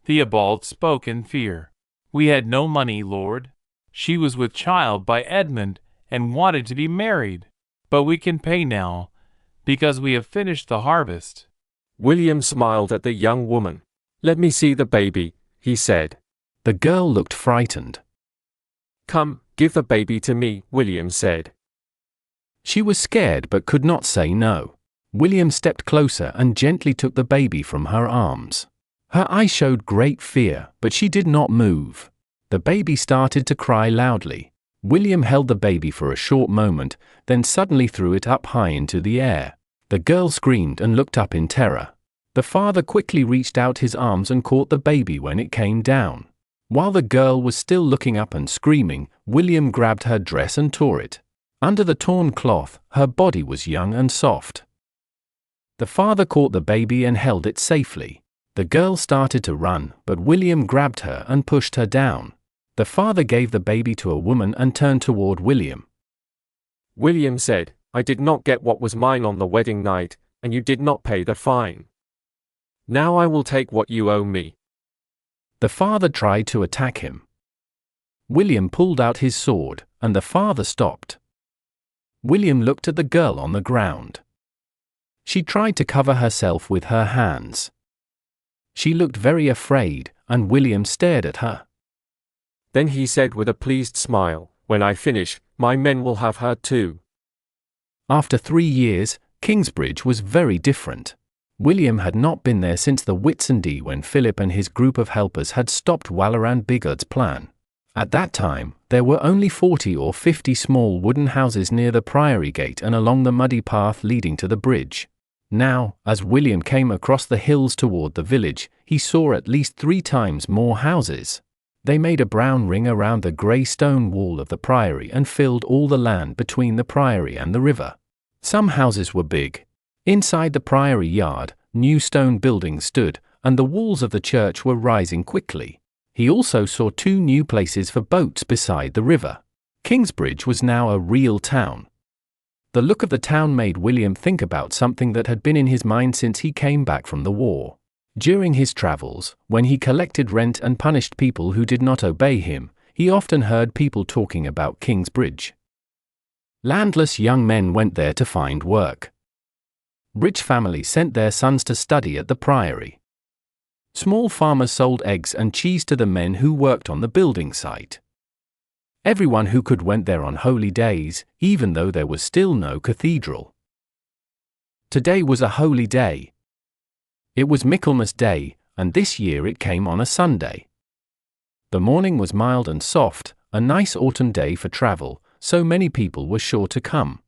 S18: Theobald spoke in fear. "We had no money, Lord. She was with child by Edmund and wanted to be married. But we can pay now, because we have finished the harvest."
S11: William smiled at the young woman. "Let me see the baby," he said.
S1: The girl looked frightened.
S11: "Come, give the baby to me," William said.
S1: She was scared but could not say no. William stepped closer and gently took the baby from her arms. Her eyes showed great fear, but she did not move. The baby started to cry loudly. William held the baby for a short moment, then suddenly threw it up high into the air. The girl screamed and looked up in terror. The father quickly reached out his arms and caught the baby when it came down. While the girl was still looking up and screaming, William grabbed her dress and tore it. Under the torn cloth, her body was young and soft. The father caught the baby and held it safely. The girl started to run, but William grabbed her and pushed her down. The father gave the baby to a woman and turned toward William.
S11: William said, "I did not get what was mine on the wedding night, and you did not pay the fine. Now I will take what you owe me."
S1: The father tried to attack him. William pulled out his sword, and the father stopped. William looked at the girl on the ground. She tried to cover herself with her hands. She looked very afraid, and William stared at her.
S11: Then he said with a pleased smile, "When I finish, my men will have her too."
S1: After 3 years, Kingsbridge was very different. William had not been there since the Whitsunday when Philip and his group of helpers had stopped Walleran Bigot's plan. At that time, there were only 40 or 50 small wooden houses near the Priory Gate and along the muddy path leading to the bridge. Now, as William came across the hills toward the village, he saw at least 3 times more houses. They made a brown ring around the grey stone wall of the priory and filled all the land between the priory and the river. Some houses were big. Inside the priory yard, new stone buildings stood, and the walls of the church were rising quickly. He also saw 2 new places for boats beside the river. Kingsbridge was now a real town. The look of the town made William think about something that had been in his mind since he came back from the war. During his travels, when he collected rent and punished people who did not obey him, he often heard people talking about Kingsbridge. Landless young men went there to find work. Rich families sent their sons to study at the priory. Small farmers sold eggs and cheese to the men who worked on the building site. Everyone who could went there on holy days, even though there was still no cathedral. Today was a holy day. It was Michaelmas Day, and this year it came on a Sunday. The morning was mild and soft, a nice autumn day for travel, so many people were sure to come.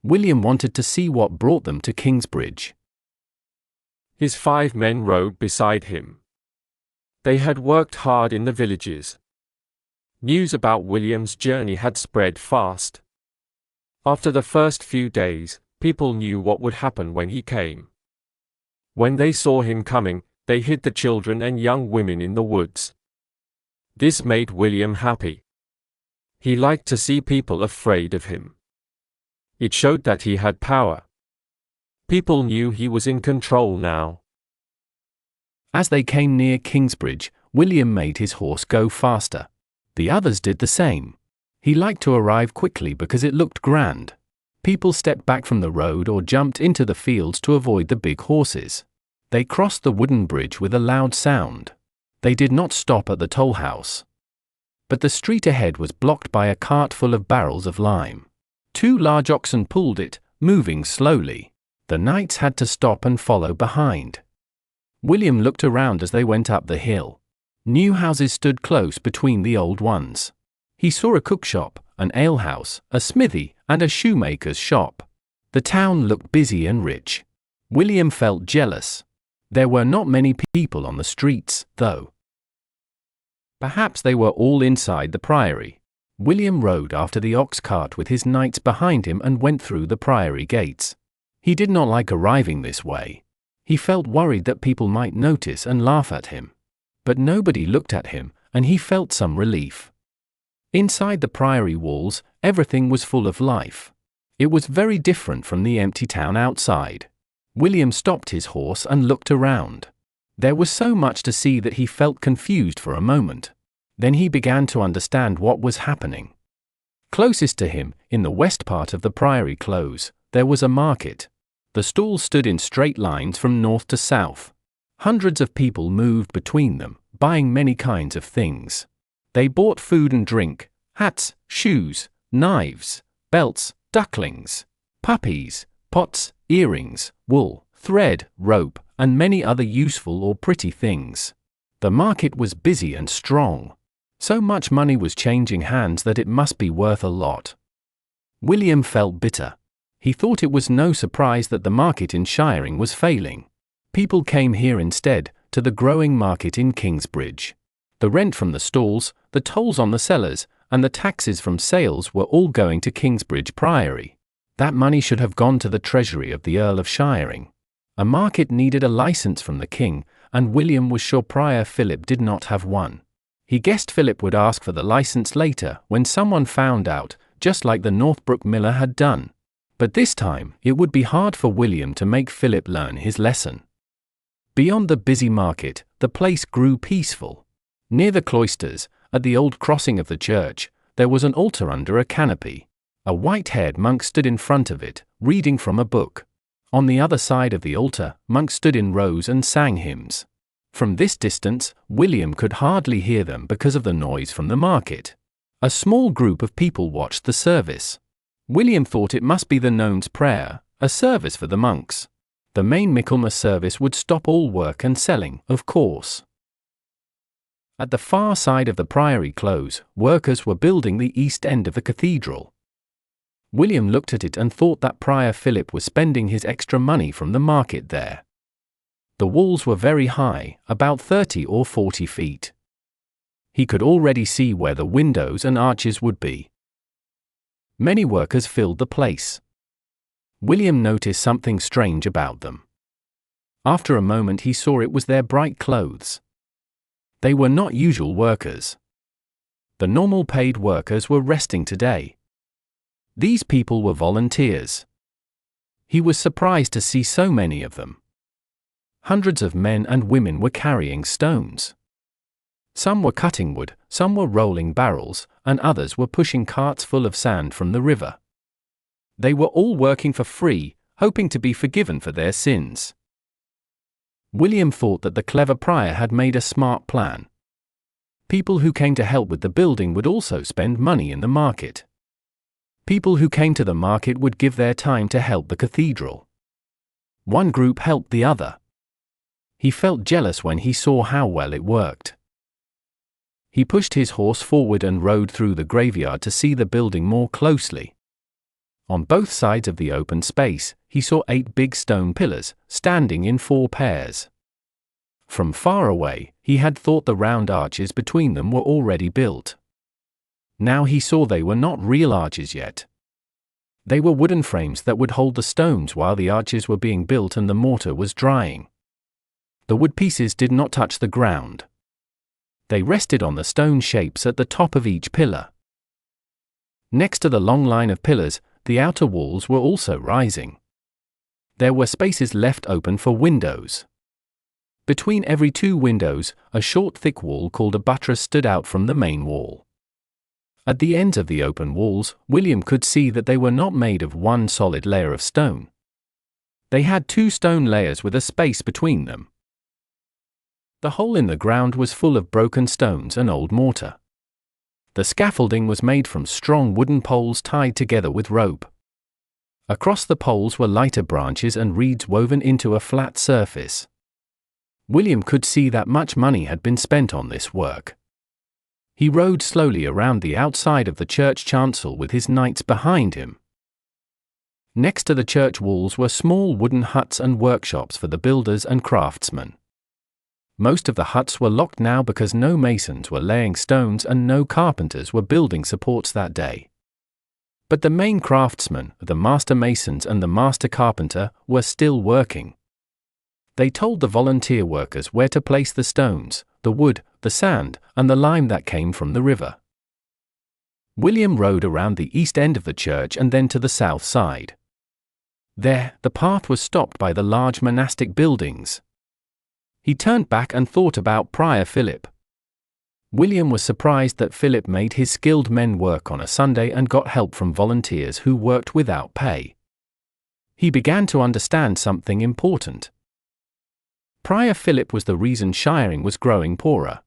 S1: William wanted to see what brought them to Kingsbridge.
S11: His 5 men rode beside him. They had worked hard in the villages. News about William's journey had spread fast. After the first few days, people knew what would happen when he came. When they saw him coming, they hid the children and young women in the woods. This made William happy. He liked to see people afraid of him. It showed that he had power. People knew he was in control now.
S1: As they came near Kingsbridge, William made his horse go faster. The others did the same. He liked to arrive quickly because it looked grand. People stepped back from the road or jumped into the fields to avoid the big horses. They crossed the wooden bridge with a loud sound. They did not stop at the toll house. But the street ahead was blocked by a cart full of barrels of lime. 2 large oxen pulled it, moving slowly. The knights had to stop and follow behind. William looked around as they went up the hill. New houses stood close between the old ones. He saw a cookshop, an alehouse, a smithy, and a shoemaker's shop. The town looked busy and rich. William felt jealous. There were not many people on the streets, though. Perhaps they were all inside the priory. William rode after the ox cart with his knights behind him and went through the priory gates. He did not like arriving this way. He felt worried that people might notice and laugh at him. But nobody looked at him, and he felt some relief. Inside the priory walls, everything was full of life. It was very different from the empty town outside. William stopped his horse and looked around. There was so much to see that he felt confused for a moment. Then he began to understand what was happening. Closest to him, in the west part of the priory close, there was a market. The stalls stood in straight lines from north to south. Hundreds of people moved between them, buying many kinds of things. They bought food and drink, hats, shoes, knives, belts, ducklings, puppies, pots, earrings, wool, thread, rope, and many other useful or pretty things. The market was busy and strong. So much money was changing hands that it must be worth a lot. William felt bitter. He thought it was no surprise that the market in Shiring was failing. People came here instead, to the growing market in Kingsbridge. The rent from the stalls, the tolls on the sellers, and the taxes from sales were all going to Kingsbridge Priory. That money should have gone to the treasury of the Earl of Shiring. A market needed a license from the king, and William was sure Prior Philip did not have one. He guessed Philip would ask for the license later when someone found out, just like the Northbrook miller had done. But this time, it would be hard for William to make Philip learn his lesson. Beyond the busy market, the place grew peaceful. Near the cloisters, at the old crossing of the church, there was an altar under a canopy. A white-haired monk stood in front of it, reading from a book. On the other side of the altar, monks stood in rows and sang hymns. From this distance, William could hardly hear them because of the noise from the market. A small group of people watched the service. William thought it must be the None's Prayer, a service for the monks. The main Michaelmas service would stop all work and selling, of course. At the far side of the priory close, workers were building the east end of the cathedral. William looked at it and thought that Prior Philip was spending his extra money from the market there. The walls were very high, about 30 or 40 feet. He could already see where the windows and arches would be. Many workers filled the place. William noticed something strange about them. After a moment he saw it was their bright clothes. They were not usual workers. The normal paid workers were resting today. These people were volunteers. He was surprised to see so many of them. Hundreds of men and women were carrying stones. Some were cutting wood, some were rolling barrels, and others were pushing carts full of sand from the river. They were all working for free, hoping to be forgiven for their sins. William thought that the clever prior had made a smart plan. People who came to help with the building would also spend money in the market. People who came to the market would give their time to help the cathedral. One group helped the other. He felt jealous when he saw how well it worked. He pushed his horse forward and rode through the graveyard to see the building more closely. On both sides of the open space, he saw 8 big stone pillars, standing in 4 pairs. From far away, he had thought the round arches between them were already built. Now he saw they were not real arches yet. They were wooden frames that would hold the stones while the arches were being built and the mortar was drying. The wood pieces did not touch the ground. They rested on the stone shapes at the top of each pillar. Next to the long line of pillars, the outer walls were also rising. There were spaces left open for windows. Between every 2 windows, a short thick wall called a buttress stood out from the main wall. At the ends of the open walls, William could see that they were not made of one solid layer of stone. They had 2 stone layers with a space between them. The hole in the ground was full of broken stones and old mortar. The scaffolding was made from strong wooden poles tied together with rope. Across the poles were lighter branches and reeds woven into a flat surface. William could see that much money had been spent on this work. He rode slowly around the outside of the church chancel with his knights behind him. Next to the church walls were small wooden huts and workshops for the builders and craftsmen. Most of the huts were locked now because no masons were laying stones and no carpenters were building supports that day. But the main craftsmen, the master masons and the master carpenter, were still working. They told the volunteer workers where to place the stones, the wood, the sand, and the lime that came from the river. William rode around the east end of the church and then to the south side. There, the path was stopped by the large monastic buildings. He turned back and thought about Prior Philip. William was surprised that Philip made his skilled men work on a Sunday and got help from volunteers who worked without pay. He began to understand something important. Prior Philip was the reason shiring was growing poorer.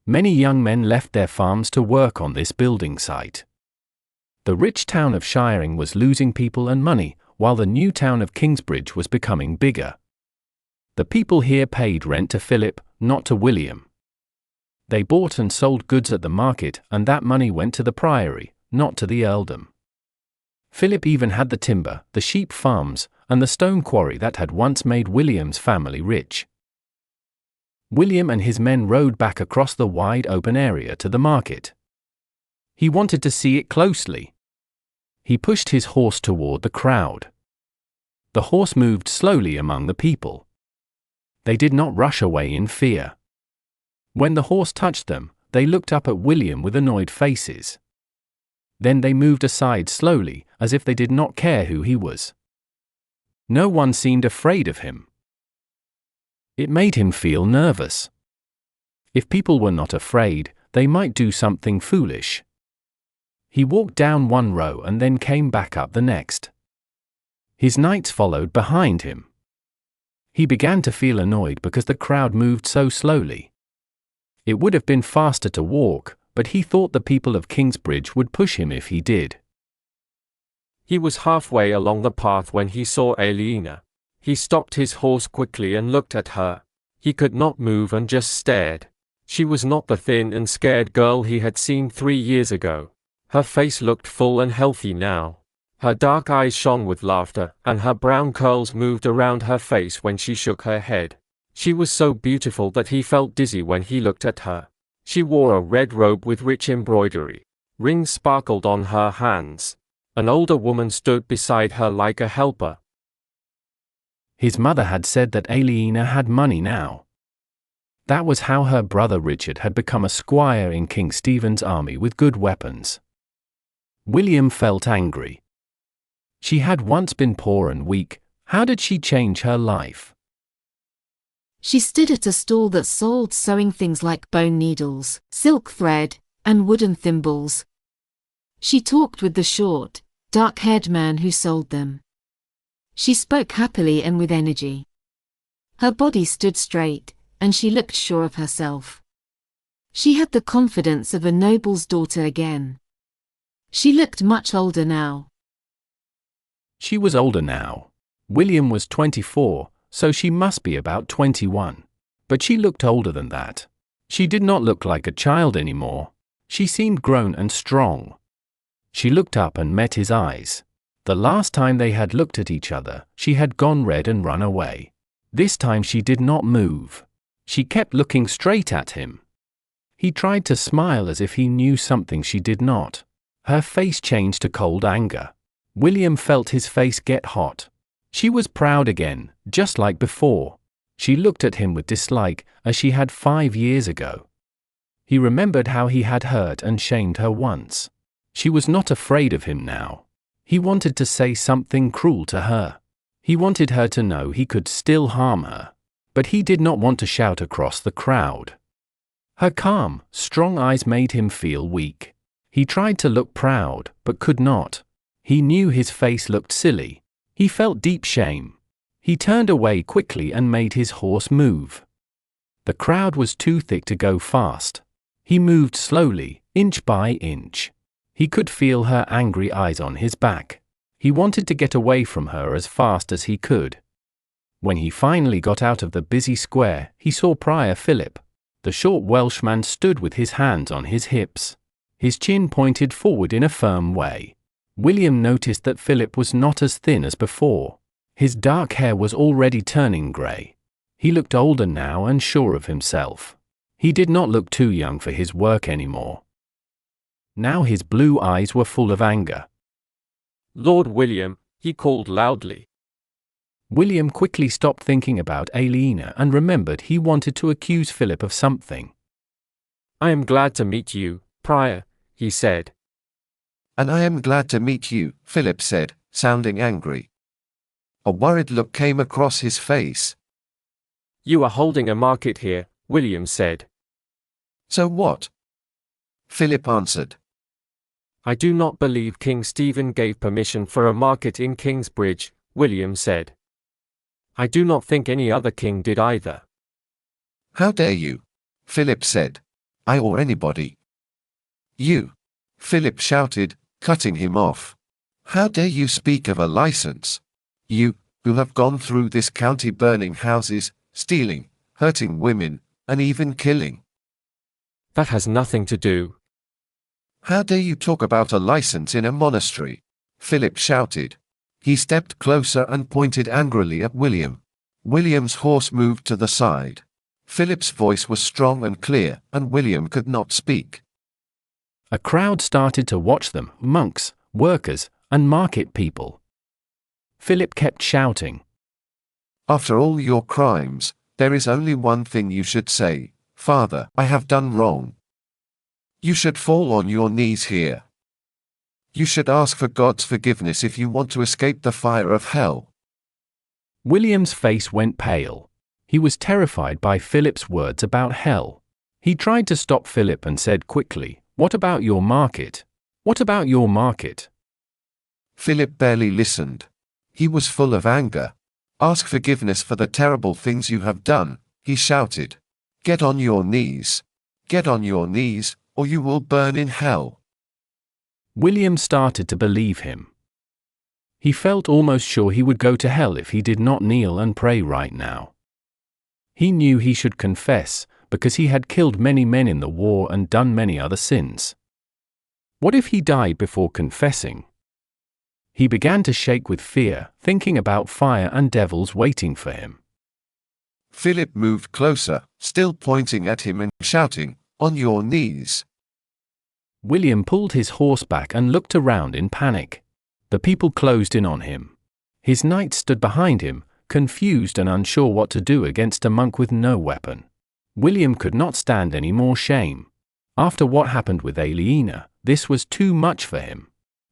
S1: Many young men left their farms to work on this building site. The rich town of Shiring was losing people and money, while the new town of Kingsbridge was becoming bigger. The people here paid rent to Philip, not to William. They bought and sold goods at the market, and that money went to the priory, not to the earldom. Philip even had the timber, the sheep farms, and the stone quarry that had once made William's family rich. William and his men rode back across the wide open area to the market. He wanted to see it closely. He pushed his horse toward the crowd. The horse moved slowly among the people. They did not rush away in fear. When the horse touched them, they looked up at William with annoyed faces. Then they moved aside slowly, as if they did not care who he was. No one seemed afraid of him. It made him feel nervous. If people were not afraid, they might do something foolish. He walked down one row and then came back up the next. His knights followed behind him. He began to feel annoyed because the crowd moved so slowly. It would have been faster to walk, but he thought the people of Kingsbridge would push him if he did.
S11: He was halfway along the path when he saw Aliena. He stopped his horse quickly and looked at her. He could not move and just stared. She was not the thin and scared girl he had seen 3 years ago. Her face looked full and healthy now. Her dark eyes shone with laughter, and her brown curls moved around her face when she shook her head. She was so beautiful that he felt dizzy when he looked at her. She wore a red robe with rich embroidery. Rings sparkled on her hands. An older woman stood beside her like a helper.
S1: His mother had said that Aliena had money now. That was how her brother Richard had become a squire in King Stephen's army with good weapons. William felt angry. She had once been poor and weak. How did she change her life?
S14: She stood at a stall that sold sewing things like bone needles, silk thread, and wooden thimbles. She talked with the short, dark-haired man who sold them. She spoke happily and with energy. Her body stood straight, and she looked sure of herself. She had the confidence of a noble's daughter again. She looked much older now.
S1: She was older now. William was 24, so she must be about 21. But she looked older than that. She did not look like a child anymore. She seemed grown and strong. She looked up and met his eyes. The last time they had looked at each other, she had gone red and run away. This time she did not move. She kept looking straight at him. He tried to smile as if he knew something she did not. Her face changed to cold anger. William felt his face get hot. She was proud again, just like before. She looked at him with dislike, as she had 5 years ago. He remembered how he had hurt and shamed her once. She was not afraid of him now. He wanted to say something cruel to her. He wanted her to know he could still harm her. But he did not want to shout across the crowd. Her calm, strong eyes made him feel weak. He tried to look proud, but could not. He knew his face looked silly. He felt deep shame. He turned away quickly and made his horse move. The crowd was too thick to go fast. He moved slowly, inch by inch. He could feel her angry eyes on his back. He wanted to get away from her as fast as he could. When he finally got out of the busy square, he saw Prior Philip. The short Welshman stood with his hands on his hips. His chin pointed forward in a firm way. William noticed that Philip was not as thin as before. His dark hair was already turning grey. He looked older now and sure of himself. He did not look too young for his work anymore. Now his blue eyes were full of anger.
S11: Lord William, he called loudly.
S1: William quickly stopped thinking about Aliena and remembered he wanted to accuse Philip of something.
S11: I am glad to meet you, Prior, he said.
S12: And I am glad to meet you, Philip said, sounding angry. A worried look came across his face.
S11: You are holding a market here, William said.
S12: So what? Philip answered.
S11: I do not believe King Stephen gave permission for a market in Kingsbridge, William said. I do not think any other king did either.
S12: How dare you? Philip said. I or anybody. You, Philip shouted, cutting him off. How dare you speak of a license? You, who have gone through this county burning houses, stealing, hurting women, and even killing.
S11: That has nothing to do.
S12: How dare you talk about a license in a monastery? Philip shouted. He stepped closer and pointed angrily at William. William's horse moved to the side. Philip's voice was strong and clear, and William could not speak.
S1: A crowd started to watch them, monks, workers, and market people. Philip kept shouting.
S12: After all your crimes, there is only one thing you should say. Father, I have done wrong. You should fall on your knees here. You should ask for God's forgiveness if you want to escape the fire of hell.
S1: William's face went pale. He was terrified by Philip's words about hell. He tried to stop Philip and said quickly, "What about your market? What about your market?"
S12: Philip barely listened. He was full of anger. Ask forgiveness for the terrible things you have done, he shouted. Get on your knees. Get on your knees, or you will burn in hell.
S1: William started to believe him. He felt almost sure he would go to hell if he did not kneel and pray right now. He knew he should confess, because he had killed many men in the war and done many other sins. What if he died before confessing? He began to shake with fear, thinking about fire and devils waiting for him.
S12: Philip moved closer, still pointing at him and shouting, "On your knees."
S1: William pulled his horse back and looked around in panic. The people closed in on him. His knights stood behind him, confused and unsure what to do against a monk with no weapon. William could not stand any more shame. After what happened with Aliena, this was too much for him.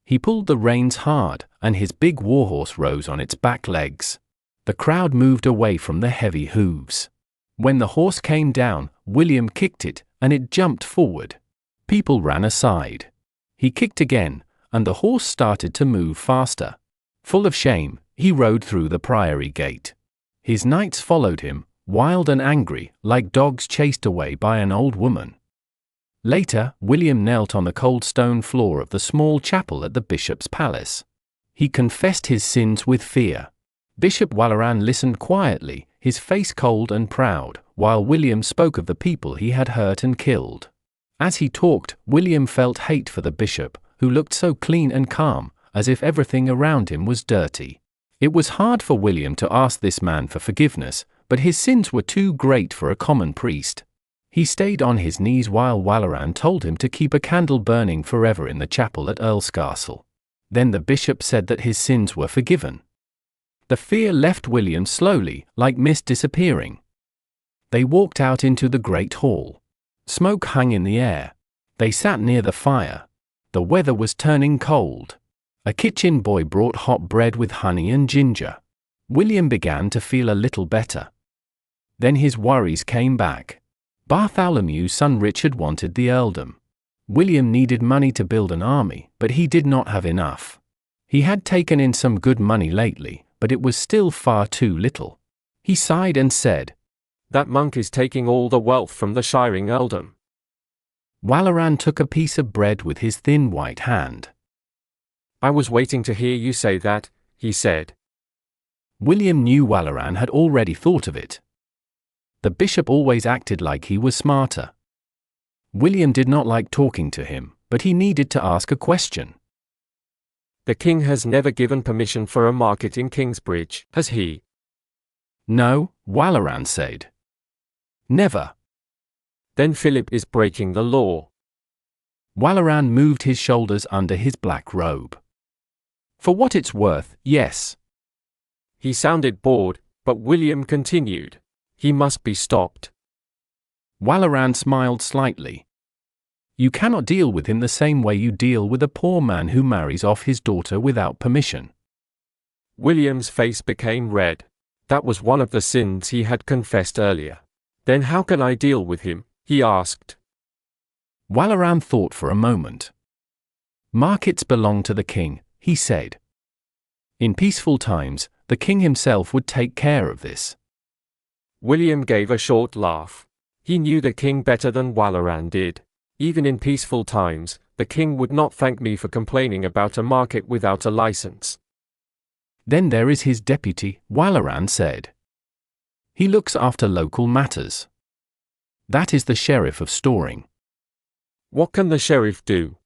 S1: He pulled the reins hard, and his big warhorse rose on its back legs. The crowd moved away from the heavy hooves. When the horse came down, William kicked it, and it jumped forward. People ran aside. He kicked again, and the horse started to move faster. Full of shame, he rode through the priory gate. His knights followed him, wild and angry, like dogs chased away by an old woman. Later, William knelt on the cold stone floor of the small chapel at the bishop's palace. He confessed his sins with fear. Bishop Waleran listened quietly, his face cold and proud, while William spoke of the people he had hurt and killed. As he talked, William felt hate for the bishop, who looked so clean and calm, as if everything around him was dirty. It was hard for William to ask this man for forgiveness, but his sins were too great for a common priest. He stayed on his knees while Walleran told him to keep a candle burning forever in the chapel at Earl's Castle. Then the bishop said that his sins were forgiven. The fear left William slowly, like mist disappearing. They walked out into the great hall. Smoke hung in the air. They sat near the fire. The weather was turning cold. A kitchen boy brought hot bread with honey and ginger. William began to feel a little better. Then his worries came back. Bartholomew's son Richard wanted the earldom. William needed money to build an army, but he did not have enough. He had taken in some good money lately, but it was still far too little. He sighed and said,
S11: "That monk is taking all the wealth from the shiring earldom."
S1: Walleran took a piece of bread with his thin white hand.
S11: "I was waiting to hear you say that," he said.
S1: William knew Walleran had already thought of it. The bishop always acted like he was smarter. William did not like talking to him, but he needed to ask a question.
S11: "The king has never given permission for a market in Kingsbridge, has he?"
S1: "No," Walleran said. "Never."
S11: "Then Philip is breaking the law."
S1: Walleran moved his shoulders under his black robe. "For what it's worth, yes."
S11: He sounded bored, but William continued, "He must be stopped."
S1: Walleran smiled slightly. "You cannot deal with him the same way you deal with a poor man who marries off his daughter without permission."
S11: William's face became red. That was one of the sins he had confessed earlier. "Then how can I deal with him?" he asked.
S1: Walleran thought for a moment. "Markets belong to the king," he said. "In peaceful times, the king himself would take care of this."
S11: William gave a short laugh. He knew the king better than Walleran did. Even in peaceful times, the king would not thank me for complaining about a market without a license.
S1: "Then there is his deputy," Walleran said. "He looks after local matters. That is the sheriff of Storing."
S11: "What can the sheriff do?"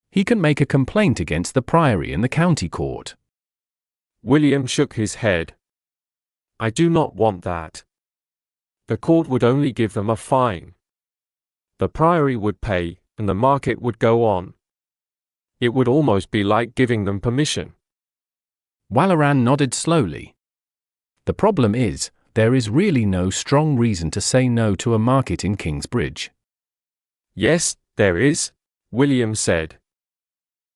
S1: "He can make a complaint against the priory in the county court."
S11: William shook his head. "I do not want that. The court would only give them a fine. The priory would pay, and the market would go on. It would almost be like giving them permission."
S1: Walleran nodded slowly. "The problem is, there is really no strong reason to say no to a market in Kingsbridge."
S11: "Yes, there is," William said.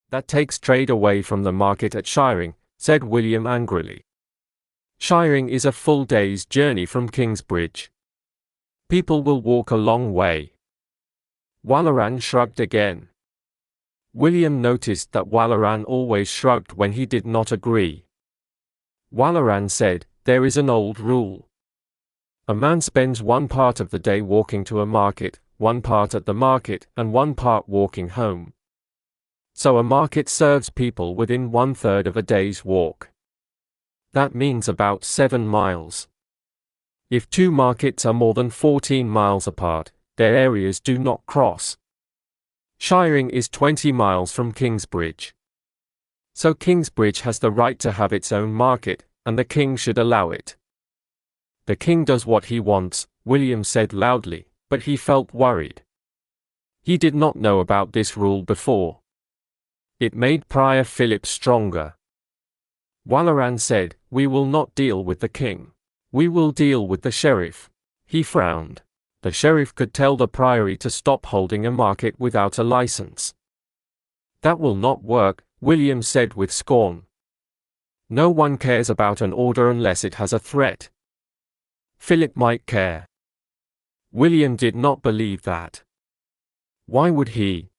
S11: "That takes trade away from the market at Shiring," said William angrily. "Shiring is a full day's journey from Kingsbridge. People will walk a long way." Walleran shrugged again. William noticed that Walleran always shrugged when he did not agree. Walleran said, "There is an old rule. A man spends one part of the day walking to a market, one part at the market, and one part walking home. So a market serves people within 1/3 of a day's walk. That means about 7 miles. If two markets are more than 14 miles apart, their areas do not cross. Shiring is 20 miles from Kingsbridge. So Kingsbridge has the right to have its own market, and the king should allow it." "The king does what he wants," William said loudly, but he felt worried. He did not know about this rule before. It made Prior Philip stronger. Walleran said, "We will not deal with the king. We will deal with the sheriff." He frowned. The sheriff could tell the priory to stop holding a market without a license. "That will not work," William said with scorn. "No one cares about an order unless it has a threat. Philip might care." William did not believe that. Why would he?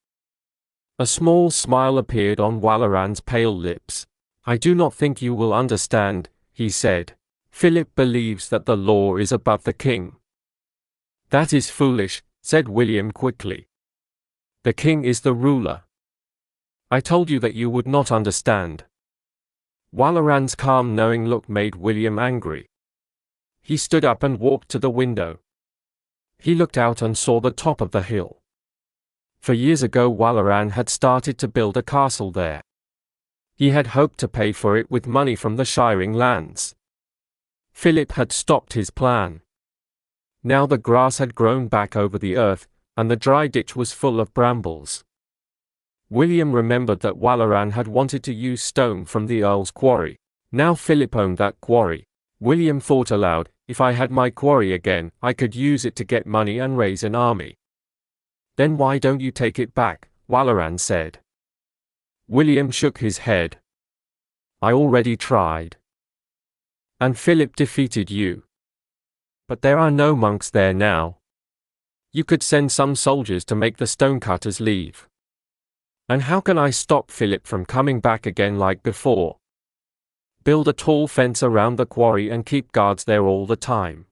S11: A small smile appeared on Walleran's pale lips. "I do not think you will understand," he said. "Philip believes that the law is above the king." "That is foolish," said William quickly. "The king is the ruler. I told you that you would not understand." Walleran's calm, knowing look made William angry. He stood up and walked to the window. He looked out and saw the top of the hill. For years ago Walleran had started to build a castle there. He had hoped to pay for it with money from the shiring lands. Philip had stopped his plan. Now the grass had grown back over the earth, and the dry ditch was full of brambles. William remembered that Walaran had wanted to use stone from the Earl's quarry. Now Philip owned that quarry. William thought aloud, if I had my quarry again, I could use it to get money and raise an army. Then why don't you take it back? Walaran said. William shook his head. I already tried. And Philip defeated you. But there are no monks there now. You could send some soldiers to make the stonecutters leave. And how can I stop Philip from coming back again like before? Build a tall fence around the quarry and keep guards there all the time.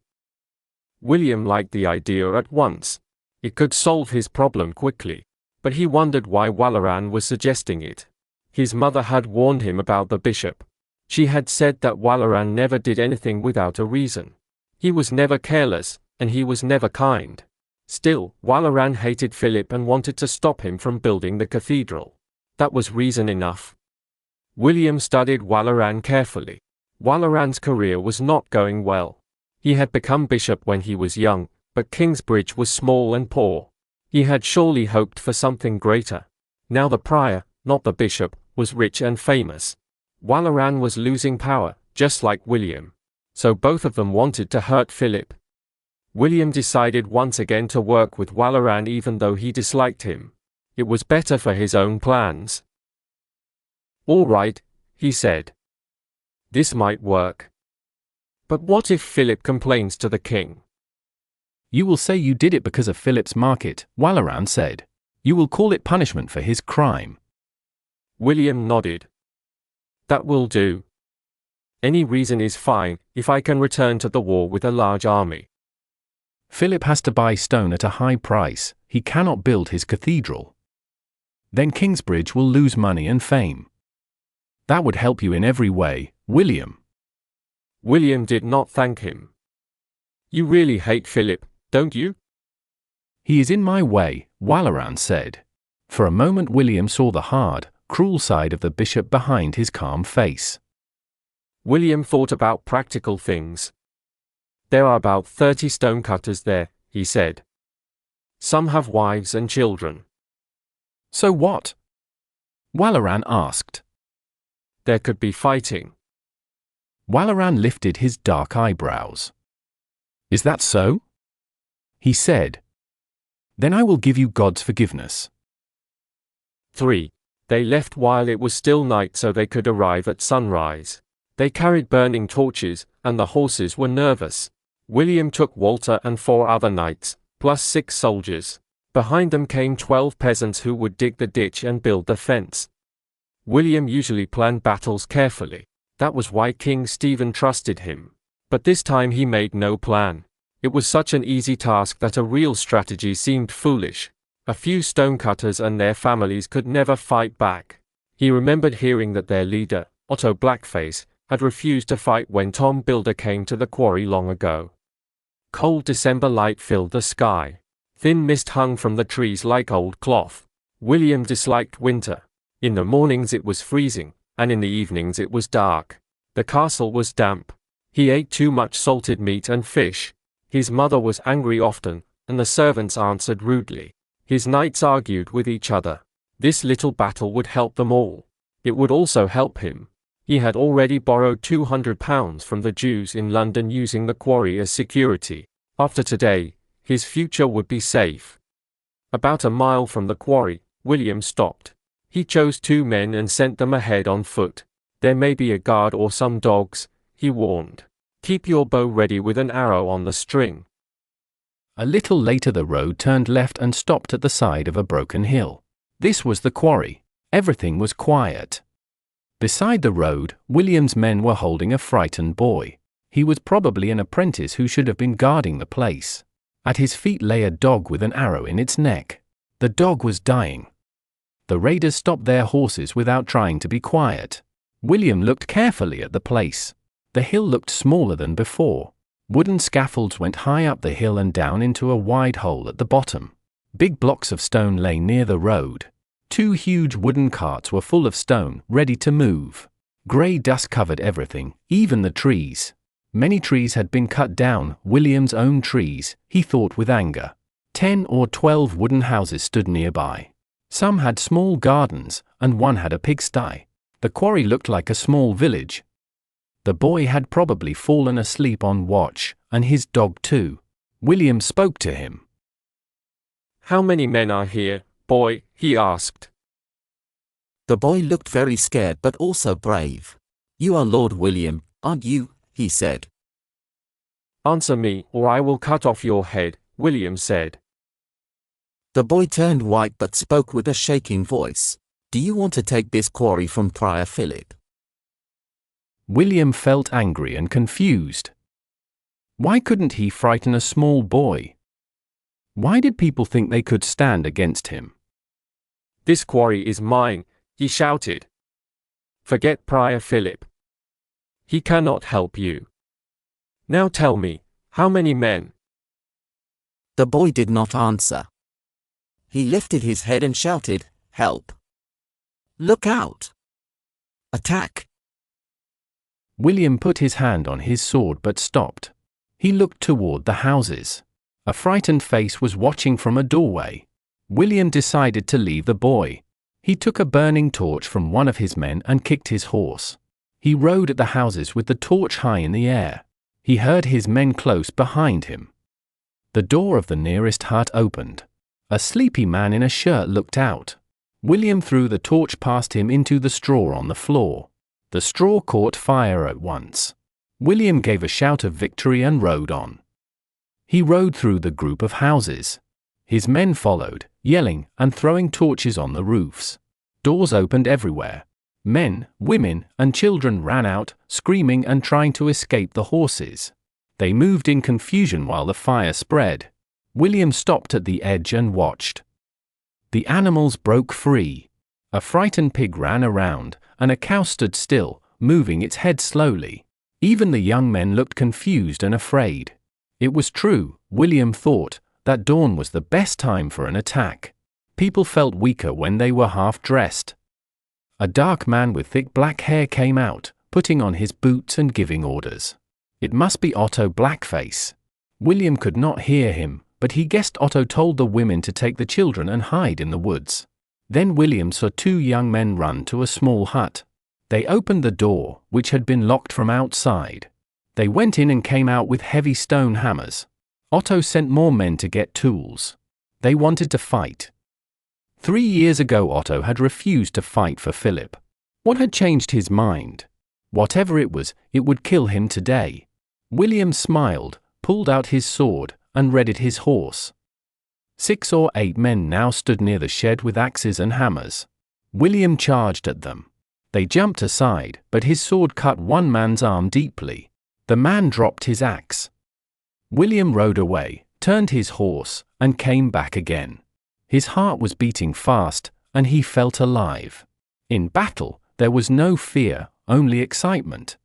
S11: William liked the idea at once. It could solve his problem quickly. But he wondered why Walaran was suggesting it. His mother had warned him about the bishop. She had said that Walaran never did anything without a reason. He was never careless, and he was never kind. Still, Walaran hated Philip and wanted to stop him from building the cathedral. That was reason enough. William studied Walaran carefully. Walaran's career was not going well. He had become bishop when he was young, but Kingsbridge was small and poor. He had surely hoped for something greater. Now the prior, not the bishop, was rich and famous. Walaran was losing power, just like William. So both of them wanted to hurt Philip. William decided once again to work with Walaran even though he disliked him. It was better for his own plans. All right, he said. This might work. But what if Philip complains to the king?
S1: You will say you did it because of Philip's market, Walaran said. You will call it punishment for his crime.
S11: William nodded. That will do. Any reason is fine, if I can return to the war with a large army.
S1: Philip has to buy stone at a high price. He cannot build his cathedral. Then Kingsbridge will lose money and fame. That would help you in every way, William.
S11: William did not thank him. You really hate Philip, don't you?
S1: He is in my way, Walaran said. For a moment William saw the hard, cruel side of the bishop behind his calm face.
S11: William thought about practical things. There are about 30 stonecutters there, he said. Some have wives and children.
S1: So what? Walaran asked.
S11: There could be fighting.
S1: Walaran lifted his dark eyebrows. Is that so? He said. Then I will give you God's forgiveness.
S11: 3. They left while it was still night so they could arrive at sunrise. They carried burning torches, and the horses were nervous. William took Walter and 4 other knights, plus 6 soldiers. Behind them came 12 peasants who would dig the ditch and build the fence. William usually planned battles carefully. That was why King Stephen trusted him. But this time he made no plan. It was such an easy task that a real strategy seemed foolish. A few stonecutters and their families could never fight back. He remembered hearing that their leader, Otto Blackface, had refused to fight when Tom Builder came to the quarry long ago. Cold December light filled the sky. Thin mist hung from the trees like old cloth. William disliked winter. In the mornings it was freezing, and in the evenings it was dark. The castle was damp. He ate too much salted meat and fish. His mother was angry often, and the servants answered rudely. His knights argued with each other. This little battle would help them all. It would also help him. He had already borrowed £200 from the Jews in London using the quarry as security. After today, his future would be safe. About a mile from the quarry, William stopped. He chose 2 men and sent them ahead on foot. There may be a guard or some dogs, he warned. Keep your bow ready with an arrow on the string.
S1: A little later the road turned left and stopped at the side of a broken hill. This was the quarry. Everything was quiet. Beside the road, William's men were holding a frightened boy. He was probably an apprentice who should have been guarding the place. At his feet lay a dog with an arrow in its neck. The dog was dying. The raiders stopped their horses without trying to be quiet. William looked carefully at the place. The hill looked smaller than before. Wooden scaffolds went high up the hill and down into a wide hole at the bottom. Big blocks of stone lay near the road. 2 huge wooden carts were full of stone, ready to move. Grey dust covered everything, even the trees. Many trees had been cut down, William's own trees, he thought with anger. 10 or 12 wooden houses stood nearby. Some had small gardens, and one had a pigsty. The quarry looked like a small village. The boy had probably fallen asleep on watch, and his dog too. William spoke to him.
S11: "How many men are here, boy?" he asked.
S2: The boy looked very scared but also brave. "You are Lord William, aren't you?" he said.
S11: "Answer me, or I will cut off your head," William said.
S2: The boy turned white but spoke with a shaking voice. "Do you want to take this quarry from Prior Philip?"
S1: William felt angry and confused. Why couldn't he frighten a small boy? Why did people think they could stand against him?
S11: "This quarry is mine," he shouted. "Forget Prior Philip. He cannot help you. Now tell me, how many men?"
S2: The boy did not answer. He lifted his head and shouted, "Help! Look out! Attack!"
S1: William put his hand on his sword but stopped. He looked toward the houses. A frightened face was watching from a doorway. William decided to leave the boy. He took a burning torch from one of his men and kicked his horse. He rode at the houses with the torch high in the air. He heard his men close behind him. The door of the nearest hut opened. A sleepy man in a shirt looked out. William threw the torch past him into the straw on the floor. The straw caught fire at once. William gave a shout of victory and rode on. He rode through the group of houses. His men followed, yelling and throwing torches on the roofs. Doors opened everywhere. Men, women, and children ran out, screaming and trying to escape the horses. They moved in confusion while the fire spread. William stopped at the edge and watched. The animals broke free. A frightened pig ran around, and a cow stood still, moving its head slowly. Even the young men looked confused and afraid. It was true, William thought, that dawn was the best time for an attack. People felt weaker when they were half-dressed. A dark man with thick black hair came out, putting on his boots and giving orders. It must be Otto Blackface. William could not hear him, but he guessed Otto told the women to take the children and hide in the woods. Then William saw 2 young men run to a small hut. They opened the door, which had been locked from outside. They went in and came out with heavy stone hammers. Otto sent more men to get tools. They wanted to fight. 3 years ago Otto had refused to fight for Philip. What had changed his mind? Whatever it was, it would kill him today. William smiled, pulled out his sword, and readied his horse. 6 or 8 men now stood near the shed with axes and hammers. William charged at them. They jumped aside, but his sword cut one man's arm deeply. The man dropped his axe. William rode away, turned his horse, and came back again. His heart was beating fast, and he felt alive. In battle, there was no fear, only excitement.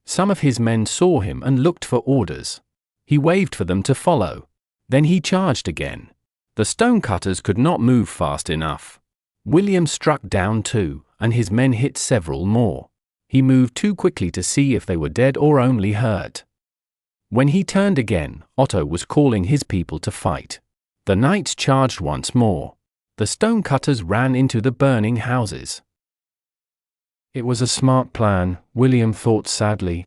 S1: Some of his men saw him and looked for orders. He waved for them to follow. Then he charged again. The stonecutters could not move fast enough. William struck down 2, and his men hit several more. He moved too quickly to see if they were dead or only hurt. When he turned again, Otto was calling his people to fight. The knights charged once more. The stonecutters ran into the burning houses. It was a smart plan, William thought sadly.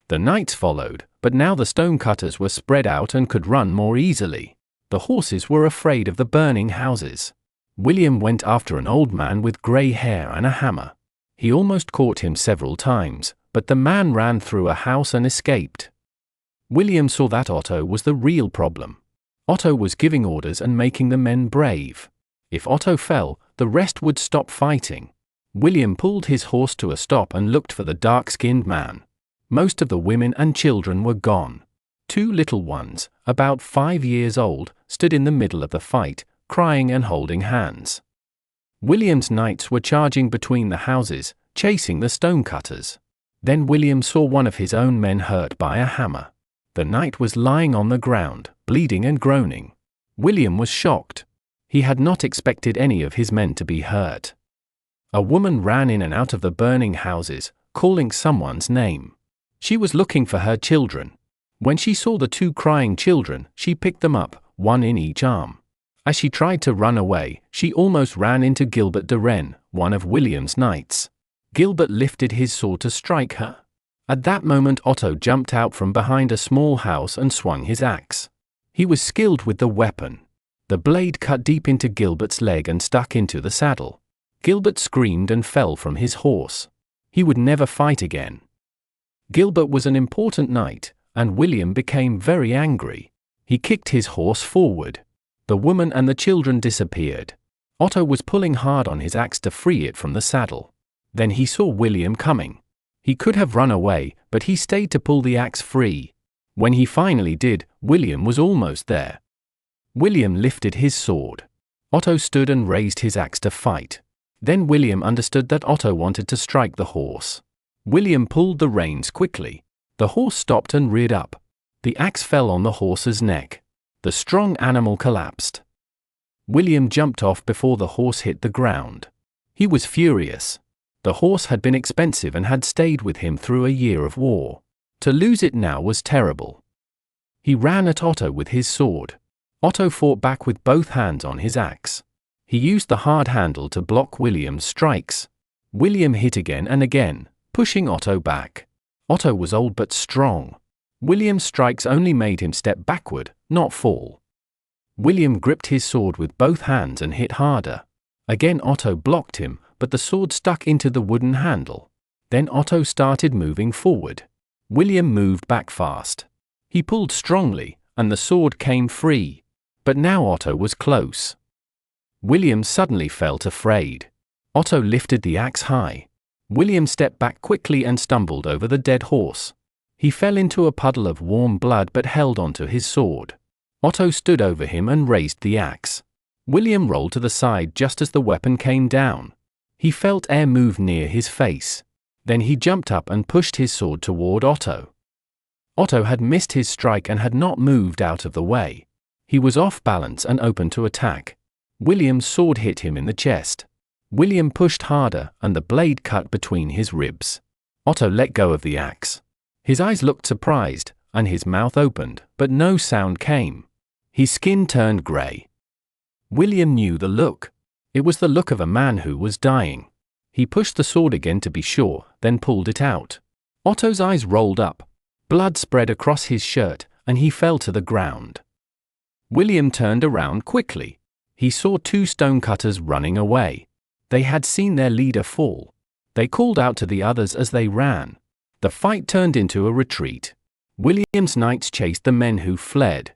S1: The knights followed, but now the stonecutters were spread out and could run more easily. The horses were afraid of the burning houses. William went after an old man with grey hair and a hammer. He almost caught him several times, but the man ran through a house and escaped. William saw that Otto was the real problem. Otto was giving orders and making the men brave. If Otto fell, the rest would stop fighting. William pulled his horse to a stop and looked for the dark-skinned man. Most of the women and children were gone. 2 little ones, about 5 years old, stood in the middle of the fight, crying and holding hands. William's knights were charging between the houses, chasing the stonecutters. Then William saw one of his own men hurt by a hammer. The knight was lying on the ground, bleeding and groaning. William was shocked. He had not expected any of his men to be hurt. A woman ran in and out of the burning houses, calling someone's name. She was looking for her children. When she saw the 2 crying children, she picked them up, one in each arm. As she tried to run away, she almost ran into Gilbert de Rennes, one of William's knights. Gilbert lifted his sword to strike her. At that moment Otto jumped out from behind a small house and swung his axe. He was skilled with the weapon. The blade cut deep into Gilbert's leg and stuck into the saddle. Gilbert screamed and fell from his horse. He would never fight again. Gilbert was an important knight, and William became very angry. He kicked his horse forward. The woman and the children disappeared. Otto was pulling hard on his axe to free it from the saddle. Then he saw William coming. He could have run away, but he stayed to pull the axe free. When he finally did, William was almost there. William lifted his sword. Otto stood and raised his axe to fight. Then William understood that Otto wanted to strike the horse. William pulled the reins quickly. The horse stopped and reared up. The axe fell on the horse's neck. The strong animal collapsed. William jumped off before the horse hit the ground. He was furious. The horse had been expensive and had stayed with him through a year of war. To lose it now was terrible. He ran at Otto with his sword. Otto fought back with both hands on his axe. He used the hard handle to block William's strikes. William hit again and again, pushing Otto back. Otto was old but strong. William's strikes only made him step backward, not fall. William gripped his sword with both hands and hit harder. Again Otto blocked him, but the sword stuck into the wooden handle. Then Otto started moving forward. William moved back fast. He pulled strongly, and the sword came free. But now Otto was close. William suddenly felt afraid. Otto lifted the axe high. William stepped back quickly and stumbled over the dead horse. He fell into a puddle of warm blood but held onto his sword. Otto stood over him and raised the axe. William rolled to the side just as the weapon came down. He felt air move near his face. Then he jumped up and pushed his sword toward Otto. Otto had missed his strike and had not moved out of the way. He was off balance and open to attack. William's sword hit him in the chest. William pushed harder and the blade cut between his ribs. Otto let go of the axe. His eyes looked surprised, and his mouth opened, but no sound came. His skin turned grey. William knew the look. It was the look of a man who was dying. He pushed the sword again to be sure, then pulled it out. Otto's eyes rolled up. Blood spread across his shirt, and he fell to the ground. William turned around quickly. He saw 2 stonecutters running away. They had seen their leader fall. They called out to the others as they ran. The fight turned into a retreat. William's knights chased the men who fled.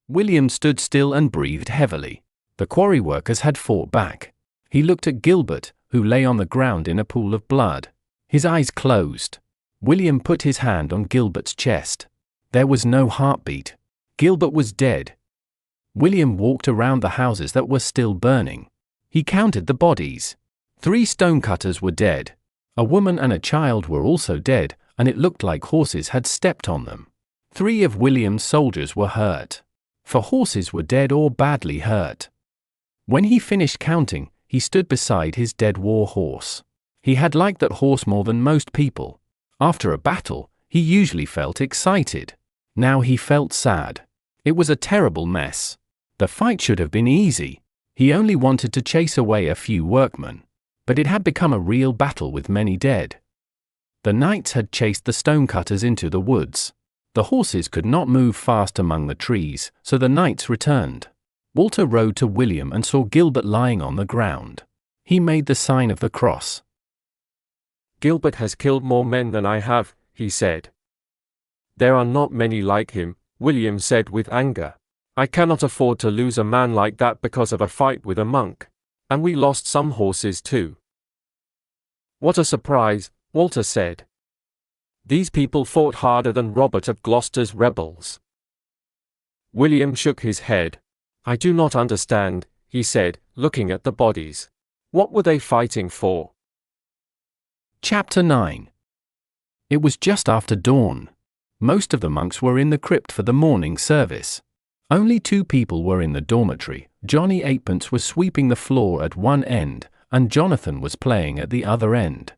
S1: William stood still and breathed heavily. The quarry workers had fought back. He looked at Gilbert, who lay on the ground in a pool of blood. His eyes closed. William put his hand on Gilbert's chest. There was no heartbeat. Gilbert was dead. William walked around the houses that were still burning. He counted the bodies. 3 stonecutters were dead. A woman and a child were also dead, and it looked like horses had stepped on them. 3 of William's soldiers were hurt. 4 horses were dead or badly hurt. When he finished counting, he stood beside his dead war horse. He had liked that horse more than most people. After a battle, he usually felt excited. Now he felt sad. It was a terrible mess. The fight should have been easy. He only wanted to chase away a few workmen. But it had become a real battle with many dead. The knights had chased the stonecutters into the woods. The horses could not move fast among the trees, so the knights returned. Walter rode to William and saw Gilbert lying on the ground. He made the sign of the cross.
S11: Gilbert has killed more men than I have, he said. There are not many like him, William said with anger. I cannot afford to lose a man like that because of a fight with a monk. And we lost some horses too. What a surprise, Walter said. These people fought harder than Robert of Gloucester's rebels. William shook his head. I do not understand, he said, looking at the bodies. What were they fighting for?
S1: Chapter 9. It was just after dawn. Most of the monks were in the crypt for the morning service. Only 2 people were in the dormitory. Johnny Eightpence was sweeping the floor at one end, and Jonathan was playing at the other end.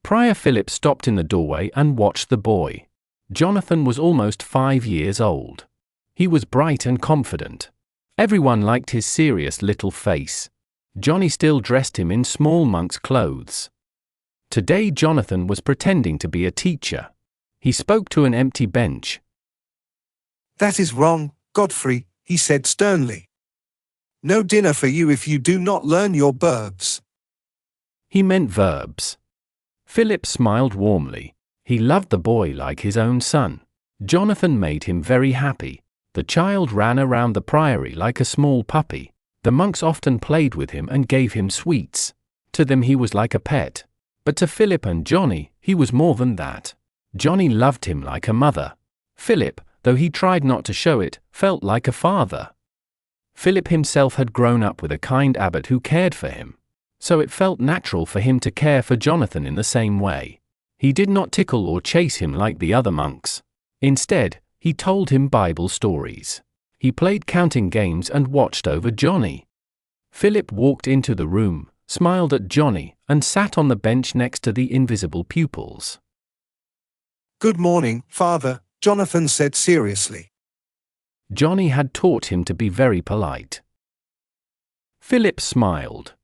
S1: Prior Philip stopped in the doorway and watched the boy. Jonathan was almost 5 years old. He was bright and confident. Everyone liked his serious little face. Johnny still dressed him in small monk's clothes. Today Jonathan was pretending to be a teacher. He spoke to an empty bench.
S7: "That is wrong, Godfrey," he said sternly. "No dinner for you if you do not learn your verbs."
S1: He meant verbs. Philip smiled warmly. He loved the boy like his own son. Jonathan made him very happy. The child ran around the priory like a small puppy. The monks often played with him and gave him sweets. To them he was like a pet. But to Philip and Johnny, he was more than that. Johnny loved him like a mother. Philip, though he tried not to show it, felt like a father. Philip himself had grown up with a kind abbot who cared for him. So it felt natural for him to care for Jonathan in the same way. He did not tickle or chase him like the other monks. Instead, he told him Bible stories. He played counting games and watched over Johnny. Philip walked into the room, smiled at Johnny, and sat on the bench next to the invisible pupils.
S7: "Good morning, Father," Jonathan said seriously.
S1: Johnny had taught him to be very polite. Philip smiled.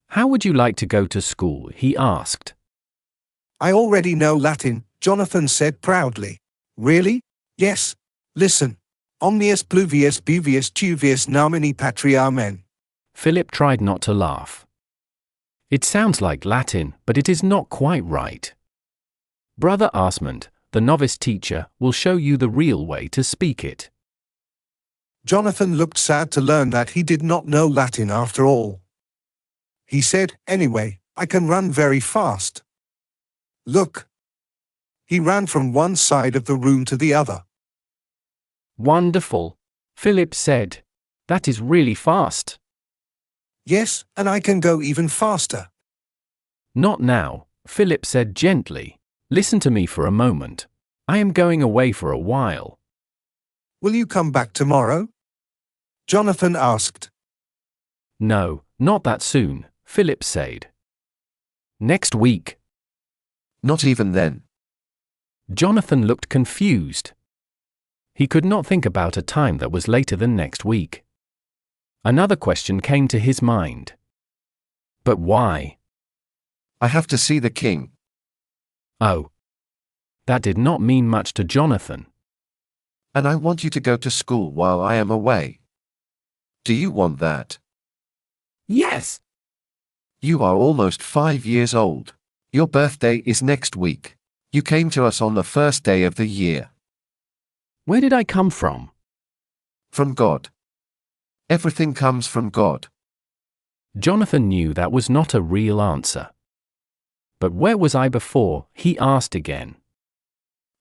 S1: "How would you like to go to school?" he asked.
S7: "I already know Latin," Jonathan said proudly. "Really? Yes. Listen. Omnius pluvius buvius tuvius nomini patria amen."
S1: Philip tried not to laugh. It sounds like Latin, but it is not quite right. Brother Asmund, the novice teacher, will show you the real way to speak it.
S7: Jonathan looked sad to learn that he did not know Latin after all. He said, "Anyway, I can run very fast. Look." He ran from one side of the room to the other.
S1: "Wonderful," Philip said. "That is really fast."
S7: "Yes, and I can go even faster."
S1: "Not now," Philip said gently. "Listen to me for a moment. I am going away for a while."
S7: "Will you come back tomorrow?" Jonathan asked.
S1: "No, not that soon," Philip said. "Next week."
S12: "Not even then."
S1: Jonathan looked confused. He could not think about a time that was later than next week. Another question came to his mind. "But why?"
S12: "I have to see the king."
S1: Oh. That did not mean much to Jonathan.
S12: "And I want you to go to school while I am away. Do you want that?"
S1: "Yes."
S12: "You are almost 5 years old. Your birthday is next week. You came to us on the first day of the year."
S1: "Where did I come from?"
S12: "From God. Everything comes from God."
S1: Jonathan knew that was not a real answer. "But where was I before?" he asked again.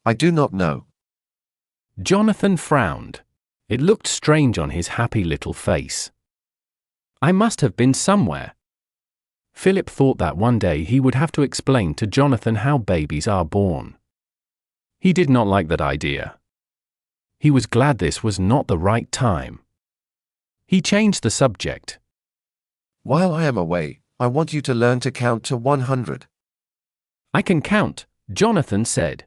S12: "I do not know."
S1: Jonathan frowned. It looked strange on his happy little face. "I must have been somewhere." Philip thought that one day he would have to explain to Jonathan how babies are born. He did not like that idea. He was glad this was not the right time. He changed the subject.
S12: "While I am away, I want you to learn to count to 100.
S1: "I can count," Jonathan said.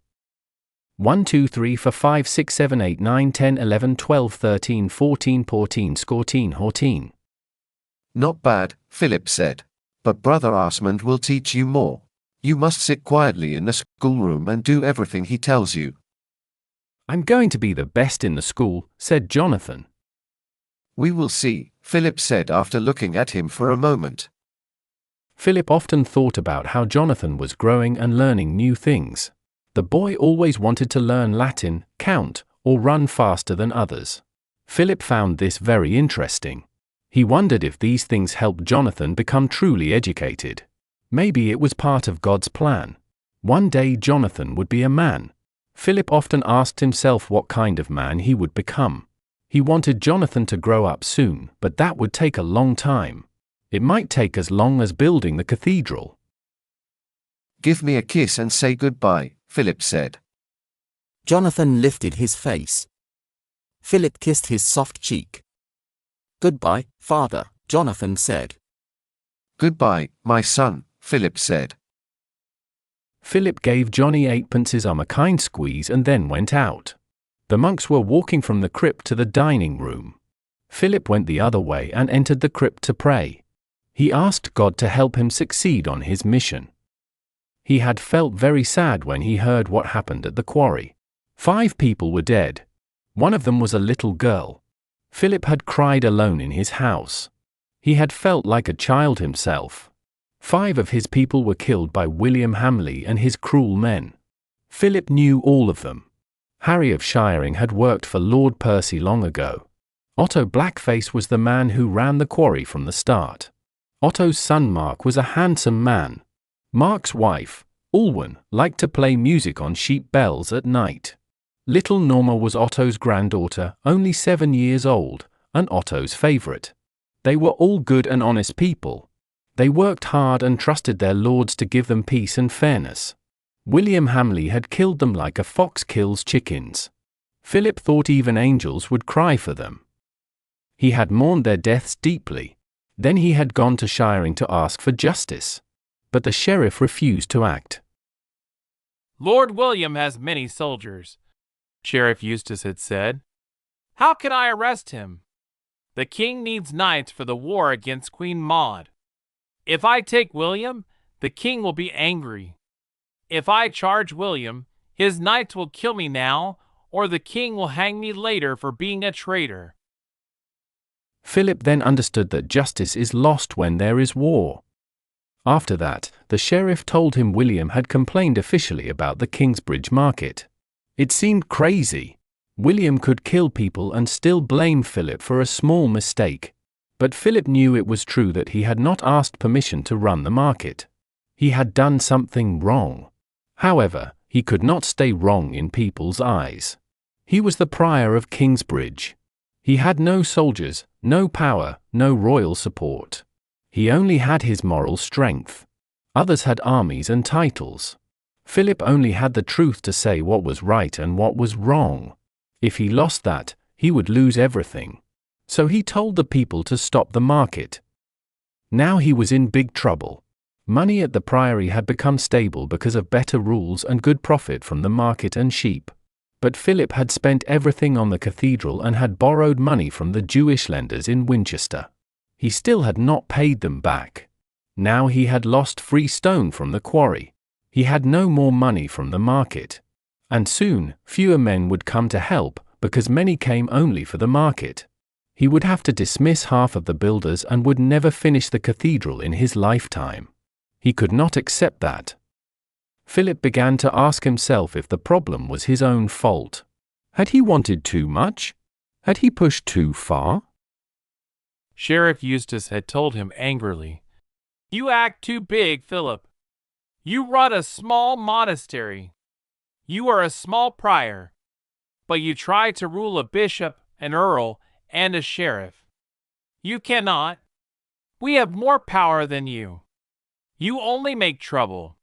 S1: 1, 2, 3, 4, 5, 6, 7, 8, 9, 10, 11, 12, 13, 14, 14, 14, 14.
S12: "Not bad," Philip said. "But Brother Asmund will teach you more. You must sit quietly in the schoolroom and do everything he tells you."
S1: "I'm going to be the best in the school," said Jonathan.
S12: "We will see," Philip said after looking at him for a moment.
S1: Philip often thought about how Jonathan was growing and learning new things. The boy always wanted to learn Latin, count, or run faster than others. Philip found this very interesting. He wondered if these things helped Jonathan become truly educated. Maybe it was part of God's plan. One day Jonathan would be a man. Philip often asked himself what kind of man he would become. He wanted Jonathan to grow up soon, but that would take a long time. It might take as long as building the cathedral.
S12: "Give me a kiss and say goodbye," Philip said.
S2: Jonathan lifted his face. Philip kissed his soft cheek. "Goodbye, father," Jonathan said.
S12: "Goodbye, my son," Philip said.
S1: Philip gave Johnny 8 pences a kind squeeze and then went out. The monks were walking from the crypt to the dining room. Philip went the other way and entered the crypt to pray. He asked God to help him succeed on his mission. He had felt very sad when he heard what happened at the quarry. 5 people were dead. One of them was a little girl. Philip had cried alone in his house. He had felt like a child himself. 5 of his people were killed by William Hamley and his cruel men. Philip knew all of them. Harry of Shiring had worked for Lord Percy long ago. Otto Blackface was the man who ran the quarry from the start. Otto's son Mark was a handsome man. Mark's wife, Ulwen, liked to play music on sheep bells at night. Little Norma was Otto's granddaughter, only 7 years old, and Otto's favorite. They were all good and honest people. They worked hard and trusted their lords to give them peace and fairness. William Hamley had killed them like a fox kills chickens. Philip thought even angels would cry for them. He had mourned their deaths deeply. Then he had gone to Shiring to ask for justice. But the sheriff refused to act.
S18: "Lord William has many soldiers," Sheriff Eustace had said. "How can I arrest him? The king needs knights for the war against Queen Maud. If I take William, the king will be angry. If I charge William, his knights will kill me now, or the king will hang me later for being a traitor."
S1: Philip then understood that justice is lost when there is war. After that, the sheriff told him William had complained officially about the Kingsbridge market. It seemed crazy. William could kill people and still blame Philip for a small mistake. But Philip knew it was true that he had not asked permission to run the market. He had done something wrong. However, he could not stay wrong in people's eyes. He was the prior of Kingsbridge. He had no soldiers, no power, no royal support. He only had his moral strength. Others had armies and titles. Philip only had the truth to say what was right and what was wrong. If he lost that, he would lose everything. So he told the people to stop the market. Now he was in big trouble. Money at the priory had become stable because of better rules and good profit from the market and sheep. But Philip had spent everything on the cathedral and had borrowed money from the Jewish lenders in Winchester. He still had not paid them back. Now he had lost free stone from the quarry. He had no more money from the market. And soon, fewer men would come to help, because many came only for the market. He would have to dismiss half of the builders and would never finish the cathedral in his lifetime. He could not accept that. Philip began to ask himself if the problem was his own fault. Had he wanted too much? Had he pushed too far?
S18: Sheriff Eustace had told him angrily, "You act too big, Philip. You run a small monastery. You are a small prior, but you try to rule a bishop, an earl, and a sheriff. You cannot. We have more power than you. You only make trouble."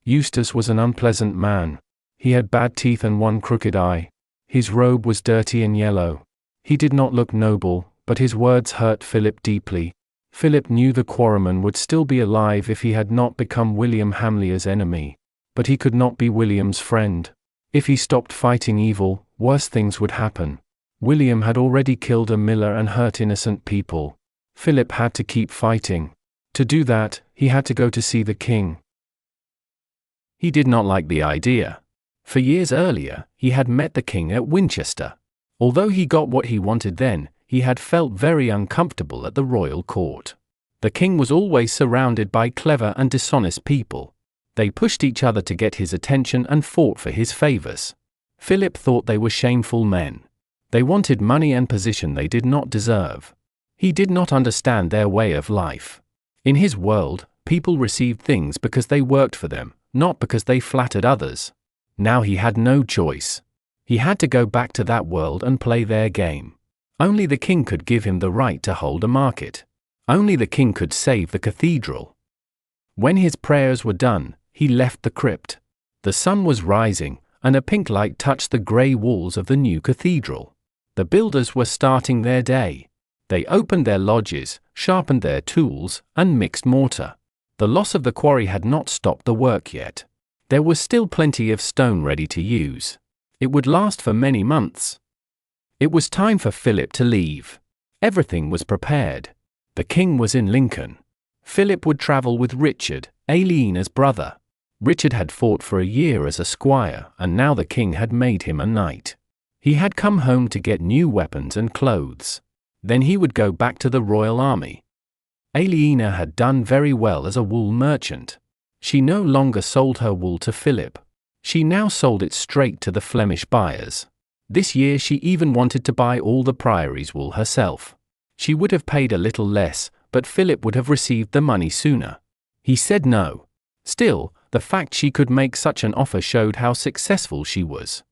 S1: Eustace was an unpleasant man. He had bad teeth and one crooked eye. His robe was dirty and yellow. He did not look noble, but his words hurt Philip deeply. Philip knew the quarryman would still be alive if he had not become William Hamley's enemy. But he could not be William's friend. If he stopped fighting evil, worse things would happen. William had already killed a miller and hurt innocent people. Philip had to keep fighting. To do that, he had to go to see the king. He did not like the idea. For years earlier, he had met the king at Winchester. Although he got what he wanted then, he had felt very uncomfortable at the royal court. The king was always surrounded by clever and dishonest people. They pushed each other to get his attention and fought for his favors. Philip thought they were shameful men. They wanted money and position they did not deserve. He did not understand their way of life. In his world, people received things because they worked for them, not because they flattered others. Now he had no choice. He had to go back to that world and play their game. Only the king could give him the right to hold a market. Only the king could save the cathedral. When his prayers were done, he left the crypt. The sun was rising, and a pink light touched the grey walls of the new cathedral. The builders were starting their day. They opened their lodges, sharpened their tools, and mixed mortar. The loss of the quarry had not stopped the work yet. There was still plenty of stone ready to use. It would last for many months. It was time for Philip to leave. Everything was prepared. The king was in Lincoln. Philip would travel with Richard, Aliena's brother. Richard had fought for a year as a squire, and now the king had made him a knight. He had come home to get new weapons and clothes. Then he would go back to the royal army. Aliena had done very well as a wool merchant. She no longer sold her wool to Philip. She now sold it straight to the Flemish buyers. This year she even wanted to buy all the priory's wool herself. She would have paid a little less, but Philip would have received the money sooner. He said no. Still, the fact she could make such an offer showed how successful she was.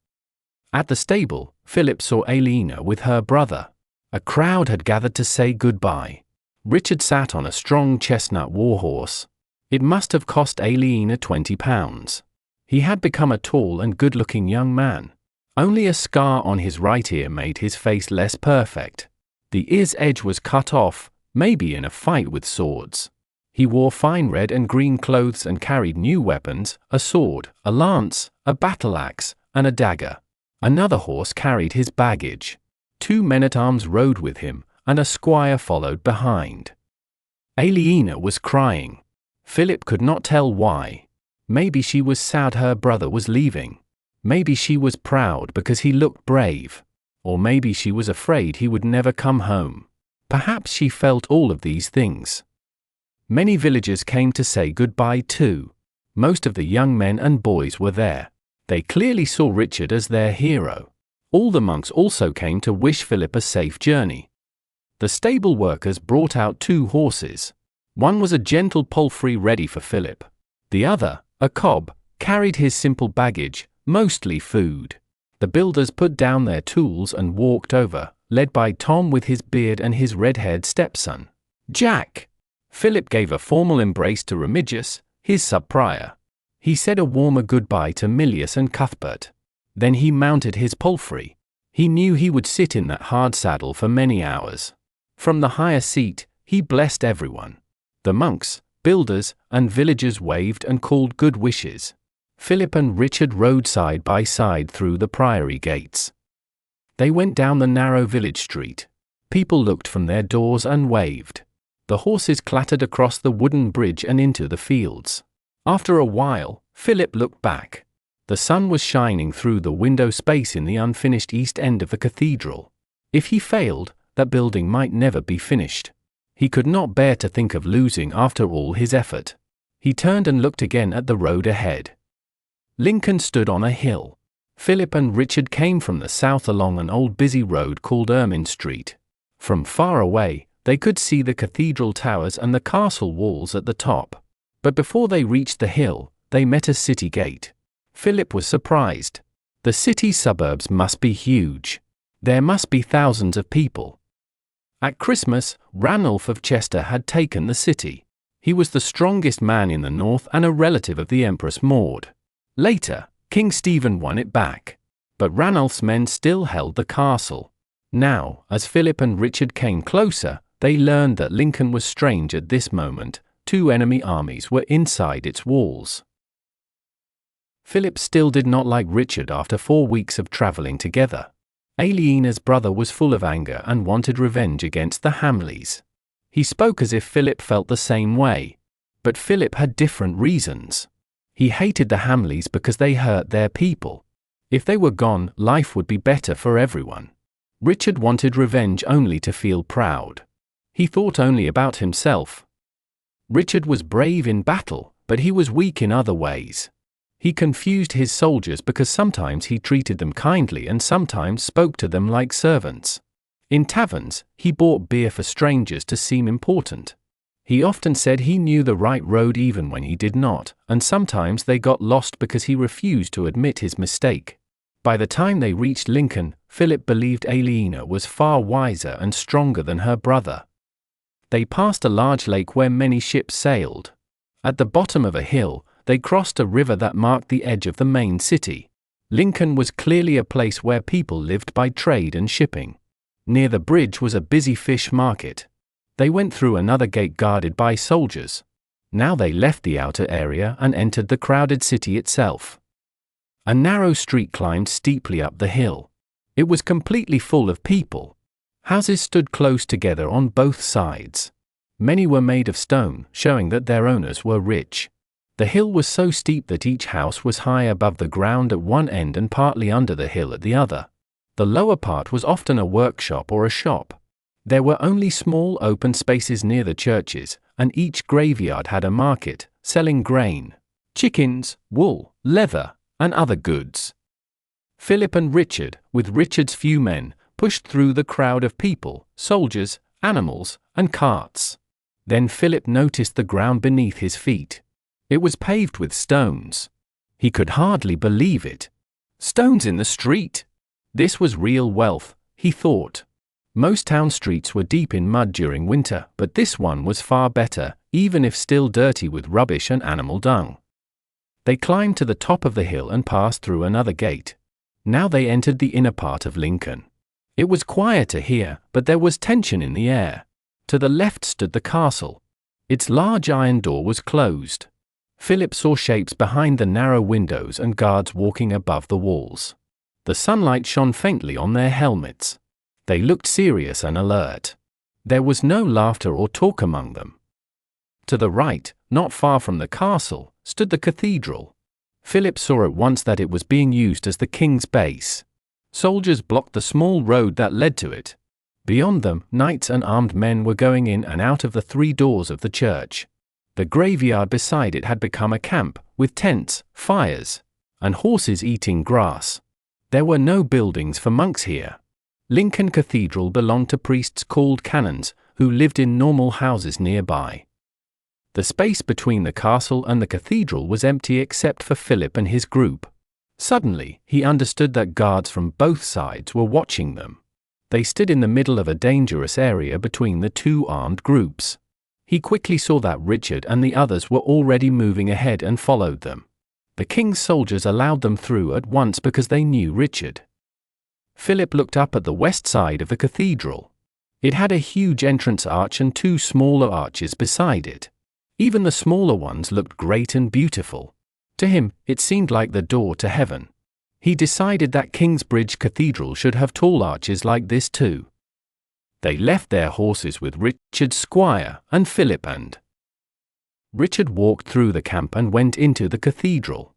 S1: At the stable, Philip saw Aliena with her brother. A crowd had gathered to say goodbye. Richard sat on a strong chestnut warhorse. It must have cost Aliena £20. He had become a tall and good-looking young man. Only a scar on his right ear made his face less perfect. The ear's edge was cut off, maybe in a fight with swords. He wore fine red and green clothes and carried new weapons, a sword, a lance, a battle-axe, and a dagger. Another horse carried his baggage. 2 men-at-arms rode with him, and a squire followed behind. Aliena was crying. Philip could not tell why. Maybe she was sad her brother was leaving. Maybe she was proud because he looked brave. Or maybe she was afraid he would never come home. Perhaps she felt all of these things. Many villagers came to say goodbye too. Most of the young men and boys were there. They clearly saw Richard as their hero. All the monks also came to wish Philip a safe journey. The stable workers brought out 2 horses. One was a gentle palfrey ready for Philip. The other, a cob, carried his simple baggage, mostly food. The builders put down their tools and walked over, led by Tom with his beard and his red-haired stepson, Jack. Philip gave a formal embrace to Remigius, his sub-prior. He said a warmer goodbye to Milius and Cuthbert. Then he mounted his palfrey. He knew he would sit in that hard saddle for many hours. From the higher seat, he blessed everyone. The monks, builders, and villagers waved and called good wishes. Philip and Richard rode side by side through the priory gates. They went down the narrow village street. People looked from their doors and waved. The horses clattered across the wooden bridge and into the fields. After a while, Philip looked back. The sun was shining through the window space in the unfinished east end of the cathedral. If he failed, that building might never be finished. He could not bear to think of losing after all his effort. He turned and looked again at the road ahead. Lincoln stood on a hill. Philip and Richard came from the south along an old busy road called Ermine Street. From far away, they could see the cathedral towers and the castle walls at the top. But before they reached the hill, they met a city gate. Philip was surprised. The city suburbs must be huge. There must be thousands of people. At Christmas, Ranulph of Chester had taken the city. He was the strongest man in the north and a relative of the Empress Maud. Later, King Stephen won it back. But Ranulph's men still held the castle. Now, as Philip and Richard came closer, they learned that Lincoln was strange at this moment. 2 enemy armies were inside its walls. Philip still did not like Richard after 4 weeks of traveling together. Aliena's brother was full of anger and wanted revenge against the Hamleys. He spoke as if Philip felt the same way. But Philip had different reasons. He hated the Hamleys because they hurt their people. If they were gone, life would be better for everyone. Richard wanted revenge only to feel proud. He thought only about himself. Richard was brave in battle, but he was weak in other ways. He confused his soldiers because sometimes he treated them kindly and sometimes spoke to them like servants. In taverns, he bought beer for strangers to seem important. He often said he knew the right road even when he did not, and sometimes they got lost because he refused to admit his mistake. By the time they reached Lincoln, Philip believed Aliena was far wiser and stronger than her brother. They passed a large lake where many ships sailed. At the bottom of a hill, they crossed a river that marked the edge of the main city. Lincoln was clearly a place where people lived by trade and shipping. Near the bridge was a busy fish market. They went through another gate guarded by soldiers. Now they left the outer area and entered the crowded city itself. A narrow street climbed steeply up the hill. It was completely full of people. Houses stood close together on both sides. Many were made of stone, showing that their owners were rich. The hill was so steep that each house was high above the ground at one end and partly under the hill at the other. The lower part was often a workshop or a shop. There were only small open spaces near the churches, and each graveyard had a market, selling grain, chickens, wool, leather, and other goods. Philip and Richard, with Richard's few men, pushed through the crowd of people, soldiers, animals, and carts. Then Philip noticed the ground beneath his feet. It was paved with stones. He could hardly believe it. Stones in the street! This was real wealth, he thought. Most town streets were deep in mud during winter, but this one was far better, even if still dirty with rubbish and animal dung. They climbed to the top of the hill and passed through another gate. Now they entered the inner part of Lincoln. It was quieter here, but there was tension in the air. To the left stood the castle. Its large iron door was closed. Philip saw shapes behind the narrow windows and guards walking above the walls. The sunlight shone faintly on their helmets. They looked serious and alert. There was no laughter or talk among them. To the right, not far from the castle, stood the cathedral. Philip saw at once that it was being used as the king's base. Soldiers blocked the small road that led to it. Beyond them, knights and armed men were going in and out of the 3 doors of the church. The graveyard beside it had become a camp, with tents, fires, and horses eating grass. There were no buildings for monks here. Lincoln Cathedral belonged to priests called canons, who lived in normal houses nearby. The space between the castle and the cathedral was empty except for Philip and his group. Suddenly, he understood that guards from both sides were watching them. They stood in the middle of a dangerous area between the 2 armed groups. He quickly saw that Richard and the others were already moving ahead and followed them. The king's soldiers allowed them through at once because they knew Richard. Philip looked up at the west side of the cathedral. It had a huge entrance arch and 2 smaller arches beside it. Even the smaller ones looked great and beautiful. To him, it seemed like the door to heaven. He decided that Kingsbridge Cathedral should have tall arches like this too. They left their horses with Richard's squire and Philip and Richard walked through the camp and went into the cathedral.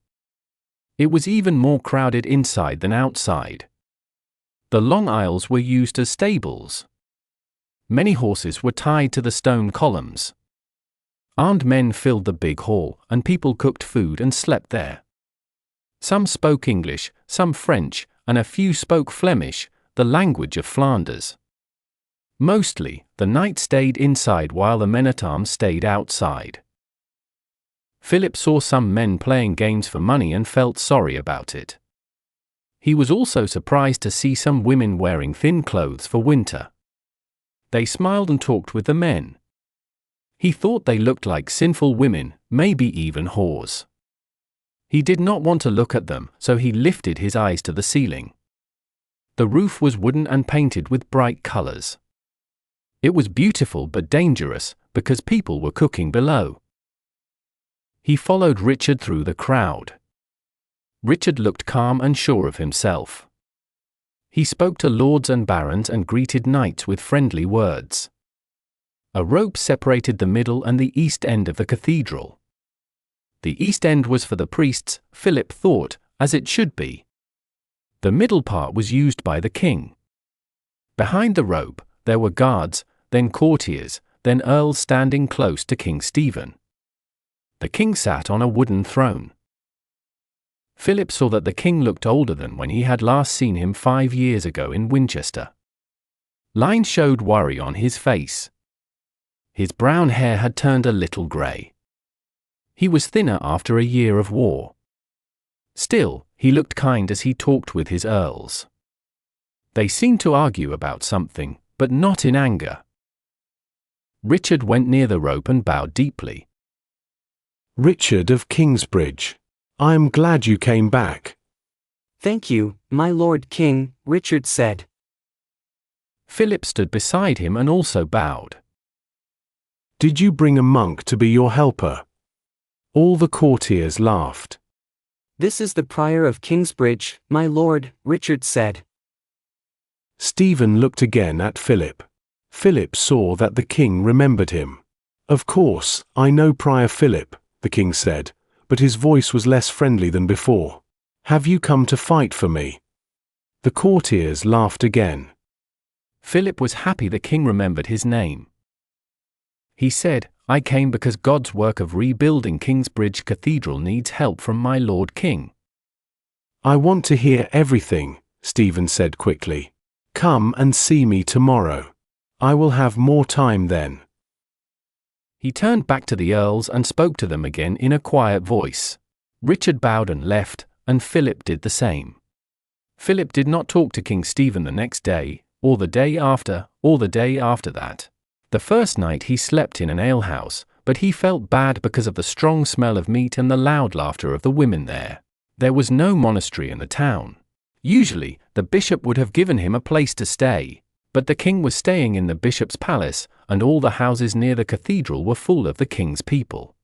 S1: It was even more crowded inside than outside. The long aisles were used as stables. Many horses were tied to the stone columns. Armed men filled the big hall, and people cooked food and slept there. Some spoke English, some French, and a few spoke Flemish, the language of Flanders. Mostly, the knights stayed inside while the men-at-arms stayed outside. Philip saw some men playing games for money and felt sorry about it. He was also surprised to see some women wearing thin clothes for winter. They smiled and talked with the men. He thought they looked like sinful women, maybe even whores. He did not want to look at them, so he lifted his eyes to the ceiling. The roof was wooden and painted with bright colors. It was beautiful but dangerous, because people were cooking below. He followed Richard through the crowd. Richard looked calm and sure of himself. He spoke to lords and barons and greeted knights with friendly words. A rope separated the middle and the east end of the cathedral. The east end was for the priests, Philip thought, as it should be. The middle part was used by the king. Behind the rope, there were guards, then courtiers, then earls standing close to King Stephen. The king sat on a wooden throne. Philip saw that the king looked older than when he had last seen him 5 years ago in Winchester. Lines showed worry on his face. His brown hair had turned a little grey. He was thinner after a year of war. Still, he looked kind as he talked with his earls. They seemed to argue about something, but not in anger. Richard went near the rope and bowed deeply.
S16: Richard of Kingsbridge, I am glad you came back.
S6: Thank you, my Lord King, Richard said.
S1: Philip stood beside him and also bowed.
S16: Did you bring a monk to be your helper? All the courtiers laughed.
S6: This is the Prior of Kingsbridge, my lord, Richard said.
S16: Stephen looked again at Philip. Philip saw that the king remembered him. Of course, I know Prior Philip, the king said, but his voice was less friendly than before. Have you come to fight for me? The courtiers laughed again.
S1: Philip was happy the king remembered his name. He said, I came because God's work of rebuilding Kingsbridge Cathedral needs help from my Lord King.
S16: I want to hear everything, Stephen said quickly. Come and see me tomorrow. I will have more time then.
S1: He turned back to the earls and spoke to them again in a quiet voice. Richard bowed and left, and Philip did the same. Philip did not talk to King Stephen the next day, or the day after, or the day after that. The first night he slept in an alehouse, but he felt bad because of the strong smell of meat and the loud laughter of the women there. There was no monastery in the town. Usually, the bishop would have given him a place to stay, but the king was staying in the bishop's palace, and all the houses near the cathedral were full of the king's people.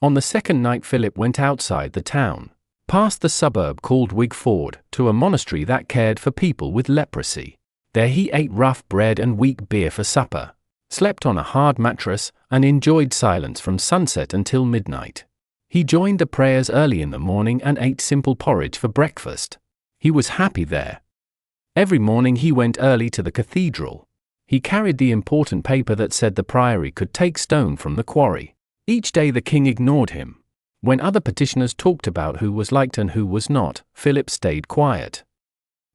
S1: On the second night Philip went outside the town, past the suburb called Wigford, to a monastery that cared for people with leprosy. There he ate rough bread and weak beer for supper, slept on a hard mattress, and enjoyed silence from sunset until midnight. He joined the prayers early in the morning and ate simple porridge for breakfast. He was happy there. Every morning he went early to the cathedral. He carried the important paper that said the priory could take stone from the quarry. Each day the king ignored him. When other petitioners talked about who was liked and who was not, Philip stayed quiet.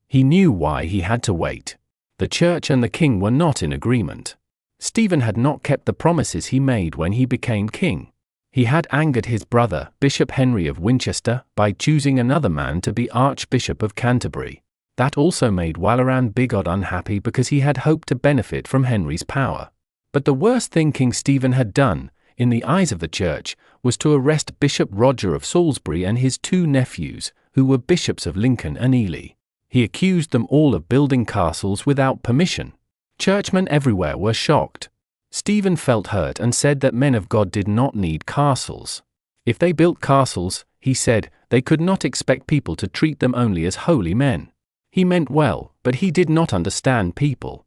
S1: He knew why he had to wait. The church and the king were not in agreement. Stephen had not kept the promises he made when he became king. He had angered his brother, Bishop Henry of Winchester, by choosing another man to be Archbishop of Canterbury. That also made Waleran Bigod unhappy because he had hoped to benefit from Henry's power. But the worst thing King Stephen had done, in the eyes of the church, was to arrest Bishop Roger of Salisbury and his two nephews, who were bishops of Lincoln and Ely. He accused them all of building castles without permission. Churchmen everywhere were shocked. Stephen felt hurt and said that men of God did not need castles. If they built castles, he said, they could not expect people to treat them only as holy men. He meant well, but he did not understand people.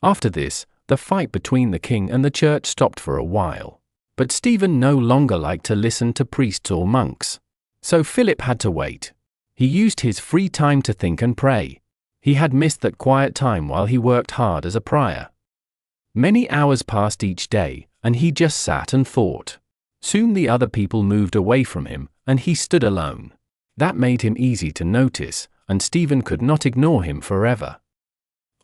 S1: After this, the fight between the king and the church stopped for a while. But Stephen no longer liked to listen to priests or monks. So Philip had to wait. He used his free time to think and pray. He had missed that quiet time while he worked hard as a prior. Many hours passed each day, and he just sat and thought. Soon the other people moved away from him, and he stood alone. That made him easy to notice, and Stephen could not ignore him forever.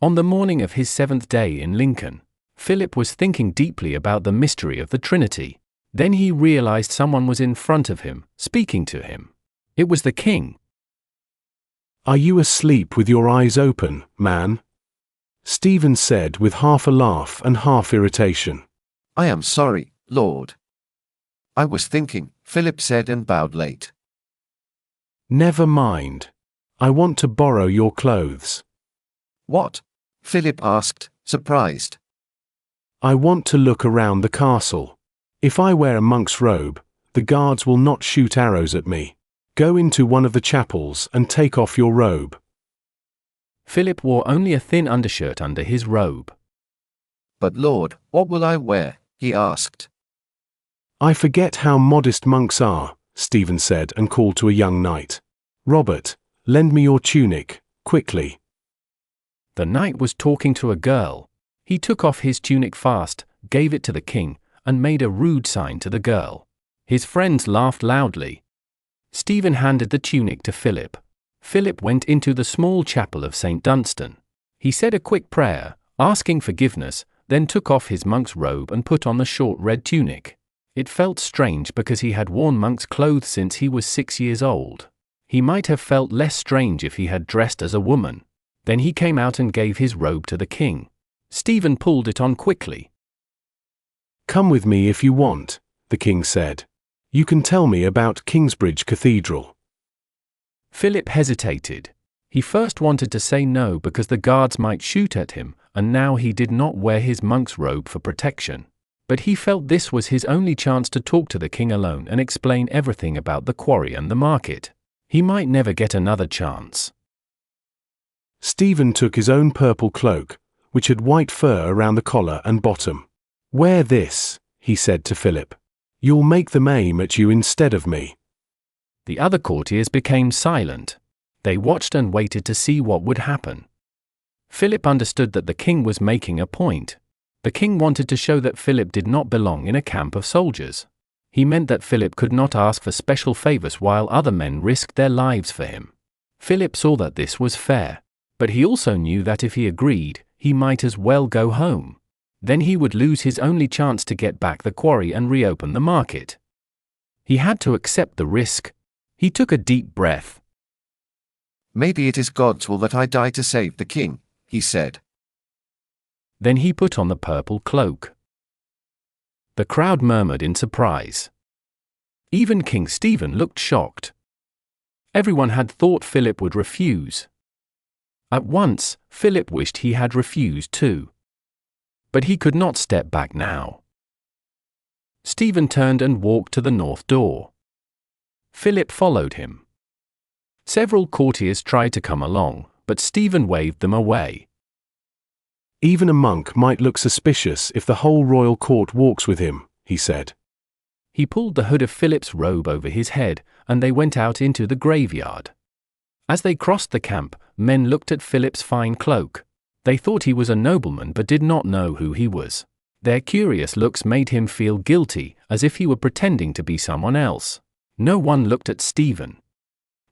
S1: On the morning of his 7th day in Lincoln, Philip was thinking deeply about the mystery of the Trinity. Then he realized someone was in front of him, speaking to him. It was the king.
S16: Are you asleep with your eyes open, man? Stephen said with half a laugh and half irritation.
S12: I am sorry, Lord. I was thinking, Philip said and bowed late.
S16: Never mind. I want to borrow your clothes.
S12: What? Philip asked, surprised.
S16: I want to look around the castle. If I wear a monk's robe, the guards will not shoot arrows at me. Go into one of the chapels and take off your robe.
S1: Philip wore only a thin undershirt under his robe.
S12: But Lord, what will I wear? He asked.
S16: I forget how modest monks are, Stephen said and called to a young knight. Robert, lend me your tunic, quickly.
S1: The knight was talking to a girl. He took off his tunic fast, gave it to the king, and made a rude sign to the girl. His friends laughed loudly. Stephen handed the tunic to Philip. Philip went into the small chapel of St. Dunstan. He said a quick prayer, asking forgiveness, then took off his monk's robe and put on the short red tunic. It felt strange because he had worn monk's clothes since he was 6 years old. He might have felt less strange if he had dressed as a woman. Then he came out and gave his robe to the king. Stephen pulled it on quickly.
S16: Come with me if you want, the king said. You can tell me about Kingsbridge Cathedral.
S1: Philip hesitated. He first wanted to say no because the guards might shoot at him, and now he did not wear his monk's robe for protection. But he felt this was his only chance to talk to the king alone and explain everything about the quarry and the market. He might never get another chance.
S16: Stephen took his own purple cloak, which had white fur around the collar and bottom. "Wear this," he said to Philip. "You'll make them aim at you instead of me."
S1: The other courtiers became silent. They watched and waited to see what would happen. Philip understood that the king was making a point. The king wanted to show that Philip did not belong in a camp of soldiers. He meant that Philip could not ask for special favors while other men risked their lives for him. Philip saw that this was fair, but he also knew that if he agreed, he might as well go home. Then he would lose his only chance to get back the quarry and reopen the market. He had to accept the risk. He took a deep breath.
S12: "Maybe it is God's will that I die to save the king," he said.
S1: Then he put on the purple cloak. The crowd murmured in surprise. Even King Stephen looked shocked. Everyone had thought Philip would refuse. At once, Philip wished he had refused too. But he could not step back now. Stephen turned and walked to the north door. Philip followed him. Several courtiers tried to come along, but Stephen waved them away.
S16: "Even a monk might look suspicious if the whole royal court walks with him," he said.
S1: He pulled the hood of Philip's robe over his head, and they went out into the graveyard. As they crossed the camp, men looked at Philip's fine cloak. They thought he was a nobleman but did not know who he was. Their curious looks made him feel guilty, as if he were pretending to be someone else. No one looked at Stephen.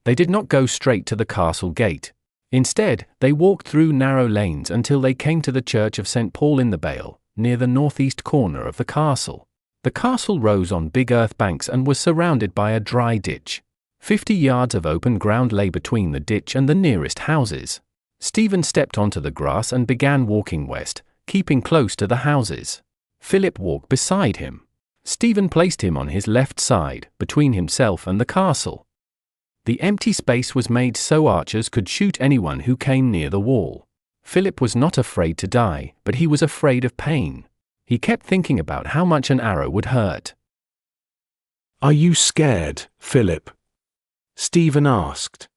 S1: They did not go straight to the castle gate. Instead, they walked through narrow lanes until they came to the church of St. Paul in the Vale, near the northeast corner of the castle. The castle rose on big earth banks and was surrounded by a dry ditch. 50 yards of open ground lay between the ditch and the nearest houses. Stephen stepped onto the grass and began walking west, keeping close to the houses. Philip walked beside him. Stephen placed him on his left side, between himself and the castle. The empty space was made so archers could shoot anyone who came near the wall. Philip was not afraid to die, but he was afraid of pain. He kept thinking about how much an arrow would hurt.
S16: "Are you scared, Philip?" Stephen asked.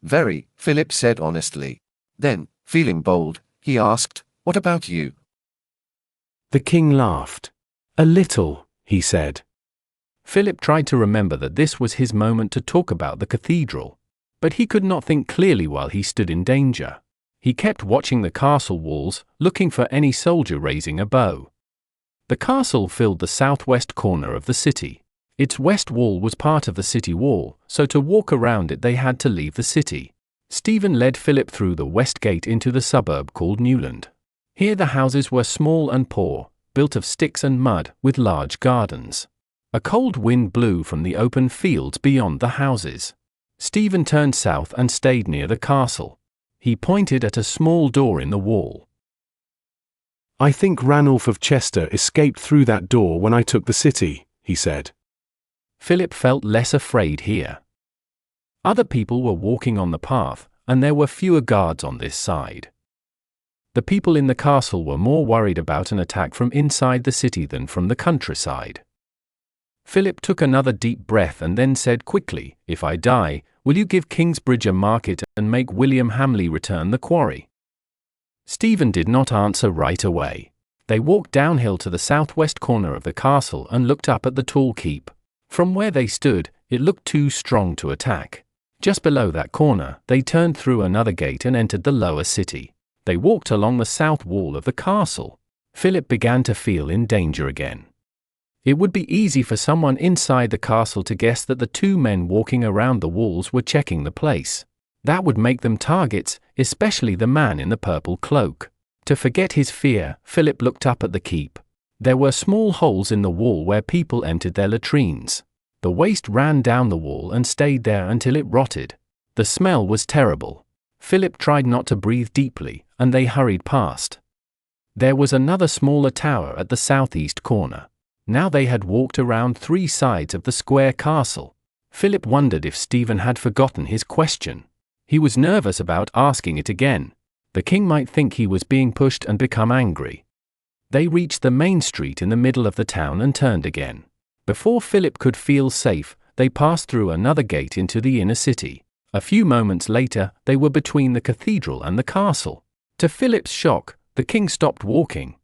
S12: "Very," Philip said honestly. Then, feeling bold, he asked, "What about you?"
S16: The king laughed. "A little," he said.
S1: Philip tried to remember that this was his moment to talk about the cathedral. But he could not think clearly while he stood in danger. He kept watching the castle walls, looking for any soldier raising a bow. The castle filled the southwest corner of the city. Its west wall was part of the city wall, so to walk around it they had to leave the city. Stephen led Philip through the west gate into the suburb called Newland. Here the houses were small and poor, built of sticks and mud, with large gardens. A cold wind blew from the open fields beyond the houses. Stephen turned south and stayed near the castle. He pointed at a small door in the wall.
S16: "I think Ranulph of Chester escaped through that door when I took the city," he said.
S1: Philip felt less afraid here. Other people were walking on the path, and there were fewer guards on this side. The people in the castle were more worried about an attack from inside the city than from the countryside. Philip took another deep breath and then said quickly, "If I die, will you give Kingsbridge a market and make William Hamley return the quarry?" Stephen did not answer right away. They walked downhill to the southwest corner of the castle and looked up at the tall keep. From where they stood, it looked too strong to attack. Just below that corner, they turned through another gate and entered the lower city. They walked along the south wall of the castle. Philip began to feel in danger again. It would be easy for someone inside the castle to guess that the two men walking around the walls were checking the place. That would make them targets, especially the man in the purple cloak. To forget his fear, Philip looked up at the keep. There were small holes in the wall where people entered their latrines. The waste ran down the wall and stayed there until it rotted. The smell was terrible. Philip tried not to breathe deeply, and they hurried past. There was another smaller tower at the southeast corner. Now they had walked around 3 sides of the square castle. Philip wondered if Stephen had forgotten his question. He was nervous about asking it again. The king might think he was being pushed and become angry. They reached the main street in the middle of the town and turned again. Before Philip could feel safe, they passed through another gate into the inner city. A few moments later, they were between the cathedral and the castle. To Philip's shock, the king stopped walking.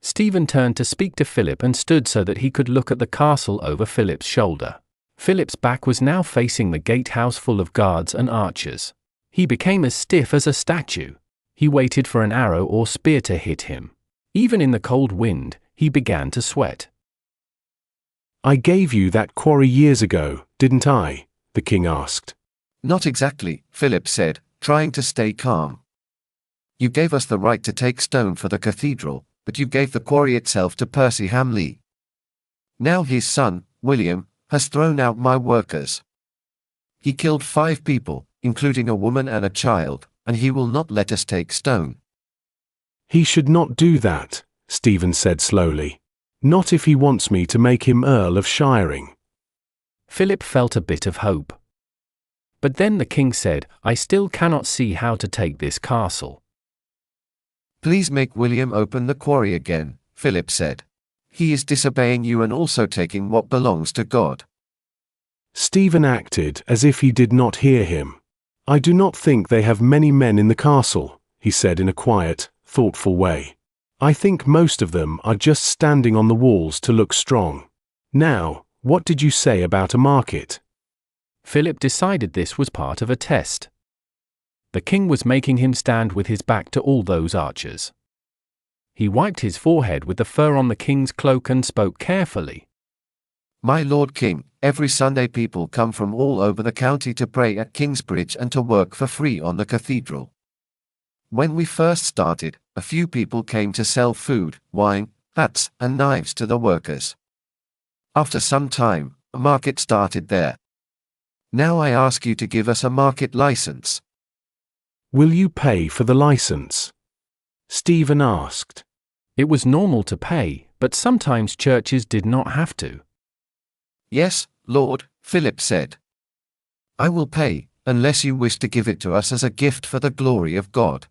S1: Stephen turned to speak to Philip and stood so that he could look at the castle over Philip's shoulder. Philip's back was now facing the gatehouse full of guards and archers. He became as stiff as a statue. He waited for an arrow or spear to hit him. Even in the cold wind, he began to sweat.
S16: "I gave you that quarry years ago, didn't I?" the king asked.
S12: "Not exactly," Philip said, trying to stay calm. "You gave us the right to take stone for the cathedral, but you gave the quarry itself to Percy Hamley. Now his son, William, has thrown out my workers. He killed 5 people, including a woman and a child, and he will not let us take stone."
S16: "He should not do that," Stephen said slowly. "Not if he wants me to make him Earl of Shiring."
S1: Philip felt a bit of hope. But then the king said, "I still cannot see how to take this castle."
S12: "Please make William open the quarry again," Philip said. "He is disobeying you and also taking what belongs to God."
S16: Stephen acted as if he did not hear him. "I do not think they have many men in the castle," he said in a quiet, thoughtful way. "I think most of them are just standing on the walls to look strong. Now, what did you say about a market?"
S1: Philip decided this was part of a test. The king was making him stand with his back to all those archers. He wiped his forehead with the fur on the king's cloak and spoke carefully.
S12: "My Lord King, every Sunday people come from all over the county to pray at Kingsbridge and to work for free on the cathedral. When we first started, a few people came to sell food, wine, hats, and knives to the workers. After some time, a market started there. Now I ask you to give us a market license."
S16: "Will you pay for the license?" Stephen asked.
S1: It was normal to pay, but sometimes churches did not have to.
S12: "Yes, Lord," Philip said. "I will pay, unless you wish to give it to us as a gift for the glory of God."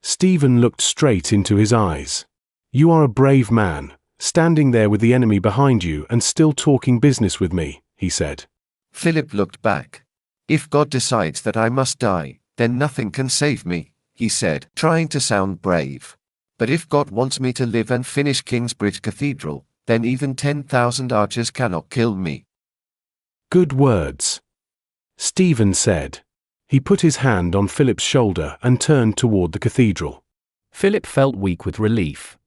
S16: Stephen looked straight into his eyes. "You are a brave man, standing there with the enemy behind you and still talking business with me," he said.
S12: Philip looked back. "If God decides that I must die, then nothing can save me," he said, trying to sound brave. "But if God wants me to live and finish Kingsbridge Cathedral, then even 10,000 archers cannot kill me."
S16: "Good words," Stephen said. He put his hand on Philip's shoulder and turned toward the cathedral.
S1: Philip felt weak with relief.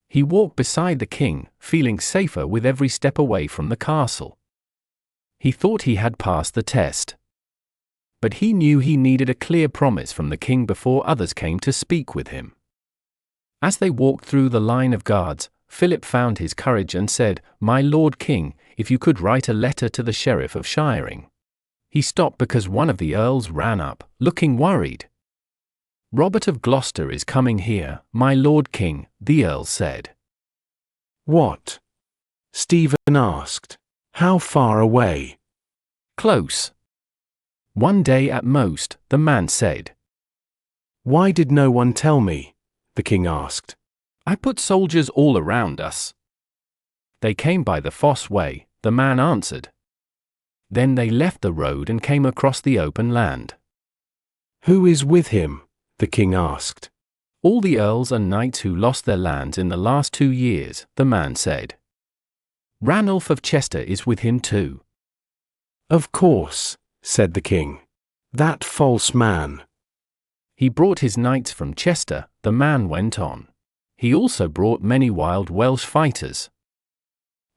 S1: He walked beside the king, feeling safer with every step away from the castle. He thought he had passed the test. But he knew he needed a clear promise from the king before others came to speak with him. As they walked through the line of guards, Philip found his courage and said, "My Lord King, if you could write a letter to the Sheriff of Shiring." He stopped because one of the earls ran up, looking worried. "Robert of Gloucester is coming here, my Lord King," the earl said.
S16: "What?" Stephen asked. "How far away?"
S1: "Close. 1 day at most," the man said.
S16: "Why did no one tell me?" the king asked.
S1: "I put soldiers all around us." "They came by the Fosse Way," the man answered. Then they left the road and came across the open land.
S16: "Who is with him?" the king asked.
S1: "All the earls and knights who lost their lands in the last 2 years," the man said. "Ranulph of Chester is with him too."
S16: "Of course," said the king. "That false man."
S1: "He brought his knights from Chester," the man went on. "He also brought many wild Welsh fighters."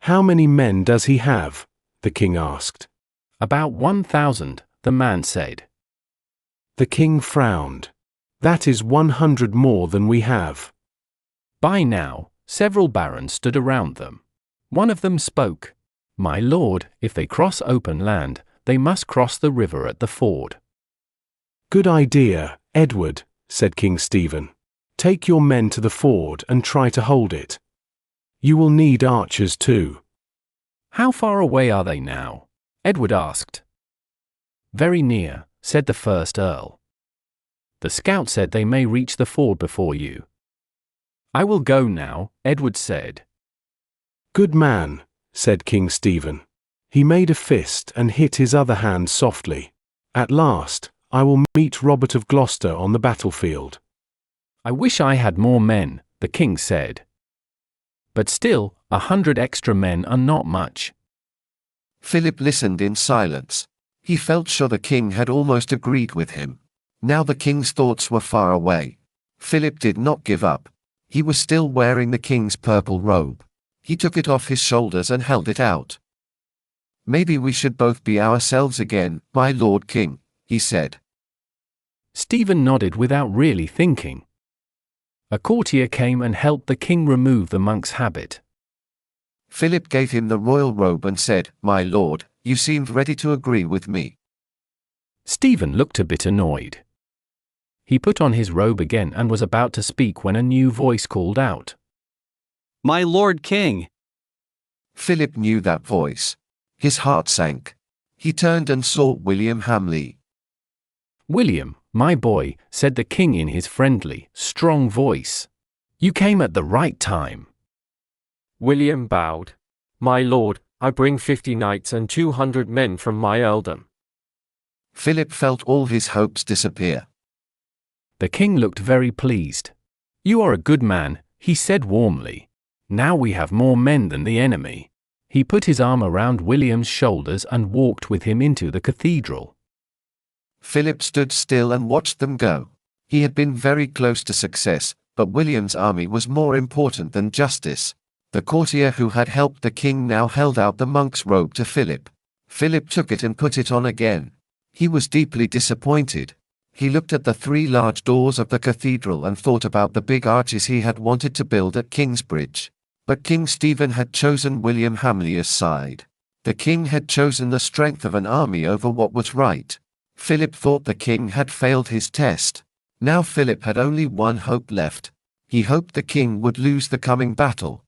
S16: "How many men does he have?" the king asked.
S1: "About 1,000, the man said.
S16: The king frowned. "That is 100 more than we have."
S1: By now, several barons stood around them. One of them spoke. "My lord, if they cross open land, they must cross the river at the ford."
S16: "Good idea, Edward," said King Stephen. "Take your men to the ford and try to hold it. You will need archers too."
S1: "How far away are they now?" Edward asked. Very near, said the first Earl. The scout said they may reach the ford before you. I will go now, Edward said.
S16: Good man, said King Stephen. He made a fist and hit his other hand softly. At last, I will meet Robert of Gloucester on the battlefield.
S1: I wish I had more men, the king said. But still, 100 extra men are not much.
S12: Philip listened in silence. He felt sure the king had almost agreed with him. Now the king's thoughts were far away. Philip did not give up. He was still wearing the king's purple robe. He took it off his shoulders and held it out. Maybe we should both be ourselves again, my lord king, he said.
S1: Stephen nodded without really thinking. A courtier came and helped the king remove the monk's habit.
S12: Philip gave him the royal robe and said, My lord, you seemed ready to agree with me.
S1: Stephen looked a bit annoyed. He put on his robe again and was about to speak when a new voice called out.
S5: My lord king.
S12: Philip knew that voice. His heart sank. He turned and saw William Hamley.
S1: William, my boy, said the king in his friendly, strong voice. You came at the right time.
S11: William bowed. My lord, I bring 50 knights and 200 men from my earldom.
S12: Philip felt all his hopes disappear.
S1: The king looked very pleased. You are a good man, he said warmly. Now we have more men than the enemy. He put his arm around William's shoulders and walked with him into the cathedral.
S12: Philip stood still and watched them go. He had been very close to success, but William's army was more important than justice. The courtier who had helped the king now held out the monk's robe to Philip. Philip took it and put it on again. He was deeply disappointed. He looked at the 3 large doors of the cathedral and thought about the big arches he had wanted to build at Kingsbridge. But King Stephen had chosen William Hamley's side. The king had chosen the strength of an army over what was right. Philip thought the king had failed his test. Now Philip had only one hope left. He hoped the king would lose the coming battle.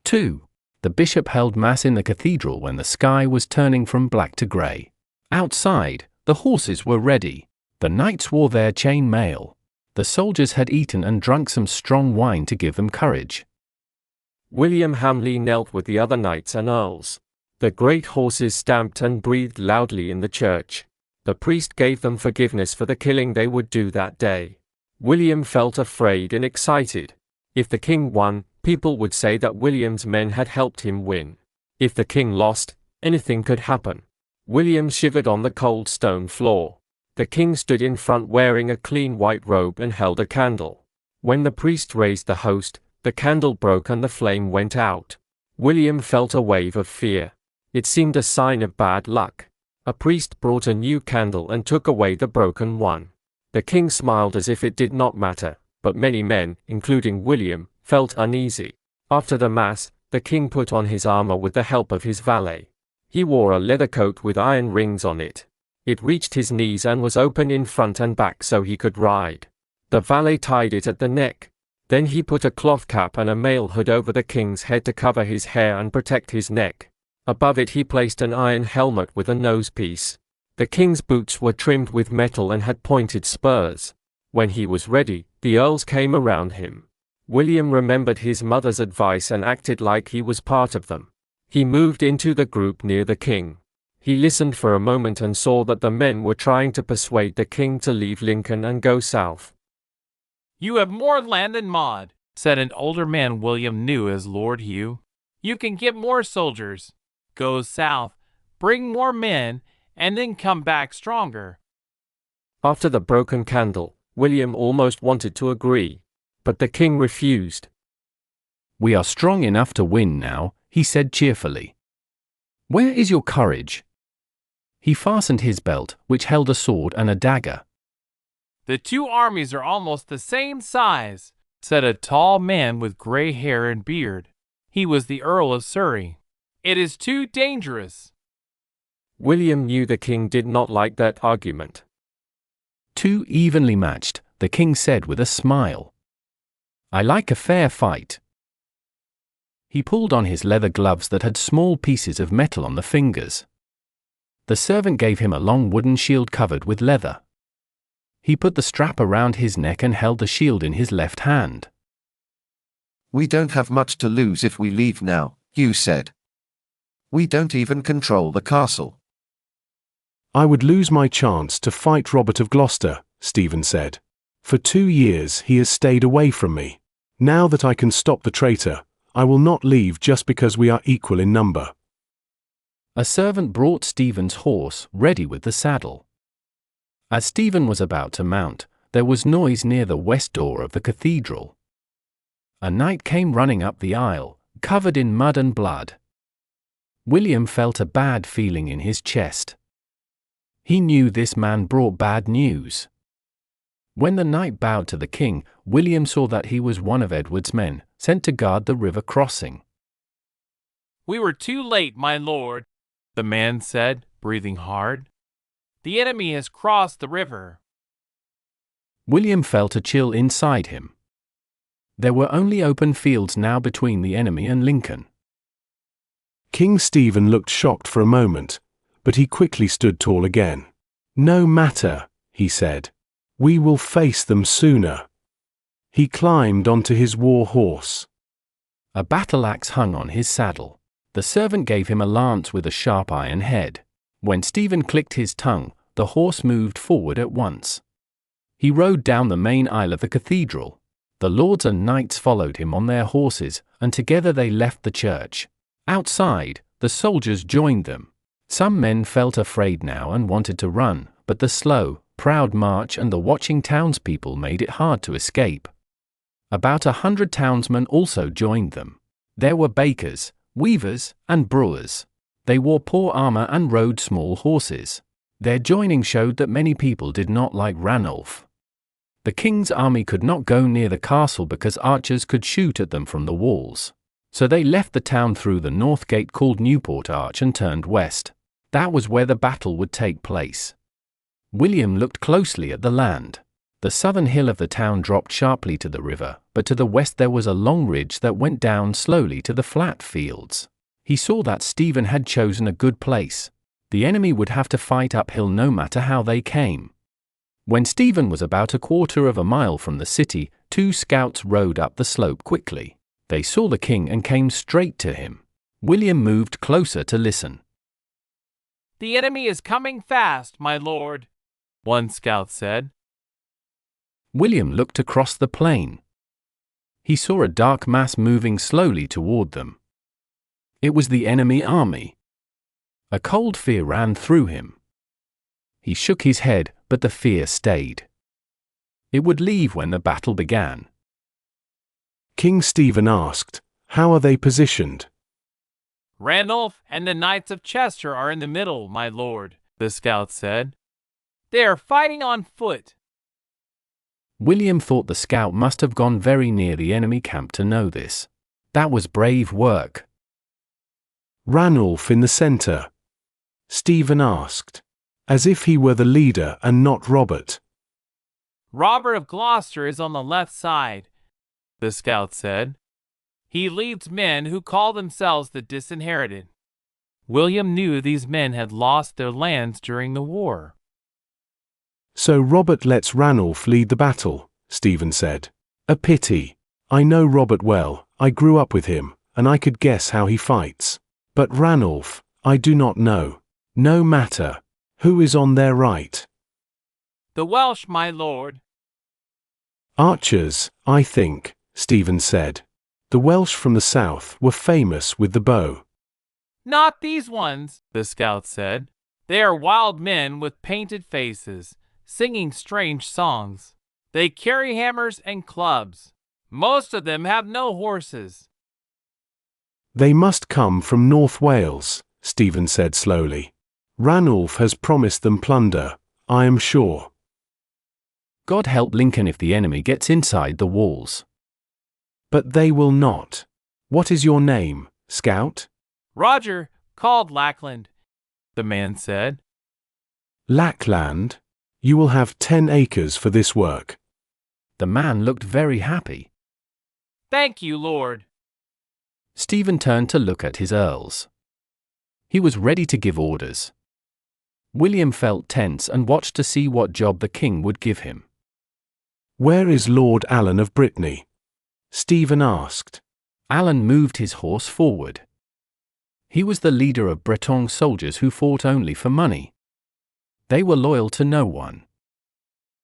S1: 2. The bishop held mass in the cathedral when the sky was turning from black to grey. Outside, the horses were ready. The knights wore their chain mail. The soldiers had eaten and drunk some strong wine to give them courage.
S11: William Hamley knelt with the other knights and earls. The great horses stamped and breathed loudly in the church. The priest gave them forgiveness for the killing they would do that day. William felt afraid and excited. If the king won, people would say that William's men had helped him win. If the king lost, anything could happen. William shivered on the cold stone floor. The king stood in front wearing a clean white robe and held a candle. When the priest raised the host, the candle broke and the flame went out. William felt a wave of fear. It seemed a sign of bad luck. A priest brought a new candle and took away the broken one. The king smiled as if it did not matter, but many men, including William, felt uneasy. After the mass, the king put on his armor with the help of his valet. He wore a leather coat with iron rings on it. It reached his knees and was open in front and back so he could ride. The valet tied it at the neck. Then he put a cloth cap and a mail hood over the king's head to cover his hair and protect his neck. Above it he placed an iron helmet with a nosepiece. The king's boots were trimmed with metal and had pointed spurs. When he was ready, the earls came around him. William remembered his mother's advice and acted like he was part of them. He moved into the group near the king. He listened for a moment and saw that the men were trying to persuade the king to leave Lincoln and go south.
S18: You have more land than Maud, said an older man William knew as Lord Hugh. You can get more soldiers. Go south, bring more men, and then come back stronger.
S11: After the broken candle, William almost wanted to agree. But the king refused.
S1: We are strong enough to win now, he said cheerfully. Where is your courage? He fastened his belt, which held a sword and a dagger.
S18: The 2 armies are almost the same size, said a tall man with gray hair and beard. He was the Earl of Surrey. It is too dangerous.
S11: William knew the king did not like that argument.
S1: 2 evenly matched, the king said with a smile. I like a fair fight. He pulled on his leather gloves that had small pieces of metal on the fingers. The servant gave him a long wooden shield covered with leather. He put the strap around his neck and held the shield in his left hand.
S12: We don't have much to lose if we leave now, Hugh said. We don't even control the castle.
S16: I would lose my chance to fight Robert of Gloucester, Stephen said. For 2 years he has stayed away from me. Now that I can stop the traitor, I will not leave just because we are equal in number.
S1: A servant brought Stephen's horse, ready with the saddle. As Stephen was about to mount, there was noise near the west door of the cathedral. A knight came running up the aisle, covered in mud and blood. William felt a bad feeling in his chest. He knew this man brought bad news. When the knight bowed to the king, William saw that he was one of Edward's men, sent to guard the river crossing.
S18: "We were too late, my lord," the man said, breathing hard. "The enemy has crossed the river."
S1: William felt a chill inside him. There were only open fields now between the enemy and Lincoln.
S16: King Stephen looked shocked for a moment, but he quickly stood tall again. No matter, he said. We will face them sooner. He climbed onto his war horse.
S1: A battle axe hung on his saddle. The servant gave him a lance with a sharp iron head. When Stephen clicked his tongue, the horse moved forward at once. He rode down the main aisle of the cathedral. The lords and knights followed him on their horses, and together they left the church. Outside, the soldiers joined them. Some men felt afraid now and wanted to run, but the slow, proud march and the watching townspeople made it hard to escape. About 100 townsmen also joined them. There were bakers, weavers, and brewers. They wore poor armor and rode small horses. Their joining showed that many people did not like Ranulph. The king's army could not go near the castle because archers could shoot at them from the walls. So they left the town through the north gate called Newport Arch and turned west. That was where the battle would take place. William looked closely at the land. The southern hill of the town dropped sharply to the river, but to the west there was a long ridge that went down slowly to the flat fields. He saw that Stephen had chosen a good place. The enemy would have to fight uphill no matter how they came. When Stephen was about 1/4 of a mile from the city, 2 scouts rode up the slope quickly. They saw the king and came straight to him. William moved closer to listen.
S18: "The enemy is coming fast, my lord," one scout said.
S1: William looked across the plain. He saw a dark mass moving slowly toward them. It was the enemy army. A cold fear ran through him. He shook his head, but the fear stayed. It would leave when the battle began.
S16: King Stephen asked, "How are they positioned?"
S18: "Ranulph and the Knights of Chester are in the middle, my lord," the scout said. "They are fighting on foot."
S1: William thought the scout must have gone very near the enemy camp to know this. That was brave work.
S16: Ranulph in the center? Stephen asked, as if he were the leader and not Robert.
S18: "Robert of Gloucester is on the left side," the scout said. "He leads men who call themselves the disinherited." William knew these men had lost their lands during the war.
S16: So Robert lets Ranulph lead the battle, Stephen said. A pity. I know Robert well, I grew up with him, and I could guess how he fights. But Ranulph, I do not know. No matter. Who is on their right?
S18: "The Welsh, my lord."
S16: Archers, I think, Stephen said. The Welsh from the south were famous with the bow.
S18: "Not these ones," the scout said. "They are wild men with painted faces, singing strange songs. They carry hammers and clubs. Most of them have no horses."
S16: They must come from North Wales, Stephen said slowly. Ranulph has promised them plunder, I am sure.
S1: God help Lincoln if the enemy gets inside the walls.
S16: But they will not. What is your name, Scout?
S18: "Roger, called Lackland," the man said.
S16: Lackland? You will have 10 acres for this work.
S1: The man looked very happy.
S18: "Thank you, Lord."
S1: Stephen turned to look at his earls. He was ready to give orders. William felt tense and watched to see what job the king would give him.
S16: "Where is Lord Alan of Brittany?" Stephen asked.
S1: Alan moved his horse forward. He was the leader of Breton soldiers who fought only for money. They were loyal to no one.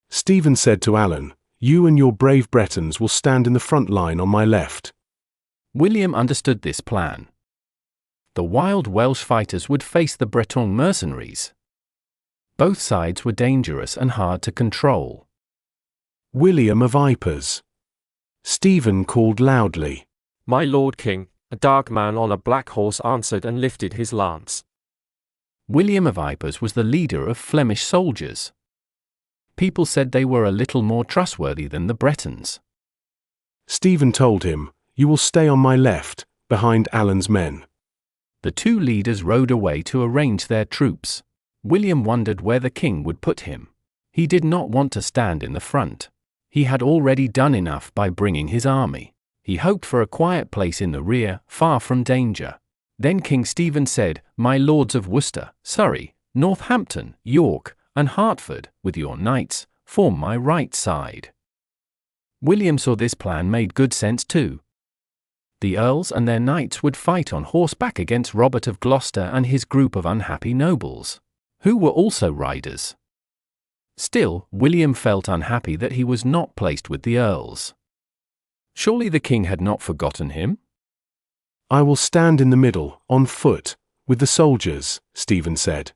S16: Stephen said to Alan, "You and your brave Bretons will stand in the front line on my left."
S1: William understood this plan. The wild Welsh fighters would face the Breton mercenaries. Both sides were dangerous and hard to control.
S16: "William of Ypres," Stephen called loudly.
S11: "My lord king," a dark man on a black horse answered and lifted his lance.
S1: William of Ypres was the leader of Flemish soldiers. People said they were a little more trustworthy than the Bretons.
S16: Stephen told him, "You will stay on my left, behind Alan's men."
S1: The two leaders rode away to arrange their troops. William wondered where the king would put him. He did not want to stand in the front. He had already done enough by bringing his army. He hoped for a quiet place in the rear, far from danger. Then King Stephen said, "My lords of Worcester, Surrey, Northampton, York, and Hertford, with your knights, form my right side." William saw this plan made good sense too. The earls and their knights would fight on horseback against Robert of Gloucester and his group of unhappy nobles, who were also riders. Still, William felt unhappy that he was not placed with the earls. Surely the king had not forgotten him?
S16: "I will stand in the middle, on foot, with the soldiers," Stephen said.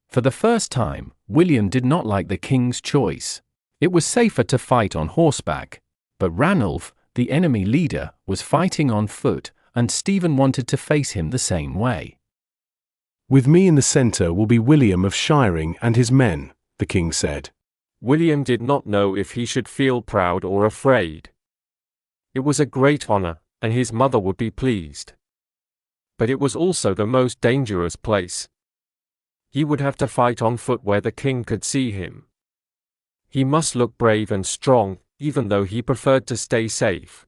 S1: For the first time, William did not like the king's choice. It was safer to fight on horseback, but Ranulph, the enemy leader, was fighting on foot, and Stephen wanted to face him the same way.
S16: "With me in the centre will be William of Shiring and his men," the king said.
S11: William did not know if he should feel proud or afraid. It was a great honor, and his mother would be pleased. But it was also the most dangerous place. He would have to fight on foot where the king could see him. He must look brave and strong, even though he preferred to stay safe.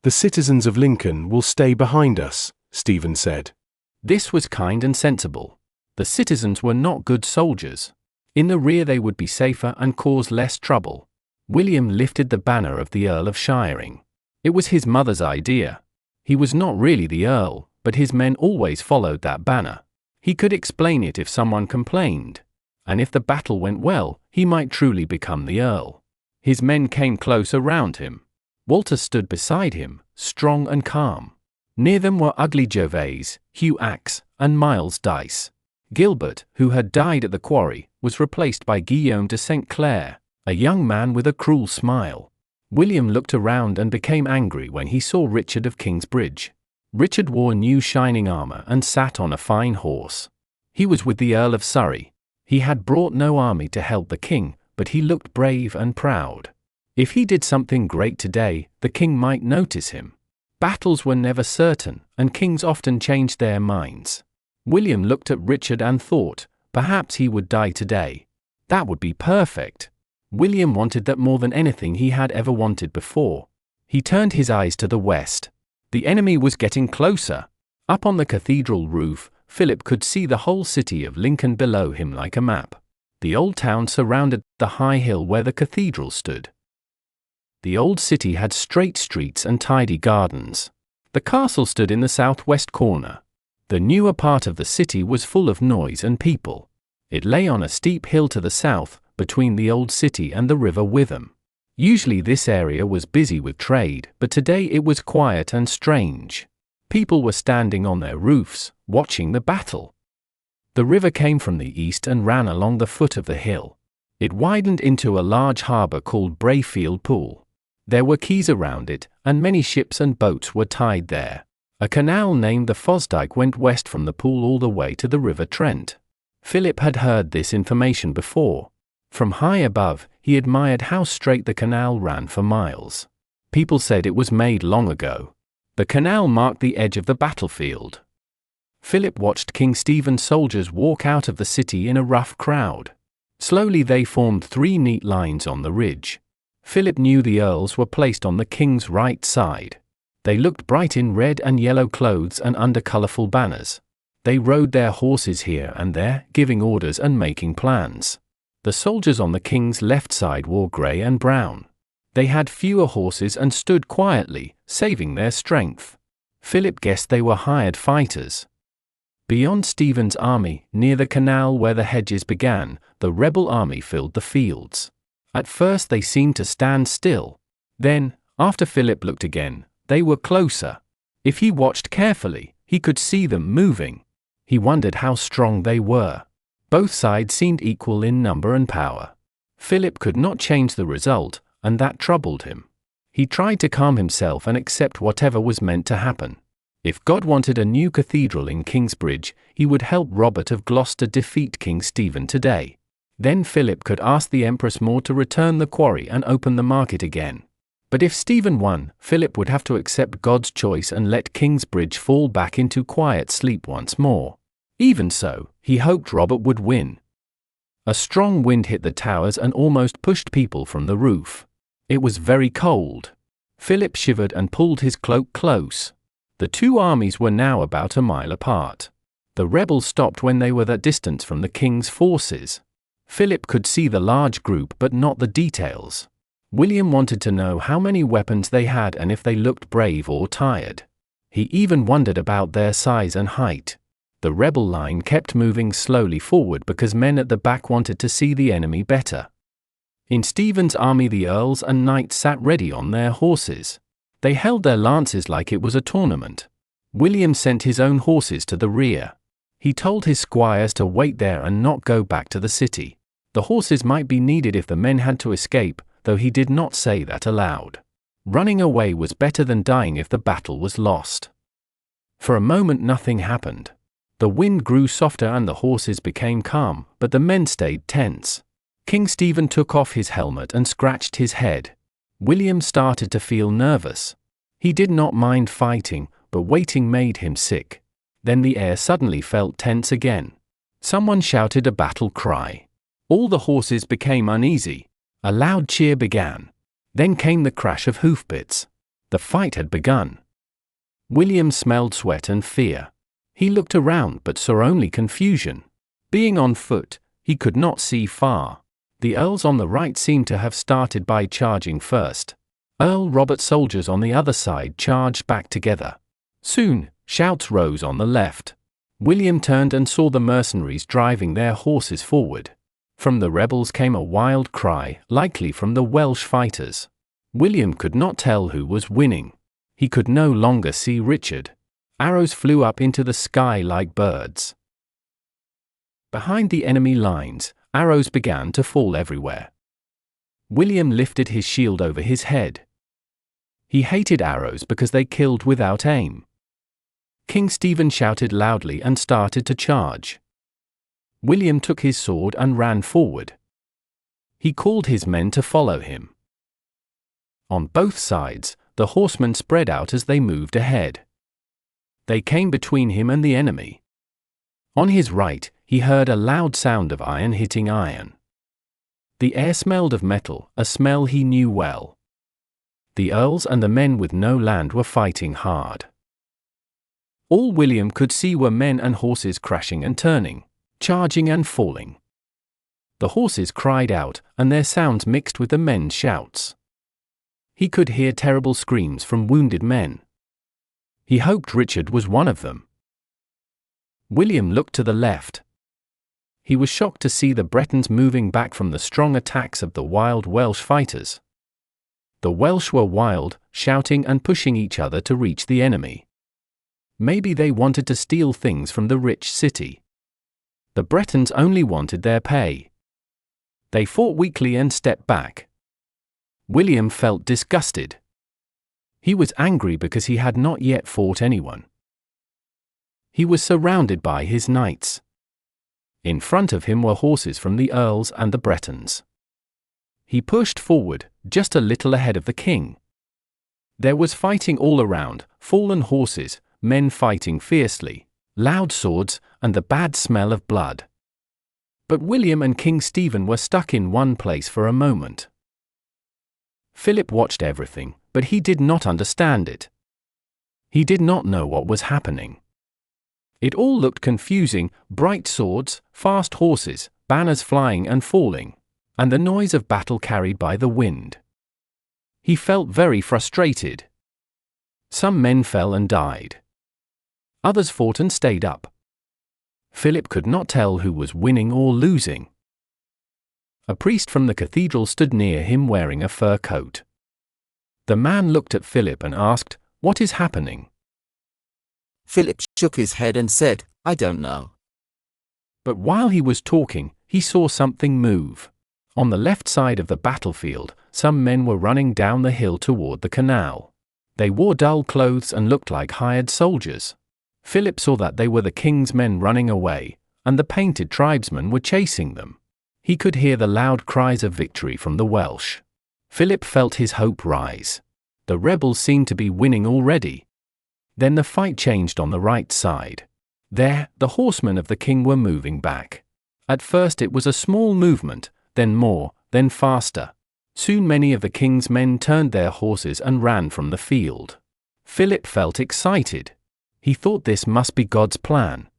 S16: "The citizens of Lincoln will stay behind us," Stephen said.
S1: This was kind and sensible. The citizens were not good soldiers. In the rear they would be safer and cause less trouble. William lifted the banner of the Earl of Shiring. It was his mother's idea. He was not really the earl, but his men always followed that banner. He could explain it if someone complained. And if the battle went well, he might truly become the earl. His men came close around him. Walter stood beside him, strong and calm. Near them were Ugly Gervais, Hugh Axe, and Miles Dice. Gilbert, who had died at the quarry, was replaced by Guillaume de St. Clair, a young man with a cruel smile. William looked around and became angry when he saw Richard of Kingsbridge. Richard wore new shining armor and sat on a fine horse. He was with the Earl of Surrey. He had brought no army to help the king, but he looked brave and proud. If he did something great today, the king might notice him. Battles were never certain, and kings often changed their minds. William looked at Richard and thought, perhaps he would die today. That would be perfect. William wanted that more than anything he had ever wanted before. He turned his eyes to the west. The enemy was getting closer. Up on the cathedral roof, Philip could see the whole city of Lincoln below him like a map. The old town surrounded the high hill where the cathedral stood. The old city had straight streets and tidy gardens. The castle stood in the southwest corner. The newer part of the city was full of noise and people. It lay on a steep hill to the south, between the old city and the river Witham. Usually this area was busy with trade, but today it was quiet and strange. People were standing on their roofs, watching the battle. The river came from the east and ran along the foot of the hill. It widened into a large harbour called Brayfield Pool. There were quays around it, and many ships and boats were tied there. A canal named the Fosdyke went west from the pool all the way to the River Trent. Philip had heard this information before. From high above, he admired how straight the canal ran for miles. People said it was made long ago. The canal marked the edge of the battlefield. Philip watched King Stephen's soldiers walk out of the city in a rough crowd. Slowly they formed 3 neat lines on the ridge. Philip knew the earls were placed on the king's right side. They looked bright in red and yellow clothes and under colorful banners. They rode their horses here and there, giving orders and making plans. The soldiers on the king's left side wore grey and brown. They had fewer horses and stood quietly, saving their strength. Philip guessed they were hired fighters. Beyond Stephen's army, near the canal where the hedges began, the rebel army filled the fields. At first they seemed to stand still. Then, after Philip looked again, they were closer. If he watched carefully, he could see them moving. He wondered how strong they were. Both sides seemed equal in number and power. Philip could not change the result, and that troubled him. He tried to calm himself and accept whatever was meant to happen. If God wanted a new cathedral in Kingsbridge, he would help Robert of Gloucester defeat King Stephen today. Then Philip could ask the Empress Maud to return the quarry and open the market again. But if Stephen won, Philip would have to accept God's choice and let Kingsbridge fall back into quiet sleep once more. Even so, he hoped Robert would win. A strong wind hit the towers and almost pushed people from the roof. It was very cold. Philip shivered and pulled his cloak close. The two armies were now about a mile apart. The rebels stopped when they were that distance from the king's forces. Philip could see the large group but not the details. William wanted to know how many weapons they had and if they looked brave or tired. He even wondered about their size and height. The rebel line kept moving slowly forward because men at the back wanted to see the enemy better. In Stephen's army the earls and knights sat ready on their horses. They held their lances like it was a tournament. William sent his own horses to the rear. He told his squires to wait there and not go back to the city. The horses might be needed if the men had to escape, though he did not say that aloud. Running away was better than dying if the battle was lost. For a moment nothing happened. The wind grew softer and the horses became calm, but the men stayed tense. King Stephen took off his helmet and scratched his head. William started to feel nervous. He did not mind fighting, but waiting made him sick. Then the air suddenly felt tense again. Someone shouted a battle cry. All the horses became uneasy. A loud cheer began. Then came the crash of hoofbeats. The fight had begun. William smelled sweat and fear. He looked around but saw only confusion. Being on foot, he could not see far. The earls on the right seemed to have started by charging first. Earl Robert's soldiers on the other side charged back together. Soon, shouts rose on the left. William turned and saw the mercenaries driving their horses forward. From the rebels came a wild cry, likely from the Welsh fighters. William could not tell who was winning. He could no longer see Richard. Arrows flew up into the sky like birds. Behind the enemy lines, arrows began to fall everywhere. William lifted his shield over his head. He hated arrows because they killed without aim. King Stephen shouted loudly and started to charge. William took his sword and ran forward. He called his men to follow him. On both sides, the horsemen spread out as they moved ahead. They came between him and the enemy. On his right, he heard a loud sound of iron hitting iron. The air smelled of metal, a smell he knew well. The earls and the men with no land were fighting hard. All William could see were men and horses crashing and turning, charging and falling. The horses cried out, and their sounds mixed with the men's shouts. He could hear terrible screams from wounded men. He hoped Richard was one of them. William looked to the left. He was shocked to see the Bretons moving back from the strong attacks of the wild Welsh fighters. The Welsh were wild, shouting and pushing each other to reach the enemy. Maybe they wanted to steal things from the rich city. The Bretons only wanted their pay. They fought weakly and stepped back. William felt disgusted. He was angry because he had not yet fought anyone. He was surrounded by his knights. In front of him were horses from the earls and the Bretons. He pushed forward, just a little ahead of the king. There was fighting all around, fallen horses, men fighting fiercely, loud swords, and the bad smell of blood. But William and King Stephen were stuck in one place for a moment. Philip watched everything, but he did not understand it. He did not know what was happening. It all looked confusing: bright swords, fast horses, banners flying and falling, and the noise of battle carried by the wind. He felt very frustrated. Some men fell and died. Others fought and stayed up. Philip could not tell who was winning or losing. A priest from the cathedral stood near him wearing a fur coat. The man looked at Philip and asked, "What is happening?"
S2: Philip shook his head and said, "I don't know."
S1: But while he was talking, he saw something move. On the left side of the battlefield, some men were running down the hill toward the canal. They wore dull clothes and looked like hired soldiers. Philip saw that they were the king's men running away, and the painted tribesmen were chasing them. He could hear the loud cries of victory from the Welsh. Philip felt his hope rise. The rebels seemed to be winning already. Then the fight changed on the right side. There, the horsemen of the king were moving back. At first it was a small movement, then more, then faster. Soon many of the king's men turned their horses and ran from the field. Philip felt excited. He thought this must be God's plan.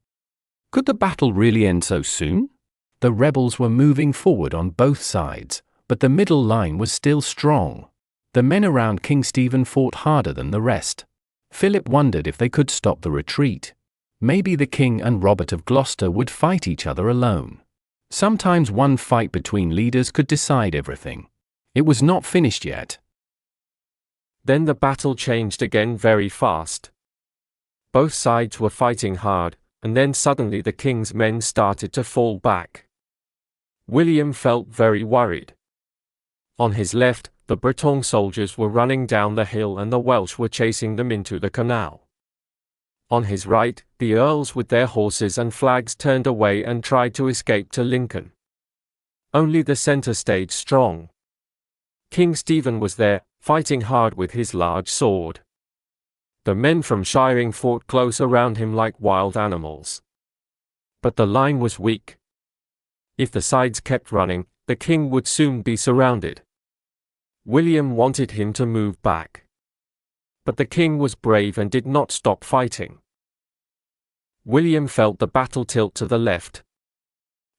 S1: Could the battle really end so soon? The rebels were moving forward on both sides, but the middle line was still strong. The men around King Stephen fought harder than the rest. Philip wondered if they could stop the retreat. Maybe the king and Robert of Gloucester would fight each other alone. Sometimes one fight between leaders could decide everything. It was not finished yet.
S11: Then the battle changed again very fast. Both sides were fighting hard, and then suddenly the king's men started to fall back. William felt very worried. On his left, the Breton soldiers were running down the hill and the Welsh were chasing them into the canal. On his right, the earls with their horses and flags turned away and tried to escape to Lincoln. Only the center stayed strong. King Stephen was there, fighting hard with his large sword. The men from Shiring fought close around him like wild animals. But the line was weak. If the sides kept running, the king would soon be surrounded. William wanted him to move back. But the king was brave and did not stop fighting. William felt the battle tilt to the left.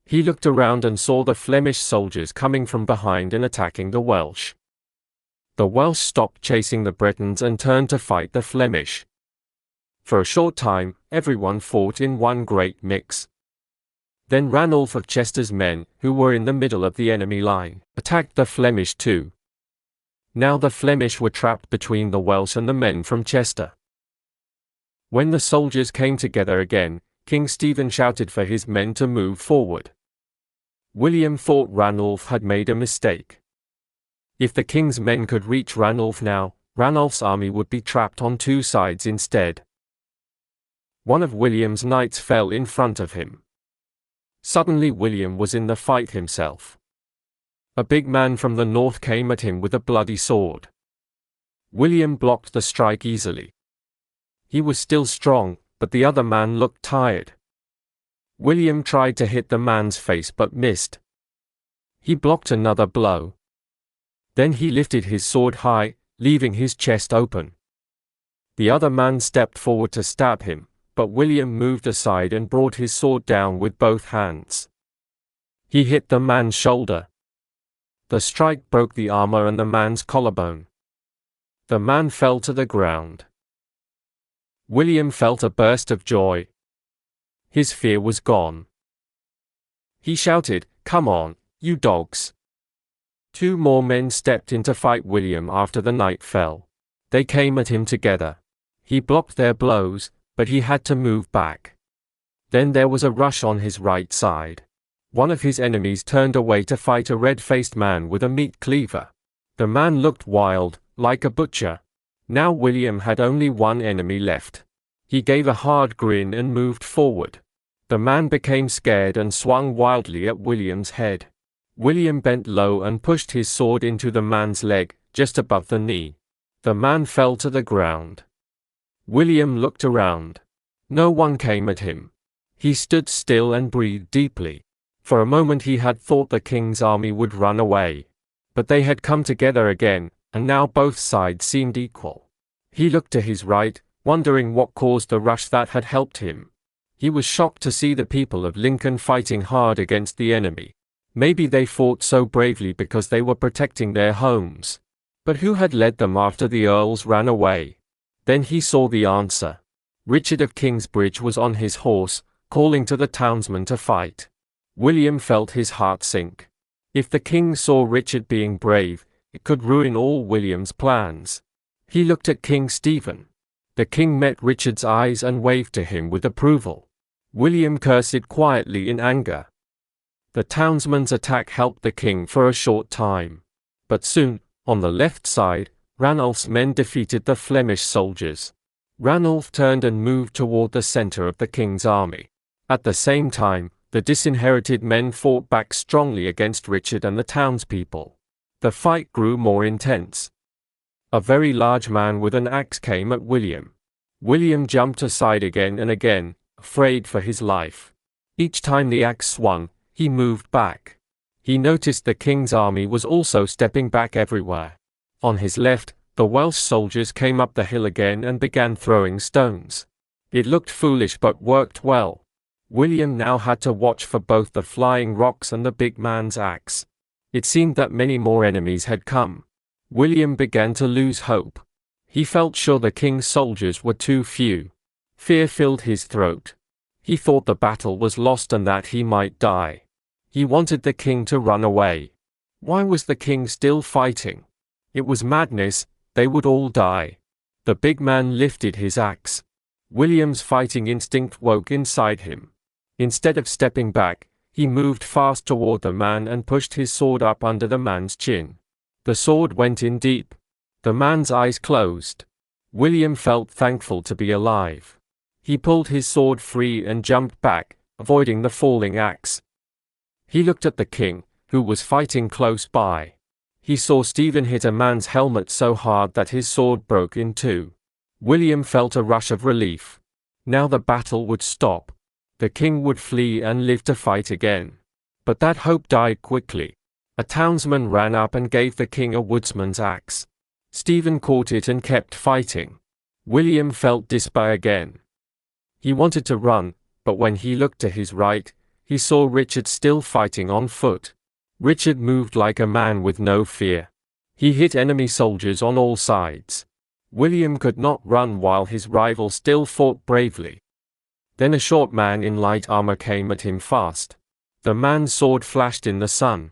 S11: He looked around and saw the Flemish soldiers coming from behind and attacking the Welsh. The Welsh stopped chasing the Bretons and turned to fight the Flemish. For a short time, everyone fought in one great mix. Then Ranulph of Chester's men, who were in the middle of the enemy line, attacked the Flemish too. Now the Flemish were trapped between the Welsh and the men from Chester. When the soldiers came together again, King Stephen shouted for his men to move forward. William thought Ranulph had made a mistake. If the king's men could reach Ranulph now, Ranulph's army would be trapped on two sides instead. One of William's knights fell in front of him. Suddenly William was in the fight himself. A big man from the north came at him with a bloody sword. William blocked the strike easily. He was still strong, but the other man looked tired. William tried to hit the man's face but missed. He blocked another blow. Then he lifted his sword high, leaving his chest open. The other man stepped forward to stab him, but William moved aside and brought his sword down with both hands. He hit the man's shoulder. The strike broke the armor and the man's collarbone. The man fell to the ground. William felt a burst of joy. His fear was gone. He shouted, "Come on, you dogs!" Two more men stepped in to fight William after the knight fell. They came at him together. He blocked their blows, but he had to move back. Then there was a rush on his right side. One of his enemies turned away to fight a red-faced man with a meat cleaver. The man looked wild, like a butcher. Now William had only one enemy left. He gave a hard grin and moved forward. The man became scared and swung wildly at William's head. William bent low and pushed his sword into the man's leg, just above the knee. The man fell to the ground. William looked around. No one came at him. He stood still and breathed deeply. For a moment he had thought the king's army would run away. But they had come together again, and now both sides seemed equal. He looked to his right, wondering what caused the rush that had helped him. He was shocked to see the people of Lincoln fighting hard against the enemy. Maybe they fought so bravely because they were protecting their homes. But who had led them after the earls ran away? Then he saw the answer. Richard of Kingsbridge was on his horse, calling to the townsmen to fight. William felt his heart sink. If the king saw Richard being brave, it could ruin all William's plans. He looked at King Stephen. The king met Richard's eyes and waved to him with approval. William cursed quietly in anger. The townsmen's attack helped the king for a short time. But soon, on the left side, Ranulph's men defeated the Flemish soldiers. Ranulph turned and moved toward the center of the king's army. At the same time, the disinherited men fought back strongly against Richard and the townspeople. The fight grew more intense. A very large man with an axe came at William. William jumped aside again and again, afraid for his life. Each time the axe swung, he moved back. He noticed the king's army was also stepping back everywhere. On his left, the Welsh soldiers came up the hill again and began throwing stones. It looked foolish but worked well. William now had to watch for both the flying rocks and the big man's axe. It seemed that many more enemies had come. William began to lose hope. He felt sure the king's soldiers were too few. Fear filled his throat. He thought the battle was lost and that he might die. He wanted the king to run away. Why was the king still fighting? It was madness, they would all die. The big man lifted his axe. William's fighting instinct woke inside him. Instead of stepping back, he moved fast toward the man and pushed his sword up under the man's chin. The sword went in deep. The man's eyes closed. William felt thankful to be alive. He pulled his sword free and jumped back, avoiding the falling axe. He looked at the king, who was fighting close by. He saw Stephen hit a man's helmet so hard that his sword broke in two. William felt a rush of relief. Now the battle would stop. The king would flee and live to fight again. But that hope died quickly. A townsman ran up and gave the king a woodsman's axe. Stephen caught it and kept fighting. William felt despair again. He wanted to run, but when he looked to his right, he saw Richard still fighting on foot. Richard moved like a man with no fear. He hit enemy soldiers on all sides. William could not run while his rival still fought bravely. Then a short man in light armor came at him fast. The man's sword flashed in the sun.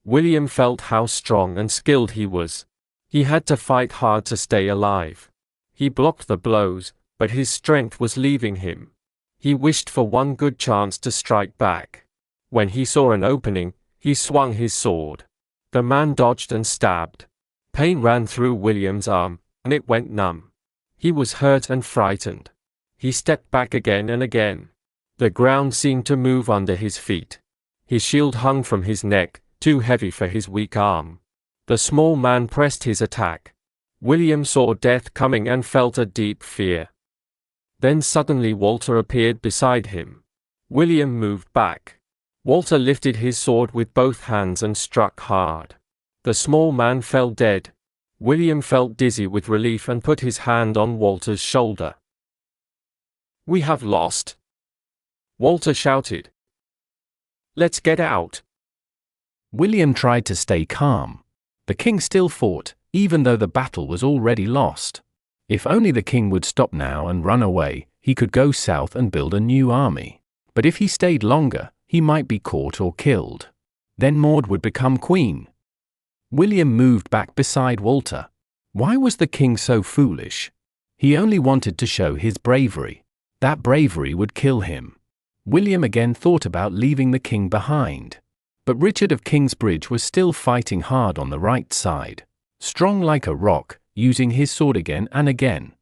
S11: William felt how strong and skilled he was. He had to fight hard to stay alive. He blocked the blows, but his strength was leaving him. He wished for one good chance to strike back. When he saw an opening, he swung his sword. The man dodged and stabbed. Pain ran through William's arm, and it went numb. He was hurt and frightened. He stepped back again and again. The ground seemed to move under his feet. His shield hung from his neck, too heavy for his weak arm. The small man pressed his attack. William saw death coming and felt a deep fear. Then suddenly Walter appeared beside him. William moved back. Walter lifted his sword with both hands and struck hard. The small man fell dead. William felt dizzy with relief and put his hand on Walter's shoulder. "We have lost," Walter shouted. "Let's get out."
S1: William tried to stay calm. The king still fought, even though the battle was already lost. If only the king would stop now and run away, he could go south and build a new army. But if he stayed longer, he might be caught or killed. Then Maud would become queen. William moved back beside Walter. Why was the king so foolish? He only wanted to show his bravery. That bravery would kill him. William again thought about leaving the king behind. But Richard of Kingsbridge was still fighting hard on the right side, strong like a rock, using his sword again and again.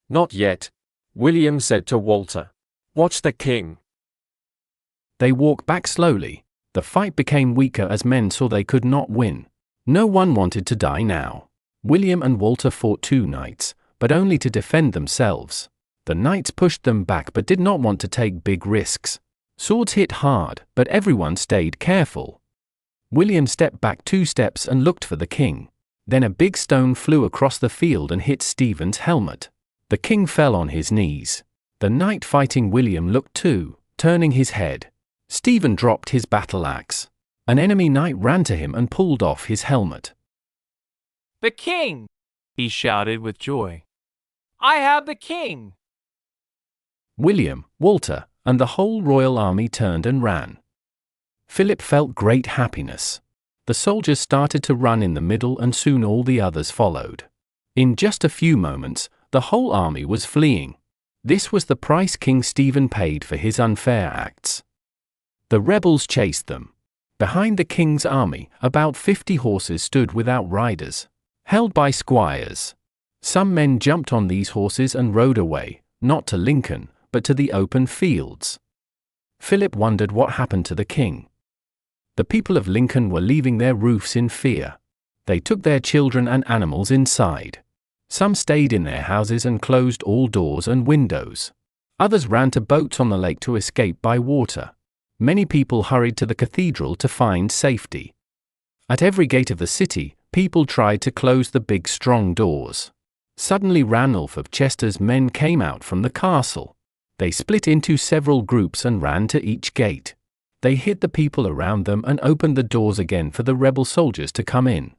S11: "Not yet," William said to Walter. "Watch the king."
S1: They walked back slowly. The fight became weaker as men saw they could not win. No one wanted to die now. William and Walter fought 2 nights, but only to defend themselves. The knights pushed them back but did not want to take big risks. Swords hit hard, but everyone stayed careful. William stepped back 2 steps and looked for the king. Then a big stone flew across the field and hit Stephen's helmet. The king fell on his knees. The knight fighting William looked too, turning his head. Stephen dropped his battle axe. An enemy knight ran to him and pulled off his helmet.
S18: "The king!" he shouted with joy. "I have the king!"
S1: William, Walter, and the whole royal army turned and ran. Philip felt great happiness. The soldiers started to run in the middle and soon all the others followed. In just a few moments, the whole army was fleeing. This was the price King Stephen paid for his unfair acts. The rebels chased them. Behind the king's army, about 50 horses stood without riders, held by squires. Some men jumped on these horses and rode away, not to Lincoln, but to the open fields. Philip wondered what happened to the king. The people of Lincoln were leaving their roofs in fear. They took their children and animals inside. Some stayed in their houses and closed all doors and windows. Others ran to boats on the lake to escape by water. Many people hurried to the cathedral to find safety. At every gate of the city, people tried to close the big strong doors. Suddenly Ranulph of Chester's men came out from the castle. They split into several groups and ran to each gate. They hit the people around them and opened the doors again for the rebel soldiers to come in.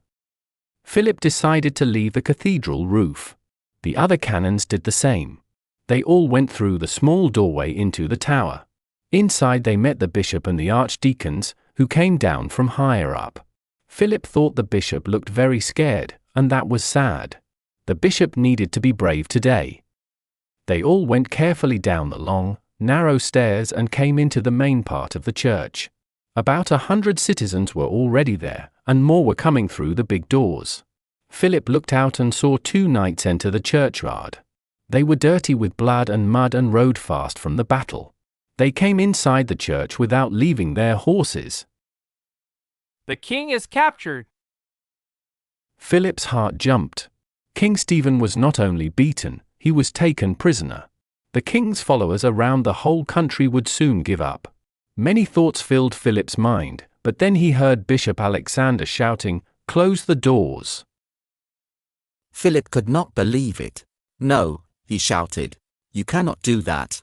S1: Philip decided to leave the cathedral roof. The other canons did the same. They all went through the small doorway into the tower. Inside they met the bishop and the archdeacons, who came down from higher up. Philip thought the bishop looked very scared, and that was sad. The bishop needed to be brave today. They all went carefully down the long, narrow stairs and came into the main part of the church. About 100 citizens were already there, and more were coming through the big doors. Philip looked out and saw 2 knights enter the churchyard. They were dirty with blood and mud and rode fast from the battle. They came inside the church without leaving their horses.
S18: "The king is captured!"
S1: Philip's heart jumped. King Stephen was not only beaten, he was taken prisoner. The king's followers around the whole country would soon give up. Many thoughts filled Philip's mind, but then he heard Bishop Alexander shouting, "Close the doors!"
S2: Philip could not believe it. "No," he shouted. "You cannot do that."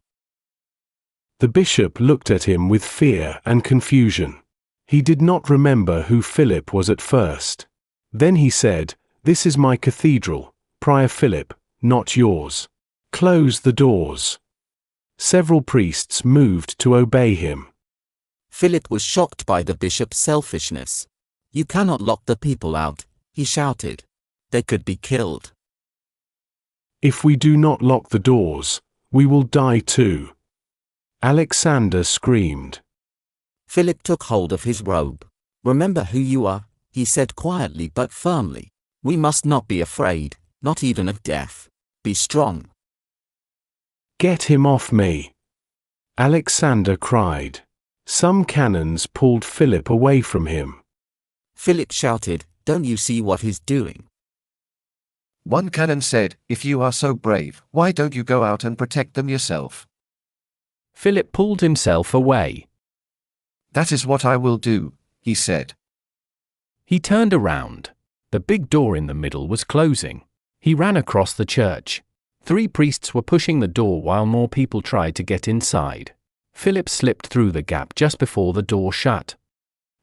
S16: The bishop looked at him with fear and confusion. He did not remember who Philip was at first. Then he said, "This is my cathedral, Prior Philip, not yours. Close the doors." Several priests moved to obey him.
S2: Philip was shocked by the bishop's selfishness. "You cannot lock the people out," he shouted. "They could be killed."
S16: "If we do not lock the doors, we will die too," Alexander screamed.
S2: Philip took hold of his robe. "Remember who you are," he said quietly but firmly. "We must not be afraid, not even of death. Be strong."
S16: "Get him off me!" Alexander cried. Some canons pulled Philip away from him.
S2: Philip shouted, "Don't you see what he's doing?"
S12: One canon said, "If you are so brave, why don't you go out and protect them yourself?"
S1: Philip pulled himself away.
S12: "That is what I will do," he said.
S1: He turned around. The big door in the middle was closing. He ran across the church. 3 priests were pushing the door while more people tried to get inside. Philip slipped through the gap just before the door shut.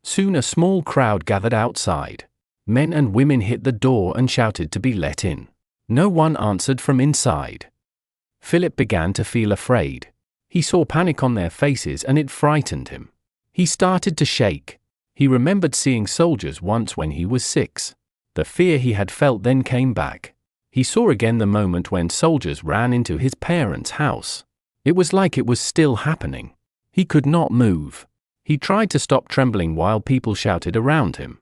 S1: Soon a small crowd gathered outside. Men and women hit the door and shouted to be let in. No one answered from inside. Philip began to feel afraid. He saw panic on their faces and it frightened him. He started to shake. He remembered seeing soldiers once when he was 6. The fear he had felt then came back. He saw again the moment when soldiers ran into his parents' house. It was like it was still happening. He could not move. He tried to stop trembling while people shouted around him.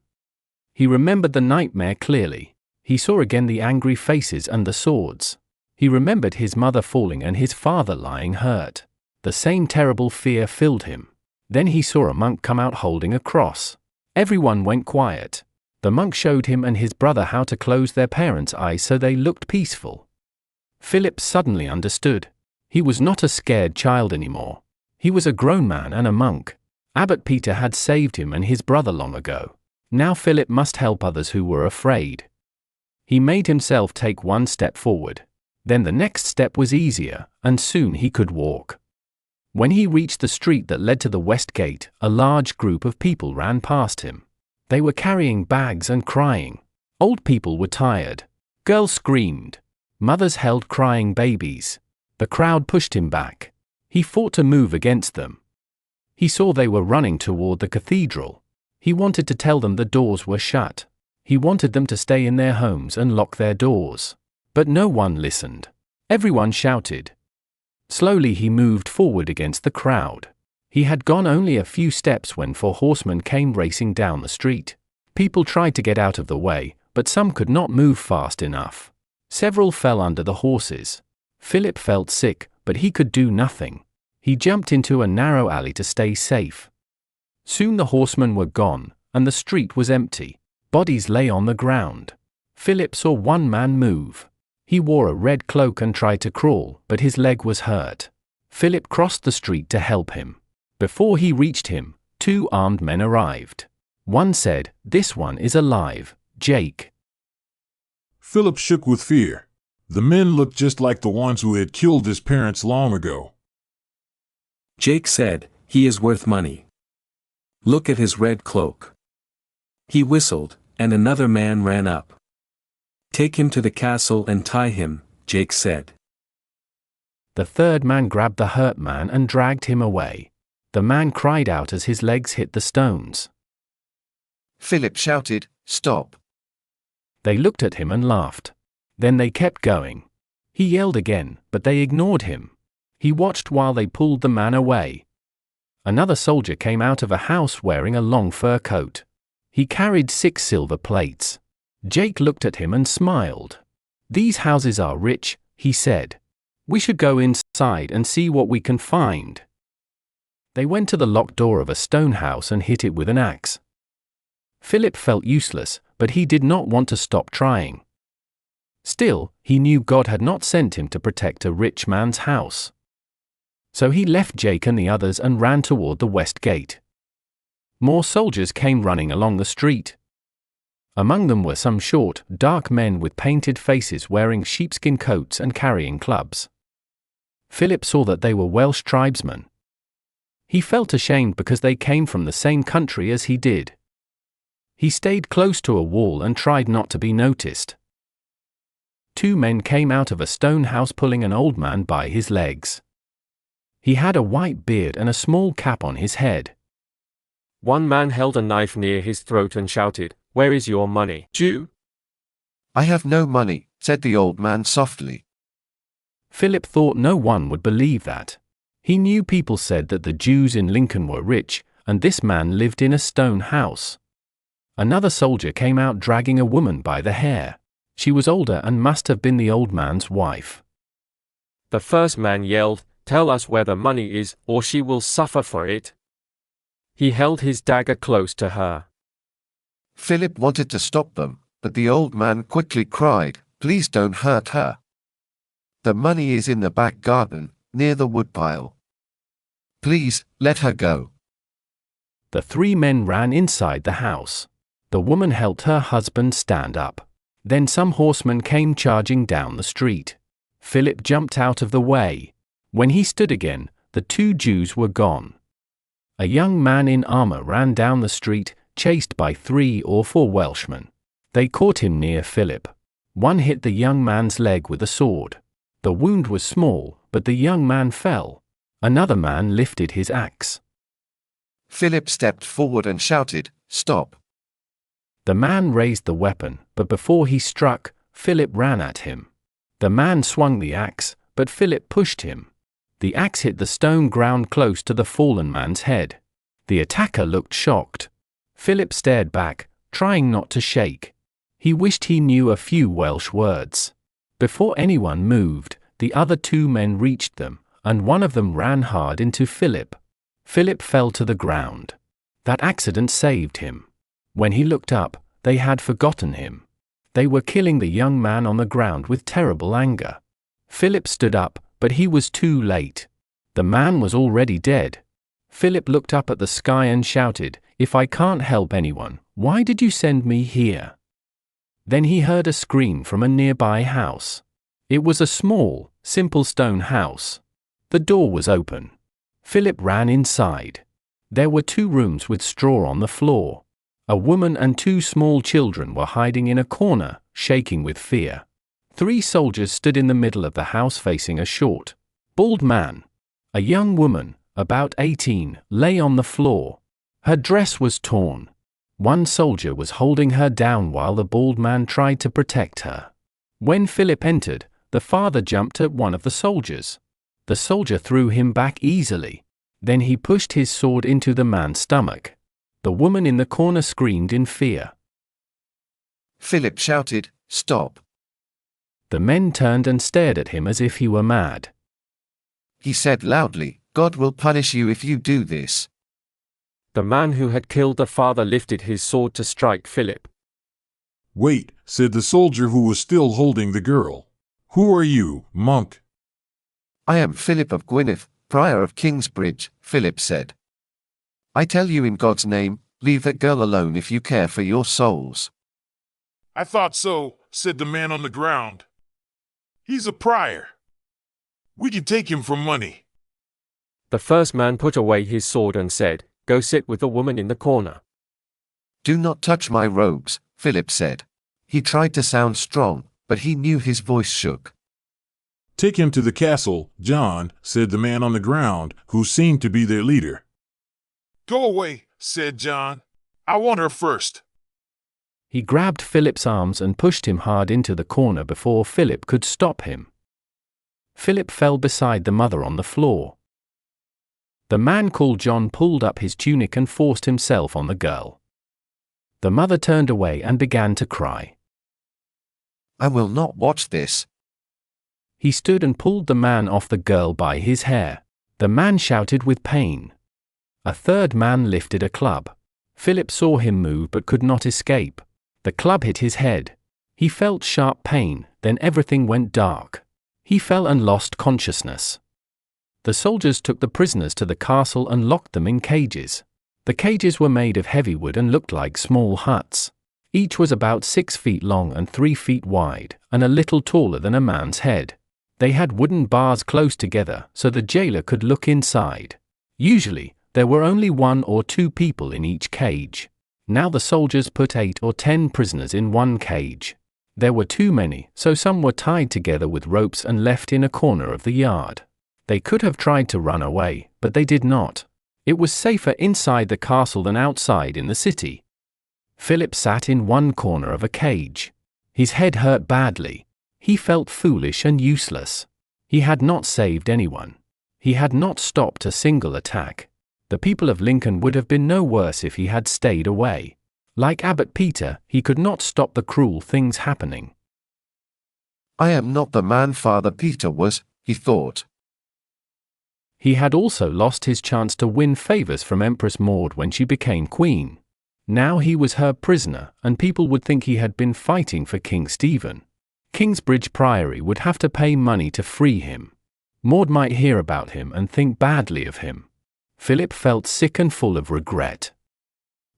S1: He remembered the nightmare clearly. He saw again the angry faces and the swords. He remembered his mother falling and his father lying hurt. The same terrible fear filled him. Then he saw a monk come out holding a cross. Everyone went quiet. The monk showed him and his brother how to close their parents' eyes so they looked peaceful. Philip suddenly understood. He was not a scared child anymore. He was a grown man and a monk. Abbot Peter had saved him and his brother long ago. Now Philip must help others who were afraid. He made himself take 1 step forward. Then the next step was easier, and soon he could walk. When he reached the street that led to the west gate, a large group of people ran past him. They were carrying bags and crying. Old people were tired. Girls screamed. Mothers held crying babies. The crowd pushed him back. He fought to move against them. He saw they were running toward the cathedral. He wanted to tell them the doors were shut. He wanted them to stay in their homes and lock their doors. But no one listened. Everyone shouted. Slowly he moved forward against the crowd. He had gone only a few steps when 4 horsemen came racing down the street. People tried to get out of the way, but some could not move fast enough. Several fell under the horses. Philip felt sick, but he could do nothing. He jumped into a narrow alley to stay safe. Soon the horsemen were gone, and the street was empty. Bodies lay on the ground. Philip saw one man move. He wore a red cloak and tried to crawl, but his leg was hurt. Philip crossed the street to help him. Before he reached him, 2 armed men arrived. One said, "This one is alive, Jake."
S8: Philip shook with fear. The men looked just like the ones who had killed his parents long ago.
S15: Jake said, "He is worth money. Look at his red cloak." He whistled, and another man ran up. "Take him to the castle and tie him," Jake said.
S1: The third man grabbed the hurt man and dragged him away. The man cried out as his legs hit the stones.
S12: Philip shouted, "Stop."
S1: They looked at him and laughed. Then they kept going. He yelled again, but they ignored him. He watched while they pulled the man away. Another soldier came out of a house wearing a long fur coat. He carried 6 silver plates. Jake looked at him and smiled. "These houses are rich," he said. "We should go inside and see what we can find." They went to the locked door of a stone house and hit it with an axe. Philip felt useless, but he did not want to stop trying. Still, he knew God had not sent him to protect a rich man's house. So he left Jake and the others and ran toward the west gate. More soldiers came running along the street. Among them were some short, dark men with painted faces wearing sheepskin coats and carrying clubs. Philip saw that they were Welsh tribesmen. He felt ashamed because they came from the same country as he did. He stayed close to a wall and tried not to be noticed. 2 men came out of a stone house pulling an old man by his legs. He had a white beard and a small cap on his head.
S11: One man held a knife near his throat and shouted, "Where is your money, Jew?"
S12: "I have no money," said the old man softly.
S1: Philip thought no one would believe that. He knew people said that the Jews in Lincoln were rich, and this man lived in a stone house. Another soldier came out dragging a woman by the hair. She was older and must have been the old man's wife.
S11: The first man yelled, "Tell us where the money is, or she will suffer for it." He held his dagger close to her.
S12: Philip wanted to stop them, but the old man quickly cried, "Please don't hurt her. The money is in the back garden, near the woodpile. Please, let her go."
S1: The 3 men ran inside the house. The woman helped her husband stand up. Then some horsemen came charging down the street. Philip jumped out of the way. When he stood again, the 2 Jews were gone. A young man in armor ran down the street, chased by 3 or 4 Welshmen. They caught him near Philip. One hit the young man's leg with a sword. The wound was small, but the young man fell. Another man lifted his axe.
S12: Philip stepped forward and shouted, "Stop."
S1: The man raised the weapon, but before he struck, Philip ran at him. The man swung the axe, but Philip pushed him. The axe hit the stone ground close to the fallen man's head. The attacker looked shocked. Philip stared back, trying not to shake. He wished he knew a few Welsh words. Before anyone moved, the other 2 men reached them, and one of them ran hard into Philip. Philip fell to the ground. That accident saved him. When he looked up, they had forgotten him. They were killing the young man on the ground with terrible anger. Philip stood up, but he was too late. The man was already dead. Philip looked up at the sky and shouted, "If I can't help anyone, why did you send me here?" Then he heard a scream from a nearby house. It was a small, simple stone house. The door was open. Philip ran inside. There were 2 rooms with straw on the floor. A woman and 2 small children were hiding in a corner, shaking with fear. 3 soldiers stood in the middle of the house facing a short, bald man. A young woman, about 18, lay on the floor. Her dress was torn. 1 soldier was holding her down while the bald man tried to protect her. When Philip entered, the father jumped at one of the soldiers. The soldier threw him back easily. Then he pushed his sword into the man's stomach. The woman in the corner screamed in fear.
S12: Philip shouted, "Stop."
S1: The men turned and stared at him as if he were mad.
S12: He said loudly, "God will punish you if you do this."
S11: The man who had killed the father lifted his sword to strike Philip.
S8: "Wait," said the soldier who was still holding the girl. "Who are you, monk?"
S12: "I am Philip of Gwynedd, prior of Kingsbridge," Philip said. "I tell you in God's name, leave that girl alone if you care for your souls."
S8: "I thought so," said the man on the ground. "He's a prior. We can take him for money."
S11: The first man put away his sword and said, "Go sit with the woman in the corner."
S12: "Do not touch my robes," Philip said. He tried to sound strong, but he knew his voice shook.
S8: "Take him to the castle, John," said the man on the ground, who seemed to be their leader. "Go away," said John. "I want her first."
S1: He grabbed Philip's arms and pushed him hard into the corner before Philip could stop him. Philip fell beside the mother on the floor. The man called John pulled up his tunic and forced himself on the girl. The mother turned away and began to cry.
S12: "I will not watch this."
S1: He stood and pulled the man off the girl by his hair. The man shouted with pain. A third man lifted a club. Philip saw him move but could not escape. The club hit his head. He felt sharp pain, then everything went dark. He fell and lost consciousness. The soldiers took the prisoners to the castle and locked them in cages. The cages were made of heavy wood and looked like small huts. Each was about 6 feet long and 3 feet wide, and a little taller than a man's head. They had wooden bars close together so the jailer could look inside. Usually, there were only 1 or 2 people in each cage. Now the soldiers put 8 or 10 prisoners in one cage. There were too many, so some were tied together with ropes and left in a corner of the yard. They could have tried to run away, but they did not. It was safer inside the castle than outside in the city. Philip sat in one corner of a cage. His head hurt badly. He felt foolish and useless. He had not saved anyone. He had not stopped a single attack. The people of Lincoln would have been no worse if he had stayed away. Like Abbot Peter, he could not stop the cruel things happening.
S12: "I am not the man Father Peter was," he thought.
S1: He had also lost his chance to win favors from Empress Maud when she became queen. Now he was her prisoner, and people would think he had been fighting for King Stephen. Kingsbridge Priory would have to pay money to free him. Maud might hear about him and think badly of him. Philip felt sick and full of regret.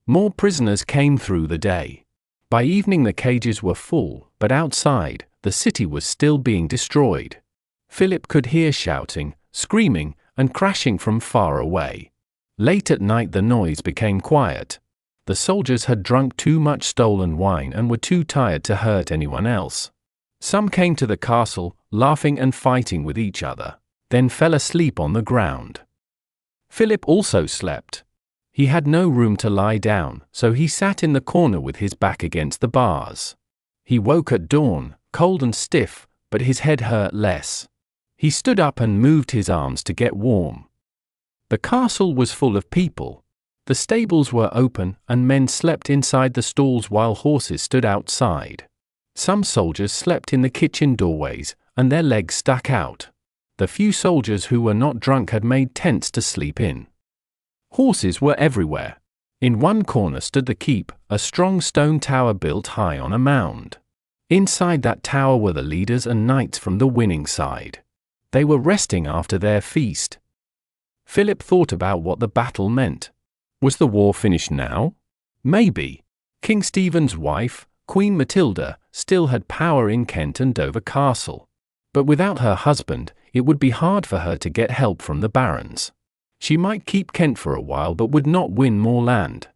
S1: More prisoners came through the day. By evening the cages were full, but outside, the city was still being destroyed. Philip could hear shouting, screaming, and crashing from far away. Late at night the noise became quiet. The soldiers had drunk too much stolen wine and were too tired to hurt anyone else. Some came to the castle, laughing and fighting with each other, then fell asleep on the ground. Philip also slept. He had no room to lie down, so he sat in the corner with his back against the bars. He woke at dawn, cold and stiff, but his head hurt less. He stood up and moved his arms to get warm. The castle was full of people. The stables were open, and men slept inside the stalls while horses stood outside. Some soldiers slept in the kitchen doorways, and their legs stuck out. The few soldiers who were not drunk had made tents to sleep in. Horses were everywhere. In one corner stood the keep, a strong stone tower built high on a mound. Inside that tower were the leaders and knights from the winning side. They were resting after their feast. Philip thought about what the battle meant. Was the war finished now? Maybe. King Stephen's wife, Queen Matilda, still had power in Kent and Dover Castle. But without her husband, it would be hard for her to get help from the barons. She might keep Kent for a while but would not win more land.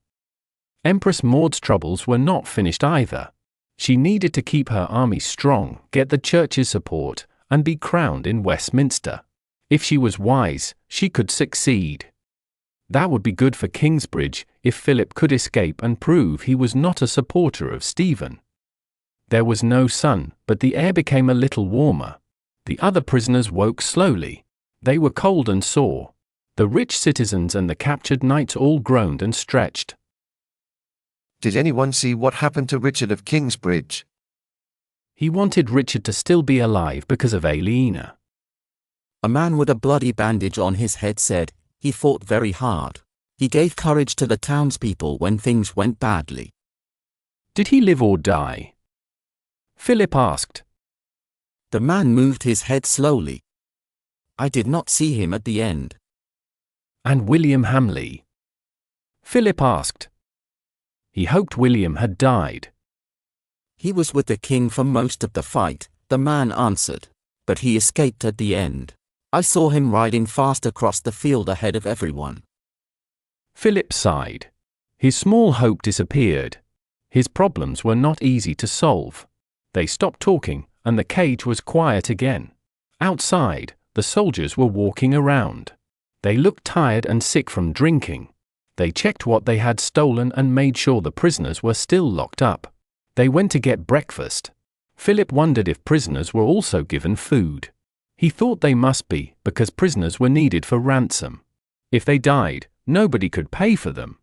S1: Empress Maud's troubles were not finished either. She needed to keep her army strong, get the church's support, and be crowned in Westminster. If she was wise, she could succeed. That would be good for Kingsbridge if Philip could escape and prove he was not a supporter of Stephen. There was no sun, but the air became a little warmer. The other prisoners woke slowly. They were cold and sore. The rich citizens and the captured knights all groaned and stretched.
S12: Did anyone see what happened to Richard of Kingsbridge?
S1: He wanted Richard to still be alive because of Aliena.
S2: A man with a bloody bandage on his head said, "He fought very hard. He gave courage to the townspeople when things went badly."
S1: Did he live or die? Philip asked.
S2: The man moved his head slowly. "I did not see him at the end."
S1: And William Hamley? Philip asked. He hoped William had died.
S2: "He was with the king for most of the fight," the man answered. "But he escaped at the end. I saw him riding fast across the field ahead of everyone."
S1: Philip sighed. His small hope disappeared. His problems were not easy to solve. They stopped talking, and the cage was quiet again. Outside, the soldiers were walking around. They looked tired and sick from drinking. They checked what they had stolen and made sure the prisoners were still locked up. They went to get breakfast. Philip wondered if prisoners were also given food. He thought they must be, because prisoners were needed for ransom. If they died, nobody could pay for them.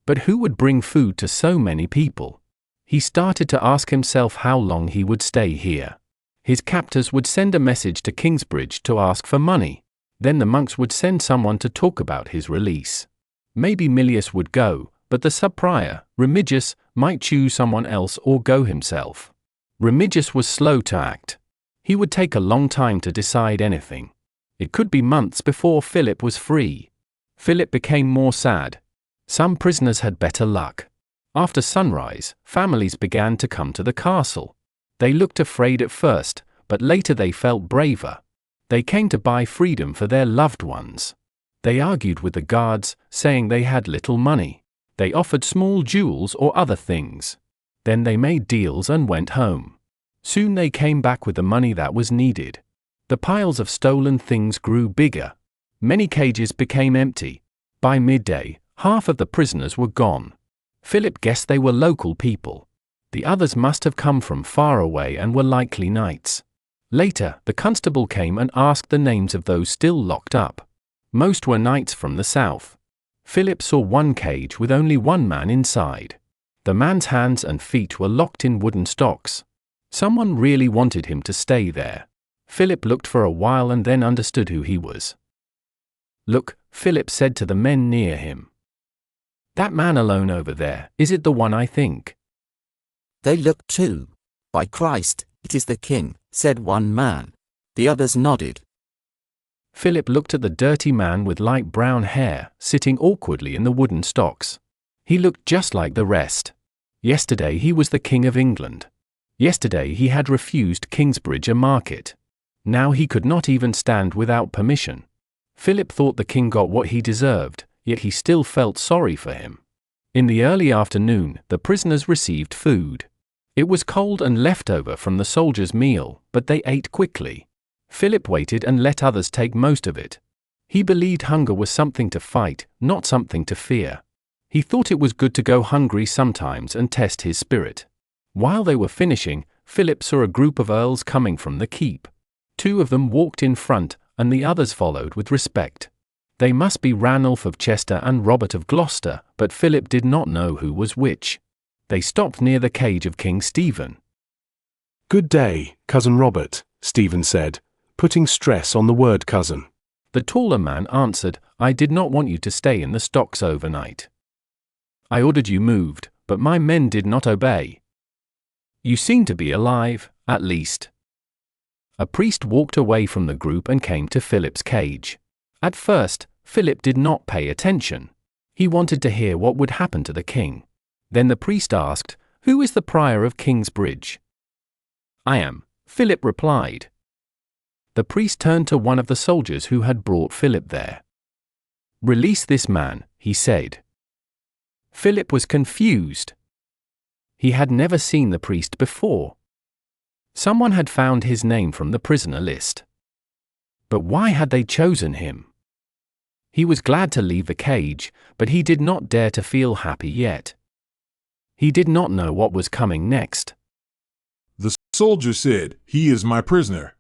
S1: But who would bring food to so many people? He started to ask himself how long he would stay here. His captors would send a message to Kingsbridge to ask for money. Then the monks would send someone to talk about his release. Maybe Milius would go, but the sub-prior, Remigius, might choose someone else or go himself. Remigius was slow to act. He would take a long time to decide anything. It could be months before Philip was free. Philip became more sad. Some prisoners had better luck. After sunrise, families began to come to the castle. They looked afraid at first, but later they felt braver. They came to buy freedom for their loved ones. They argued with the guards, saying they had little money. They offered small jewels or other things. Then they made deals and went home. Soon they came back with the money that was needed. The piles of stolen things grew bigger. Many cages became empty. By midday, half of the prisoners were gone. Philip guessed they were local people. The others must have come from far away and were likely knights. Later, the constable came and asked the names of those still locked up. Most were knights from the south. Philip saw one cage with only one man inside. The man's hands and feet were locked in wooden stocks. Someone really wanted him to stay there. Philip looked for a while and then understood who he was. "Look," Philip said to the men near him. "That man alone over there, is it the one I think?"
S2: They looked too. "By Christ, it is the king," said one man. The others nodded.
S1: Philip looked at the dirty man with light brown hair, sitting awkwardly in the wooden stocks. He looked just like the rest. Yesterday he was the King of England. Yesterday he had refused Kingsbridge a market. Now he could not even stand without permission. Philip thought the king got what he deserved, yet he still felt sorry for him. In the early afternoon, the prisoners received food. It was cold and left over from the soldiers' meal, but they ate quickly. Philip waited and let others take most of it. He believed hunger was something to fight, not something to fear. He thought it was good to go hungry sometimes and test his spirit. While they were finishing, Philip saw a group of earls coming from the keep. 2 of them walked in front, and the others followed with respect. They must be Ranulph of Chester and Robert of Gloucester, but Philip did not know who was which. They stopped near the cage of King Stephen.
S16: "Good day, Cousin Robert," Stephen said, putting stress on the word cousin.
S1: The taller man answered, "I did not want you to stay in the stocks overnight. I ordered you moved, but my men did not obey. You seem to be alive, at least." A priest walked away from the group and came to Philip's cage. At first, Philip did not pay attention. He wanted to hear what would happen to the king. Then the priest asked, "Who is the prior of Kingsbridge?" "I am," Philip replied. The priest turned to one of the soldiers who had brought Philip there. "Release this man," he said. Philip was confused. He had never seen the priest before. Someone had found his name from the prisoner list. But why had they chosen him? He was glad to leave the cage, but he did not dare to feel happy yet. He did not know what was coming next.
S8: The soldier said, "He is my prisoner."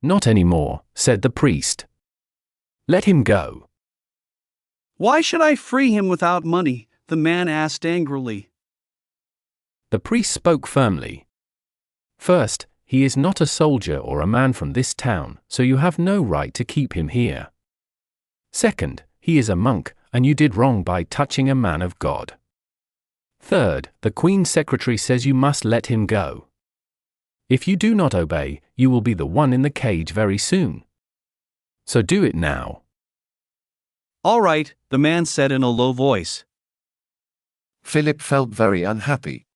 S1: "Not anymore," said the priest. "Let him go."
S5: "Why should I free him without money?" the man asked angrily.
S1: The priest spoke firmly. "First, he is not a soldier or a man from this town, so you have no right to keep him here. Second, he is a monk, and you did wrong by touching a man of God. Third, the Queen's secretary says you must let him go. If you do not obey, you will be the one in the cage very soon. So do it now."
S5: "All right," the man said in a low voice.
S12: Philip felt very unhappy.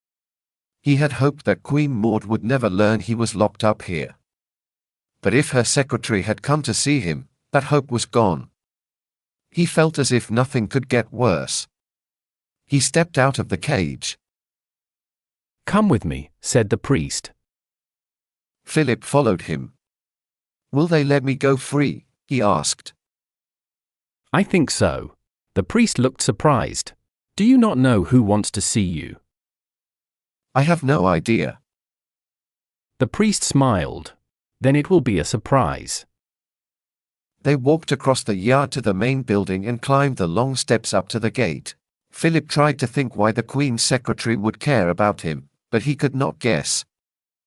S12: He had hoped that Queen Maud would never learn he was locked up here. But if her secretary had come to see him, that hope was gone. He felt as if nothing could get worse. He stepped out of the cage.
S1: "Come with me," said the priest.
S12: Philip followed him. "Will they let me go free?" he asked.
S1: "I think so." The priest looked surprised. "Do you not know who wants to see you?"
S12: "I have no idea."
S1: The priest smiled. "Then it will be a surprise."
S12: They walked across the yard to the main building and climbed the long steps up to the gate. Philip tried to think why the Queen's secretary would care about him, but he could not guess.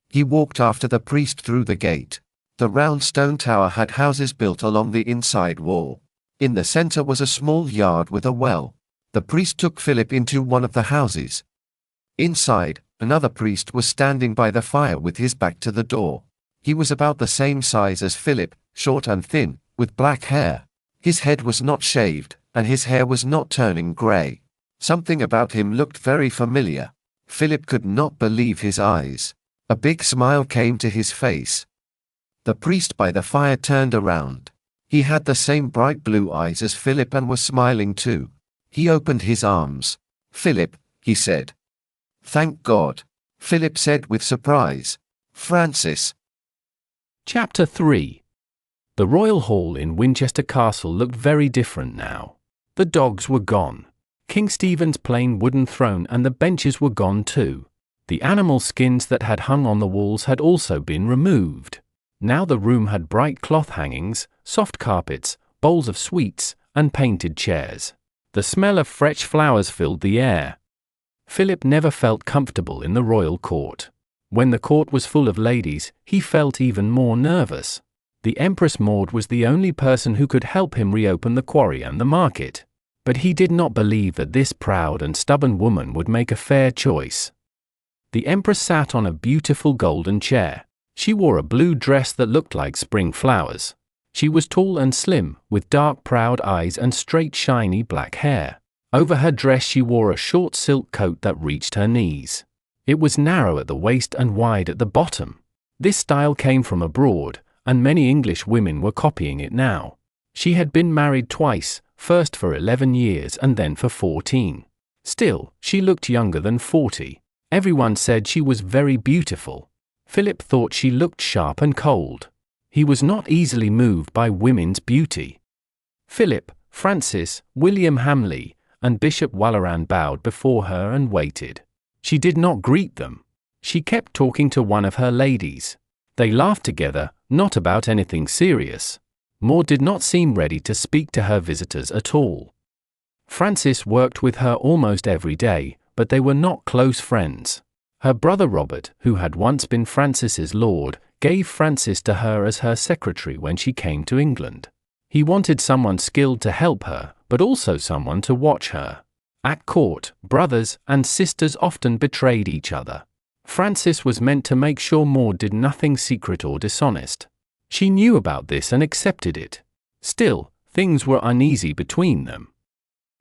S12: He walked after the priest through the gate. The round stone tower had houses built along the inside wall. In the center was a small yard with a well. The priest took Philip into one of the houses. Inside, another priest was standing by the fire with his back to the door. He was about the same size as Philip, short and thin, with black hair. His head was not shaved, and his hair was not turning gray. Something about him looked very familiar. Philip could not believe his eyes. A big smile came to his face. The priest by the fire turned around. He had the same bright blue eyes as Philip and was smiling too. He opened his arms. "Philip," he said. "Thank God," Philip said with surprise. "Francis."
S1: Chapter 3. The royal hall in Winchester Castle looked very different now. The dogs were gone. King Stephen's plain wooden throne and the benches were gone too. The animal skins that had hung on the walls had also been removed. Now the room had bright cloth hangings, soft carpets, bowls of sweets, and painted chairs. The smell of fresh flowers filled the air. Philip never felt comfortable in the royal court. When the court was full of ladies, he felt even more nervous. The Empress Maud was the only person who could help him reopen the quarry and the market. But he did not believe that this proud and stubborn woman would make a fair choice. The Empress sat on a beautiful golden chair. She wore a blue dress that looked like spring flowers. She was tall and slim, with dark proud eyes and straight shiny black hair. Over her dress she wore a short silk coat that reached her knees. It was narrow at the waist and wide at the bottom. This style came from abroad, and many English women were copying it now. She had been married twice, first for 11 years and then for 14. Still, she looked younger than 40. Everyone said she was very beautiful. Philip thought she looked sharp and cold. He was not easily moved by women's beauty. Philip, Francis, William Hamley, and Bishop Walleran bowed before her and waited. She did not greet them. She kept talking to one of her ladies. They laughed together, not about anything serious. Maud did not seem ready to speak to her visitors at all. Francis worked with her almost every day, but they were not close friends. Her brother Robert, who had once been Francis's lord, gave Francis to her as her secretary when she came to England. He wanted someone skilled to help her, but also someone to watch her. At court, brothers and sisters often betrayed each other. Francis was meant to make sure Maud did nothing secret or dishonest. She knew about this and accepted it. Still, things were uneasy between them.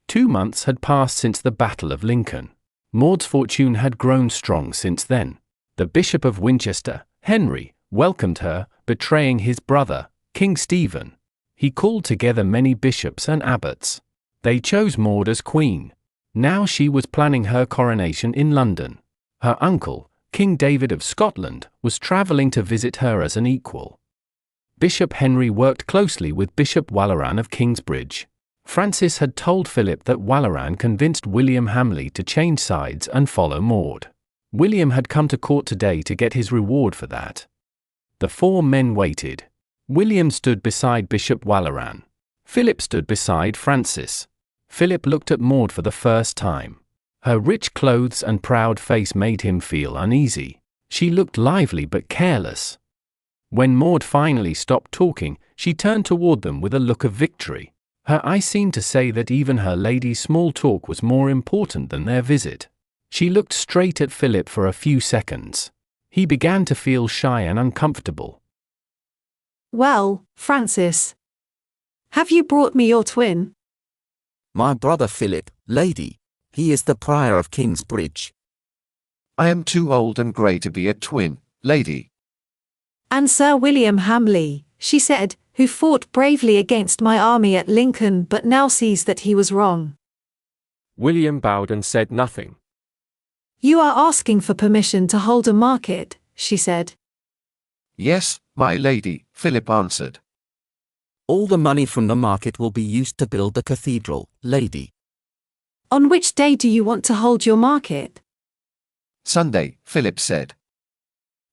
S1: 2 months had passed since the Battle of Lincoln. Maud's fortune had grown strong since then. The Bishop of Winchester, Henry, welcomed her, betraying his brother, King Stephen. He called together many bishops and abbots. They chose Maud as queen. Now she was planning her coronation in London. Her uncle, King David of Scotland, was travelling to visit her as an equal. Bishop Henry worked closely with Bishop Waleran of Kingsbridge. Francis had told Philip that Waleran convinced William Hamley to change sides and follow Maud. William had come to court today to get his reward for that. The four men waited. William stood beside Bishop Waleran. Philip stood beside Francis. Philip looked at Maud for the first time. Her rich clothes and proud face made him feel uneasy. She looked lively but careless. When Maud finally stopped talking, she turned toward them with a look of victory. Her eyes seemed to say that even her lady's small talk was more important than their visit. She looked straight at Philip for a few seconds. He began to feel shy and uncomfortable.
S20: Well, Francis, have you brought me your twin?
S2: My brother Philip, lady. He is the prior of Kingsbridge.
S12: I am too old and grey to be a twin, lady.
S20: And Sir William Hamley, she said, who fought bravely against my army at Lincoln but now sees that he was wrong.
S11: William bowed and said nothing.
S20: You are asking for permission to hold a market, she said.
S12: Yes, my lady, Philip answered.
S2: All the money from the market will be used to build the cathedral, lady.
S20: On which day do you want to hold your market?
S12: Sunday, Philip said.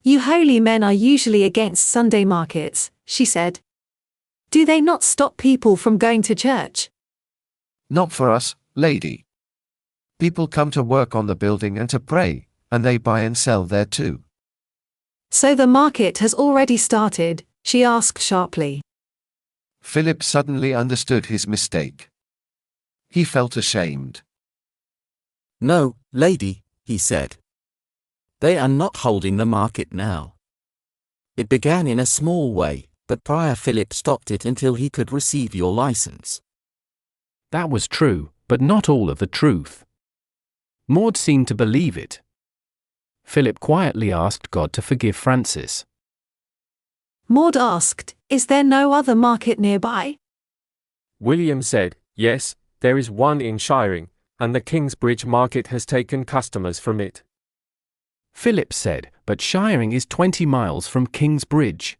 S20: You holy men are usually against Sunday markets, she said. Do they not stop people from going to church?
S12: Not for us, lady. People come to work on the building and to pray, and they buy and sell there too.
S20: So the market has already started, she asked sharply.
S12: Philip suddenly understood his mistake. He felt ashamed.
S2: No, lady, he said. They are not holding the market now. It began in a small way, but Prior Philip stopped it until he could receive your license.
S1: That was true, but not all of the truth. Maud seemed to believe it. Philip quietly asked God to forgive Francis.
S20: Maud asked, Is there no other market nearby?
S11: William said, Yes, there is one in Shiring, and the Kingsbridge market has taken customers from it.
S1: Philip said, But Shiring is 20 miles from Kingsbridge.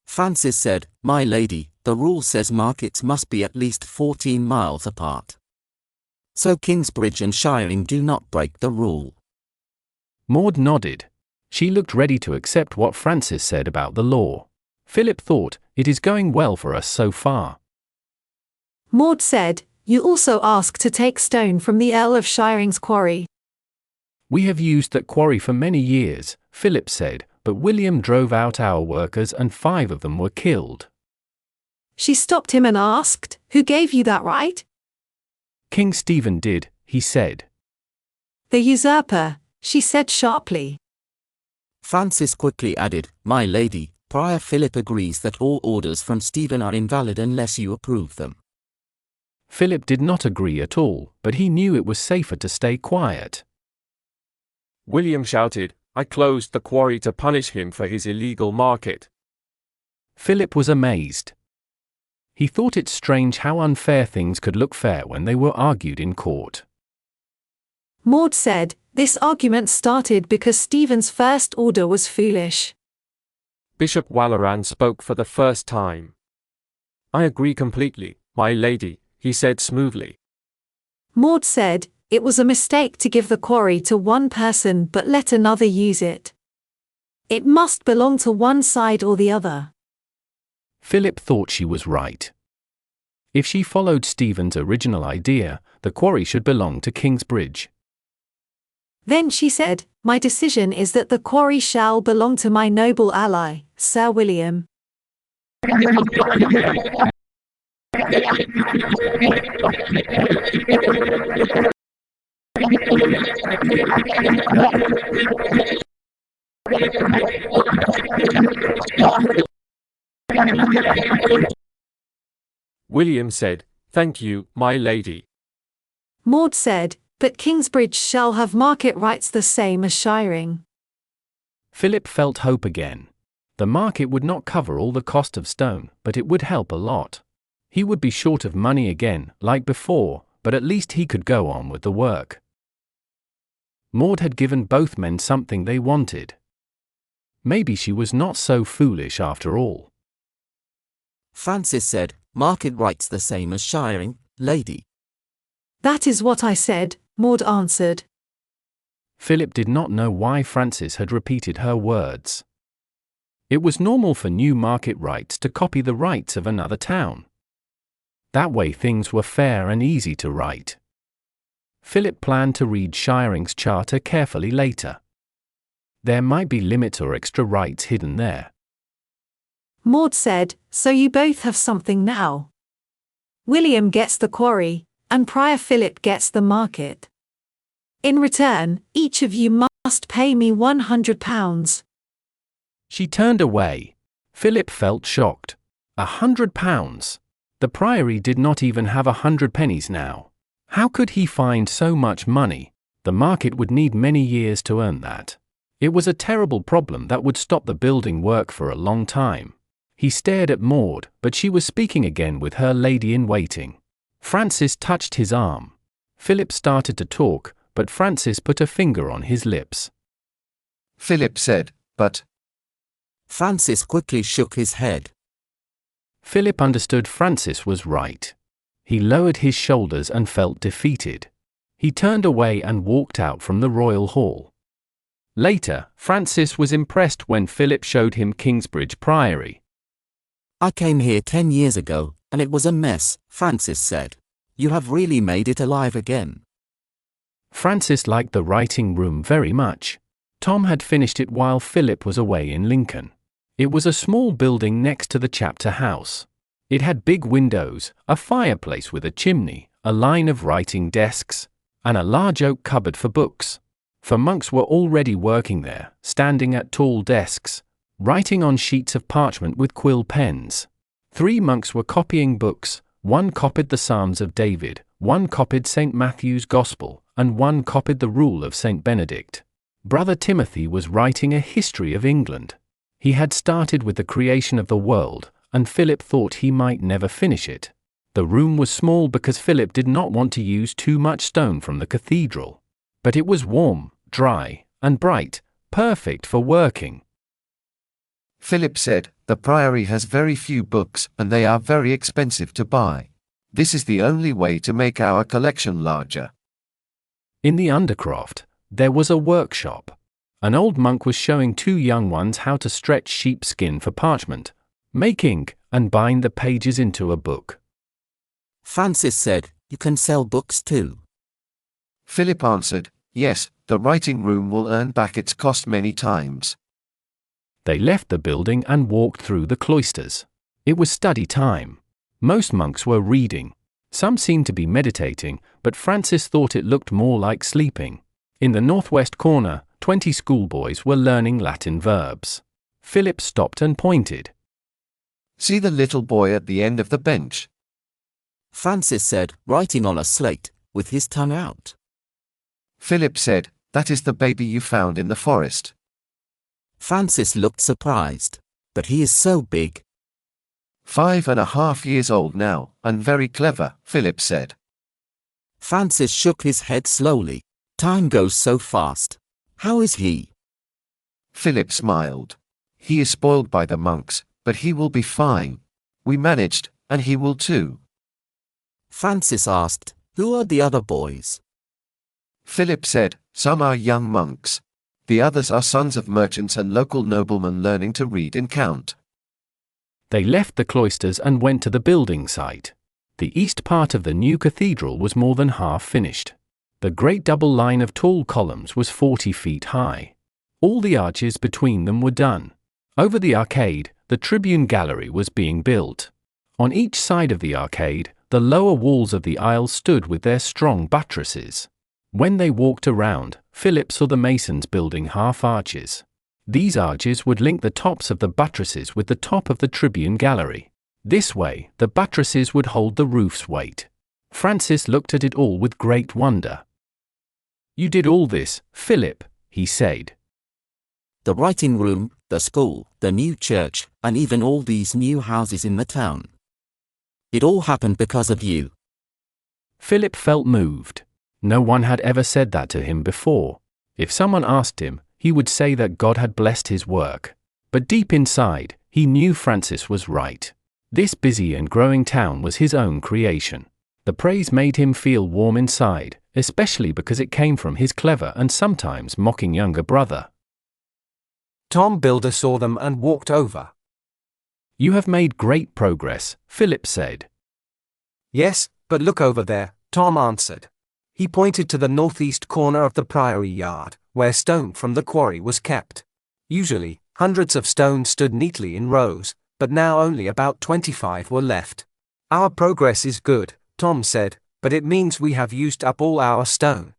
S2: Francis said, My lady, the rule says markets must be at least 14 miles apart. So Kingsbridge and Shiring do not break the rule.
S1: Maud nodded. She looked ready to accept what Francis said about the law. Philip thought, It is going well for us so far.
S20: Maud said, You also ask to take stone from the Earl of Shiring's quarry.
S1: We have used that quarry for many years, Philip said, but William drove out our workers and 5 of them were killed.
S20: She stopped him and asked, Who gave you that right?
S1: King Stephen did, he said.
S20: The usurper, she said sharply.
S2: Francis quickly added, My lady, Prior Philip agrees that all orders from Stephen are invalid unless you approve them.
S1: Philip did not agree at all, but he knew it was safer to stay quiet.
S11: William shouted, I closed the quarry to punish him for his illegal market.
S1: Philip was amazed. He thought it strange how unfair things could look fair when they were argued in court.
S20: Maud said, This argument started because Stephen's first order was foolish.
S11: Bishop Waleran spoke for the first time. I agree completely, my lady, he said smoothly.
S20: Maud said, It was a mistake to give the quarry to one person but let another use it. It must belong to one side or the other.
S1: Philip thought she was right. If she followed Stephen's original idea, the quarry should belong to Kingsbridge.
S20: Then she said, My decision is that the quarry shall belong to my noble ally, Sir William.
S11: William said, Thank you, my lady.
S20: Maud said, But Kingsbridge shall have market rights the same as Shiring.
S1: Philip felt hope again. The market would not cover all the cost of stone, but it would help a lot. He would be short of money again, like before, but at least he could go on with the work. Maud had given both men something they wanted. Maybe she was not so foolish after all.
S2: Francis said, "Market right's the same as shiring, lady."
S20: That is what I said, Maud answered.
S1: Philip did not know why Francis had repeated her words. It was normal for new market rights to copy the rights of another town. That way things were fair and easy to write. Philip planned to read shiring's charter carefully later. There might be limits or extra rights hidden there.
S20: Maud said, "So you both have something now. William gets the quarry, and Prior Philip gets the market. In return, each of you must pay me £100.
S1: She turned away. Philip felt shocked. £100. The priory did not even have 100 pennies now. How could he find so much money? The market would need many years to earn that. It was a terrible problem that would stop the building work for a long time. He stared at Maud, but she was speaking again with her lady-in-waiting. Francis touched his arm. Philip started to talk, but Francis put a finger on his lips.
S12: Philip said, "But..."
S2: Francis quickly shook his head.
S1: Philip understood Francis was right. He lowered his shoulders and felt defeated. He turned away and walked out from the royal hall. Later, Francis was impressed when Philip showed him Kingsbridge Priory.
S2: "I came here 10 years ago, and it was a mess," Francis said. "You have really made it alive again."
S1: Francis liked the writing room very much. Tom had finished it while Philip was away in Lincoln. It was a small building next to the chapter house. It had big windows, a fireplace with a chimney, a line of writing desks, and a large oak cupboard for books. For monks were already working there, standing at tall desks, writing on sheets of parchment with quill pens. 3 monks were copying books. 1 copied the Psalms of David, 1 copied St. Matthew's Gospel, and 1 copied the Rule of St. Benedict. Brother Timothy was writing a history of England. He had started with the creation of the world, and Philip thought he might never finish it. The room was small because Philip did not want to use too much stone from the cathedral. But it was warm, dry, and bright, perfect for working.
S12: Philip said, "The priory has very few books, and they are very expensive to buy. This is the only way to make our collection larger."
S1: In the undercroft, there was a workshop. An old monk was showing 2 young ones how to stretch sheepskin for parchment, make ink, and bind the pages into a book.
S2: Francis said, "You can sell books too."
S12: Philip answered, "Yes, the writing room will earn back its cost many times."
S1: They left the building and walked through the cloisters. It was study time. Most monks were reading. Some seemed to be meditating, but Francis thought it looked more like sleeping. In the northwest corner, 20 schoolboys were learning Latin verbs. Philip stopped and pointed.
S12: "See the little boy at the end of the bench?"
S2: Francis said, writing on a slate, with his tongue out.
S12: Philip said, "That is the baby you found in the forest."
S2: Francis looked surprised. "But he is so big."
S12: 5.5 years old now, and very clever, Philip said.
S2: Francis shook his head slowly. "Time goes so fast. How is he?"
S12: Philip smiled. "He is spoiled by the monks, but he will be fine. We managed, and he will too."
S2: Francis asked, "Who are the other boys?"
S12: Philip said, "Some are young monks. The others are sons of merchants and local noblemen learning to read and count."
S1: They left the cloisters and went to the building site. The east part of the new cathedral was more than half finished. The great double line of tall columns was 40 feet high. All the arches between them were done. Over the arcade, the tribune gallery was being built. On each side of the arcade, the lower walls of the aisle stood with their strong buttresses. When they walked around, Philip saw the masons building half arches. These arches would link the tops of the buttresses with the top of the tribune gallery. This way, the buttresses would hold the roof's weight. Francis looked at it all with great wonder. "You did all this, Philip," he said.
S2: "The writing room, the school, the new church, and even all these new houses in the town. It all happened because of you.
S1: Philip felt moved. No one had ever said that to him before. If someone asked him, he would say that God had blessed his work. But deep inside, he knew Francis was right. This busy and growing town was his own creation. The praise made him feel warm inside, especially because it came from his clever and sometimes mocking younger brother.
S13: Tom Builder saw them and walked over.
S1: "You have made great progress," Philip said.
S13: "Yes, but look over there," Tom answered. He pointed to the northeast corner of the priory yard, where stone from the quarry was kept. Usually, hundreds of stones stood neatly in rows, but now only about 25 were left. "Our progress is good," Tom said, "but it means we have used up all our stone."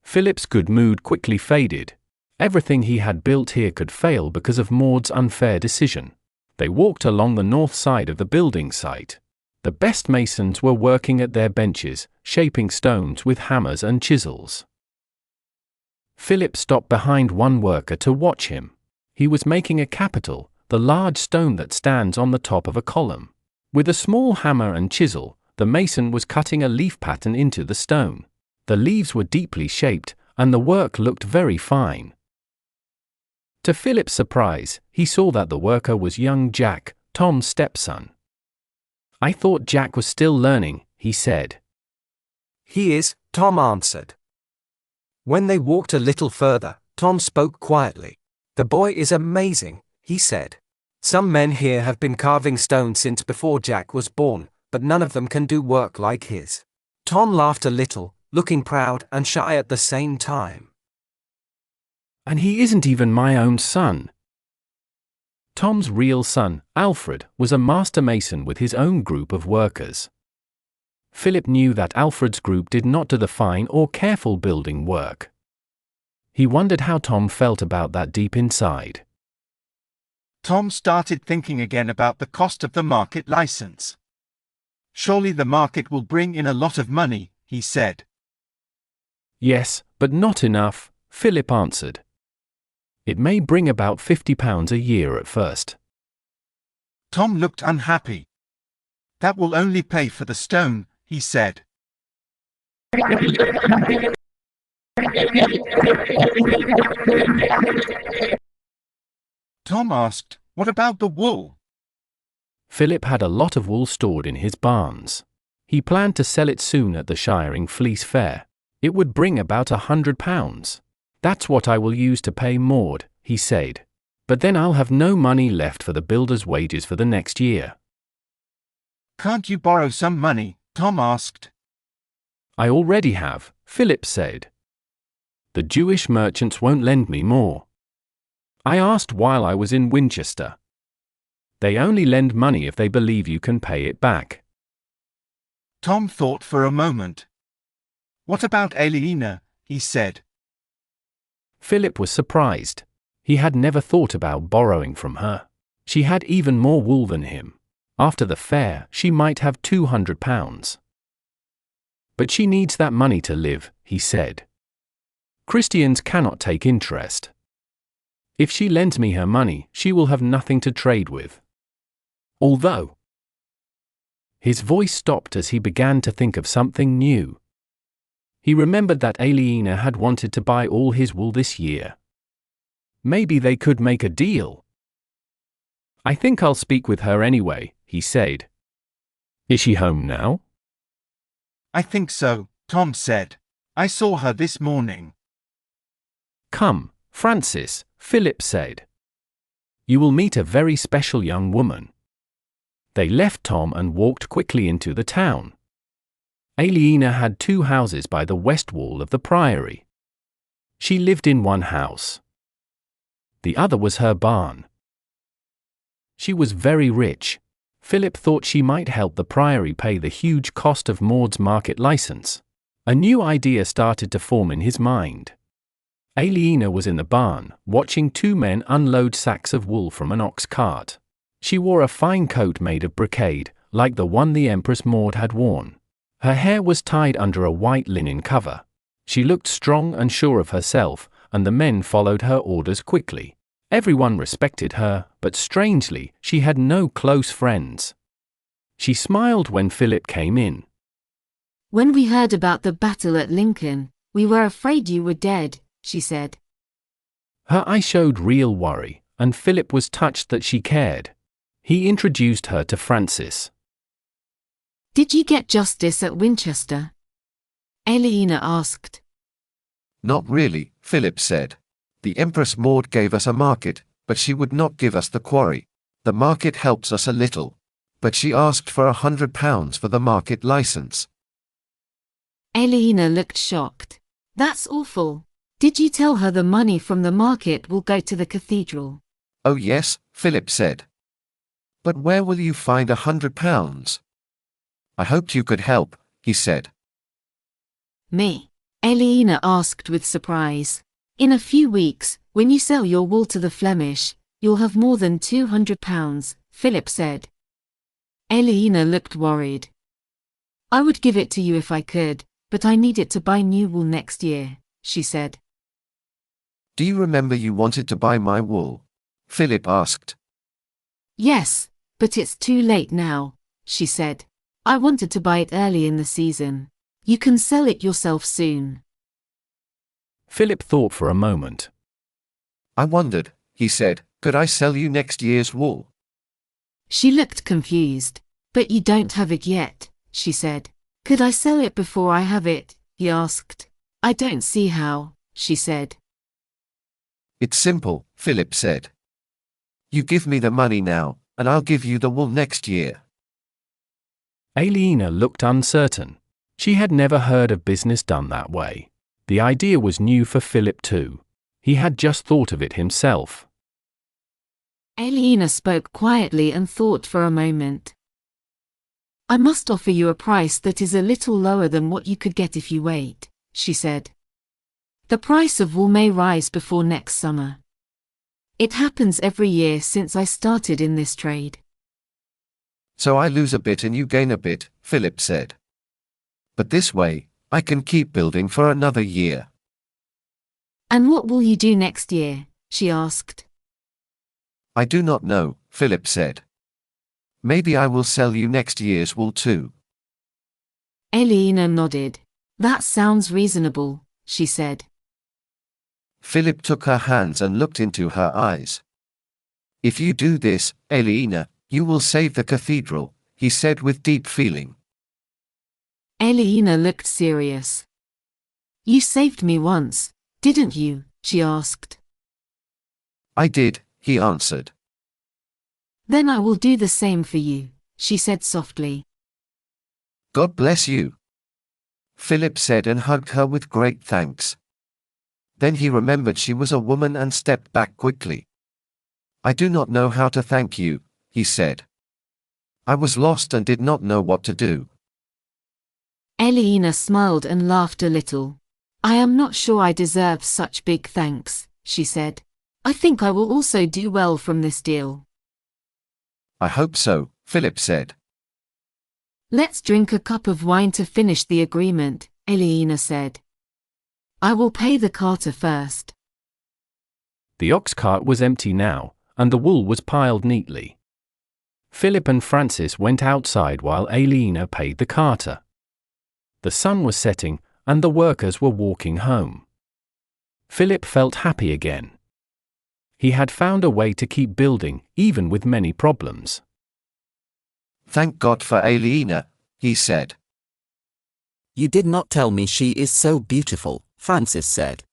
S1: Philip's good mood quickly faded. Everything he had built here could fail because of Maud's unfair decision. They walked along the north side of the building site. The best masons were working at their benches, shaping stones with hammers and chisels. Philip stopped behind one worker to watch him. He was making a capital, the large stone that stands on the top of a column. With a small hammer and chisel, the mason was cutting a leaf pattern into the stone. The leaves were deeply shaped, and the work looked very fine. To Philip's surprise, he saw that the worker was young Jack, Tom's stepson. "I thought Jack was still learning," he said.
S13: "He is," Tom answered. When they walked a little further, Tom spoke quietly. "The boy is amazing," he said. "Some men here have been carving stone since before Jack was born, but none of them can do work like his." Tom laughed a little, looking proud and shy at the same time.
S1: "And he isn't even my own son." Tom's real son, Alfred, was a master mason with his own group of workers. Philip knew that Alfred's group did not do the fine or careful building work. He wondered how Tom felt about that deep inside.
S9: Tom started thinking again about the cost of the market license. "Surely the market will bring in a lot of money," he said.
S1: "Yes, but not enough," Philip answered. "It may bring about £50 a year at first."
S9: Tom looked unhappy. "That will only pay for the stone," he said. Tom asked, "What about the wool?"
S1: Philip had a lot of wool stored in his barns. He planned to sell it soon at the Shiring Fleece Fair. It would bring about £100. "That's what I will use to pay Maud," he said. "But then I'll have no money left for the builder's wages for the next year."
S9: "Can't you borrow some money?" Tom asked.
S1: "I already have," Philip said. "The Jewish merchants won't lend me more. I asked while I was in Winchester. They only lend money if they believe you can pay it back."
S9: Tom thought for a moment. "What about Aliena?" he said.
S1: Philip was surprised. He had never thought about borrowing from her. She had even more wool than him. After the fair, she might have £200. "But she needs that money to live," he said. "Christians cannot take interest. If she lends me her money, she will have nothing to trade with. Although..." His voice stopped as he began to think of something new. He remembered that Aliena had wanted to buy all his wool this year. Maybe they could make a deal. "I think I'll speak with her anyway," he said. "Is she home now?"
S9: "I think so," Tom said. "I saw her this morning."
S1: "Come, Francis," Philip said. "You will meet a very special young woman." They left Tom and walked quickly into the town. Aliena had 2 houses by the west wall of the priory. She lived in one house. The other was her barn. She was very rich. Philip thought she might help the priory pay the huge cost of Maud's market license. A new idea started to form in his mind. Aliena was in the barn, watching 2 men unload sacks of wool from an ox cart. She wore a fine coat made of brocade, like the one the Empress Maud had worn. Her hair was tied under a white linen cover. She looked strong and sure of herself, and the men followed her orders quickly. Everyone respected her, but strangely, she had no close friends. She smiled when Philip came in.
S14: When we heard about the battle at Lincoln, we were afraid you were dead, she said.
S1: Her eye showed real worry, and Philip was touched that she cared. He introduced her to Francis.
S14: Did you get justice at Winchester? Aliena asked.
S12: Not really, Philip said. The Empress Maud gave us a market, but she would not give us the quarry. The market helps us a little, but she asked for £100 for the market license.
S14: Aliena looked shocked. That's awful. Did you tell her the money from the market will go to the cathedral?
S12: Oh yes, Philip said. But where will you find £100? I hoped you could help, he said.
S14: Me? Aliena asked with surprise. In a few weeks, when you sell your wool to the Flemish, you'll have more than £200, Philip said. Aliena looked worried. I would give it to you if I could, but I need it to buy new wool next year, she said.
S12: Do you remember you wanted to buy my wool? Philip asked.
S14: Yes, but it's too late now, she said. I wanted to buy it early in the season. You can sell it yourself soon.
S1: Philip thought for a moment.
S12: I wondered, he said, could I sell you next year's wool?
S14: She looked confused. But you don't have it yet, she said. Could I sell it before I have it? He asked. I don't see how, she said.
S12: It's simple, Philip said. You give me the money now, and I'll give you the wool next year.
S1: Aliena looked uncertain. She had never heard of business done that way. The idea was new for Philip too. He had just thought of it himself.
S14: Aliena spoke quietly and thought for a moment. I must offer you a price that is a little lower than what you could get if you wait, she said. The price of wool may rise before next summer. It happens every year since I started in this trade.
S12: So I lose a bit and you gain a bit, Philip said. But this way, I can keep building for another year.
S14: And what will you do next year? She asked.
S12: I do not know, Philip said. Maybe I will sell you next year's wool too.
S14: Aliena nodded. That sounds reasonable, she said.
S12: Philip took her hands and looked into her eyes. If you do this, Aliena, you will save the cathedral, he said with deep feeling.
S14: Aliena looked serious. You saved me once, didn't you? She asked.
S12: I did, he answered.
S14: Then I will do the same for you, she said softly.
S12: God bless you, Philip said and hugged her with great thanks. Then he remembered she was a woman and stepped back quickly. I do not know how to thank you, he said. I was lost and did not know what to do.
S14: Aliena smiled and laughed a little. I am not sure I deserve such big thanks, she said. I think I will also do well from this deal.
S12: I hope so, Philip said.
S14: Let's drink a cup of wine to finish the agreement, Aliena said. I will pay the carter first.
S1: The ox cart was empty now, and the wool was piled neatly. Philip and Francis went outside while Aliena paid the carter. The sun was setting, and the workers were walking home. Philip felt happy again. He had found a way to keep building, even with many problems.
S12: Thank God for Aliena, he said.
S2: You did not tell me she is so beautiful, Francis said.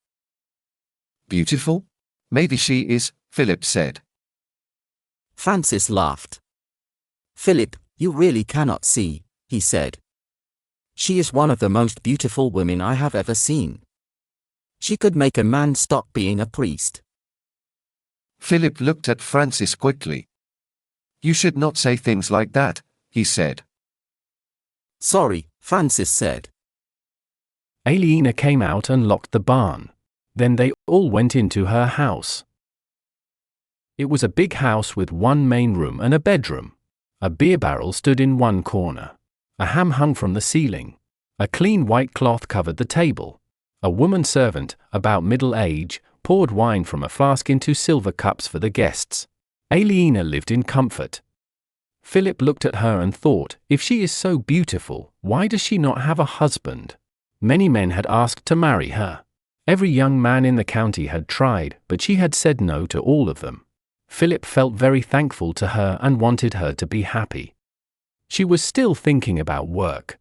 S12: Beautiful? Maybe she is, Philip said.
S2: Francis laughed. Philip, you really cannot see, he said. She is one of the most beautiful women I have ever seen. She could make a man stop being a priest.
S12: Philip looked at Francis quickly. You should not say things like that, he said.
S2: Sorry, Francis said.
S1: Aliena came out and locked the barn. Then they all went into her house. It was a big house with one main room and a bedroom. A beer barrel stood in one corner. A ham hung from the ceiling. A clean white cloth covered the table. A woman servant, about middle age, poured wine from a flask into silver cups for the guests. Aliena lived in comfort. Philip looked at her and thought, if she is so beautiful, why does she not have a husband? Many men had asked to marry her. Every young man in the county had tried, but she had said no to all of them. Philip felt very thankful to her and wanted her to be happy. She was still thinking about work.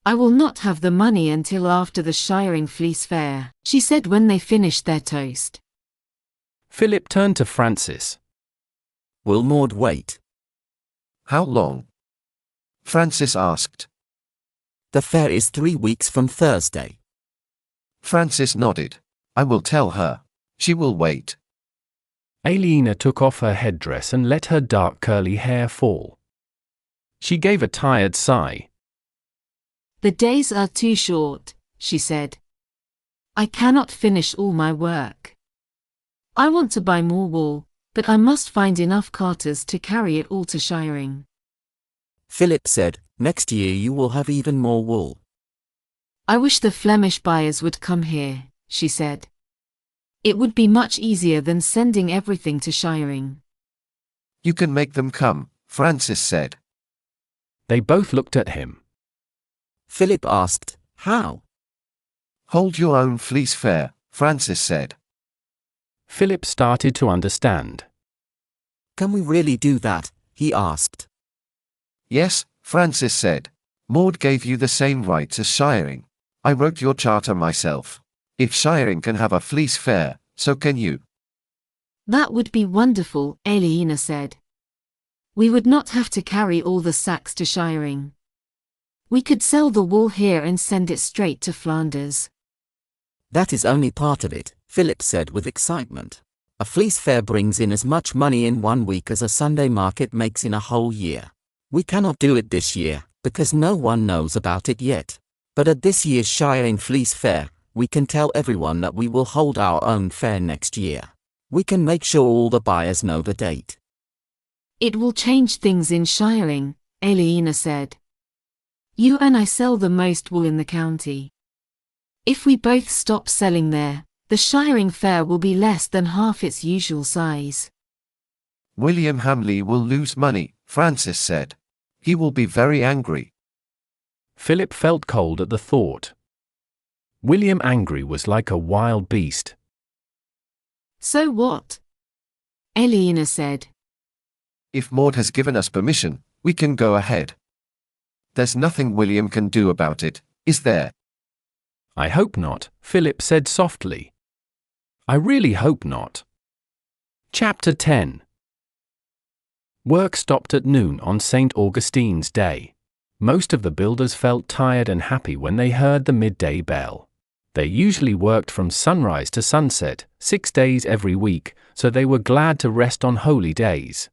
S14: I will not have the money until after the shiring fleece fair, she said when they finished their toast.
S1: Philip turned to Francis.
S2: Will Maud wait?
S12: How long? Francis asked.
S2: The fair is 3 weeks from Thursday.
S12: Francis nodded. I will tell her. She will wait.
S1: Aliena took off her headdress and let her dark curly hair fall. She gave a tired sigh.
S14: The days are too short, she said. I cannot finish all my work. I want to buy more wool, but I must find enough carters to carry it all to shiring.
S2: Philip said, next year you will have even more wool.
S14: I wish the Flemish buyers would come here, she said. It would be much easier than sending everything to shiring.
S12: You can make them come, Francis said.
S1: They both looked at him.
S2: Philip asked, how?
S12: Hold your own fleece fair, Francis said.
S1: Philip started to understand.
S2: Can we really do that? He asked.
S12: Yes, Francis said. Maud gave you the same rights as shiring. I wrote your charter myself. If shiring can have a fleece fair, so can you.
S14: That would be wonderful, Aliena said. We would not have to carry all the sacks to shiring. We could sell the wool here and send it straight to Flanders.
S2: That is only part of it, Philip said with excitement. A fleece fair brings in as much money in 1 week as a Sunday market makes in a whole year. We cannot do it this year, because no one knows about it yet. But at this year's shiring fleece fair, we can tell everyone that we will hold our own fair next year. We can make sure all the buyers know the date.
S14: It will change things in shiring, Aliena said. You and I sell the most wool in the county. If we both stop selling there, the shiring fair will be less than half its usual size.
S12: William Hamley will lose money, Francis said. He will be very angry.
S1: Philip felt cold at the thought. William Angry was like a wild beast.
S14: So what? Aliena said.
S12: If Maud has given us permission, we can go ahead. There's nothing William can do about it, is there?
S1: I hope not, Philip said softly. I really hope not. Chapter 10. Work stopped at noon on St. Augustine's Day. Most of the builders felt tired and happy when they heard the midday bell. They usually worked from sunrise to sunset, 6 days every week, so they were glad to rest on holy days.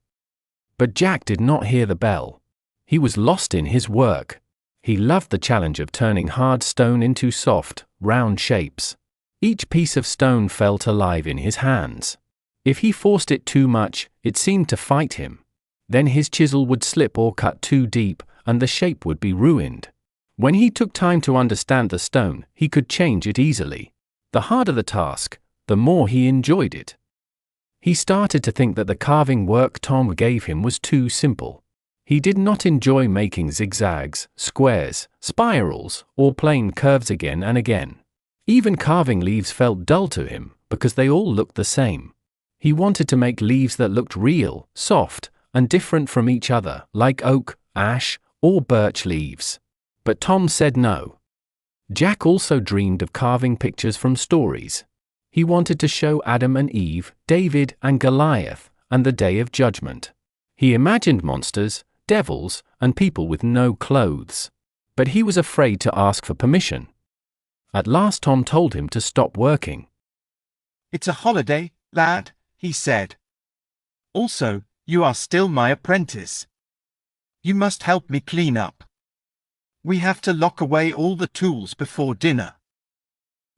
S1: But Jack did not hear the bell. He was lost in his work. He loved the challenge of turning hard stone into soft, round shapes. Each piece of stone felt alive in his hands. If he forced it too much, it seemed to fight him. Then his chisel would slip or cut too deep, and the shape would be ruined. When he took time to understand the stone, he could change it easily. The harder the task, the more he enjoyed it. He started to think that the carving work Tom gave him was too simple. He did not enjoy making zigzags, squares, spirals, or plain curves again and again. Even carving leaves felt dull to him, because they all looked the same. He wanted to make leaves that looked real, soft, and different from each other, like oak, ash, or birch leaves. But Tom said no. Jack also dreamed of carving pictures from stories. He wanted to show Adam and Eve, David and Goliath, and the Day of Judgment. He imagined monsters, devils, and people with no clothes. But he was afraid to ask for permission. At last Tom told him to stop working.
S9: It's a holiday, lad, he said. Also, you are still my apprentice. You must help me clean up. We have to lock away all the tools before dinner.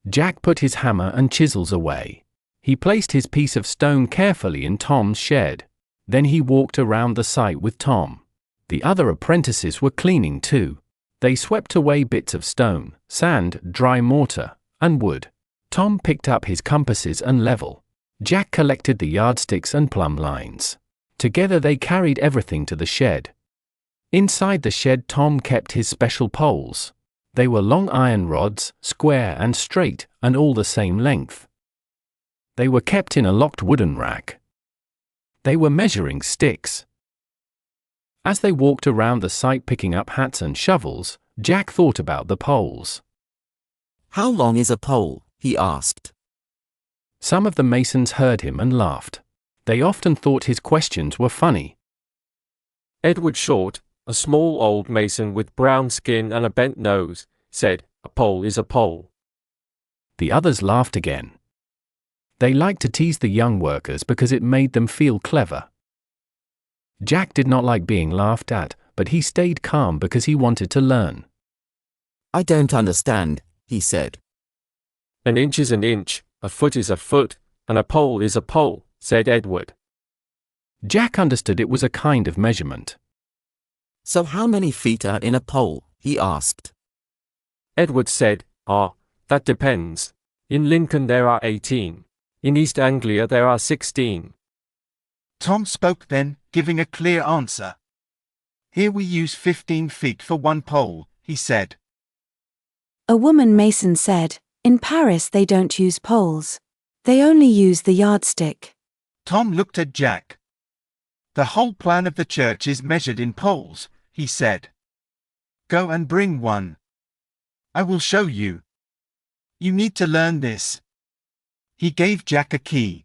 S1: Jack put his hammer and chisels away. He placed his piece of stone carefully in Tom's shed. Then he walked around the site with Tom. The other apprentices were cleaning too. They swept away bits of stone, sand, dry mortar, and wood. Tom picked up his compasses and level. Jack collected the yardsticks and plumb lines. Together they carried everything to the shed. Inside the shed, Tom kept his special poles. They were long iron rods, square and straight, and all the same length. They were kept in a locked wooden rack. They were measuring sticks. As they walked around the site picking up hats and shovels, Jack thought about the poles.
S2: How long is a pole? He asked.
S1: Some of the masons heard him and laughed. They often thought his questions were funny.
S11: Edward Short, a small old mason with brown skin and a bent nose, said, "A pole is a pole."
S1: The others laughed again. They liked to tease the young workers because it made them feel clever. Jack did not like being laughed at, but he stayed calm because he wanted to learn.
S2: "I don't understand," he said.
S11: "An inch is an inch, a foot is a foot, and a pole is a pole," said Edward.
S1: Jack understood it was a kind of measurement.
S2: "So how many feet are in a pole?" he asked.
S11: Edward said, that depends. In Lincoln there are 18. In East Anglia there are 16.
S9: Tom spoke then, giving a clear answer. "Here we use 15 feet for one pole," he said.
S3: A woman mason said, "In Paris they don't use poles. They only use the yardstick."
S9: Tom looked at Jack. "The whole plan of the church is measured in poles," he said. "Go and bring one. I will show you. You need to learn this." He gave Jack a key.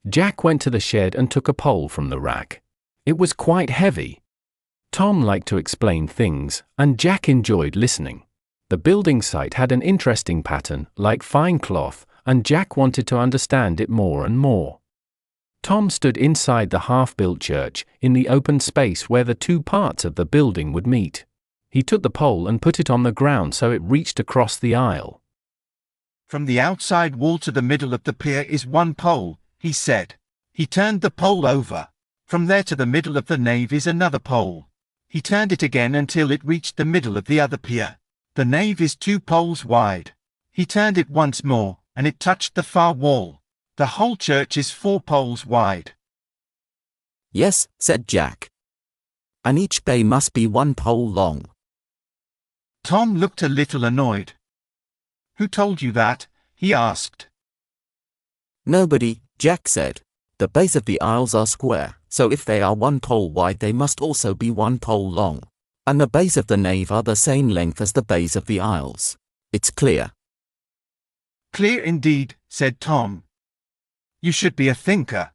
S1: Jack went to the shed and took a pole from the rack. It was quite heavy. Tom liked to explain things, and Jack enjoyed listening. The building site had an interesting pattern, like fine cloth, and Jack wanted to understand it more and more. Tom stood inside the half-built church, in the open space where the two parts of the building would meet. He took the pole and put it on the ground so it reached across the aisle.
S9: "From the outside wall to the middle of the pier is one pole," he said. He turned the pole over. "From there to the middle of the nave is another pole." He turned it again until it reached the middle of the other pier. "The nave is 2 poles wide." He turned it once more, and it touched the far wall. "The whole church is 4 poles wide."
S2: "Yes," said Jack. "And each bay must be 1 pole long."
S9: Tom looked a little annoyed. "Who told you that?" he asked.
S2: "Nobody," Jack said. "The base of the aisles are square, so if they are 1 pole wide they must also be 1 pole long. And the base of the nave are the same length as the base of the aisles. It's clear."
S9: "Clear indeed," said Tom. "You should be a thinker."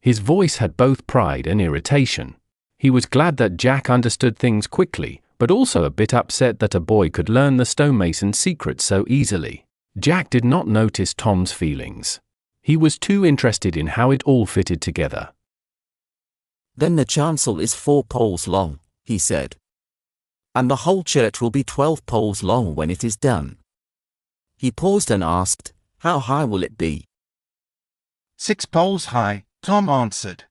S1: His voice had both pride and irritation. He was glad that Jack understood things quickly, but also a bit upset that a boy could learn the stonemason's secret so easily. Jack did not notice Tom's feelings. He was too interested in how it all fitted together.
S2: "Then the chancel is 4 poles long," he said. "And the whole church will be 12 poles long when it is done." He paused and asked, "How high will it be?"
S9: 6 poles high," Tom answered.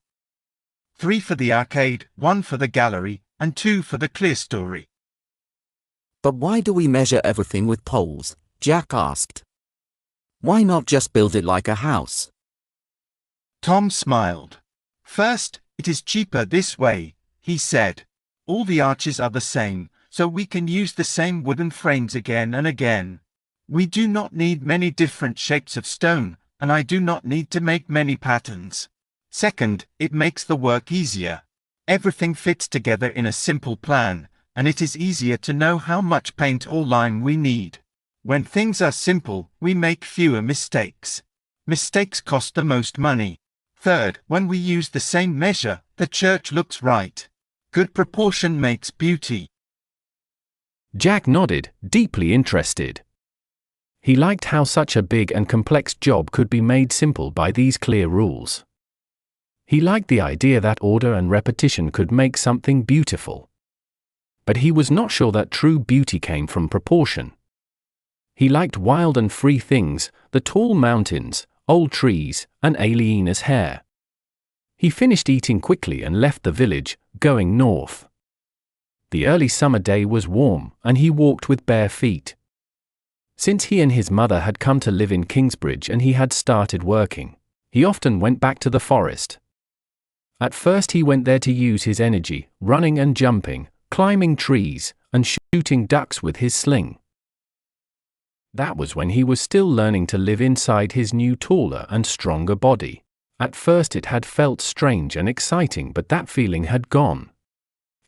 S9: 3 for the arcade, 1 for the gallery, and 2 for the clerestory.
S2: "But why do we measure everything with poles?" Jack asked. "Why not just build it like a house?"
S9: Tom smiled. "First, it is cheaper this way," he said. "All the arches are the same, so we can use the same wooden frames again and again. We do not need many different shapes of stone, and I do not need to make many patterns. Second, it makes the work easier. Everything fits together in a simple plan, and it is easier to know how much paint or lime we need. When things are simple, we make fewer mistakes. Mistakes cost the most money. Third, when we use the same measure, the church looks right. Good proportion makes beauty."
S1: Jack nodded, deeply interested. He liked how such a big and complex job could be made simple by these clear rules. He liked the idea that order and repetition could make something beautiful. But he was not sure that true beauty came from proportion. He liked wild and free things, the tall mountains, old trees, and Aliena's hair. He finished eating quickly and left the village, going north. The early summer day was warm, and he walked with bare feet. Since he and his mother had come to live in Kingsbridge and he had started working, he often went back to the forest. At first he went there to use his energy, running and jumping, climbing trees, and shooting ducks with his sling. That was when he was still learning to live inside his new taller and stronger body. At first it had felt strange and exciting, but that feeling had gone.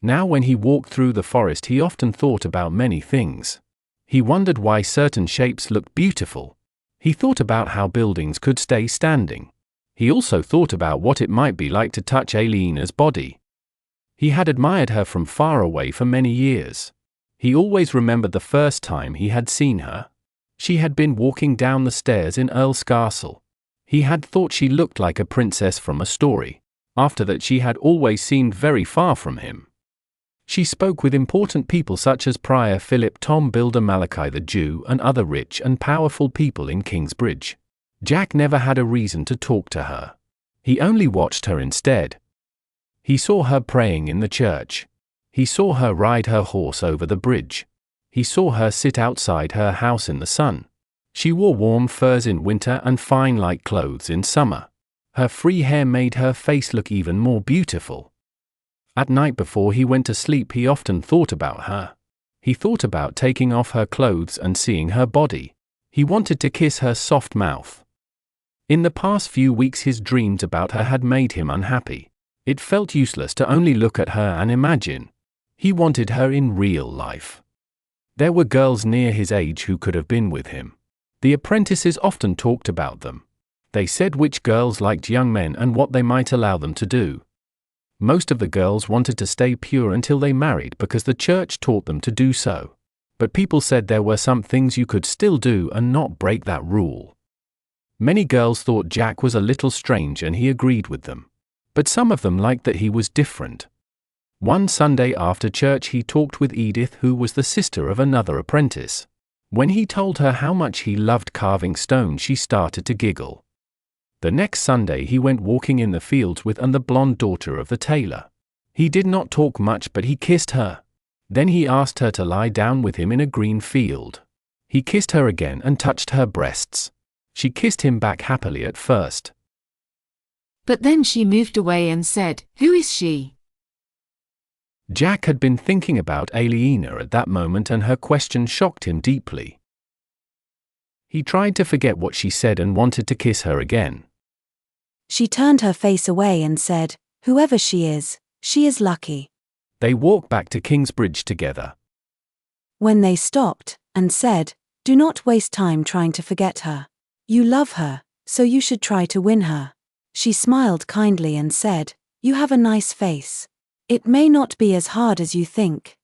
S1: Now when he walked through the forest he often thought about many things. He wondered why certain shapes looked beautiful. He thought about how buildings could stay standing. He also thought about what it might be like to touch Aliena's body. He had admired her from far away for many years. He always remembered the first time he had seen her. She had been walking down the stairs in Earl's Castle. He had thought she looked like a princess from a story. After that she had always seemed very far from him. She spoke with important people such as Prior Philip, Tom Builder, Malachi the Jew, and other rich and powerful people in Kingsbridge. Jack never had a reason to talk to her. He only watched her instead. He saw her praying in the church. He saw her ride her horse over the bridge. He saw her sit outside her house in the sun. She wore warm furs in winter and fine light clothes in summer. Her free hair made her face look even more beautiful. At night before he went to sleep he often thought about her. He thought about taking off her clothes and seeing her body. He wanted to kiss her soft mouth. In the past few weeks his dreams about her had made him unhappy. It felt useless to only look at her and imagine. He wanted her in real life. There were girls near his age who could have been with him. The apprentices often talked about them. They said which girls liked young men and what they might allow them to do. Most of the girls wanted to stay pure until they married because the church taught them to do so. But people said there were some things you could still do and not break that rule. Many girls thought Jack was a little strange and he agreed with them. But some of them liked that he was different. One Sunday after church he talked with Edith, who was the sister of another apprentice. When he told her how much he loved carving stone, she started to giggle. The next Sunday he went walking in the fields with the blonde daughter of the tailor. He did not talk much, but he kissed her. Then he asked her to lie down with him in a green field. He kissed her again and touched her breasts. She kissed him back happily at first.
S14: But then she moved away and said, "Who is she?"
S1: Jack had been thinking about Aliena at that moment and her question shocked him deeply. He tried to forget what she said and wanted to kiss her again.
S3: She turned her face away and said, "Whoever she is lucky."
S1: They walked back to Kingsbridge together.
S3: When they stopped and said, "Do not waste time trying to forget her. You love her, so you should try to win her," she smiled kindly and said, "You have a nice face. It may not be as hard as you think."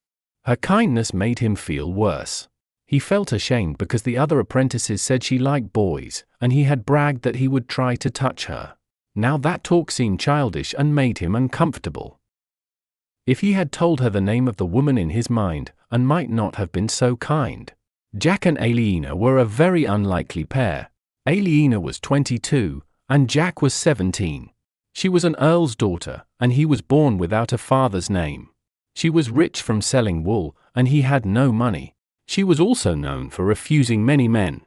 S1: Her kindness made him feel worse. He felt ashamed because the other apprentices said she liked boys, and he had bragged that he would try to touch her. Now that talk seemed childish and made him uncomfortable. If he had told her the name of the woman in his mind, and might not have been so kind. Jack and Aliena were a very unlikely pair. Aliena was 22, and Jack was 17. She was an earl's daughter, and he was born without a father's name. She was rich from selling wool, and he had no money. She was also known for refusing many men.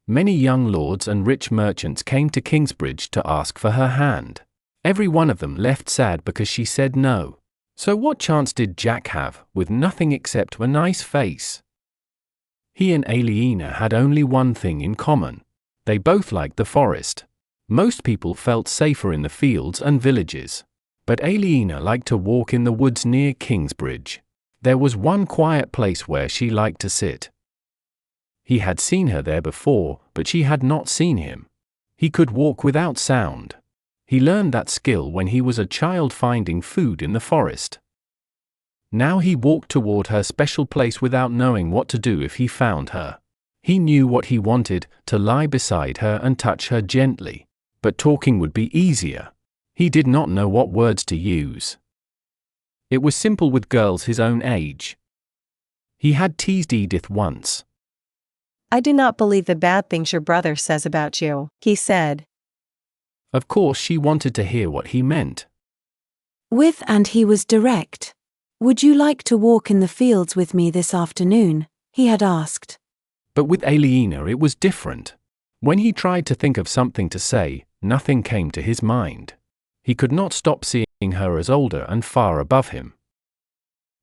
S1: Many young lords and rich merchants came to Kingsbridge to ask for her hand. Every one of them left sad because she said no. So what chance did Jack have, with nothing except a nice face? He and Aliena had only one thing in common. They both liked the forest. Most people felt safer in the fields and villages. But Aliena liked to walk in the woods near Kingsbridge. There was one quiet place where she liked to sit. He had seen her there before, but she had not seen him. He could walk without sound. He learned that skill when he was a child finding food in the forest. Now he walked toward her special place without knowing what to do if he found her. He knew what he wanted, to lie beside her and touch her gently. But talking would be easier. He did not know what words to use. It was simple with girls his own age. He had teased Edith once.
S19: "I do not believe the bad things your brother says about you," he said.
S1: Of course she wanted to hear what he meant.
S3: And he was direct. "Would you like to walk in the fields with me this afternoon?" he had asked.
S1: But with Aliena it was different. When he tried to think of something to say, nothing came to his mind. He could not stop seeing her as older and far above him.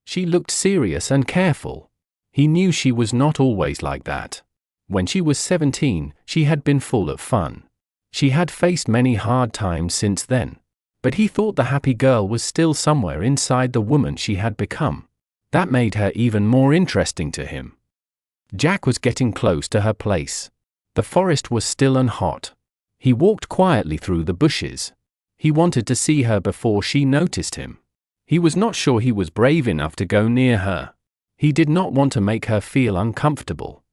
S1: She looked serious and careful. He knew she was not always like that. When she was 17, she had been full of fun. She had faced many hard times since then. But he thought the happy girl was still somewhere inside the woman she had become. That made her even more interesting to him. Jack was getting close to her place. The forest was still and hot. He walked quietly through the bushes. He wanted to see her before she noticed him. He was not sure he was brave enough to go near her. He did not want to make her feel uncomfortable.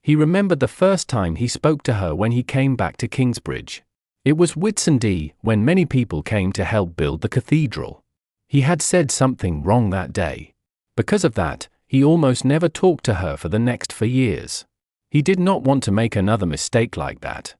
S1: He remembered the first time he spoke to her when he came back to Kingsbridge. It was Whitsunday, when many people came to help build the cathedral. He had said something wrong that day. Because of that, he almost never talked to her for the next 4 years. He did not want to make another mistake like that.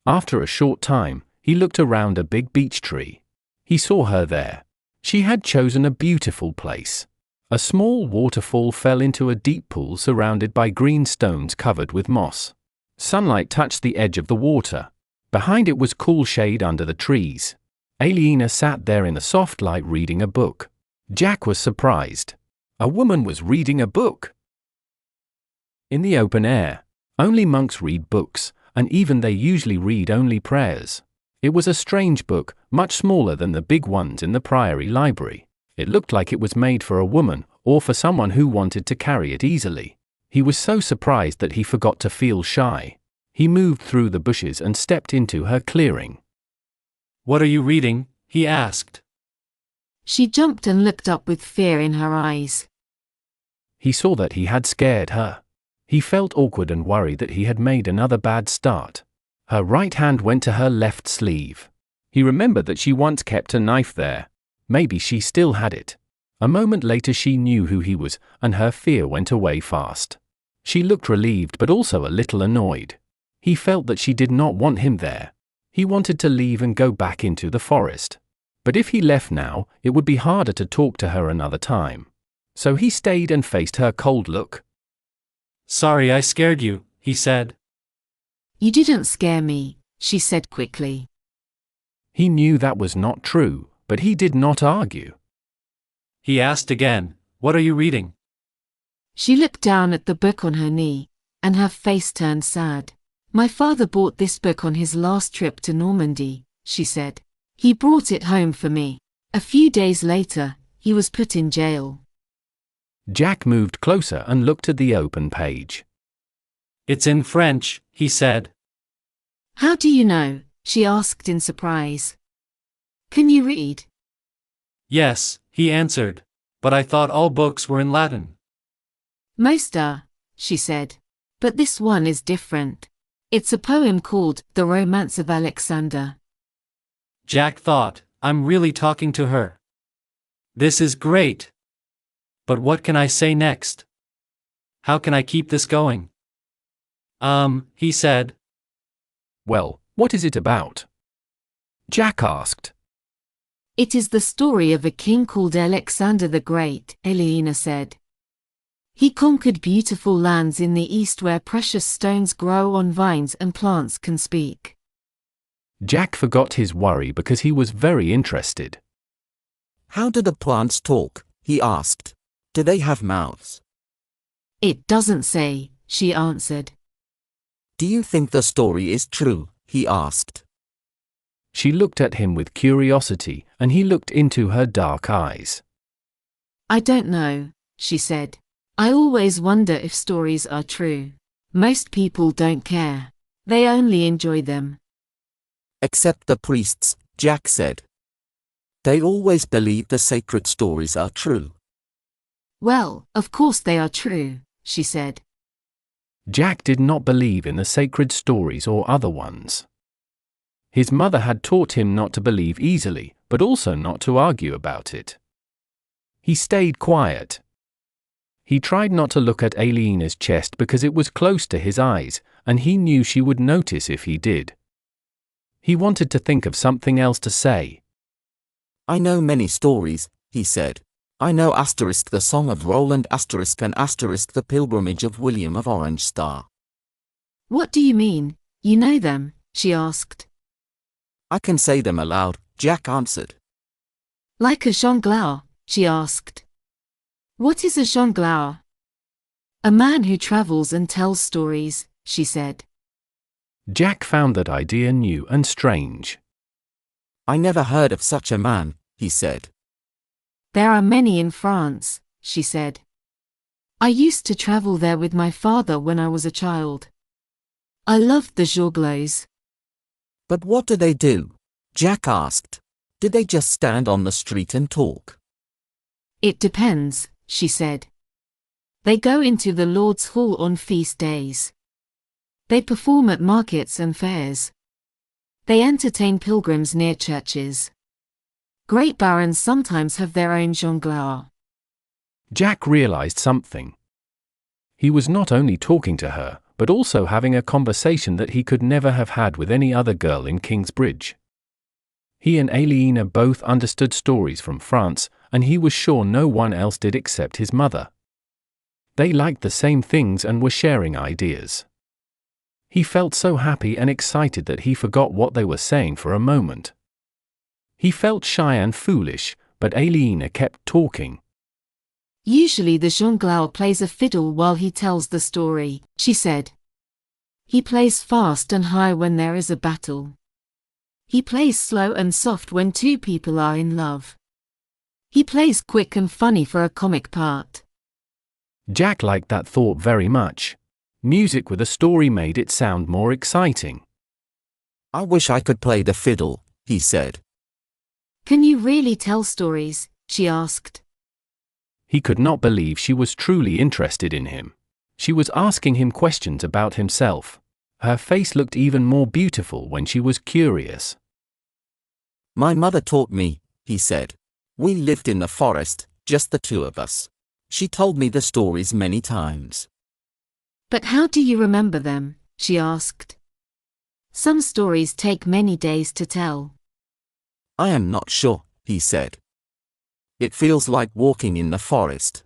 S1: After a short time, he looked around a big beech tree. He saw her there. She had chosen a beautiful place. A small waterfall fell into a deep pool surrounded by green stones covered with moss. Sunlight touched the edge of the water. Behind it was cool shade under the trees. Aliena sat there in the soft light reading a book. Jack was surprised. A woman was reading a book. In the open air, only monks read books, and even they usually read only prayers. It was a strange book, much smaller than the big ones in the priory library. It looked like it was made for a woman, or for someone who wanted to carry it easily. He was so surprised that he forgot to feel shy. He moved through the bushes and stepped into her clearing.
S4: "What are you reading?" he asked.
S14: She jumped and looked up with fear in her eyes.
S1: He saw that he had scared her. He felt awkward and worried that he had made another bad start. Her right hand went to her left sleeve. He remembered that she once kept a knife there. Maybe she still had it. A moment later she knew who he was, and her fear went away fast. She looked relieved but also a little annoyed. He felt that she did not want him there. He wanted to leave and go back into the forest. But if he left now, it would be harder to talk to her another time. So he stayed and faced her cold look.
S4: "Sorry I scared you," he said.
S14: "You didn't scare me," she said quickly.
S1: He knew that was not true, but he did not argue.
S4: He asked again, "What are you reading?"
S14: She looked down at the book on her knee, and her face turned sad. "My father bought this book on his last trip to Normandy," she said. "He brought it home for me. A few days later, he was put in jail."
S1: Jack moved closer and looked at the open page.
S4: "It's in French," he said.
S14: "How do you know?" she asked in surprise. "Can you read?"
S4: "Yes," he answered. "But I thought all books were in Latin."
S14: "Most are," she said. "But this one is different. It's a poem called The Romance of Alexander."
S4: Jack thought, "I'm really talking to her. This is great. But what can I say next? How can I keep this going?" He said.
S1: "Well, what is it about?" Jack asked.
S14: "It is the story of a king called Alexander the Great," Aliena said. "He conquered beautiful lands in the east where precious stones grow on vines and plants can speak."
S1: Jack forgot his worry because he was very interested.
S2: "How do the plants talk?" he asked. "Do they have mouths?"
S14: "It doesn't say," she answered.
S2: "Do you think the story is true?" he asked.
S1: She looked at him with curiosity, and he looked into her dark eyes.
S14: "I don't know," she said. "I always wonder if stories are true. Most people don't care. They only enjoy them."
S2: "Except the priests," Jack said. "They always believe the sacred stories are true."
S14: "Well, of course they are true," she said.
S1: Jack did not believe in the sacred stories or other ones. His mother had taught him not to believe easily, but also not to argue about it. He stayed quiet. He tried not to look at Aliena's chest because it was close to his eyes, and he knew she would notice if he did. He wanted to think of something else to say.
S2: "I know many stories," he said. I know asterisk the Song of Roland asterisk and asterisk the Pilgrimage of William of Orange Star.
S14: What do you mean, you know them? She asked.
S2: I can say them aloud, Jack answered.
S14: Like a jongleur? She asked. What is a jongleur? A man who travels and tells stories, she said.
S1: Jack found that idea new and strange.
S2: I never heard of such a man, he said.
S14: There are many in France, she said. I used to travel there with my father when I was a child. I loved the jongleurs.
S2: But what do they do? Jack asked. Did they just stand on the street and talk?
S14: It depends, she said. They go into the Lord's Hall on feast days. They perform at markets and fairs. They entertain pilgrims near churches. Great barons sometimes have their own jongleur.
S1: Jack realized something. He was not only talking to her, but also having a conversation that he could never have had with any other girl in Kingsbridge. He and Aliena both understood stories from France, and he was sure no one else did except his mother. They liked the same things and were sharing ideas. He felt so happy and excited that he forgot what they were saying for a moment. He felt shy and foolish, but Aliena kept talking.
S14: Usually the jongleur plays a fiddle while he tells the story, she said. He plays fast and high when there is a battle. He plays slow and soft when two people are in love. He plays quick and funny for a comic part.
S1: Jack liked that thought very much. Music with a story made it sound more exciting.
S2: I wish I could play the fiddle, he said.
S14: Can you really tell stories? She asked.
S1: He could not believe she was truly interested in him. She was asking him questions about himself. Her face looked even more beautiful when she was curious.
S2: My mother taught me, he said. We lived in the forest, just the two of us. She told me the stories many times.
S14: But how do you remember them? She asked. Some stories take many days to tell.
S2: I am not sure, he said. It feels like walking in the forest.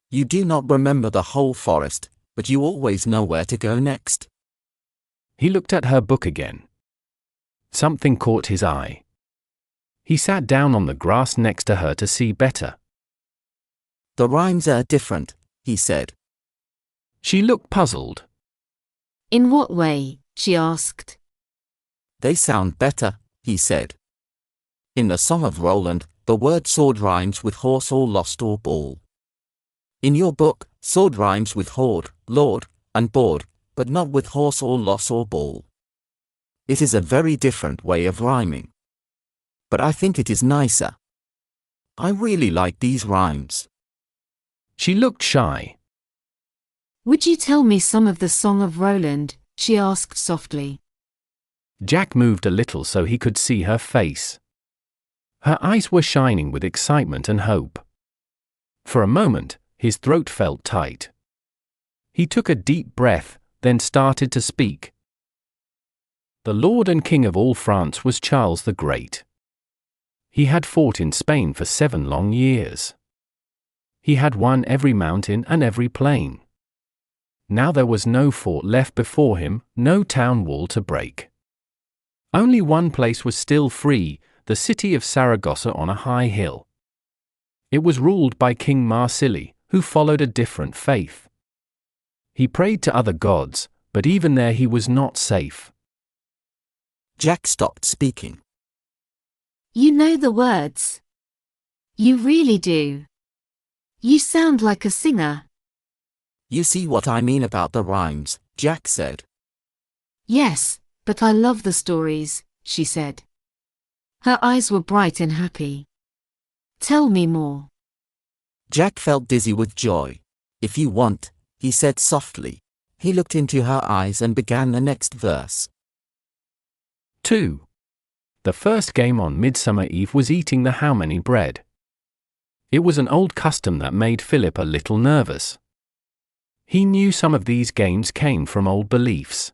S2: You do not remember the whole forest, but you always know where to go next.
S1: He looked at her book again. Something caught his eye. He sat down on the grass next to her to see better.
S2: The rhymes are different, he said.
S1: She looked puzzled.
S14: In what way? She asked.
S2: They sound better, he said. In the Song of Roland, the word sword rhymes with horse or lost or ball. In your book, sword rhymes with hoard, lord, and board, but not with horse or loss or ball. It is a very different way of rhyming. But I think it is nicer. I really like these rhymes.
S1: She looked shy.
S14: Would you tell me some of the Song of Roland? She asked softly.
S1: Jack moved a little so he could see her face. Her eyes were shining with excitement and hope. For a moment, his throat felt tight. He took a deep breath, then started to speak. The Lord and King of all France was Charles the Great. He had fought in Spain for 7 long years. He had won every mountain and every plain. Now there was no fort left before him, no town wall to break. Only one place was still free, the city of Saragossa on a high hill. It was ruled by King Marsili, who followed a different faith. He prayed to other gods, but even there he was not safe.
S2: Jack stopped speaking.
S14: You know the words. You really do. You sound like a singer.
S2: You see what I mean about the rhymes, Jack said.
S14: Yes, but I love the stories, she said. Her eyes were bright and happy. Tell me more.
S2: Jack felt dizzy with joy. If you want, he said softly. He looked into her eyes and began the next verse.
S1: 2. The first game on Midsummer Eve was eating the how many bread. It was an old custom that made Philip a little nervous. He knew some of these games came from old beliefs.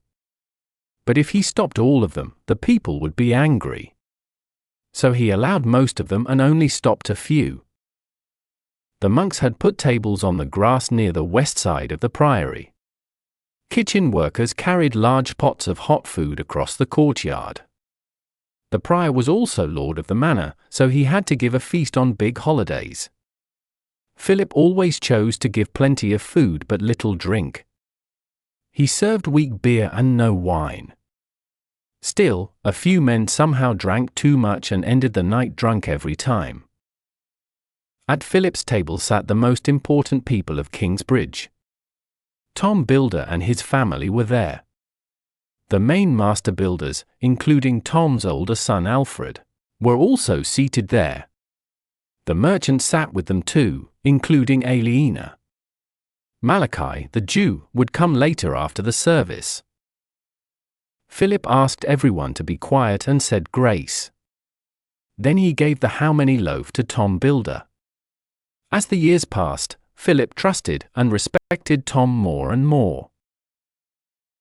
S1: But if he stopped all of them, the people would be angry. So he allowed most of them and only stopped a few. The monks had put tables on the grass near the west side of the priory. Kitchen workers carried large pots of hot food across the courtyard. The prior was also lord of the manor, so he had to give a feast on big holidays. Philip always chose to give plenty of food but little drink. He served weak beer and no wine. Still, a few men somehow drank too much and ended the night drunk every time. At Philip's table sat the most important people of Kingsbridge. Tom Builder and his family were there. The main master builders, including Tom's older son Alfred, were also seated there. The merchants sat with them too, including Aliena. Malachi, the Jew, would come later after the service. Philip asked everyone to be quiet and said grace. Then he gave the how many loaf to Tom Builder. As the years passed, Philip trusted and respected Tom more and more.